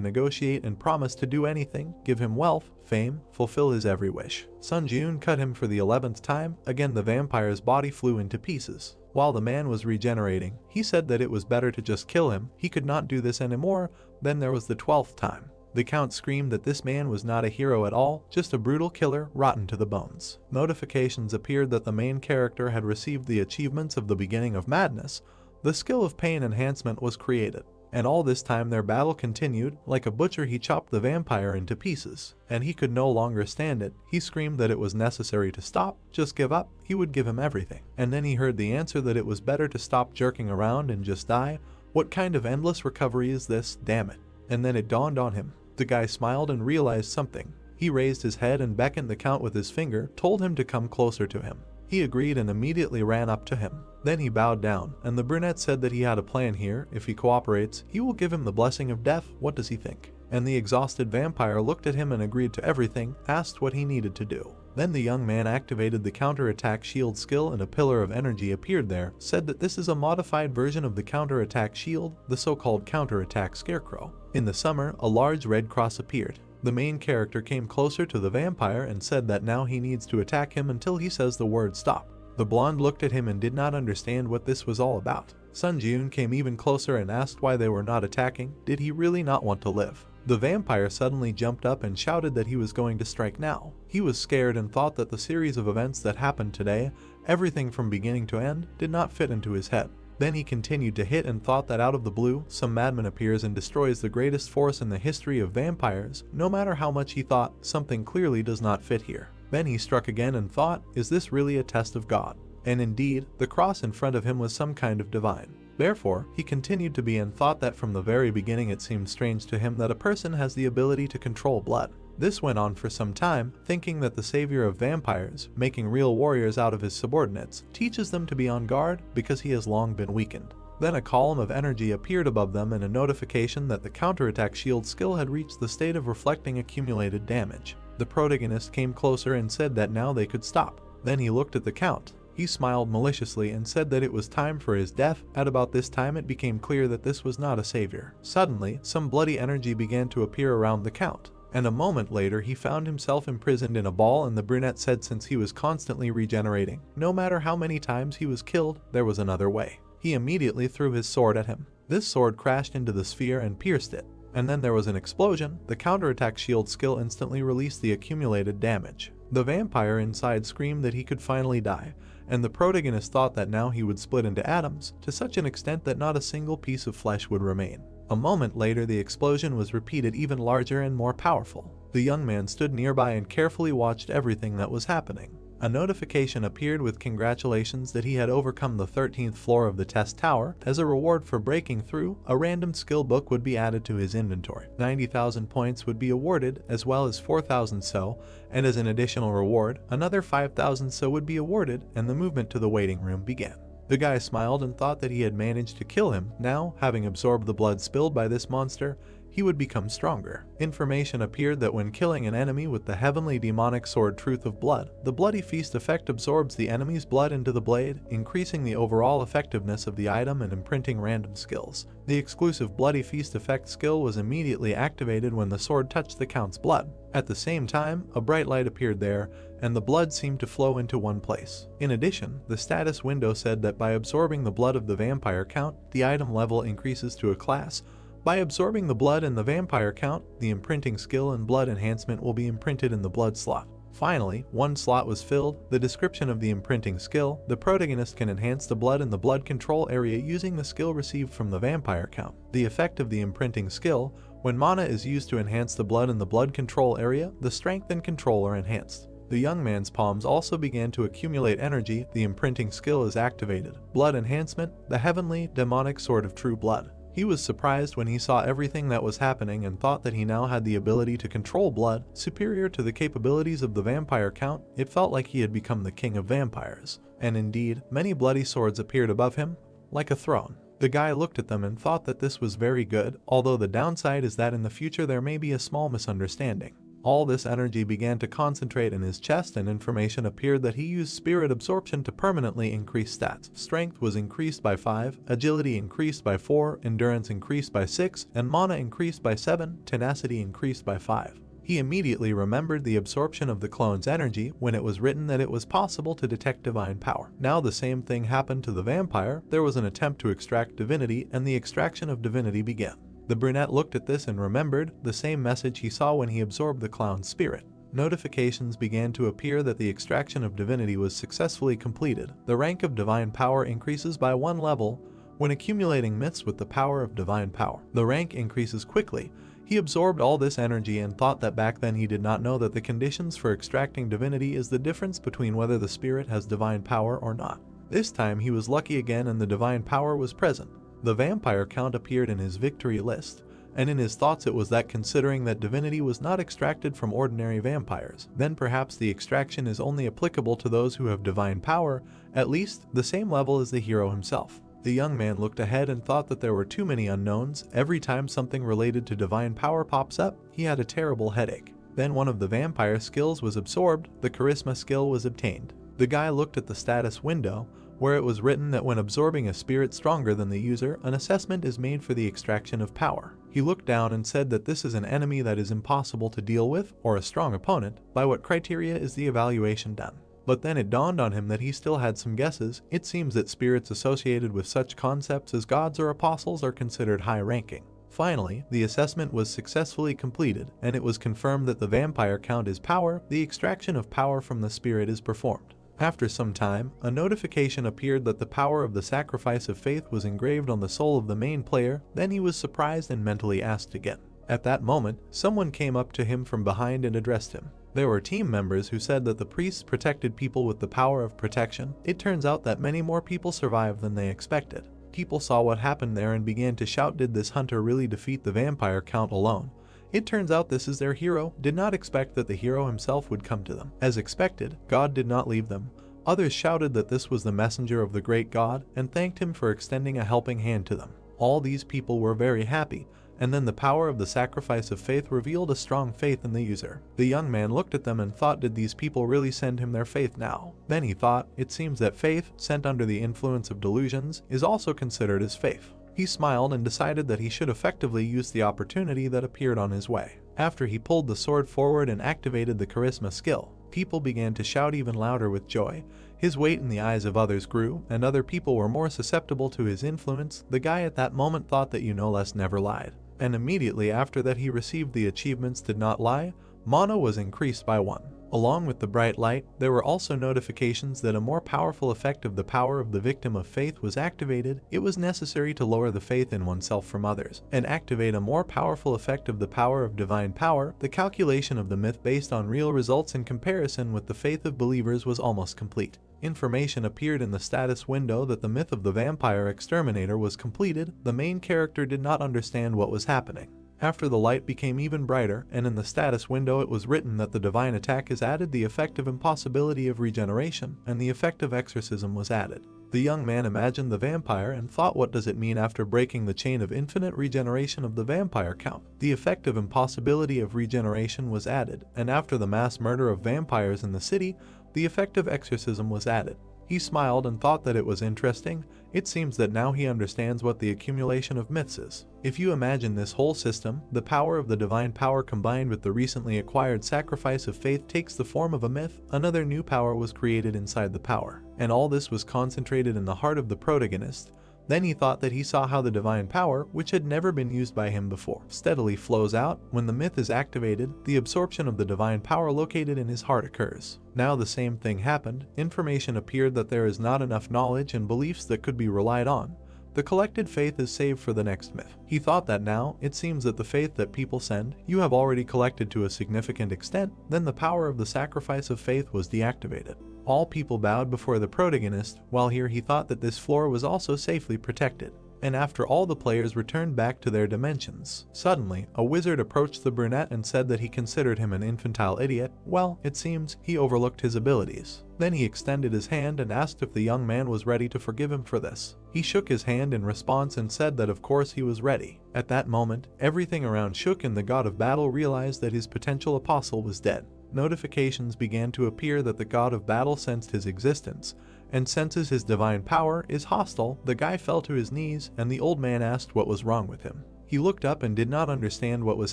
negotiate and promised to do anything, give him wealth, fame, fulfill his every wish. Sun Ji-yoon cut him for the 11th time. Again the vampire's body flew into pieces. While the man was regenerating, he said that it was better to just kill him, he could not do this anymore. Then there was the 12th time. The count screamed that this man was not a hero at all, just a brutal killer, rotten to the bones. Notifications appeared that the main character had received the achievements of the beginning of madness. The skill of pain enhancement was created. And all this time their battle continued. Like a butcher he chopped the vampire into pieces. And he could no longer stand it. He screamed that it was necessary to stop, just give up, he would give him everything. And then he heard the answer that it was better to stop jerking around and just die. What kind of endless recovery is this, damn it. And then it dawned on him. The guy smiled and realized something. He raised his head and beckoned the count with his finger, told him to come closer to him. He agreed and immediately ran up to him. Then he bowed down, and the brunette said that he had a plan here. If he cooperates, he will give him the blessing of death. What does he think? And the exhausted vampire looked at him and agreed to everything, asked what he needed to do. Then the young man activated the counter-attack shield skill and a pillar of energy appeared there, said that this is a modified version of the counter-attack shield, the so-called counter-attack scarecrow. In the summer, a large red cross appeared. The main character came closer to the vampire and said that now he needs to attack him until he says the word stop. The blonde looked at him and did not understand what this was all about. Sun Ji-yoon came even closer and asked why they were not attacking. Did he really not want to live? The vampire suddenly jumped up and shouted that he was going to strike now. He was scared and thought that the series of events that happened today, everything from beginning to end, did not fit into his head. Then he continued to hit and thought that out of the blue, some madman appears and destroys the greatest force in the history of vampires. No matter how much he thought, something clearly does not fit here. Then he struck again and thought, is this really a test of God? And indeed, the cross in front of him was some kind of divine. Therefore, he continued to be and thought that from the very beginning it seemed strange to him that a person has the ability to control blood. This went on for some time, thinking that the savior of vampires, making real warriors out of his subordinates, teaches them to be on guard because he has long been weakened. Then a column of energy appeared above them and a notification that the counterattack shield skill had reached the state of reflecting accumulated damage. The protagonist came closer and said that now they could stop. Then he looked at the count. He smiled maliciously and said that it was time for his death. At about this time it became clear that this was not a savior. Suddenly, some bloody energy began to appear around the count. And a moment later he found himself imprisoned in a ball, and the brunette said since he was constantly regenerating, no matter how many times he was killed, there was another way. He immediately threw his sword at him. This sword crashed into the sphere and pierced it. And then there was an explosion. The counterattack shield skill instantly released the accumulated damage. The vampire inside screamed that he could finally die, and the protagonist thought that now he would split into atoms, to such an extent that not a single piece of flesh would remain. A moment later the explosion was repeated, even larger and more powerful. The young man stood nearby and carefully watched everything that was happening. A notification appeared with congratulations that he had overcome the 13th floor of the test tower. As a reward for breaking through, a random skill book would be added to his inventory. 90,000 points would be awarded, as well as 4,000 so, and as an additional reward, another 5,000 so would be awarded, and the movement to the waiting room began. The guy smiled and thought that he had managed to kill him. Now, having absorbed the blood spilled by this monster, he would become stronger. Information appeared that when killing an enemy with the heavenly demonic sword Truth of Blood, the Bloody Feast effect absorbs the enemy's blood into the blade, increasing the overall effectiveness of the item and imprinting random skills. The exclusive Bloody Feast effect skill was immediately activated when the sword touched the count's blood. At the same time, a bright light appeared there, and the blood seemed to flow into one place. In addition, the status window said that by absorbing the blood of the vampire count, the item level increases to a class. By absorbing the blood in the vampire count, the imprinting skill and blood enhancement will be imprinted in the blood slot. Finally, one slot was filled. The description of the imprinting skill: the protagonist can enhance the blood in the blood control area using the skill received from the vampire count. The effect of the imprinting skill: When mana is used to enhance the blood in the blood control area, the strength and control are enhanced. The young man's palms also began to accumulate energy. The imprinting skill is activated. Blood enhancement, the heavenly, demonic sort of true blood. He was surprised when he saw everything that was happening and thought that he now had the ability to control blood, superior to the capabilities of the vampire count. It felt like he had become the king of vampires. And indeed, many bloody swords appeared above him, like a throne. The guy looked at them and thought that this was very good, although the downside is that in the future there may be a small misunderstanding. All this energy began to concentrate in his chest, and information appeared that he used spirit absorption to permanently increase stats. Strength was increased by 5, agility increased by 4, endurance increased by 6, and mana increased by 7, tenacity increased by 5. He immediately remembered the absorption of the clone's energy when it was written that it was possible to detect divine power. Now the same thing happened to the vampire. There was an attempt to extract divinity, and the extraction of divinity began. The brunette looked at this and remembered the same message he saw when he absorbed the clown's spirit. Notifications began to appear that the extraction of divinity was successfully completed. The rank of divine power increases by 1 level when accumulating myths with the power of divine power. The rank increases quickly. He absorbed all this energy and thought that back then he did not know that the conditions for extracting divinity is the difference between whether the spirit has divine power or not. This time he was lucky again and the divine power was present. The vampire count appeared in his victory list, and in his thoughts it was that considering that divinity was not extracted from ordinary vampires, then perhaps the extraction is only applicable to those who have divine power, at least the same level as the hero himself. The young man looked ahead and thought that there were too many unknowns. Every time something related to divine power pops up, he had a terrible headache. Then one of the vampire skills was absorbed, the charisma skill was obtained. The guy looked at the status window, where it was written that when absorbing a spirit stronger than the user, an assessment is made for the extraction of power. He looked down and said that this is an enemy that is impossible to deal with, or a strong opponent. By what criteria is the evaluation done? But then it dawned on him that he still had some guesses. It seems that spirits associated with such concepts as gods or apostles are considered high-ranking. Finally, the assessment was successfully completed, and it was confirmed that the vampire count is power. The extraction of power from the spirit is performed. After some time, a notification appeared that the power of the sacrifice of faith was engraved on the soul of the main player. Then he was surprised and mentally asked again. At that moment, someone came up to him from behind and addressed him. There were team members who said that the priests protected people with the power of protection. It turns out that many more people survived than they expected. People saw what happened there and began to shout, did this hunter really defeat the vampire count alone? It turns out this is their hero. Did not expect that the hero himself would come to them. As expected, God did not leave them. Others shouted that this was the messenger of the great God and thanked him for extending a helping hand to them. All these people were very happy, and then the power of the sacrifice of faith revealed a strong faith in the user. The young man looked at them and thought, did these people really send him their faith now? Then he thought, it seems that faith, sent under the influence of delusions, is also considered as faith. He smiled and decided that he should effectively use the opportunity that appeared on his way. After he pulled the sword forward and activated the charisma skill, people began to shout even louder with joy. His weight in the eyes of others grew, and other people were more susceptible to his influence. The guy at that moment thought that you know less never lied. And immediately after that he received the achievements did not lie. Mana was increased by 1. Along with the bright light, there were also notifications that a more powerful effect of the power of the victim of faith was activated. It was necessary to lower the faith in oneself from others, and activate a more powerful effect of the power of divine power. The calculation of the myth based on real results in comparison with the faith of believers was almost complete. Information appeared in the status window that the myth of the vampire exterminator was completed. The main character did not understand what was happening. After the light became even brighter, and in the status window it was written that the divine attack is added, the effect of impossibility of regeneration, and the effect of exorcism was added. The young man imagined the vampire and thought, what does it mean after breaking the chain of infinite regeneration of the vampire count? The effect of impossibility of regeneration was added, and after the mass murder of vampires in the city, the effect of exorcism was added. He smiled and thought that it was interesting. It seems that now he understands what the accumulation of myths is. If you imagine this whole system, the power of the divine power combined with the recently acquired sacrifice of faith takes the form of a myth. Another new power was created inside the power, and all this was concentrated in the heart of the protagonist. Then he thought that he saw how the divine power, which had never been used by him before, steadily flows out. When the myth is activated, the absorption of the divine power located in his heart occurs. Now the same thing happened. Information appeared that there is not enough knowledge and beliefs that could be relied on. The collected faith is saved for the next myth. He thought that now, it seems that the faith that people send, you have already collected to a significant extent, then the power of the sacrifice of faith was deactivated. All people bowed before the protagonist, while here he thought that this floor was also safely protected. And after all the players returned back to their dimensions, suddenly, a wizard approached the brunette and said that he considered him an infantile idiot. Well, it seems, he overlooked his abilities. Then he extended his hand and asked if the young man was ready to forgive him for this. He shook his hand in response and said that of course he was ready. At that moment, everything around shook and the god of battle realized that his potential apostle was dead. Notifications began to appear that the god of battle sensed his existence, and senses his divine power is hostile. The guy fell to his knees, and the old man asked what was wrong with him. He looked up and did not understand what was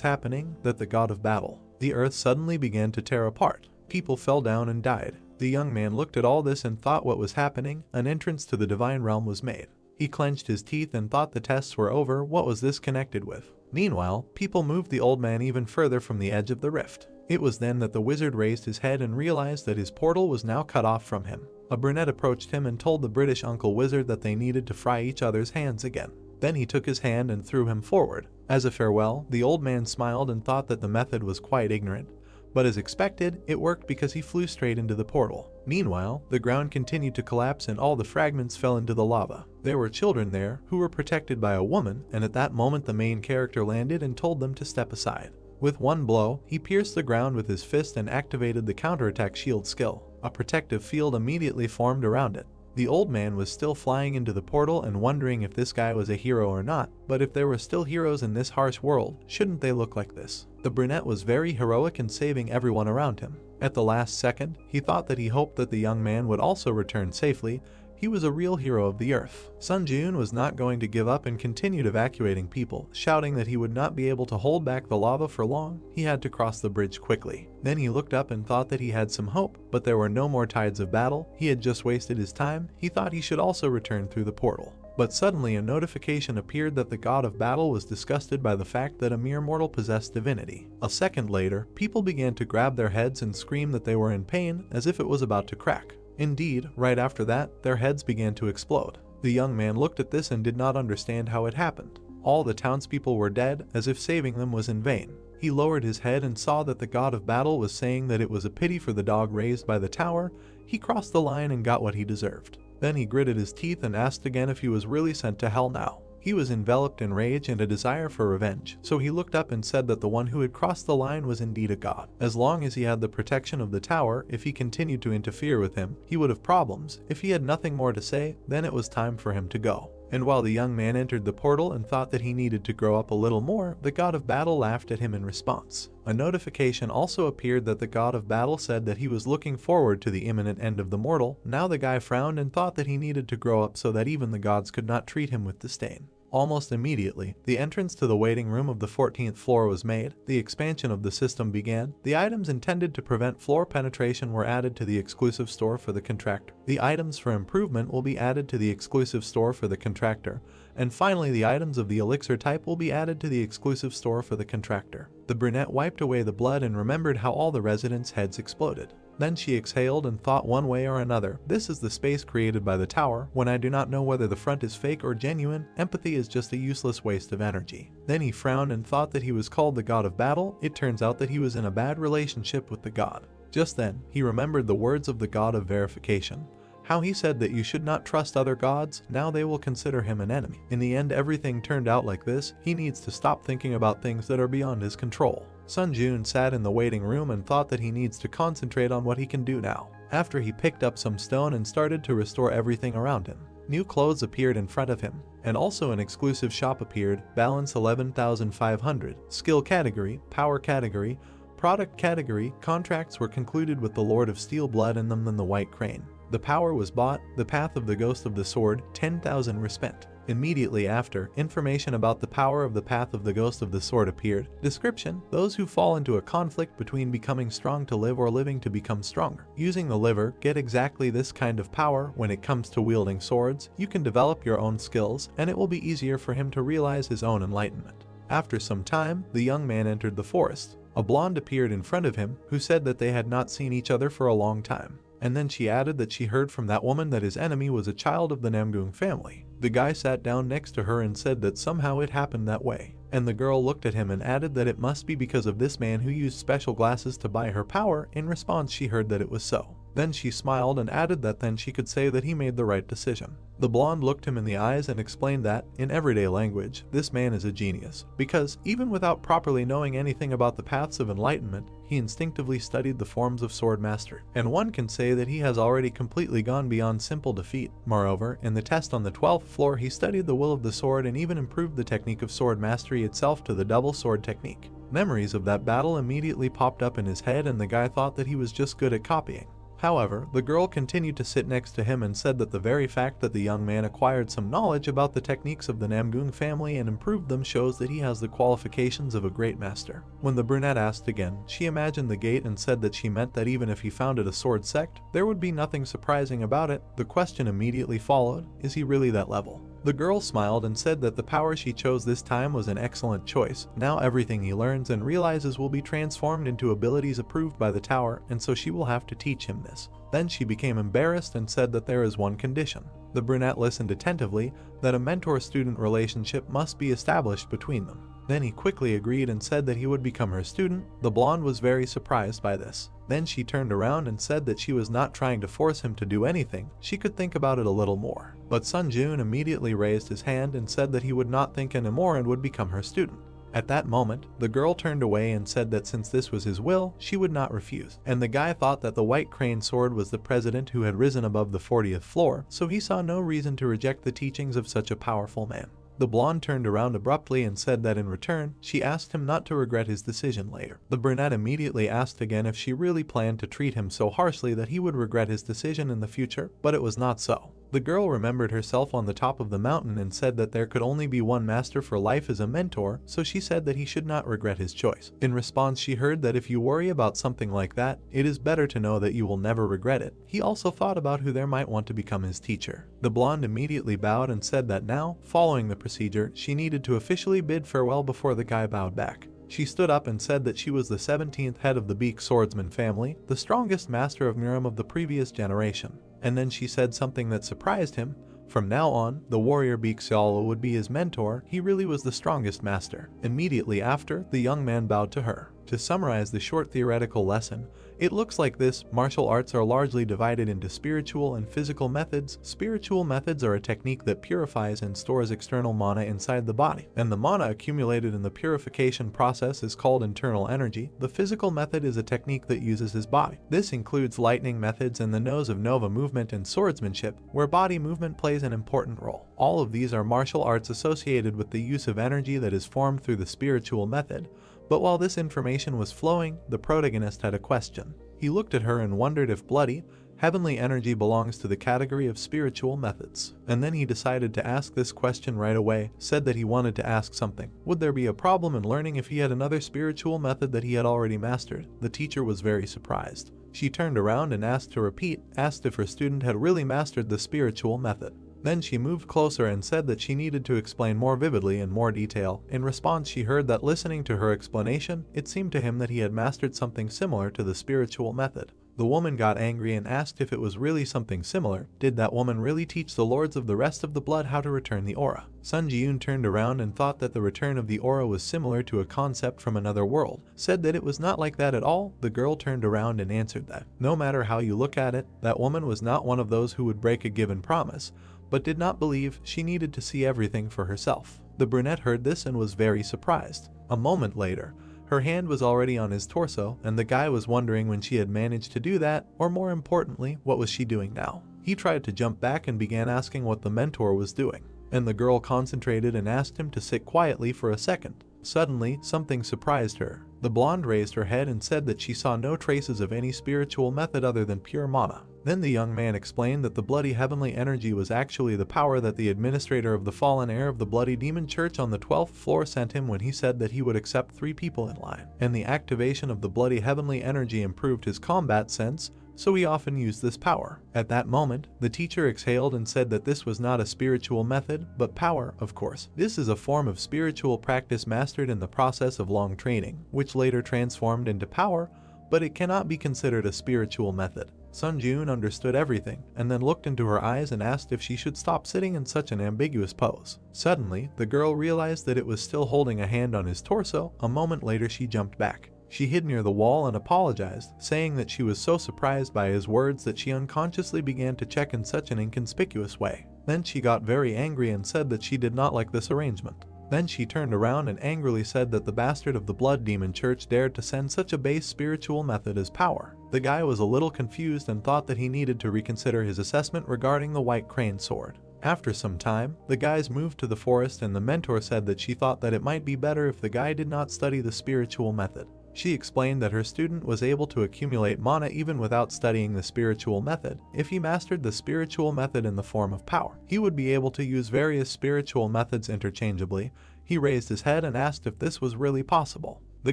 happening, that the god of battle. The earth suddenly began to tear apart. People fell down and died. The young man looked at all this and thought what was happening. An entrance to the divine realm was made. He clenched his teeth and thought the tests were over. What was this connected with? Meanwhile, people moved the old man even further from the edge of the rift. It was then that the wizard raised his head and realized that his portal was now cut off from him. A brunette approached him and told the British uncle wizard that they needed to fry each other's hands again. Then he took his hand and threw him forward. As a farewell, the old man smiled and thought that the method was quite ignorant. But as expected, it worked because he flew straight into the portal. Meanwhile, the ground continued to collapse and all the fragments fell into the lava. There were children there who were protected by a woman, and at that moment the main character landed and told them to step aside. With one blow, he pierced the ground with his fist and activated the counterattack shield skill. A protective field immediately formed around it. The old man was still flying into the portal and wondering if this guy was a hero or not, but if there were still heroes in this harsh world, shouldn't they look like this? The brunette was very heroic in saving everyone around him. At the last second, he thought that he hoped that the young man would also return safely. He was a real hero of the earth. Sun Jun was not going to give up and continued evacuating people, shouting that he would not be able to hold back the lava for long. He had to cross the bridge quickly. Then he looked up and thought that he had some hope, but there were no more tides of battle. He had just wasted his time. He thought he should also return through the portal. But suddenly a notification appeared that the god of battle was disgusted by the fact that a mere mortal possessed divinity. A second later, people began to grab their heads and scream that they were in pain, as if it was about to crack. Indeed, right after that, their heads began to explode. The young man looked at this and did not understand how it happened. All the townspeople were dead, as if saving them was in vain. He lowered his head and saw that the god of battle was saying that it was a pity for the dog raised by the tower. He crossed the line and got what he deserved. Then he gritted his teeth and asked again if he was really sent to hell now. He was enveloped in rage and a desire for revenge, so he looked up and said that the one who had crossed the line was indeed a god. As long as he had the protection of the tower, if he continued to interfere with him, he would have problems. If he had nothing more to say, then it was time for him to go. And while the young man entered the portal and thought that he needed to grow up a little more, the god of battle laughed at him in response. A notification also appeared that the god of battle said that he was looking forward to the imminent end of the mortal. Now the guy frowned and thought that he needed to grow up so that even the gods could not treat him with disdain. Almost immediately, the entrance to the waiting room of the 14th floor was made. The expansion of the system began. The items intended to prevent floor penetration were added to the exclusive store for the contractor. The items for improvement will be added to the exclusive store for the contractor. And finally, the items of the elixir type will be added to the exclusive store for the contractor. The brunette wiped away the blood and remembered how all the residents' heads exploded. Then she exhaled and thought one way or another. This is the space created by the tower. When I do not know whether the front is fake or genuine, empathy is just a useless waste of energy. Then he frowned and thought that he was called the god of battle. It turns out that he was in a bad relationship with the god. Just then, he remembered the words of the god of verification. How he said that you should not trust other gods, now they will consider him an enemy. In the end, everything turned out like this. He needs to stop thinking about things that are beyond his control. Sun Jun sat in the waiting room and thought that he needs to concentrate on what he can do now. After he picked up some stone and started to restore everything around him. New clothes appeared in front of him, and also an exclusive shop appeared. Balance 11,500. Skill category, power category, product category. Contracts were concluded with the Lord of Steel Blood in them and the White Crane. The power was bought. The path of the Ghost of the Sword, 10,000 were spent. Immediately after, information about the power of the path of the Ghost of the Sword appeared. Description: those who fall into a conflict between becoming strong to live or living to become stronger. Using the liver, get exactly this kind of power. When it comes to wielding swords, you can develop your own skills, and it will be easier for him to realize his own enlightenment. After some time, the young man entered the forest. A blonde appeared in front of him, who said that they had not seen each other for a long time. and then she added that she heard from that woman that his enemy was a child of the Namgung family. The guy sat down next to her and said that somehow it happened that way, and the girl looked at him and added that it must be because of this man who used special glasses to buy her power. In response, she heard that it was so. Then she smiled and added that then she could say that he made the right decision. The blonde looked him in the eyes and explained that, in everyday language, this man is a genius, because, even without properly knowing anything about the paths of enlightenment, he instinctively studied the forms of sword mastery, and one can say that he has already completely gone beyond simple defeat. Moreover, in the test on the 12th floor, he studied the will of the sword and even improved the technique of sword mastery itself to the double sword technique. Memories of that battle immediately popped up in his head, and the guy thought that he was just good at copying. However, the girl continued to sit next to him and said that the very fact that the young man acquired some knowledge about the techniques of the Namgung family and improved them shows that he has the qualifications of a great master. When the brunette asked again, she imagined the gate and said that she meant that even if he founded a sword sect, there would be nothing surprising about it. The question immediately followed, is he really that level? The girl smiled and said that the power she chose this time was an excellent choice. Now everything he learns and realizes will be transformed into abilities approved by the tower, and so she will have to teach him this. Then she became embarrassed and said that there is one condition. The brunette listened attentively, that a mentor-student relationship must be established between them. Then he quickly agreed and said that he would become her student. The blonde was very surprised by this. Then she turned around and said that she was not trying to force him to do anything, she could think about it a little more. But Sun Jun immediately raised his hand and said that he would not think anymore and would become her student. At that moment, the girl turned away and said that since this was his will, she would not refuse. And the guy thought that the white crane sword was the president who had risen above the 40th floor, so he saw no reason to reject the teachings of such a powerful man. The blonde turned around abruptly and said that in return, she asked him not to regret his decision later. The brunette immediately asked again if she really planned to treat him so harshly that he would regret his decision in the future, but it was not so. The girl remembered herself on the top of the mountain and said that there could only be one master for life as a mentor, so she said that he should not regret his choice. In response, she heard that if you worry about something like that, it is better to know that you will never regret it. He also thought about who there might want to become his teacher. The blonde immediately bowed and said that now, following the procedure, she needed to officially bid farewell before the guy bowed back. She stood up and said that she was the 17th head of the Beak Swordsman family, the strongest master of Miram of the previous generation. And then she said something that surprised him. From now on, the warrior Beak Yahello would be his mentor. He really was the strongest master. Immediately after, the young man bowed to her. To summarize the short theoretical lesson, it looks like this: martial arts are largely divided into spiritual and physical methods. Spiritual methods are a technique that purifies and stores external mana inside the body, and the mana accumulated in the purification process is called internal energy. The physical method is a technique that uses his body. This includes lightning methods and the nose of Nova movement and swordsmanship, where body movement plays an important role. All of these are martial arts associated with the use of energy that is formed through the spiritual method. But while this information was flowing, the protagonist had a question. He looked at her and wondered if bloody, heavenly energy belongs to the category of spiritual methods. And then he decided to ask this question right away, said that he wanted to ask something. Would there be a problem in learning if he had another spiritual method that he had already mastered? The teacher was very surprised. She turned around and asked to repeat, asked if her student had really mastered the spiritual method. Then she moved closer and said that she needed to explain more vividly in more detail. In response, she heard that listening to her explanation, it seemed to him that he had mastered something similar to the spiritual method. The woman got angry and asked if it was really something similar. Did that woman really teach the lords of the rest of the blood how to return the aura? Sun Ji-yoon turned around and thought that the return of the aura was similar to a concept from another world, said that it was not like that at all. The girl turned around and answered that, no matter how you look at it, that woman was not one of those who would break a given promise, but did not believe. She needed to see everything for herself. The brunette heard this and was very surprised. A moment later, her hand was already on his torso, and the guy was wondering when she had managed to do that, or more importantly, what was she doing now? He tried to jump back and began asking what the mentor was doing, and the girl concentrated and asked him to sit quietly for a second. Suddenly, something surprised her. The blonde raised her head and said that she saw no traces of any spiritual method other than pure mana. Then the young man explained that the bloody heavenly energy was actually the power that the administrator of the fallen heir of the Bloody Demon Church on the 12th floor sent him when he said that he would accept 3 people in line. And the activation of the bloody heavenly energy improved his combat sense, so he often used this power. At that moment, the teacher exhaled and said that this was not a spiritual method, but power, of course. This is a form of spiritual practice mastered in the process of long training, which later transformed into power, but it cannot be considered a spiritual method. Sun Jun understood everything and then looked into her eyes and asked if she should stop sitting in such an ambiguous pose. Suddenly, the girl realized that it was still holding a hand on his torso. A moment later she jumped back. She hid near the wall and apologized, saying that she was so surprised by his words that she unconsciously began to check in such an inconspicuous way. Then she got very angry and said that she did not like this arrangement. Then she turned around and angrily said that the bastard of the Blood Demon Church dared to send such a base spiritual method as power. The guy was a little confused and thought that he needed to reconsider his assessment regarding the White Crane sword. After some time, the guys moved to the forest and the mentor said that she thought that it might be better if the guy did not study the spiritual method. She explained that her student was able to accumulate mana even without studying the spiritual method. If he mastered the spiritual method in the form of power, he would be able to use various spiritual methods interchangeably. He raised his head and asked if this was really possible. The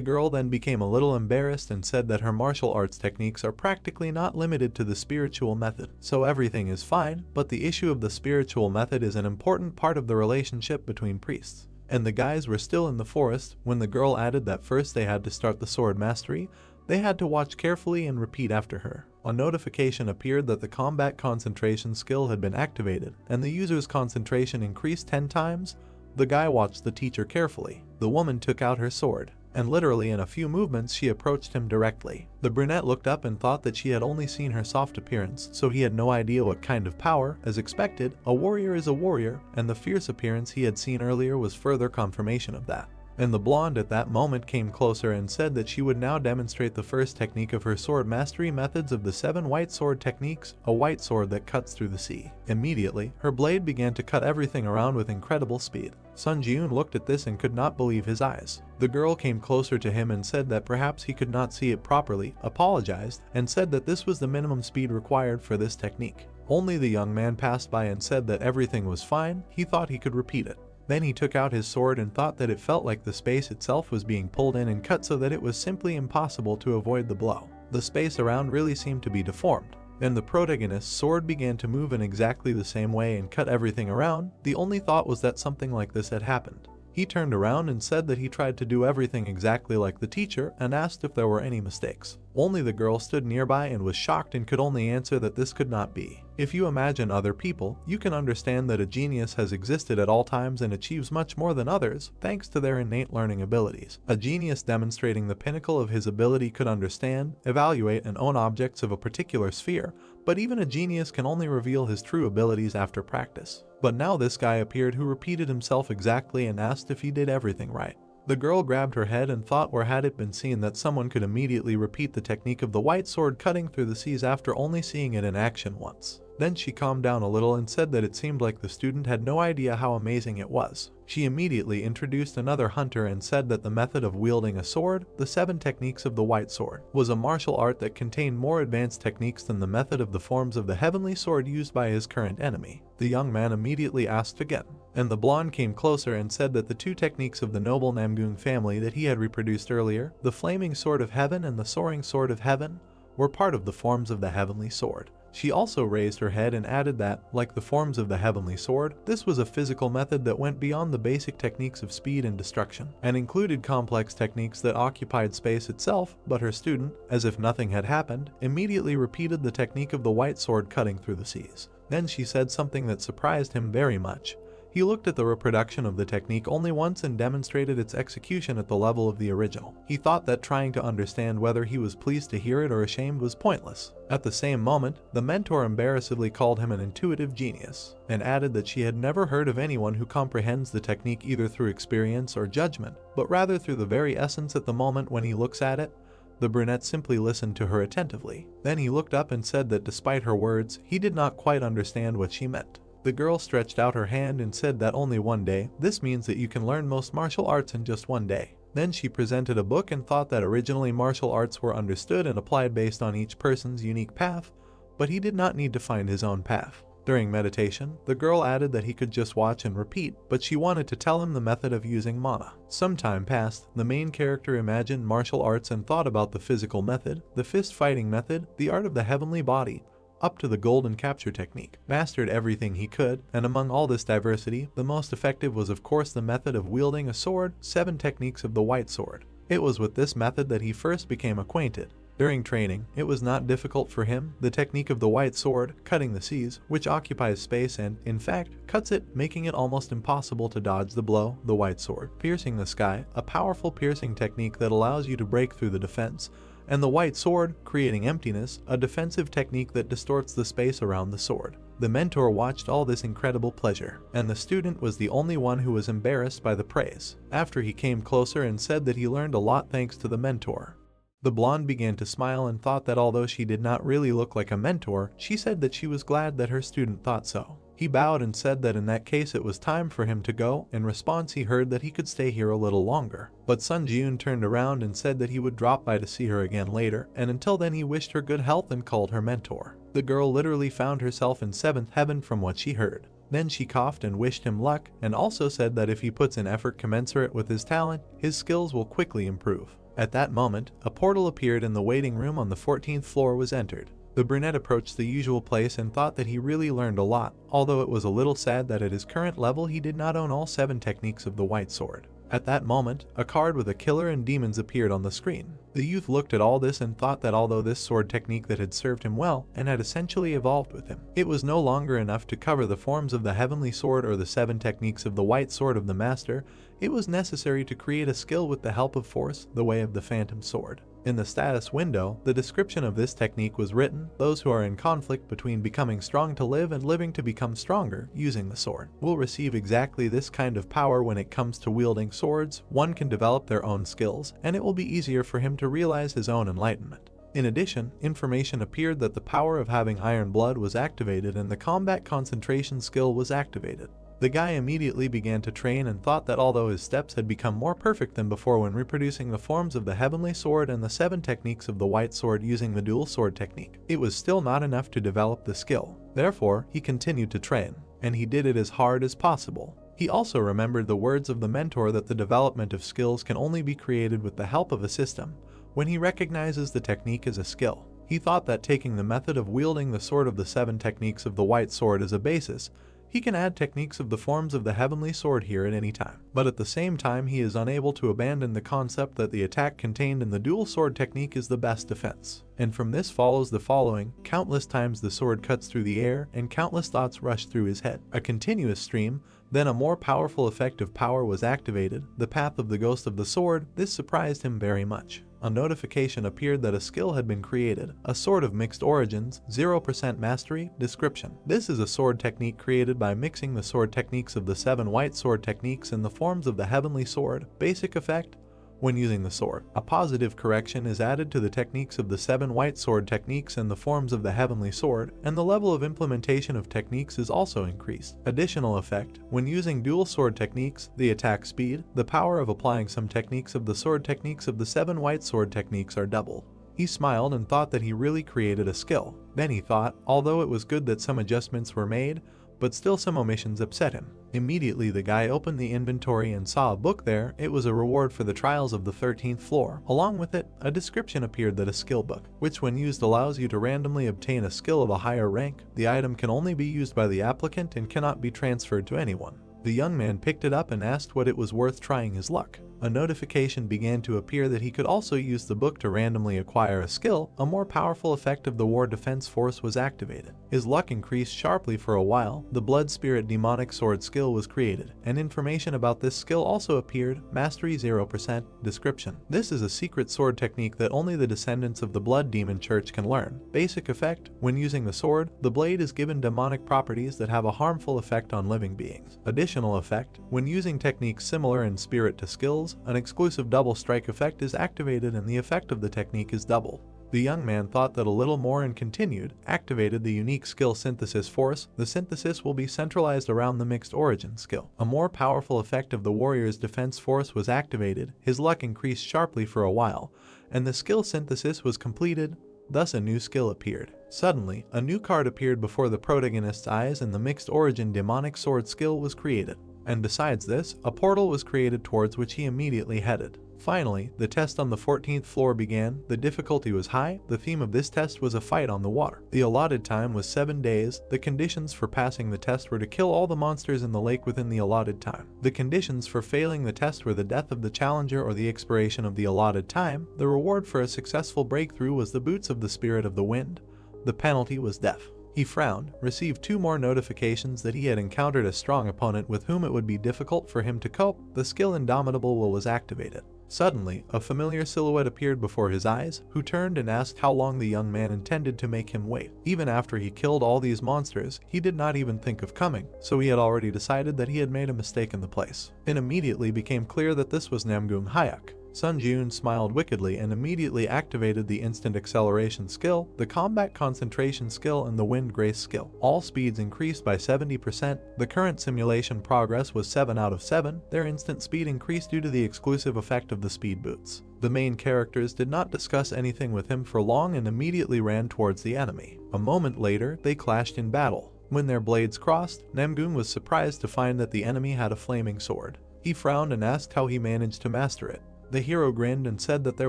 girl then became a little embarrassed and said that her martial arts techniques are practically not limited to the spiritual method, so everything is fine, but the issue of the spiritual method is an important part of the relationship between priests. And the guys were still in the forest when the girl added that first they had to start the sword mastery. They had to watch carefully and repeat after her. A notification appeared that the combat concentration skill had been activated and the user's concentration increased 10 times. The guy watched the teacher carefully. The woman took out her sword, and literally in a few movements she approached him directly. The brunette looked up and thought that she had only seen her soft appearance, so he had no idea what kind of power. As expected, a warrior is a warrior, and the fierce appearance he had seen earlier was further confirmation of that. And the blonde at that moment came closer and said that she would now demonstrate the first technique of her sword mastery methods of the 7 white sword techniques, a white sword that cuts through the sea. Immediately, her blade began to cut everything around with incredible speed. Sun Jun looked at this and could not believe his eyes. The girl came closer to him and said that perhaps he could not see it properly, apologized, and said that this was the minimum speed required for this technique. Only the young man passed by and said that everything was fine. He thought he could repeat it. Then he took out his sword and thought that it felt like the space itself was being pulled in and cut so that it was simply impossible to avoid the blow. The space around really seemed to be deformed. Then the protagonist's sword began to move in exactly the same way and cut everything around. The only thought was that something like this had happened. He turned around and said that he tried to do everything exactly like the teacher and asked if there were any mistakes. Only the girl stood nearby and was shocked and could only answer that this could not be. If you imagine other people, you can understand that a genius has existed at all times and achieves much more than others thanks to their innate learning abilities. A genius demonstrating the pinnacle of his ability could understand, evaluate, and own objects of a particular sphere, but even a genius can only reveal his true abilities after practice. But now this guy appeared who repeated himself exactly and asked if he did everything right. The girl grabbed her head and thought, where had it been seen that someone could immediately repeat the technique of the white sword cutting through the seas after only seeing it in action once. Then she calmed down a little and said that it seemed like the student had no idea how amazing it was. She immediately introduced another hunter and said that the method of wielding a sword, the 7 techniques of the white sword, was a martial art that contained more advanced techniques than the method of the forms of the heavenly sword used by his current enemy. The young man immediately asked again, and the blonde came closer and said that the 2 techniques of the noble Namgung family that he had reproduced earlier, the flaming sword of heaven and the soaring sword of heaven, were part of the forms of the heavenly sword. She also raised her head and added that, like the forms of the heavenly sword, this was a physical method that went beyond the basic techniques of speed and destruction, and included complex techniques that occupied space itself. But her student, as if nothing had happened, immediately repeated the technique of the white sword cutting through the seas. Then she said something that surprised him very much. He looked at the reproduction of the technique only once and demonstrated its execution at the level of the original. He thought that trying to understand whether he was pleased to hear it or ashamed was pointless. At the same moment, the mentor embarrassedly called him an intuitive genius, and added that she had never heard of anyone who comprehends the technique either through experience or judgment, but rather through the very essence at the moment when he looks at it. The brunette simply listened to her attentively. Then he looked up and said that despite her words, he did not quite understand what she meant. The girl stretched out her hand and said that only one day. This means that you can learn most martial arts in just one day. Then she presented a book and thought that originally martial arts were understood and applied based on each person's unique path, but he did not need to find his own path. During meditation, the girl added that he could just watch and repeat, but she wanted to tell him the method of using mana. Some time passed. The main character imagined martial arts and thought about the physical method, the fist fighting method, the art of the heavenly body, up to the golden capture technique, mastered everything he could, and among all this diversity, the most effective was of course the method of wielding a sword, 7 techniques of the white sword. It was with this method that he first became acquainted. During training, it was not difficult for him. The technique of the white sword, cutting the seas, which occupies space and, in fact, cuts it, making it almost impossible to dodge the blow, the white sword. Piercing the sky, a powerful piercing technique that allows you to break through the defense, and the white sword, creating emptiness, a defensive technique that distorts the space around the sword. The mentor watched all this incredible pleasure, and the student was the only one who was embarrassed by the praise. After he came closer and said that he learned a lot thanks to the mentor. The blonde began to smile and thought that although she did not really look like a mentor, she said that she was glad that her student thought so. He bowed and said that in that case it was time for him to go. In response, he heard that he could stay here a little longer. But Sun Jun turned around and said that he would drop by to see her again later, and until then he wished her good health and called her mentor. The girl literally found herself in 7th heaven from what she heard. Then she coughed and wished him luck, and also said that if he puts in effort commensurate with his talent, his skills will quickly improve. At that moment, a portal appeared and the waiting room on the 14th floor was entered. The brunette approached the usual place and thought that he really learned a lot, although it was a little sad that at his current level he did not own all 7 techniques of the white sword. At that moment, a card with a killer and demons appeared on the screen. The youth looked at all this and thought that although this sword technique that had served him well and had essentially evolved with him, it was no longer enough to cover the forms of the heavenly sword or the 7 techniques of the white sword of the master. It was necessary to create a skill with the help of force, the way of the phantom sword. In the status window, the description of this technique was written: those who are in conflict between becoming strong to live and living to become stronger using the sword will receive exactly this kind of power. When it comes to wielding swords, one can develop their own skills, and it will be easier for him to realize his own enlightenment. In addition, information appeared that the power of having iron blood was activated and the combat concentration skill was activated. The guy immediately began to train and thought that although his steps had become more perfect than before when reproducing the forms of the heavenly sword and the 7 techniques of the white sword using the dual sword technique, it was still not enough to develop the skill. Therefore, he continued to train, and he did it as hard as possible. He also remembered the words of the mentor that the development of skills can only be created with the help of a system. When he recognizes the technique as a skill, he thought that taking the method of wielding the sword of the 7 techniques of the white sword as a basis, he can add techniques of the forms of the heavenly sword here at any time. But at the same time, he is unable to abandon the concept that the attack contained in the dual sword technique is the best defense. And from this follows the following: countless times the sword cuts through the air and countless thoughts rush through his head. A continuous stream. Then a more powerful effect of power was activated, the path of the ghost of the sword. This surprised him very much. A notification appeared that a skill had been created, a sword of mixed origins, 0% mastery. Description: this is a sword technique created by mixing the sword techniques of the 7 white sword techniques in the forms of the heavenly sword. Basic effect: when using the sword, a positive correction is added to the techniques of the 7 white sword techniques in the forms of the heavenly sword, and the level of implementation of techniques is also increased. Additional effect: when using dual sword techniques, the attack speed, the power of applying some techniques of the sword techniques of the 7 white sword techniques are doubled. He smiled and thought that he really created a skill. Then he thought, although it was good that some adjustments were made, but still some omissions upset him. Immediately the guy opened the inventory and saw a book there. It was a reward for the trials of the 13th floor. Along with it, a description appeared that a skill book, which when used allows you to randomly obtain a skill of a higher rank. The item can only be used by the applicant and cannot be transferred to anyone. The young man picked it up and asked what it was worth trying his luck. A notification began to appear that he could also use the book to randomly acquire a skill. A more powerful effect of the war defense force was activated. His luck increased sharply for a while. The blood spirit demonic sword skill was created, and information about this skill also appeared. Mastery 0%. Description: this is a secret sword technique that only the descendants of the blood demon church can learn. Basic effect: when using the sword, the blade is given demonic properties that have a harmful effect on living beings. Additional effect: when using techniques similar in spirit to skills, an exclusive double strike effect is activated and the effect of the technique is doubled. The young man thought that a little more and continued, activated the unique skill synthesis force. The synthesis will be centralized around the mixed origin skill. A more powerful effect of the warrior's defense force was activated. His luck increased sharply for a while, and the skill synthesis was completed. Thus a new skill appeared. Suddenly, a new card appeared before the protagonist's eyes and the mixed origin demonic sword skill was created. And besides this, a portal was created towards which he immediately headed. Finally, the test on the 14th floor began. The difficulty was high. The theme of this test was a fight on the water. The allotted time was 7 days. The conditions for passing the test were to kill all the monsters in the lake within the allotted time. The conditions for failing the test were the death of the challenger or the expiration of the allotted time. The reward for a successful breakthrough was the boots of the Spirit of the Wind. The penalty was death. He frowned, received 2 more notifications that he had encountered a strong opponent with whom it would be difficult for him to cope. The skill Indomitable Will was activated. Suddenly, a familiar silhouette appeared before his eyes, who turned and asked how long the young man intended to make him wait. Even after he killed all these monsters, he did not even think of coming, so he had already decided that he had made a mistake in the place. It immediately became clear that this was Namgung Hayek. Sun Jun smiled wickedly and immediately activated the instant acceleration skill, the combat concentration skill, and the wind grace skill. All speeds increased by 70%. The current simulation progress was 7 out of 7. Their instant speed increased due to the exclusive effect of the speed boots. The main characters did not discuss anything with him for long and immediately ran towards the enemy. A moment later, they clashed in battle. When their blades crossed, Namgung was surprised to find that the enemy had a flaming sword. He frowned and asked how he managed to master it. The hero grinned and said that there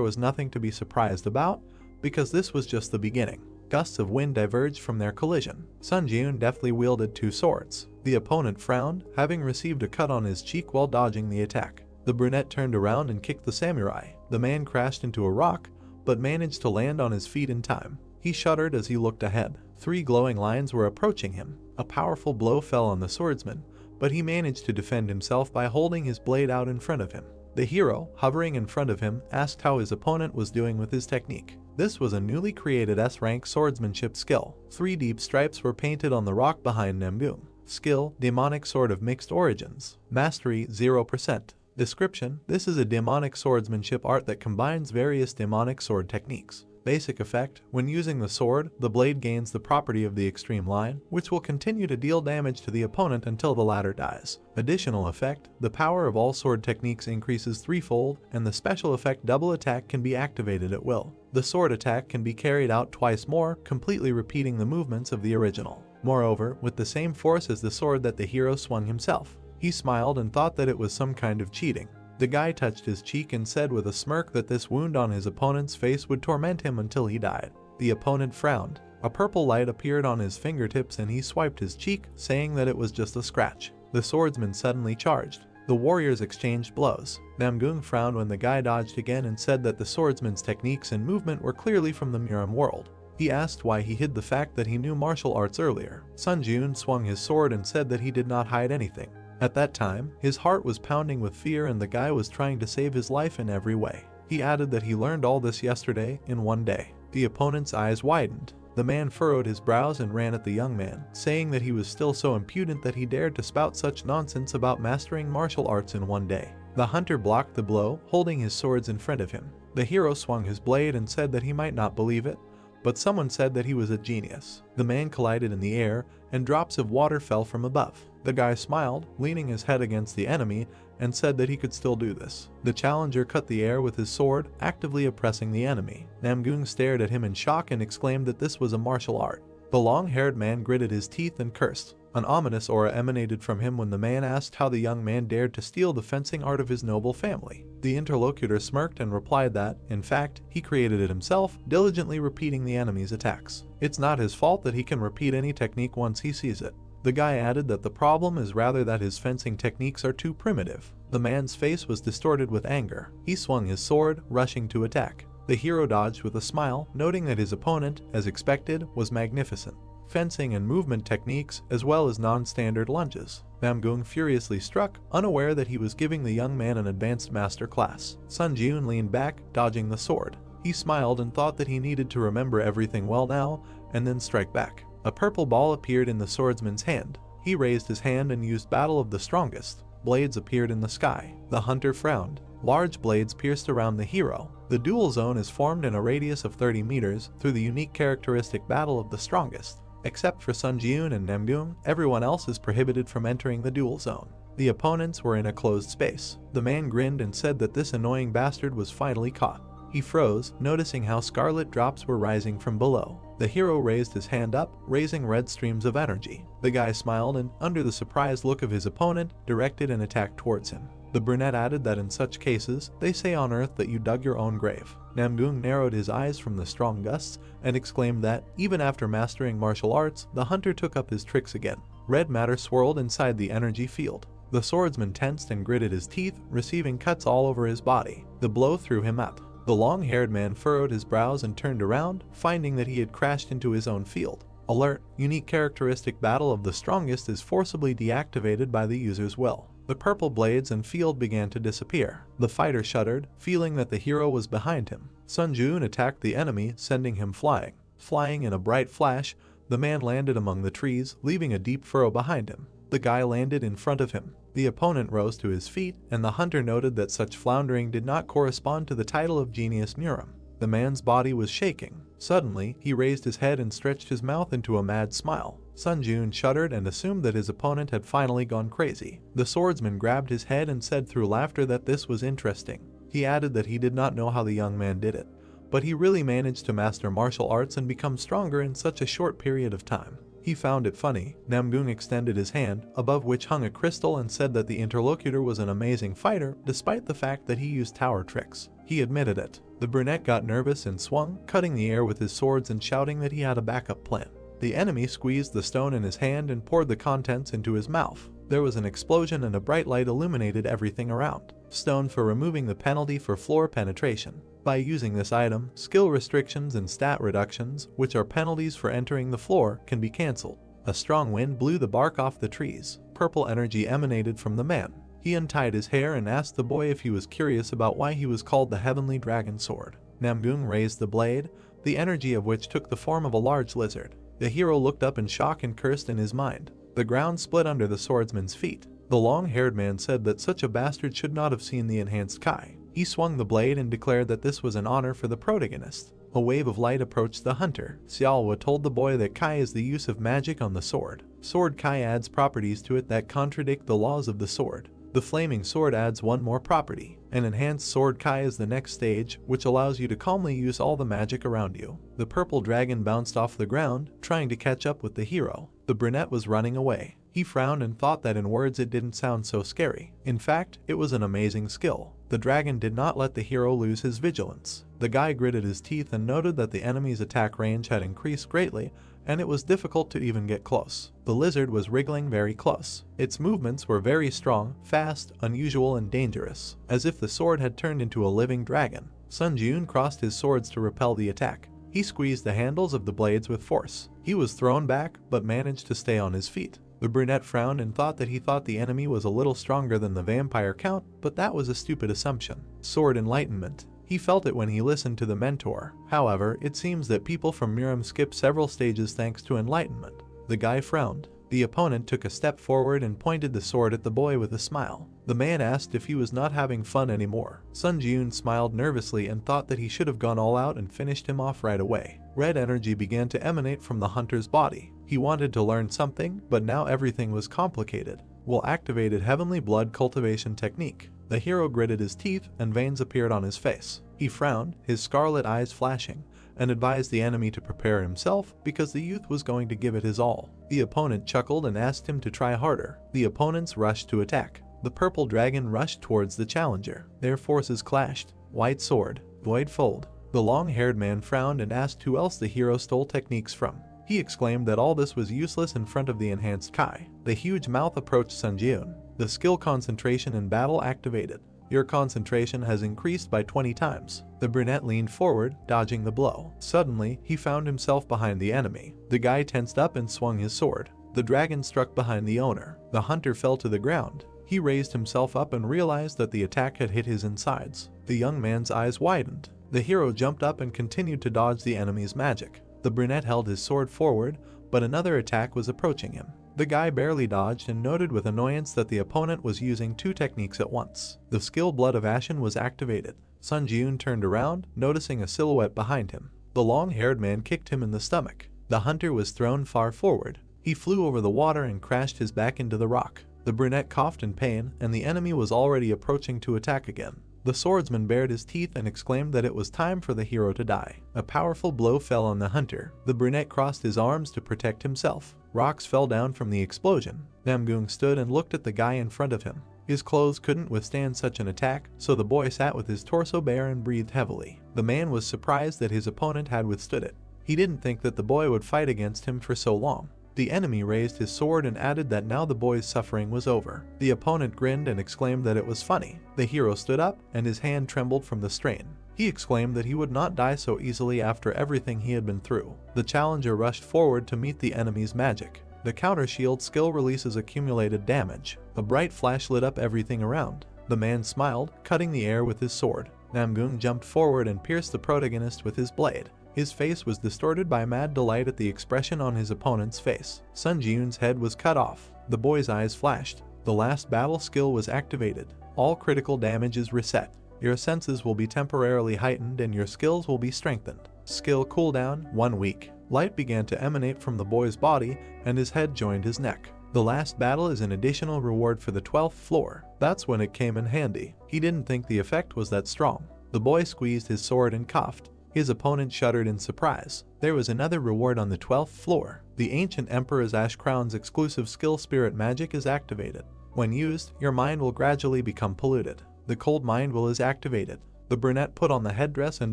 was nothing to be surprised about, because this was just the beginning. Gusts of wind diverged from their collision. Sun Jun deftly wielded 2 swords. The opponent frowned, having received a cut on his cheek while dodging the attack. The brunette turned around and kicked the samurai. The man crashed into a rock, but managed to land on his feet in time. He shuddered as he looked ahead. 3 glowing lines were approaching him. A powerful blow fell on the swordsman, but he managed to defend himself by holding his blade out in front of him. The hero, hovering in front of him, asked how his opponent was doing with his technique. This was a newly created S-rank swordsmanship skill. 3 deep stripes were painted on the rock behind Namgung. Skill, demonic sword of mixed origins. Mastery, 0%. Description: this is a demonic swordsmanship art that combines various demonic sword techniques. Basic effect: when using the sword, the blade gains the property of the extreme line, which will continue to deal damage to the opponent until the latter dies. Additional effect: the power of all sword techniques increases 3-fold, and the special effect double attack can be activated at will. The sword attack can be carried out twice more, completely repeating the movements of the original. Moreover, with the same force as the sword that the hero swung himself. He smiled and thought that it was some kind of cheating. The guy touched his cheek and said with a smirk that this wound on his opponent's face would torment him until he died. The opponent frowned. A purple light appeared on his fingertips and he swiped his cheek, saying that it was just a scratch. The swordsman suddenly charged. The warriors exchanged blows. Namgung frowned when the guy dodged again and said that the swordsman's techniques and movement were clearly from the Miram world. He asked why he hid the fact that he knew martial arts earlier. Sun Jun swung his sword and said that he did not hide anything. At that time, his heart was pounding with fear and the guy was trying to save his life in every way. He added that he learned all this yesterday, in 1 day. The opponent's eyes widened. The man furrowed his brows and ran at the young man, saying that he was still so impudent that he dared to spout such nonsense about mastering martial arts in 1 day. The hunter blocked the blow, holding his swords in front of him. The hero swung his blade and said that he might not believe it, but someone said that he was a genius. The man collided in the air, and drops of water fell from above. The guy smiled, leaning his head against the enemy, and said that he could still do this. The challenger cut the air with his sword, actively oppressing the enemy. Namgung stared at him in shock and exclaimed that this was a martial art. The long-haired man gritted his teeth and cursed. An ominous aura emanated from him when the man asked how the young man dared to steal the fencing art of his noble family. The interlocutor smirked and replied that, in fact, he created it himself, diligently repeating the enemy's attacks. It's not his fault that he can repeat any technique once he sees it. The guy added that the problem is rather that his fencing techniques are too primitive. The man's face was distorted with anger. He swung his sword, rushing to attack. The hero dodged with a smile, noting that his opponent, as expected, was magnificent. Fencing and movement techniques, as well as non-standard lunges. Namgung furiously struck, unaware that he was giving the young man an advanced master class. Sun Jun leaned back, dodging the sword. He smiled and thought that he needed to remember everything well now, and then strike back. A purple ball appeared in the swordsman's hand. He raised his hand and used Battle of the Strongest. Blades appeared in the sky. The hunter frowned. Large blades pierced around the hero. The duel zone is formed in a radius of 30 meters through the unique characteristic Battle of the Strongest. Except for Sun Jun and Namgung, everyone else is prohibited from entering the duel zone. The opponents were in a closed space. The man grinned and said that this annoying bastard was finally caught. He froze, noticing how scarlet drops were rising from below. The hero raised his hand up, raising red streams of energy. The guy smiled and, under the surprised look of his opponent, directed an attack towards him. The brunette added that in such cases, they say on Earth that you dug your own grave. Namgung narrowed his eyes from the strong gusts and exclaimed that, even after mastering martial arts, the hunter took up his tricks again. Red matter swirled inside the energy field. The swordsman tensed and gritted his teeth, receiving cuts all over his body. The blow threw him up. The long-haired man furrowed his brows and turned around, finding that he had crashed into his own field. Alert! Unique characteristic battle of the strongest is forcibly deactivated by the user's will. The purple blades and field began to disappear. The fighter shuddered, feeling that the hero was behind him. Sun Jun attacked the enemy, sending him flying. Flying in a bright flash, the man landed among the trees, leaving a deep furrow behind him. The guy landed in front of him. The opponent rose to his feet, and the hunter noted that such floundering did not correspond to the title of Genius Murum. The man's body was shaking. Suddenly, he raised his head and stretched his mouth into a mad smile. Sun Jun shuddered and assumed that his opponent had finally gone crazy. The swordsman grabbed his head and said through laughter that this was interesting. He added that he did not know how the young man did it, but he really managed to master martial arts and become stronger in such a short period of time. He found it funny. Namgung extended his hand, above which hung a crystal, and said that the interlocutor was an amazing fighter, despite the fact that he used tower tricks. He admitted it. The brunette got nervous and swung, cutting the air with his swords and shouting that he had a backup plan. The enemy squeezed the stone in his hand and poured the contents into his mouth. There was an explosion and a bright light illuminated everything around. Stone for removing the penalty for floor penetration. By using this item, skill restrictions and stat reductions, which are penalties for entering the floor, can be cancelled. A strong wind blew the bark off the trees. Purple energy emanated from the man. He untied his hair and asked the boy if he was curious about why he was called the Heavenly Dragon Sword. Namgung raised the blade, the energy of which took the form of a large lizard. The hero looked up in shock and cursed in his mind. The ground split under the swordsman's feet. The long-haired man said that such a bastard should not have seen the enhanced Kai. He swung the blade and declared that this was an honor for the protagonist. A wave of light approached the hunter. Xiaohua told the boy that Kai is the use of magic on the sword. Sword Kai adds properties to it that contradict the laws of the sword. The flaming sword adds one more property. An enhanced sword Kai is the next stage, which allows you to calmly use all the magic around you. The purple dragon bounced off the ground, trying to catch up with the hero. The brunette was running away. He frowned and thought that in words it didn't sound so scary. In fact, it was an amazing skill. The dragon did not let the hero lose his vigilance. The guy gritted his teeth and noted that the enemy's attack range had increased greatly, and it was difficult to even get close. The lizard was wriggling very close. Its movements were very strong, fast, unusual, and dangerous, as if the sword had turned into a living dragon. Sun Jun crossed his swords to repel the attack. He squeezed the handles of the blades with force. He was thrown back, but managed to stay on his feet. The brunette frowned and thought the enemy was a little stronger than the vampire count, but that was a stupid assumption. Sword enlightenment. He felt it when he listened to the mentor. However, it seems that people from Murum skip several stages thanks to enlightenment. The guy frowned. The opponent took a step forward and pointed the sword at the boy with a smile. The man asked if he was not having fun anymore. Sun Jun smiled nervously and thought that he should have gone all out and finished him off right away. Red energy began to emanate from the hunter's body. He wanted to learn something, but now everything was complicated. Will activated Heavenly Blood Cultivation Technique. The hero gritted his teeth and veins appeared on his face. He frowned, his scarlet eyes flashing, and advised the enemy to prepare himself because the youth was going to give it his all. The opponent chuckled and asked him to try harder. The opponents rushed to attack. The purple dragon rushed towards the challenger. Their forces clashed. White sword, void fold. The long-haired man frowned and asked who else the hero stole techniques from. He exclaimed that all this was useless in front of the enhanced Kai. The huge mouth approached Sun Jun. The skill concentration in battle activated. Your concentration has increased by 20 times. The brunette leaned forward, dodging the blow. Suddenly, he found himself behind the enemy. The guy tensed up and swung his sword. The dragon struck behind the owner. The hunter fell to the ground. He raised himself up and realized that the attack had hit his insides. The young man's eyes widened. The hero jumped up and continued to dodge the enemy's magic. The brunette held his sword forward, but another attack was approaching him. The guy barely dodged and noted with annoyance that the opponent was using two techniques at once. The skill Blood of Ashen was activated. Sun Jun turned around, noticing a silhouette behind him. The long-haired man kicked him in the stomach. The hunter was thrown far forward. He flew over the water and crashed his back into the rock. The brunette coughed in pain, and the enemy was already approaching to attack again. The swordsman bared his teeth and exclaimed that it was time for the hero to die. A powerful blow fell on the hunter. The brunette crossed his arms to protect himself. Rocks fell down from the explosion. Namgung stood and looked at the guy in front of him. His clothes couldn't withstand such an attack, so the boy sat with his torso bare and breathed heavily. The man was surprised that his opponent had withstood it. He didn't think that the boy would fight against him for so long. The enemy raised his sword and added that now the boy's suffering was over. The opponent grinned and exclaimed that it was funny. The hero stood up, and his hand trembled from the strain. He exclaimed that he would not die so easily after everything he had been through. The challenger rushed forward to meet the enemy's magic. The counter shield skill releases accumulated damage. A bright flash lit up everything around. The man smiled, cutting the air with his sword. Namgung jumped forward and pierced the protagonist with his blade. His face was distorted by mad delight at the expression on his opponent's face. Sun Ji-yoon's head was cut off. The boy's eyes flashed. The last battle skill was activated. All critical damage is reset. Your senses will be temporarily heightened and your skills will be strengthened. Skill cooldown, 1 week. Light began to emanate from the boy's body and his head joined his neck. The last battle is an additional reward for the 12th floor. That's when it came in handy. He didn't think the effect was that strong. The boy squeezed his sword and coughed. His opponent shuddered in surprise. There was another reward on the 12th floor. The Ancient Emperor's Ash Crown's exclusive skill Spirit Magic is activated. When used, your mind will gradually become polluted. The Cold Mind Will is activated. The brunette put on the headdress and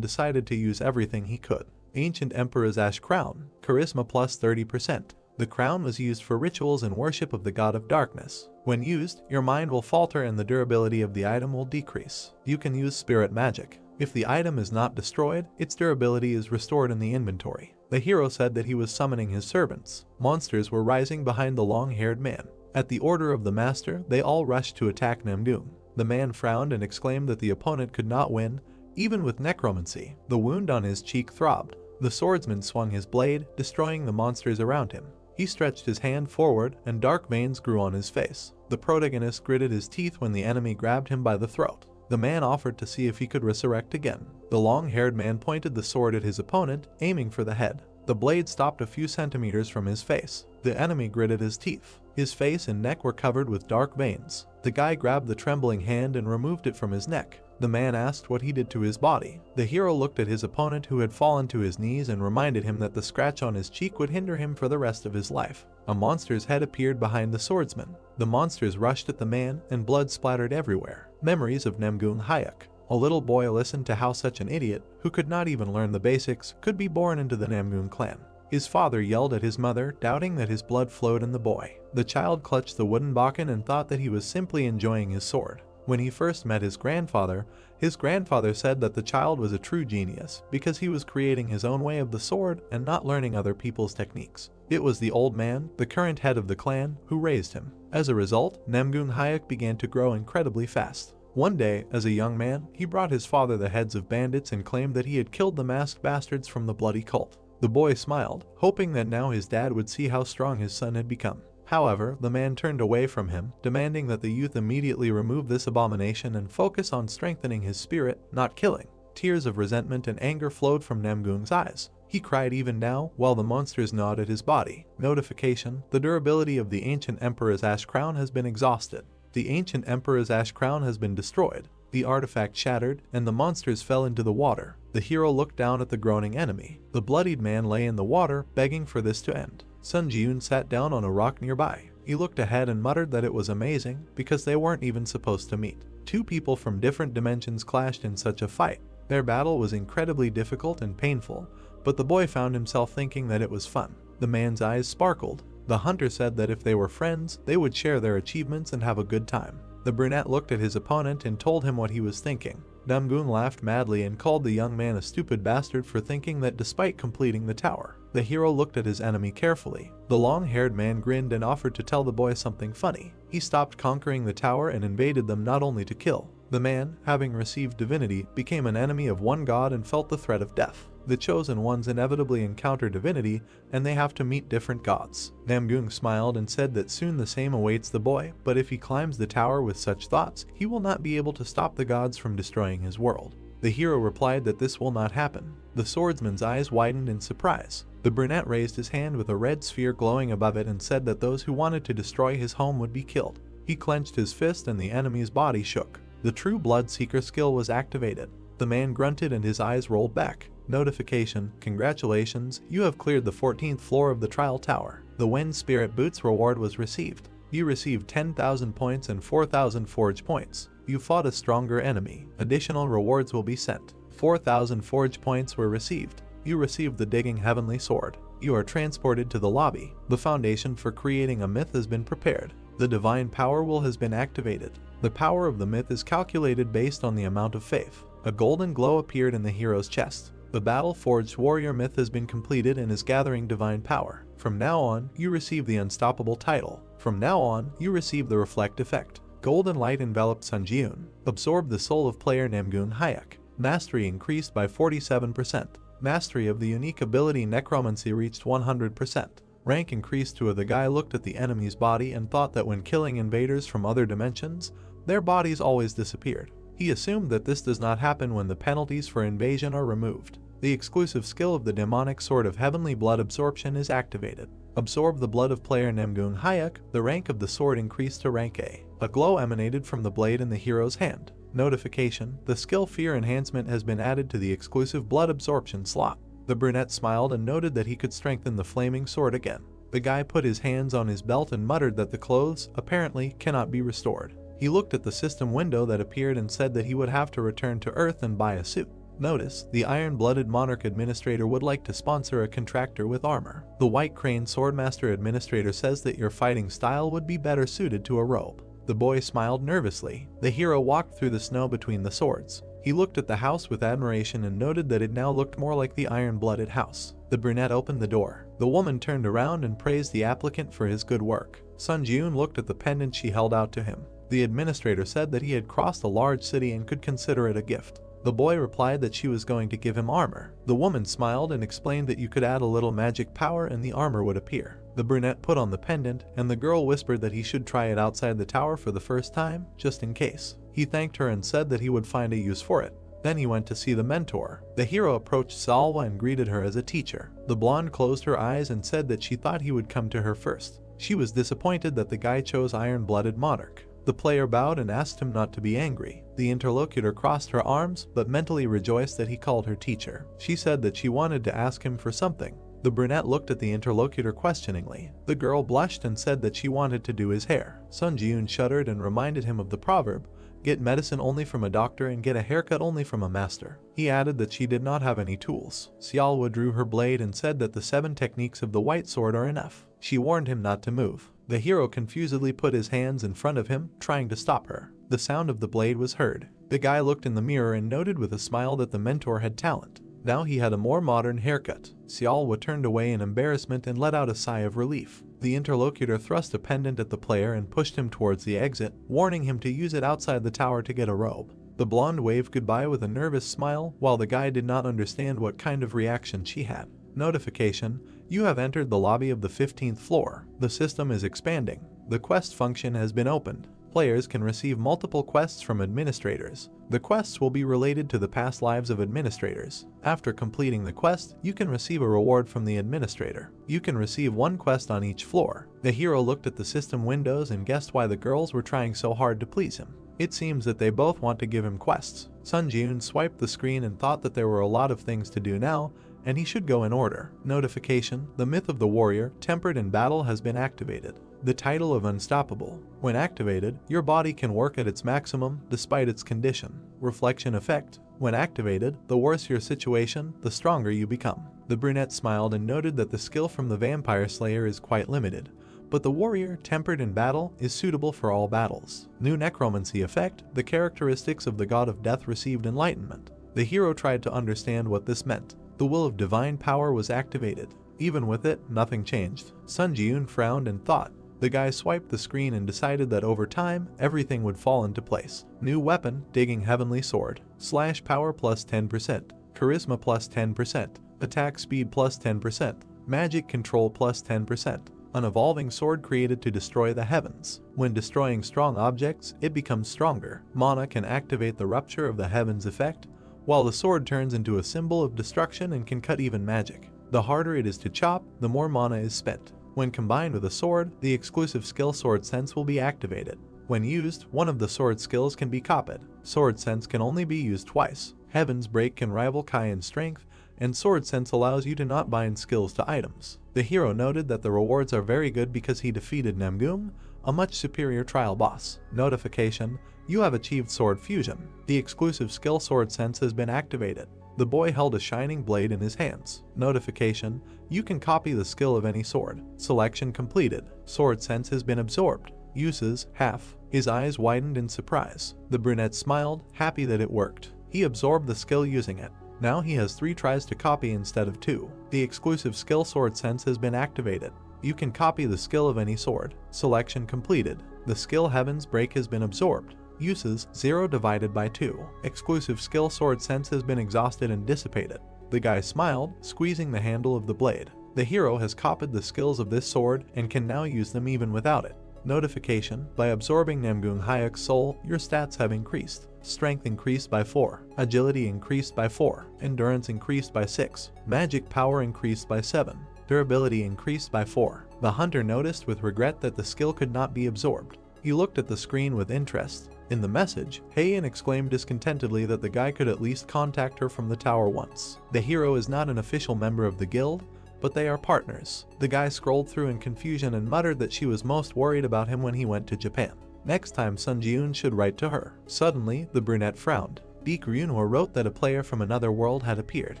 decided to use everything he could. Ancient Emperor's Ash Crown, Charisma plus 30%. The crown was used for rituals and worship of the god of darkness. When used, your mind will falter and the durability of the item will decrease. You can use Spirit Magic. If the item is not destroyed, its durability is restored in the inventory. The hero said that he was summoning his servants. Monsters were rising behind the long-haired man. At the order of the master, they all rushed to attack Namgung. The man frowned and exclaimed that the opponent could not win, even with necromancy. The wound on his cheek throbbed. The swordsman swung his blade, destroying the monsters around him. He stretched his hand forward, and dark veins grew on his face. The protagonist gritted his teeth when the enemy grabbed him by the throat. The man offered to see if he could resurrect again. The long-haired man pointed the sword at his opponent, aiming for the head. The blade stopped a few centimeters from his face. The enemy gritted his teeth. His face and neck were covered with dark veins. The guy grabbed the trembling hand and removed it from his neck. The man asked what he did to his body. The hero looked at his opponent who had fallen to his knees and reminded him that the scratch on his cheek would hinder him for the rest of his life. A monster's head appeared behind the swordsman. The monsters rushed at the man and blood splattered everywhere. Memories of Namgung Hayek. A little boy listened to how such an idiot, who could not even learn the basics, could be born into the Namgung clan. His father yelled at his mother, doubting that his blood flowed in the boy. The child clutched the wooden bakken and thought that he was simply enjoying his sword. When he first met his grandfather said that the child was a true genius because he was creating his own way of the sword and not learning other people's techniques. It was the old man, the current head of the clan, who raised him. As a result, Namgung Hayek began to grow incredibly fast. One day, as a young man, he brought his father the heads of bandits and claimed that he had killed the masked bastards from the bloody cult. The boy smiled, hoping that now his dad would see how strong his son had become. However, the man turned away from him, demanding that the youth immediately remove this abomination and focus on strengthening his spirit, not killing. Tears of resentment and anger flowed from Namgung's eyes. He cried even now, while the monsters gnawed at his body. Notification: the durability of the Ancient Emperor's Ash Crown has been exhausted. The Ancient Emperor's Ash Crown has been destroyed. The artifact shattered, and the monsters fell into the water. The hero looked down at the groaning enemy. The bloodied man lay in the water, begging for this to end. Sun Ji-yoon sat down on a rock nearby. He looked ahead and muttered that it was amazing, because they weren't even supposed to meet. Two people from different dimensions clashed in such a fight. Their battle was incredibly difficult and painful, but the boy found himself thinking that it was fun. The man's eyes sparkled. The hunter said that if they were friends, they would share their achievements and have a good time. The brunette looked at his opponent and told him what he was thinking. Namgung laughed madly and called the young man a stupid bastard for thinking that despite completing the tower. The hero looked at his enemy carefully. The long-haired man grinned and offered to tell the boy something funny. He stopped conquering the tower and invaded them not only to kill. The man, having received divinity, became an enemy of one god and felt the threat of death. The chosen ones inevitably encounter divinity, and they have to meet different gods. Namgung smiled and said that soon the same awaits the boy, but if he climbs the tower with such thoughts, he will not be able to stop the gods from destroying his world. The hero replied that this will not happen. The swordsman's eyes widened in surprise. The brunette raised his hand with a red sphere glowing above it and said that those who wanted to destroy his home would be killed. He clenched his fist and the enemy's body shook. The true blood seeker skill was activated. The man grunted and his eyes rolled back. Notification: congratulations, you have cleared the 14th floor of the trial tower. The Wind Spirit Boots reward was received. You received 10,000 points and 4,000 forge points. You fought a stronger enemy. Additional rewards will be sent. 4,000 forge points were received. You received the Digging Heavenly Sword. You are transported to the lobby. The foundation for creating a myth has been prepared. The divine power will has been activated. The power of the myth is calculated based on the amount of faith. A golden glow appeared in the hero's chest. The battle-forged warrior myth has been completed and is gathering divine power. From now on, you receive the unstoppable title. From now on, you receive the reflect effect. Golden light enveloped Sunjun. Absorbed the soul of player Namgoon Hayek. Mastery increased by 47%. Mastery of the unique ability necromancy reached 100%. Rank increased to the guy looked at the enemy's body and thought that when killing invaders from other dimensions, their bodies always disappeared. He assumed that this does not happen when the penalties for invasion are removed. The exclusive skill of the demonic sword of heavenly blood absorption is activated. Absorb the blood of player Namgoon Hayek. The rank of the sword increased to rank A. A glow emanated from the blade in the hero's hand. Notification: the skill fear enhancement has been added to the exclusive blood absorption slot. The brunette smiled and noted that he could strengthen the flaming sword again. The guy put his hands on his belt and muttered that the clothes, apparently, cannot be restored. He looked at the system window that appeared and said that he would have to return to Earth and buy a suit. Notice, the iron-blooded monarch administrator would like to sponsor a contractor with armor. The white crane swordmaster administrator says that your fighting style would be better suited to a robe. The boy smiled nervously. The hero walked through the snow between the swords. He looked at the house with admiration and noted that it now looked more like the iron-blooded house. The brunette opened the door. The woman turned around and praised the applicant for his good work. Sunjun looked at the pendant she held out to him. The administrator said that he had crossed a large city and could consider it a gift. The boy replied that she was going to give him armor. The woman smiled and explained that you could add a little magic power and the armor would appear. The brunette put on the pendant, and the girl whispered that he should try it outside the tower for the first time, just in case. He thanked her and said that he would find a use for it. Then he went to see the mentor. The hero approached Salwa and greeted her as a teacher. The blonde closed her eyes and said that she thought he would come to her first. She was disappointed that the guy chose iron-blooded monarch. The player bowed and asked him not to be angry. The interlocutor crossed her arms, but mentally rejoiced that he called her teacher. She said that she wanted to ask him for something. The brunette looked at the interlocutor questioningly. The girl blushed and said that she wanted to do his hair. Sun Ji-yoon shuddered and reminded him of the proverb, "Get medicine only from a doctor and get a haircut only from a master." He added that she did not have any tools. Xiaowa drew her blade and said that the 7 techniques of the white sword are enough. She warned him not to move. The hero confusedly put his hands in front of him, trying to stop her. The sound of the blade was heard. The guy looked in the mirror and noted with a smile that the mentor had talent. Now he had a more modern haircut. Xiaowa turned away in embarrassment and let out a sigh of relief. The interlocutor thrust a pendant at the player and pushed him towards the exit, warning him to use it outside the tower to get a robe. The blonde waved goodbye with a nervous smile, while the guy did not understand what kind of reaction she had. Notification: you have entered the lobby of the 15th floor. The system is expanding. The quest function has been opened. Players can receive multiple quests from administrators. The quests will be related to the past lives of administrators. After completing the quest, you can receive a reward from the administrator. You can receive 1 quest on each floor. The hero looked at the system windows and guessed why the girls were trying so hard to please him. It seems that they both want to give him quests. Sun Ji-yoon swiped the screen and thought that there were a lot of things to do now, and he should go in order. Notification: the myth of the warrior, tempered in battle, has been activated. The title of Unstoppable. When activated, your body can work at its maximum despite its condition. Reflection effect. When activated, the worse your situation, the stronger you become. The brunette smiled and noted that the skill from the vampire slayer is quite limited, but the warrior, tempered in battle, is suitable for all battles. New necromancy effect. The characteristics of the god of death received enlightenment. The hero tried to understand what this meant. The will of divine power was activated. Even with it, nothing changed. Sun Ji-yoon frowned and thought. The guy swiped the screen and decided that over time, everything would fall into place. New weapon: Digging Heavenly Sword. Slash power plus 10%. Charisma plus 10%. Attack speed plus 10%. Magic control plus 10%. An evolving sword created to destroy the heavens. When destroying strong objects, it becomes stronger. Mana can activate the rupture of the heavens effect, while the sword turns into a symbol of destruction and can cut even magic. The harder it is to chop, the more mana is spent. When combined with a sword, the exclusive skill Sword Sense will be activated. When used, one of the sword skills can be copied. Sword Sense can only be used twice. Heaven's Break can rival Kai in strength, and Sword Sense allows you to not bind skills to items. The hero noted that the rewards are very good because he defeated Namgoon, a much superior trial boss. Notification: you have achieved sword fusion. The exclusive skill sword sense has been activated. The boy held a shining blade in his hands. Notification: you can copy the skill of any sword. Selection completed. Sword sense has been absorbed. Uses: half. His eyes widened in surprise. The brunette smiled, happy that it worked. He absorbed the skill using it. Now he has 3 tries to copy instead of 2. The exclusive skill sword sense has been activated. You can copy the skill of any sword. Selection completed. The skill Heaven's Break has been absorbed. Uses: 0 divided by 2. Exclusive skill sword sense has been exhausted and dissipated. The guy smiled, squeezing the handle of the blade. The hero has copied the skills of this sword and can now use them even without it. Notification: by absorbing Namgung Hayek's soul, your stats have increased. Strength increased by 4, agility increased by 4, endurance increased by 6, magic power increased by 7, durability increased by 4. The hunter noticed with regret that the skill could not be absorbed. He looked at the screen with interest. In the message, Heian exclaimed discontentedly that the guy could at least contact her from the tower once. The hero is not an official member of the guild, but they are partners. The guy scrolled through in confusion and muttered that she was most worried about him when he went to Japan. Next time Sun Ji-eun should write to her. Suddenly, the brunette frowned. Deek Ryunhwa wrote that a player from another world had appeared.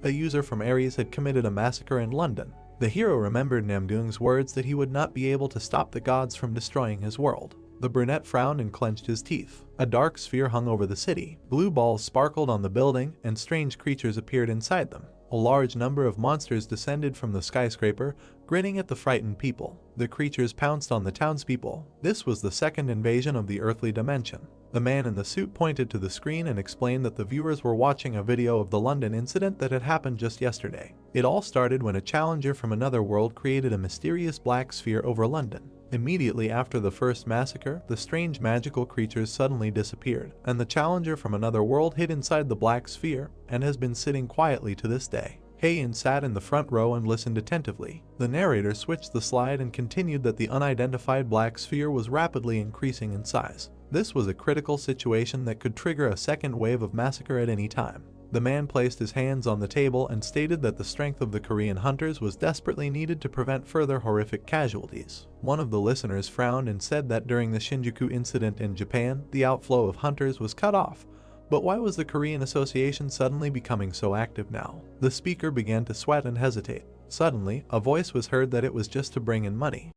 A user from Ares had committed a massacre in London. The hero remembered Namgung's words that he would not be able to stop the gods from destroying his world. The brunette frowned and clenched his teeth. A dark sphere hung over the city. Blue balls sparkled on the building, and strange creatures appeared inside them. A large number of monsters descended from the skyscraper, grinning at the frightened people. The creatures pounced on the townspeople. This was the second invasion of the earthly dimension. The man in the suit pointed to the screen and explained that the viewers were watching a video of the London incident that had happened just yesterday. It all started when a challenger from another world created a mysterious black sphere over London. Immediately after the first massacre, the strange magical creatures suddenly disappeared, and the challenger from another world hid inside the black sphere and has been sitting quietly to this day. Heian sat in the front row and listened attentively. The narrator switched the slide and continued that the unidentified black sphere was rapidly increasing in size. This was a critical situation that could trigger a second wave of massacre at any time. The man placed his hands on the table and stated that the strength of the Korean hunters was desperately needed to prevent further horrific casualties. One of the listeners frowned and said that during the Shinjuku incident in Japan, the outflow of hunters was cut off. But why was the Korean Association suddenly becoming so active now? The speaker began to sweat and hesitate. Suddenly, a voice was heard that it was just to bring in money.